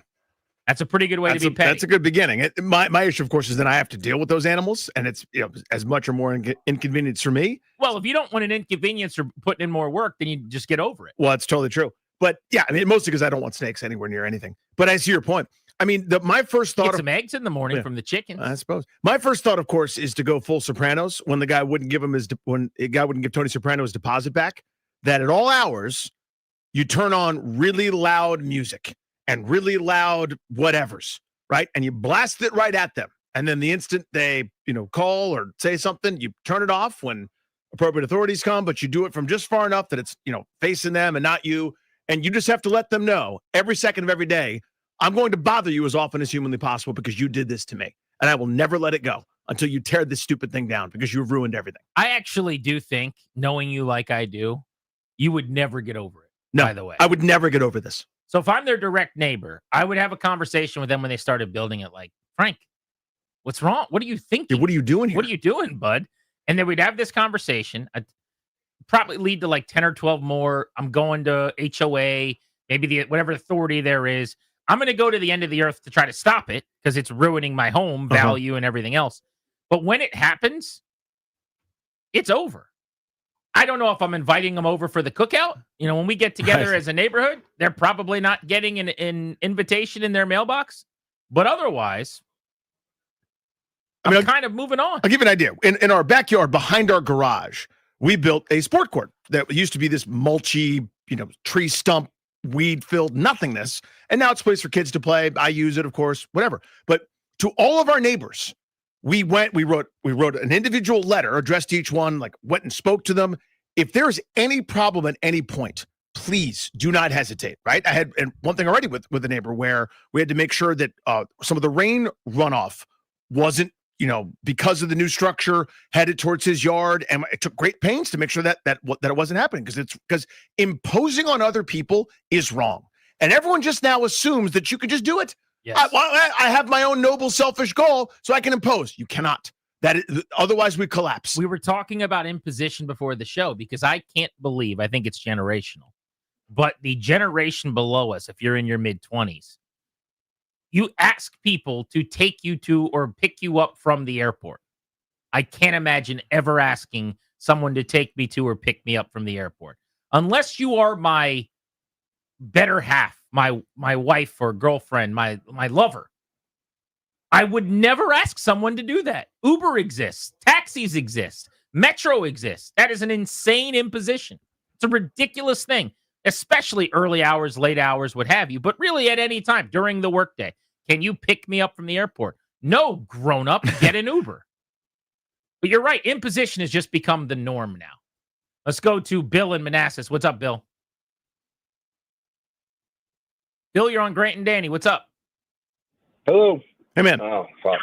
that's a pretty good way to be petty. That's a good beginning. My issue, of course, is that I have to deal with those animals, and it's as much or more inconvenience for me. Well, if you don't want an inconvenience or putting in more work, then you just get over it. Well, it's totally true. But yeah, I mean, mostly because I don't want snakes anywhere near anything. But I see your point. I mean, my first thought get some eggs in the morning from the chickens. I suppose my first thought, of course, is to go full Sopranos when the guy wouldn't give Tony Soprano his deposit back. That at all hours you turn on really loud music and really loud whatevers, right? And you blast it right at them. And then the instant they, call or say something, you turn it off when appropriate authorities come. But you do it from just far enough that it's facing them and not you. And you just have to let them know every second of every day, I'm going to bother you as often as humanly possible because you did this to me. And I will never let it go until you tear this stupid thing down because you've ruined everything. I actually do think, knowing you like I do, you would never get over it, no, by the way. I would never get over this. So if I'm their direct neighbor, I would have a conversation with them when they started building it. Like, Frank, what's wrong? What are you thinking? What are you doing here? What are you doing, bud? And then we'd have this conversation. I'd probably lead to like 10 or 12 more. I'm going to HOA, maybe whatever authority there is. I'm going to go to the end of the earth to try to stop it because it's ruining my home value and everything else. But when it happens, it's over. I don't know if I'm inviting them over for the cookout. When we get together as a neighborhood, they're probably not getting an invitation in their mailbox. But otherwise, I'm kind of moving on. I'll give you an idea. In our backyard, behind our garage, we built a sport court that used to be this mulchy, tree stump, weed-filled nothingness. And now it's a place for kids to play. I use it, of course, whatever. But to all of our neighbors, we wrote an individual letter addressed to each one, went and spoke to them. If there's any problem at any point, please do not hesitate, right? I had one thing already with a neighbor where we had to make sure that some of the rain runoff wasn't, because of the new structure headed towards his yard. And it took great pains to make sure that it wasn't happening because imposing on other people is wrong. And everyone just now assumes that you can just do it. Yes. I have my own noble, selfish goal, so I can impose. You cannot. Otherwise, we collapse. We were talking about imposition before the show because I can't believe, I think it's generational, but the generation below us, if you're in your mid-20s, You ask people to take you to or pick you up from the airport. I can't imagine ever asking someone to take me to or pick me up from the airport. Unless you are my better half, my wife or girlfriend, my lover. I would never ask someone to do that. Uber exists, taxis exist, Metro exists. That is an insane imposition. It's a ridiculous thing, especially early hours, late hours, what have you, but really at any time during the workday. Can you pick me up from the airport? No, grown up, get an Uber. But you're right, imposition has just become the norm now. Let's go to Bill in Manassas. What's up, Bill? Bill, you're on Grant and Danny. What's up? Hello. Hey, man. Oh, fuck.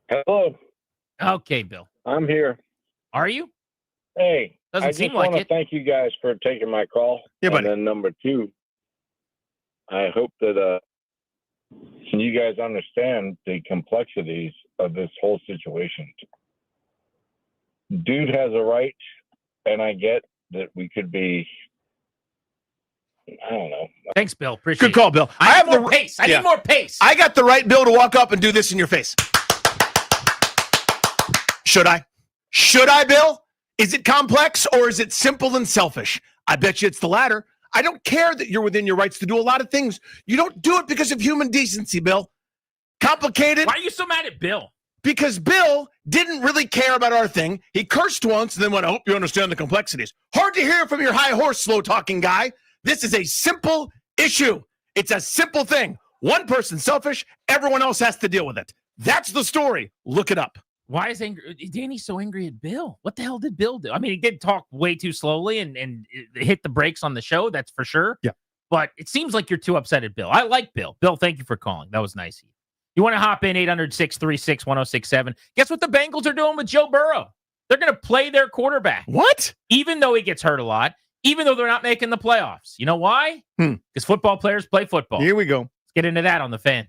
Hello. Okay, Bill. I'm here. Are you? Hey. Doesn't I seem just want like to it. thank you guys for taking my call. Yeah, buddy. And then number two, I hope that you guys understand the complexities of this whole situation. Dude has a right, and I get that we could be, I don't know. Thanks, Bill. Appreciate Good call, Bill. I have more pace. I need more pace. I got the right, Bill, to walk up and do this in your face. Should I? Should I, Bill? Is it complex or is it simple and selfish? I bet you it's the latter. I don't care that you're within your rights to do a lot of things. You don't do it because of human decency, Bill. Complicated. Why are you so mad at Bill? Because Bill didn't really care about our thing. He cursed once and then went, I hope you understand the complexities. Hard to hear from your high horse, slow-talking guy. This is a simple issue. It's a simple thing. One person's selfish. Everyone else has to deal with it. That's the story. Look it up. Why is Danny so angry at Bill? What the hell did Bill do? I mean, he did talk way too slowly and hit the brakes on the show. That's for sure. Yeah. But it seems like you're too upset at Bill. I like Bill. Bill, thank you for calling. That was nice of you. You want to hop in 800-636-1067. Guess what the Bengals are doing with Joe Burrow? They're going to play their quarterback. What? Even though he gets hurt a lot, even though they're not making the playoffs. You know why? Because football players play football. Here we go. Let's get into that on the Fan.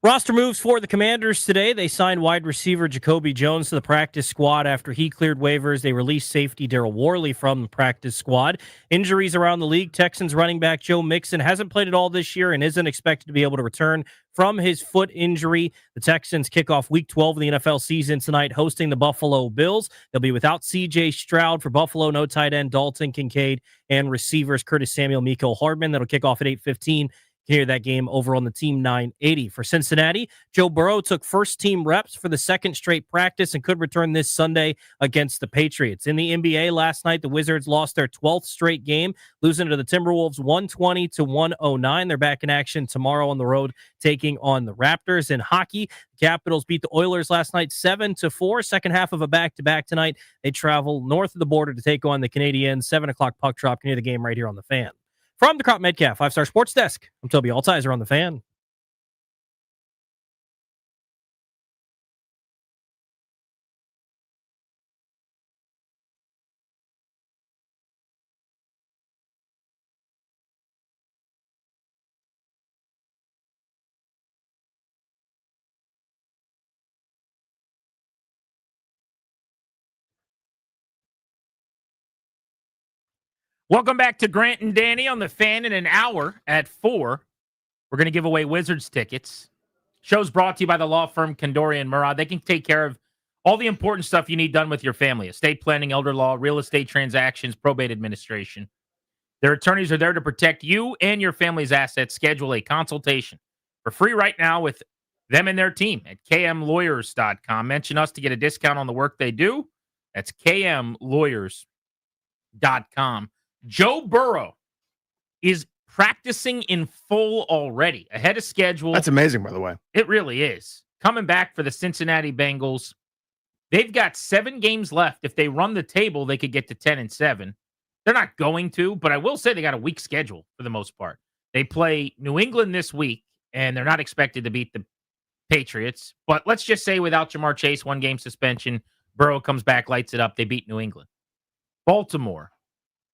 Roster moves for the Commanders today. They signed wide receiver Jacoby Jones to the practice squad after he cleared waivers. They released safety Daryl Worley from the practice squad. Injuries around the league. Texans running back Joe Mixon hasn't played at all this year and isn't expected to be able to return from his foot injury. The Texans kick off Week 12 of the NFL season tonight, hosting the Buffalo Bills. They'll be without C.J. Stroud for Buffalo, no tight end Dalton Kincaid, and receivers Curtis Samuel, Mecole Hardman. That'll kick off at 8:15. Hear that game over on the Team 980. For Cincinnati, Joe Burrow took first-team reps for the second straight practice and could return this Sunday against the Patriots. In the NBA last night, the Wizards lost their 12th straight game, losing to the Timberwolves 120-109. They're back in action tomorrow on the road, taking on the Raptors. In hockey, the Capitals beat the Oilers last night 7-4. Second half of a back-to-back tonight. They travel north of the border to take on the Canadiens. 7 o'clock puck drop. Can hear the game right here on the Fan. From the Crop Metcalf 5-Star Sports Desk, I'm Toby Altizer on the Fan. Welcome back to Grant and Danny on the Fan. In an hour at 4. We're going to give away Wizards tickets. Show's brought to you by the law firm Kandori & Murad. They can take care of all the important stuff you need done with your family: estate planning, elder law, real estate transactions, probate administration. Their attorneys are there to protect you and your family's assets. Schedule a consultation for free right now with them and their team at kmlawyers.com. Mention us to get a discount on the work they do. That's kmlawyers.com. Joe Burrow is practicing in full already, ahead of schedule. That's amazing, by the way. It really is. Coming back for the Cincinnati Bengals. They've got 7 games left. If they run the table, they could get to 10-7. They're not going to, but I will say they got a weak schedule for the most part. They play New England this week, and they're not expected to beat the Patriots. But let's just say without Jamar Chase, 1-game suspension, Burrow comes back, lights it up. They beat New England. Baltimore,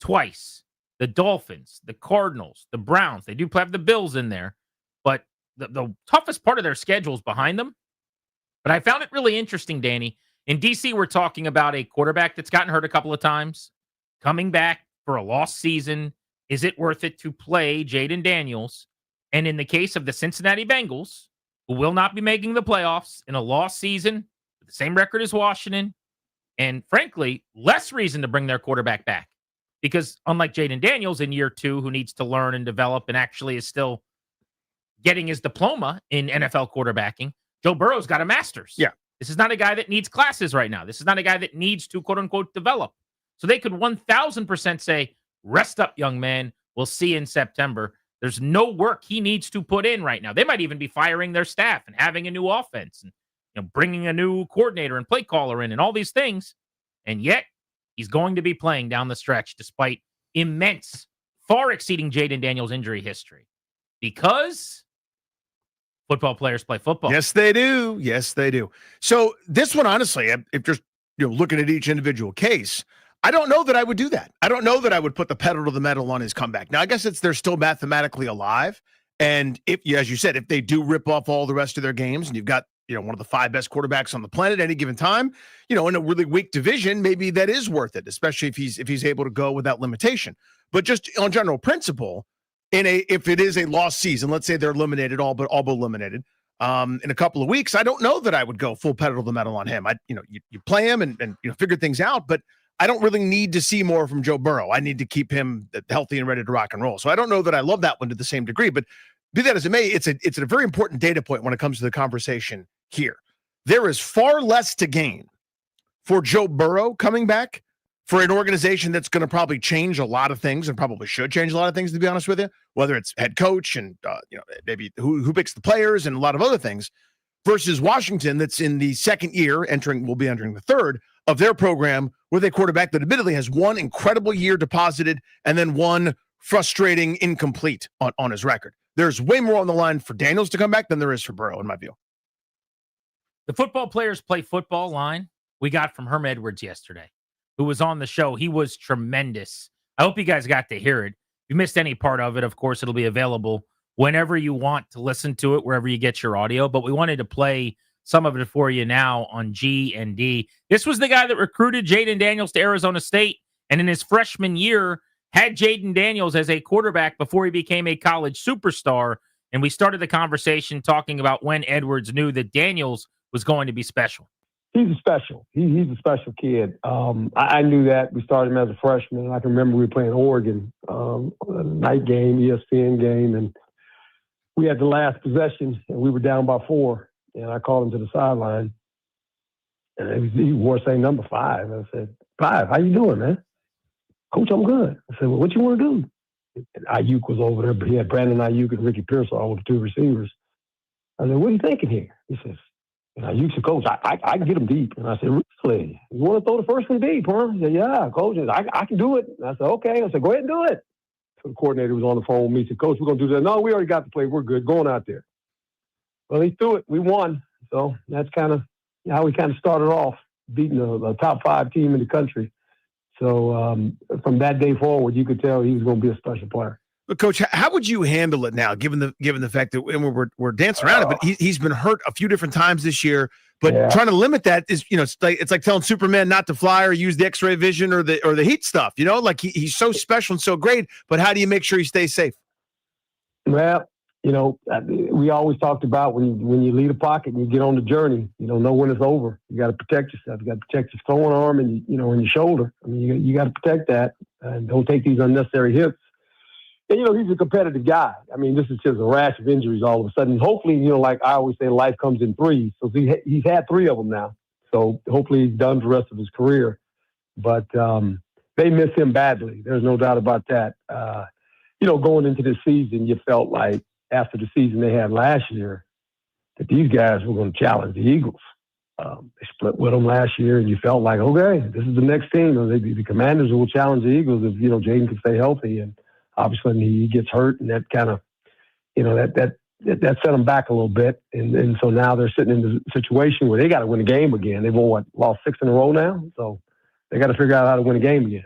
twice. The Dolphins, the Cardinals, the Browns. They do have the Bills in there, but the toughest part of their schedule is behind them. But I found it really interesting, Danny. In D.C., we're talking about a quarterback that's gotten hurt a couple of times, coming back for a lost season. Is it worth it to play Jaden Daniels? And in the case of the Cincinnati Bengals, who will not be making the playoffs in a lost season, with the same record as Washington, and frankly, less reason to bring their quarterback back. Because unlike Jaden Daniels in year 2, who needs to learn and develop and actually is still getting his diploma in NFL quarterbacking, Joe Burrow's got a master's. Yeah. This is not a guy that needs classes right now. This is not a guy that needs to, quote unquote, develop. So they could 1,000% say, rest up, young man. We'll see you in September. There's no work he needs to put in right now. They might even be firing their staff and having a new offense and bringing a new coordinator and play caller in and all these things. And yet, he's going to be playing down the stretch despite immense, far exceeding Jaden Daniels' injury history. Because football players play football. Yes, they do. Yes, they do. So this one, honestly, if just looking at each individual case, I don't know that I would do that. I don't know that I would put the pedal to the metal on his comeback. Now, I guess they're still mathematically alive. And if, as you said, if they do rip off all the rest of their games and you've got one of the 5 best quarterbacks on the planet at any given time, in a really weak division, maybe that is worth it, especially if he's able to go without limitation. But just on general principle, if it is a lost season, let's say they're eliminated, all but eliminated, in a couple of weeks, I don't know that I would go full pedal to the metal on him. You play him and figure things out, but I don't really need to see more from Joe Burrow. I need to keep him healthy and ready to rock and roll. So I don't know that I love that one to the same degree, but be that as it may, it's a very important data point when it comes to the conversation here. There is far less to gain for Joe Burrow coming back for an organization that's going to probably change a lot of things and probably should change a lot of things, to be honest with you, whether it's head coach and maybe who picks the players and a lot of other things, versus Washington that's in the second year, will be entering the third of their program with a quarterback that admittedly has one incredible year deposited and then one frustrating incomplete on his record. There's way more on the line for Daniels to come back than there is for Burrow, in my view. The football players play football line we got from Herm Edwards yesterday, who was on the show. He was tremendous. I hope you guys got to hear it. If you missed any part of it, of course, it'll be available whenever you want to listen to it, wherever you get your audio. But we wanted to play some of it for you now on G&D. This was the guy that recruited Jaden Daniels to Arizona State, and in his freshman year had Jaden Daniels as a quarterback before he became a college superstar. And we started the conversation talking about when Edwards knew that Daniels was going to be special. He's a special. He's a special kid. I knew that. We started him as a freshman. I can remember we were playing Oregon, a night game, ESPN game, and we had the last possession, and we were down by 4. And I called him to the sideline, and he wore saying number 5. I said, 5, how you doing, man? Coach, I'm good. I said, well, what you want to do? And Ayuk was over there, but he had Brandon Ayuk and Ricky Pearsall with the 2 receivers. I said, what are you thinking here? He says, Ayuk's a coach. I can get him deep. And I said, really? You want to throw the first one deep, huh? He said, yeah, coach. I can do it. And I said, okay. I said, go ahead and do it. So the coordinator was on the phone with me. He said, Coach, we're going to do that. No, we already got the play. We're good. Going out there. Well, he threw it. We won. So that's kind of how we kind of started off, beating a top 5 team in the country. So from that day forward, you could tell he was going to be a special player. But Coach, how would you handle it now, given the fact that we're dancing around it, but he's been hurt a few different times this year. But trying to limit that is, it's like telling Superman not to fly or use the X-ray vision or the heat stuff. Like he's so special and so great. But how do you make sure he stays safe? Well, we always talked about when you leave a pocket and you get on the journey, you don't know when it's over. You got to protect yourself. You got to protect your throwing arm and and your shoulder. I mean, you got to protect that and don't take these unnecessary hits. And, he's a competitive guy. I mean, this is just a rash of injuries all of a sudden. Hopefully, like I always say, life comes in 3. So he's had 3 of them now. So hopefully he's done for the rest of his career. But they miss him badly. There's no doubt about that. Going into this season, you felt like after the season they had last year that these guys were going to challenge the Eagles. They split with them last year, and you felt like, okay, this is the next team. The Commanders will challenge the Eagles if, Jaden can stay healthy. And obviously he gets hurt, and that kind of, that set them back a little bit. And so now they're sitting in the situation where they got to win a game again. They've lost 6 in a row now. So they got to figure out how to win a game again.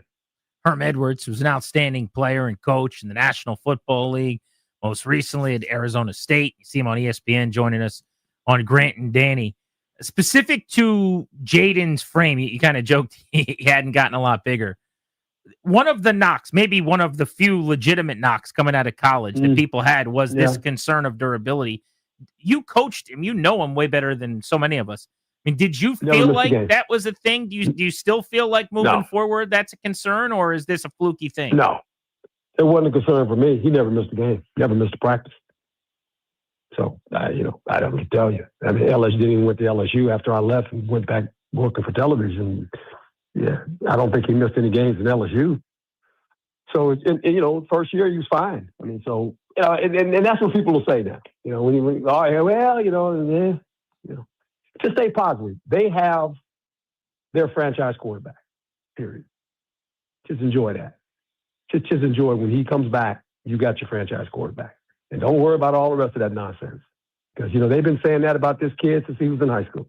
Herm Edwards was an outstanding player and coach in the National Football League, most recently at Arizona State. You see him on ESPN joining us on Grant and Danny. Specific to Jaden's frame, you kind of joked he hadn't gotten a lot bigger. One of the knocks, maybe one of the few legitimate knocks coming out of college that people had was this concern of durability. You coached him. You know him way better than so many of us. I mean, did you feel like that was a thing? Do you still feel like moving forward that's a concern, or is this a fluky thing? No, it wasn't a concern for me. He never missed a game, never missed a practice. So, I don't tell you. I mean, LSU didn't even went to LSU after I left and went back working for television. Yeah, I don't think he missed any games in LSU. So, first year he was fine. I mean, so, and that's what people will say now. Just stay positive. They have their franchise quarterback, period. Just enjoy that. Just enjoy when he comes back, you got your franchise quarterback. And don't worry about all the rest of that nonsense. Because, they've been saying that about this kid since he was in high school.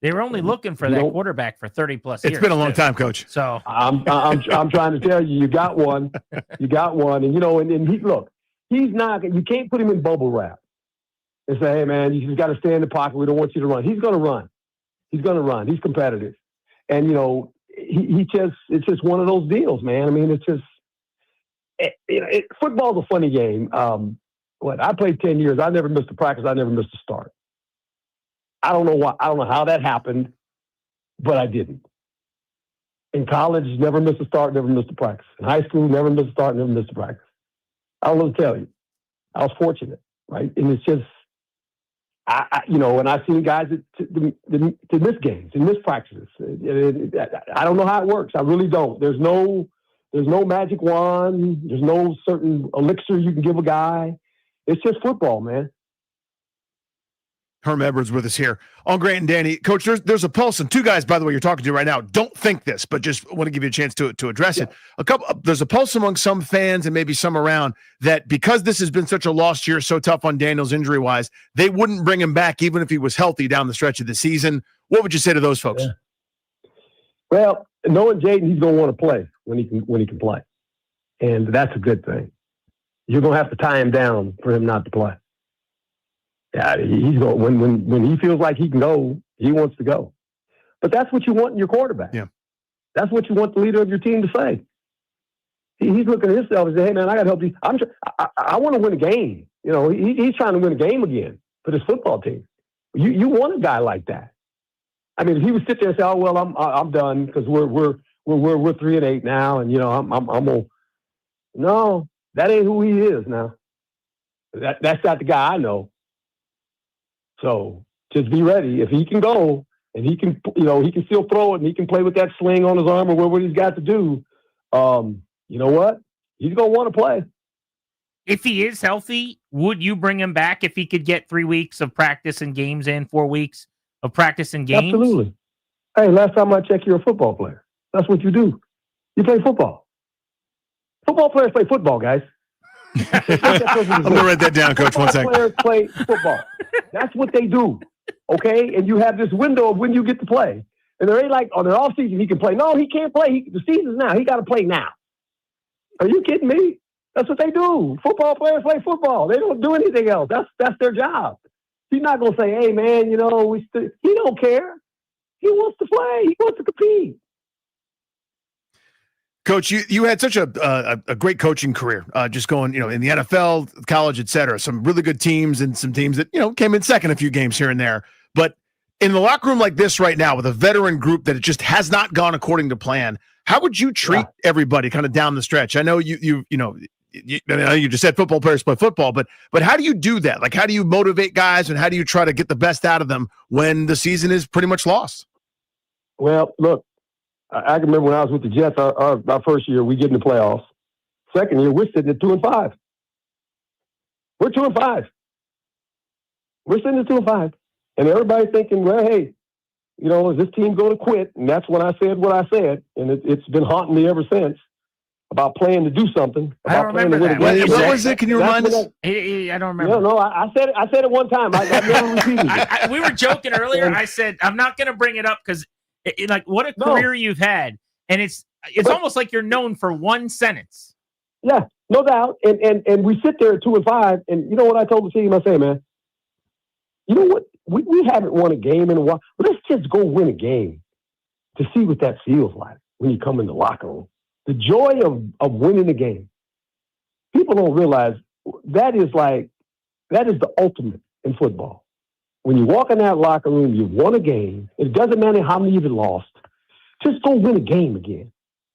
They were only looking for that quarterback for 30 plus years. It's been a long time, Coach. So I'm trying to tell you, you got one. You got one. And, and he, look, he's not, you can't put him in bubble wrap and say, hey, man, you just got to stay in the pocket. We don't want you to run. He's going to run. He's going to run. He's competitive. And, it's just one of those deals, man. I mean, it's just, football's a funny game. I played 10 years. I never missed a practice. I never missed a start. I don't know why. I don't know how that happened, but I didn't. In college, never missed a start, never missed a practice. In high school, never missed a start, never missed a practice. I don't know what to tell you. I was fortunate, right? And it's just, and I've seen guys to miss games and miss practices. I don't know how it works. I really don't. There's no magic wand. There's no certain elixir you can give a guy. It's just football, man. Herm Edwards with us here on Grant and Danny. Coach, there's a pulse, and 2 guys, by the way, you're talking to right now, don't think this, but just want to give you a chance to address it. There's a pulse among some fans and maybe some around that because this has been such a lost year, so tough on Daniels injury-wise, they wouldn't bring him back even if he was healthy down the stretch of the season. What would you say to those folks? Yeah. Well, knowing Jaden, he's going to want to play when he can play, and that's a good thing. you're going to have to tie him down for him not to play. Yeah, he's going when he feels like he can go, he wants to go. But that's what you want in your quarterback. Yeah. That's what you want the leader of your team to say. He's looking at himself and saying, hey, man, I got to help you. I want to win a game. You know, he's trying to win a game again for this football team. You want a guy like that. I mean, if he would sit there and say, oh, well, I'm done because we're 3-8 now, and, you know, I'm gonna. No, that ain't who he is now. That's not the guy I know. So just be ready. If he can go and he can, you know, he can still throw it and he can play with that sling on his arm or whatever he's got to do, you know what? He's going to want to play. If he is healthy, would you bring him back if he could get 3 weeks of practice and games in, 4 weeks of practice and games? Absolutely. Hey, last time I checked, you're a football player. That's what you do. You play football. Football players play football, guys. I'm going to write that down, Coach. 1 second. Players play football. That's what they do. Okay? And you have this window of when you get to play. And there ain't like on the off season he can play. No, he can't play. The season's now. He got to play now. Are you kidding me? That's what they do. Football players play football. They don't do anything else. That's their job. He's not going to say, hey, man, you know, he don't care. He wants to play. He wants to compete. Coach, you had such a great coaching career, just going, you know, in the NFL, college, et cetera. Some really good teams and some teams that, you know, came in second a few games here and there. But in the locker room like this right now with a veteran group that it just has not gone according to plan, how would you treat everybody kind of down the stretch? I know you just said football players play football, but how do you do that? Like, how do you motivate guys and how do you try to get the best out of them when the season is pretty much lost? Well, look, I can remember when I was with the Jets, our first year, we get in the playoffs. Second year, we're sitting at 2-5. We're 2-5. We're sitting at 2-5. And everybody's thinking, well, hey, you know, is this team going to quit? And that's when I said what I said. And it's been haunting me ever since about playing to do something. I don't remember that. What was it? Can you remind us? I don't remember. No, I said it one time. I never repeated it. We were joking earlier. I said, I'm not going to bring it up because like what a career you've had. And it's almost like you're known for one sentence. Yeah, no doubt. And we sit there at 2-5. And you know what I told the team? I say, man, you know what? We haven't won a game in a while. But let's just go win a game to see what that feels like when you come in the locker room. The joy of winning a game. People don't realize that is the ultimate in football. When you walk in that locker room, you've won a game. It doesn't matter how many you've lost. Just go win a game again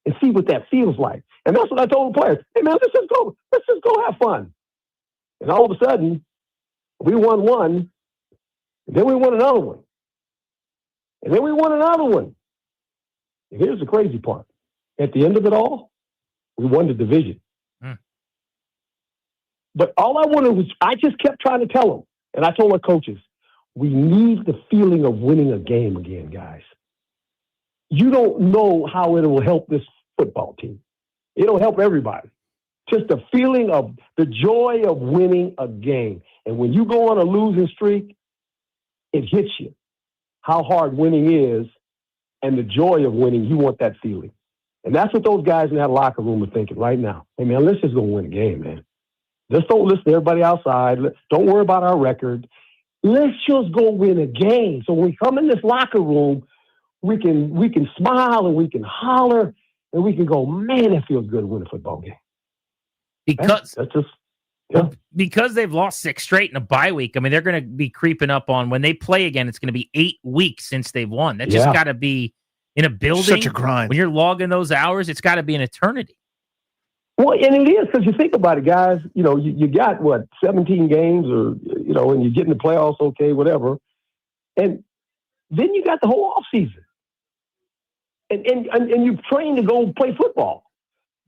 and see what that feels like. And that's what I told the players. Hey, man, let's just go have fun. And all of a sudden, we won one, and then we won another one. And then we won another one. And here's the crazy part. At the end of it all, we won the division. But all I wanted was, I just kept trying to tell them, and I told our coaches, we need the feeling of winning a game again, guys. You don't know how it will help this football team. It'll help everybody. Just the feeling of the joy of winning a game. And when you go on a losing streak, it hits you how hard winning is and the joy of winning. You want that feeling. And that's what those guys in that locker room are thinking right now. Hey, man, let's just go win a game, man. Just don't listen to everybody outside. Don't worry about our record. Let's just go win a game. So when we come in this locker room, we can smile and we can holler and we can go, man, that feels good to win a football game. Because that's just because they've lost 6 straight in a bye week. I mean, they're going to be creeping up on when they play again. It's going to be 8 weeks since they've won. That just got to be in a building. Such a grind. When you're logging those hours, it's got to be an eternity. Well, and it is, because you think about it, guys, you know, you got, 17 games or, you know, and you get in the playoffs, okay, whatever. And then you got the whole offseason. And you train to go play football.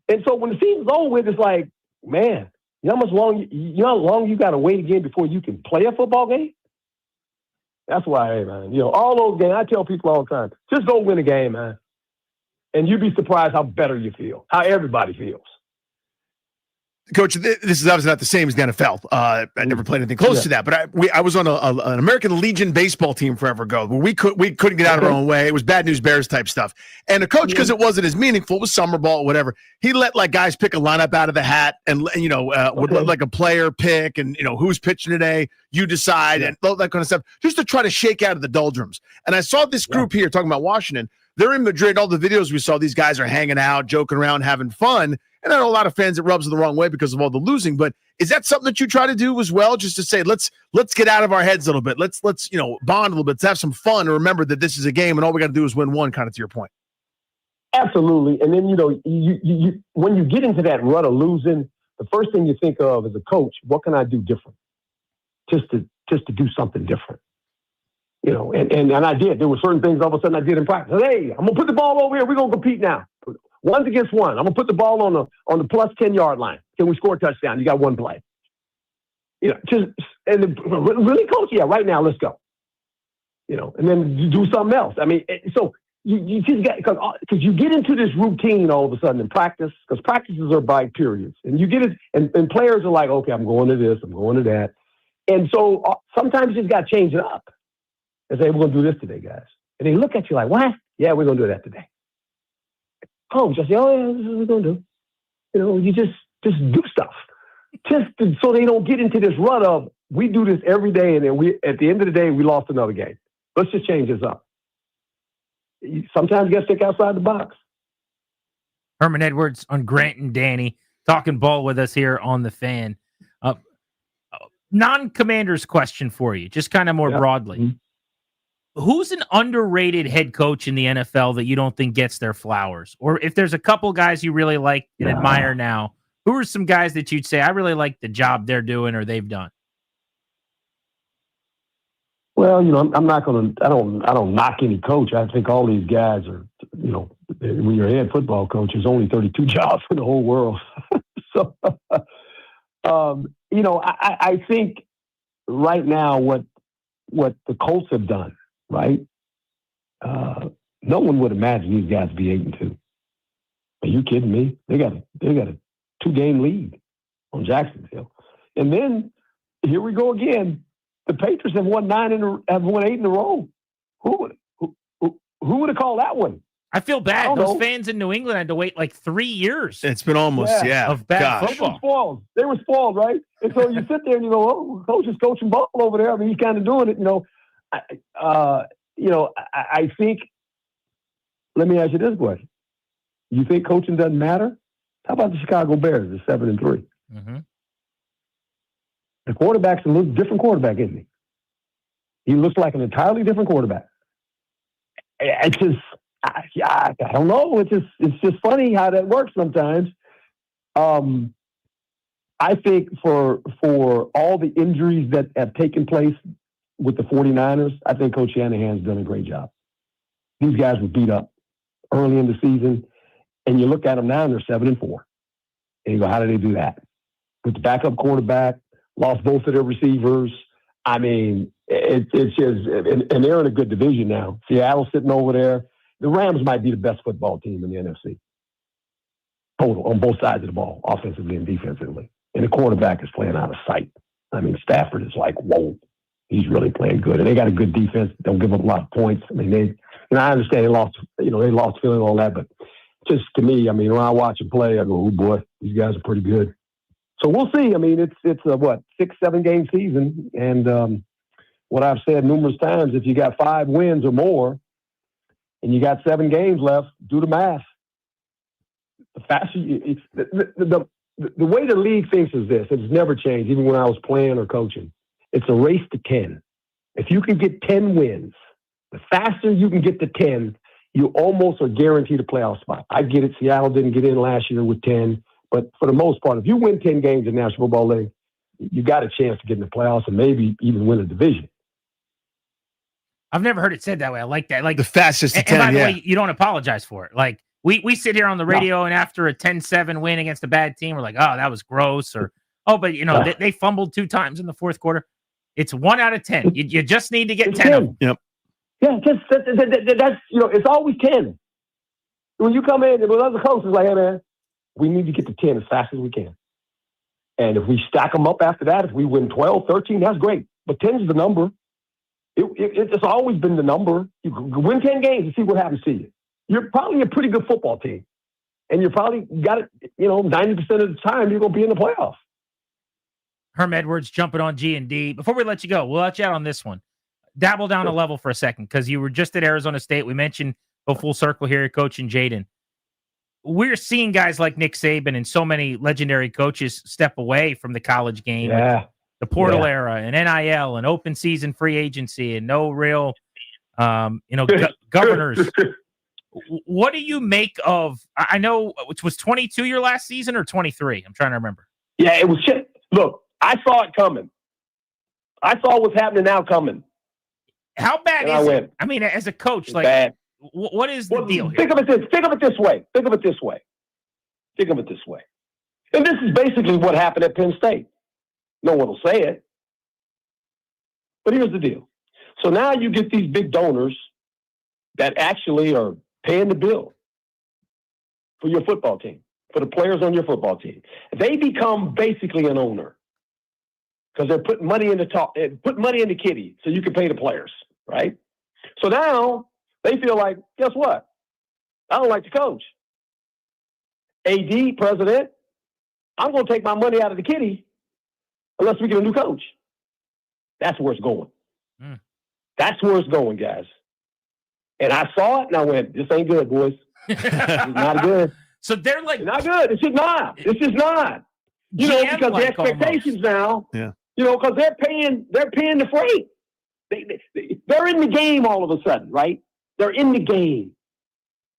And so when the season's over with, it's like, man, you know how long you got to wait again before you can play a football game? That's why, hey, man, you know, all those games, I tell people all the time, just go win a game, man. And you'd be surprised how better you feel, how everybody feels. Coach, this is obviously not the same as the NFL. I never played anything close to that, but I was on an American Legion baseball team forever ago. Where we couldn't get out of our own way. It was Bad News Bears type stuff. And the coach, because it wasn't as meaningful, it was summer ball or whatever. He let like guys pick a lineup out of the hat, and would let like a player pick, and who's pitching today. You decide, and all that kind of stuff, just to try to shake out of the doldrums. And I saw this group here talking about Washington. They're in Madrid. All the videos we saw, these guys are hanging out, joking around, having fun. And I know a lot of fans, it rubs them the wrong way because of all the losing. But is that something that you try to do as well? Just to say, let's get out of our heads a little bit. Let's bond a little bit. Let's have some fun and remember that this is a game and all we got to do is win one, kind of to your point. Absolutely. And then, you when you get into that rut of losing, the first thing you think of as a coach, what can I do different? Just to do something different. And I did. There were certain things all of a sudden I did in practice. Hey, I'm gonna put the ball over here. We're gonna compete now. 1 against 1. I'm gonna put the ball on the plus 10-yard line. Can we score a touchdown? You got one play. Really, coach. Yeah, right now. Let's go. And then you do something else. I mean, so you just got because you get into this routine all of a sudden in practice because practices are by periods, and you get it, and players are like, okay, I'm going to this, I'm going to that, and so sometimes you just got to change it up and say, we're going to do this today, guys. And they look at you like, what? Yeah, we're going to do that today. Coach, I say, oh yeah, this is what we're going to do. You just do stuff, so they don't get into this rut of we do this every day, and then at the end of the day we lost another game. Let's just change this up. Sometimes you got to think outside the box. Herman Edwards on Grant and Danny talking ball with us here on The Fan. Non-Commanders question for you, just kind of more broadly. Mm-hmm. Who's an underrated head coach in the NFL that you don't think gets their flowers? Or if there's a couple guys you really like and admire now, who are some guys that you'd say, I really like the job they're doing or they've done? Well, I'm not going to, I don't knock any coach. I think all these guys are, when you're a head football coach, there's only 32 jobs in the whole world. So, I think right now what the Colts have done, right? No one would imagine these guys be 8-2. Are you kidding me? They got a 2-game lead on Jacksonville, and then here we go again. The Patriots have won 8 in a row. Who would have called that one? I feel bad. Those fans in New England had to wait like 3 years. It's been almost of bad football. They were spoiled, right? And so you sit there and you go, "Oh, coach is coaching ball over there. I mean, he's kind of doing it." I think. Let me ask you this question: you think coaching doesn't matter? How about the Chicago Bears? They're 7-3. Mm-hmm. The quarterback's a little different quarterback, isn't he? He looks like an entirely different quarterback. It's just, I don't know. It's just funny how that works sometimes. I think for all the injuries that have taken place with the 49ers, I think Coach Shanahan's done a great job. These guys were beat up early in the season, and you look at them now and they're 7-4. And you go, how did they do that? With the backup quarterback, lost both of their receivers. I mean, it's just, and they're in a good division now. Seattle's sitting over there. The Rams might be the best football team in the NFC. Total, on both sides of the ball, offensively and defensively. And the quarterback is playing out of sight. I mean, Stafford is like, whoa, he's really playing good. And they got a good defense. Don't give up a lot of points. I mean, I understand they lost feeling all that, but just to me, I mean, when I watch them play, I go, oh boy, these guys are pretty good. So we'll see. I mean, it's a 6-7 game season, and what I've said numerous times: if you got 5 wins or more, and you got 7 games left, do the math. The faster the way the league thinks is this: it's never changed, even when I was playing or coaching. It's a race to 10. If you can get 10 wins, the faster you can get to 10, you almost are guaranteed a playoff spot. I get it. Seattle didn't get in last year with 10. But for the most part, if you win 10 games in National Football League, you got a chance to get in the playoffs and maybe even win a division. I've never heard it said that way. I like that. Like the fastest to 10. And by the way, you don't apologize for it. Like we sit here on the radio and after a 10-7 win against a bad team, we're like, oh, that was gross. Or, but they fumbled 2 times in the fourth quarter. It's 1 out of 10. You just need to get 10 of them. Yep. Yeah, that's it's always 10. When you come in and with other coaches, like, hey man, we need to get to 10 as fast as we can. And if we stack them up after that, if we win 12, 13, that's great. But 10 is the number. It's always been the number. You can win 10 games and see what happens to you. You're probably a pretty good football team. And you probably got it, 90% of the time you're going to be in the playoffs. Herm Edwards jumping on G&D. Before we let you go, we'll let you out on this one. Dabble down a level for a second because you were just at Arizona State. We mentioned go full circle here, coaching Jaden. We're seeing guys like Nick Saban and so many legendary coaches step away from the college game. Yeah. The portal era and NIL and open season free agency and no real, governors. What do you make of, I know, which was 22 your last season or 23? I'm trying to remember. Yeah, it was shit. Look, I saw it coming. I saw what's happening now coming. How bad is it? I mean, as a coach, like, bad. What is the deal here? Think of it this way. And this is basically what happened at Penn State. No one will say it. But here's the deal. So now you get these big donors that actually are paying the bill for your football team, for the players on your football team. They become basically an owner because they're putting money in the kitty so you can pay the players, right? So now they feel like, guess what? I don't like to coach. AD, president, I'm going to take my money out of the kitty unless we get a new coach. That's where it's going. That's where it's going, guys. And I saw it and I went, this ain't good, boys. It's not good. So they're like, it's not good. It's just not. Because the expectations now, because they're paying the freight. They're in the game all of a sudden, right? They're in the game.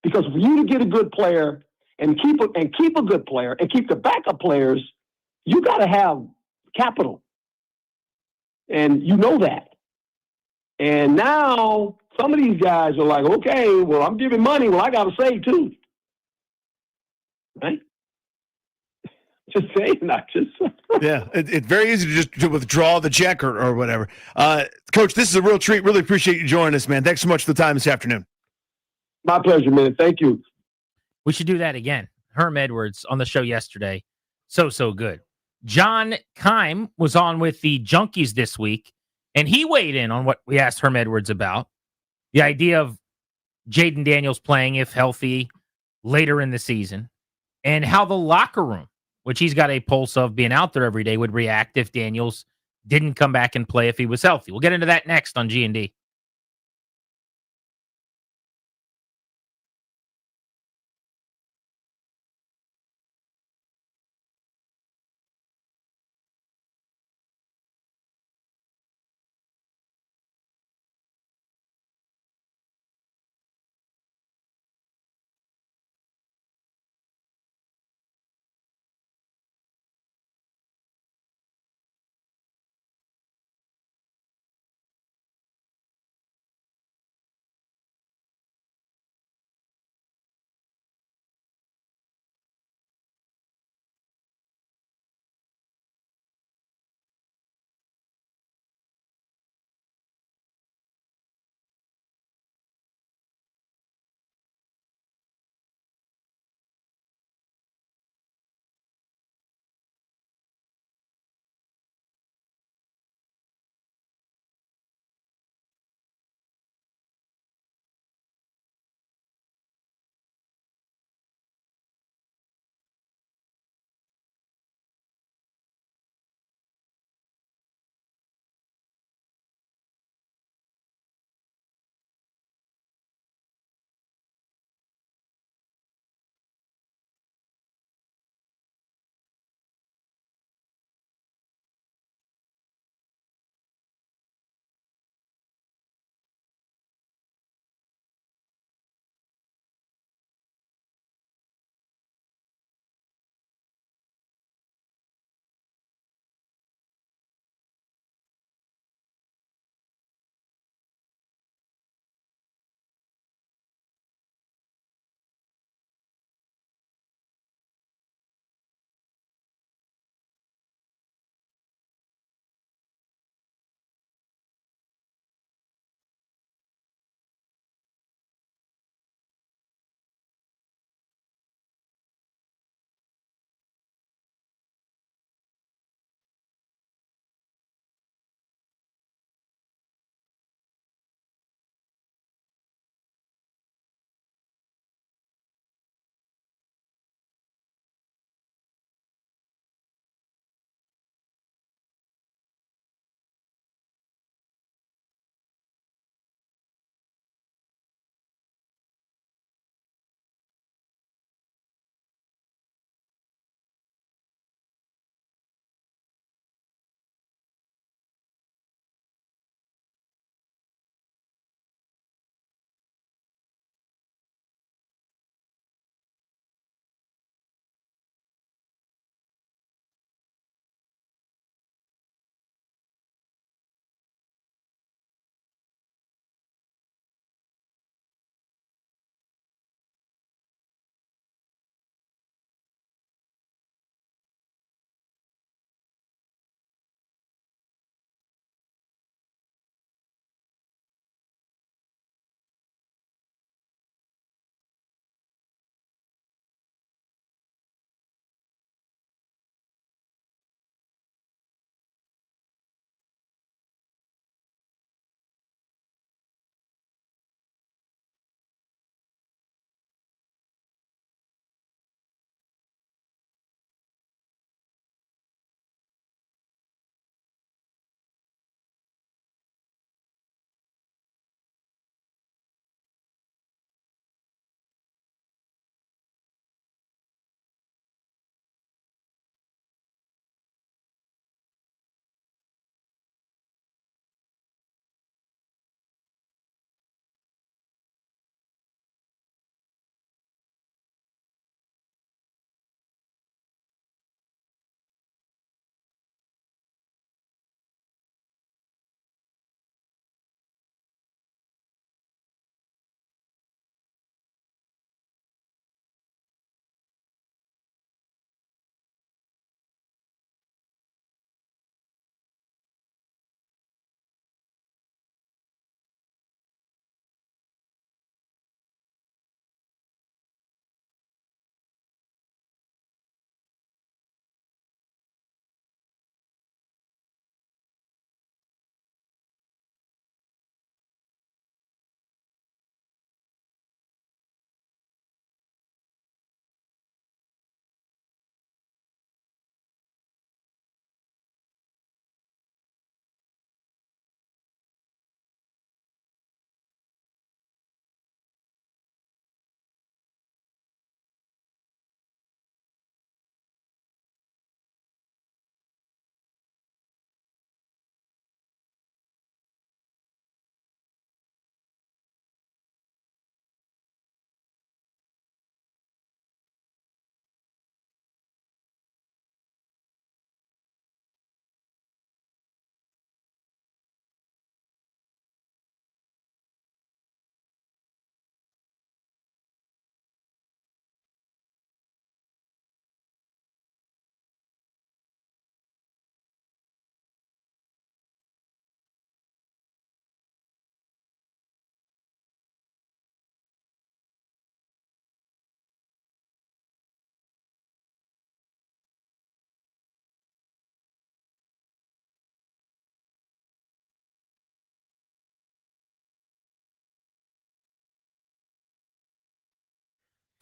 Because for you to get a good player and keep a good player and keep the backup players, you got to have capital. And you know that. And now some of these guys are like, okay, well, I'm giving money. Well, I got to save too. Right? Just saying, not just. Yeah, it's very easy to just withdraw the check or whatever. Coach, this is a real treat. Really appreciate you joining us, man. Thanks so much for the time this afternoon. My pleasure, man. Thank you. We should do that again. Herm Edwards on the show yesterday. So good. John Keim was on with the Junkies this week, and he weighed in on what we asked Herm Edwards about. The idea of Jaden Daniels playing, if healthy, later in the season, and how the locker room, which he's got a pulse of being out there every day, would react if Daniels didn't come back and play if he was healthy. We'll get into that next on G&D.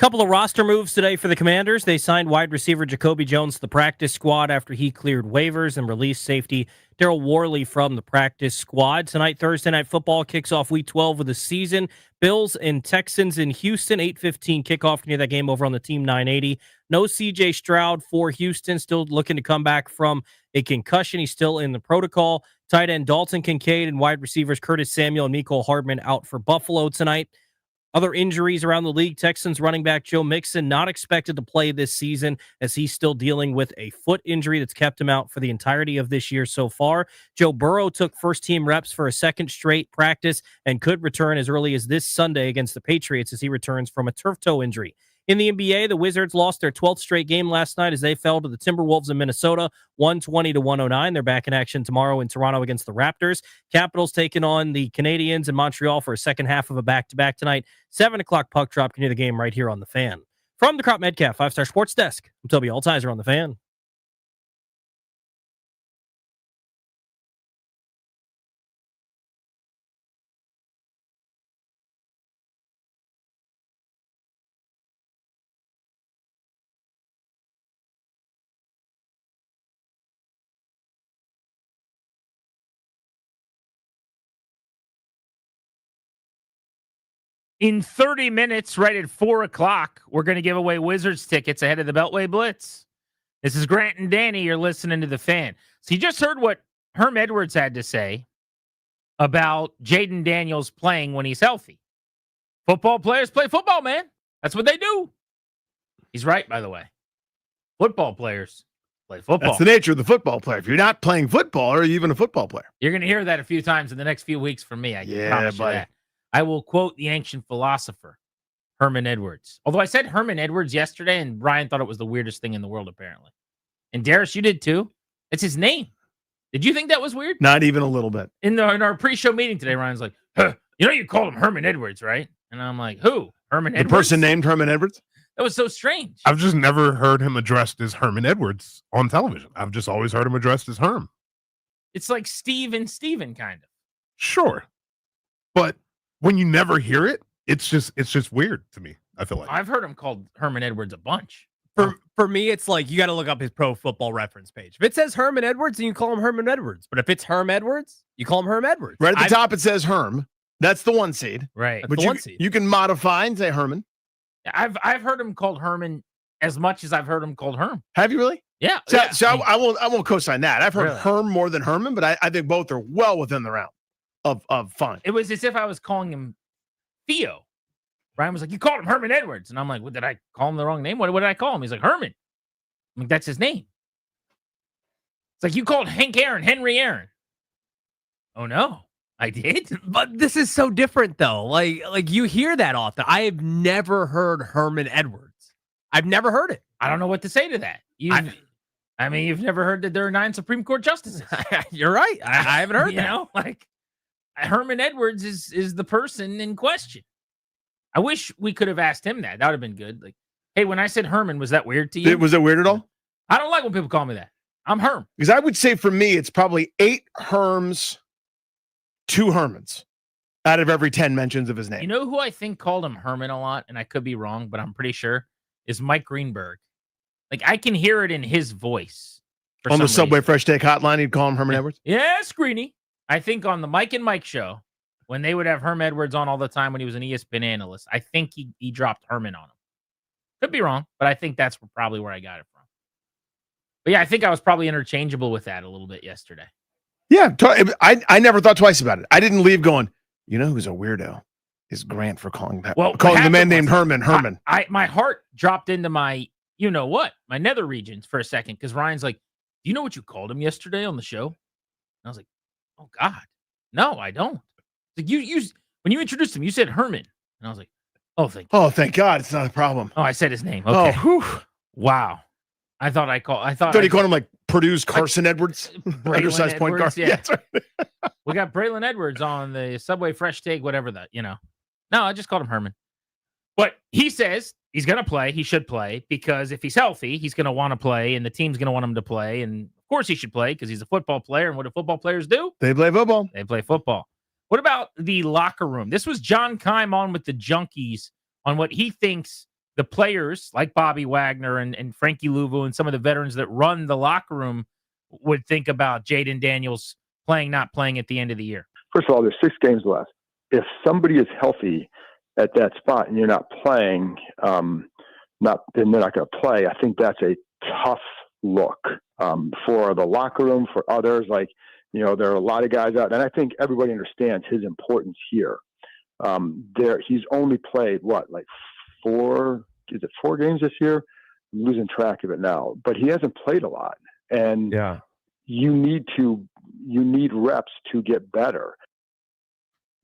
Couple of roster moves today for the Commanders. They signed wide receiver Jacoby Jones to the practice squad after he cleared waivers and released safety Daryl Worley from the practice squad. Tonight, Thursday Night Football kicks off Week 12 of the season. Bills and Texans in Houston, 8:15 kickoff. Near that game over on the Team 980. No C.J. Stroud for Houston, still looking to come back from a concussion. He's still in the protocol. Tight end Dalton Kincaid and wide receivers Curtis Samuel and Mecole Hardman out for Buffalo tonight. Other injuries around the league, Texans running back Joe Mixon not expected to play this season as he's still dealing with a foot injury that's kept him out for the entirety of this year so far. Joe Burrow took first-team reps for a second straight practice and could return as early as this Sunday against the Patriots as he returns from a turf toe injury. In the NBA, the Wizards lost their 12th straight game last night as they fell to the Timberwolves in Minnesota, 120-109. They're back in action tomorrow in Toronto against the Raptors. Capitals taking on the Canadiens in Montreal for a second half of a back-to-back tonight. 7 o'clock puck drop. Can hear the game right here on The Fan. From the Crop Metcalf 5-Star Sports Desk, I'm Toby Altizer on The Fan. In 30 minutes, right at 4 o'clock, we're going to give away Wizards tickets ahead of the Beltway Blitz. This is Grant and Danny. You're listening to The Fan. So you just heard what Herm Edwards had to say about Jaden Daniels playing when he's healthy. Football players play football, man. That's what they do. He's right, by the way. Football players play football. That's the nature of the football player. If you're not playing football, are you even a football player? You're going to hear that a few times in the next few weeks from me. I can promise you buddy. that. I will quote the ancient philosopher, Herman Edwards. Although I said Herman Edwards yesterday, and Brian thought it was the weirdest thing in the world, apparently. And Darius, you did too. It's his name. Did you think that was weird? Not even a little bit. In our pre-show meeting today, Ryan's like, you know you called him Herman Edwards, right? And I'm like, who? Herman Edwards? The person named Herman Edwards? That was so strange. I've just never heard him addressed as Herman Edwards on television. I've just always heard him addressed as Herm. It's like Steve and Steven, kind of. Sure. But when you never hear it, it's just weird to me. I feel like I've heard him called Herman Edwards a bunch. For me, it's like you got to look up his Pro Football Reference page. If it says Herman Edwards, then you call him Herman Edwards. But if it's Herm Edwards, you call him Herm Edwards. Right at the top, it says Herm. That's the one seed. Right. But you can modify and say Herman. I've heard him called Herman as much as I've heard him called Herm. Have you really? Yeah. So I won't co-sign that. I've heard Really? Herm more than Herman, but I think both are well within the realm of fine. It was as if I was calling him Theo. Brian was like, you called him Herman Edwards. And I'm like, what, did I call him the wrong name? What did I call him? He's like, Herman. I'm like, that's his name. It's like, you called Hank Aaron, Henry Aaron. Oh, no, I did. But this is so different, though. Like you hear that often. I have never heard Herman Edwards. I've never heard it. I don't know what to say to that. I mean, you've never heard that there are 9 Supreme Court justices. You're right. I haven't heard you that. know, like Herman Edwards is the person in question. I wish we could have asked him that. That would have been good. Like, hey, when I said Herman, was that weird to you? Was it weird at all? I don't like when people call me that. I'm Herm. Because I would say for me, it's probably 8 Herms, 2 Hermans out of every 10 mentions of his name. You know who I think called him Herman a lot, and I could be wrong, but I'm pretty sure, is Mike Greenberg. Like, I can hear it in his voice. On the Subway Fresh Take hotline, he'd call him Herman Edwards? Yeah, Screeny. I think on the Mike and Mike show, when they would have Herm Edwards on all the time when he was an ESPN analyst, I think he dropped Herman on him. Could be wrong, but I think that's probably where I got it from. But yeah, I think I was probably interchangeable with that a little bit yesterday. Yeah, I never thought twice about it. I didn't leave going, you know who's a weirdo? Is Grant for calling that. Well, calling the man named Herman. My heart dropped into my, you know what, my nether regions for a second, because Ryan's like, do you know what you called him yesterday on the show? And I was like, oh God, no, I don't. Like you when you introduced him, you said Herman, and I was like, oh, thank you. Oh, thank God, it's not a problem. Oh, I said his name. Okay. Oh, wow. I thought he called him like Purdue's Carson Edwards, Braylon undersized point guard. Edwards, yeah. Yeah, that's right. We got Braylon Edwards on the Subway Fresh Take, whatever that, you know. No, I just called him Herman. But he says he's going to play. He should play because if he's healthy, he's going to want to play, and the team's going to want him to play. And of course, he should play because he's a football player. And what do football players do? They play football. They play football. What about the locker room? This was John Keim on with the Junkies on what he thinks the players like Bobby Wagner and Frankie Louvu and some of the veterans that run the locker room would think about Jaden Daniels playing, not playing at the end of the year? First of all, there's 6 games left. If somebody is healthy at that spot and you're not playing, then they're not going to play. I think that's a tough look for the locker room, for others. Like, there are a lot of guys out, and I think everybody understands his importance here. He's only played like 4 games this year? I'm losing track of it now, but he hasn't played a lot, and you need reps to get better.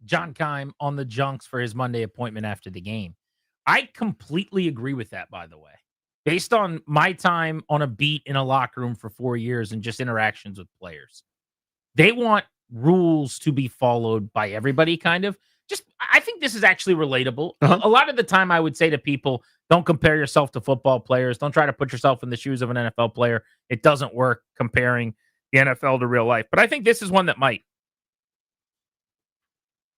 John Keim on the Junks for his Monday appointment after the game. I completely agree with that, by the way. Based on my time on a beat in a locker room for 4 years and just interactions with players, they want rules to be followed by everybody, kind of. I think this is actually relatable. A lot of the time I would say to people, don't compare yourself to football players. Don't try to put yourself in the shoes of an NFL player. It doesn't work comparing the NFL to real life. But I think this is one that might.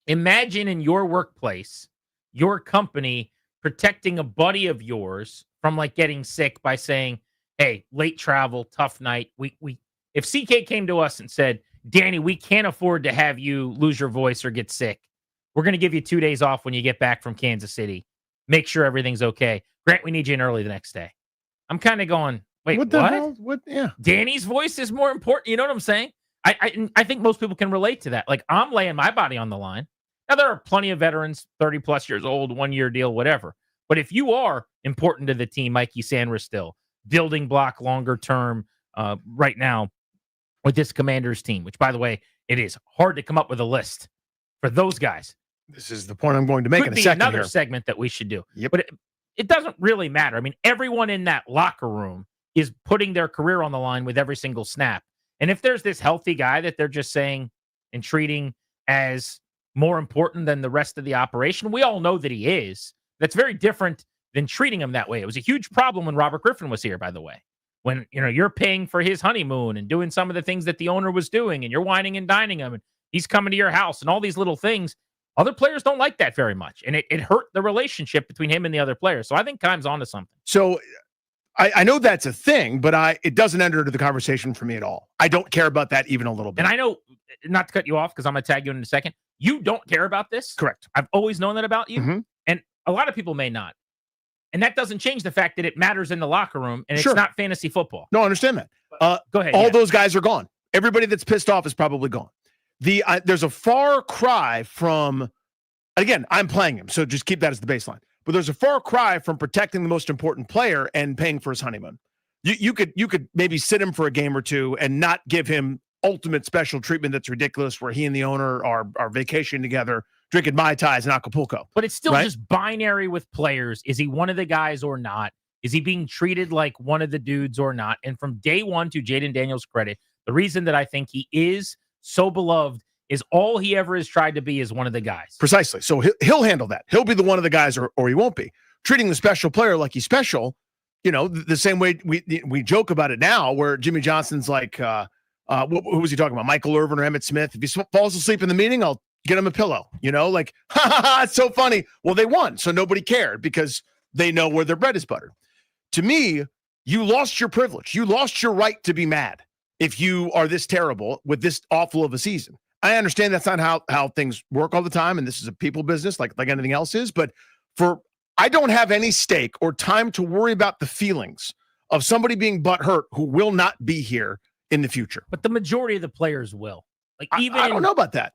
Imagine in your workplace, your company protecting a buddy of yours from like getting sick by saying, hey, late travel, tough night. If CK came to us and said, Danny, we can't afford to have you lose your voice or get sick. We're going to give you 2 days off when you get back from Kansas City. Make sure everything's okay. Grant, we need you in early the next day. I'm kind of going, wait, what? The hell? What? Yeah. Danny's voice is more important. You know what I'm saying? I think most people can relate to that. Like, I'm laying my body on the line. Now, there are plenty of veterans, 30 plus years old, 1 year deal, whatever. But if you are important to the team, Mikey Sanders still, building block longer term right now with this Commanders team, which, by the way, it is hard to come up with a list for those guys. This is the point I'm going to make in a second. Another here. segment that we should do. Yep. But it doesn't really matter. I mean, everyone in that locker room is putting their career on the line with every single snap. And if there's this healthy guy that they're just saying and treating as more important than the rest of the operation, we all know that he is. That's very different than treating him that way. It was a huge problem when Robert Griffin was here, by the way. When you're paying for his honeymoon and doing some of the things that the owner was doing, and you're whining and dining him, and he's coming to your house and all these little things. Other players don't like that very much, and it hurt the relationship between him and the other players. So I think Keim's onto something. So I know that's a thing, but it doesn't enter into the conversation for me at all. I don't care about that even a little bit. And I know, not to cut you off because I'm going to tag you in a second, you don't care about this. Correct. I've always known that about you, and a lot of people may not. And that doesn't change the fact that it matters in the locker room, and it's not fantasy football. No, I understand that. Go ahead. All those guys are gone. Everybody that's pissed off is probably gone. There's a far cry from, again, I'm playing him, so just keep that as the baseline. But there's a far cry from protecting the most important player and paying for his honeymoon. You could maybe sit him for a game or two and not give him ultimate special treatment that's ridiculous, where he and the owner are vacationing together, drinking Mai Tais in Acapulco. But it's still just binary with players. Is he one of the guys or not? Is he being treated like one of the dudes or not? And from day one, to Jaden Daniels' credit, the reason that I think he is so beloved is all he ever has tried to be is one of the guys. Precisely. So he'll handle that. He'll be the one of the guys, or he won't be. Treating the special player like he's special, the same way we joke about it now, where Jimmy Johnson's like, who was he talking about? Michael Irvin or Emmitt Smith? If he falls asleep in the meeting, I'll get him a pillow. Like, ha ha ha, it's so funny. Well, they won, so nobody cared because they know where their bread is buttered. To me, you lost your privilege. You lost your right to be mad if you are this terrible with this awful of a season. I understand that's not how things work all the time, and this is a people business like anything else is, but I don't have any stake or time to worry about the feelings of somebody being butthurt who will not be here in the future. But the majority of the players will. I don't know about that.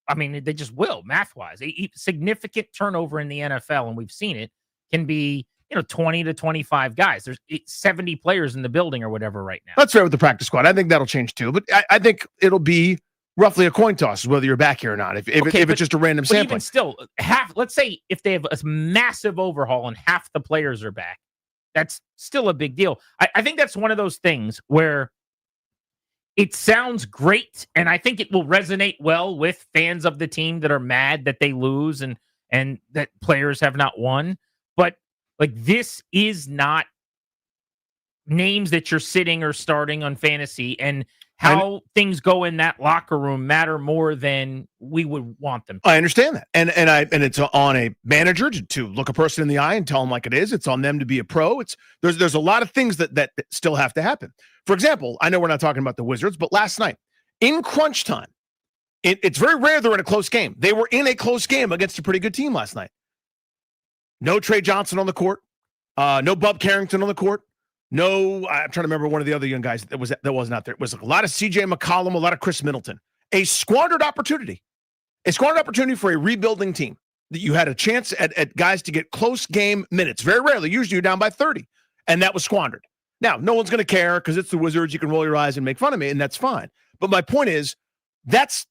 I mean, they just will, math-wise. Significant turnover in the NFL, and we've seen it, can be 20 to 25 guys. There's 70 players in the building or whatever right now. That's fair with the practice squad. I think that'll change too. But I think it'll be roughly a coin toss whether you're back here or not. If it's just a random sampling. Even still, let's say if they have a massive overhaul and half the players are back, that's still a big deal. I think that's one of those things where it sounds great, and I think it will resonate well with fans of the team that are mad that they lose and that players have not won. But like, this is not names that you're sitting or starting on fantasy and how things go in that locker room matter more than we would want them to. I understand that. And it's on a manager to look a person in the eye and tell them like it is. It's on them to be a pro. There's a lot of things that still have to happen. For example, I know we're not talking about the Wizards, but last night in crunch time, it's very rare they're in a close game. They were in a close game against a pretty good team last night. No Trey Johnson on the court. No Bub Carrington on the court. No, I'm trying to remember one of the other young guys that wasn't out there. It was a lot of CJ McCollum, a lot of Chris Middleton. A squandered opportunity. A squandered opportunity for a rebuilding team. That you had a chance at guys to get close game minutes. Very rarely. Usually you're down by 30. And that was squandered. Now, no one's going to care because it's the Wizards. You can roll your eyes and make fun of me, and that's fine. But my point is, it's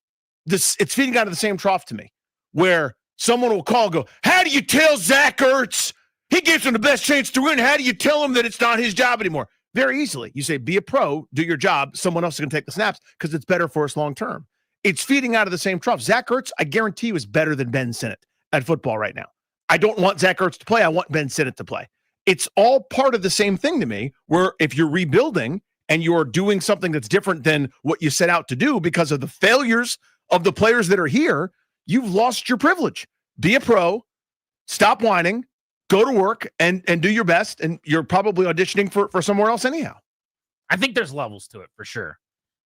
feeding out of the same trough to me, where someone will call and go, how do you tell Zach Ertz? He gives him the best chance to win. How do you tell him that it's not his job anymore? Very easily. You say, be a pro, do your job. Someone else is going to take the snaps because it's better for us long term. It's feeding out of the same trough. Zach Ertz, I guarantee you, is better than Ben Sinnott at football right now. I don't want Zach Ertz to play. I want Ben Sinnott to play. It's all part of the same thing to me, where if you're rebuilding and you're doing something that's different than what you set out to do because of the failures of the players that are here, you've lost your privilege. Be a pro, stop whining, go to work and do your best, and you're probably auditioning for somewhere else anyhow. I think there's levels to it for sure.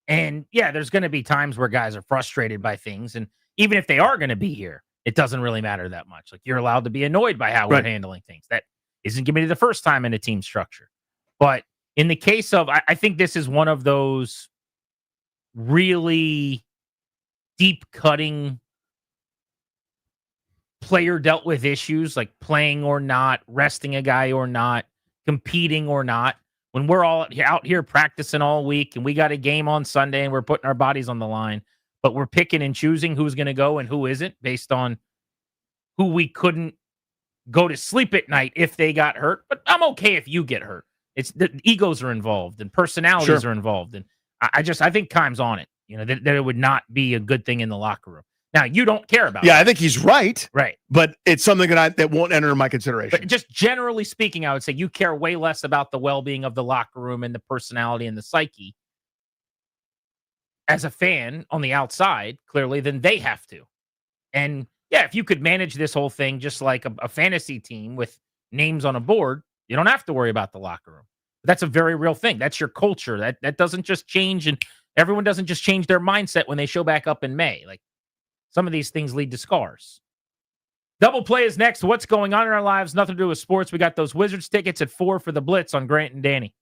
And yeah, there's going to be times where guys are frustrated by things. And even if they are going to be here, it doesn't really matter that much. Like, you're allowed to be annoyed by how we're handling things. That isn't going to be the first time in a team structure. But in the case of, I think this is one of those really deep cutting player dealt with issues, like playing or not, resting a guy or not, competing or not. When we're all out here practicing all week and we got a game on Sunday and we're putting our bodies on the line, but we're picking and choosing who's going to go and who isn't based on who we couldn't go to sleep at night if they got hurt. But I'm okay if you get hurt. It's the egos are involved and personalities are involved. And I think Keim's on it, that it would not be a good thing in the locker room. Now, you don't care about I think he's right. Right. But it's something that won't enter my consideration. But just generally speaking, I would say you care way less about the well-being of the locker room and the personality and the psyche as a fan on the outside, clearly, than they have to. And yeah, if you could manage this whole thing just like a fantasy team with names on a board, you don't have to worry about the locker room. But that's a very real thing. That's your culture. That doesn't just change, and everyone doesn't just change their mindset when they show back up in May. Like, some of these things lead to scars. Double play is next. What's going on in our lives? Nothing to do with sports. We got those Wizards tickets at 4 for the Blitz on Grant and Danny.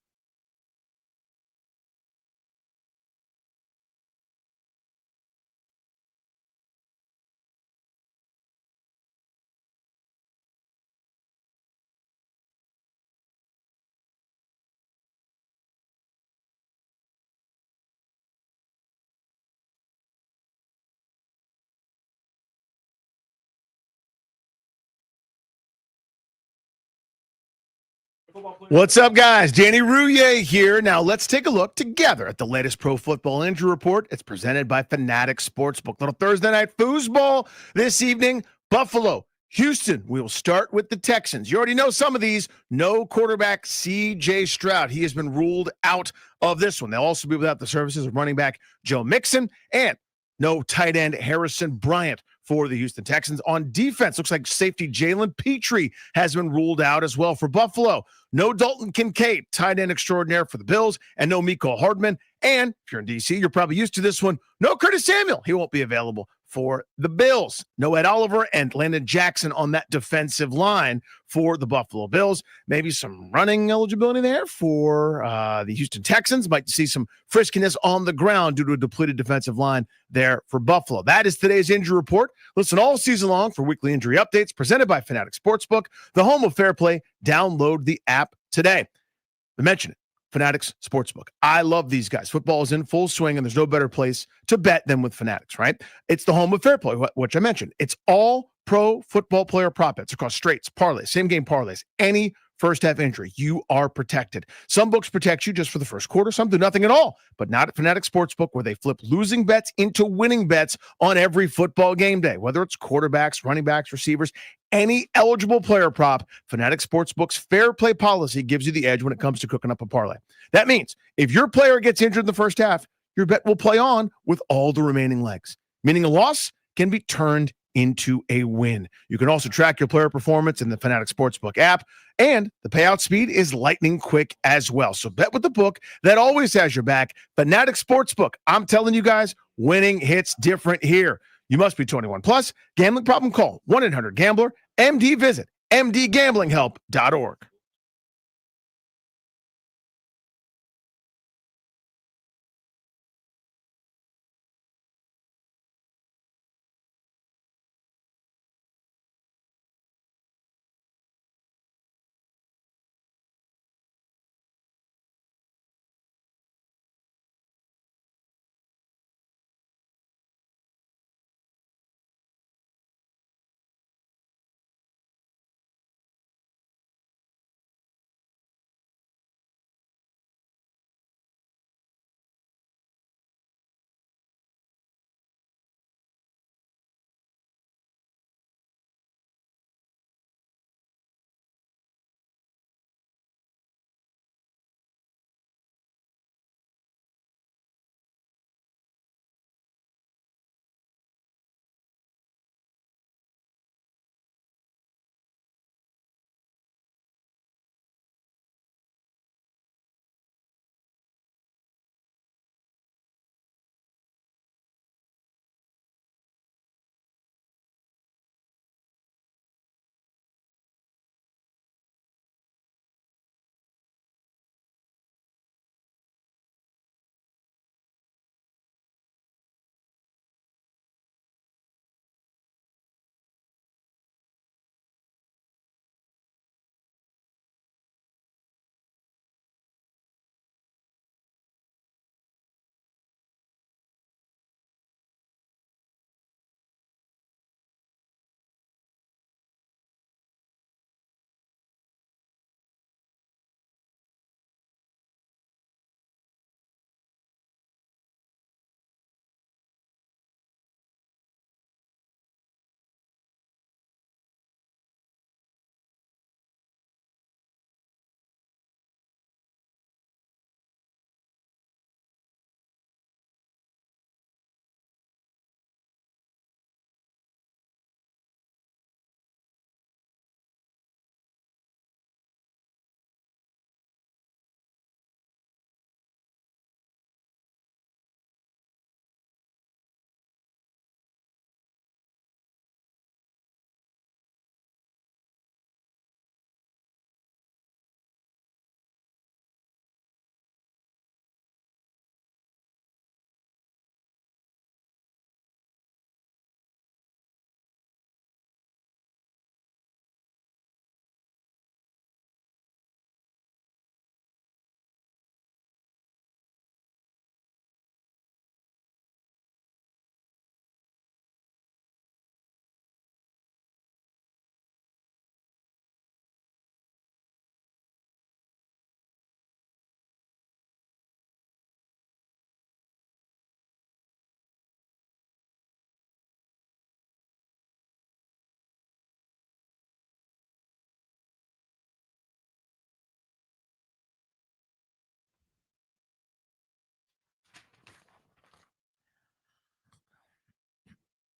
What's up, guys? Danny Rouhier here. Now, let's take a look together at the latest Pro Football Injury Report. It's presented by Fanatics Sportsbook. Little Thursday night foosball this evening. Buffalo, Houston. We will start with the Texans. You already know some of these. No quarterback C.J. Stroud. He has been ruled out of this one. They'll also be without the services of running back Joe Mixon and no tight end Harrison Bryant for the Houston Texans. On defense, looks like safety Jalen Petrie has been ruled out as well for Buffalo. No Dalton Kincaid, tight end extraordinaire for the Bills, and no Mecole Hardman. And if you're in D.C., you're probably used to this one. No Curtis Samuel. He won't be available for the Bills. No Ed Oliver and Landon Jackson on that defensive line for the Buffalo Bills. Maybe some running eligibility there for the Houston Texans. Might see some friskiness on the ground due to a depleted defensive line there for Buffalo. That is today's injury report. Listen all season long for weekly injury updates presented by Fanatics Sportsbook, the home of fair play. Download the app today. I mentioned it. Fanatics Sportsbook. I love these guys. Football is in full swing, and there's no better place to bet than with Fanatics, right? It's the home of fair play, which I mentioned. It's all pro football player prop bets across straights, parlays, same game parlays, any first half injury, you are protected. Some books protect you just for the first quarter, some do nothing at all, but not at Fanatic Sportsbook, where they flip losing bets into winning bets on every football game day. Whether it's quarterbacks, running backs, receivers, any eligible player prop, Fanatic Sportsbook's fair play policy gives you the edge when it comes to cooking up a parlay. That means if your player gets injured in the first half, your bet will play on with all the remaining legs, meaning a loss can be turned into a win. You can also track your player performance in the Fanatic Sportsbook app, and the payout speed is lightning quick as well. So bet with the book that always has your back. Fanatic Sportsbook. I'm telling you guys, winning hits different here. You must be 21 plus. Gambling problem? Call 1-800-GAMBLER. MD visit mdgamblinghelp.org.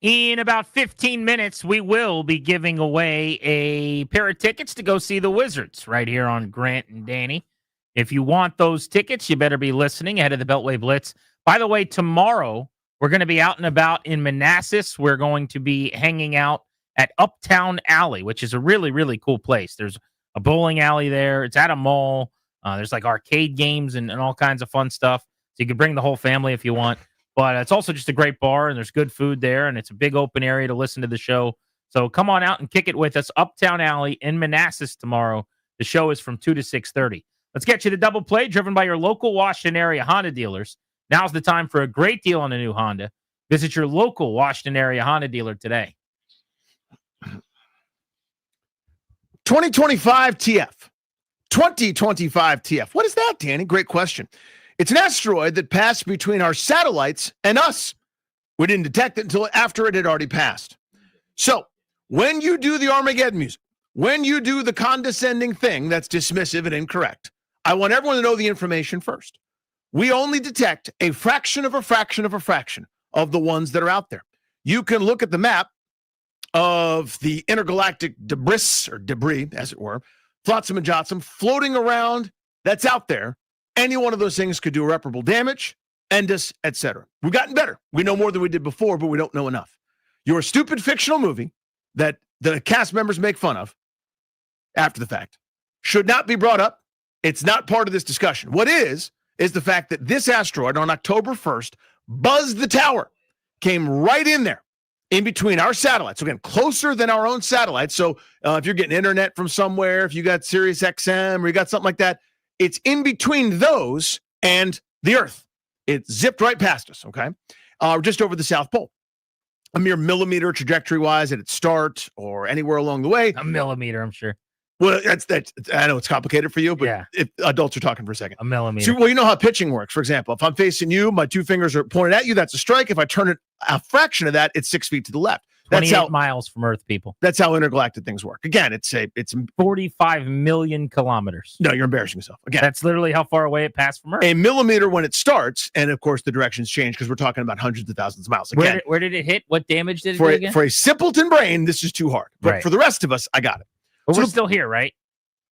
In about 15 minutes, we will be giving away a pair of tickets to go see the Wizards right here on Grant and Danny. If you want those tickets, you better be listening ahead of the Beltway Blitz. By the way, tomorrow, we're going to be out and about in Manassas. We're going to be hanging out at Uptown Alley, which is a really, really cool place. There's a bowling alley there. It's at a mall. There's like arcade games and all kinds of fun stuff. So you can bring the whole family if you want. But it's also just a great bar, and there's good food there, and it's a big open area to listen to the show. So come on out and kick it with us. Uptown Alley in Manassas tomorrow. The show is from 2 to 6:30. Let's get you the double play driven by your local Washington area Honda dealers. Now's the time for a great deal on a new Honda. Visit your local Washington area Honda dealer today. 2025 TF. 2025 TF. What is that, Danny? Great question. It's an asteroid that passed between our satellites and us. We didn't detect it until after it had already passed. So when you do the Armageddon music, when you do the condescending thing that's dismissive and incorrect, I want everyone to know the information first. We only detect a fraction of a fraction of a fraction of the ones that are out there. You can look at the map of the intergalactic debris, as it were, flotsam and jetsam, floating around that's out there. Any one of those things could do irreparable damage, end us, etc. We've gotten better. We know more than we did before, but we don't know enough. Your stupid fictional movie that the cast members make fun of after the fact should not be brought up. It's not part of this discussion. What is the fact that this asteroid on October 1st buzzed the tower, came right in there, in between our satellites. Again, closer than our own satellites. So if you're getting internet from somewhere, if you got Sirius XM or you got something like that, it's in between those and the Earth. It zipped right past us, okay? Just over the South Pole. A mere millimeter trajectory-wise at its start or anywhere along the way. A millimeter, I'm sure. Well, that's I know it's complicated for you, but Yeah. if adults are talking for a second. A millimeter. So, well, you know how pitching works. For example, if I'm facing you, my two fingers are pointed at you, that's a strike. If I turn it a fraction of that, it's 6 feet to the left. That's 28 how miles from Earth, people. That's how intergalactic things work. Again, it's 45 million kilometers. No, you're embarrassing yourself. Again, That's literally how far away it passed from Earth. a millimeter when it starts, and of course the directions change because we're talking about hundreds of thousands of miles. Again, Where did it hit? What damage did it for do a, again? for a simpleton brain, this is too hard. But Right. for the rest of us, I got it. But So we're the- still here, right?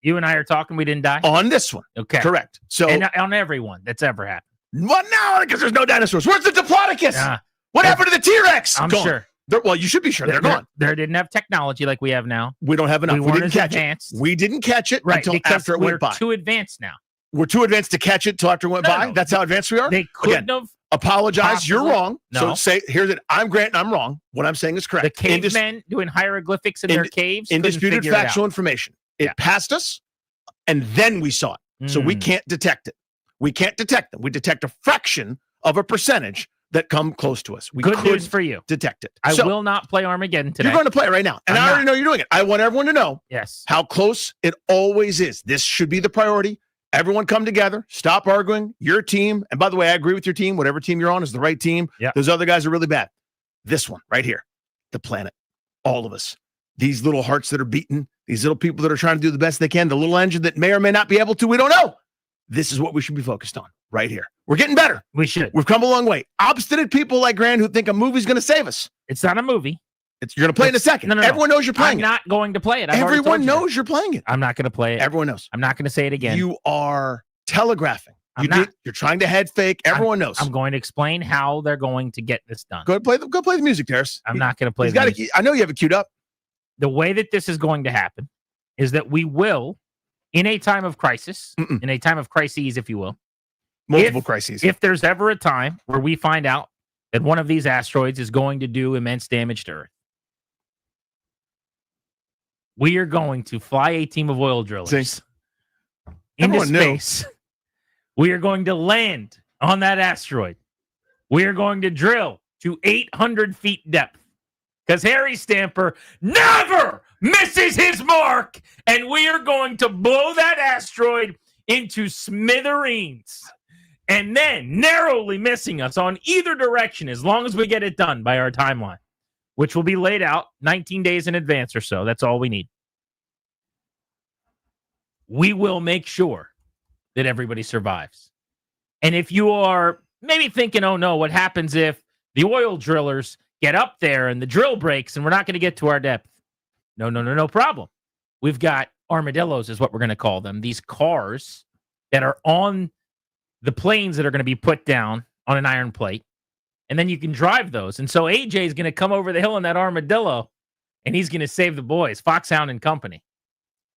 You and I are talking. We didn't die on this one. Okay, Correct. So and on every one that's ever happened. what now? Because there's no dinosaurs. Where's the Diplodocus? Nah. What happened to the T-Rex? I'm Gone. sure. Well, you should be sure. They're gone. They didn't have technology like we have now. We don't have enough. We weren't didn't as catch advanced. it. We didn't catch it Right, until because after it we're went by. too advanced now. We're too advanced to catch it till after it went by. No. That's how advanced we are. They couldn't Again, have. apologize. You're possibly- wrong. So No. say here's it. I'm Grant. I'm wrong. What I'm saying is The correct. cavemen doing hieroglyphics in their caves. couldn't Indisputed figure it out. factual information. It passed us, and then we saw it. So we can't detect it. We can't detect them. We detect a fraction of a percentage that come close to us. We Good could news for you. detect it. I So, will not play Armageddon today. You're going to play it right now, and I'm I already not. know you're doing it. I want everyone to know Yes. how close it always is. This should be the priority. Everyone come together. Stop arguing. Your team, and by the way, I agree with your team. Whatever team you're on is the right team. Yeah. Those other guys are really bad. This one right here, the planet, all of us. These little hearts that are beating. These little people that are trying to do the best they can. The little engine that may or may not be able to. We don't know. This is what we should be focused on right here. We're getting better. We should. We've come a long way. Obstinate people like Grant who think a movie's going to save us. It's not a movie. You're going to play it in a second. No. Everyone knows you're playing I'm it. not going to play it. I've already Everyone told you knows that. you're playing it. I'm not going to play it. Everyone knows. I'm not going to say it again. You are telegraphing. I'm not. You're trying to head fake. Everyone knows. I'm going to explain how they're going to get this done. Go play the music, Terrace. I'm not going to play He's the got music. I know you have it queued up. The way that this is going to happen is that we will, in a time of crisis, in a time of crises, if you will, Multiple crises. If there's ever a time where we find out that one of these asteroids is going to do immense damage to Earth, we are going to fly a team of oil drillers into Everyone knew. space. We are going to land on that asteroid. We are going to drill to 800 feet depth because Harry Stamper never misses his mark, and we are going to blow that asteroid into smithereens. And then narrowly missing us on either direction as long as we get it done by our timeline, which will be laid out 19 days in advance or so. That's all we need. We will make sure that everybody survives. And if you are maybe thinking, oh no, what happens if the oil drillers get up there and the drill breaks and we're not going to get to our depth? No problem. We've got armadillos is what we're going to call them. These cars that are on the planes that are going to be put down on an iron plate. And then you can drive those. And so AJ is going to come over the hill in that armadillo and he's going to save the boys, Foxhound and company.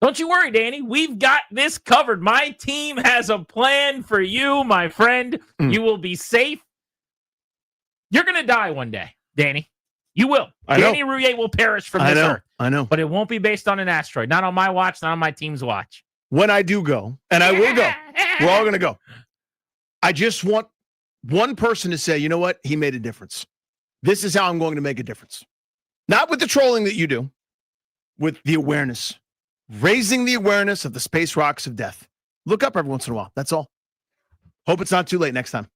Don't you worry, Danny. We've got this covered. My team has a plan for you, my friend. You will be safe. You're going to die one day, Danny. You will. I know. Danny Rouillet will perish from this earth. I know. But it won't be based on an asteroid. Not on my watch, not on my team's watch. When I do go, and I will go, we're all going to go. I just want one person to say, you know what? He made a difference. This is how I'm going to make a difference. Not with the trolling that you do, with the awareness, raising the awareness of the space rocks of death. Look up every once in a while. That's all. Hope it's not too late next time.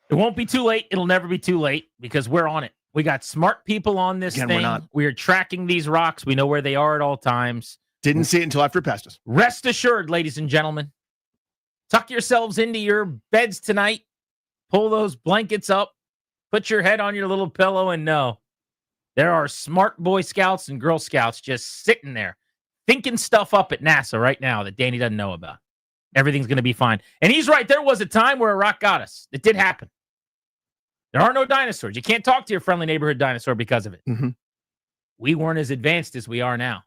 It won't be too late. It'll never be too late because we're on it. We got smart people on this Again, thing. we're not. We are tracking these rocks. We know where they are at all times. Didn't see it until after it passed us. Rest assured, ladies and gentlemen, tuck yourselves into your beds tonight. Pull those blankets up. Put your head on your little pillow and know there are smart Boy Scouts and Girl Scouts just sitting there thinking stuff up at NASA right now that Danny doesn't know about. Everything's going to be fine. And he's right. There was a time where a rock got us. It did happen. There are no dinosaurs. You can't talk to your friendly neighborhood dinosaur because of it. Mm-hmm. We weren't as advanced as we are now.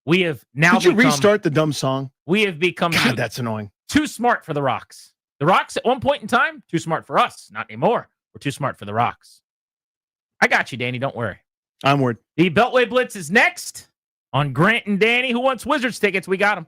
We have now Could you become, restart the dumb song? We have become God, that's annoying. too smart for the rocks. The rocks at one point in time, too smart for us. Not anymore. We're too smart for the rocks. I got you, Danny. Don't worry. I'm worried. The Beltway Blitz is next on Grant and Danny. Who wants Wizards tickets? We got them.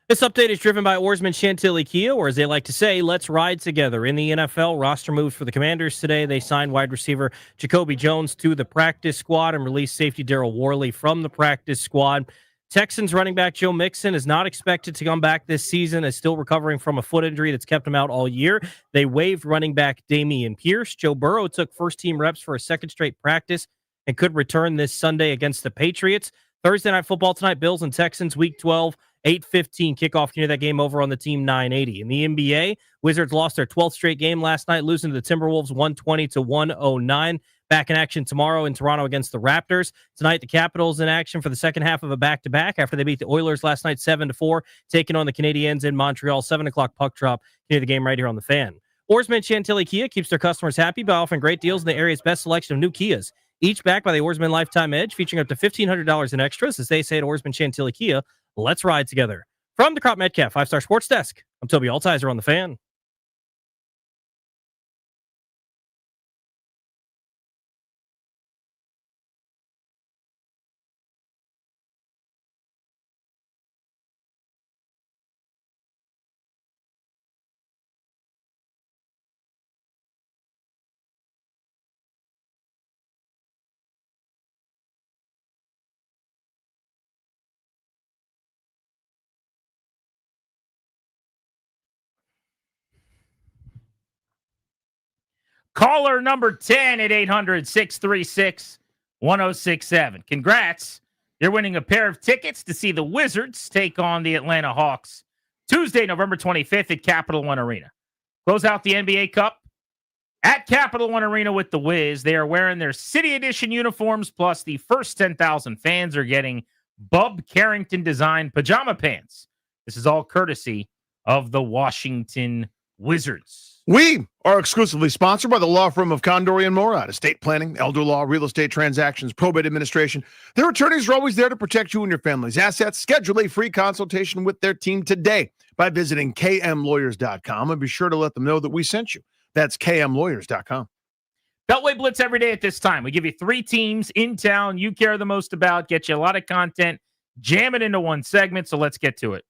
This update is driven by Oarsman Chantilly Kia, or as they like to say, let's ride together. In the NFL, roster moves for the Commanders today. They signed wide receiver Jacoby Jones to the practice squad and released safety Darryl Worley from the practice squad. Texans running back Joe Mixon is not expected to come back this season, is still recovering from a foot injury that's kept him out all year. They waived running back Dameon Pierce. Joe Burrow took first-team reps for a second straight practice and could return this Sunday against the Patriots. Thursday Night Football tonight, Bills and Texans, Week 12. 8:15 kickoff. Can hear that game over on the Team 980. In the NBA, Wizards lost their 12th straight game last night, losing to the Timberwolves 120-109. Back in action tomorrow in Toronto against the Raptors. Tonight, the Capitals in action for the second half of a back-to-back after they beat the Oilers last night 7-4, taking on the Canadiens in Montreal. 7 o'clock puck drop. Can hear the game right here on the Fan. Oarsman Chantilly Kia keeps their customers happy by offering great deals in the area's best selection of new Kias. Each backed by the Oarsman Lifetime Edge, featuring up to $1,500 in extras. As they say at Oarsman Chantilly Kia, let's ride together. From the Crop Metcalf 5-Star Sports Desk, I'm Toby Altizer on the Fan. Caller number 10 at 800-636-1067. Congrats. You're winning a pair of tickets to see the Wizards take on the Atlanta Hawks Tuesday, November 25th at Capital One Arena. Close out the NBA Cup at Capital One Arena with the Wiz. They are wearing their City Edition uniforms, plus the first 10,000 fans are getting Bub Carrington designed pajama pants. This is all courtesy of the Washington Wizards. We are exclusively sponsored by the law firm of Condori and Morad, estate planning, elder law, real estate transactions, probate administration. Their attorneys are always there to protect you and your family's assets. Schedule a free consultation with their team today by visiting kmlawyers.com, and be sure to let them know that we sent you. That's kmlawyers.com. Beltway Blitz every day at this time. We give you 3 teams in town you care the most about, get you a lot of content, jam it into one segment, so let's get to it.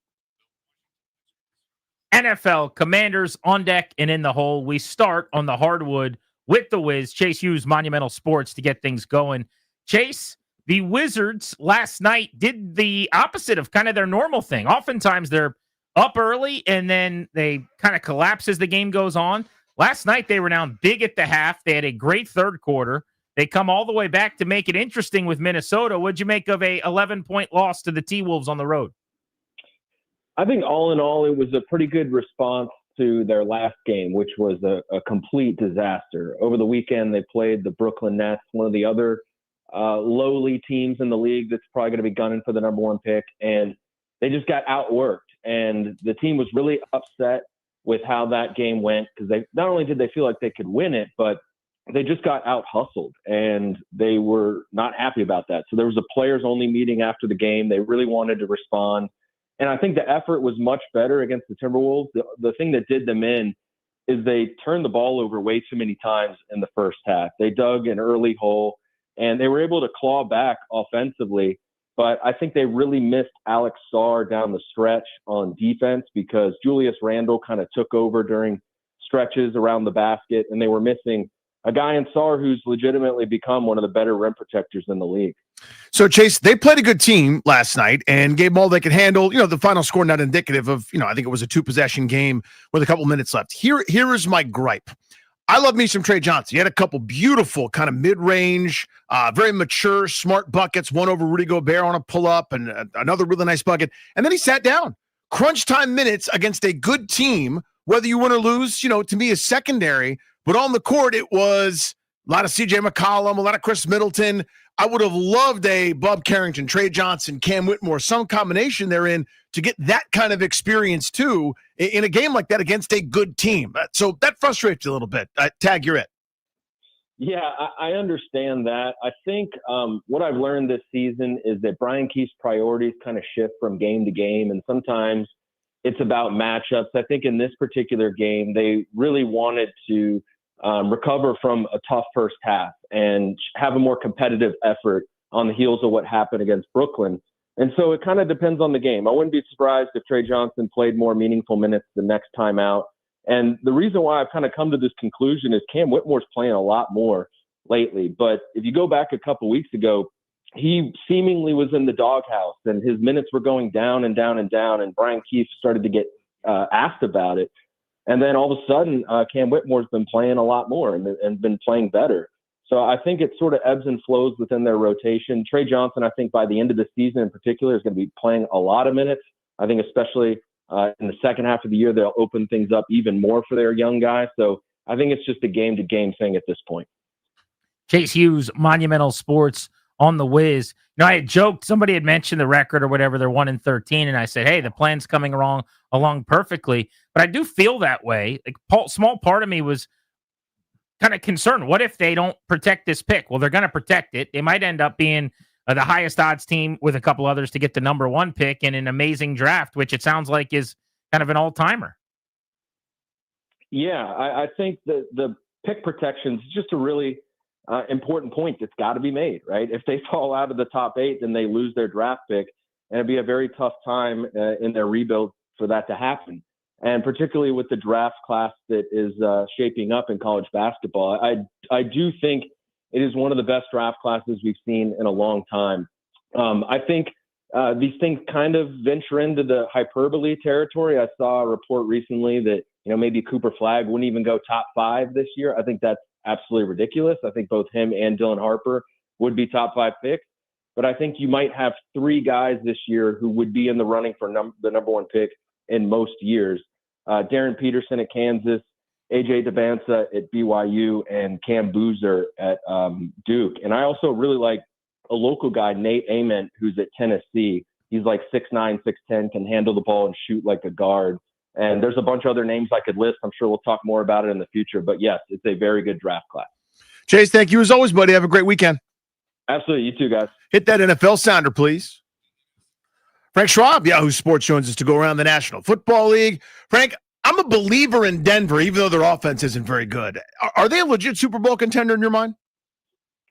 NFL, Commanders on deck and in the hole. We start on the hardwood with the Wiz, Chase Hughes, Monumental Sports, to get things going. Chase, the Wizards last night did the opposite of kind of their normal thing. Oftentimes they're up early and then they kind of collapse as the game goes on. Last night they were down big at the half. They had a great third quarter. They come all the way back to make it interesting with Minnesota. What'd you make of a 11-point loss to the T-Wolves on the road? I think all in all, it was a pretty good response to their last game, which was a complete disaster. Over the weekend, they played the Brooklyn Nets, one of the other lowly teams in the league that's probably going to be gunning for the number 1 pick, and they just got outworked. And the team was really upset with how that game went, because they not only did they feel like they could win it, but they just got out-hustled, and they were not happy about that. So there was a players-only meeting after the game. They really wanted to respond. And I think the effort was much better against the Timberwolves. The thing that did them in is they turned the ball over way too many times in the first half. They dug an early hole, and they were able to claw back offensively. But I think they really missed Alex Sarr down the stretch on defense, because Julius Randle kind of took over during stretches around the basket, and they were missing a guy in Sarr who's legitimately become one of the better rim protectors in the league. So, Chase, they played a good team last night and gave them all they could handle. You know, the final score not indicative of, I think it was a 2-possession game with a couple minutes left. Here is my gripe. I love me some Trey Johnson. He had a couple beautiful kind of mid-range, very mature, smart buckets, one over Rudy Gobert on a pull-up and another really nice bucket. And then he sat down. Crunch time minutes against a good team, whether you win or lose, to me is secondary. But on the court, it was a lot of C.J. McCollum, a lot of Chris Middleton. I would have loved a Bub Carrington, Trey Johnson, Cam Whitmore, some combination therein to get that kind of experience too in a game like that against a good team. So that frustrates you a little bit. Tag, you're it. Yeah, I understand that. I think what I've learned this season is that Brian Keefe's priorities kind of shift from game to game, and sometimes it's about matchups. I think in this particular game, they really wanted to recover from a tough first half and have a more competitive effort on the heels of what happened against Brooklyn. And so it kind of depends on the game. I wouldn't be surprised if Trey Johnson played more meaningful minutes the next time out. And the reason why I've kind of come to this conclusion is Cam Whitmore's playing a lot more lately. But if you go back a couple weeks ago, he seemingly was in the doghouse and his minutes were going down and down and down. And Brian Keefe started to get asked about it. And then all of a sudden, Cam Whitmore's been playing a lot more and been playing better. So I think it sort of ebbs and flows within their rotation. Trey Johnson, I think by the end of the season in particular, is going to be playing a lot of minutes. I think especially in the second half of the year, they'll open things up even more for their young guys. So I think it's just a game-to-game thing at this point. Chase Hughes, Monumental Sports on the Wiz. You know, I had joked, somebody had mentioned the record or whatever, they're 1-13, and I said, hey, the plan's coming along perfectly. But I do feel that way. Like, small part of me was kind of concerned. What if they don't protect this pick? Well, they're going to protect it. They might end up being the highest odds team with a couple others to get the number one pick in an amazing draft, which it sounds like is kind of an all-timer. Yeah, I think that the pick protection is just a really important point that's got to be made, right? If they fall out of the top 8, then they lose their draft pick, and it'd be a very tough time in their rebuild for that to happen. And particularly with the draft class that is shaping up in college basketball, I do think it is one of the best draft classes we've seen in a long time. I think these things kind of venture into the hyperbole territory. I saw a report recently that, maybe Cooper Flagg wouldn't even go top 5 this year. I think that's absolutely ridiculous. I think both him and Dylan Harper would be top 5 picks. But I think you might have 3 guys this year who would be in the running for the number 1 pick in most years. Darren Peterson at Kansas, AJ Debinsa at BYU, and Cam Boozer at Duke. And I also really like a local guy, Nate Ament, who's at Tennessee. He's like 6'9", 6'10", can handle the ball and shoot like a guard. And there's a bunch of other names I could list. I'm sure we'll talk more about it in the future. But yes, it's a very good draft class. Chase, thank you as always, buddy. Have a great weekend. Absolutely. You too, guys. Hit that NFL sounder, please. Frank Schwab, Yahoo Sports, joins us to go around the National Football League. Frank, I'm a believer in Denver, even though their offense isn't very good. Are they a legit Super Bowl contender in your mind?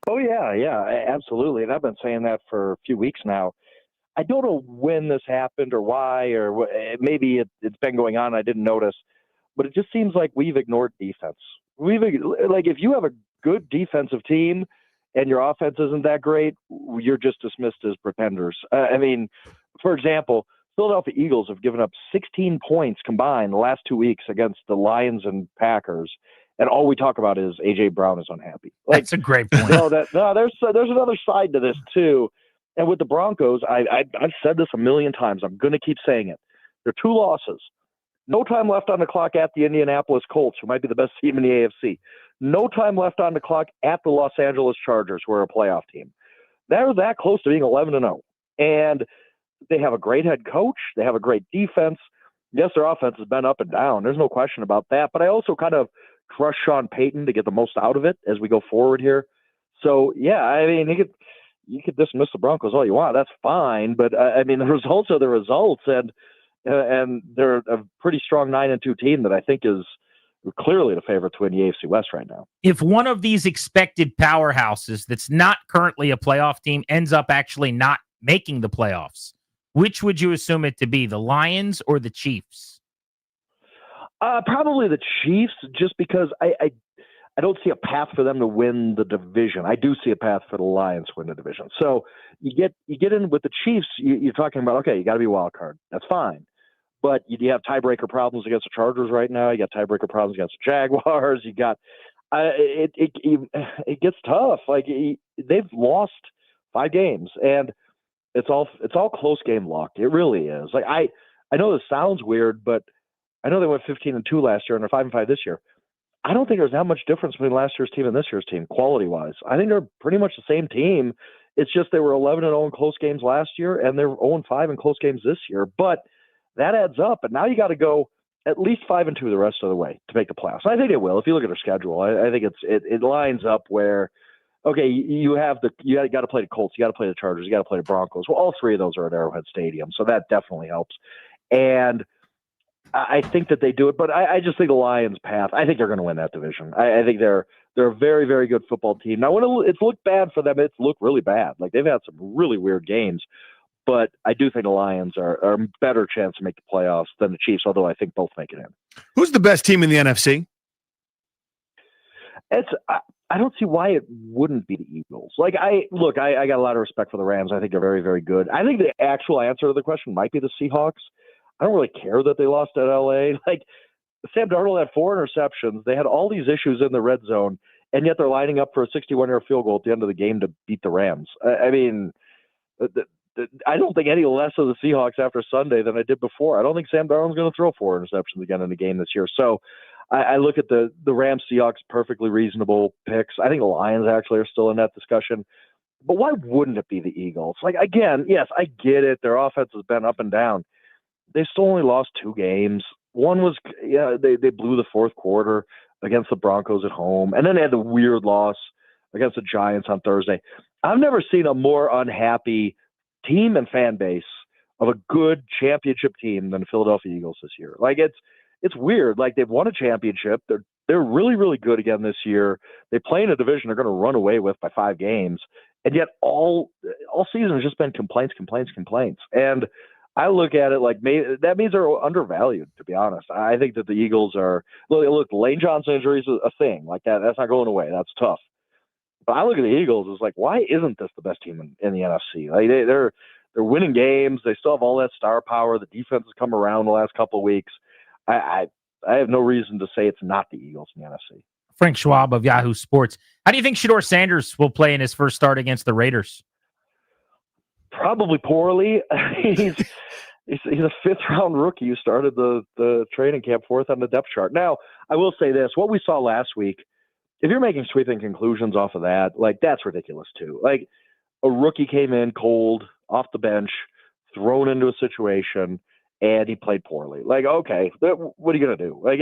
Oh, yeah, absolutely. And I've been saying that for a few weeks now. I don't know when this happened or why, or maybe it's been going on and I didn't notice, but it just seems like we've ignored defense. If you have a good defensive team and your offense isn't that great, you're just dismissed as pretenders. For example, Philadelphia Eagles have given up 16 points combined the last 2 weeks against the Lions and Packers, and all we talk about is A.J. Brown is unhappy. That's a great point. There's another side to this too. And with the Broncos, I've said this a million times. I'm going to keep saying it. There are 2 losses. No time left on the clock at the Indianapolis Colts, who might be the best team in the AFC. No time left on the clock at the Los Angeles Chargers, who are a playoff team. They're that close to being 11-0. And they have a great head coach. They have a great defense. Yes, their offense has been up and down. There's no question about that. But I also kind of trust Sean Payton to get the most out of it as we go forward here. So, yeah, you could dismiss the Broncos all you want. That's fine. But, the results are the results. And they're a pretty strong 9-2 team that I think is clearly the favorite to win the AFC West right now. If one of these expected powerhouses that's not currently a playoff team ends up actually not making the playoffs, which would you assume it to be, the Lions or the Chiefs? Probably the Chiefs, just because I don't see a path for them to win the division. I do see a path for the Lions to win the division. So you get in with the Chiefs, you're talking about, okay, you got to be a wild card. That's fine. But you have tiebreaker problems against the Chargers right now. You got tiebreaker problems against the Jaguars. You got it gets tough. They've lost 5 games, and it's all close game luck. It really is. I know this sounds weird, but I know they went 15-2 last year and they're 5-5 this year. I don't think there's that much difference between last year's team and this year's team, quality-wise. I think they're pretty much the same team. It's just they were 11-0 in close games last year, and they're 0-5 in close games this year. But that adds up, and now you got to go at least 5-2 the rest of the way to make the playoffs. And I think they will. If you look at their schedule, I think it lines up where, okay, you got to play the Colts, you got to play the Chargers, you got to play the Broncos. Well, all 3 of those are at Arrowhead Stadium, so that definitely helps. And I think that they do it, but I just think the Lions' path, I think they're going to win that division. I think they're They're a very, very good football team. Now, when it's looked bad for them, it's looked really bad. Like, they've had some really weird games. But I do think the Lions are a better chance to make the playoffs than the Chiefs, although I think both make it in. Who's the best team in the NFC? I don't see why it wouldn't be the Eagles. Like, I got a lot of respect for the Rams. I think they're very, very good. I think the actual answer to the question might be the Seahawks. I don't really care that they lost at LA. Like, Sam Darnold had 4 interceptions. They had all these issues in the red zone, and yet they're lining up for a 61-yard field goal at the end of the game to beat the Rams. I mean, I don't think any less of the Seahawks after Sunday than I did before. I don't think Sam Darnold's going to throw 4 interceptions again in the game this year. So I look at the Rams Seahawks, perfectly reasonable picks. I think the Lions actually are still in that discussion. But why wouldn't it be the Eagles? Like, again, yes, I get it. Their offense has been up and down. They still only lost 2 games. One was, they blew the fourth quarter against the Broncos at home. And then they had the weird loss against the Giants on Thursday. I've never seen a more unhappy team and fan base of a good championship team than the Philadelphia Eagles this year. Like, it's weird. Like, they've won a championship. They're really, really good again this year. They play in a division they're going to run away with by 5 games. And yet all season has just been complaints. And I look at it like that means they're undervalued, to be honest. I think that the Eagles are look, Lane Johnson injury is a thing. Like, that's not going away. That's tough. But I look at the Eagles as like, why isn't this the best team in the NFC? Like, they're winning games. They still have all that star power. The defense has come around the last couple of weeks. I have no reason to say it's not the Eagles in the NFC. Frank Schwab of Yahoo Sports. How do you think Shedeur Sanders will play in his first start against the Raiders? Probably poorly. He's a 5th-round rookie who started the training camp 4th on the depth chart. Now, I will say this. What we saw last week, if you're making sweeping conclusions off of that, like, that's ridiculous too. Like, a rookie came in cold, off the bench, thrown into a situation, and he played poorly. Like, okay, what are you going to do? Like,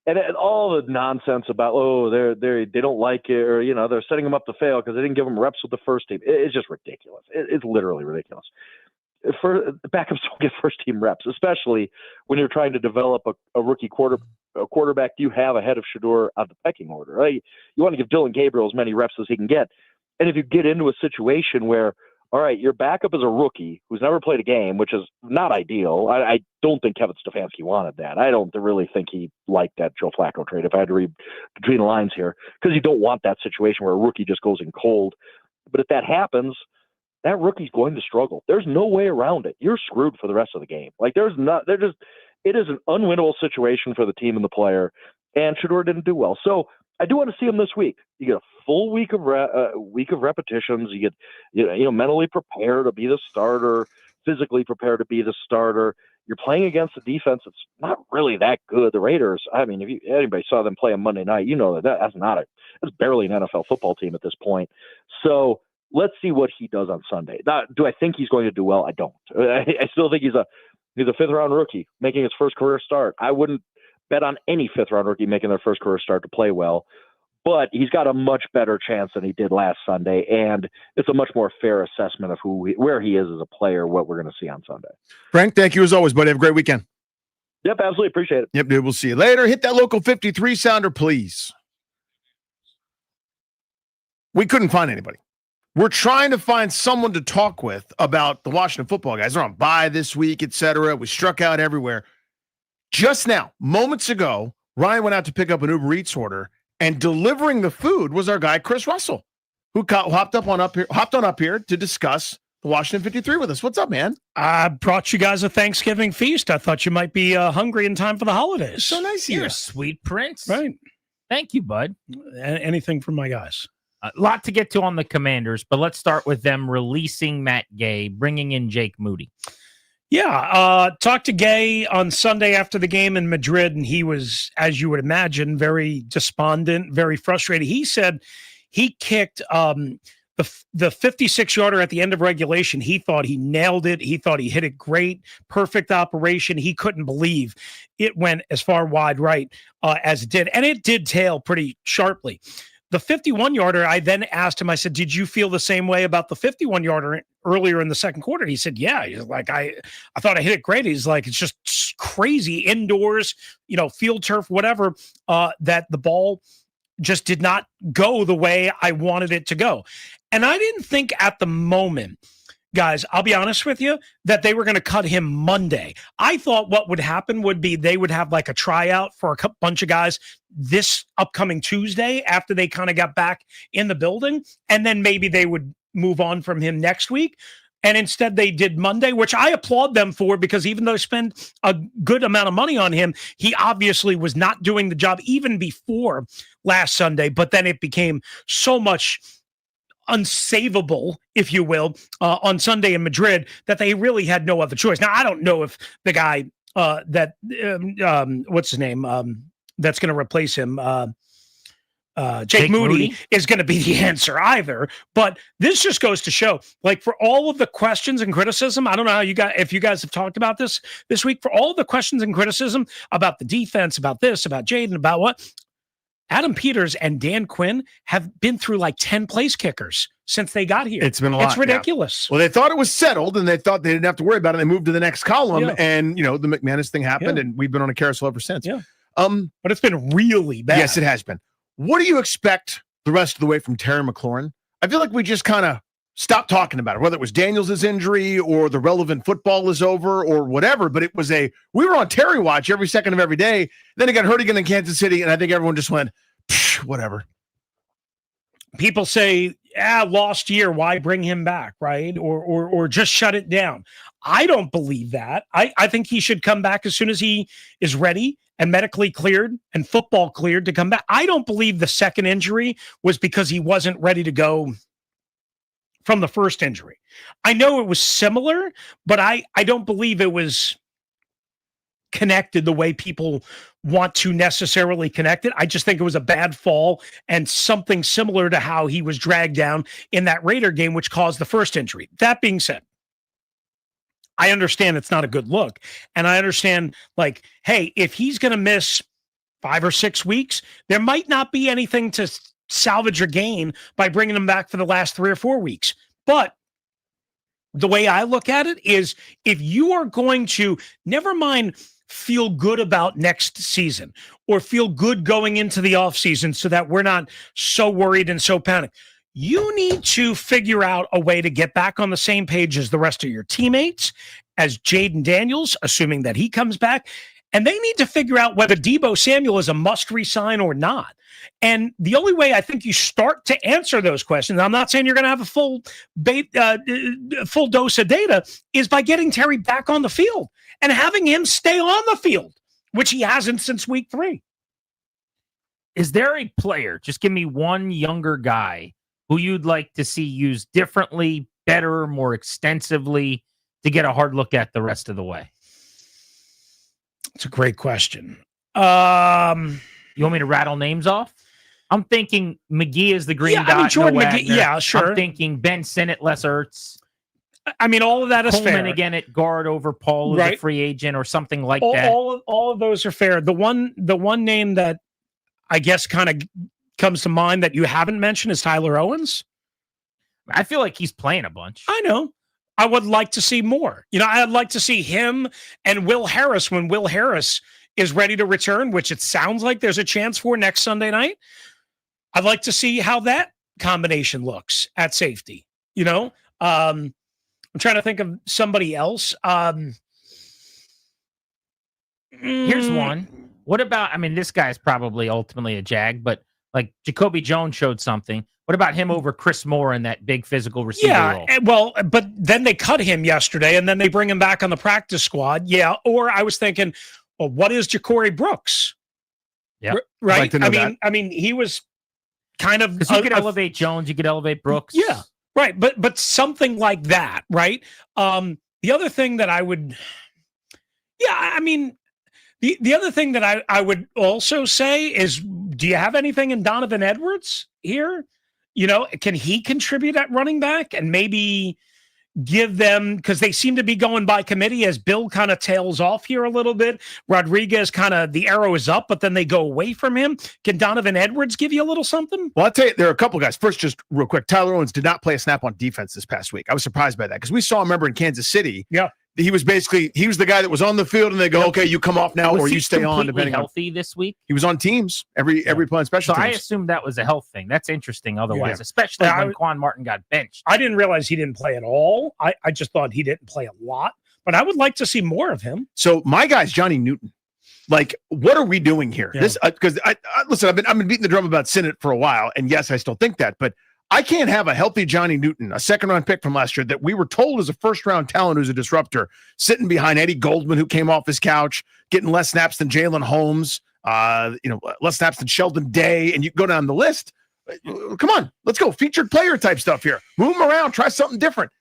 and all the nonsense about, they don't like it, or, they're setting him up to fail because they didn't give him reps with the first team. It's just ridiculous. It's literally ridiculous. Backups don't get first-team reps, especially when you're trying to develop a rookie quarterback you have ahead of Shedeur on the pecking order. Right? You want to give Dylan Gabriel as many reps as he can get. And if you get into a situation where, all right, your backup is a rookie who's never played a game, which is not ideal. I don't think Kevin Stefanski wanted that. I don't really think he liked that Joe Flacco trade, if I had to read between the lines here, because you don't want that situation where a rookie just goes in cold. But if that happens, that rookie's going to struggle. There's no way around it. You're screwed for the rest of the game. Like, it is an unwinnable situation for the team and the player, and Shedeur didn't do well. So I do want to see him this week. You get a full week of repetitions. You get, mentally prepared to be the starter, physically prepared to be the starter. You're playing against a defense that's not really that good. The Raiders, I mean, if anybody saw them play on Monday night, that's barely an NFL football team at this point. So let's see what he does on Sunday. Now, do I think he's going to do well? I don't. I still think he's a 5th-round rookie making his first career start. I wouldn't bet on any 5th-round rookie making their first career start to play well, but he's got a much better chance than he did last Sunday, and it's a much more fair assessment of where he is as a player, what we're going to see on Sunday. Frank, thank you as always, buddy. Have a great weekend. Yep, absolutely. Appreciate it. Yep, dude. We'll see you later. Hit that local 53 sounder, please. We couldn't find anybody. We're trying to find someone to talk with about the Washington football guys. They're on bye this week, etc. We struck out everywhere. Just now, moments ago, Ryan went out to pick up an Uber Eats order, and delivering the food was our guy, Chris Russell, who hopped on up here to discuss the Washington 53 with us. What's up, man? I brought you guys a Thanksgiving feast. I thought you might be hungry in time for the holidays. So nice of you. You're a sweet prince. Right. Thank you, bud. Anything from my guys. A lot to get to on the Commanders, but let's start with them releasing Matt Gay, bringing in Jake Moody. Yeah, talked to Gay on Sunday after the game in Madrid, and he was, as you would imagine, very despondent, very frustrated. He said he kicked the 56-yarder at the end of regulation. He thought he nailed it. He thought he hit it great, perfect operation. He couldn't believe it went as far wide right as it did, and it did tail pretty sharply. The 51-yarder, I then asked him, I said, did you feel the same way about the 51-yarder earlier in the second quarter? And he said, yeah. He's like, I thought I hit it great. He's like, it's just crazy indoors, field turf, whatever, that the ball just did not go the way I wanted it to go. And I didn't think at the moment, guys, I'll be honest with you, that they were going to cut him Monday. I thought what would happen would be they would have like a tryout for a bunch of guys this upcoming Tuesday after they kind of got back in the building, and then maybe they would move on from him next week. And instead they did Monday, which I applaud them for, because even though they spent a good amount of money on him, he obviously was not doing the job even before last Sunday. But then it became so much unsavable, if you will, on Sunday in Madrid that they really had no other choice. Now, I don't know if the guy what's his name, that's going to replace him, Jake Moody is going to be the answer either. But this just goes to show, like, for all of the questions and criticism, I don't know how if you guys have talked about this week, for all the questions and criticism about the defense, about this, about Jaden, about what, Adam Peters and Dan Quinn have been through like 10 place kickers since they got here. It's been a lot. It's ridiculous. Yeah. Well, they thought it was settled, and they thought they didn't have to worry about it. They moved to the next column, and the McManus thing happened, and we've been on a carousel ever since. Yeah. But it's been really bad. Yes, it has been. What do you expect the rest of the way from Terry McLaurin? I feel like we just kind of stopped talking about it, whether it was Daniels' injury or the relevant football is over or whatever. But it was we were on Terry watch every second of every day. Then he got hurt again in Kansas City, and I think everyone just went, whatever. People say, lost year, why bring him back, right? Or just shut it down. I don't believe that. I think he should come back as soon as he is ready and medically cleared and football cleared to come back. I don't believe the second injury was because he wasn't ready to go from the first injury. I know it was similar, but I don't believe it was connected the way people want to necessarily connect it. I just think it was a bad fall and something similar to how he was dragged down in that Raider game, which caused the first injury. That being said, I understand it's not a good look. And I understand, like, hey, if he's going to miss 5 or 6 weeks, there might not be anything to salvage or gain by bringing him back for the last 3 or 4 weeks. But the way I look at it is, if you are going to, never mind feel good about next season or feel good going into the offseason so that we're not so worried and so panicked, you need to figure out a way to get back on the same page as the rest of your teammates, as Jaden Daniels, assuming that he comes back, and they need to figure out whether Deebo Samuel is a must resign or not. And the only way I think you start to answer those questions, I'm not saying you're going to have a full dose of data, is by getting Terry back on the field and having him stay on the field, which he hasn't since week 3. Is there a player, just give me one younger guy, who you'd like to see used differently, better, more extensively to get a hard look at the rest of the way? It's a great question. You want me to rattle names off? I'm thinking McGee is the green dot. I mean, Jordan no McGee, yeah, sure. I'm thinking Ben Sinnott, Les Ertz. I mean, all of that is Coleman fair. again at guard over Paul as a free agent or something like that. All of those are fair. The one name that I guess kind of comes to mind that you haven't mentioned is Tyler Owens. I feel like he's playing a bunch. I know. I would like to see more. I'd like to see him and Will Harris when Will Harris is ready to return, which it sounds like there's a chance for next Sunday night. I'd like to see how that combination looks at safety. I'm trying to think of somebody else. Here's one. What about, this guy's probably ultimately a Jag, but like Jacoby Jones showed something. What about him over Chris Moore in that big physical receiver role? Well, but then they cut him yesterday and then they bring him back on the practice squad. Yeah. Or I was thinking, well, what is Ja'Cory Brooks? Yeah. Right. I mean, he was kind of, because you could elevate Jones, you could elevate Brooks. Yeah. Right. But something like that. Right. The other thing that I would, the other thing that I would also say is, do you have anything in Donovan Edwards here? Can he contribute at running back and maybe give them, because they seem to be going by committee as Bill kind of tails off here a little bit. Rodriguez kind of, the arrow is up, but then they go away from him. Can Donovan Edwards give you a little something? Well, I'll tell you, there are a couple guys. First, just real quick, Tyler Owens did not play a snap on defense this past week. I was surprised by that because we saw him, remember, in Kansas City. Yeah. he was the guy that was on the field, and they go, okay, you come off now, Was or he you stay on. completely Depending on healthy this week. he was on teams every play on special So I teams. assumed that was a health thing. That's interesting. Otherwise, Yeah. especially Yeah, when Quan Martin got benched. I didn't realize he didn't play at all. I just thought he didn't play a lot, but I would like to see more of him. So my guy's Johnny Newton. Like, what are we doing here? Yeah. This because I listen. I've been beating the drum about Sinnott for a while, and yes, I still think that, but I can't have a healthy Johnny Newton, a second-round pick from last year that we were told is a first-round talent who's a disruptor, sitting behind Eddie Goldman, who came off his couch, getting less snaps than Jalen Holmes, less snaps than Sheldon Day, and you go down the list. Come on, let's go. Featured player type stuff here. Move him around. Try something different.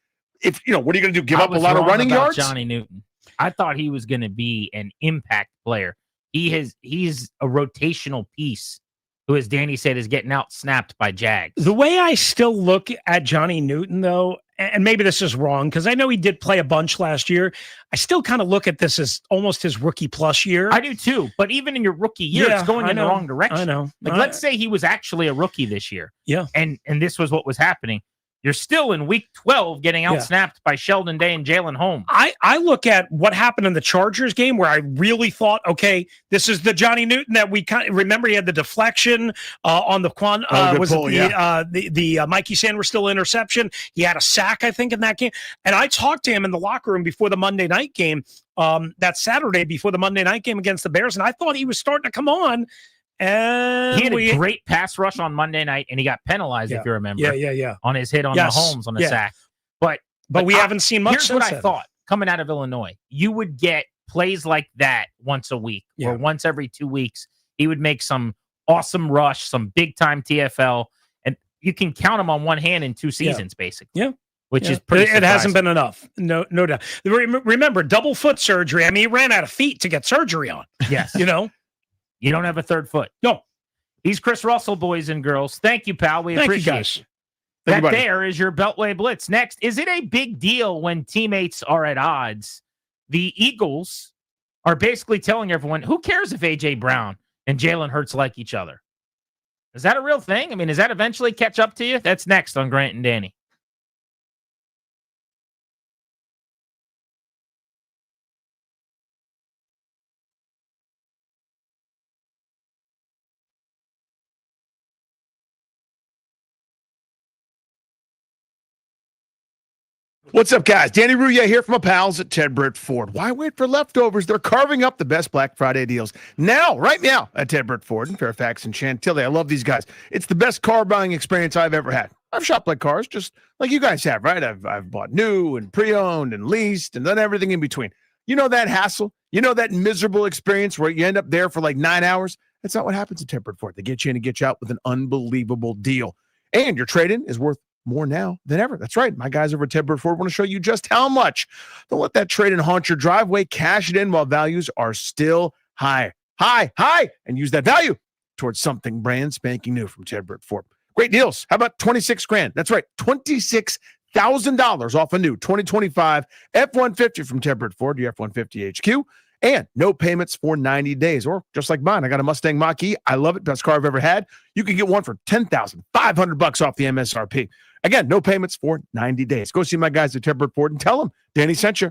What are you going to do? Give I up a was lot of wrong running about yards? Johnny Newton. I thought he was going to be an impact player. He's a rotational piece who, as Danny said, is getting out snapped by Jags. The way I still look at Johnny Newton, though, and maybe this is wrong because I know he did play a bunch last year. I still kind of look at this as almost his rookie plus year. I do too, but even in your rookie year, it's going in the wrong direction. I know. Like, let's say he was actually a rookie this year. Yeah. And this was what was happening. You're still in week 12 getting out snapped by Sheldon Day and Jalen Holmes. I look at what happened in the Chargers game where I really thought, okay, this is the Johnny Newton that we kind of remember. He had the deflection on the Mikey Sanders still interception. He had a sack, I think, in that game. And I talked to him in the locker room before the Monday night game, that Saturday before the Monday night game against the Bears, and I thought he was starting to come on. And he had a great pass rush on Monday night, and he got penalized, if you remember. Yeah. On his hit on Mahomes on the sack. But we haven't seen much Here's since what then. I thought coming out of Illinois. You would get plays like that once a week or once every 2 weeks. He would make some awesome rush, some big-time TFL, and you can count him on one hand in 2 seasons, basically. Yeah. Which is pretty It hasn't surprising. been enough. No doubt. Remember, double foot surgery. I mean, he ran out of feet to get surgery on. Yes. You don't have a third foot. No. He's Chris Russell, boys and girls. Thank you, pal. We Thank you, appreciate guys. it. Thank you, That buddy. there is your Beltway Blitz. Next, is it a big deal when teammates are at odds? The Eagles are basically telling everyone, who cares if A.J. Brown and Jalen Hurts like each other? Is that a real thing? I mean, does that eventually catch up to you? That's next on Grant and Danny. What's up, guys? Danny Rouillet here from my pals at Ted Britt Ford. Why wait for leftovers? They're carving up the best Black Friday deals right now at Ted Britt Ford in Fairfax and Chantilly. I love these guys. It's the best car buying experience I've ever had. I've shopped like cars, just like you guys have, right? I've bought new and pre-owned and leased and done everything in between. You know that hassle? You know that miserable experience where you end up there for like 9 hours? That's not what happens at Ted Britt Ford. They get you in and get you out with an unbelievable deal. And your trade-in is worth more now than ever. That's right. My guys over at Ted Britt Ford want to show you just how much. Don't let that trade-in haunt your driveway. Cash it in while values are still high, and use that value towards something brand spanking new from Ted Britt Ford. Great deals. How about $26,000? That's right, $26,000 off a new 2025 F-150 from Ted Britt Ford, the F-150 HQ, and no payments for 90 days. Or just like mine, I got a Mustang Mach-E. I love it. Best car I've ever had. You can get one for $10,500 off the MSRP. Again, no payments for 90 days. Go see my guys at Ted Britt Ford and tell them Danny sent you.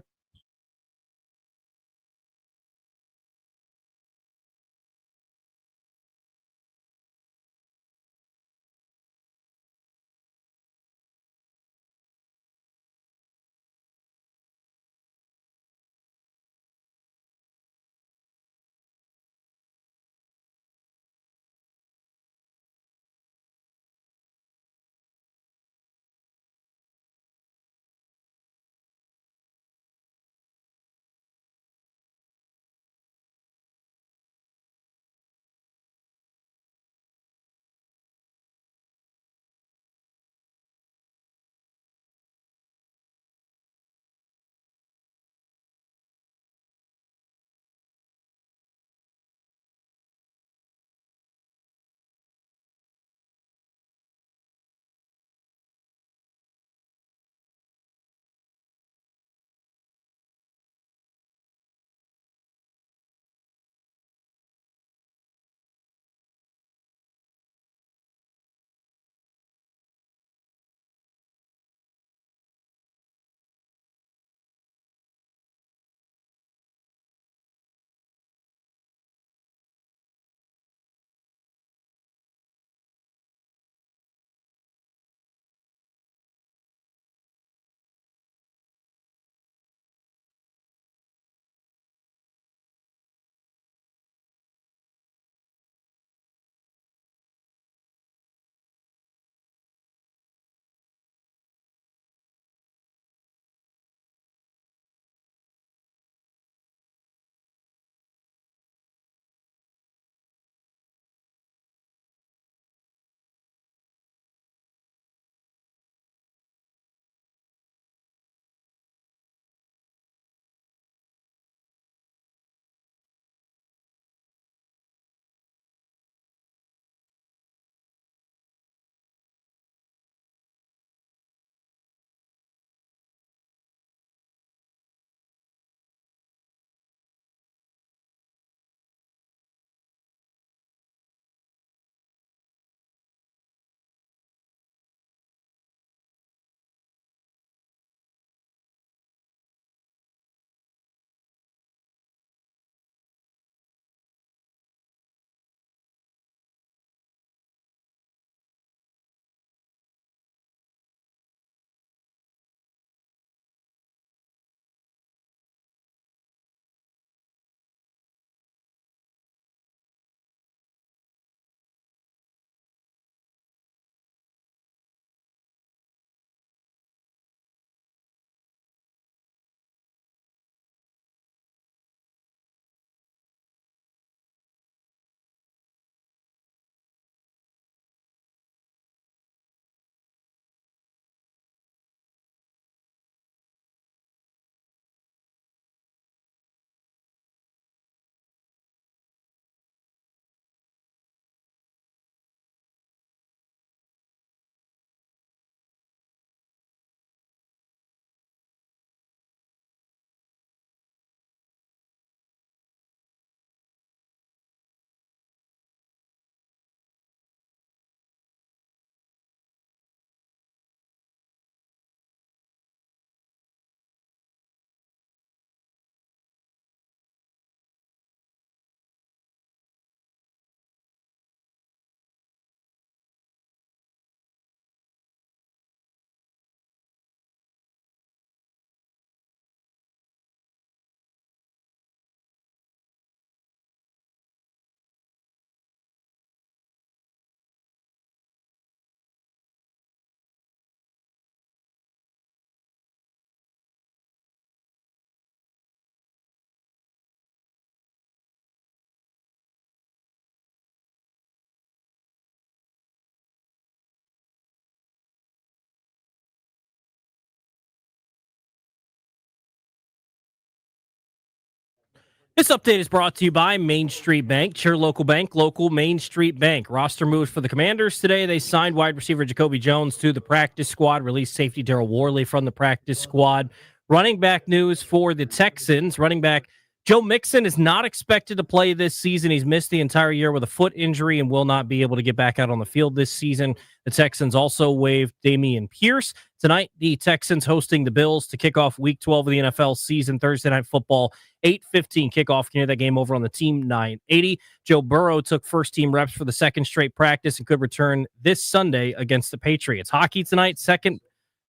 This update is brought to you by Main Street Bank. Cheer local bank, local Main Street Bank. Roster moves for the Commanders today. They signed wide receiver Jacoby Jones to the practice squad, released safety Daryl Worley from the practice squad. Running back news for the Texans. Running back Joe Mixon is not expected to play this season. He's missed the entire year with a foot injury and will not be able to get back out on the field this season. The Texans also waived Dameon Pierce. Tonight, the Texans hosting the Bills to kick off Week 12 of the NFL season. Thursday Night Football, 8:15 kickoff. Can hear that game over on the Team 980. Joe Burrow took first-team reps for the second straight practice and could return this Sunday against the Patriots. Hockey tonight, second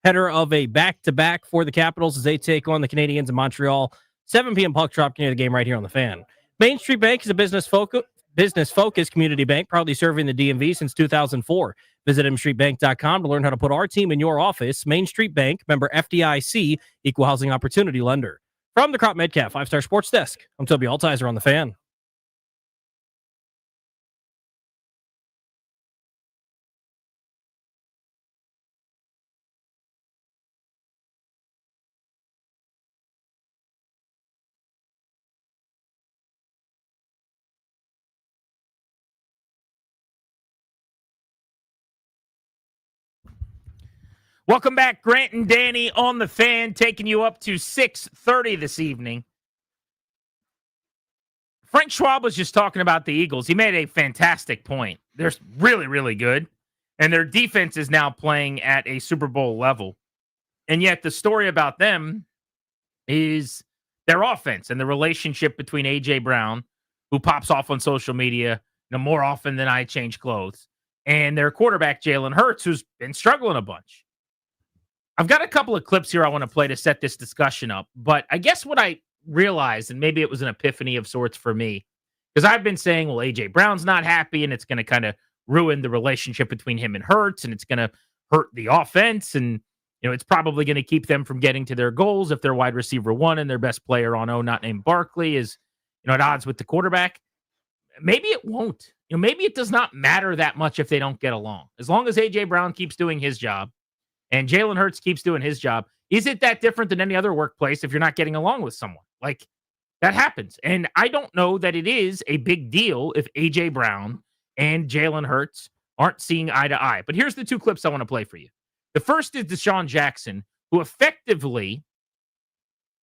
header of a back-to-back for the Capitals as they take on the Canadiens in Montreal. 7 p.m. puck drop. Can hear the game right here on the Fan. Main Street Bank is a business-focused community bank, proudly serving the DMV since 2004. Visit mstreetbank.com to learn how to put our team in your office. Main Street Bank, member FDIC, equal housing opportunity lender. From the Crop Medcalf 5-Star Sports Desk, I'm Toby Altizer on the Fan. Welcome back, Grant and Danny on the Fan, taking you up to 6:30 this evening. Frank Schwab was just talking about the Eagles. He made a fantastic point. They're really, really good, and their defense is now playing at a Super Bowl level. And yet the story about them is their offense and the relationship between A.J. Brown, who pops off on social media more often than I change clothes, and their quarterback, Jalen Hurts, who's been struggling a bunch. I've got a couple of clips here I want to play to set this discussion up, but I guess what I realized, and maybe it was an epiphany of sorts for me, because I've been saying, well, A.J. Brown's not happy, and it's going to kind of ruin the relationship between him and Hurts, and it's going to hurt the offense, and it's probably going to keep them from getting to their goals if their wide receiver one and their best player on not named Barkley is at odds with the quarterback. Maybe it won't. Maybe it does not matter that much if they don't get along. As long as A.J. Brown keeps doing his job, and Jalen Hurts keeps doing his job, is it that different than any other workplace if you're not getting along with someone? Like, that happens. And I don't know that it is a big deal if A.J. Brown and Jalen Hurts aren't seeing eye to eye. But here's the two clips I want to play for you. The first is Deshaun Jackson, who effectively,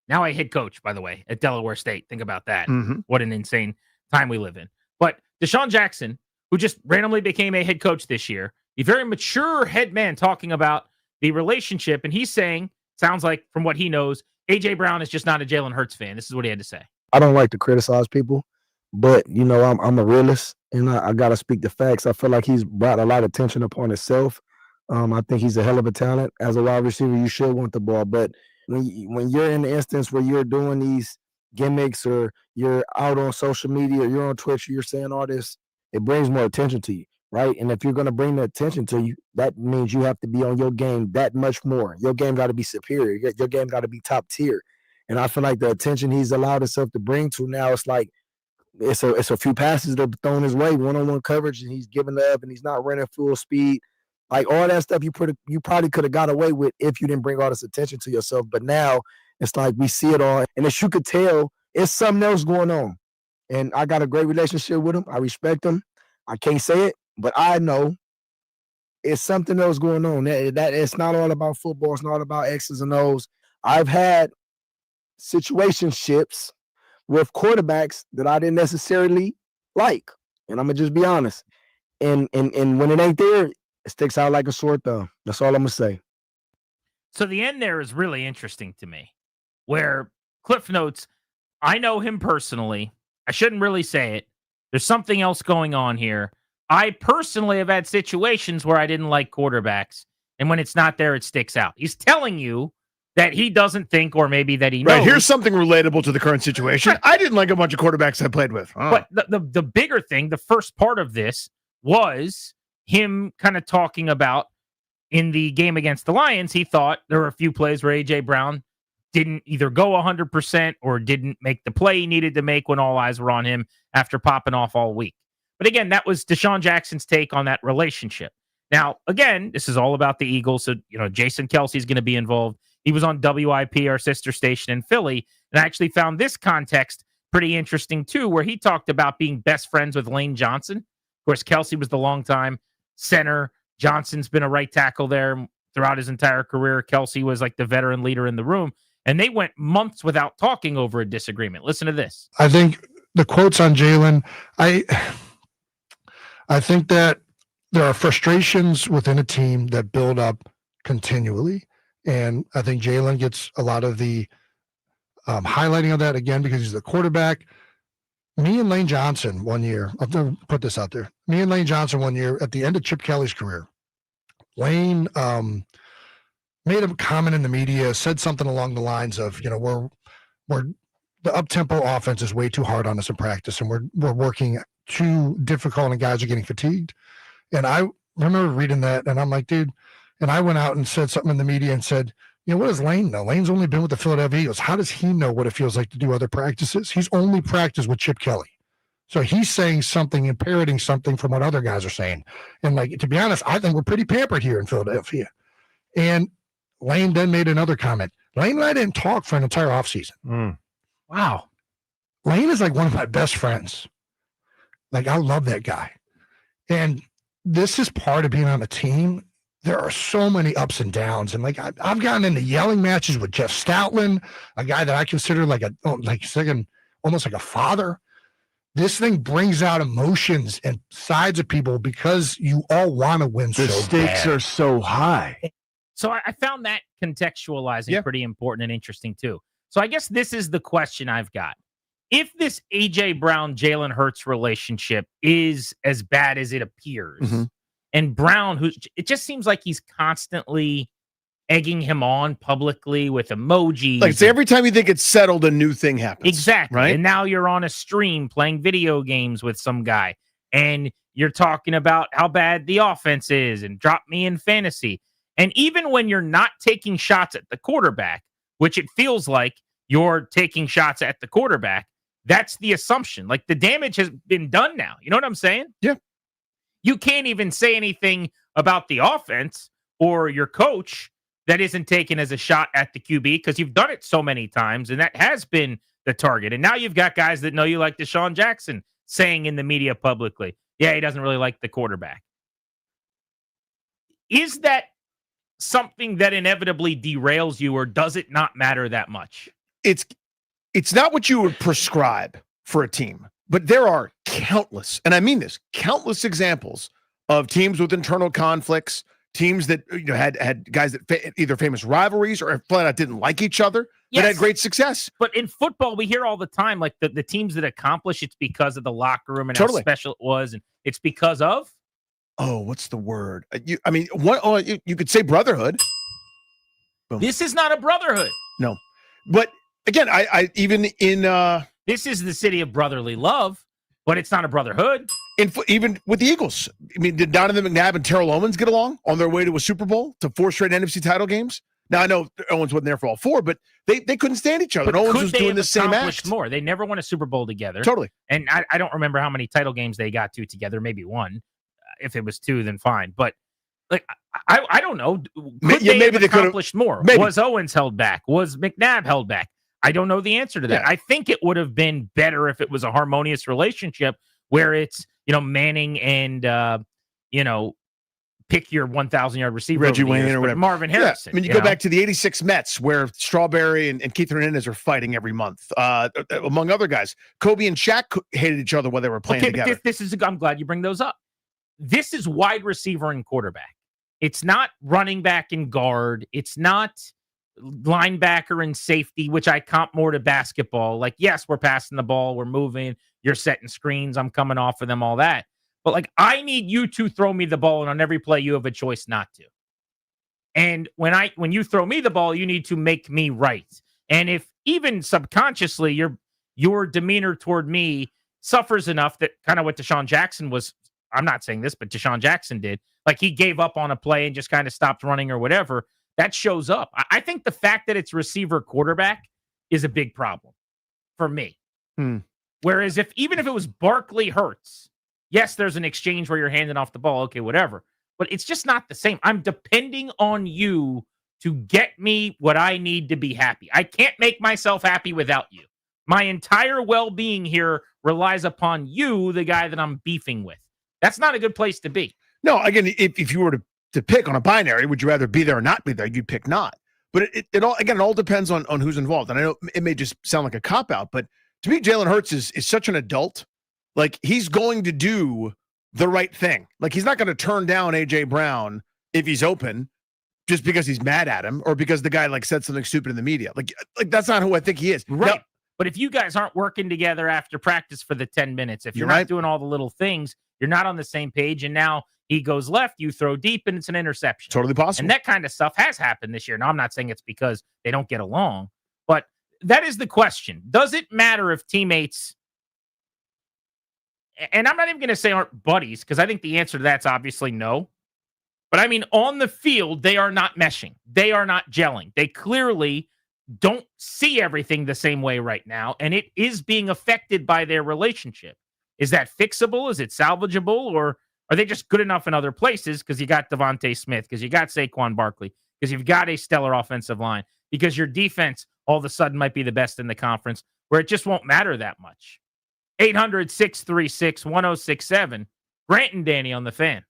now a head coach, by the way, at Delaware State. Think about that. Mm-hmm. What an insane time we live in. But Deshaun Jackson, who just randomly became a head coach this year, a very mature head man talking about the relationship, and he's saying, sounds like from what he knows, A.J. Brown is just not a Jalen Hurts fan. This is what he had to say. I don't like to criticize people, but I'm a realist, and I got to speak the facts. I feel like he's brought a lot of attention upon himself. I think he's a hell of a talent. As a wide receiver, you should want the ball, but when you're in the instance where you're doing these gimmicks or you're out on social media or you're on Twitch, or you're saying all this, it brings more attention to you. Right. And if you're going to bring the attention to you, that means you have to be on your game that much more. Your game got to be superior. Your game got to be top tier. And I feel like the attention he's allowed himself to bring to now, it's like it's a few passes that are thrown his way, one-on-one coverage, and he's giving up and he's not running full speed. Like all that stuff you probably could have got away with if you didn't bring all this attention to yourself. But now it's like we see it all. And as you could tell, it's something else going on. And I got a great relationship with him. I respect him. I can't say it, but I know it's something else going on. That it's not all about football. It's not about X's and O's. I've had situationships with quarterbacks that I didn't necessarily like, and I'm gonna just be honest. And when it ain't there, it sticks out like a sore thumb. That's all I'm gonna say. So the end there is really interesting to me, where Cliff Notes, I know him personally. I shouldn't really say it. There's something else going on here. I personally have had situations where I didn't like quarterbacks, and when it's not there, it sticks out. He's telling you that he doesn't think, or maybe that he knows. Right, here's something relatable to the current situation. I didn't like a bunch of quarterbacks I played with. But the bigger thing, the first part of this was him kind of talking about in the game against the Lions, he thought there were a few plays where A.J. Brown didn't either go 100% or didn't make the play he needed to make when all eyes were on him after popping off all week. But again, that was Deshaun Jackson's take on that relationship. Now, again, this is all about the Eagles. So, Jason Kelsey's going to be involved. He was on WIP, our sister station in Philly, and I actually found this context pretty interesting too, where he talked about being best friends with Lane Johnson. Of course, Kelsey was the longtime center. Johnson's been a right tackle there throughout his entire career. Kelsey was like the veteran leader in the room, and they went months without talking over a disagreement. Listen to this. I think the quotes on Jalen, I think that there are frustrations within a team that build up continually. And I think Jalen gets a lot of the highlighting of that again because he's the quarterback. Me and Lane Johnson one year, I'll never put this out there. Me and Lane Johnson one year at the end of Chip Kelly's career, Lane made a comment in the media, said something along the lines of, we're the up-tempo offense is way too hard on us in practice, and we're working too difficult, and guys are getting fatigued. And I remember reading that, and I'm like, dude, and I went out and said something in the media and said, what does Lane know? Lane's only been with the Philadelphia Eagles. How does he know what it feels like to do other practices? He's only practiced with Chip Kelly. So he's saying something and parroting something from what other guys are saying. And to be honest, I think we're pretty pampered here in Philadelphia. And Lane then made another comment. Lane and I didn't talk for an entire offseason. Wow. Lane is like one of my best friends. I love that guy. And this is part of being on a team. There are so many ups and downs. And I've gotten into yelling matches with Jeff Stoutland, a guy that I consider almost like a father. This thing brings out emotions and sides of people because you all want to win. The stakes are so high. So I found that contextualizing pretty important and interesting too. So I guess this is the question I've got. If this A.J. Brown, Jalen Hurts relationship is as bad as it appears, and Brown, it just seems like he's constantly egging him on publicly with emojis. So every time you think it's settled, a new thing happens. Exactly. Right? And now you're on a stream playing video games with some guy, and you're talking about how bad the offense is and drop me in fantasy. And even when you're not taking shots at the quarterback, which it feels like you're taking shots at the quarterback, that's the assumption. The damage has been done now. You know what I'm saying? Yeah. You can't even say anything about the offense or your coach that isn't taken as a shot at the QB because you've done it so many times, and that has been the target. And now you've got guys that know you like Deshaun Jackson saying in the media publicly, yeah, he doesn't really like the quarterback. Is that something that inevitably derails you, or does it not matter that much? It's not what you would prescribe for a team, but there are countless, and I mean this, countless examples of teams with internal conflicts, teams that had guys that either famous rivalries or flat out didn't like each other, that had great success. But in football, we hear all the time, the teams that accomplish, it's because of the locker room and how special it was, and it's because of? Oh, what's the word? You could say brotherhood. Boom. This is not a brotherhood. No. But again, I even in this is the city of brotherly love, but it's not a brotherhood. Even with the Eagles, I mean, did Donovan McNabb and Terrell Owens get along on their way to a Super Bowl, to 4 straight NFC title games? Now I know Owens wasn't there for all 4, but they couldn't stand each other. But and Owens was doing the same act. More. They never won a Super Bowl together. Totally. And I don't remember how many title games they got to together. Maybe 1. If it was 2, then fine. But I don't know. Could they have accomplished more? Maybe. Was Owens held back? Was McNabb held back? I don't know the answer to that. I think it would have been better if it was a harmonious relationship where it's, Manning and, pick your 1,000-yard receiver. Reggie Wayne or whatever. Marvin Harrison. I mean, you go back to the 86 Mets where Strawberry and Keith Hernandez are fighting every month, among other guys. Kobe and Shaq hated each other while they were playing together. But this is, I'm glad you bring those up. This is wide receiver and quarterback. It's not running back and guard. It's not linebacker and safety, which I comp more to basketball. Yes, we're passing the ball, we're moving, you're setting screens, I'm coming off of them, all that. But I need you to throw me the ball, and on every play you have a choice not to. And when you throw me the ball, you need to make me right. And if even subconsciously your demeanor toward me suffers enough that kind of what Deshaun Jackson was, I'm not saying this, but Deshaun Jackson did, he gave up on a play and just kind of stopped running or whatever, that shows up. I think the fact that it's receiver quarterback is a big problem for me. Whereas even if it was Barkley Hurts, yes, there's an exchange where you're handing off the ball, okay, whatever, but it's just not the same. I'm depending on you to get me what I need to be happy. I can't make myself happy without you. My entire well-being here relies upon you, the guy that I'm beefing with. That's not a good place to be. No, again, if you were to pick on a binary, would you rather be there or not be there? You'd pick not. But it all depends on who's involved. And I know it may just sound like a cop-out, but to me, Jalen Hurts is such an adult. Like, he's going to do the right thing. Like, he's not going to turn down A.J. Brown if he's open just because he's mad at him or because the guy, like, said something stupid in the media. Like that's not who I think he is. Right. Now, but if you guys aren't working together after practice for the 10 minutes, if you're You're not right. doing all the little things, you're not on the same page, and now he goes left, you throw deep, and it's an interception. Totally possible. And that kind of stuff has happened this year. Now, I'm not saying it's because they don't get along, but that is the question. Does it matter if teammates, and I'm not even going to say aren't buddies, because I think the answer to that's obviously no. But I mean, on the field, they are not meshing. They are not gelling. They clearly don't see everything the same way right now, and it is being affected by their relationship. Is that fixable? Is it salvageable? Or are they just good enough in other places because you got Devontae Smith, because you got Saquon Barkley, because you've got a stellar offensive line, because your defense all of a sudden might be the best in the conference, where it just won't matter that much? 800-636-1067. Grant and Danny on the Fan.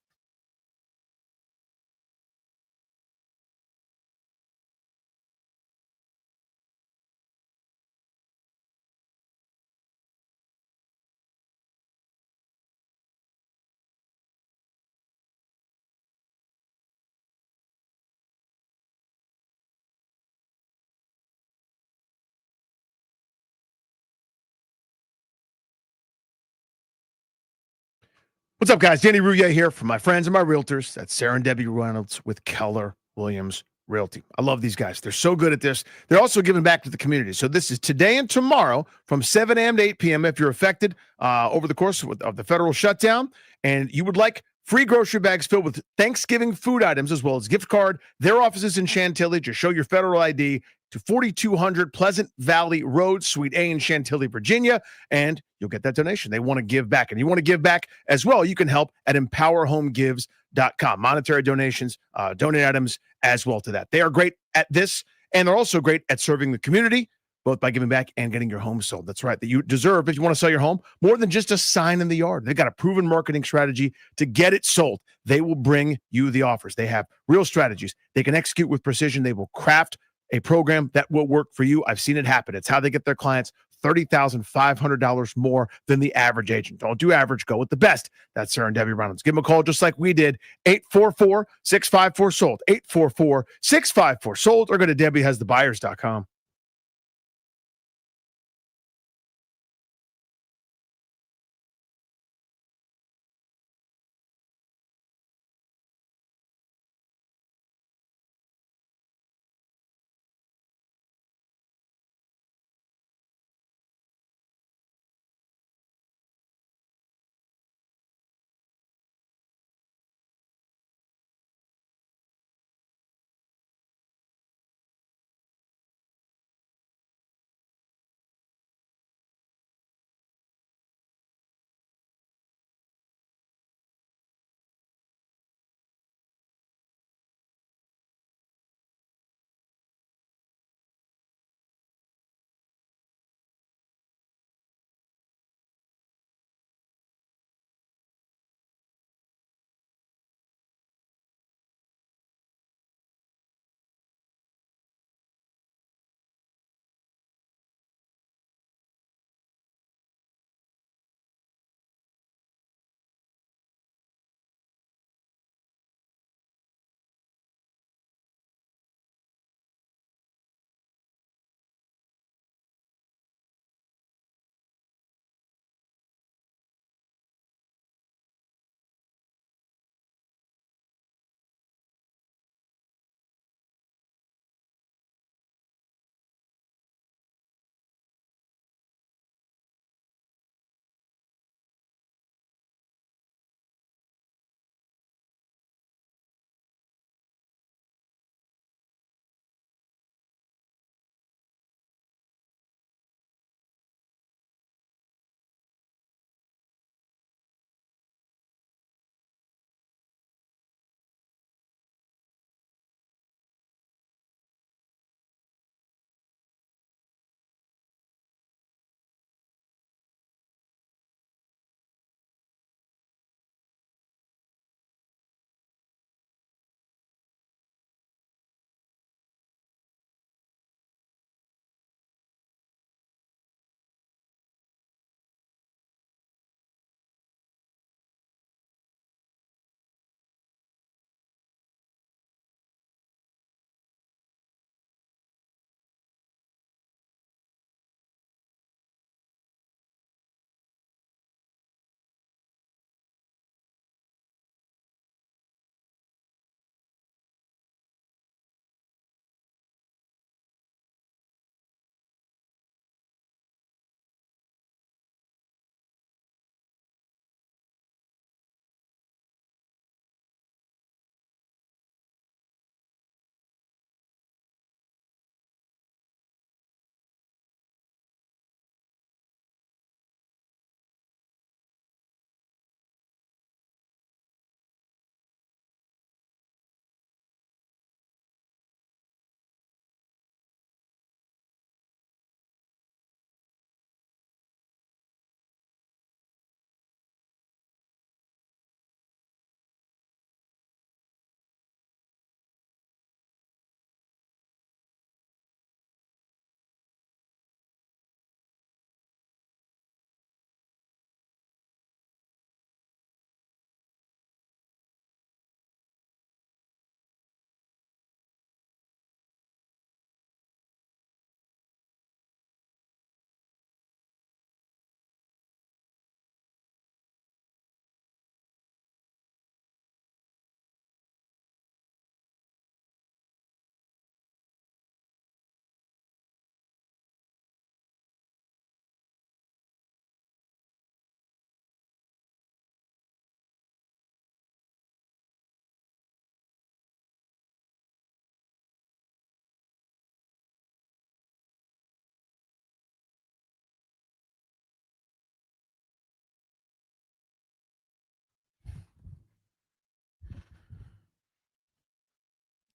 What's up, guys? Danny Rouillet here from my friends and my realtors. That's Sarah and Debbie Reynolds with Keller Williams Realty. I love these guys. They're so good at this. They're also giving back to the community. So this is today and tomorrow from 7 a.m. to 8 p.m. if you're affected over the course of the federal shutdown and you would like free grocery bags filled with Thanksgiving food items as well as gift card. Their offices in Chantilly. Just show your federal ID to 4200 Pleasant Valley Road, Suite A in Chantilly, Virginia, and you'll get that donation. They want to give back. And you want to give back as well, you can help at empowerhomegives.com. Monetary donations, donate items as well to that. They are great at this, and they're also great at serving the community, both by giving back and getting your home sold. That's right, that you deserve if you want to sell your home more than just a sign in the yard. They've got a proven marketing strategy to get it sold. They will bring you the offers. They have real strategies. They can execute with precision. They will craft a program that will work for you. I've seen it happen. It's how they get their clients $30,500 more than the average agent. Don't do average. Go with the best. That's Sarah and Debbie Reynolds. Give them a call just like we did. 844-654-SOLD. 844-654-SOLD. Or go to DebbieHasTheBuyers.com.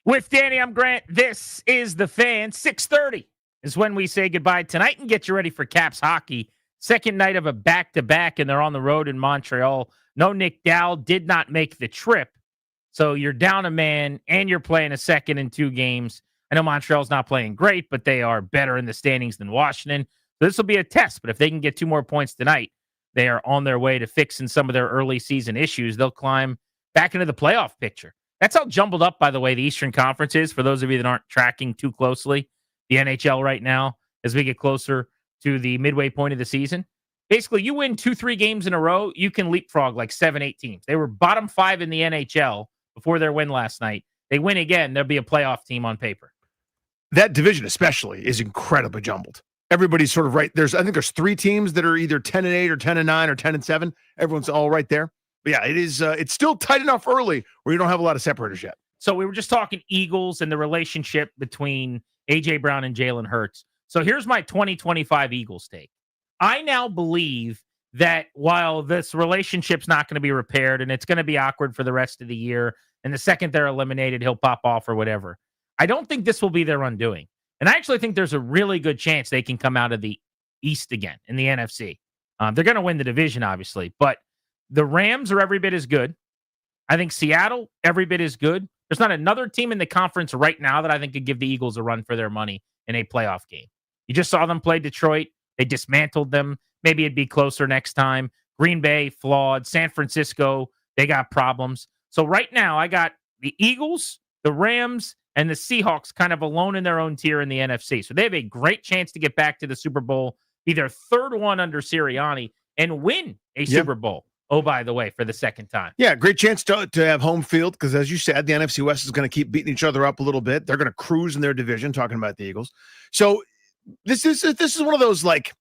With Danny, I'm Grant. This is The Fan. 6:30 is when we say goodbye tonight and get you ready for Caps hockey. Second night of a back-to-back, and they're on the road in Montreal. No Nick Dowd, did not make the trip. So you're down a man, and you're playing a second in 2 games. I know Montreal's not playing great, but they are better in the standings than Washington. So this will be a test, but if they can get 2 more points tonight, they are on their way to fixing some of their early season issues. They'll climb back into the playoff picture. That's how jumbled up, by the way, the Eastern Conference is, for those of you that aren't tracking too closely the NHL right now as we get closer to the midway point of the season. Basically, you win 2-3 games in a row, you can leapfrog like 7-8 teams. They were bottom 5 in the NHL before their win last night. They win again, there'll be a playoff team on paper. That division especially is incredibly jumbled. Everybody's sort of right. I think there's 3 teams that are either 10-8 or 10-9 or 10-7. Everyone's all right there. But yeah, it is. It's still tight enough early where you don't have a lot of separators yet. So we were just talking Eagles and the relationship between A.J. Brown and Jalen Hurts. So here's my 2025 Eagles take. I now believe that while this relationship's not going to be repaired and it's going to be awkward for the rest of the year, and the second they're eliminated, he'll pop off or whatever, I don't think this will be their undoing. And I actually think there's a really good chance they can come out of the East again in the NFC. They're going to win the division, obviously, but the Rams are every bit as good. I think Seattle, every bit as good. There's not another team in the conference right now that I think could give the Eagles a run for their money in a playoff game. You just saw them play Detroit. They dismantled them. Maybe it'd be closer next time. Green Bay, flawed. San Francisco, they got problems. So right now, I got the Eagles, the Rams, and the Seahawks kind of alone in their own tier in the NFC. So they have a great chance to get back to the Super Bowl, be their 3rd one under Sirianni, and win a Super Bowl. Oh, by the way, for the 2nd time. Yeah, great chance to have home field because, as you said, the NFC West is going to keep beating each other up a little bit. They're going to cruise in their division, talking about the Eagles. So this is one of those, like,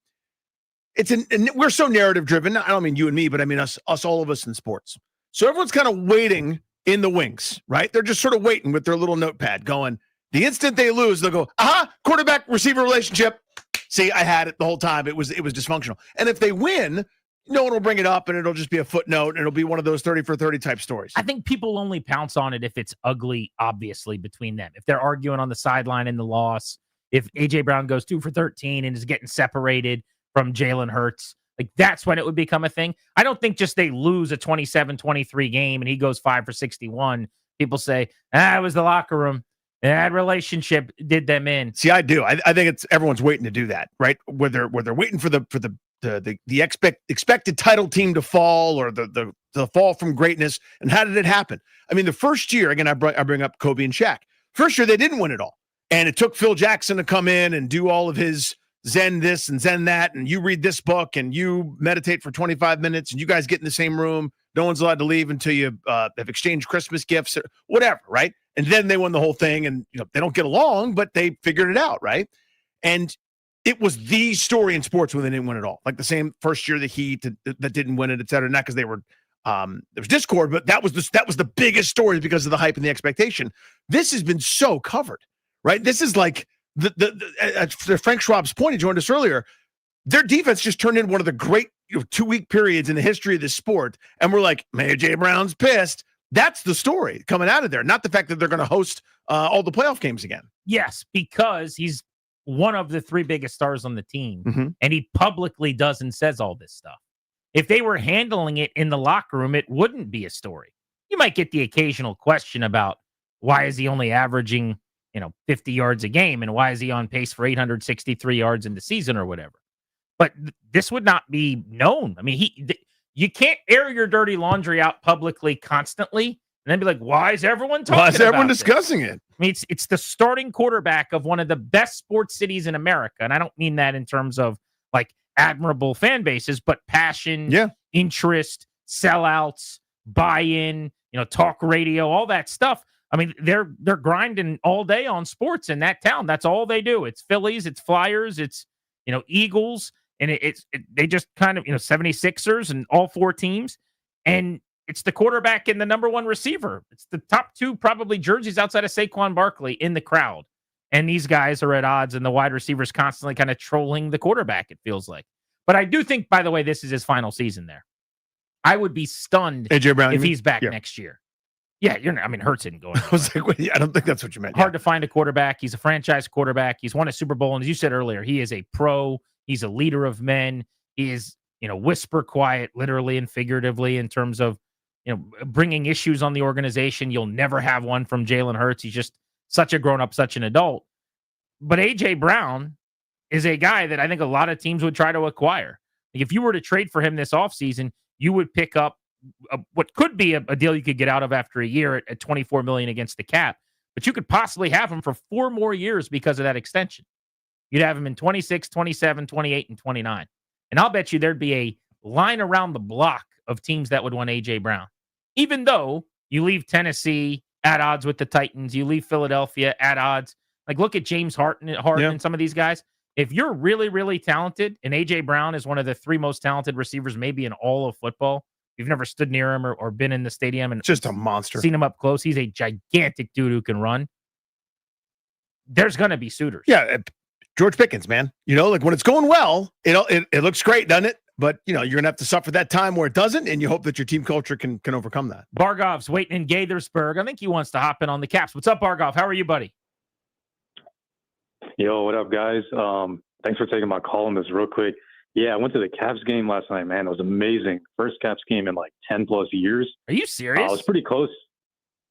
we're so narrative driven. I don't mean you and me, but I mean us all of us in sports. So everyone's kind of waiting in the wings, right? They're just sort of waiting with their little notepad going, the instant they lose, they'll go, quarterback receiver relationship. See, I had it the whole time. It was dysfunctional. And if they win, no one will bring it up and it'll just be a footnote and it'll be one of those 30 for 30 type stories. I think people only pounce on it if it's ugly, obviously, between them. If they're arguing on the sideline in the loss, if A.J. Brown goes 2 for 13 and is getting separated from Jalen Hurts, like that's when it would become a thing. I don't think just they lose a 27-23 game and he goes 5 for 61. People say, it was the locker room. That relationship did them in. See, I do. I think it's everyone's waiting to do that, right? Where they're waiting for the expected title team to fall or the fall from greatness. And how did it happen? I mean, the first year, again, I bring up Kobe and Shaq. First year, they didn't win it all. And it took Phil Jackson to come in and do all of his Zen this and Zen that. And you read this book and you meditate for 25 minutes and you guys get in the same room. No one's allowed to leave until you have exchanged Christmas gifts or whatever, right? And then they won the whole thing and they don't get along, but they figured it out, right? And it was the story in sports when they didn't win it all. Like the same first year, the Heat that didn't win it, et cetera. Not because they were there was discord, but that was the biggest story because of the hype and the expectation. This has been so covered, right? This is like the Frank Schwab's point. He joined us earlier. Their defense just turned in one of the great 2-week periods in the history of this sport, and we're like, man, J. Brown's pissed. That's the story coming out of there, not the fact that they're going to host all the playoff games again. Yes, because he's one of the 3 biggest stars on the team, and he publicly does and says all this stuff. If they were handling it in the locker room, it wouldn't be a story. You might get the occasional question about why is he only averaging 50 yards a game, and why is he on pace for 863 yards in the season or whatever. But this would not be known. I mean, you can't air your dirty laundry out publicly constantly and then be like, why is everyone talking about Why is everyone this? discussing it? I mean, it's the starting quarterback of one of the best sports cities in America. And I don't mean that in terms of like admirable fan bases, but passion, interest, sellouts, buy-in, talk radio, all that stuff. I mean, they're grinding all day on sports in that town. That's all they do. It's Phillies, it's Flyers, it's Eagles, and they just kind of 76ers and all 4 teams, and it's the quarterback and the number 1 receiver. It's the top 2 probably jerseys outside of Saquon Barkley in the crowd, and these guys are at odds, and the wide receivers constantly kind of trolling the quarterback. It feels like, but I do think, by the way, this is his final season there. I would be stunned AJ Brown, if he's back next year. Yeah, I mean, Hurts isn't going. I was like, wait, I don't think that's what you meant. Hard to find a quarterback. He's a franchise quarterback. He's won a Super Bowl. And as you said earlier, he is a pro. He's a leader of men. He is, whisper quiet, literally and figuratively, in terms of, bringing issues on the organization. You'll never have one from Jalen Hurts. He's just such a grown-up, such an adult. But A.J. Brown is a guy that I think a lot of teams would try to acquire. Like if you were to trade for him this offseason, you would pick up what could be a deal you could get out of after a year at $24 million against the cap, but you could possibly have him for 4 more years because of that extension. You'd have him in 26, 27, 28, and 29. And I'll bet you there'd be a line around the block of teams that would want A.J. Brown. Even though you leave Tennessee at odds with the Titans, you leave Philadelphia at odds. Like look at James Harden and some of these guys. If you're really, really talented, and A.J. Brown is one of the 3 most talented receivers maybe in all of football, you've never stood near him or been in the stadium and just a monster. Seen him up close. He's a gigantic dude who can run. There's going to be suitors. Yeah, George Pickens, man. Like when it's going well, it looks great, doesn't it? But you're going to have to suffer that time where it doesn't, and you hope that your team culture can overcome that. Bargov's waiting in Gaithersburg. I think he wants to hop in on the Caps. What's up, Bargov? How are you, buddy? Yo, what up, guys? Thanks for taking my call on this real quick. Yeah, I went to the Caps game last night, man. It was amazing. First Caps game in like 10 plus years. Are you serious? I was pretty close.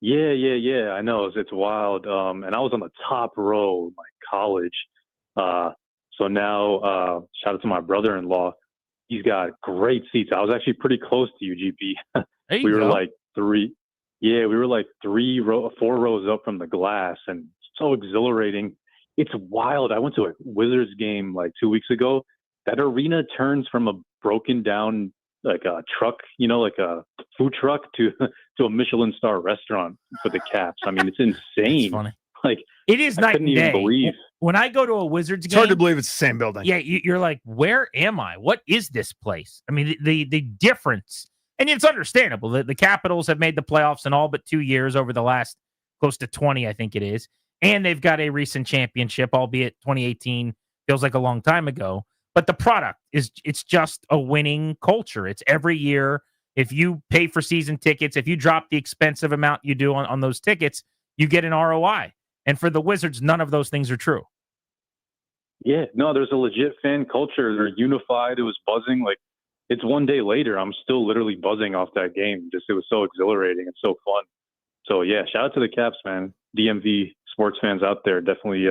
Yeah. I know. It's wild. And I was on the top row of my college. So now, shout out to my brother-in-law. He's got great seats. I was actually pretty close to you, GP. We were like 4 rows up from the glass, and so exhilarating. It's wild. I went to a Wizards game like 2 weeks ago. That arena turns from a broken down like a truck, like a food truck to a Michelin star restaurant for the Caps. I mean, it's insane. Funny. Like it is night and day. Believe. When I go to a Wizards game, it's hard to believe it's the same building. Yeah, you're like, where am I? What is this place? I mean, the difference, and it's understandable. The Capitals have made the playoffs in all but 2 years over the last close to 20, I think it is. And they've got a recent championship, albeit 2018 feels like a long time ago. But the product it's just a winning culture. It's every year. If you pay for season tickets, if you drop the expensive amount you do on those tickets, you get an ROI. And for the Wizards, none of those things are true. Yeah, no, there's a legit fan culture. They're unified. It was buzzing. Like it's one day later, I'm still literally buzzing off that game. Just it was so exhilarating and so fun. So yeah, shout out to the Caps, man. DMV sports fans out there, definitely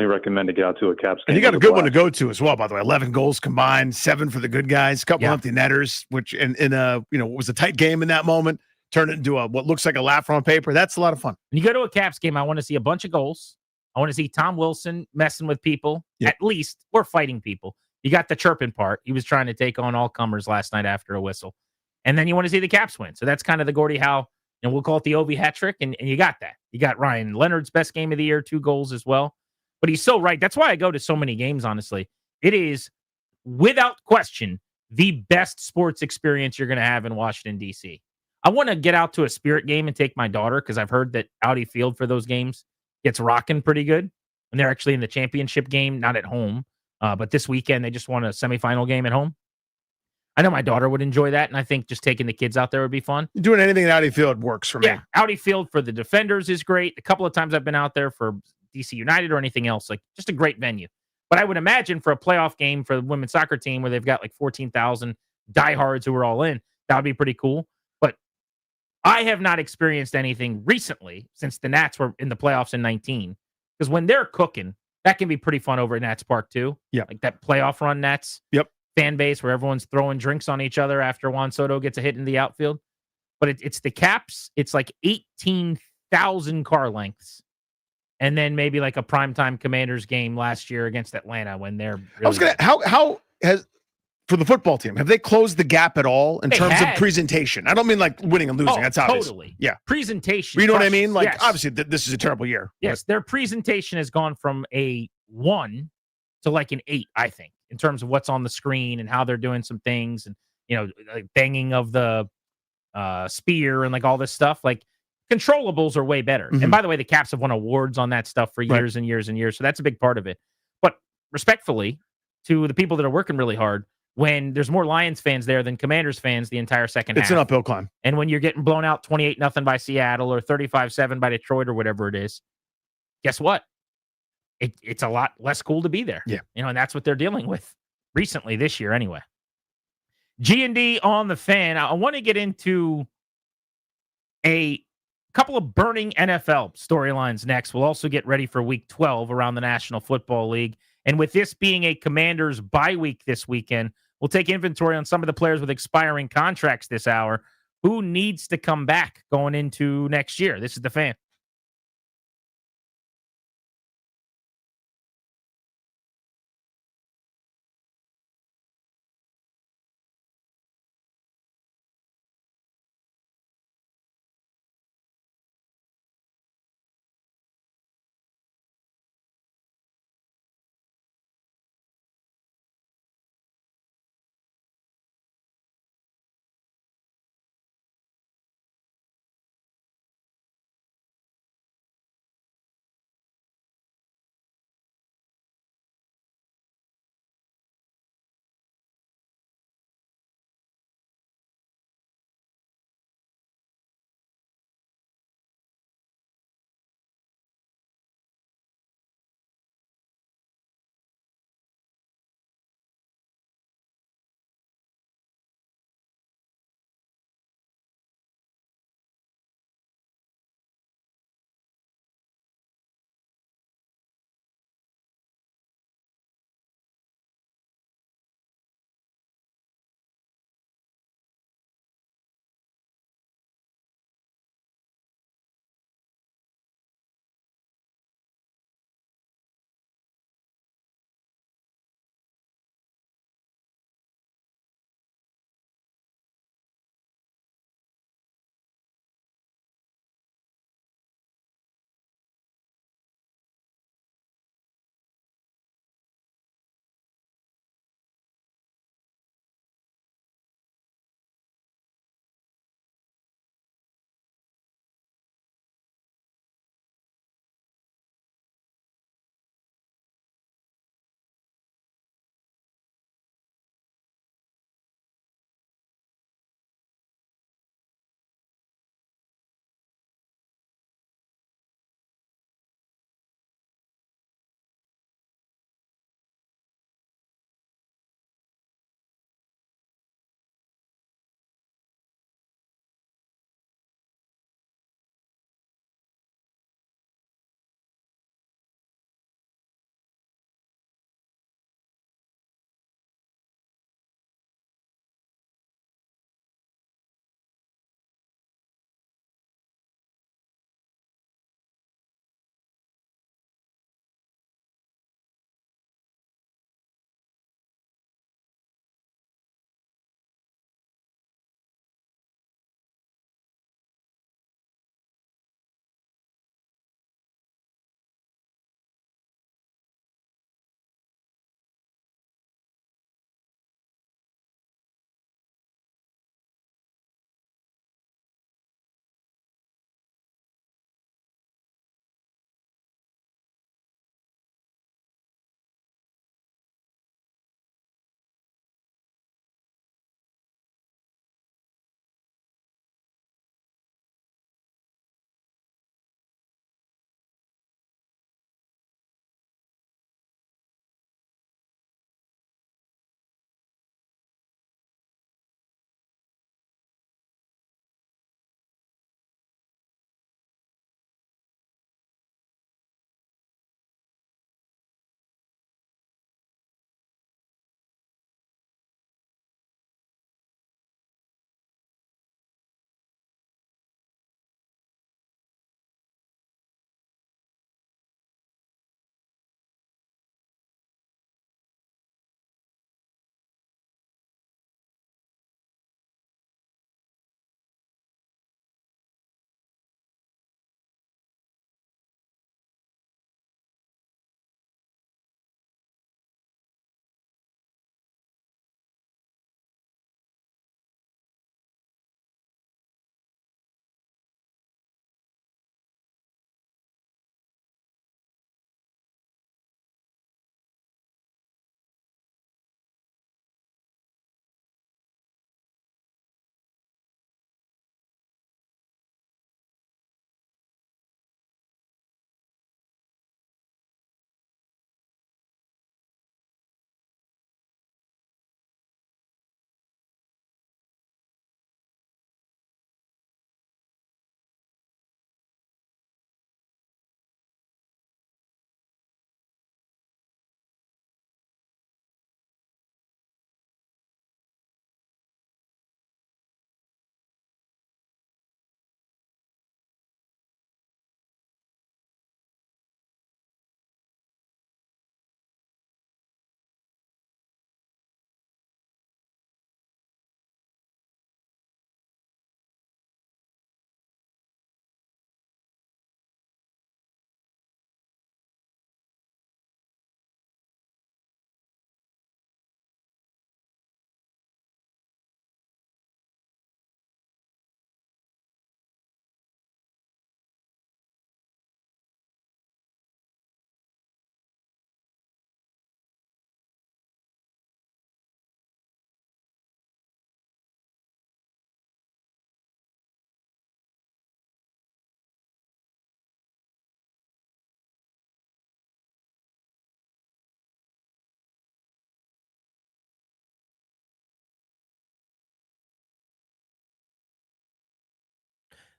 recommend to get out to a Caps game. And you got a good one to go to as well, by the way. 11 goals combined, 7 for the good guys, a couple empty netters, which in a was a tight game in that moment. Turned it into what looks like a laugh on paper. That's a lot of fun. When you go to a Caps game, I want to see a bunch of goals. I want to see Tom Wilson messing with people, at least, or fighting people. You got the chirping part. He was trying to take on all comers last night after a whistle. And then you want to see the Caps win. So that's kind of the Gordie Howe, we'll call it the Ovi hat trick. And you got that. You got Ryan Leonard's best game of the year, 2 goals as well. But he's so right. That's why I go to so many games, honestly. It is, without question, the best sports experience you're going to have in Washington, D.C. I want to get out to a Spirit game and take my daughter because I've heard that Audi Field for those games gets rocking pretty good. And they're actually in the championship game, not at home. But this weekend, they just won a semifinal game at home. I know my daughter would enjoy that, and I think just taking the kids out there would be fun. Doing anything at Audi Field works for me. Yeah, Audi Field for the Defenders is great. A couple of times I've been out there for DC United or anything else, like just a great venue. But I would imagine for a playoff game for the women's soccer team where they've got like 14,000 diehards who are all in, that would be pretty cool. But I have not experienced anything recently since the Nats were in the playoffs in 19. Because when they're cooking, that can be pretty fun over at Nats Park too. Yeah. Like that playoff run Nats. Yep. Fan base where everyone's throwing drinks on each other after Juan Soto gets a hit in the outfield. But it's the Caps. It's like 18,000 car lengths. And then maybe like a primetime Commanders game last year against Atlanta when they're really I was gonna how has for the football team, have they closed the gap at all in terms of presentation? I don't mean like winning and losing. That's obvious. Totally. Yeah. Presentation. You know what I mean? Like yes. obviously this is a terrible year. Yes, their presentation has gone from a 1 to like an 8, I think, in terms of what's on the screen and how they're doing some things and like banging of the spear and like all this stuff. Like controllables are way better. Mhm. And by the way, the Caps have won awards on that stuff for years and years and years. So that's a big part of it. But respectfully to the people that are working really hard, when there's more Lions fans there than Commanders fans the entire second half. It's an uphill climb. And when you're getting blown out 28-0 by Seattle or 35-7 by Detroit or whatever it is, guess what? It's a lot less cool to be there. Yeah. And that's what they're dealing with recently this year anyway. G&D on the Fan. I want to get into a couple of burning NFL storylines next. We'll also get ready for week 12 around the National Football League. And with this being a Commanders bye week this weekend, we'll take inventory on some of the players with expiring contracts this hour. Who needs to come back going into next year? This is the Fan.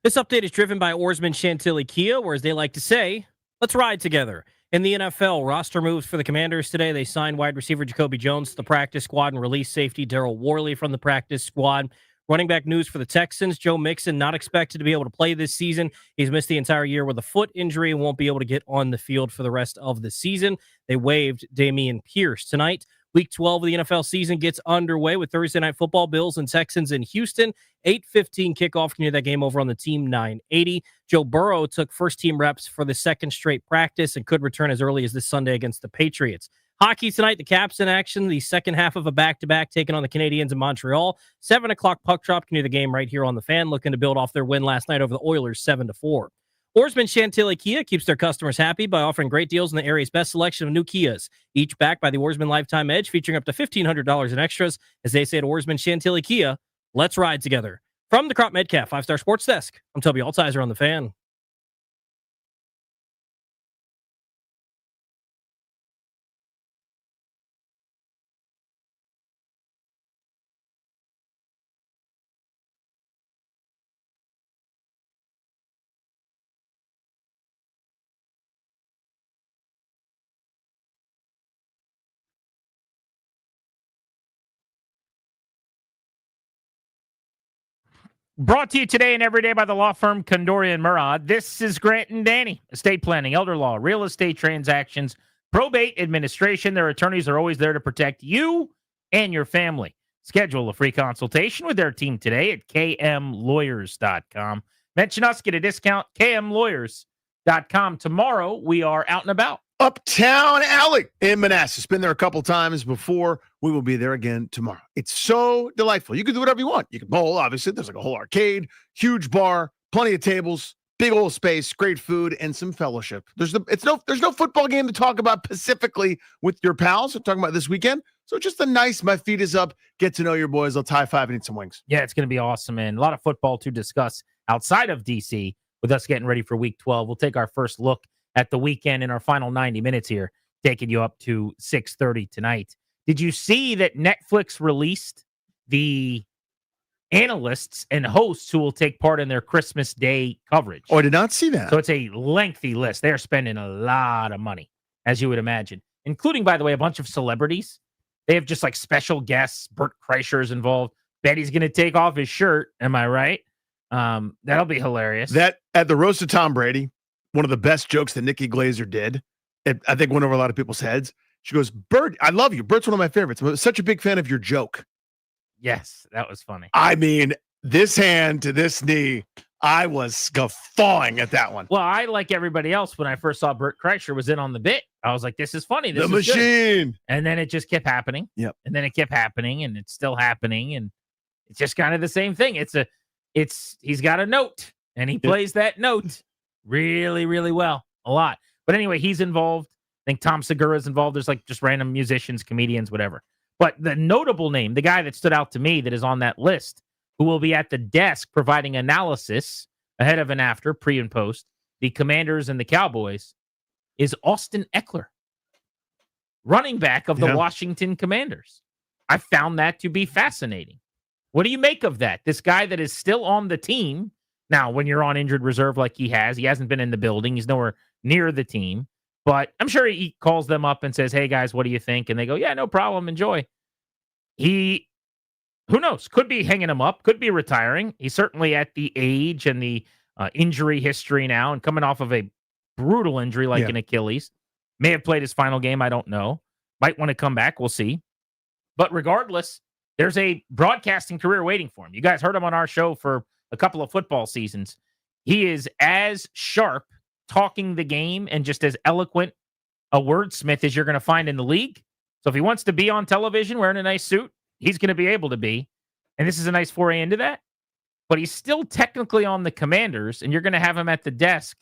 This update is driven by Oarsman Chantilly Kia, or as they like to say, let's ride together. In the NFL, roster moves for the Commanders today. They signed wide receiver Jacoby Jones to the practice squad and released safety Daryl Worley from the practice squad. Running back news for the Texans, Joe Mixon not expected to be able to play this season. He's missed the entire year with a foot injury and won't be able to get on the field for the rest of the season. They waived Dameon Pierce. Tonight, Week 12 of the NFL season gets underway with Thursday Night Football, Bills and Texans in Houston. 8:15 kickoff. Can hear that game over on the Team 980. Joe Burrow took first-team reps for the second straight practice and could return as early as this Sunday against the Patriots. Hockey tonight, the Caps in action, the second half of a back-to-back taking on the Canadiens in Montreal. 7 o'clock puck drop. Can hear the game right here on the Fan, looking to build off their win last night over the Oilers 7-4. Oarsman Chantilly Kia keeps their customers happy by offering great deals in the area's best selection of new Kias, each backed by the Oarsman Lifetime Edge, featuring up to $1,500 in extras. As they say at Oarsman Chantilly Kia, let's ride together. From the Crop Metcalf 5-Star Sports Desk, I'm Toby Altizer on the Fan. Brought to you today and every day by the law firm Condori and Murad. This is Grant and Danny. Estate planning, elder law, real estate transactions, probate administration. Their attorneys are always there to protect you and your family. Schedule a free consultation with their team today at kmlawyers.com. Mention us, get a discount, kmlawyers.com. Tomorrow, we are out and about. Uptown Alley in Manassas. Been there a couple times before. We will be there again tomorrow. It's so delightful. You can do whatever you want. You can bowl, obviously. There's like a whole arcade, huge bar, plenty of tables, big old space, great food, and some fellowship. There's no football game to talk about specifically with your pals. We're talking about this weekend. So just a nice, my feet is up, get to know your boys. Let's high five and eat some wings. Yeah, it's going to be awesome, and a lot of football to discuss outside of DC with us getting ready for Week 12. We'll take our first look at the weekend in our final 90 minutes here, taking you up to 6:30 tonight. Did you see that Netflix released the analysts and hosts who will take part in their Christmas Day coverage? Oh, I did not see that. So it's a lengthy list. They're spending a lot of money, as you would imagine, including, by the way, a bunch of celebrities. They have just like special guests. Bert Kreischer is involved. Betty's going to take off his shirt. Am I right? That'll be hilarious. That at the roast of Tom Brady, one of the best jokes that Nikki Glazer did, I think went over a lot of people's heads. She goes, Bert, I love you. Bert's one of my favorites. I'm such a big fan of your joke. Yes, that was funny. I mean, this hand to this knee, I was guffawing at that one. Well, I, like everybody else, when I first saw Bert Kreischer was in on the bit, I was like, this is funny. This the is machine. Good. And then it just kept happening. Yep. And then it kept happening, and it's still happening. And it's just kind of the same thing. He's got a note, and he plays that note really, really well. A lot. But anyway, he's involved. I think Tom Segura is involved. There's like just random musicians, comedians, whatever. But the notable name, the guy that stood out to me that is on that list, who will be at the desk providing analysis ahead of and after, pre and post, the Commanders and the Cowboys, is Austin Eckler, running back of the Washington Commanders. I found that to be fascinating. What do you make of that? This guy that is still on the team. Now, when you're on injured reserve like he hasn't been in the building. He's nowhere near the team. But I'm sure he calls them up and says, hey, guys, what do you think? And they go, yeah, no problem. Enjoy. Who knows? Could be hanging him up. Could be retiring. He's certainly at the age and the injury history now and coming off of a brutal injury like an Achilles. May have played his final game. I don't know. Might want to come back. We'll see. But regardless, there's a broadcasting career waiting for him. You guys heard him on our show for a couple of football seasons. He is as sharp talking the game and just as eloquent a wordsmith as you're going to find in the league. So if he wants to be on television wearing a nice suit, he's going to be able to be. And this is a nice foray into that. But he's still technically on the Commanders, and you're going to have him at the desk.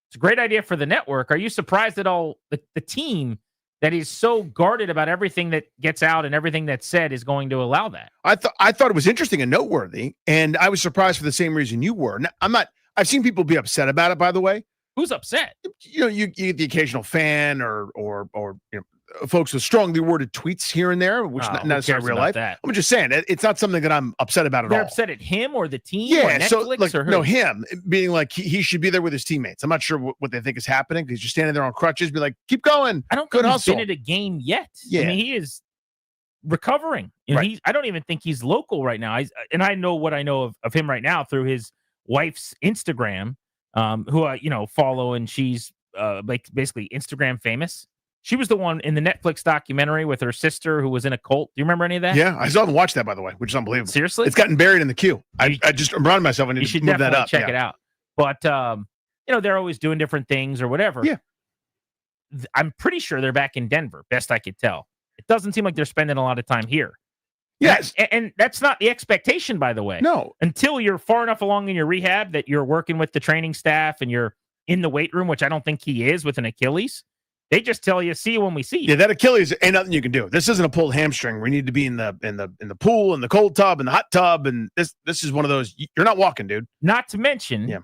It's a great idea for the network. Are you surprised at all the team that is so guarded about everything that gets out and everything that's said is going to allow that? I thought it was interesting and noteworthy, and I was surprised for the same reason you were. Now, I've seen people be upset about it, by the way. Who's upset? You get the occasional fan or folks with strongly worded tweets here and there, which Oh, not who necessarily cares real about life. that? I'm just saying it's not something that I'm upset about at They're all. upset at him or the team or Yeah, Netflix so like or who? no, him being like he should be there with his teammates. I'm not sure what they think is happening. He's just standing there on crutches, be like, keep going. I don't Good think hustle. he's been at a game yet. Yeah. I mean, he is recovering. You know, I don't even think he's local right now. And I know what I know of him right now through his wife's Instagram, who I follow, and she's like basically Instagram famous. She was the one in the Netflix documentary with her sister who was in a cult. Do you remember any of that? Yeah, I still haven't watched that, by the way, which is unbelievable. Seriously? It's gotten buried in the queue. I just reminded myself I need You to should move that definitely up. check it out. But they're always doing different things or whatever. Yeah. I'm pretty sure they're back in Denver, best I could tell. It doesn't seem like they're spending a lot of time here. Yes. And that's not the expectation, by the way. No. Until you're far enough along in your rehab that you're working with the training staff and you're in the weight room, which I don't think he is with an Achilles. They just tell you, see you when we see you. Yeah, that Achilles ain't nothing you can do. This isn't a pulled hamstring. We need to be in the pool, in the cold tub, in the hot tub, and this is one of those. You're not walking, dude. Not to mention,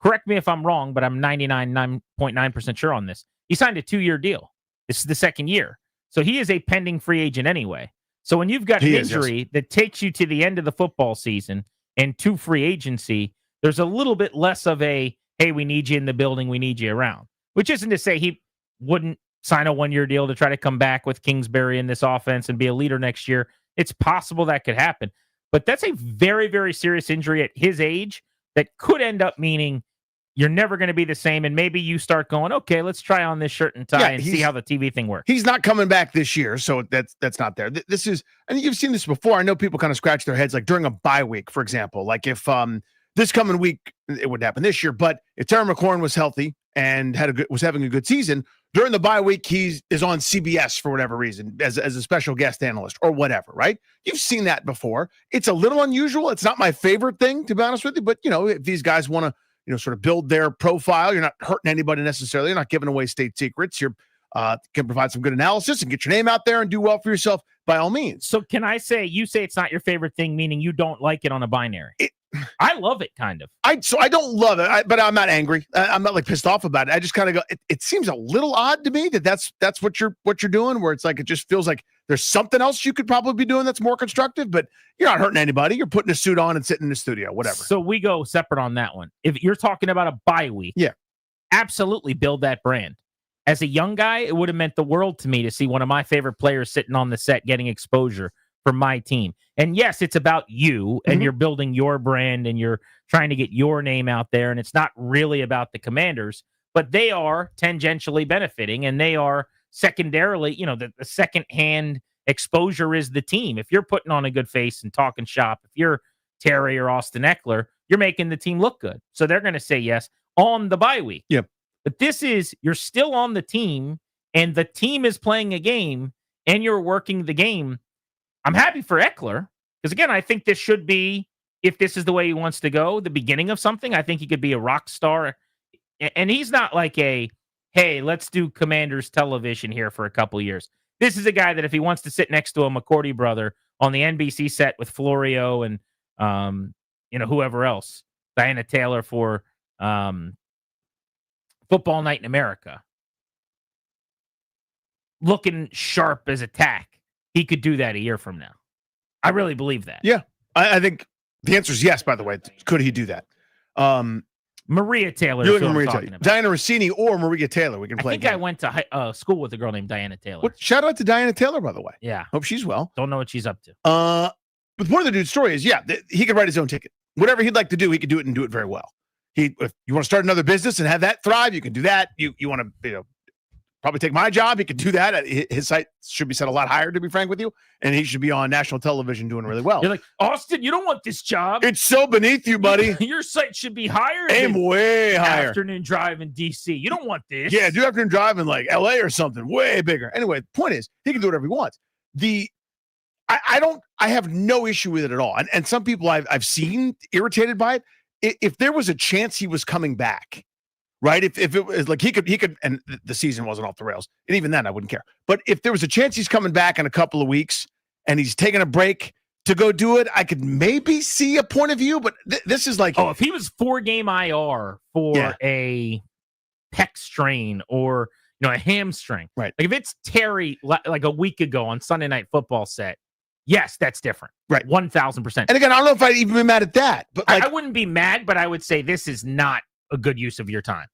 correct me if I'm wrong, but I'm 99.9% sure on this. He signed a 2-year deal. This is the second year, so he is a pending free agent anyway. So when you've got an injury that takes you to the end of the football season and to free agency, there's a little bit less of a hey, we need you in the building, we need you around. Which isn't to say he wouldn't sign a 1-year deal to try to come back with Kingsbury in this offense and be a leader next year. It's possible that could happen. But that's a very, very serious injury at his age that could end up meaning you're never going to be the same. And maybe you start going, okay, let's try on this shirt and tie and see how the TV thing works. He's not coming back this year, so that's not there. This is, and you've seen this before. I know people kind of scratch their heads, like during a bye week, for example. Like if this coming week, it wouldn't happen this year, but if Terry McLaurin was healthy and was having a good season, during the bye week, he is on CBS for whatever reason as a special guest analyst or whatever, right? You've seen that before. It's a little unusual. It's not my favorite thing, to be honest with you, but, if these guys want to, sort of build their profile, you're not hurting anybody necessarily. You're not giving away state secrets. You're can provide some good analysis and get your name out there and do well for yourself by all means. So can I say, you say it's not your favorite thing, meaning you don't like it on a binary? I love it, kind of. I don't love it, but I'm not angry. I'm not like pissed off about it. I just kind of go. It seems a little odd to me that's what you're doing. Where it's like it just feels like there's something else you could probably be doing that's more constructive. But you're not hurting anybody. You're putting a suit on and sitting in the studio, whatever. So we go separate on that one. If you're talking about a bye week, absolutely build that brand. As a young guy, it would have meant the world to me to see one of my favorite players sitting on the set getting exposure for my team. And yes, it's about you and you're building your brand and you're trying to get your name out there. And it's not really about the Commanders, but they are tangentially benefiting and they are secondarily, the second-hand exposure is the team. If you're putting on a good face and talking shop, if you're Terry or Austin Eckler, you're making the team look good. So they're going to say yes on the bye week. Yep. But this is, you're still on the team and the team is playing a game and you're working the game. I'm happy for Eckler because, again, I think this should be, if this is the way he wants to go, the beginning of something. I think he could be a rock star. And he's not like hey, let's do Commanders television here for a couple years. This is a guy that if he wants to sit next to a McCourty brother on the NBC set with Florio and, whoever else, Diana Taylor for Football Night in America, looking sharp as a tack, he could do that a year from now. I really believe that. Yeah. I think the answer is yes, by the way. Could he do that? Maria Taylor. You're looking at Maria Taylor. Diana Rossini or Maria Taylor. We can play. I think I went to school with a girl named Diana Taylor. Well, shout out to Diana Taylor, by the way. Yeah. Hope she's well. Don't know what she's up to. But the point of the dude's story is, he could write his own ticket. Whatever he'd like to do, he could do it and do it very well. If you want to start another business and have that thrive, you can do that. You want to probably take my job, he could do that. His site should be set a lot higher, to be frank with you, and he should be on national television doing really well. You're like, Austin, you don't want this job. It's so beneath you, buddy. Your site should be higher. Aim way higher. Afternoon drive in DC. You don't want this. Yeah, do afternoon drive in like LA or something, way bigger. Anyway, the point is, he can do whatever he wants. I have no issue with it at all. And some people I've seen irritated by it. If there was a chance he was coming back, right? If it was like he could, and the season wasn't off the rails, and even then I wouldn't care. But if there was a chance he's coming back in a couple of weeks and he's taking a break to go do it, I could maybe see a point of view. But this is like, if he was 4-game IR for a pec strain, or a hamstring. Right. Like if it's Terry like a week ago on Sunday Night Football set, yes, that's different. Right. 1,000%. And again, I don't know if I'd even be mad at that, but like, I wouldn't be mad, but I would say this is not a good use of your time.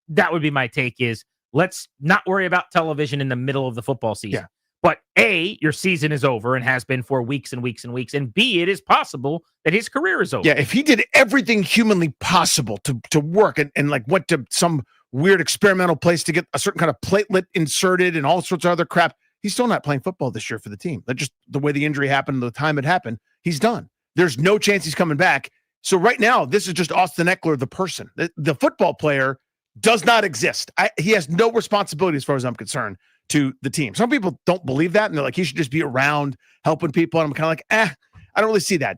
That would be my take is let's not worry about television in the middle of the football season. Yeah. But A, your season is over and has been for weeks and weeks and weeks. And B, it is possible that his career is over. yeah, if he did everything humanly possible to work and like went to some weird experimental place to get a certain kind of platelet inserted and all sorts of other crap, he's still not playing football this year for the team. That just the way the injury happened, the time it happened, he's done. There's no chance he's coming back. So right now, this is just Austin Eckler, the person. The football player does not exist. He has no responsibility as far as I'm concerned to the team. Some people don't believe that, and they're like, he should just be around helping people. And I'm kind of like, I don't really see that.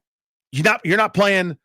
You're not playing.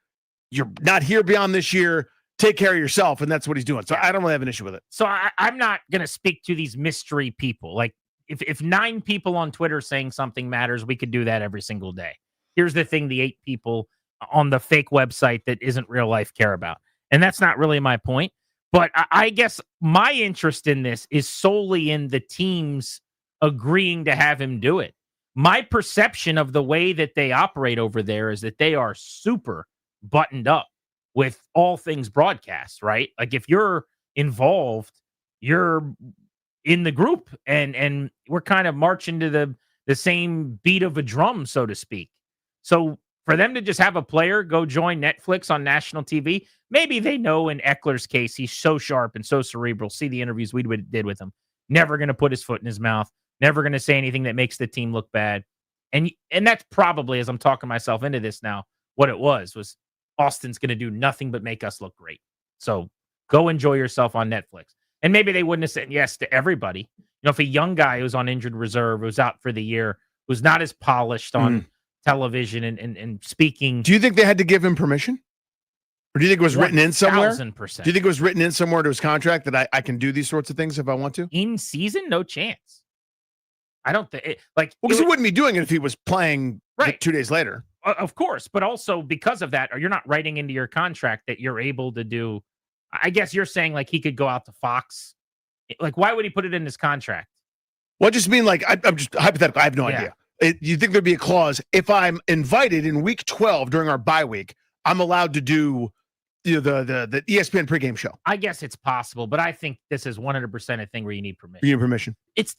You're not here beyond this year. Take care of yourself, and that's what he's doing. So I don't really have an issue with it. So I'm not going to speak to these mystery people. Like if 9 people on Twitter saying something matters, we could do that every single day. Here's the thing: the 8 people on the fake website that isn't real life care about, and that's not really my point. But I guess my interest in this is solely in the teams agreeing to have him do it. My perception of the way that they operate over there is that they are super buttoned up with all things broadcast, right? Like if you're involved, you're in the group and we're kind of marching to the same beat of a drum, so to speak. So for them to just have a player go join Netflix on national TV, maybe they know in Eckler's case, he's so sharp and so cerebral. See the interviews we did with him. Never going to put his foot in his mouth. Never going to say anything that makes the team look bad. And that's probably, as I'm talking myself into this now, what it was Austin's going to do nothing but make us look great. So go enjoy yourself on Netflix. And maybe they wouldn't have said yes to everybody. If a young guy who's on injured reserve, who's out for the year, who's not as polished on television and speaking. Do you think they had to give him permission? Or do you think it was written in somewhere? 1,000%. Do you think it was written in somewhere to his contract that I can do these sorts of things if I want to? In season, no chance. I don't think because he wouldn't be doing it if he was playing right 2 days later. Of course, but also because of that, or you're not writing into your contract that you're able to do. I guess you're saying like he could go out to Fox. Like, why would he put it in his contract? Well, I just mean like I'm just hypothetical. I have no idea. You think there'd be a clause if I'm invited in week 12 during our bye week, I'm allowed to do the ESPN pregame show? I guess it's possible, but I think this is 100% a thing where you need permission. You need permission. It's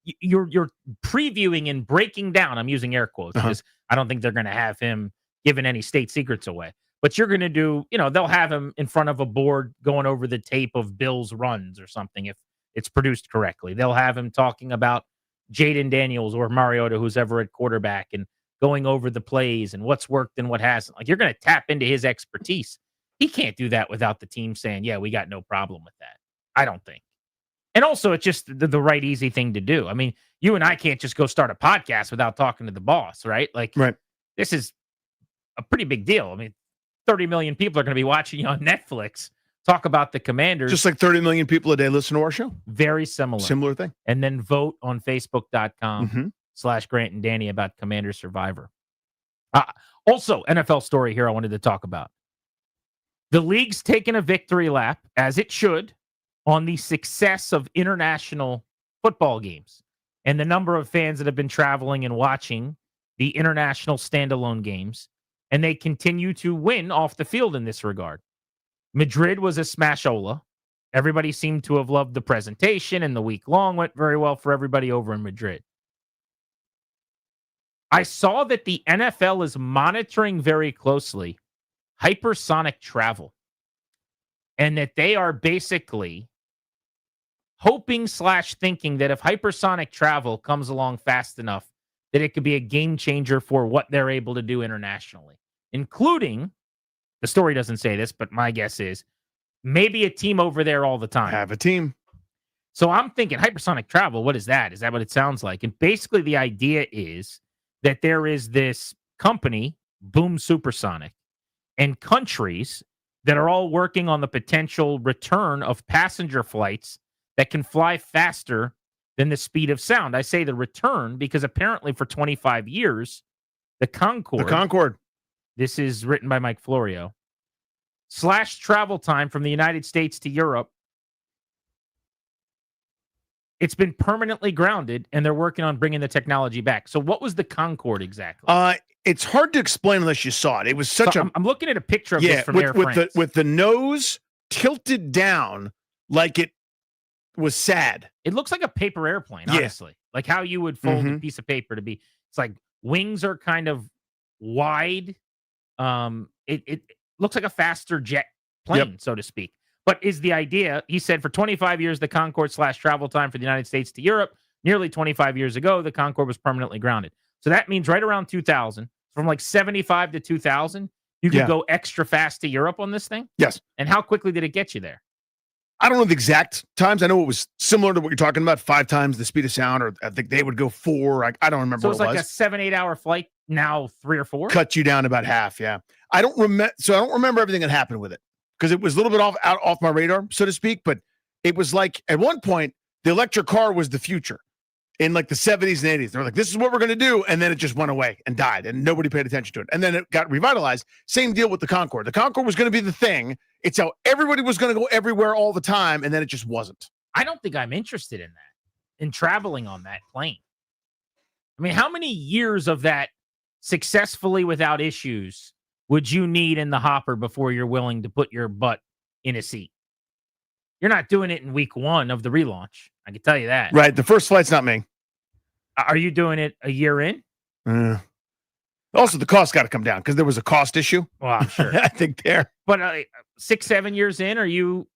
you're previewing and breaking down. I'm using air quotes because I don't think they're going to have him giving any state secrets away. But you're going to do, they'll have him in front of a board going over the tape of Bill's runs or something if it's produced correctly. They'll have him talking about Jaden Daniels or Mariota, who's ever at quarterback, and going over the plays and what's worked and what hasn't. Like, you're going to tap into his expertise. He can't do that without the team saying, yeah, we got no problem with that. I don't think. And also, it's just the right, easy thing to do. I mean, you and I can't just go start a podcast without talking to the boss, right? Like, this is a pretty big deal. I mean, 30 million people are going to be watching you on Netflix talk about the Commanders. Just like 30 million people a day listen to our show. Very similar. Similar thing. And then vote on Facebook.com/Grant and Danny about Commander Survivor. Also, NFL story here I wanted to talk about. The league's taken a victory lap, as it should, on the success of international football games and the number of fans that have been traveling and watching the international standalone games. And they continue to win off the field in this regard. Madrid was a smashola. Everybody seemed to have loved the presentation, and the week long went very well for everybody over in Madrid. I saw that the NFL is monitoring very closely hypersonic travel, and that they are basically hoping/thinking that if hypersonic travel comes along fast enough, that it could be a game changer for what they're able to do internationally, including, the story doesn't say this, but my guess is maybe a team over there all the time. Have a team. So I'm thinking hypersonic travel, what is that? Is that what it sounds like? And basically the idea is that there is this company, Boom Supersonic, and countries that are all working on the potential return of passenger flights that can fly faster than the speed of sound. I say the return because apparently for 25 years, the Concorde, this is written by Mike Florio, / travel time from the United States to Europe It's been permanently grounded, and they're working on bringing the technology back. So what was the Concorde exactly? It's hard to explain unless you saw it. It was such I'm looking at a picture of this from Air France. with the nose tilted down like it was sad. It looks like a paper airplane, honestly. Like how you would fold a piece of paper to be. It's like wings are kind of wide. It looks like a faster jet plane, so to speak. But is the idea, he said, for 25 years, the Concorde / travel time for the United States to Europe, nearly 25 years ago, the Concorde was permanently grounded. So that means right around 2000, from like 75 to 2000, you could go extra fast to Europe on this thing? Yes. And how quickly did it get you there? I don't know the exact times. I know it was similar to what you're talking about, 5 times the speed of sound, or I think they would go 4. I don't remember So what it's it like was. a 7-8 hour flight, now 3 or 4? Cut you down about half, yeah. I don't remember everything that happened with it because it was a little bit off my radar, so to speak. But it was like at one point the electric car was the future in like the 70s and 80s. They were like, "This is what we're going to do," and then it just went away and died, and nobody paid attention to it. And then it got revitalized. Same deal with the Concorde. The Concorde was going to be the thing. It's how everybody was going to go everywhere all the time, and then it just wasn't. I don't think I'm interested in that, in traveling on that plane. I mean, how many years of that successfully without issues would you need in the hopper before you're willing to put your butt in a seat? You're not doing it in week 1 of the relaunch. I can tell you that. Right. The first flight's not me. Are you doing it a year in? Also, the cost got to come down because there was a cost issue. Well, I'm sure. I think there. But 6-7 years in, are you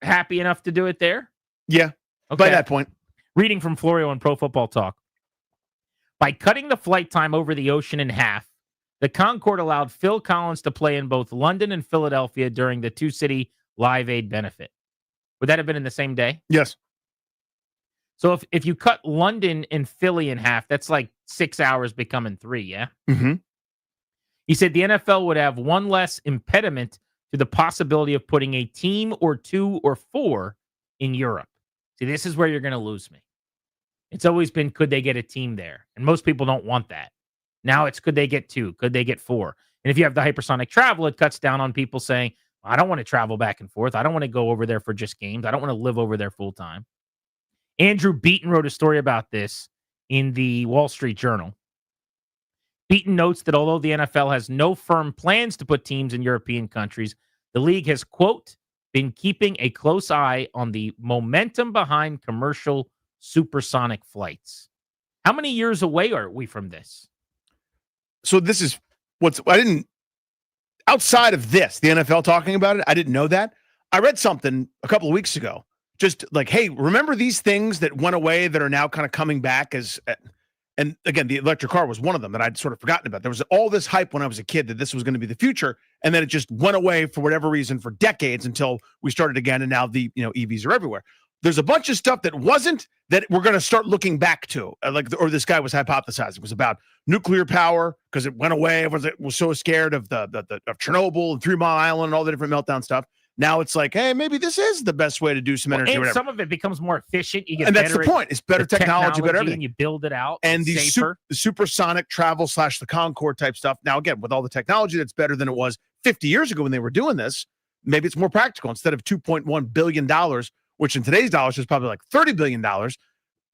happy enough to do it there? Yeah. Okay. By that point. Reading from Florio on Pro Football Talk. By cutting the flight time over the ocean in half, the Concorde allowed Phil Collins to play in both London and Philadelphia during the two-city Live Aid benefit. Would that have been in the same day? Yes. So if you cut London and Philly in half, that's like 6 hours becoming 3, yeah? Mm-hmm. He said the NFL would have one less impediment to the possibility of putting a team or 2 or 4 in Europe. See, this is where you're going to lose me. It's always been, could they get a team there? And most people don't want that. Now it's, could they get 2? Could they get 4? And if you have the hypersonic travel, it cuts down on people saying, I don't want to travel back and forth. I don't want to go over there for just games. I don't want to live over there full time. Andrew Beaton wrote a story about this in the Wall Street Journal. Beaton notes that although the NFL has no firm plans to put teams in European countries, the league has, quote, been keeping a close eye on the momentum behind commercial supersonic flights. How many years away are we from this? So this is outside of this, the NFL talking about it, I didn't know that. I read something a couple of weeks ago, just like, hey, remember these things that went away that are now kind of coming back and again, the electric car was one of them that I'd sort of forgotten about. There was all this hype when I was a kid that this was going to be the future, and then it just went away for whatever reason for decades until we started again, and now the EVs are everywhere. There's a bunch of stuff that wasn't that we're going to start looking back to, or this guy was hypothesizing. It was about nuclear power because it went away. Everyone was so scared of of Chernobyl and 3 Mile Island and all the different meltdown stuff. Now it's like, hey, maybe this is the best way to do some energy. And or whatever. some of it becomes more efficient. You get and that's better the point. It's better technology, better everything. And you build it out. And the safer. supersonic travel / the Concorde type stuff. Now, again, with all the technology that's better than it was 50 years ago when they were doing this, maybe it's more practical. Instead of $2.1 billion, which in today's dollars is probably like $30 billion,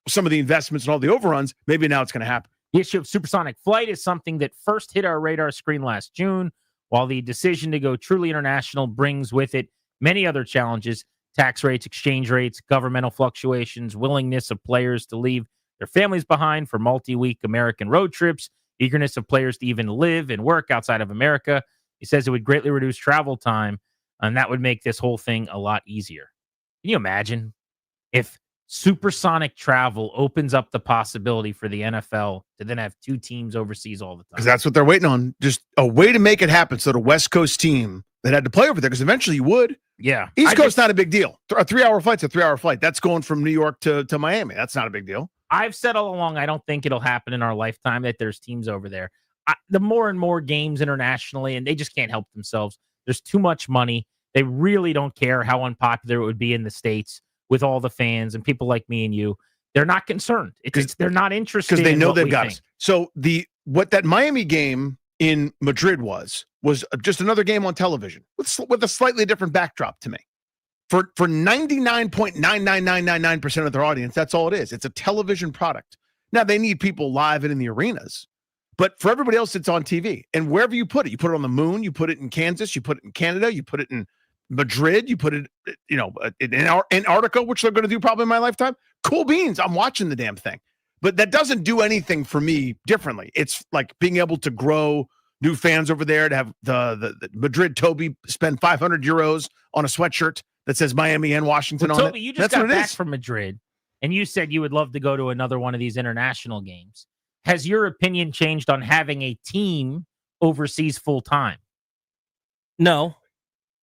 some of the investments and all the overruns, maybe now it's going to happen. The issue of supersonic flight is something that first hit our radar screen last June, while the decision to go truly international brings with it many other challenges: tax rates, exchange rates, governmental fluctuations, willingness of players to leave their families behind for multi-week American road trips, eagerness of players to even live and work outside of America. He says it would greatly reduce travel time, and that would make this whole thing a lot easier. Can you imagine if supersonic travel opens up the possibility for the NFL to then have 2 teams overseas all the time? Because that's what they're waiting on. Just a way to make it happen so the West Coast team that had to play over there, because eventually you would. Yeah. East Coast, not a big deal. A 3-hour flight's a 3-hour flight. That's going from New York to Miami. That's not a big deal. I've said all along, I don't think it'll happen in our lifetime that there's teams over there. The more and more games internationally, and they just can't help themselves. There's too much money. They really don't care how unpopular it would be in the States with all the fans and people like me and you. They're not concerned. They're not interested because they know they've got think. us. So what that Miami game in Madrid was just another game on television with a slightly different backdrop to me. For 99.99999% of their audience, that's all it is. It's a television product. Now, they need people live and in the arenas, but for everybody else, it's on TV. And wherever you put it on the moon, you put it in Kansas, you put it in Canada, you put it in Madrid, you put it, in Antarctica, which they're going to do probably in my lifetime. Cool beans. I'm watching the damn thing. But that doesn't do anything for me differently. It's like being able to grow new fans over there, to have the Madrid Toby spend 500 euros on a sweatshirt that says Miami and Washington on Toby, it. you just got back from Madrid, and you said you would love to go to another one of these international games. Has your opinion changed on having a team overseas full time? No.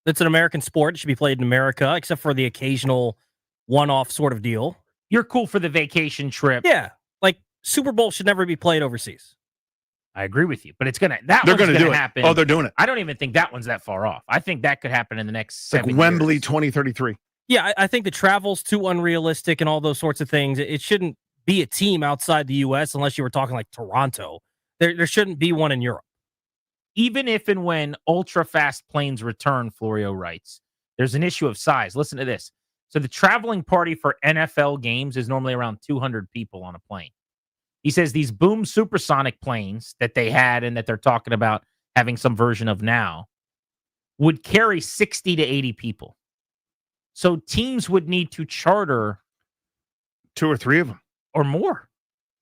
It's an American sport. It should be played in America, except for the occasional one-off sort of deal. You're cool for the vacation trip. Yeah. Like, Super Bowl should never be played overseas. I agree with you, but it's they're gonna do it. happen. Oh, they're doing it. I don't even think that one's that far off. I think that could happen in the next 7 like Wembley years. 2033. Yeah, I think the travel's too unrealistic and all those sorts of things. It shouldn't be a team outside the U.S. unless you were talking like Toronto. There shouldn't be one in Europe. Even if and when ultra-fast planes return, Florio writes, there's an issue of size. Listen to this. So the traveling party for NFL games is normally around 200 people on a plane. He says these boom supersonic planes that they had and that they're talking about having some version of now would carry 60 to 80 people. So teams would need to charter 2 or 3 of them or more.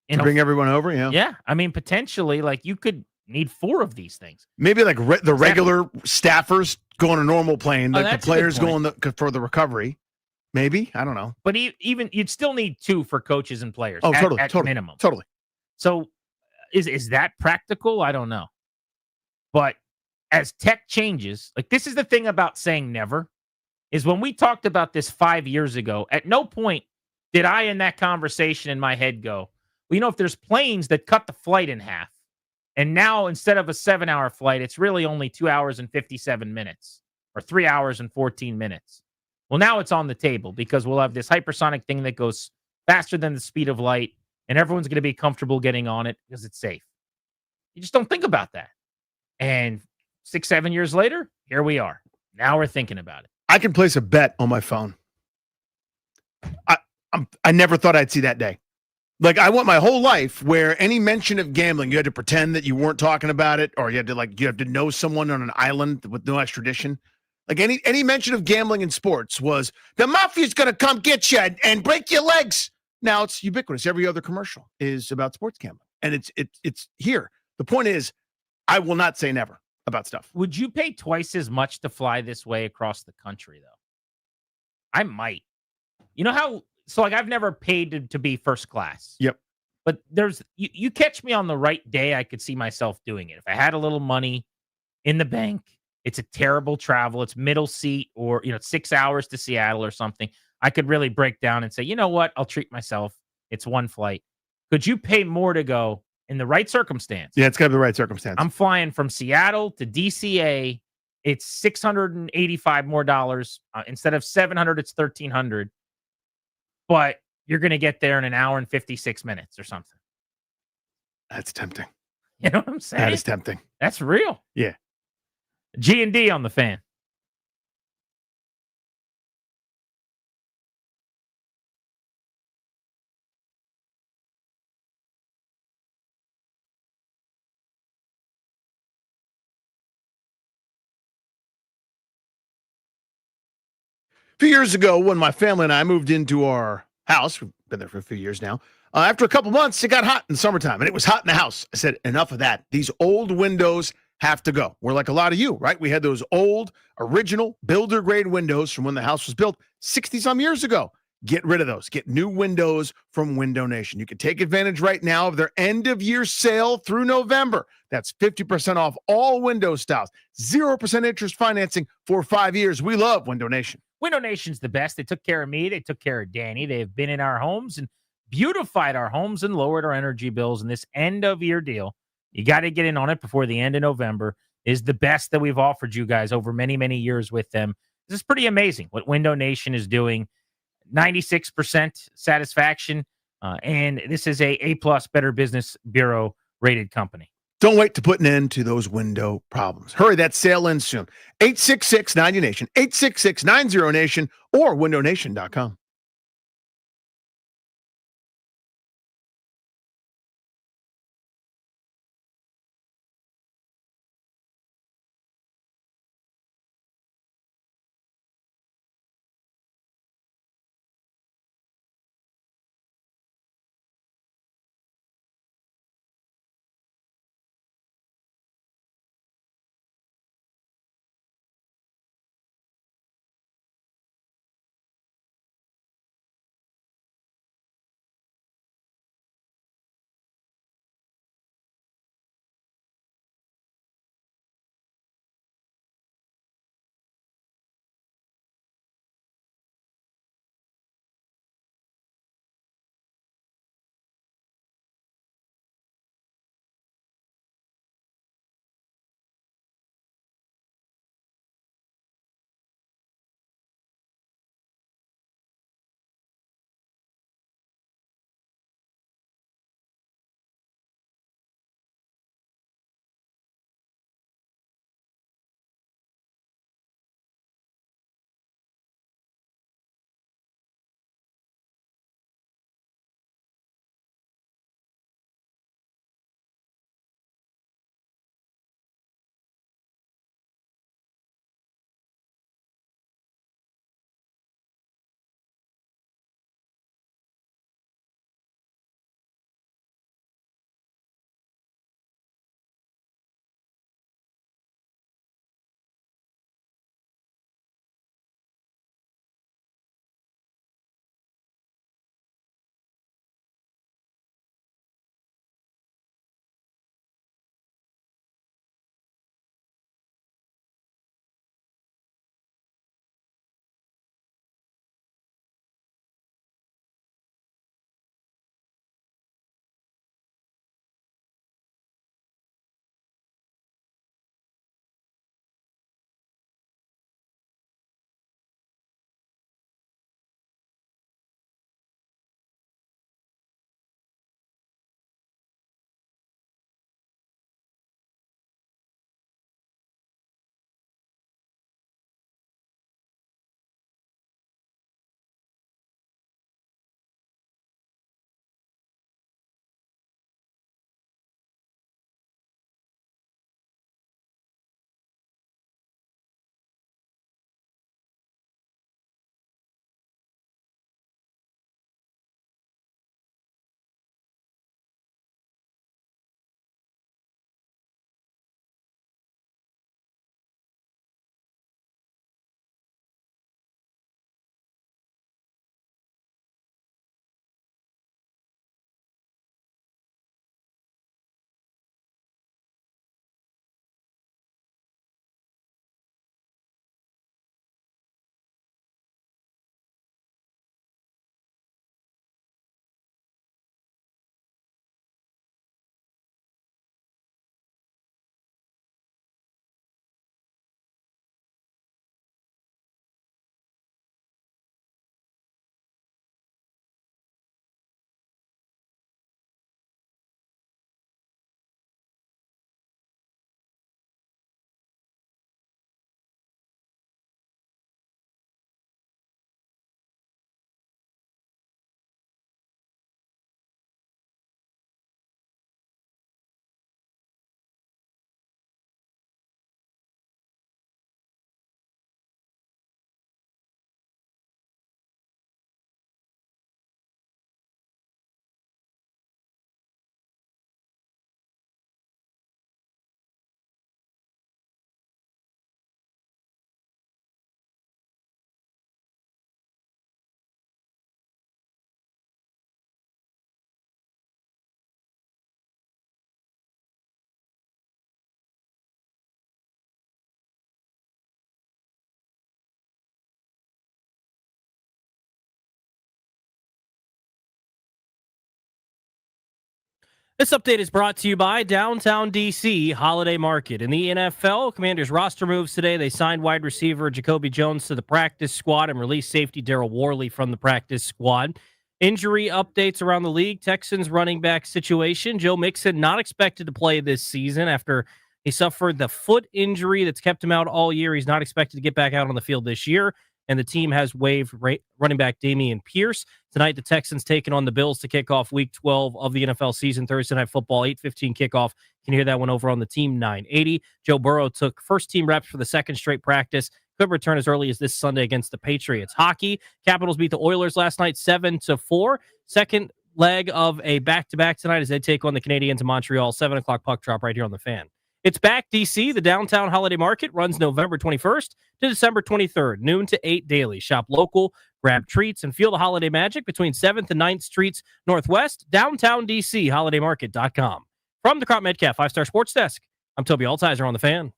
To bring everyone over, yeah. Yeah, I mean, potentially, like, you could need 4 of these things. Maybe like the regular staffers go on a normal plane, like the that's a good players go point. on for the recovery. Maybe, I don't know. But even you'd still need 2 for coaches and players. Oh, at totally, minimum. totally. So is that practical? I don't know. But as tech changes, like, this is the thing about saying never, is when we talked about this 5 years ago, at no point did I in that conversation in my head go, well, if there's planes that cut the flight in half, and now instead of a 7-hour flight, it's really only 2 hours and 57 minutes or 3 hours and 14 minutes. Well, now it's on the table because we'll have this hypersonic thing that goes faster than the speed of light, and everyone's going to be comfortable getting on it because it's safe. You just don't think about that. And 6-7 years later, here we are. Now we're thinking about it. I can place a bet on my phone. I never thought I'd see that day. Like, I went my whole life where any mention of gambling, you had to pretend that you weren't talking about it, or you have to know someone on an island with no extradition. Like, any mention of gambling in sports was the mafia's going to come get you and break your legs. Now it's ubiquitous. Every other commercial is about sports gambling, and it's here. The point is, I will not say never about stuff. Would you pay twice as much to fly this way across the country, though? I might. You know how? So, like, I've never paid to be first class. Yep. But you catch me on the right day, I could see myself doing it. If I had a little money in the bank, it's a terrible travel. It's middle seat or, 6 hours to Seattle or something. I could really break down and say, you know what? I'll treat myself. It's one flight. Could you pay more to go in the right circumstance? Yeah, it's got to be the right circumstance. I'm flying from Seattle to DCA. It's $685 more dollars. Instead of $700, it's $1,300. But you're going to get there in an hour and 56 minutes or something. That's tempting. You know what I'm saying? That is tempting. That's real. Yeah. G&D on the Fan. A few years ago, when my family and I moved into our house, we've been there for a few years now, after a couple months, it got hot in the summertime, and it was hot in the house. I said, enough of that. These old windows have to go. We're like a lot of you, right? We had those old, original, builder-grade windows from when the house was built 60-some years ago. Get rid of those. Get new windows from Window Nation. You can take advantage right now of their end-of-year sale through November. That's 50% off all window styles. 0% interest financing for 5 years. We love Window Nation. Window Nation's the best. They took care of me. They took care of Danny. They've been in our homes and beautified our homes and lowered our energy bills. And this end-of-year deal, you got to get in on it before the end of November, is the best that we've offered you guys over many, many years with them. This is pretty amazing what Window Nation is doing. 96% satisfaction. And this is a A+ Better Business Bureau rated company. Don't wait to put an end to those window problems. Hurry, that sale ends soon. 866-90Nation, 866-90Nation, or windownation.com. This update is brought to you by Downtown DC Holiday Market. In the NFL, Commanders roster moves today. They signed wide receiver Jacoby Jones to the practice squad and released safety Daryl Worley from the practice squad. Injury updates around the league. Texans running back situation. Joe Mixon not expected to play this season after he suffered the foot injury that's kept him out all year. He's not expected to get back out on the field this year. And the team has waived running back Dameon Pierce. Tonight, the Texans taking on the Bills to kick off Week 12 of the NFL season. Thursday Night Football, 8:15 kickoff. You can hear that one over on the Team 980. Joe Burrow took first-team reps for the second straight practice. Could return as early as this Sunday against the Patriots. Hockey, Capitals beat the Oilers last night 7-4. Second leg of a back-to-back tonight as they take on the Canadiens in Montreal. 7 o'clock puck drop right here on the Fan. It's back, DC. The downtown holiday market runs November 21st to December 23rd, noon to 8 daily. Shop local, grab treats, and feel the holiday magic between 7th and 9th Streets Northwest, downtown DC, holidaymarket.com. From the Crop Metcalf 5-Star Sports Desk, I'm Toby Altizer on the Fan.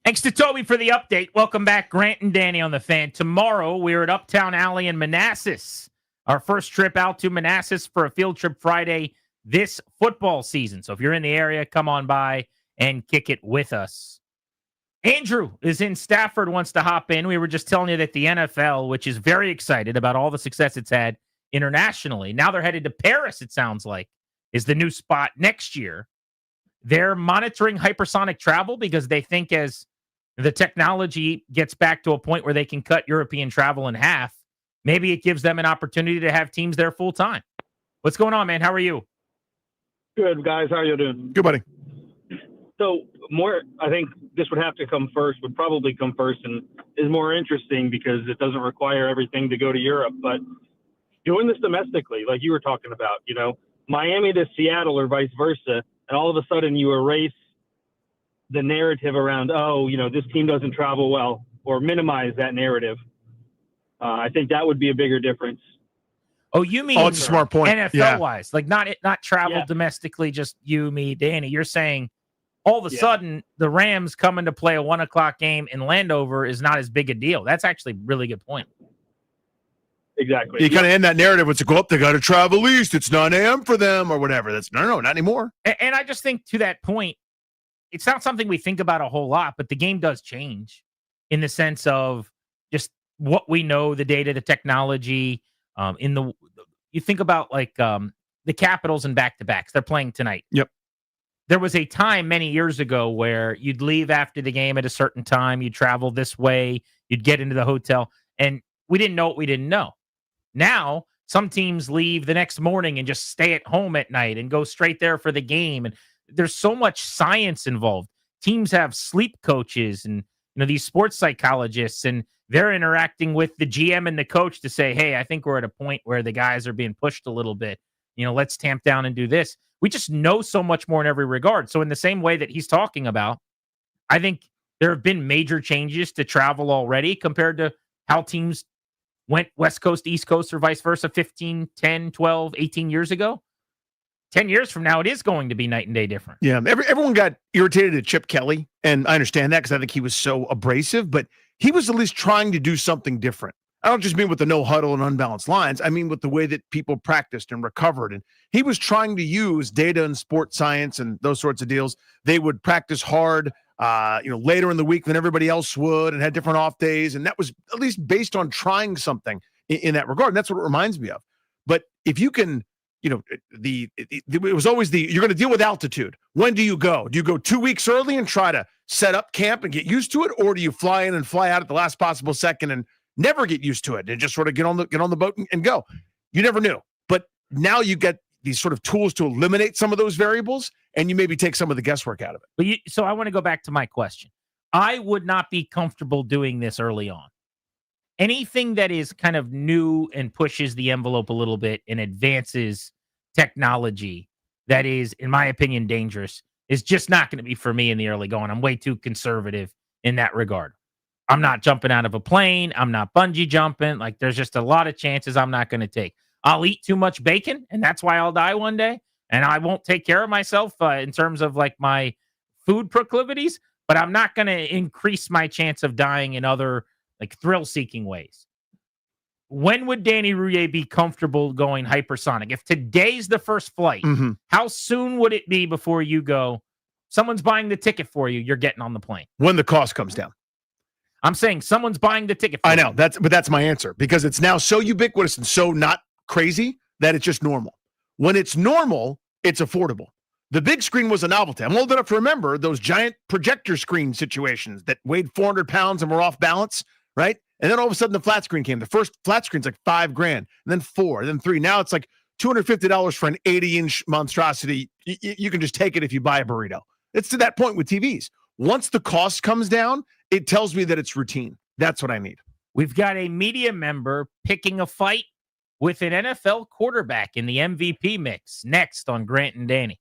Thanks to Toby for the update. Welcome back, Grant and Danny on the Fan. Tomorrow, we're at Uptown Alley in Manassas. Our first trip out to Manassas for a field trip Friday this football season. So if you're in the area, come on by and kick it with us. Andrew is in Stafford, wants to hop in. We were just telling you that the NFL, which is very excited about all the success it's had internationally, now they're headed to Paris, it sounds like, is the new spot next year. They're monitoring hypersonic travel because they think as the technology gets back to a point where they can cut European travel in half, maybe it gives them an opportunity to have teams there full time. What's going on, man? How are you? Good, guys. How are you doing? Good, buddy. So I think this would have to come first, would probably come first, and is more interesting because it doesn't require everything to go to Europe. But doing this domestically, like you were talking about, Miami to Seattle or vice versa, and all of a sudden you erase the narrative around, this team doesn't travel well, or minimize that narrative. I think that would be a bigger difference. Oh, you mean it's a smart point. NFL-wise, like not travel domestically, just you, me, Danny. You're saying all of a sudden the Rams coming to play a 1:00 game in Landover is not as big a deal. That's actually a really good point. Exactly. You kind of end that narrative with to go up, they got to travel east. It's 9 a.m. for them or whatever. That's no, not anymore. And I just think to that point, it's not something we think about a whole lot, but the game does change in the sense of just what we know, the data, the technology. You think about the Capitals and back-to-backs. They're playing tonight. Yep. There was a time many years ago where you'd leave after the game at a certain time. You'd travel this way. You'd get into the hotel. And we didn't know what we didn't know. Now, some teams leave the next morning and just stay at home at night and go straight there for the game. And there's so much science involved. Teams have sleep coaches and these sports psychologists, and they're interacting with the GM and the coach to say, hey, I think we're at a point where the guys are being pushed a little bit. Let's tamp down and do this. We just know so much more in every regard. So in the same way that he's talking about, I think there have been major changes to travel already compared to how teams went West Coast, East Coast, or vice versa 15, 10, 12, 18 years ago. 10 years from now, it is going to be night and day different. Yeah, everyone got irritated at Chip Kelly, and I understand that because I think he was so abrasive, but he was at least trying to do something different. I don't just mean with the no huddle and unbalanced lines. I mean with the way that people practiced and recovered. And he was trying to use data and sports science and those sorts of deals. They would practice hard, later in the week than everybody else would, and had different off days. And that was at least based on trying something in that regard. And that's what it reminds me of. But if you can, it was always you're going to deal with altitude. When do you go? Do you go 2 weeks early and try to set up camp and get used to it? Or do you fly in and fly out at the last possible second and never get used to it and just sort of get on the boat and go? You never knew. But now you get these sort of tools to eliminate some of those variables, and you maybe take some of the guesswork out of it. But so I want to go back to my question. I would not be comfortable doing this early on. Anything that is kind of new and pushes the envelope a little bit and advances technology that is, in my opinion, dangerous is just not going to be for me in the early going. I'm way too conservative in that regard. I'm not jumping out of a plane. I'm not bungee jumping. Like, there's just a lot of chances I'm not going to take. I'll eat too much bacon, and that's why I'll die one day. And I won't take care of myself in terms of like my food proclivities. but I'm not going to increase my chance of dying in other like thrill-seeking ways. When would Danny Rouillet be comfortable going hypersonic? If today's the first flight, how soon would it be before you go, someone's buying the ticket for you, you're getting on the plane? When the cost comes down. I'm saying someone's buying the ticket for I know, you. that's my answer, because it's now so ubiquitous and so not crazy that it's just normal. When it's normal, it's affordable. The big screen was a novelty. I'm old enough to remember those giant projector screen situations that weighed 400 pounds and were off balance, right? And then all of a sudden the flat screen came. The first flat screen's like $5,000, and then $4,000, then $3,000. Now it's like $250 for an 80-inch monstrosity. You can just take it if you buy a burrito. It's to that point with TVs. Once the cost comes down, it tells me that it's routine. That's what I need. We've got a media member picking a fight with an NFL quarterback in the MVP mix next on Grant and Danny.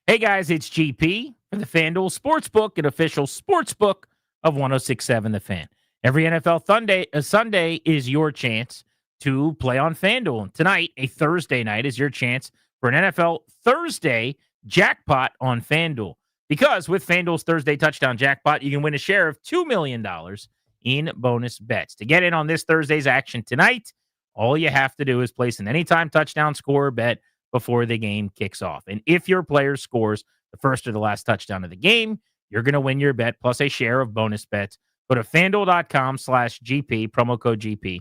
Hey guys, it's GP for the FanDuel Sportsbook, an official sportsbook of 106.7 The Fan. Every NFL Sunday is your chance to play on FanDuel. And tonight, a Thursday night, is your chance for an NFL Thursday jackpot on FanDuel. Because with FanDuel's Thursday touchdown jackpot, you can win a share of $2 million in bonus bets. To get in on this Thursday's action tonight, all you have to do is place an anytime touchdown score bet before the game kicks off. And if your player scores the first or the last touchdown of the game, you're going to win your bet plus a share of bonus bets. Go to FanDuel.com/GP, promo code GP.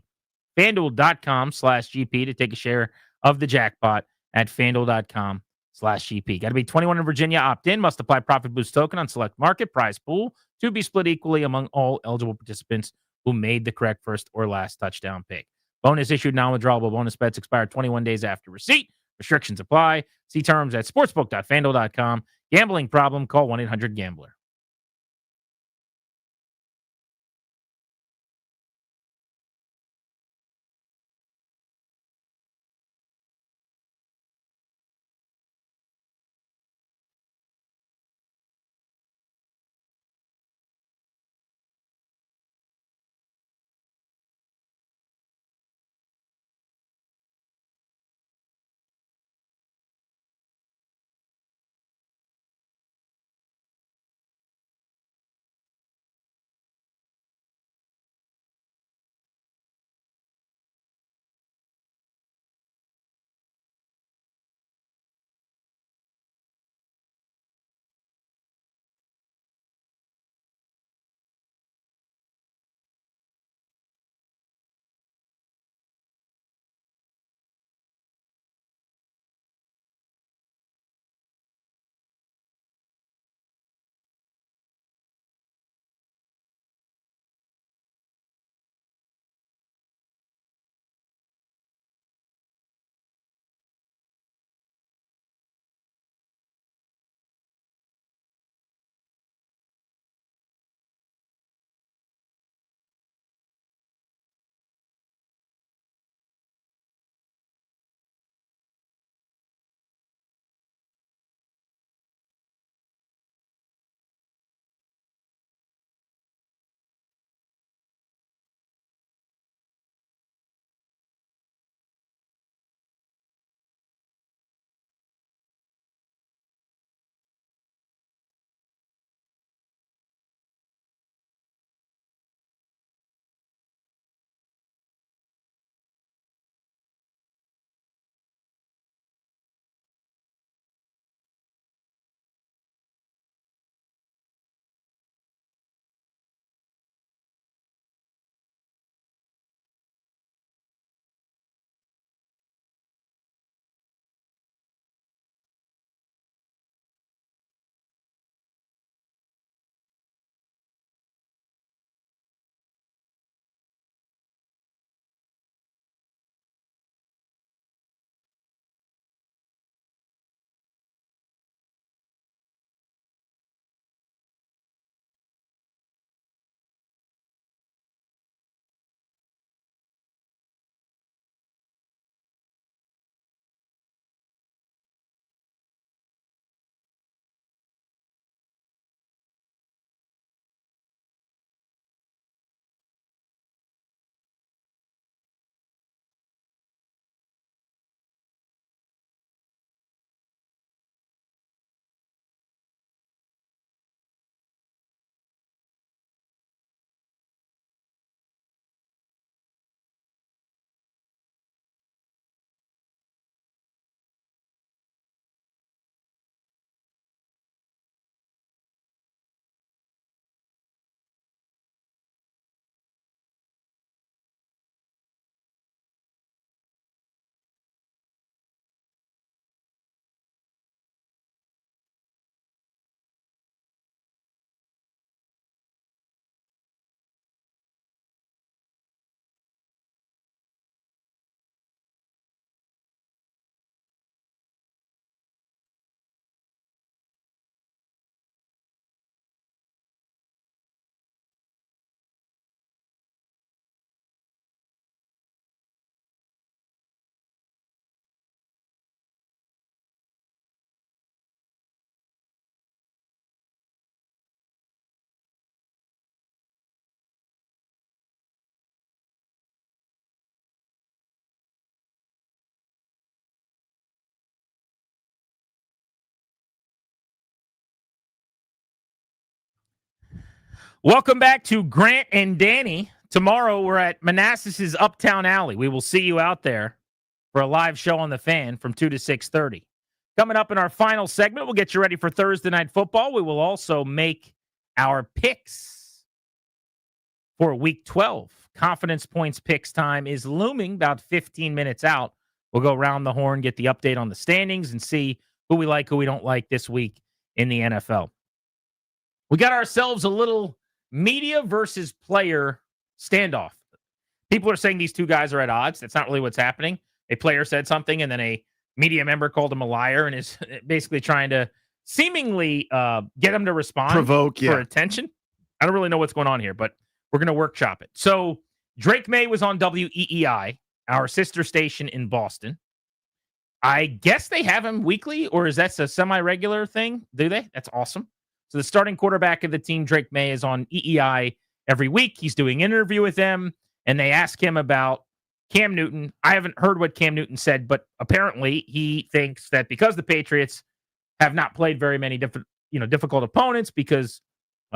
FanDuel.com/GP to take a share of the jackpot at FanDuel.com/GP. Got to be 21 in Virginia, opt in, must apply profit boost token on select market, prize pool to be split equally among all eligible participants who made the correct first or last touchdown pick. Bonus issued, non-withdrawable bonus bets expire 21 days after receipt. Restrictions apply. See terms at sportsbook.fanduel.com. Gambling problem? Call 1-800-GAMBLER. Welcome back to Grant and Danny. Tomorrow we're at Manassas' Uptown Alley. We will see you out there for a live show on The Fan from 2 to 6:30. Coming up in our final segment, we'll get you ready for Thursday Night Football. We will also make our picks for Week 12. Confidence Points picks time is looming, about 15 minutes out. We'll go around the horn, get the update on the standings, and see who we like, who we don't like this week in the NFL. We got ourselves a little media versus player standoff. People are saying these two guys are at odds. That's not really what's happening. A player said something, and then a media member called him a liar and is basically trying to seemingly get him to respond, provoke for attention. I don't really know what's going on here, but we're going to workshop it. So Drake May was on WEEI, our sister station in Boston. I guess they have him weekly, or is that a semi-regular thing? Do they? That's awesome. So the starting quarterback of the team, Drake May, is on EEI every week. He's doing an interview with them, and they ask him about Cam Newton. I haven't heard what Cam Newton said, but apparently he thinks that because the Patriots have not played very many difficult opponents, because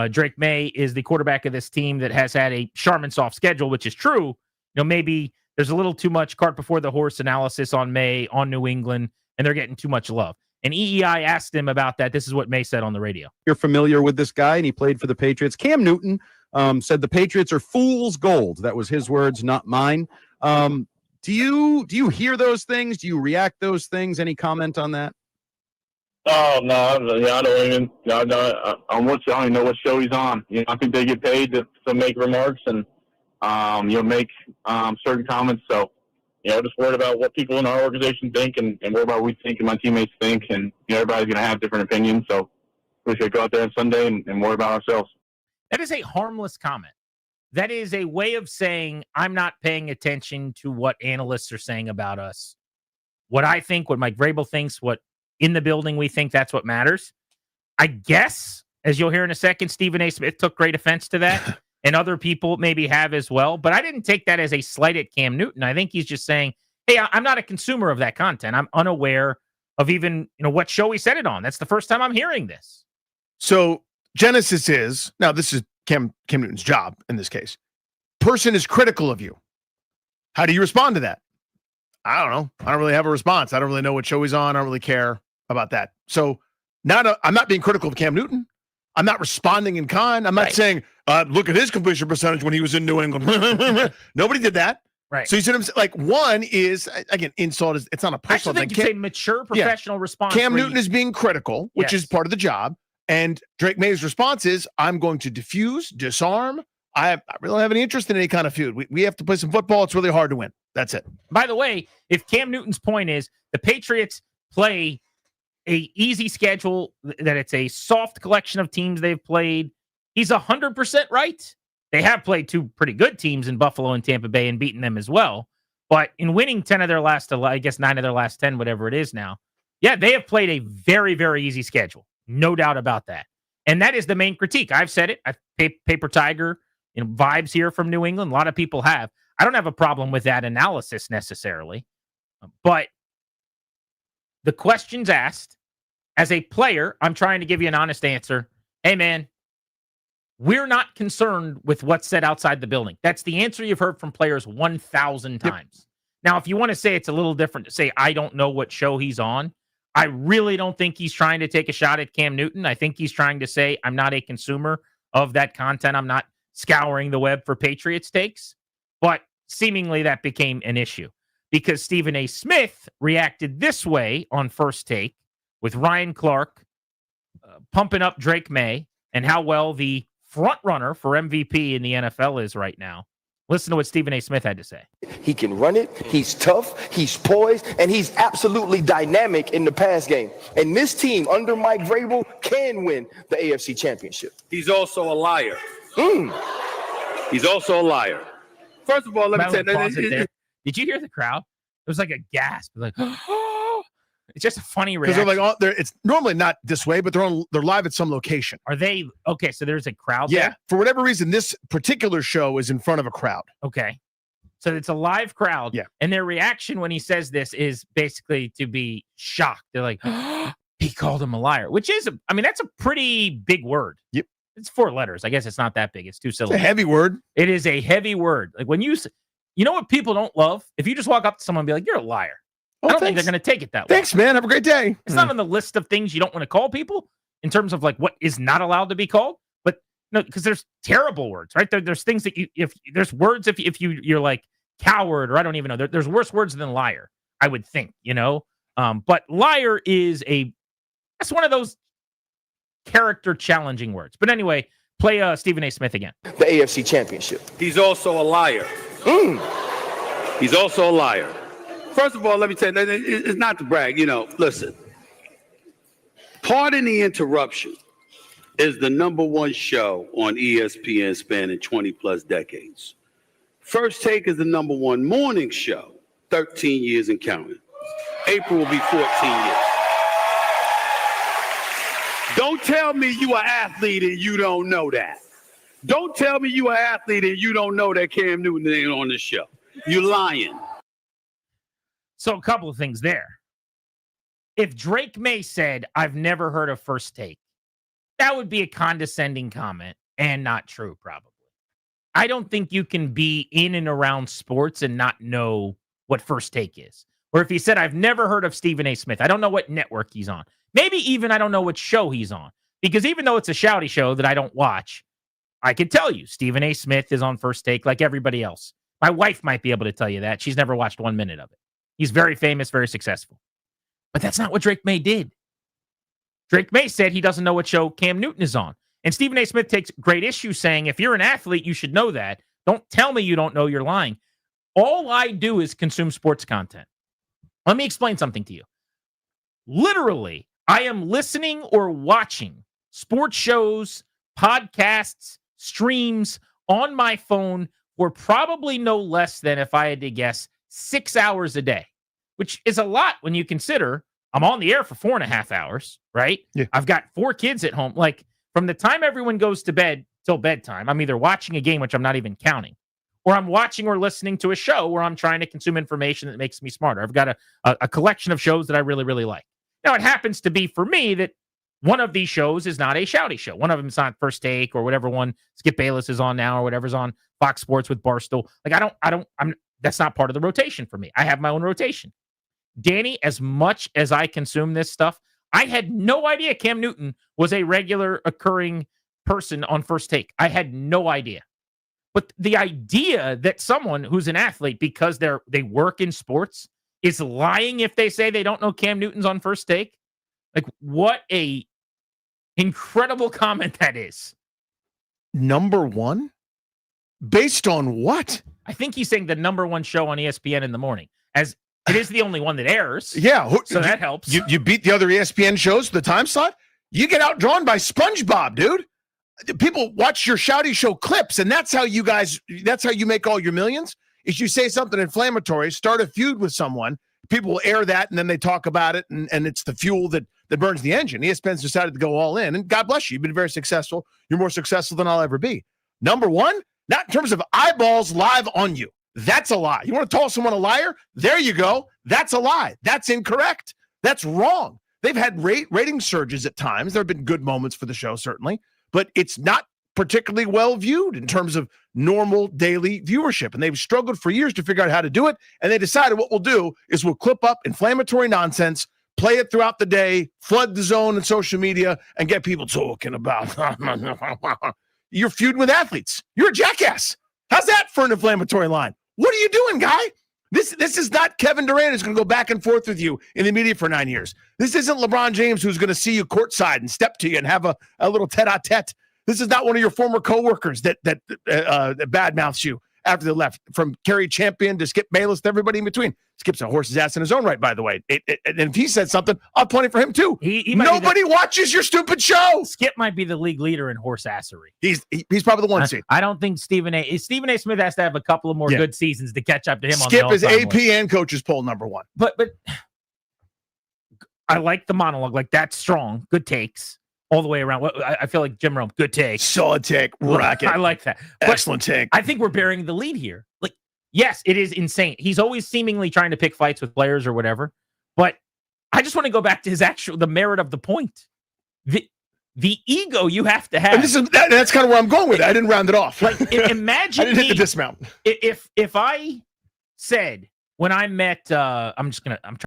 Drake May is the quarterback of this team that has had a Charmin soft schedule, which is true. Maybe there's a little too much cart before the horse analysis on May, on New England, and they're getting too much love. And EEI asked him about that. This is what May said on the radio. You're familiar with this guy, and he played for the Patriots. Cam Newton said the Patriots are fool's gold. That was his words, not mine. Do you hear those things? Do you react those things? Any comment on that? Oh no, I don't even. I don't even know what show he's on. I think they get paid to make remarks and make certain comments. So just worried about what people in our organization think and worried about what we think and my teammates think, and everybody's gonna have different opinions. So we should go out there on Sunday and worry about ourselves. That is a harmless comment. That is a way of saying I'm not paying attention to what analysts are saying about us. What I think, what Mike Vrabel thinks, what in the building we think, that's what matters. I guess, as you'll hear in a second, Stephen A. Smith took great offense to that, and other people maybe have as well. But I didn't take that as a slight at Cam Newton. I think he's just saying, hey, I'm not a consumer of that content. I'm unaware of even what show he said it on. That's the first time I'm hearing this. So Genesis is, now this is Cam Newton's job in this case. Person is critical of you. How do you respond to that? I don't know. I don't really have a response. I don't really know what show he's on. I don't really care about that. So I'm not being critical of Cam Newton. I'm not responding in kind. I'm not saying, look at his completion percentage when he was in New England. Nobody did that. Right. So you see what I'm saying? Like, one is, again, insult is, it's not a personal thing. I think it's a mature professional response. Cam Newton is being critical, which is part of the job. And Drake May's response is, I'm going to diffuse, disarm. I really don't have any interest in any kind of feud. We have to play some football. It's really hard to win. That's it. By the way, if Cam Newton's point is the Patriots play a easy schedule, that it's a soft collection of teams they've played, he's 100% right. They have played two pretty good teams in Buffalo and Tampa Bay and beaten them as well. But in winning 10 of their last, I guess 9 of their last 10, whatever it is now, they have played a very, very easy schedule. No doubt about that. And that is the main critique. I've said it. Paper Tiger, vibes here from New England. A lot of people have. I don't have a problem with that analysis necessarily. But the questions asked, as a player, I'm trying to give you an honest answer. Hey, man, we're not concerned with what's said outside the building. That's the answer you've heard from players 1,000 times. Now, if you want to say it's a little different to say, I don't know what show he's on, I really don't think he's trying to take a shot at Cam Newton. I think he's trying to say, I'm not a consumer of that content. I'm not scouring the web for Patriots takes. But seemingly that became an issue because Stephen A. Smith reacted this way on First Take with Ryan Clark pumping up Drake May and how well the front runner for MVP in the NFL is right now. Listen to what Stephen A. Smith had to say. He can run it. He's tough. He's poised. And he's absolutely dynamic in the pass game. And this team under Mike Vrabel can win the AFC Championship. He's also a liar. He's also a liar. First of all, let me tell you. Did you hear the crowd? It was like a gasp. Like, it's just a funny reaction. Because they're like, it's normally not this way, but they're live at some location. Are they okay? So there's a crowd. Yeah, there? For whatever reason, this particular show is in front of a crowd. Okay, so it's a live crowd. Yeah, and their reaction when he says this is basically to be shocked. They're like, he called him a liar, which is, that's a pretty big word. Yep. It's 4 letters. I guess it's not that big. It's 2 It's syllables. a heavy word. It is a heavy word. Like when you know what people don't love? If you just walk up to someone and be like, "You're a liar." Oh, I don't think thanks. they're going to take it that way. Thanks, man. Have a great day. It's not on the list of things you don't want to call people in terms of like what is not allowed to be called. But no, because there's terrible words, right? There's things that there's words if you're like coward or I don't even know. There's worse words than liar, I would think, But liar is that's one of those character challenging words. But anyway, play Stephen A. Smith again. The AFC Championship. He's also a liar. He's also a liar. First of all, let me tell you, it's not to brag. Listen, Pardon the Interruption is the #1 show on ESPN spanning 20 plus decades. First Take is the #1 morning show, 13 years and counting. April will be 14 years. Don't tell me you an athlete and you don't know that. Don't tell me you an athlete and you don't know that Cam Newton ain't on the show. You're lying. So a couple of things there. If Drake May said, "I've never heard of First Take," that would be a condescending comment and not true, probably. I don't think you can be in and around sports and not know what First Take is. Or if he said, "I've never heard of Stephen A. Smith," I don't know what network he's on. Maybe even I don't know what show he's on. Because even though it's a shouty show that I don't watch, I can tell you Stephen A. Smith is on First Take like everybody else. My wife might be able to tell you that. She's never watched 1 minute of it. He's very famous, very successful. But that's not what Drake May did. Drake May said he doesn't know what show Cam Newton is on. And Stephen A. Smith takes great issue saying, if you're an athlete, you should know that. Don't tell me you don't know, you're lying. All I do is consume sports content. Let me explain something to you. Literally, I am listening or watching sports shows, podcasts, streams on my phone for probably no less than, if I had to guess, 6 hours a day, which is a lot when you consider I'm on the air for 4.5 hours, right? Yeah. I've got 4 kids at home. Like from the time everyone goes to bed till bedtime, I'm either watching a game, which I'm not even counting, or I'm watching or listening to a show where I'm trying to consume information that makes me smarter. I've got a collection of shows that I really, really like. Now, it happens to be for me that one of these shows is not a shouty show. One of them is not First Take or whatever one Skip Bayless is on now or whatever's on Fox Sports with Barstool. Like that's not part of the rotation for me. I have my own rotation. Danny, as much as I consume this stuff, I had no idea Cam Newton was a regular occurring person on First Take. I had no idea. But the idea that someone who's an athlete, because they work in sports, is lying if they say they don't know Cam Newton's on First Take, like what a incredible comment that is. #1? Based on what? I think he's saying the #1 show on ESPN in the morning, as it is the only one that airs. Yeah. So that helps. You beat the other ESPN shows, the time slot. You get outdrawn by SpongeBob, dude. People watch your shouty show clips, and that's how you make all your millions. Is you say something inflammatory, start a feud with someone, people will air that, and then they talk about it, and it's the fuel that burns the engine. ESPN's decided to go all in, and God bless you. You've been very successful. You're more successful than I'll ever be. #1, not in terms of eyeballs live on you. That's a lie. You want to call someone a liar? There you go. That's a lie. That's incorrect. That's wrong. They've had rating surges at times. There have been good moments for the show, certainly, but it's not particularly well viewed in terms of normal daily viewership. And they've struggled for years to figure out how to do it. And they decided what we'll do is we'll clip up inflammatory nonsense, play it throughout the day, flood the zone and social media, and get people talking about you're feuding with athletes. You're a jackass. How's that for an inflammatory line? What are you doing, guy? This is not Kevin Durant who's going to go back and forth with you in the media for 9 years. This isn't LeBron James who's going to see you courtside and step to you and have a little tete-a-tete. This is not one of your former coworkers that badmouths you after they left. From Kerry Champion to Skip Bayless to everybody in between. Skip's a horse's ass in his own right, by the way. And if he said something, I'll point it for him too. Nobody watches your stupid show. Skip might be the league leader in horse assery. He's probably the one seed. I don't think Stephen A. Smith has to have a couple of more good seasons to catch up to him. Skip on the is AP list. and coaches poll #1. But I like the monologue. Like that's strong. Good takes all the way around. I feel like Jim Rome. Good take. Solid take. Rocket. I like that. Excellent take. I think we're bearing the lead here. Like, yes, it is insane. He's always seemingly trying to pick fights with players or whatever. But I just want to go back to the merit of the point. the ego you have to have. And that's kind of where I'm going with it. I didn't round it off. Like, imagine I didn't hit the me- dismount. If I said when I met, I'm trying